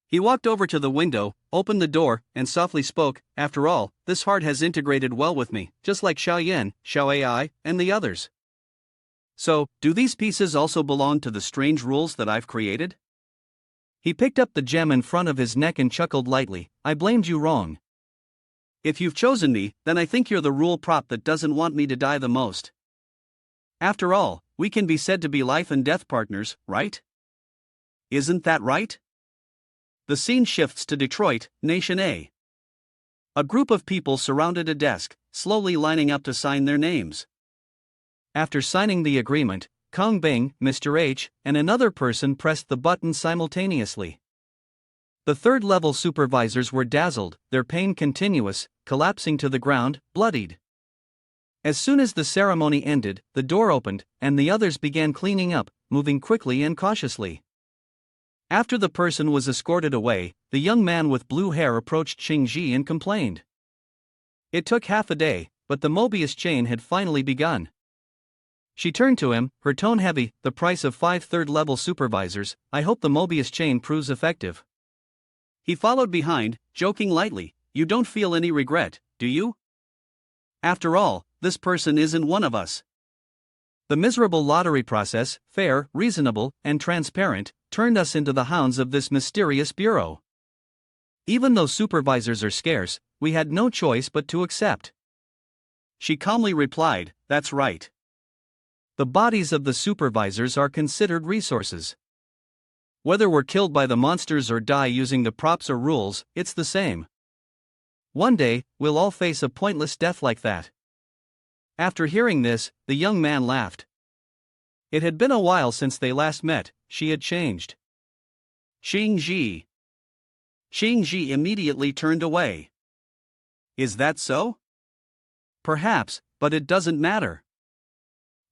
He walked over to the window, opened the door, and softly spoke, "After all, this heart has integrated well with me, just like Xiaoyan, Xiaoai, and the others. So, do these pieces also belong to the strange rules that I've created?" He picked up the gem in front of his neck and chuckled lightly. "I blamed you wrong. If you've chosen me, then I think you're the rule prop that doesn't want me to die the most. After all, we can be said to be life and death partners, right? Isn't that right?" The scene shifts to Detroit, Nation A. A group of people surrounded a desk, slowly lining up to sign their names. After signing the agreement, Kong Bing, Mr. H, and another person pressed the button simultaneously. The third-level supervisors were dazzled, their pain continuous, collapsing to the ground, bloodied. As soon as the ceremony ended, the door opened, and the others began cleaning up, moving quickly and cautiously. After the person was escorted away, the young man with blue hair approached Xingji and complained. It took half a day, but the Mobius chain had finally begun. She turned to him, her tone heavy. "The price of 5 third-level supervisors. I hope the Mobius chain proves effective." He followed behind, joking lightly, "You don't feel any regret, do you? After all, this person isn't one of us." The miserable lottery process, fair, reasonable, and transparent, turned us into the hounds of this mysterious bureau. Even though supervisors are scarce, we had no choice but to accept. She calmly replied, "That's right. The bodies of the supervisors are considered resources. Whether we're killed by the monsters or die using the props or rules, it's the same. One day, we'll all face a pointless death like that." After hearing this, the young man laughed. It had been a while since they last met. She had changed. Xingji immediately turned away. "Is that so?" "Perhaps, but it doesn't matter.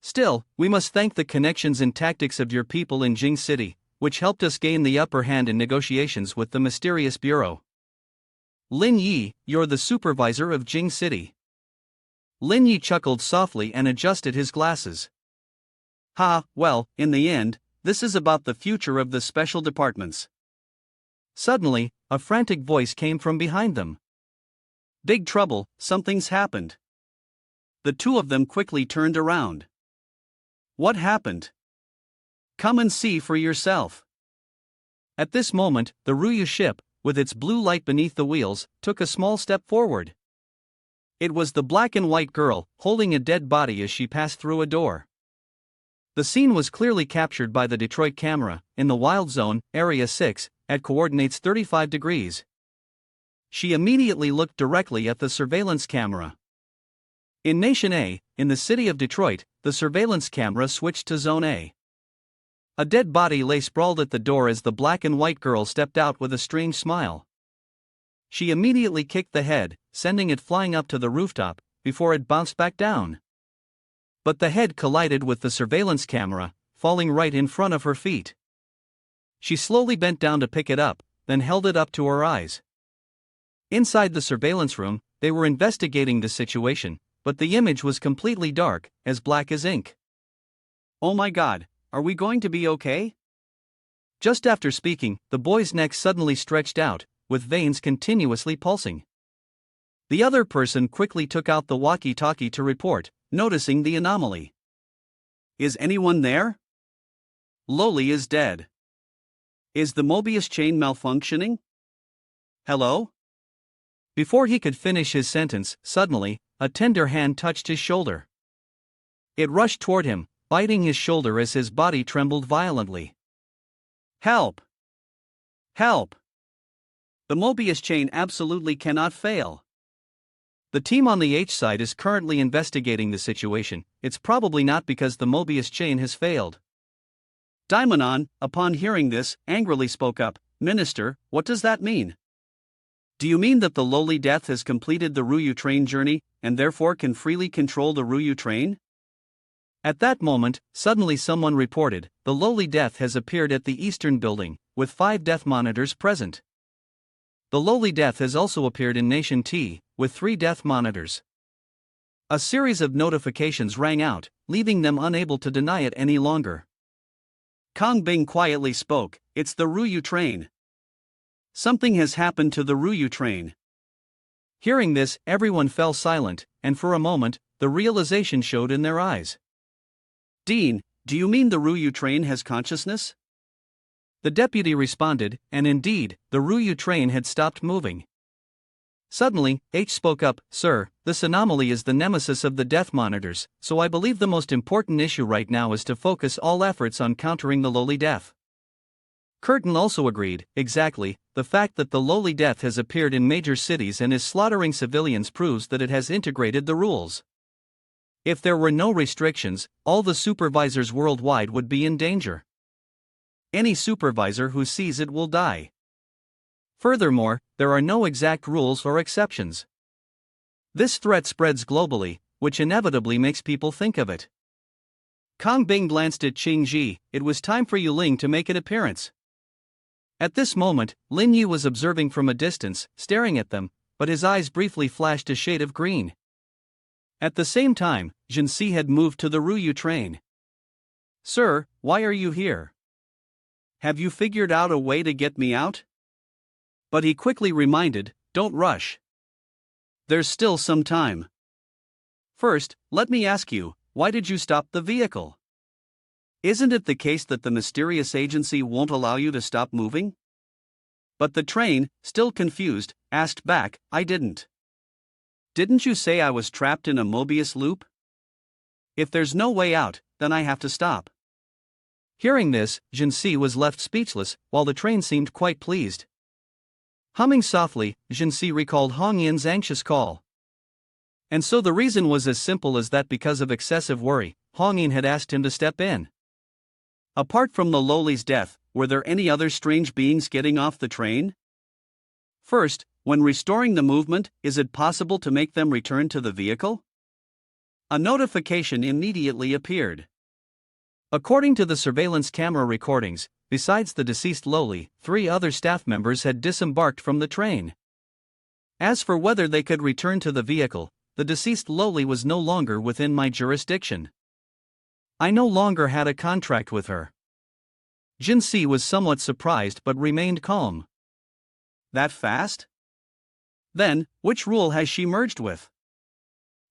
Still, we must thank the connections and tactics of your people in Jing City, which helped us gain the upper hand in negotiations with the mysterious bureau. Lin Yi, you're the supervisor of Jing City." Lin Yi chuckled softly and adjusted his glasses. "Ha, well, in the end, this is about the future of the special departments." Suddenly, a frantic voice came from behind them. "Big trouble, something's happened." The two of them quickly turned around. "What happened? Come and see for yourself." At this moment, the Ruyu ship, with its blue light beneath the wheels, took a small step forward. It was the black and white girl, holding a dead body as she passed through a door. The scene was clearly captured by the Detroit camera, in the Wild Zone, Area 6, at coordinates 35 degrees. She immediately looked directly at the surveillance camera. In Nation A, in the city of Detroit, the surveillance camera switched to Zone A. A dead body lay sprawled at the door as the black and white girl stepped out with a strange smile. She immediately kicked the head, sending it flying up to the rooftop, before it bounced back down. But the head collided with the surveillance camera, falling right in front of her feet. She slowly bent down to pick it up, then held it up to her eyes. Inside the surveillance room, they were investigating the situation, but the image was completely dark, as black as ink. "Oh my God, are we going to be okay?" Just after speaking, the boy's neck suddenly stretched out, with veins continuously pulsing. The other person quickly took out the walkie-talkie to report, noticing the anomaly. "Is anyone there? Loli is dead. Is the Mobius chain malfunctioning? Hello? Before he could finish his sentence, suddenly, a tender hand touched his shoulder. It rushed toward him, biting his shoulder as his body trembled violently. Help! Help! The Mobius chain absolutely cannot fail. The team on the H side is currently investigating the situation. It's probably not because the Mobius chain has failed. Daimonon, upon hearing this, angrily spoke up. Minister, what does that mean? Do you mean that the lowly death has completed the Ryū train journey, and therefore can freely control the Ryū train? At that moment, suddenly someone reported, the lowly death has appeared at the eastern building, with 5 death monitors present. The lowly death has also appeared in Nation T, with 3 death monitors. A series of notifications rang out, leaving them unable to deny it any longer. Kong Bing quietly spoke, it's the Ryū train. Something has happened to the Ryū train. Hearing this, everyone fell silent, and for a moment, the realization showed in their eyes. Dean, do you mean the Ryū train has consciousness? The deputy responded, and indeed, the Ryū train had stopped moving. Suddenly, H spoke up, Sir, this anomaly is the nemesis of the death monitors, so I believe the most important issue right now is to focus all efforts on countering the lowly death. Curtin also agreed, exactly, the fact that the lowly death has appeared in major cities and is slaughtering civilians proves that it has integrated the rules. If there were no restrictions, all the supervisors worldwide would be in danger. Any supervisor who sees it will die. Furthermore, there are no exact rules or exceptions. This threat spreads globally, which inevitably makes people think of it. Kong Bing glanced at Qing Ji, it was time for Yu Ling to make an appearance. At this moment, Lin Yu was observing from a distance, staring at them, but his eyes briefly flashed a shade of green. At the same time, Yuan Si had moved to the Ryū train. Sir, why are you here? Have you figured out a way to get me out? But he quickly reminded, don't rush. There's still some time. First, let me ask you, why did you stop the vehicle? Isn't it the case that the mysterious agency won't allow you to stop moving? But the train, still confused, asked back, I didn't. Didn't you say I was trapped in a Mobius loop? If there's no way out, then I have to stop. Hearing this, Yuan Si was left speechless, while the train seemed quite pleased. Humming softly, Yuan Si recalled Hong Yin's anxious call. And so the reason was as simple as that because of excessive worry, Hong Yin had asked him to step in. Apart from the lowly's death, were there any other strange beings getting off the train? First, when restoring the movement, is it possible to make them return to the vehicle? A notification immediately appeared. According to the surveillance camera recordings, besides the deceased lowly, 3 other staff members had disembarked from the train. As for whether they could return to the vehicle, the deceased lowly was no longer within my jurisdiction. I no longer had a contract with her. Yuan Si was somewhat surprised but remained calm. That fast? Then, which rule has she merged with?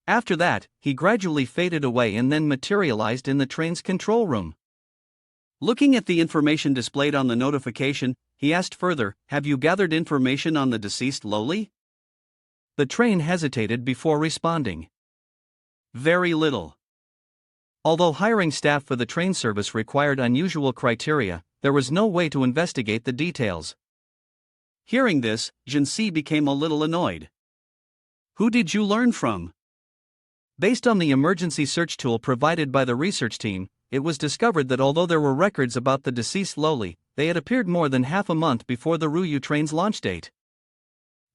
After that, he gradually faded away and then materialized in the train's control room. Looking at the information displayed on the notification, he asked further, have you gathered information on the deceased lowly? The train hesitated before responding. Very little. Although hiring staff for the train service required unusual criteria, there was no way to investigate the details. Hearing this, Yuan Si became a little annoyed. Who did you learn from? Based on the emergency search tool provided by the research team, it was discovered that although there were records about the deceased lowly, they had appeared more than half a month before the Ryū train's launch date.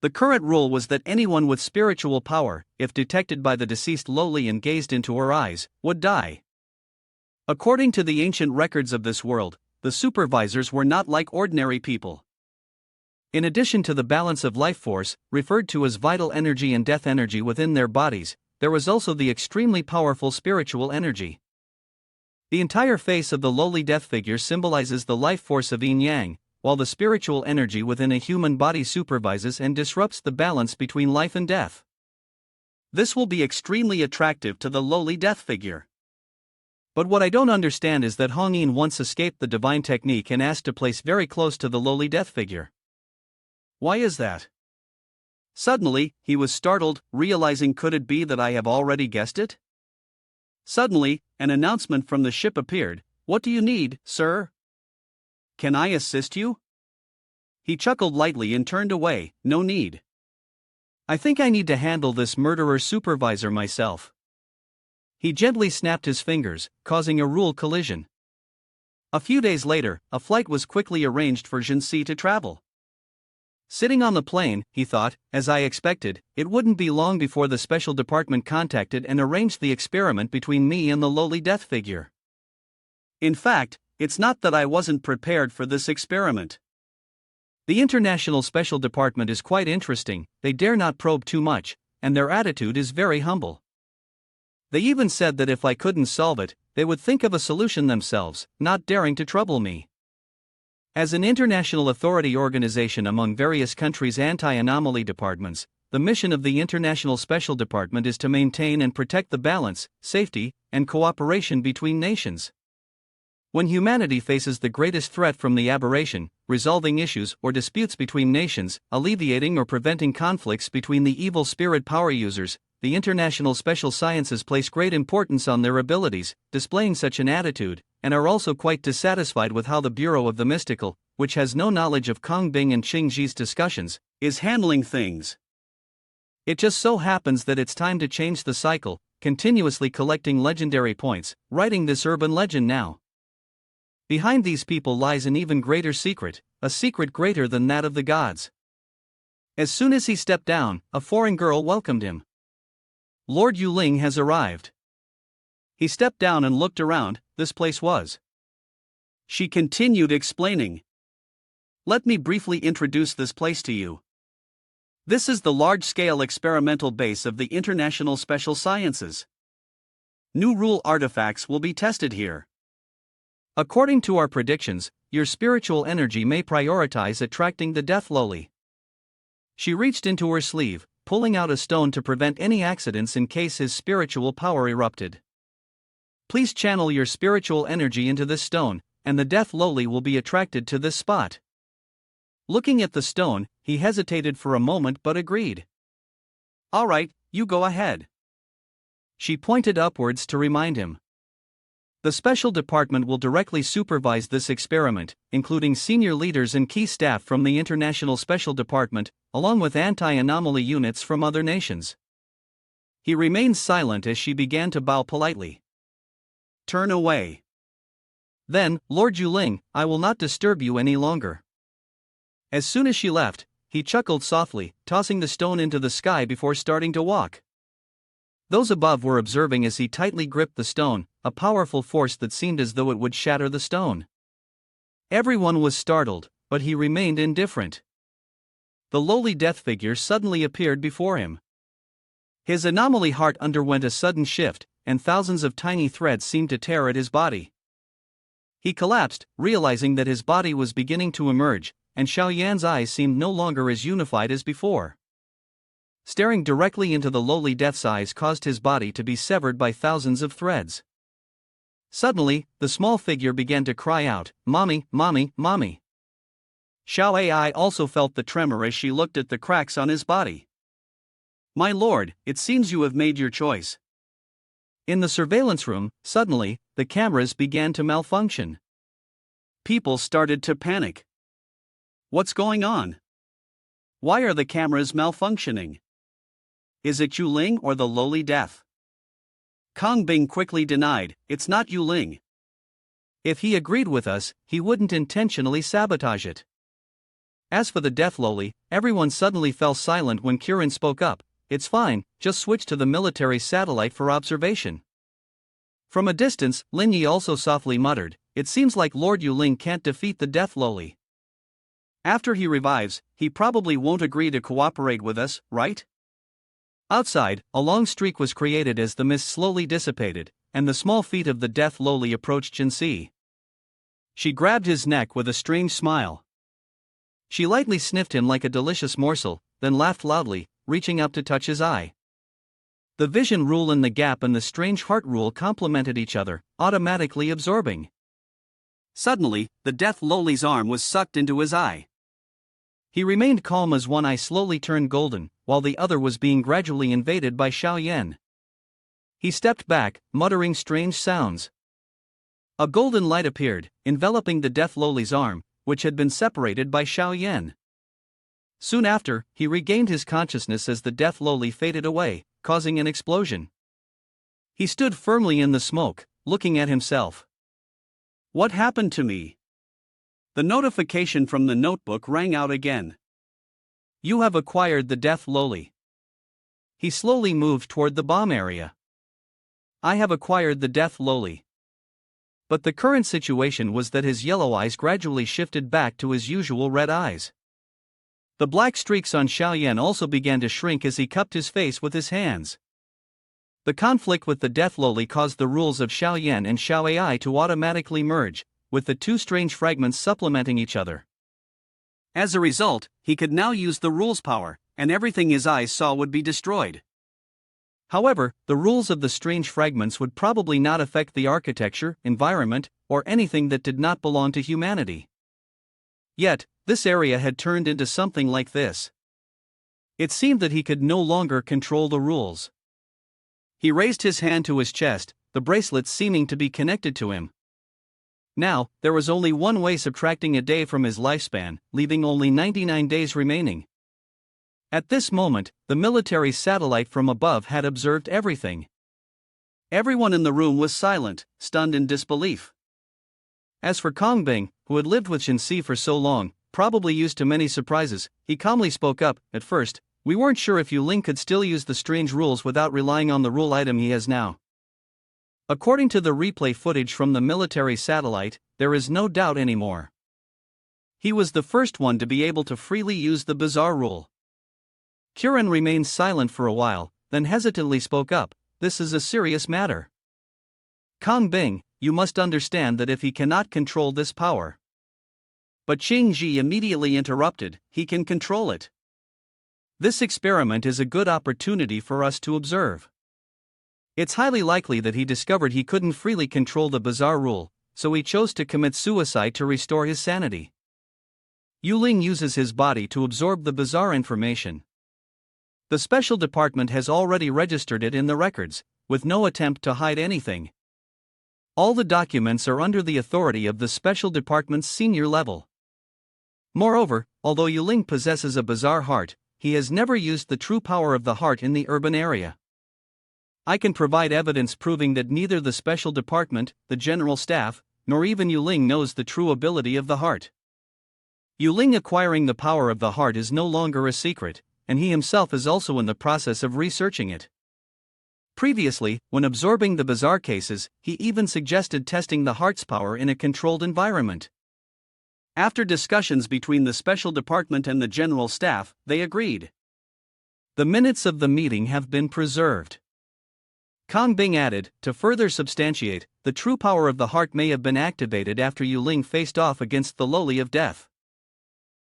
The current rule was that anyone with spiritual power, if detected by the deceased lowly and gazed into her eyes, would die. According to the ancient records of this world, the supervisors were not like ordinary people. In addition to the balance of life force, referred to as vital energy and death energy within their bodies, there was also the extremely powerful spiritual energy. The entire face of the lowly death figure symbolizes the life force of yin-yang, while the spiritual energy within a human body supervises and disrupts the balance between life and death. This will be extremely attractive to the lowly death figure. But what I don't understand is that Hong Yin once escaped the divine technique and asked to place very close to the lowly death figure. Why is that? Suddenly, he was startled, realizing could it be that I have already guessed it? Suddenly, an announcement from the ship appeared. What do you need, sir? Can I assist you? He chuckled lightly and turned away. No need. I think I need to handle this murderer supervisor myself. He gently snapped his fingers, causing a rule collision. A few days later, a flight was quickly arranged for Yuan Si to travel. Sitting on the plane, he thought, as I expected, it wouldn't be long before the special department contacted and arranged the experiment between me and the lowly death figure. In fact, it's not that I wasn't prepared for this experiment. The International Special Department is quite interesting, they dare not probe too much, and their attitude is very humble. They even said that if I couldn't solve it, they would think of a solution themselves, not daring to trouble me. As an international authority organization among various countries' anti-anomaly departments, the mission of the International Special Department is to maintain and protect the balance, safety, and cooperation between nations. When humanity faces the greatest threat from the aberration, resolving issues or disputes between nations, alleviating or preventing conflicts between the evil spirit power users, the International Special Sciences place great importance on their abilities, displaying such an attitude, and are also quite dissatisfied with how the Bureau of the Mystical, which has no knowledge of Kong Bing and Qing Ji's discussions, is handling things. It just so happens that it's time to change the cycle, continuously collecting legendary points, writing this urban legend now. Behind these people lies an even greater secret, a secret greater than that of the gods. As soon as he stepped down, a foreign girl welcomed him. Lord Yuling has arrived. He stepped down and looked around. This place was. She continued explaining. Let me briefly introduce this place to you. This is the large-scale experimental base of the International Special Sciences. New rule artifacts will be tested here. According to our predictions, your spiritual energy may prioritize attracting the death lowly. She reached into her sleeve, pulling out a stone to prevent any accidents in case his spiritual power erupted. Please channel your spiritual energy into this stone, and the death lowly will be attracted to this spot. Looking at the stone, he hesitated for a moment but agreed. All right, you go ahead. She pointed upwards to remind him. The special department will directly supervise this experiment, including senior leaders and key staff from the International Special Department, along with anti-anomaly units from other nations. He remained silent as she began to bow politely. Turn away. Then, Lord Yuling, I will not disturb you any longer. As soon as she left, he chuckled softly, tossing the stone into the sky before starting to walk. Those above were observing as he tightly gripped the stone, a powerful force that seemed as though it would shatter the stone. Everyone was startled, but he remained indifferent. The lowly death figure suddenly appeared before him. His anomaly heart underwent a sudden shift, and thousands of tiny threads seemed to tear at his body. He collapsed, realizing that his body was beginning to emerge, and Xiaoyan's eyes seemed no longer as unified as before. Staring directly into the lowly death's eyes caused his body to be severed by thousands of threads. Suddenly, the small figure began to cry out, "Mommy, mommy, mommy." Xiao Ai also felt the tremor as she looked at the cracks on his body. My lord, it seems you have made your choice. In the surveillance room, suddenly, the cameras began to malfunction. People started to panic. What's going on? Why are the cameras malfunctioning? Is it Yuling or the lowly death? Kong Bing quickly denied, it's not Yuling. If he agreed with us, he wouldn't intentionally sabotage it. As for the death lowly, everyone suddenly fell silent when Kirin spoke up. It's fine, just switch to the military satellite for observation. From a distance, Lin Yi also softly muttered, it seems like Lord Yuling can't defeat the death lowly. After he revives, he probably won't agree to cooperate with us, right? Outside, a long streak was created as the mist slowly dissipated, and the small feet of the death lowly approached Yuan Si. She grabbed his neck with a strange smile. She lightly sniffed him like a delicious morsel, then laughed loudly, reaching up to touch his eye. The vision rule and the gap and the strange heart rule complemented each other, automatically absorbing. Suddenly, the death lowly's arm was sucked into his eye. He remained calm as one eye slowly turned golden, while the other was being gradually invaded by Xiaoyan. He stepped back, muttering strange sounds. A golden light appeared, enveloping the Death Loli's arm, which had been separated by Xiaoyan. Soon after, he regained his consciousness as the Death Loli faded away, causing an explosion. He stood firmly in the smoke, looking at himself. What happened to me? The notification from the notebook rang out again. You have acquired the Death Loli. He slowly moved toward the bomb area. I have acquired the Death Loli. But the current situation was that his yellow eyes gradually shifted back to his usual red eyes. The black streaks on Xiaoyan also began to shrink as he cupped his face with his hands. The conflict with the Death Loli caused the rules of Xiaoyan and Xiaoai to automatically merge, with the two strange fragments supplementing each other. As a result, he could now use the rules power, and everything his eyes saw would be destroyed. However, the rules of the strange fragments would probably not affect the architecture, environment, or anything that did not belong to humanity. Yet, this area had turned into something like this. It seemed that he could no longer control the rules. He raised his hand to his chest, the bracelets seeming to be connected to him. Now, there was only one way subtracting a day from his lifespan, leaving only 99 days remaining. At this moment, the military satellite from above had observed everything. Everyone in the room was silent, stunned in disbelief. As for Kongbing, who had lived with Yuan Si for so long, probably used to many surprises, he calmly spoke up. At first, we weren't sure if Yuling could still use the strange rules without relying on the rule item he has now. According to the replay footage from the military satellite, there is no doubt anymore. He was the first one to be able to freely use the bizarre rule. Kiran remained silent for a while, then hesitantly spoke up. This is a serious matter. Kongbing, you must understand that if he cannot control this power. But Qing Ji immediately interrupted, he can control it. This experiment is a good opportunity for us to observe. It's highly likely that he discovered he couldn't freely control the bizarre rule, so he chose to commit suicide to restore his sanity. Yuling uses his body to absorb the bizarre information. The special department has already registered it in the records, with no attempt to hide anything. All the documents are under the authority of the special department's senior level. Moreover, although Yuling possesses a bizarre heart, he has never used the true power of the heart in the urban area. I can provide evidence proving that neither the special department, the general staff, nor even Yuling knows the true ability of the heart. Yuling acquiring the power of the heart is no longer a secret, and he himself is also in the process of researching it. Previously, when absorbing the bizarre cases, he even suggested testing the heart's power in a controlled environment. After discussions between the special department and the general staff, they agreed. The minutes of the meeting have been preserved. Kongbing added, to further substantiate, the true power of the heart may have been activated after Yuling faced off against the Loli of Death.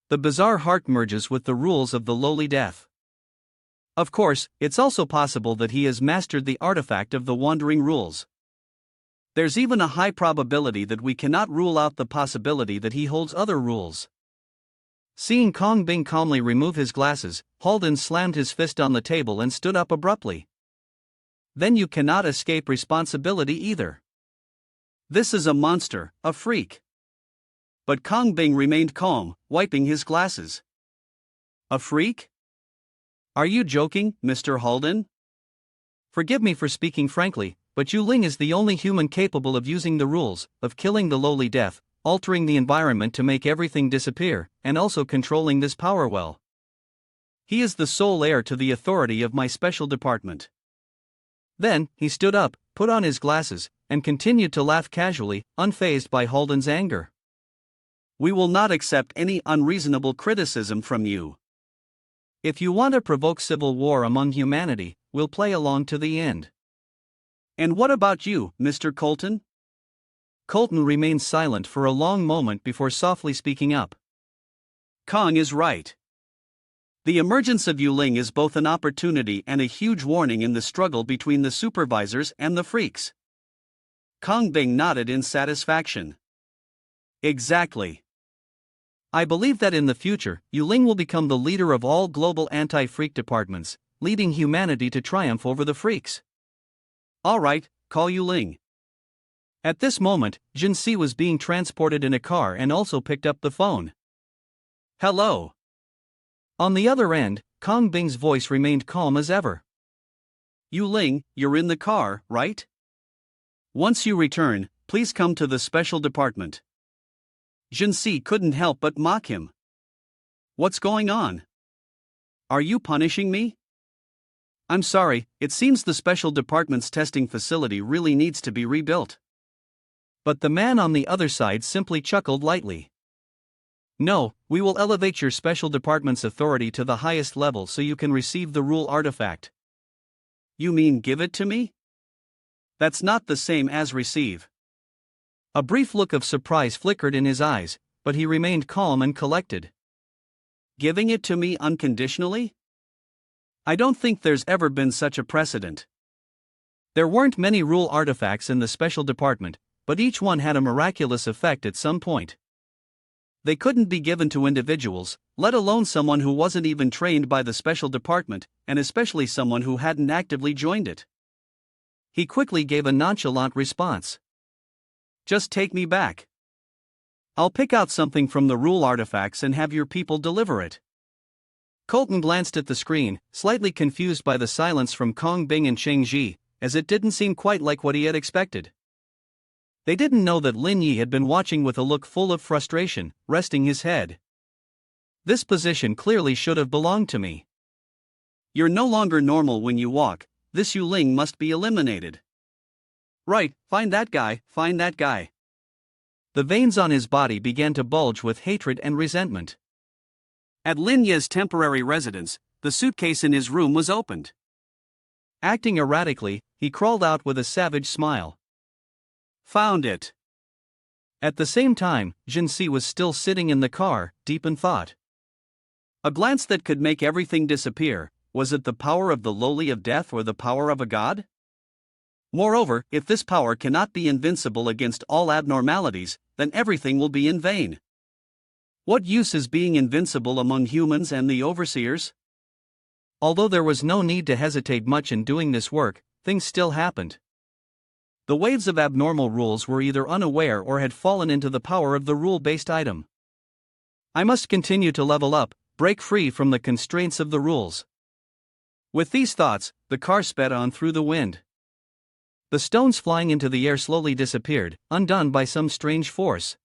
The bizarre heart merges with the rules of the Loli Death. Of course, it's also possible that he has mastered the artifact of the wandering rules. There's even a high probability that we cannot rule out the possibility that he holds other rules. Seeing Kongbing calmly remove his glasses, Halden slammed his fist on the table and stood up abruptly. Then you cannot escape responsibility either. This is a monster, a freak. But Kongbing remained calm, wiping his glasses. A freak? Are you joking, Mr. Halden? Forgive me for speaking frankly, but Yuling is the only human capable of using the rules, of killing the Loli Death, altering the environment to make everything disappear, and also controlling this power well. He is the sole heir to the authority of my special department. Then, he stood up, put on his glasses, and continued to laugh casually, unfazed by Halden's anger. We will not accept any unreasonable criticism from you. If you want to provoke civil war among humanity, we'll play along to the end. And what about you, Mr. Colton? Colton remained silent for a long moment before softly speaking up. Kong is right. The emergence of Yuling is both an opportunity and a huge warning in the struggle between the supervisors and the freaks. Kongbing nodded in satisfaction. Exactly. I believe that in the future, Yuling will become the leader of all global anti-freak departments, leading humanity to triumph over the freaks. Alright, call Yuling. At this moment, Yuan Si was being transported in a car and also picked up the phone. Hello. On the other end, Kong Bing's voice remained calm as ever. Yuling, you're in the car, right? Once you return, please come to the special department. Yuan Si couldn't help but mock him. What's going on? Are you punishing me? I'm sorry, it seems the special department's testing facility really needs to be rebuilt. But the man on the other side simply chuckled lightly. No, we will elevate your special department's authority to the highest level so you can receive the rule artifact. You mean give it to me? That's not the same as receive. A brief look of surprise flickered in his eyes, but he remained calm and collected. Giving it to me unconditionally? I don't think there's ever been such a precedent. There weren't many rule artifacts in the special department, but each one had a miraculous effect at some point. They couldn't be given to individuals, let alone someone who wasn't even trained by the special department, and especially someone who hadn't actively joined it. He quickly gave a nonchalant response. Just take me back. I'll pick out something from the rule artifacts and have your people deliver it. Colton glanced at the screen, slightly confused by the silence from Kong Bing and Cheng Ji, as it didn't seem quite like what he had expected. They didn't know that Lin Yi had been watching with a look full of frustration, resting his head. This position clearly should have belonged to me. You're no longer normal when you walk, this Yuling must be eliminated. Right, find that guy, find that guy. The veins on his body began to bulge with hatred and resentment. At Lin Yi's temporary residence, the suitcase in his room was opened. Acting erratically, he crawled out with a savage smile. Found it. At the same time, Yuan Si was still sitting in the car, deep in thought. A glance that could make everything disappear. Was it the power of the lowly of death or the power of a god? Moreover, if this power cannot be invincible against all abnormalities, then everything will be in vain. What use is being invincible among humans and the overseers? Although there was no need to hesitate much in doing this work, things still happened. The waves of abnormal rules were either unaware or had fallen into the power of the rule-based item. I must continue to level up, break free from the constraints of the rules. With these thoughts, the car sped on through the wind. The stones flying into the air slowly disappeared, undone by some strange force.